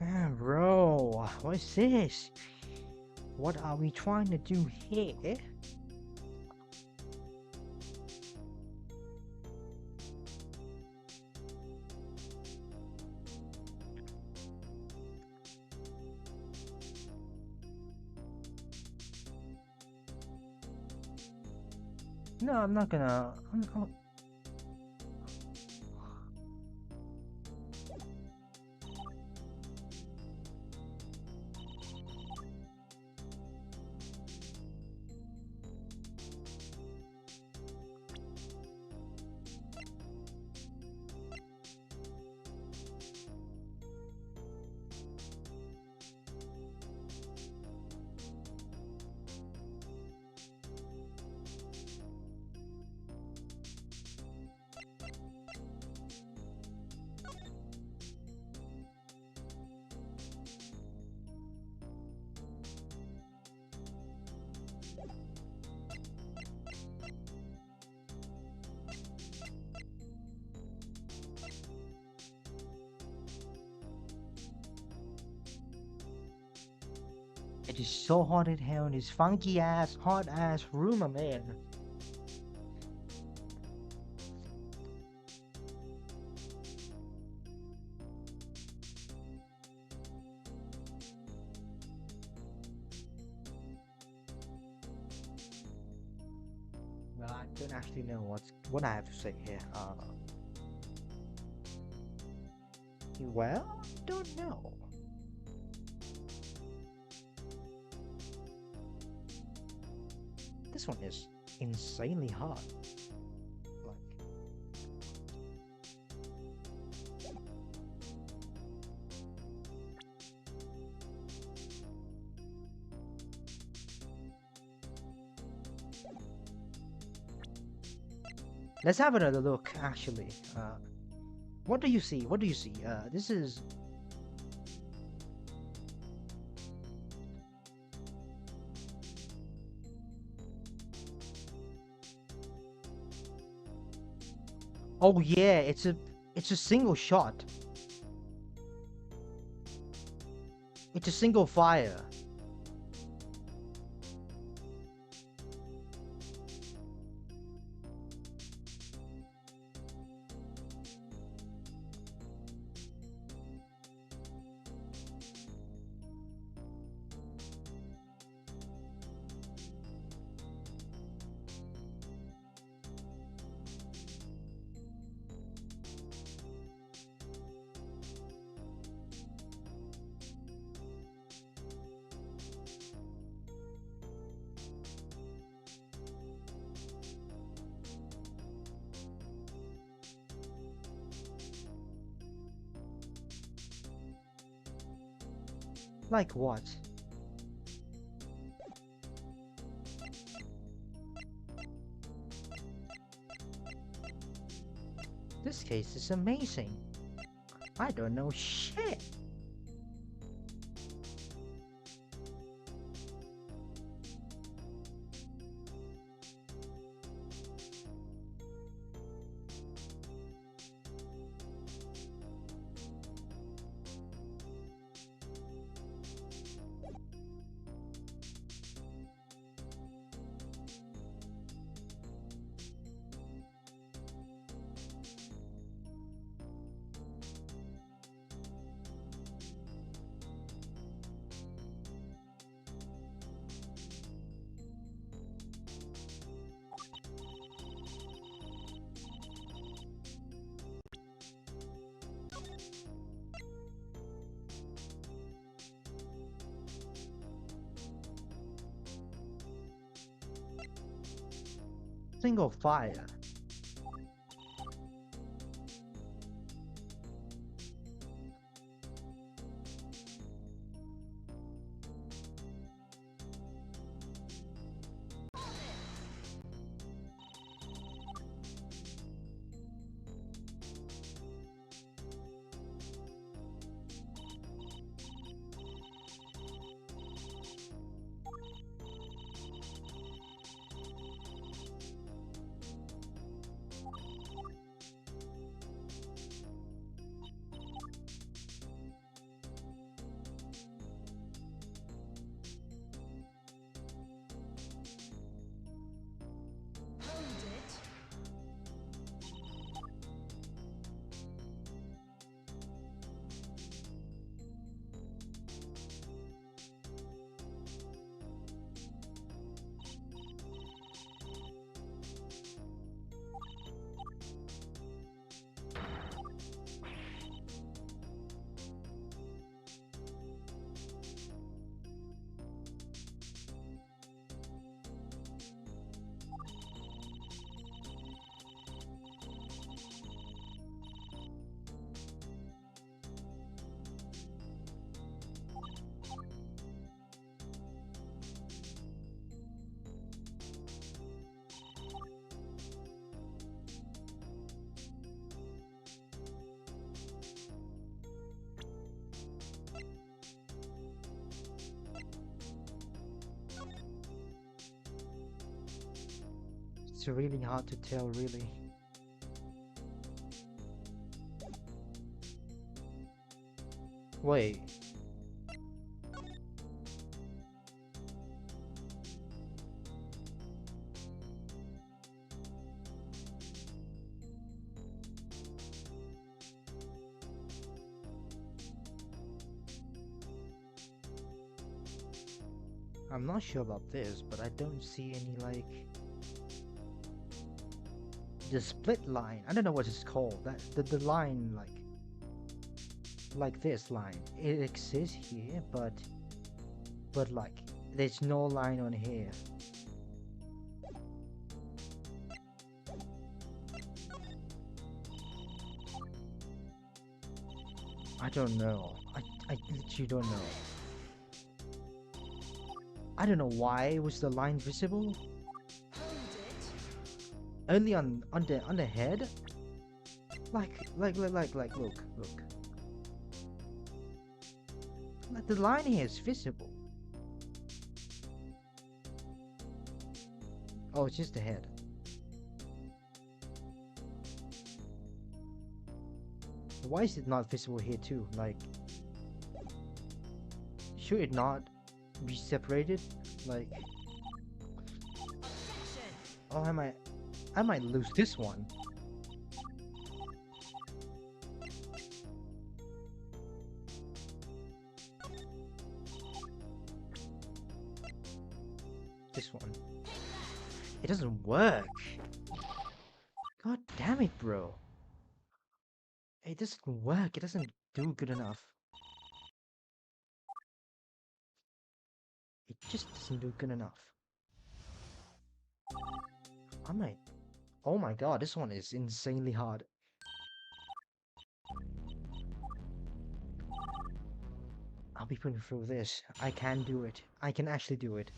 Ah, bro, what is this? What are we trying to do here? No, I'm not gonna. It is so hot in here in this funky ass, hot ass room I'm in. Well, I don't actually know what I have to say here. Well, don't know. this one is insanely hard. Like, let's have another look. Actually, what do you see? What do you see? This is. Oh yeah, it's a single shot. It's a single fire. Like what? This case is amazing. I don't know shit. Single fire. Hold it. It's really hard to tell, really. Wait. I'm not sure about this, but I don't see any like the split line. I don't know what it's called. That the line like this line. It exists here, but like there's no line on here. I don't know. I literally don't know. I don't know why was the line visible. Hold it. Only on the head. Like look. Like the line here is visible. Oh, it's just the head. Why is it not visible here too? Like, should it not be separated? Like, oh, I might lose this one. This one. It doesn't work. God damn it, bro. It doesn't work. It doesn't do good enough. It just doesn't do good enough. I might. Oh my god, this one is insanely hard. I'll be putting through this. I can do it. I can actually do it.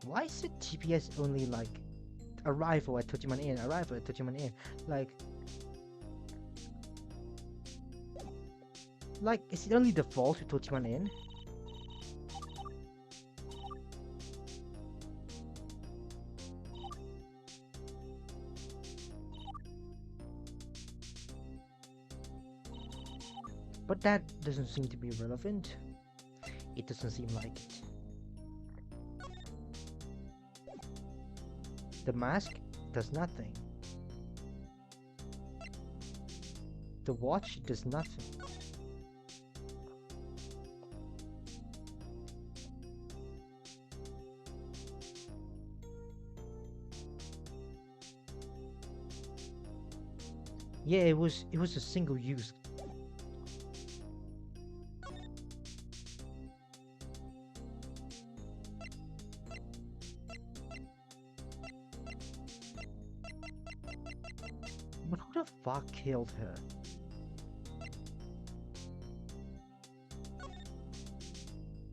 Why is it GPS only like arrival at Tojiman Inn, arrival at Tojiman Inn? Like, is it only default to Tojiman Inn? But that doesn't seem to be relevant. It doesn't seem like it. The mask does nothing. The watch does nothing. Yeah, it was a single use. But who the fuck killed her?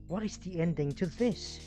What is the ending to this?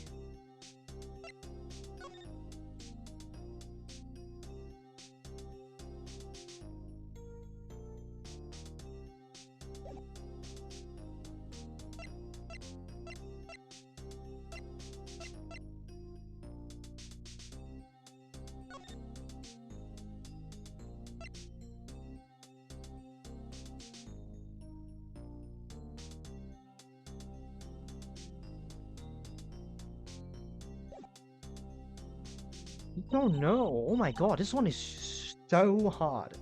Oh no! Oh my god, this one is so hard.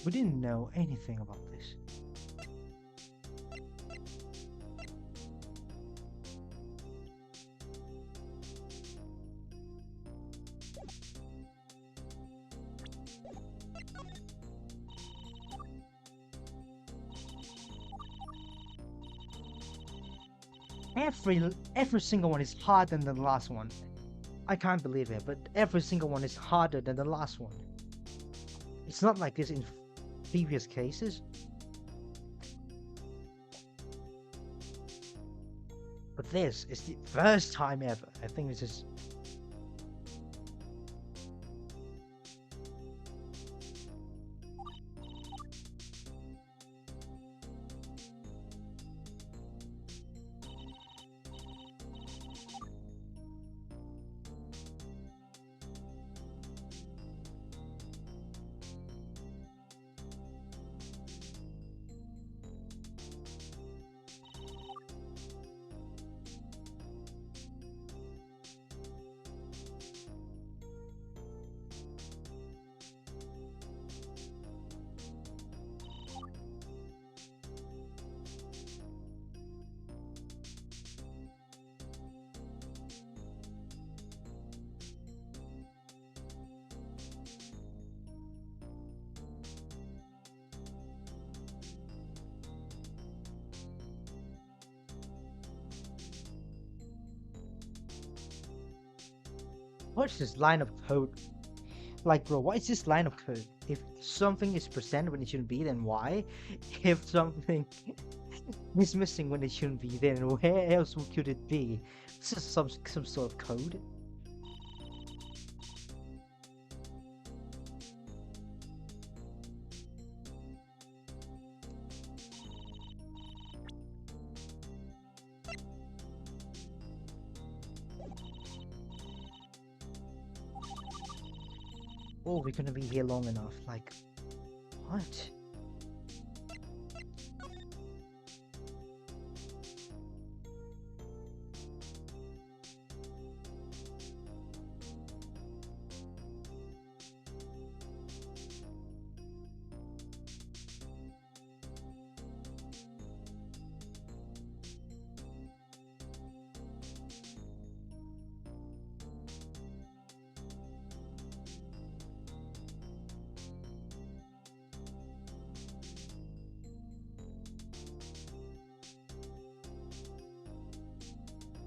We didn't know anything about this. Every single one is harder than the last one. I can't believe it, but every single one is harder than the last one. It's not like this in previous cases. But this is the first time ever. I think this is... What's this line of code? Like, bro, what is this line of code? If something is present when it shouldn't be, then why? If something is missing when it shouldn't be, then where else could it be? This is some sort of code. Oh, we're gonna be here long enough. Like, what?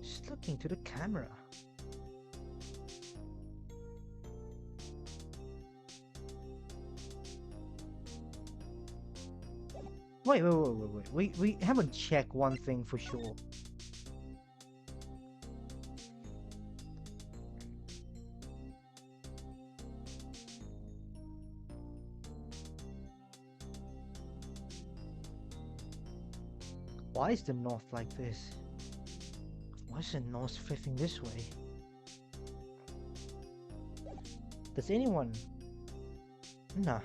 Just looking to the camera. Wait. We haven't checked one thing for sure. Why is the north like this? Why is the north facing this way? Does anyone? Nah.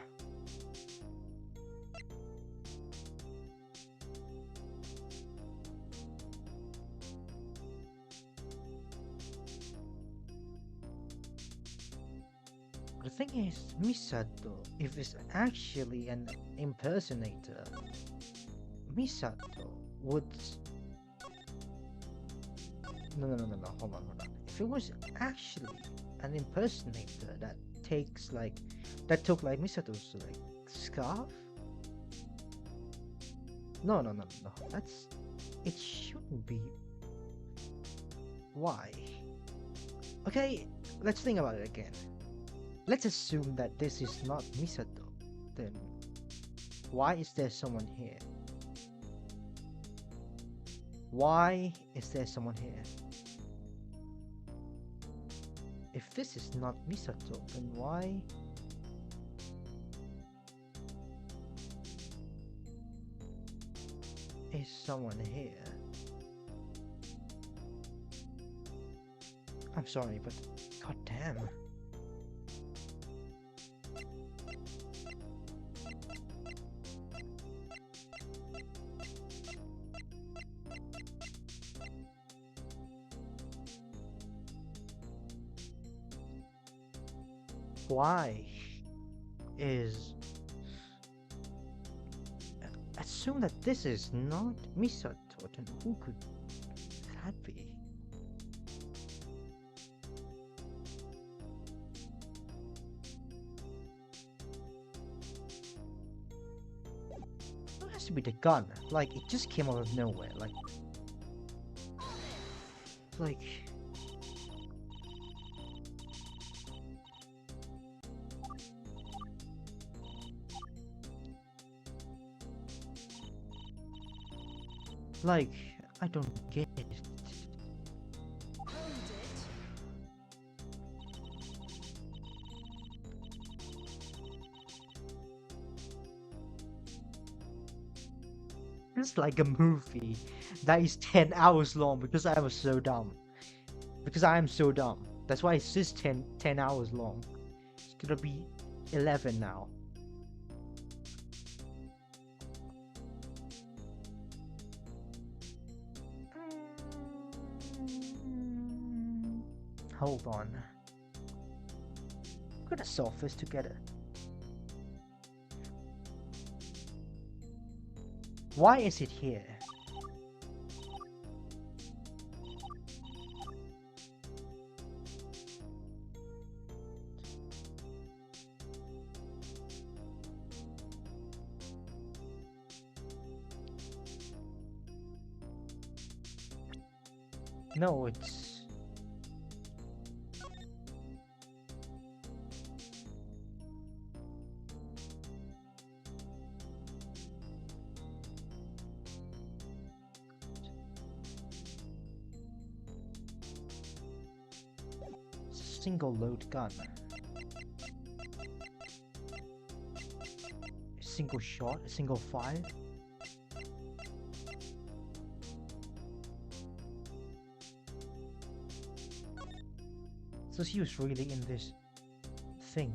The thing is, Misato, if it's actually an impersonator, Misato would... No, hold on. If it was actually an impersonator that took like Misato's like scarf? No. It shouldn't be. Why? Okay, let's think about it again. Let's assume that this is not Misato. Then why is there someone here? Why is there someone here? If this is not Misato, then why? Is someone here? I'm sorry, but goddamn. Why is... Assume that this is not Misato, then who could that be? It has to be the gun. Like, it just came out of nowhere. Like... Like, I don't get it. It's like a movie that is 10 hours long because I was so dumb. Because I am so dumb. That's why it's just 10 hours long. It's gonna be 11 now. Hold on. I'm gonna solve this together. Why is it here? No, it's... single load gun. A single shot, a single fire. So she was really in this thing.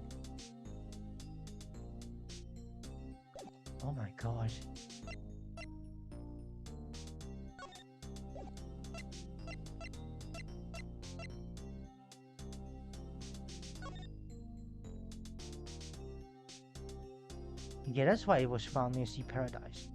Oh my god. Yeah, that's why it was found near Sea Paradise.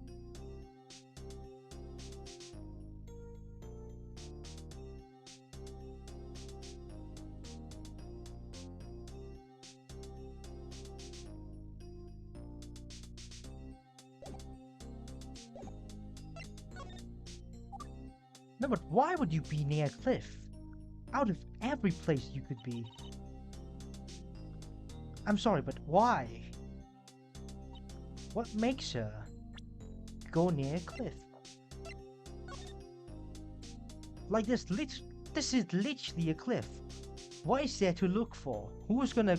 No, but why would you be near a cliff? Out of every place you could be. I'm sorry, but why? What makes her go near a cliff? Like this is literally a cliff. What is there to look for? Who's gonna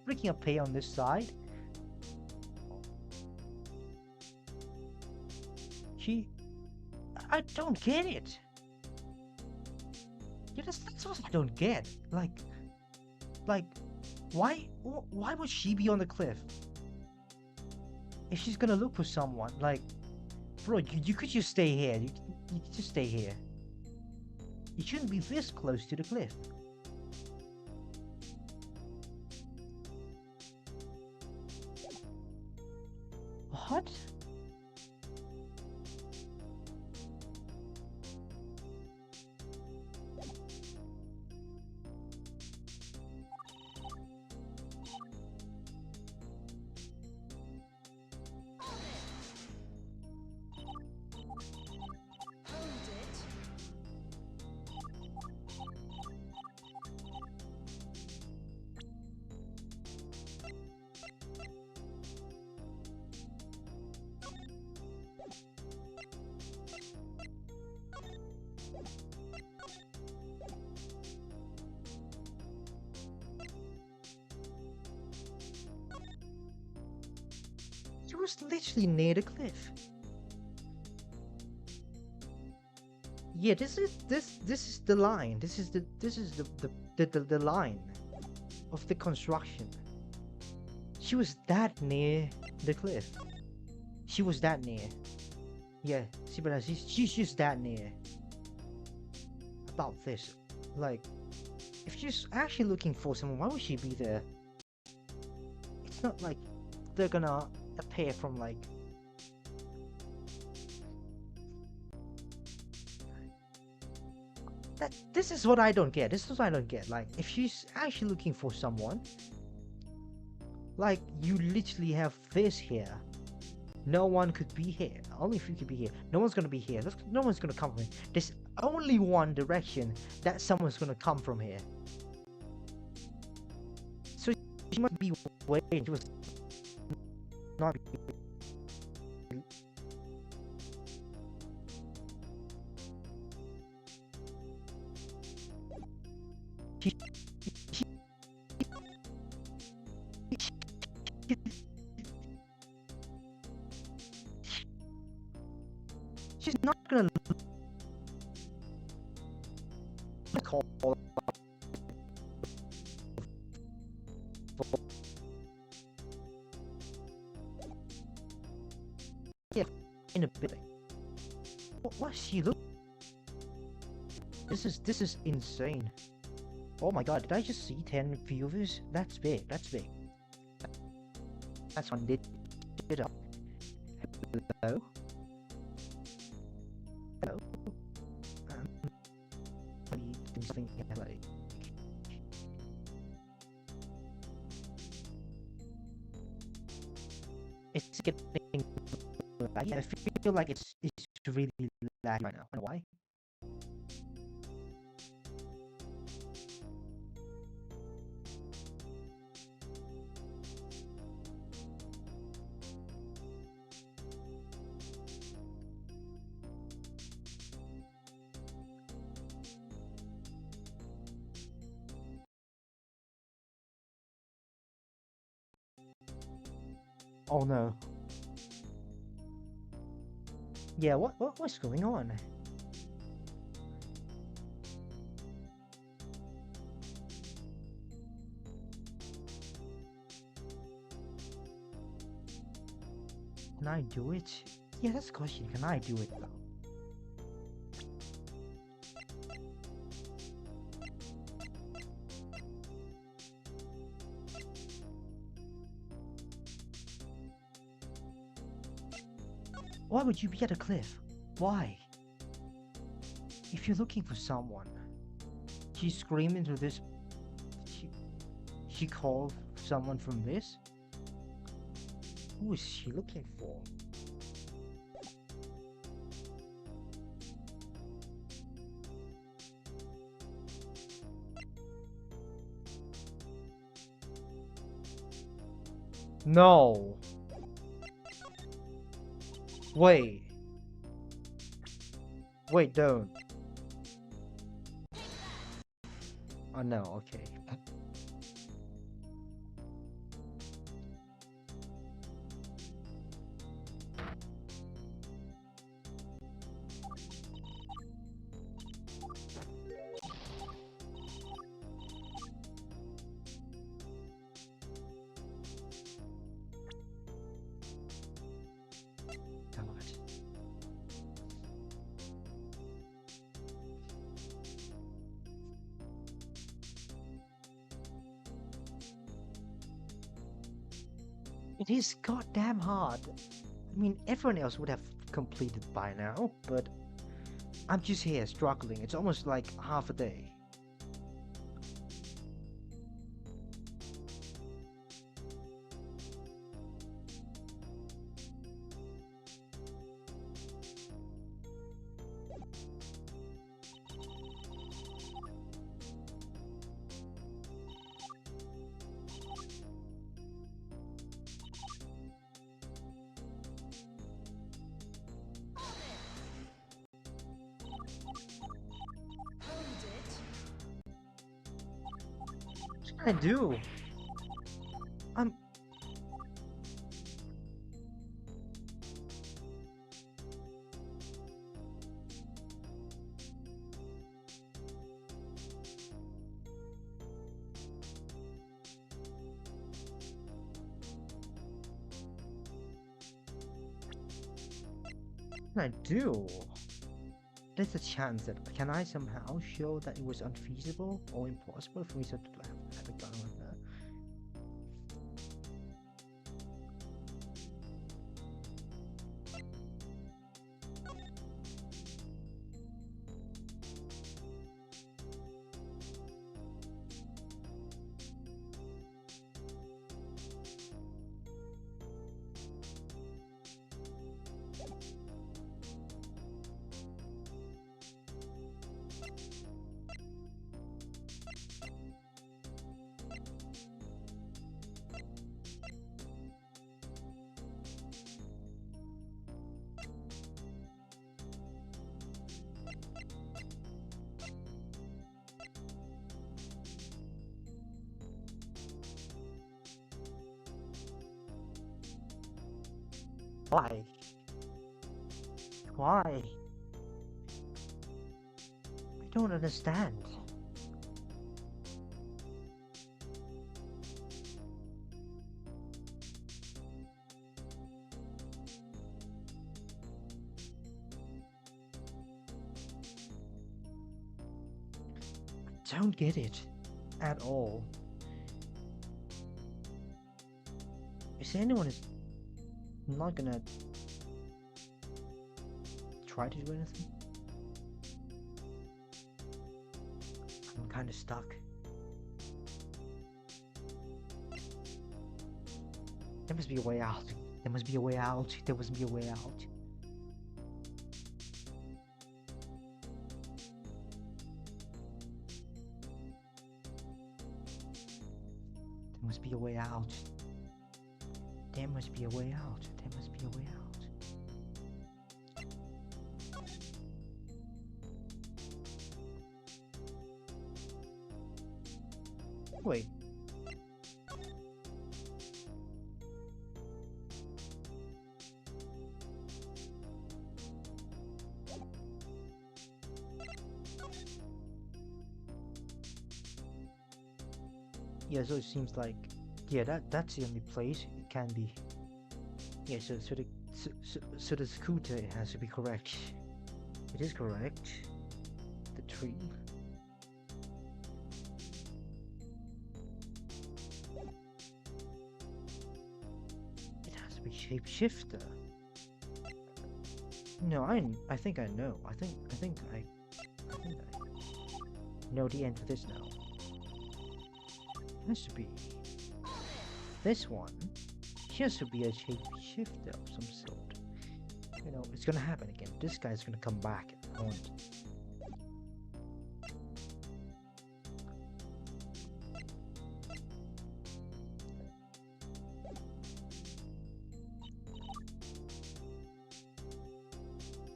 freaking appear on this side? I don't get it. Yeah, that's what I don't get. Like, why would she be on the cliff? If she's gonna look for someone, like, bro, you could just stay here. You could just stay here. You shouldn't be this close to the cliff. What? She was literally near the cliff. Yeah, this is the line. This is the line of the construction. She was that near the cliff. She was that near. Yeah, see, but she's just that near. About this, like, if she's actually looking for someone, why would she be there? It's not like they're gonna appear from like. This is what I don't get. This is what I don't get. Like, if she's actually looking for someone, like, you literally have this here. No one could be here. Only if you could be here. No one's gonna be here. No one's gonna come from here. There's only one direction that someone's gonna come from here. So she must be waiting. She was not. She's not gonna call in a building. What's she look? This is insane. Oh my god, did I just see 10 viewers? That's big. That's big. That's on it up. Hello? Hello? What do you think like? It's getting. I feel like it's really laggy right now. I don't know why. Oh no. Yeah, what's going on? Can I do it? Yeah, that's the question. Can I do it though? Why would you be at a cliff? Why? If you're looking for someone, she screamed into this. She, she called someone from this? Who is she looking for? No. Wait. Wait, don't. Oh no, okay. God. It is goddamn hard. I mean, everyone else would have completed by now, but I'm just here struggling. It's almost like half a day. What can I do? I'm. What can I do? There's a chance that can I somehow show that it was unfeasible or impossible for me to have a gun on her? Why? Why? I don't understand. I don't get it at all. Is anyone is not gonna try to do anything? I'm kind of stuck. There must be a way out. There must be a way out. There must be a way out. There must be a way out. There must be a way out. There must be a way out. Wait. Yeah, so it seems like, yeah, that's the only place it can be. Yeah, so the scooter has to be correct. It is correct. The tree. It has to be shapeshifter. No, I think I know. I think I know the end to this now. It has to be this one. It has to be a shapeshifter of some sort. You know, it's gonna happen again. This guy's gonna come back and haunt.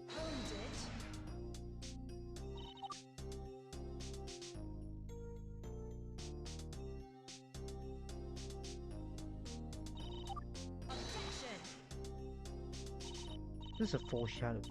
Hold it. Objection. This is a foreshadow.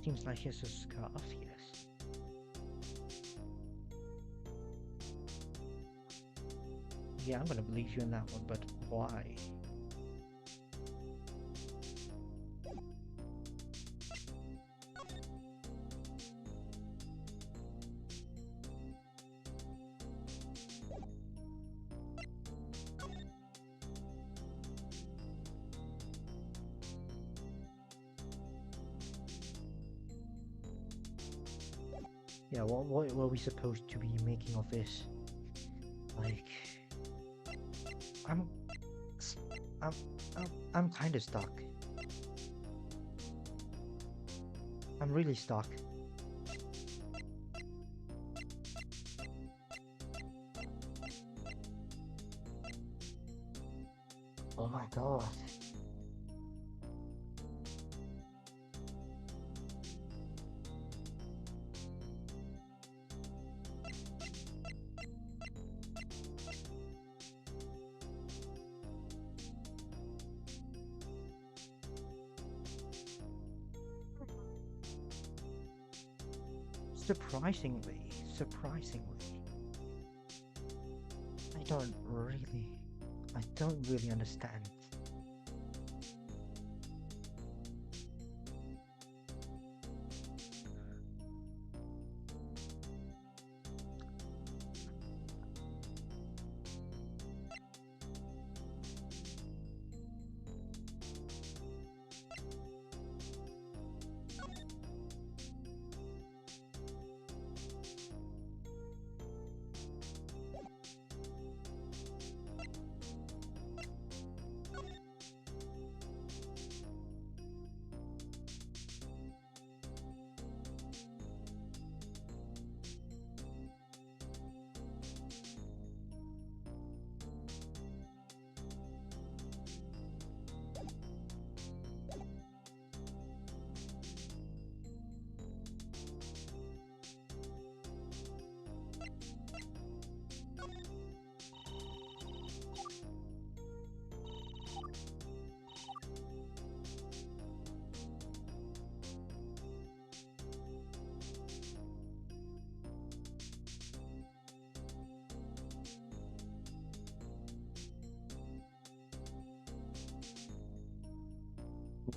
Seems like he has a scarf, yes. Yeah, I'm gonna believe you in that one, but why? Yeah, what were we supposed to be making of this? Like, I'm, s- I'm, I'm kind of stuck. I'm really stuck. Oh my god. Surprisingly, I don't really understand.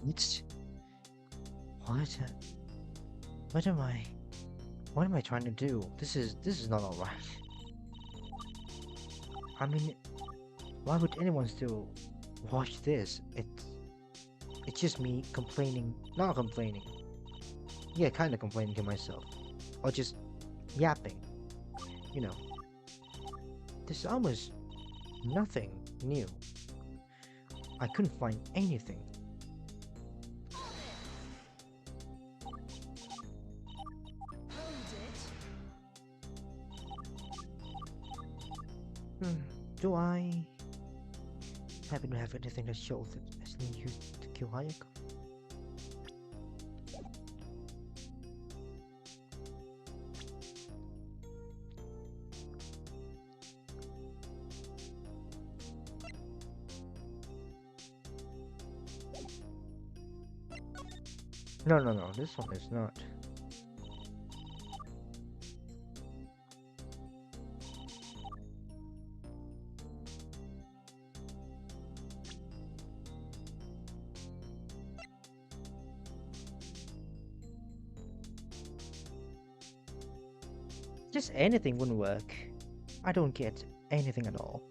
It's what? What am I? What am I trying to do? This is not alright. I mean, why would anyone still watch this? It's just me complaining, not complaining. Yeah, kind of complaining to myself, or just yapping. You know, there's almost nothing new. I couldn't find anything. Hmm, do I happen to have anything that shows that Ashley used to kill Hayako? No, no, no, this one is not. Just anything wouldn't work. I don't get anything at all.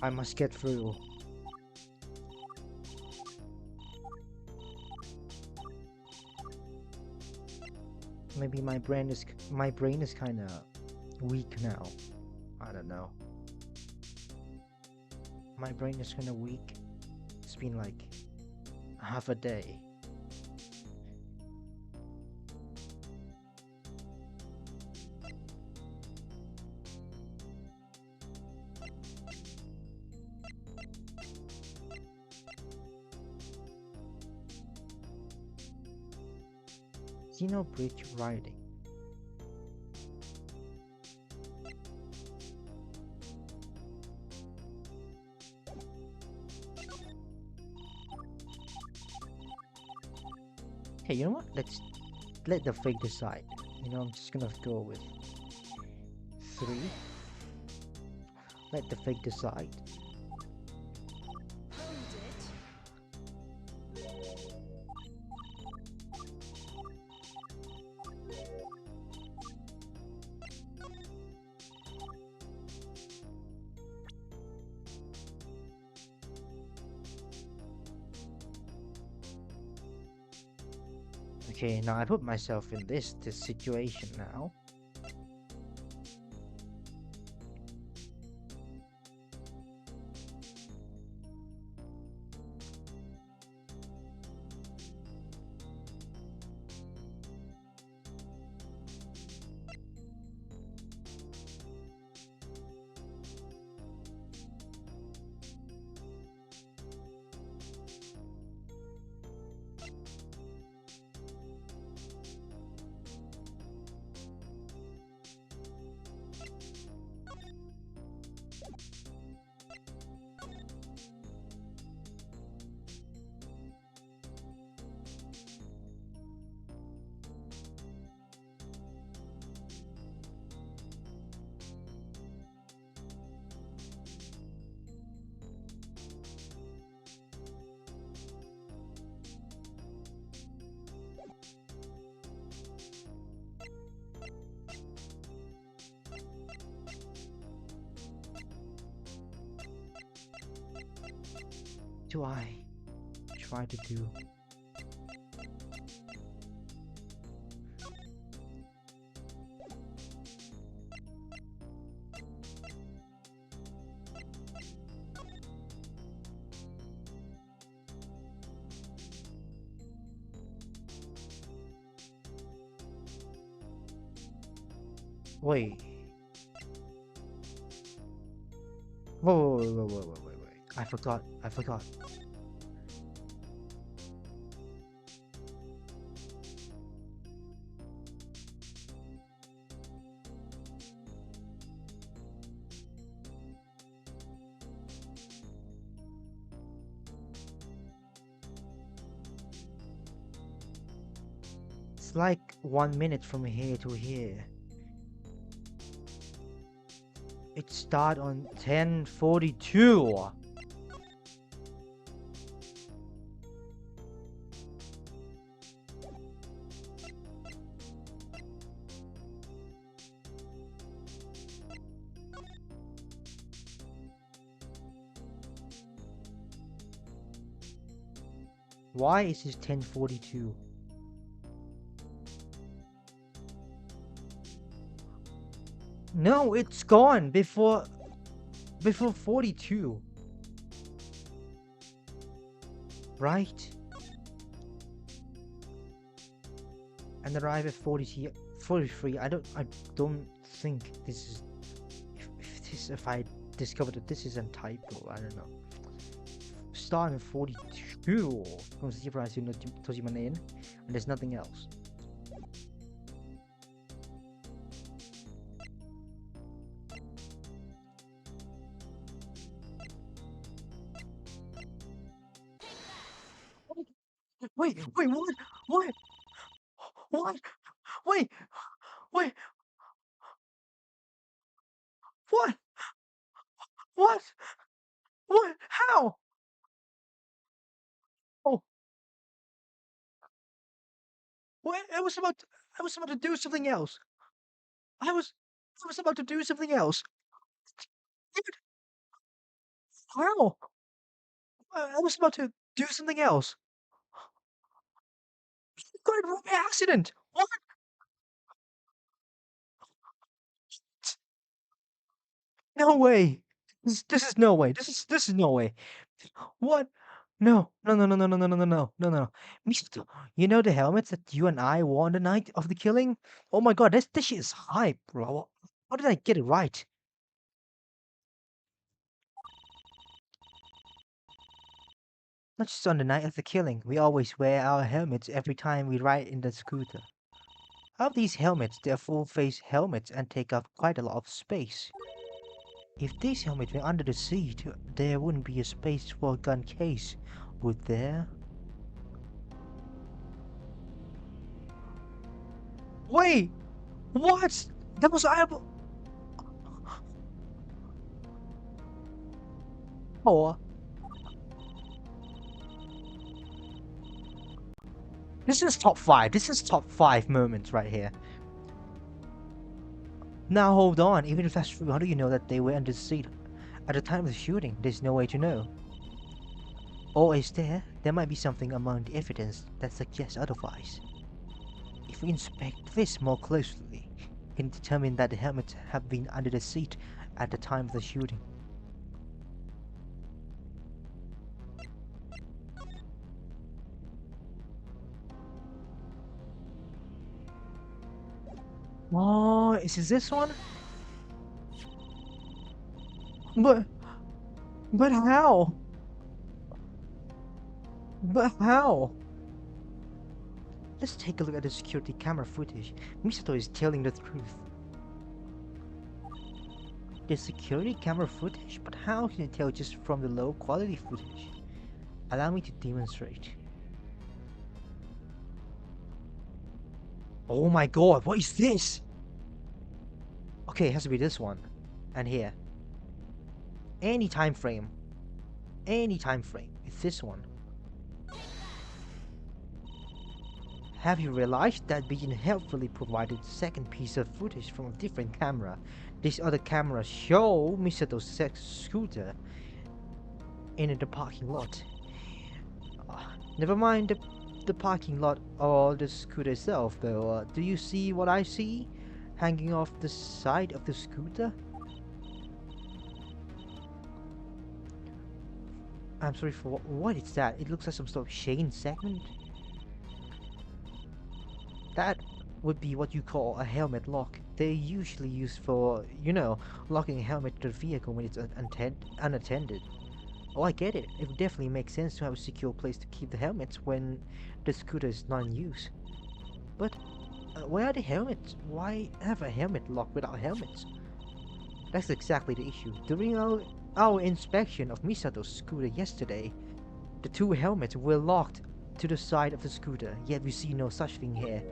I must get through. Maybe my brain is kind of weak now. I don't know. My brain is kind of weak. It's been like half a day. Bridge riding. Hey, you know what? Let's let the fate decide. I'm just gonna go with 3. Let the fate decide. Okay, now I put myself in this situation now. Do I try to do? Wait. Wait. I forgot. It's like 1 minute from here to here. It start on 10:42. Why is this 10:42? No, it's gone before 42. Right? And arrive at 43. I don't think this is if I discovered that this is a typo, I don't know. Start in 42. Kung sa surprise yun Tojima na yun. And there's nothing else. Wait, what? What? What? Wait, wait, what? What? What? How? Oh, what? I was about to do something else. I was, I was about to do something else. How? I was about to do something else. Got it wrong by accident. What? No way. This is no way. This is no way. What? No, no, no, no, no, no, no, no, no, no, no, no. Mister, you know the helmets that you and I wore on the night of the killing? Oh my god, this shit is hype, bro. How did I get it right? Not just on the night of the killing. We always wear our helmets every time we ride in the scooter. Of these helmets, they're full-face helmets and take up quite a lot of space. If these helmets were under the seat, there wouldn't be a space for a gun case, would there? Wait! What? That was able. Oh, this is top 5. This is top 5 moments right here. Now hold on, even if that's true, how do you know that they were under the seat? At the time of the shooting, there's no way to know. Or is there? There might be something among the evidence that suggests otherwise. If we inspect this more closely, we can determine that the helmets have been under the seat at the time of the shooting. Oh, is this one? But, but how? But how? Let's take a look at the security camera footage. Misato is telling the truth. The security camera footage? But how can you tell just from the low quality footage? Allow me to demonstrate. Oh my god, what is this? Okay, it has to be this one. And here. Any time frame. Any time frame. It's this one. Have you realized that Beijing helpfully provided the second piece of footage from a different camera? This other camera show Misato's sex scooter in the parking lot. Never mind the parking lot or the scooter itself though. Do you see what I see? Hanging off the side of the scooter? I'm sorry for what is that? It looks like some sort of chain segment. That would be what you call a helmet lock. They're usually used for, you know, locking a helmet to the vehicle when it's unattended. Oh, I get it. It would definitely make sense to have a secure place to keep the helmets when the scooter is not in use. But where are the helmets? Why have a helmet lock without helmets? That's exactly the issue. During our inspection of Misato's scooter yesterday, the two helmets were locked to the side of the scooter, yet we see no such thing here.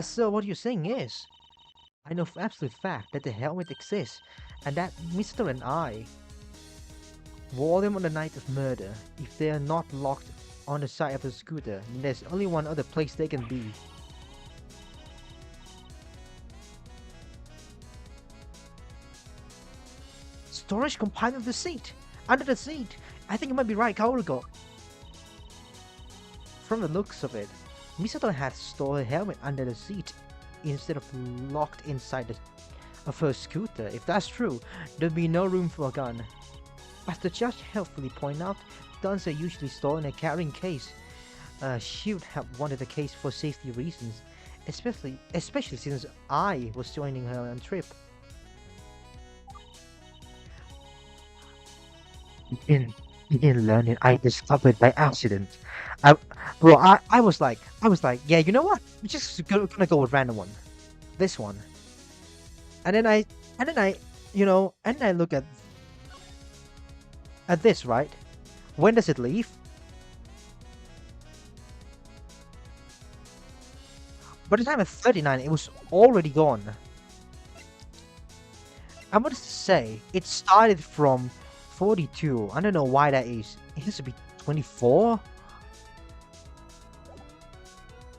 So what you're saying is, I know for absolute fact that the helmet exists, and that Mr. and I wore them on the night of murder. If they are not locked on the side of the scooter, then there's only one other place they can be. Storage compartment of the seat! Under the seat! I think you might be right, Kaoruko. From the looks of it, Misato had stored her helmet under the seat instead of locked inside of her scooter. If that's true, there'd be no room for a gun. As the judge helpfully pointed out, guns are usually stored in a carrying case. She would have wanted a case for safety reasons, especially since I was joining her on trip. In learning, I discovered by accident. I, bro, I was like, yeah, you know what? I'm just gonna go with random one, this one, and then I, and then I, and then I look at this, right? When does it leave? By the time at 39, it was already gone. I must say, it started from 42. I don't know why that is. It has to be 24.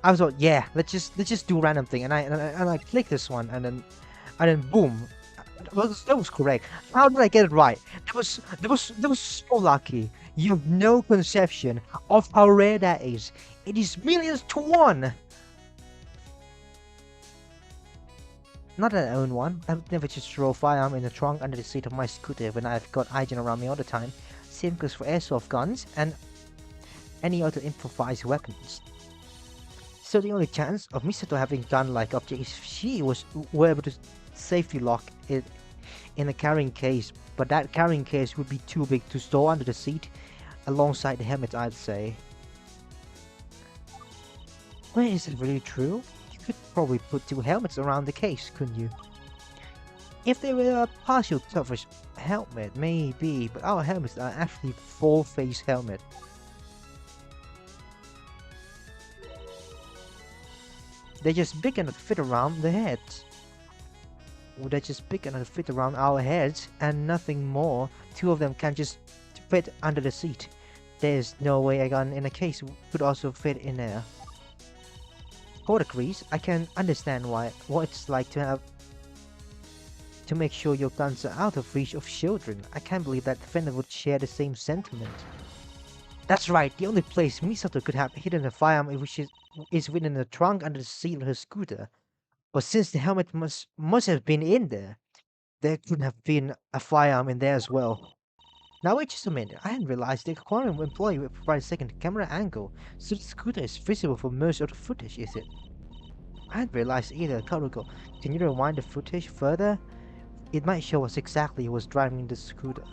I was like, yeah, let's just do a random thing, and I click this one, and then boom, that was correct. How did I get it right? That was so lucky. You have no conception of how rare that is. It is millions to one. Not that I own one. I would never just throw a firearm in the trunk under the seat of my scooter when I've got Aigen around me all the time. Same goes for airsoft guns and any other improvised weapons. So the only chance of Misato having gun-like object is if she were able to safely lock it in a carrying case, but that carrying case would be too big to store under the seat alongside the helmet, I'd say. Well, is it really true? You could probably put two helmets around the case, couldn't you? If they were a partial coverage helmet, maybe, but our helmets are actually full-face helmet. They're just big enough to fit around the heads. They're just big enough to fit around our heads and nothing more. Two of them can just fit under the seat. There's no way a gun in a case could also fit in there. For the crease, I can understand what it's like to make sure your guns are out of reach of children. I can't believe that defender would share the same sentiment. That's right, the only place Misato could have hidden a firearm is within the trunk under the seat of her scooter. But since the helmet must have been in there, there could have been a firearm in there as well. Now wait just a minute, I hadn't realized the aquarium employee would provide a second camera angle, so the scooter is visible for most of the footage, is it? I hadn't realized either. Karuko, can you rewind the footage further? It might show us exactly who was driving the scooter.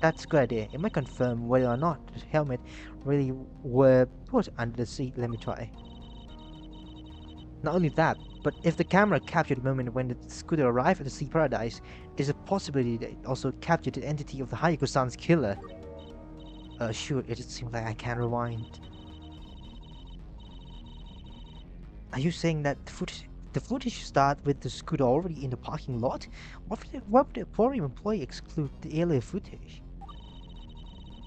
That's a good idea. It might confirm whether or not the helmet really were put under the seat. Let me try. Not only that, but if the camera captured the moment when the scooter arrived at the sea paradise, there's a possibility that it also captured the entity of the Hayako-san's killer. Shoot, it just seems like I can't rewind. Are you saying that the footage start with the scooter already in the parking lot? Why would the aquarium employee exclude the earlier footage?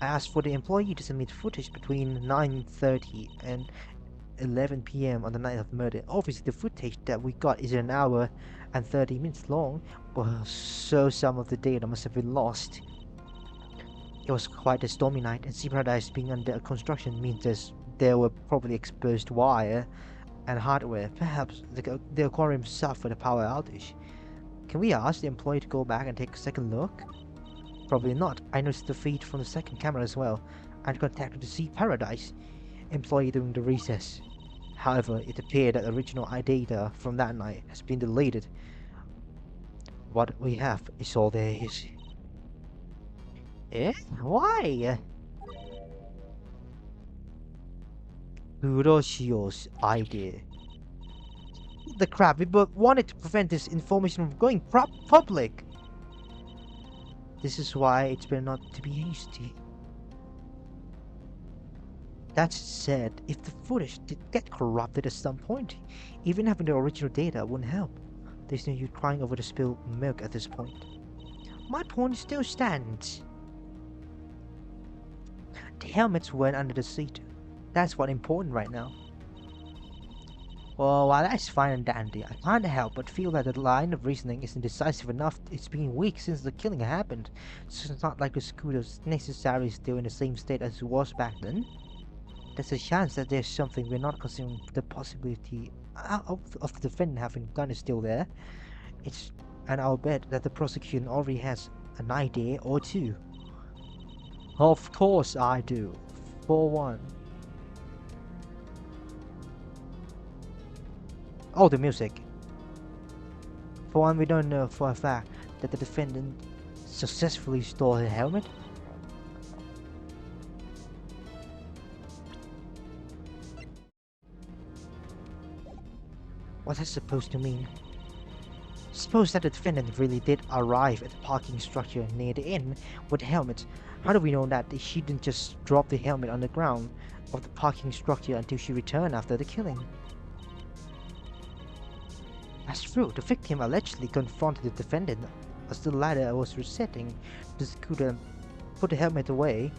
I asked for the employee to submit footage between 9:30 and 11 PM on the night of the murder. Obviously, the footage that we got is an hour and 30 minutes long, so some of the data must have been lost. It was quite a stormy night, and Sea Paradise being under construction means there were probably exposed wire and hardware. Perhaps the aquarium suffered a power outage. Can we ask the employee to go back and take a second look? Probably not. I noticed the feed from the second camera as well, and contacted the Sea Paradise employee during the recess. However, it appeared that the original data from that night has been deleted. What we have is all there is. Eh? Why? Kuroshio's idea. The crap, we both wanted to prevent this information from going public. This is why it's better not to be hasty. That said, if the footage did get corrupted at some point, even having the original data wouldn't help. There's no use crying over the spilled milk at this point. My point still stands. The helmets weren't under the seat. That's what's important right now. Well, while that's fine and dandy, I can't help but feel that the line of reasoning isn't decisive enough. It's been weeks since the killing happened, so it's not like the scooter's necessarily still in the same state as it was back then. There's a chance that there's something we're not considering. The possibility of the defendant having a gun is still there. And I'll bet that the prosecution already has an idea or two. Of course I do. For one. Oh, the music. For one, we don't know for a fact that the defendant successfully stole her helmet. What that's supposed to mean? Suppose that the defendant really did arrive at the parking structure near the inn with the helmet. How do we know that she didn't just drop the helmet on the ground of the parking structure until she returned after the killing? That's true. The victim allegedly confronted the defendant as the latter was resetting the scooter and put the helmet away.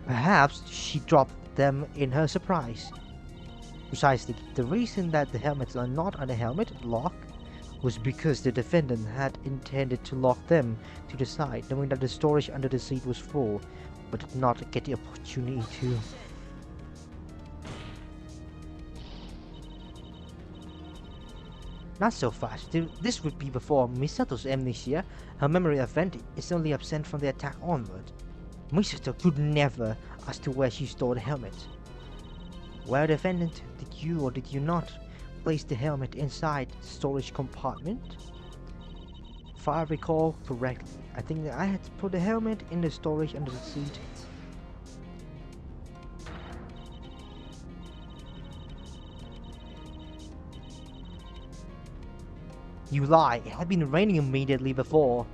Perhaps she dropped them in her surprise. Precisely, the reason that the helmets are not on the helmet lock was because the defendant had intended to lock them to the side, knowing that the storage under the seat was full, but did not get the opportunity to. Not so fast. This would be before Misato's amnesia. Her memory event is only absent from the attack onward. Misato could never as to where she stored the helmet. Well, defendant, did you or did you not place the helmet inside the storage compartment? If I recall correctly, I think that I had put the helmet in the storage under the seat. You lie, it had been raining immediately before.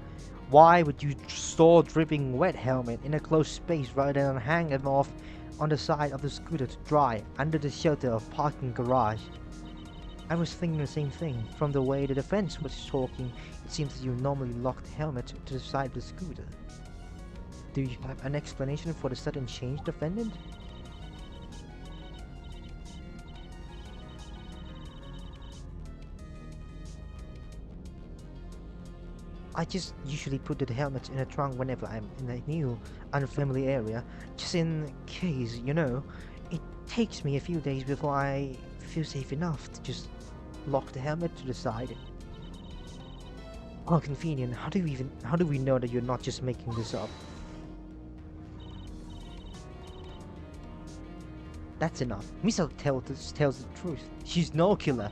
Why would you store dripping wet helmet in a closed space rather than hang it off on the side of the scooter to dry under the shelter of parking garage? I was thinking the same thing. From the way the defense was talking, it seems that you normally lock the helmet to the side of the scooter. Do you have an explanation for the sudden change, defendant? I just usually put the helmet in a trunk whenever I'm in a new, unfamiliar area, just in case, you know. It takes me a few days before I feel safe enough to just lock the helmet to the side. How convenient. How do we know that you're not just making this up? That's enough. Misato tells the truth. She's no killer.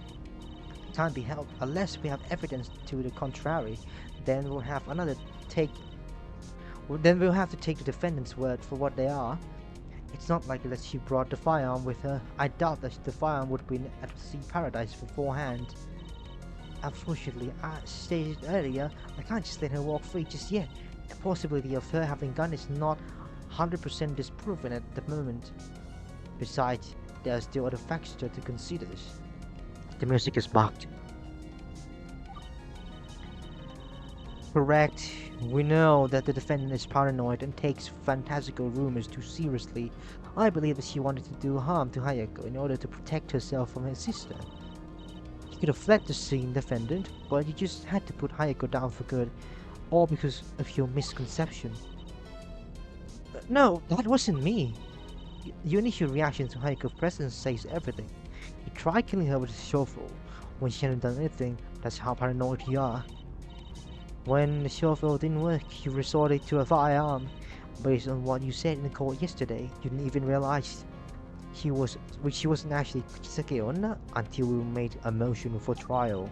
Can't be helped unless we have evidence to the contrary. Then we'll have to take the defendant's word for what they are. It's not likely that she brought the firearm with her. I doubt that the firearm would have been at Sea Paradise beforehand. Unfortunately, as stated earlier, I can't just let her walk free just yet. The possibility of her having a gun is not 100% disproven at the moment. Besides, there are still other factors to consider. The music is marked. Correct. We know that the defendant is paranoid and takes fantastical rumors too seriously. I believe that she wanted to do harm to Hayako in order to protect herself from her sister. You could have fled the scene, defendant, but you just had to put Hayako down for good, all because of your misconception. No, that wasn't me. Your initial reaction to Hayako's presence says everything. You tried killing her with a shovel when she hadn't done anything. That's how paranoid you are. When the shovel didn't work, you resorted to a firearm. Based on what you said in the court yesterday, you didn't even realize she wasn't actually Kisake Onna until we made a motion for trial.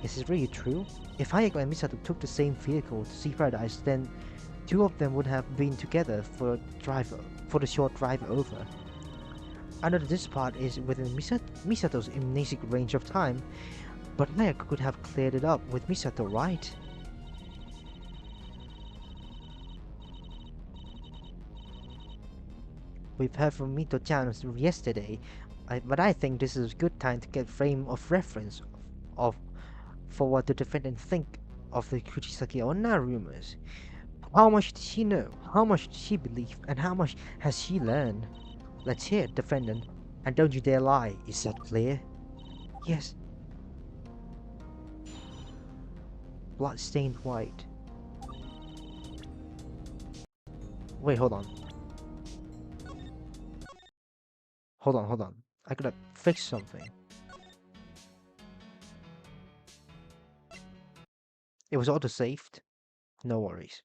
Is this really true? If Hayako and Misato took the same vehicle to Sea Paradise, then two of them would have been together for the short drive over. I know that this part is within Misato's amnesic range of time, but Hayako could have cleared it up with Misato, right? We've heard from Mito-chan yesterday, but I think this is a good time to get frame of reference of for what the defendant think of the Kuchisake Onna rumors. How much does she know? How much does she believe? And how much has she learned? Let's hear it, defendant. And don't you dare lie. Is that clear? Yes. Blood stained white. Wait, hold on. Hold on. I gotta fix something. It was auto saved. No worries.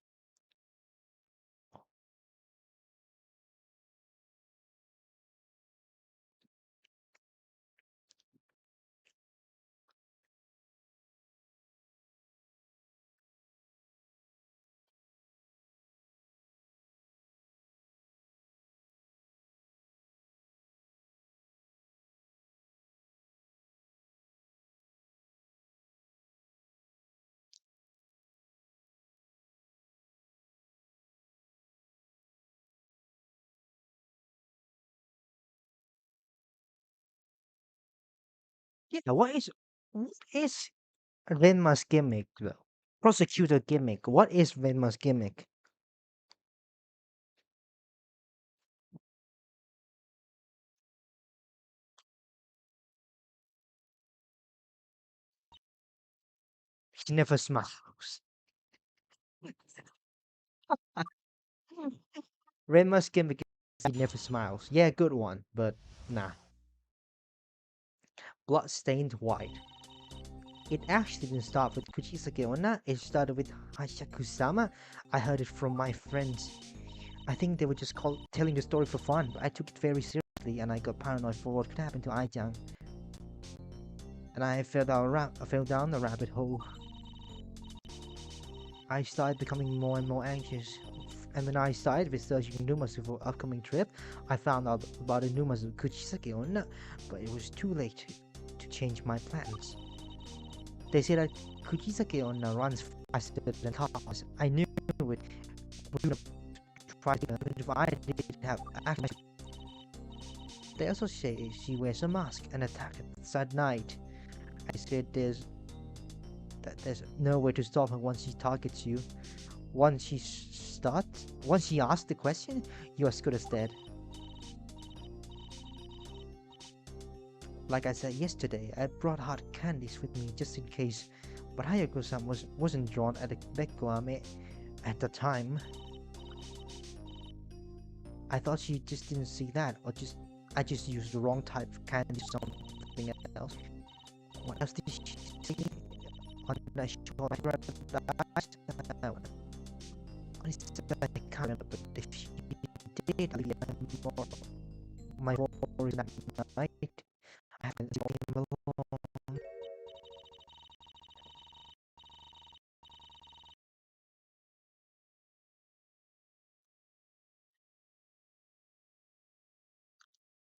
Yeah, what is Venma's gimmick though? Prosecutor gimmick. What is Venma's gimmick? He never smiles. Venma's gimmick is he never smiles. Yeah, good one, but nah. Bloodstained white. It actually didn't start with Kuchisake Onna, it started with Hashaku-sama. I heard it from my friends. I think they were just telling the story for fun, but I took it very seriously and I got paranoid for what could happen to Ai-chan. And I fell down the rabbit hole. I started becoming more and more anxious. And when I started researching Numazu for upcoming trip, I found out about the Numazu Kuchisake Onna, but it was too late to change my plans. They say that Kuchisake Onna runs faster than cars. I knew it would try to if I did have access. They also say she wears a mask and attacks at night. I said there's no way to stop her once she targets you. Once she asks the question, you're as good as dead. Like I said yesterday, I brought hot candies with me just in case, but Hayako-san wasn't drawn at the Bekkoame at the time. I thought she just didn't see that, or I just used the wrong type of candy or something else. What else did she see on that show? Honestly, I can't remember, but if she did, my worries that night, I haven't seen him alone.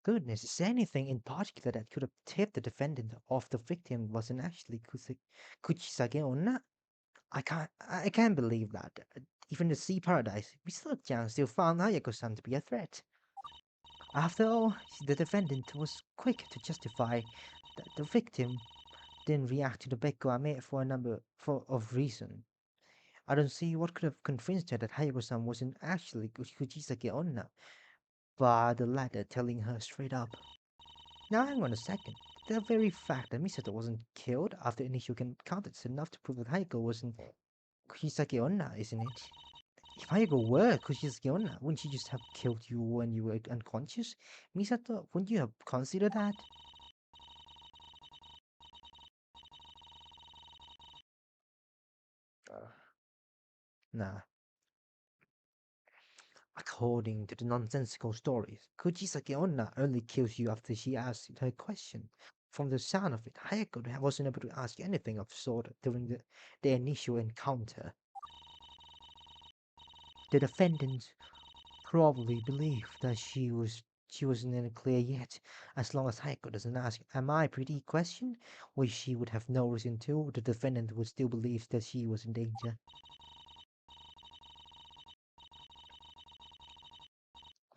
Goodness, is there anything in particular that could have tipped the defendant off the victim wasn't actually Kuchisake Onna? I can't believe that. Even the Sea Paradise, Mr. still found Hayako-san to be a threat. After all, the defendant was quick to justify that the victim didn't react to the Bekko Ame for a number of reasons. I don't see what could have convinced her that Hayako-san wasn't actually Kuchisake Onna, but the latter telling her straight up. Now hang on a second. The very fact that Misato wasn't killed after initial encounter is enough to prove that Hayako wasn't Kuchisake Onna, isn't it? If Hayako were Kuchisake Onna, wouldn't she just have killed you when you were unconscious? Misato, wouldn't you have considered that? Uh, nah. According to the nonsensical stories, Kuchisake Onna only kills you after she asks her question. From the sound of it, Hayako wasn't able to ask anything of sort during the initial encounter. The defendant probably believed that she wasn't in the clear yet. As long as Hayako doesn't ask "Am I pretty?" question, which she would have no reason to, the defendant would still believe that she was in danger.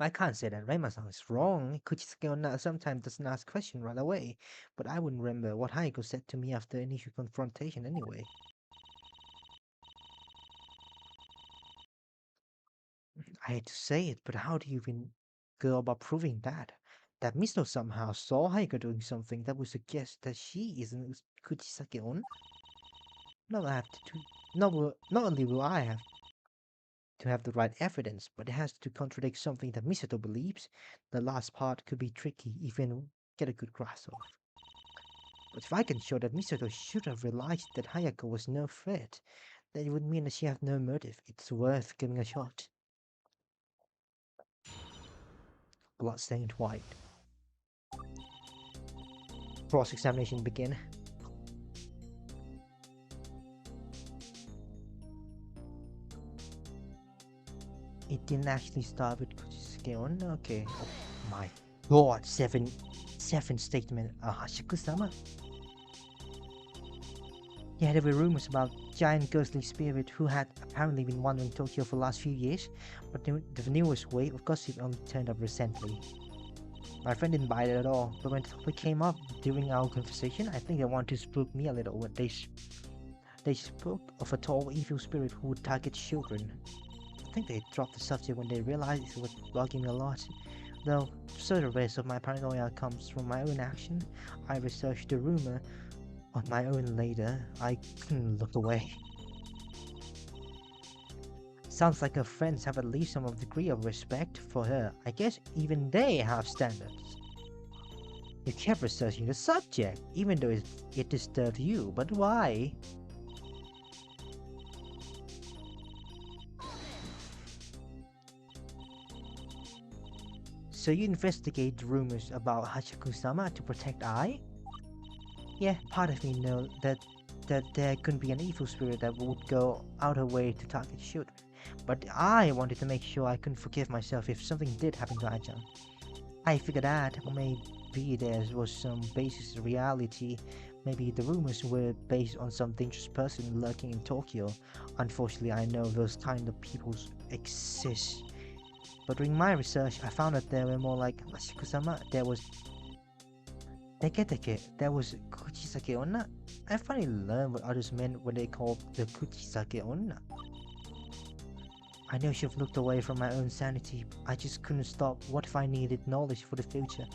I can't say that Rema-san is wrong. Kuchisake Onna sometimes doesn't ask questions right away, but I wouldn't remember what Hayako said to me after initial confrontation anyway. I hate to say it, but how do you even go about proving that? That Misto somehow saw Hayako doing something that would suggest that she isn't Kuchisake Onna? Not, I have to, not only will I have to have the right evidence, but it has to contradict something that Misato believes. The last part could be tricky, even get a good grasp of. But if I can show that Misato should have realized that Hayako was no threat, then it would mean that she has no motive. It's worth giving a shot. Bloodstained white. Cross-examination begin. It didn't actually start with Kuchisuke Onna. Okay. Oh my god, seven statement. Hashiku-sama. Yeah, there were rumors about giant ghostly spirit who had apparently been wandering Tokyo for the last few years, but the newest wave of gossip only turned up recently. My friend didn't buy it at all, but when the topic came up during our conversation, I think they wanted to spook me a little when they spoke of a tall evil spirit who would target children. I think they dropped the subject when they realized it was bugging me a lot. Though, so the rest of my paranoia comes from my own action. I researched the rumor on my own later. I couldn't look away. Sounds like her friends have at least some degree of respect for her. I guess even they have standards. You kept researching the subject, even though it disturbed you, but why? So you investigate the rumors about Hachiku-sama to protect Ai? Yeah, part of me know that there couldn't be an evil spirit that would go out her way to target children. But I wanted to make sure I couldn't forgive myself if something did happen to Ai-chan. I figured that, or maybe there was some basis in reality. Maybe the rumors were based on some dangerous person lurking in Tokyo. Unfortunately, I know those kind of people exist. But during my research, I found that there were more like Mashiku-sama, there was Teke, there was Kuchisake Onna. I finally learned what others meant when they called the Kuchisake Onna. I know should have looked away from my own sanity. I just couldn't stop. What if I needed knowledge for the future?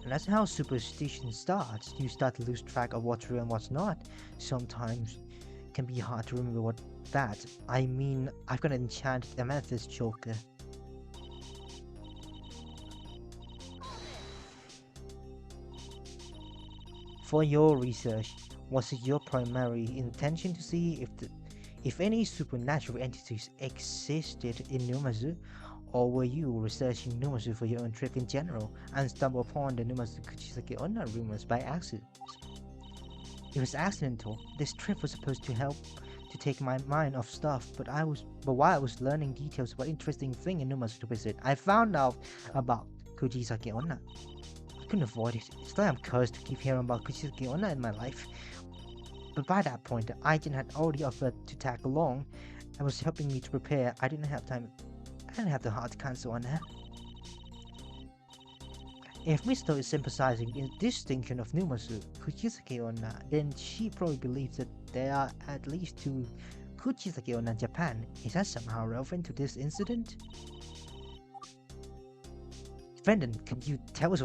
And that's how superstition starts. You start to lose track of what's real and what's not. Sometimes it can be hard to remember what that. I mean, I've got an enchanted amethyst choker. For your research, was it your primary intention to see if any supernatural entities existed in Numazu, or were you researching Numazu for your own trip in general and stumbled upon the Numazu Kuchisake Onna rumors by accident? It was accidental. This trip was supposed to help to take my mind off stuff, but while I was learning details about interesting thing in Numazu to visit, I found out about Kuchisake Onna. I couldn't avoid it. It's like I'm cursed to keep hearing about Kuchisake Onna in my life. But by that point, Aijen had already offered to tag along and was helping me to prepare. I didn't have the heart to cancel on her. If Misto is emphasizing in distinction of Numazu, Kuchisake Onna, then she probably believes that there are at least two Kuchisake Onna in Japan. Is that somehow relevant to this incident? Defendant, can you tell us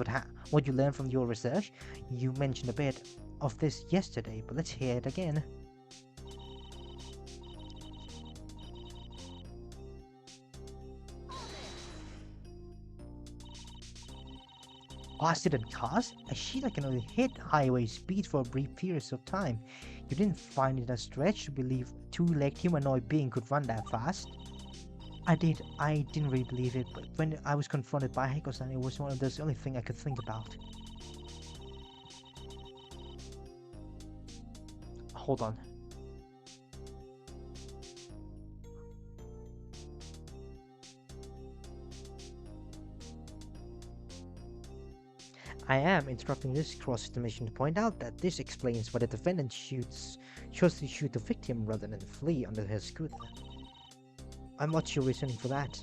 what you learned from your research? You mentioned a bit of this yesterday, but let's hear it again. Accident cars? A Sheila can only hit highway speed for a brief period of time. You didn't find it a stretch to believe a two-legged humanoid being could run that fast? I didn't really believe it, but when I was confronted by Heiko-san, it was one of those only thing I could think about. Hold on. I am interrupting this cross-examination to point out that this explains why the defendant chose to shoot the victim rather than flee under her scooter. And what's your reasoning for that?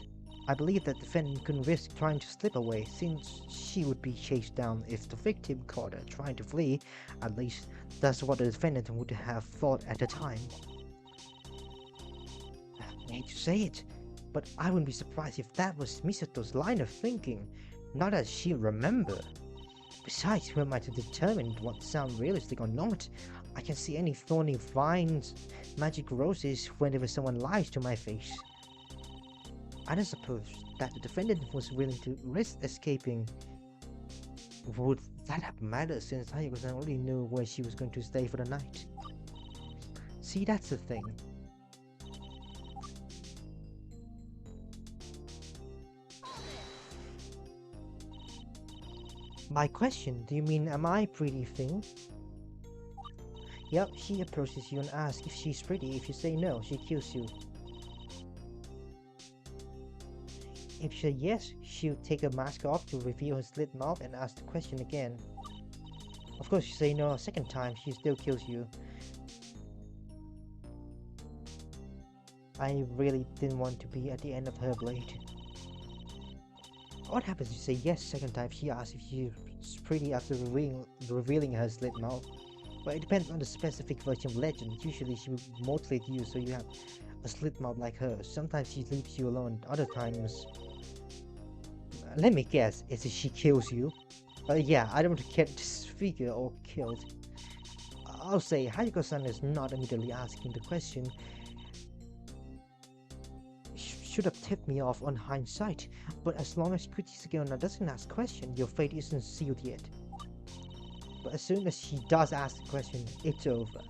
I believe that the defendant couldn't risk trying to slip away since she would be chased down if the victim caught her trying to flee. At least that's what the defendant would have thought at the time. I hate to say it, but I wouldn't be surprised if that was Misato's line of thinking, not that she'll remember. Besides, who am I to determine what sounds realistic or not? I can see any thorny vines, magic roses whenever someone lies to my face. I don't suppose that the defendant was willing to risk escaping. Would that have mattered since Hayako-san already knew where she was going to stay for the night? See, that's the thing. My question, do you mean am I pretty thing? Yep, she approaches you and asks if she's pretty. If you say no, she kills you. If you say yes, she'll take her mask off to reveal her slit mouth and ask the question again. Of course, you say no a second time, she still kills you. I really didn't want to be at the end of her blade. What happens if you say yes second time? She asks if she's pretty after revealing her slit mouth. Well, it depends on the specific version of legend. Usually she will motivate you so you have a slit mouth like her. Sometimes she leaves you alone, other times... Let me guess, is it she kills you? Yeah, I don't want to get disfigured or killed. I'll say Hayako-san is not immediately asking the question. Should have tipped me off on hindsight, but as long as Kuchisake doesn't ask question, your fate isn't sealed yet. But as soon as she does ask the question, it's over.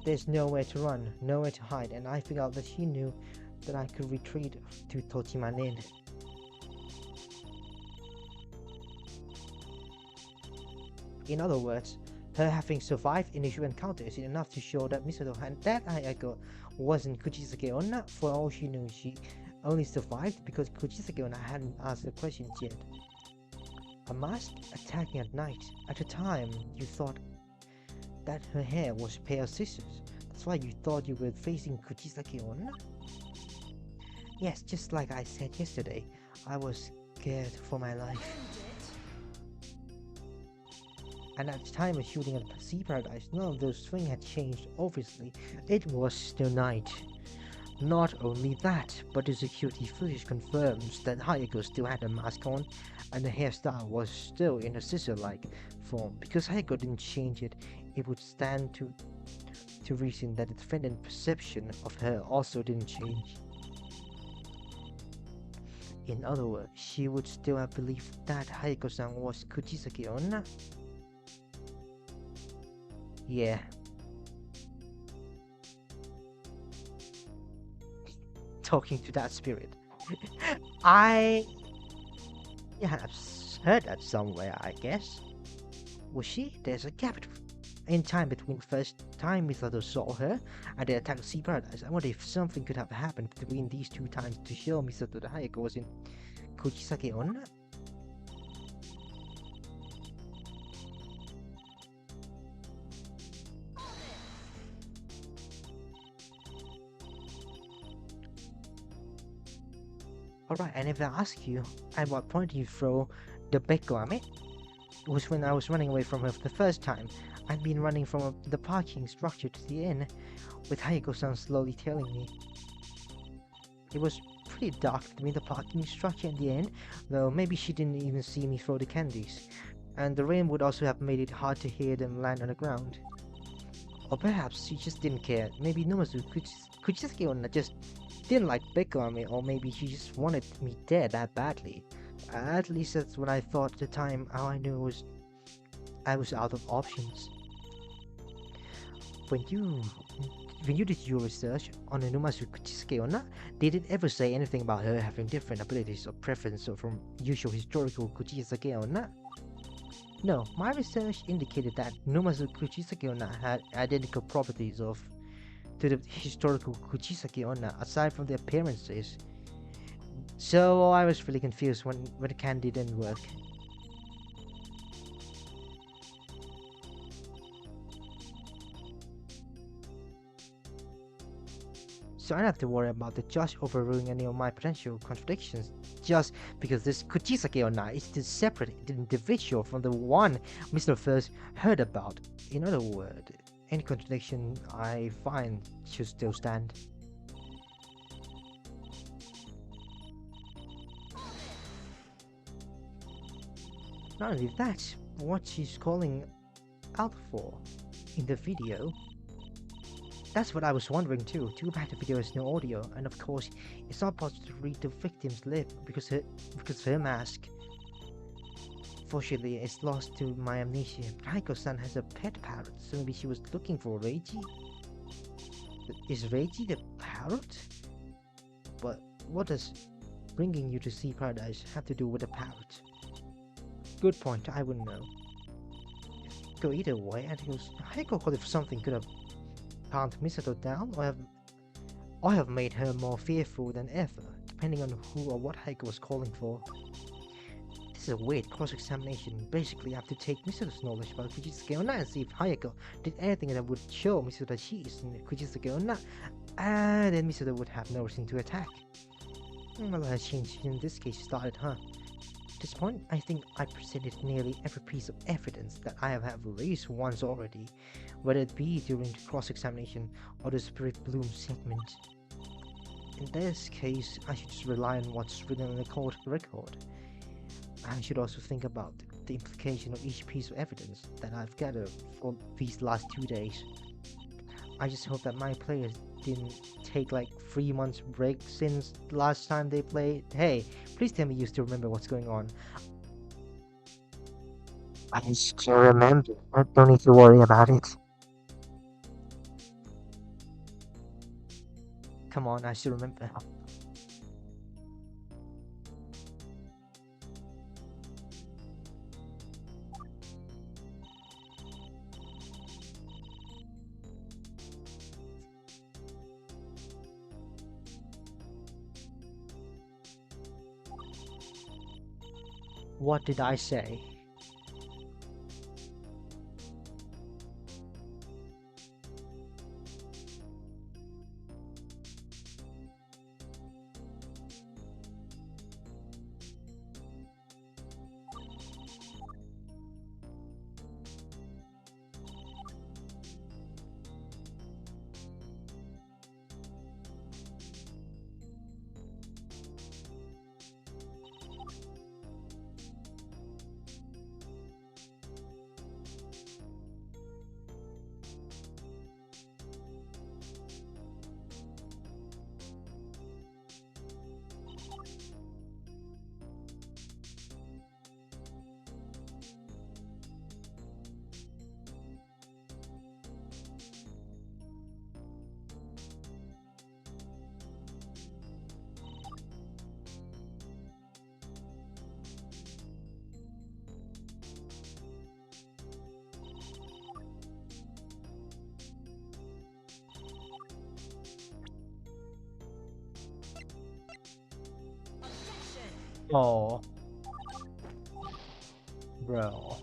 There's nowhere to run, nowhere to hide, and I figured out that she knew that I could retreat to Tochimanen. In other words, her having survived initial encounter is enough to show that Misato and that Hayako wasn't Kuchisake Onna. For all she knew, she only survived because Kuchisake Onna hadn't asked the questions yet. A mask attacking at night. At the time, you thought that her hair was a pair of scissors. That's why you thought you were facing Kuchisake Onna? Yes, just like I said yesterday, I was scared for my life. And at the time of shooting at Sea Paradise, none of those things had changed, obviously. It was still night. Not only that, but the security footage confirms that Hayako still had a mask on, and the hairstyle was still in a scissor-like form. Because Hayako didn't change it, it would stand to reason that the defendant's perception of her also didn't change. In other words, she would still have believed that Hayako-san was Kuchisake Onna. Yeah. Talking to that spirit. I have heard that somewhere, I guess. Was she? There's a gap in time between the first time Misato saw her and the attack of Sea Paradise. I wonder if something could have happened between these two times to show Misato that Hayako was in Kuchisake Onna. Alright, and if I ask you, at what point do you throw the Bekoame? It was when I was running away from her for the first time. I'd been running from the parking structure to the inn, with Hayako-san slowly tailing me. It was pretty dark between the parking structure and the inn, though maybe she didn't even see me throw the candies. And the rain would also have made it hard to hear them land on the ground. Or perhaps she just didn't care. Maybe Numazu Kuchisake Onna just didn't like Bekoame, or maybe she just wanted me dead that badly. At least that's what I thought at the time. All I knew was I was out of options. When you did your research on Numazu Kuchisake Onna, did it ever say anything about her having different abilities or preference from usual historical Kuchisake Onna? No, my research indicated that Numazu Kuchisake Onna had identical properties to the historical Kuchisake Onna, aside from the appearances. So I was really confused when the candy didn't work. So I don't have to worry about the judge overruling any of my potential contradictions just because this Kuchisake Onna is a separate individual from the one Mr. First heard about. In other words, any contradiction I find should still stand. Not only that, what she's calling out for in the video. That's what I was wondering too. Too bad the video has no audio, and of course, it's not possible to read the victim's lip because of her mask. Fortunately, it's lost to my amnesia. Raiko-san has a pet parrot, so maybe she was looking for Reiji? Is Reiji the parrot? But what does bringing you to Sea Paradise have to do with the parrot? Good point, I wouldn't know. Go either way, and Heiko could have something could have calmed Misato down, or have made her more fearful than ever, depending on who or what Heiko was calling for. This is a weird cross-examination. Basically, I have to take Misato's knowledge about Kuchisake Onna and see if Hayako did anything that would show Misato that she is in Kuchisake Onna, and then Misato would have no reason to attack. Well, has changed in this case started, huh? At this point, I think I presented nearly every piece of evidence that I have at least once already, whether it be during the cross-examination or the Spirit Bloom segment. In this case, I should just rely on what's written in the court record. I should also think about the implication of each piece of evidence that I've gathered for these last 2 days. I just hope that my players didn't take like 3 months break since the last time they played. Hey, please tell me you still remember what's going on. I still remember. I don't need to worry about it. Come on, I still remember. What did I say? Oh, bro.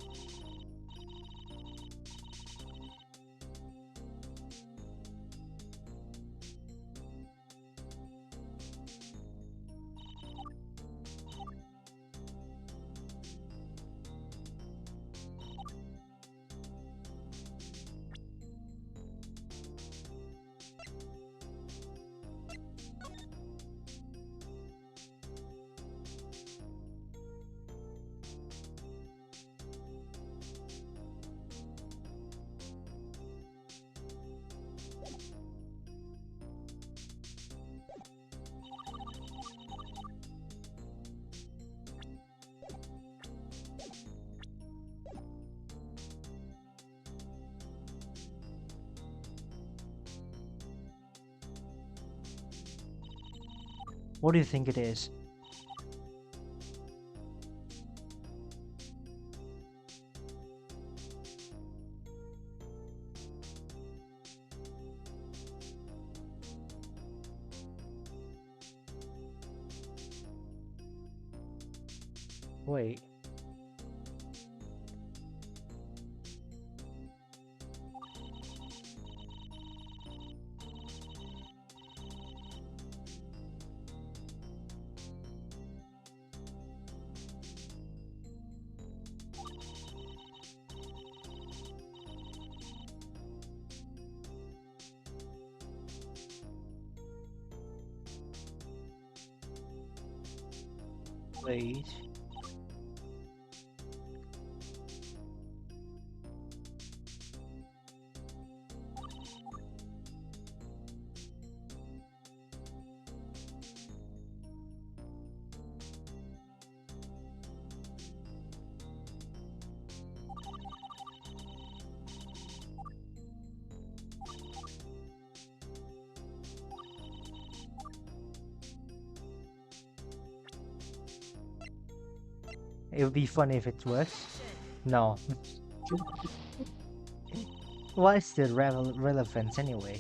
What do you think it is? Wait. Wait. It would be fun if it was. No. What is the relevance anyway?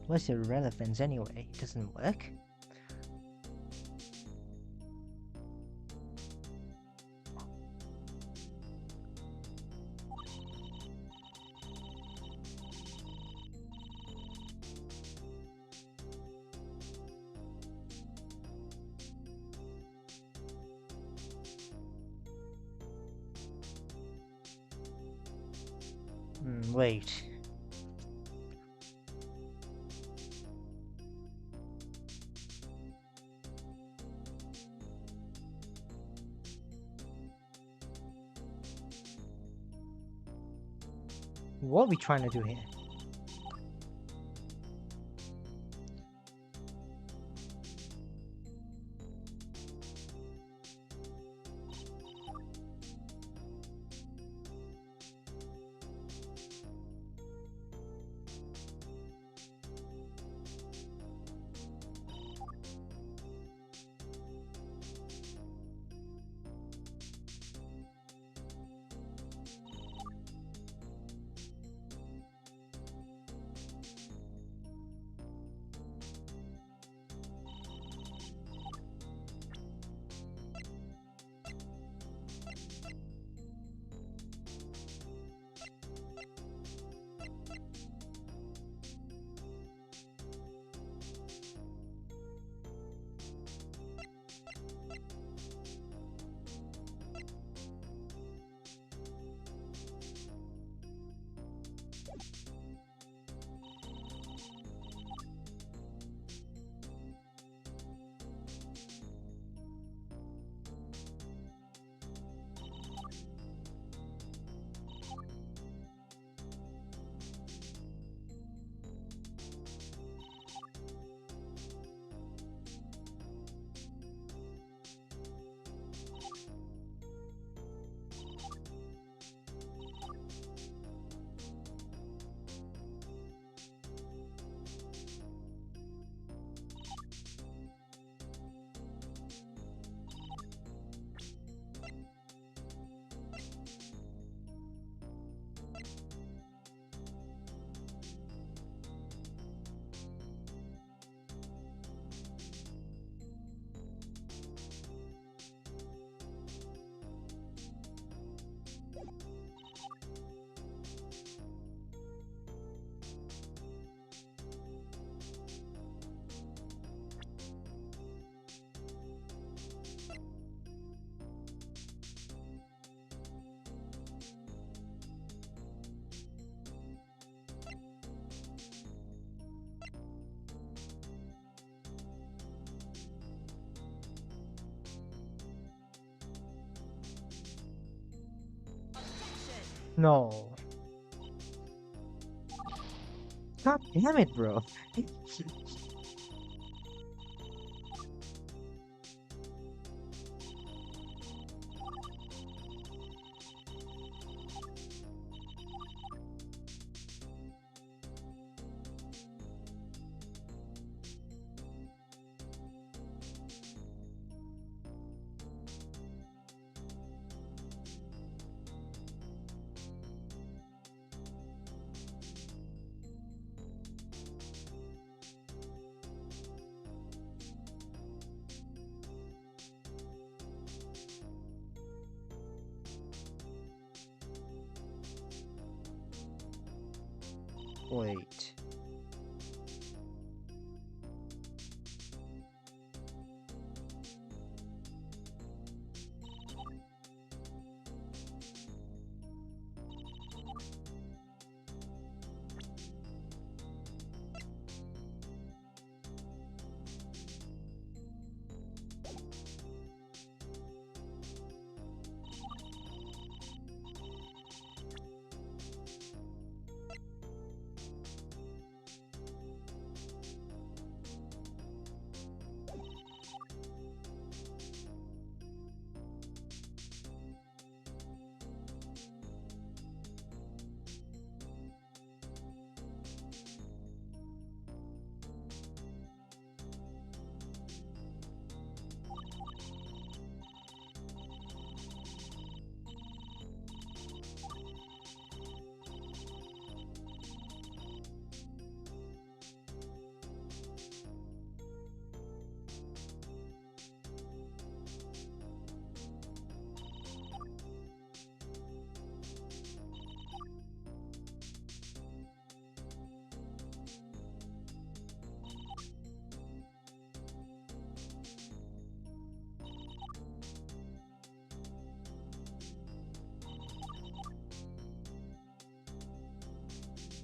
What's the relevance anyway? It doesn't work. Wait. What are we trying to do here? No. God damn it, bro. Wait.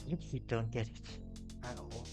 You don't get it at all.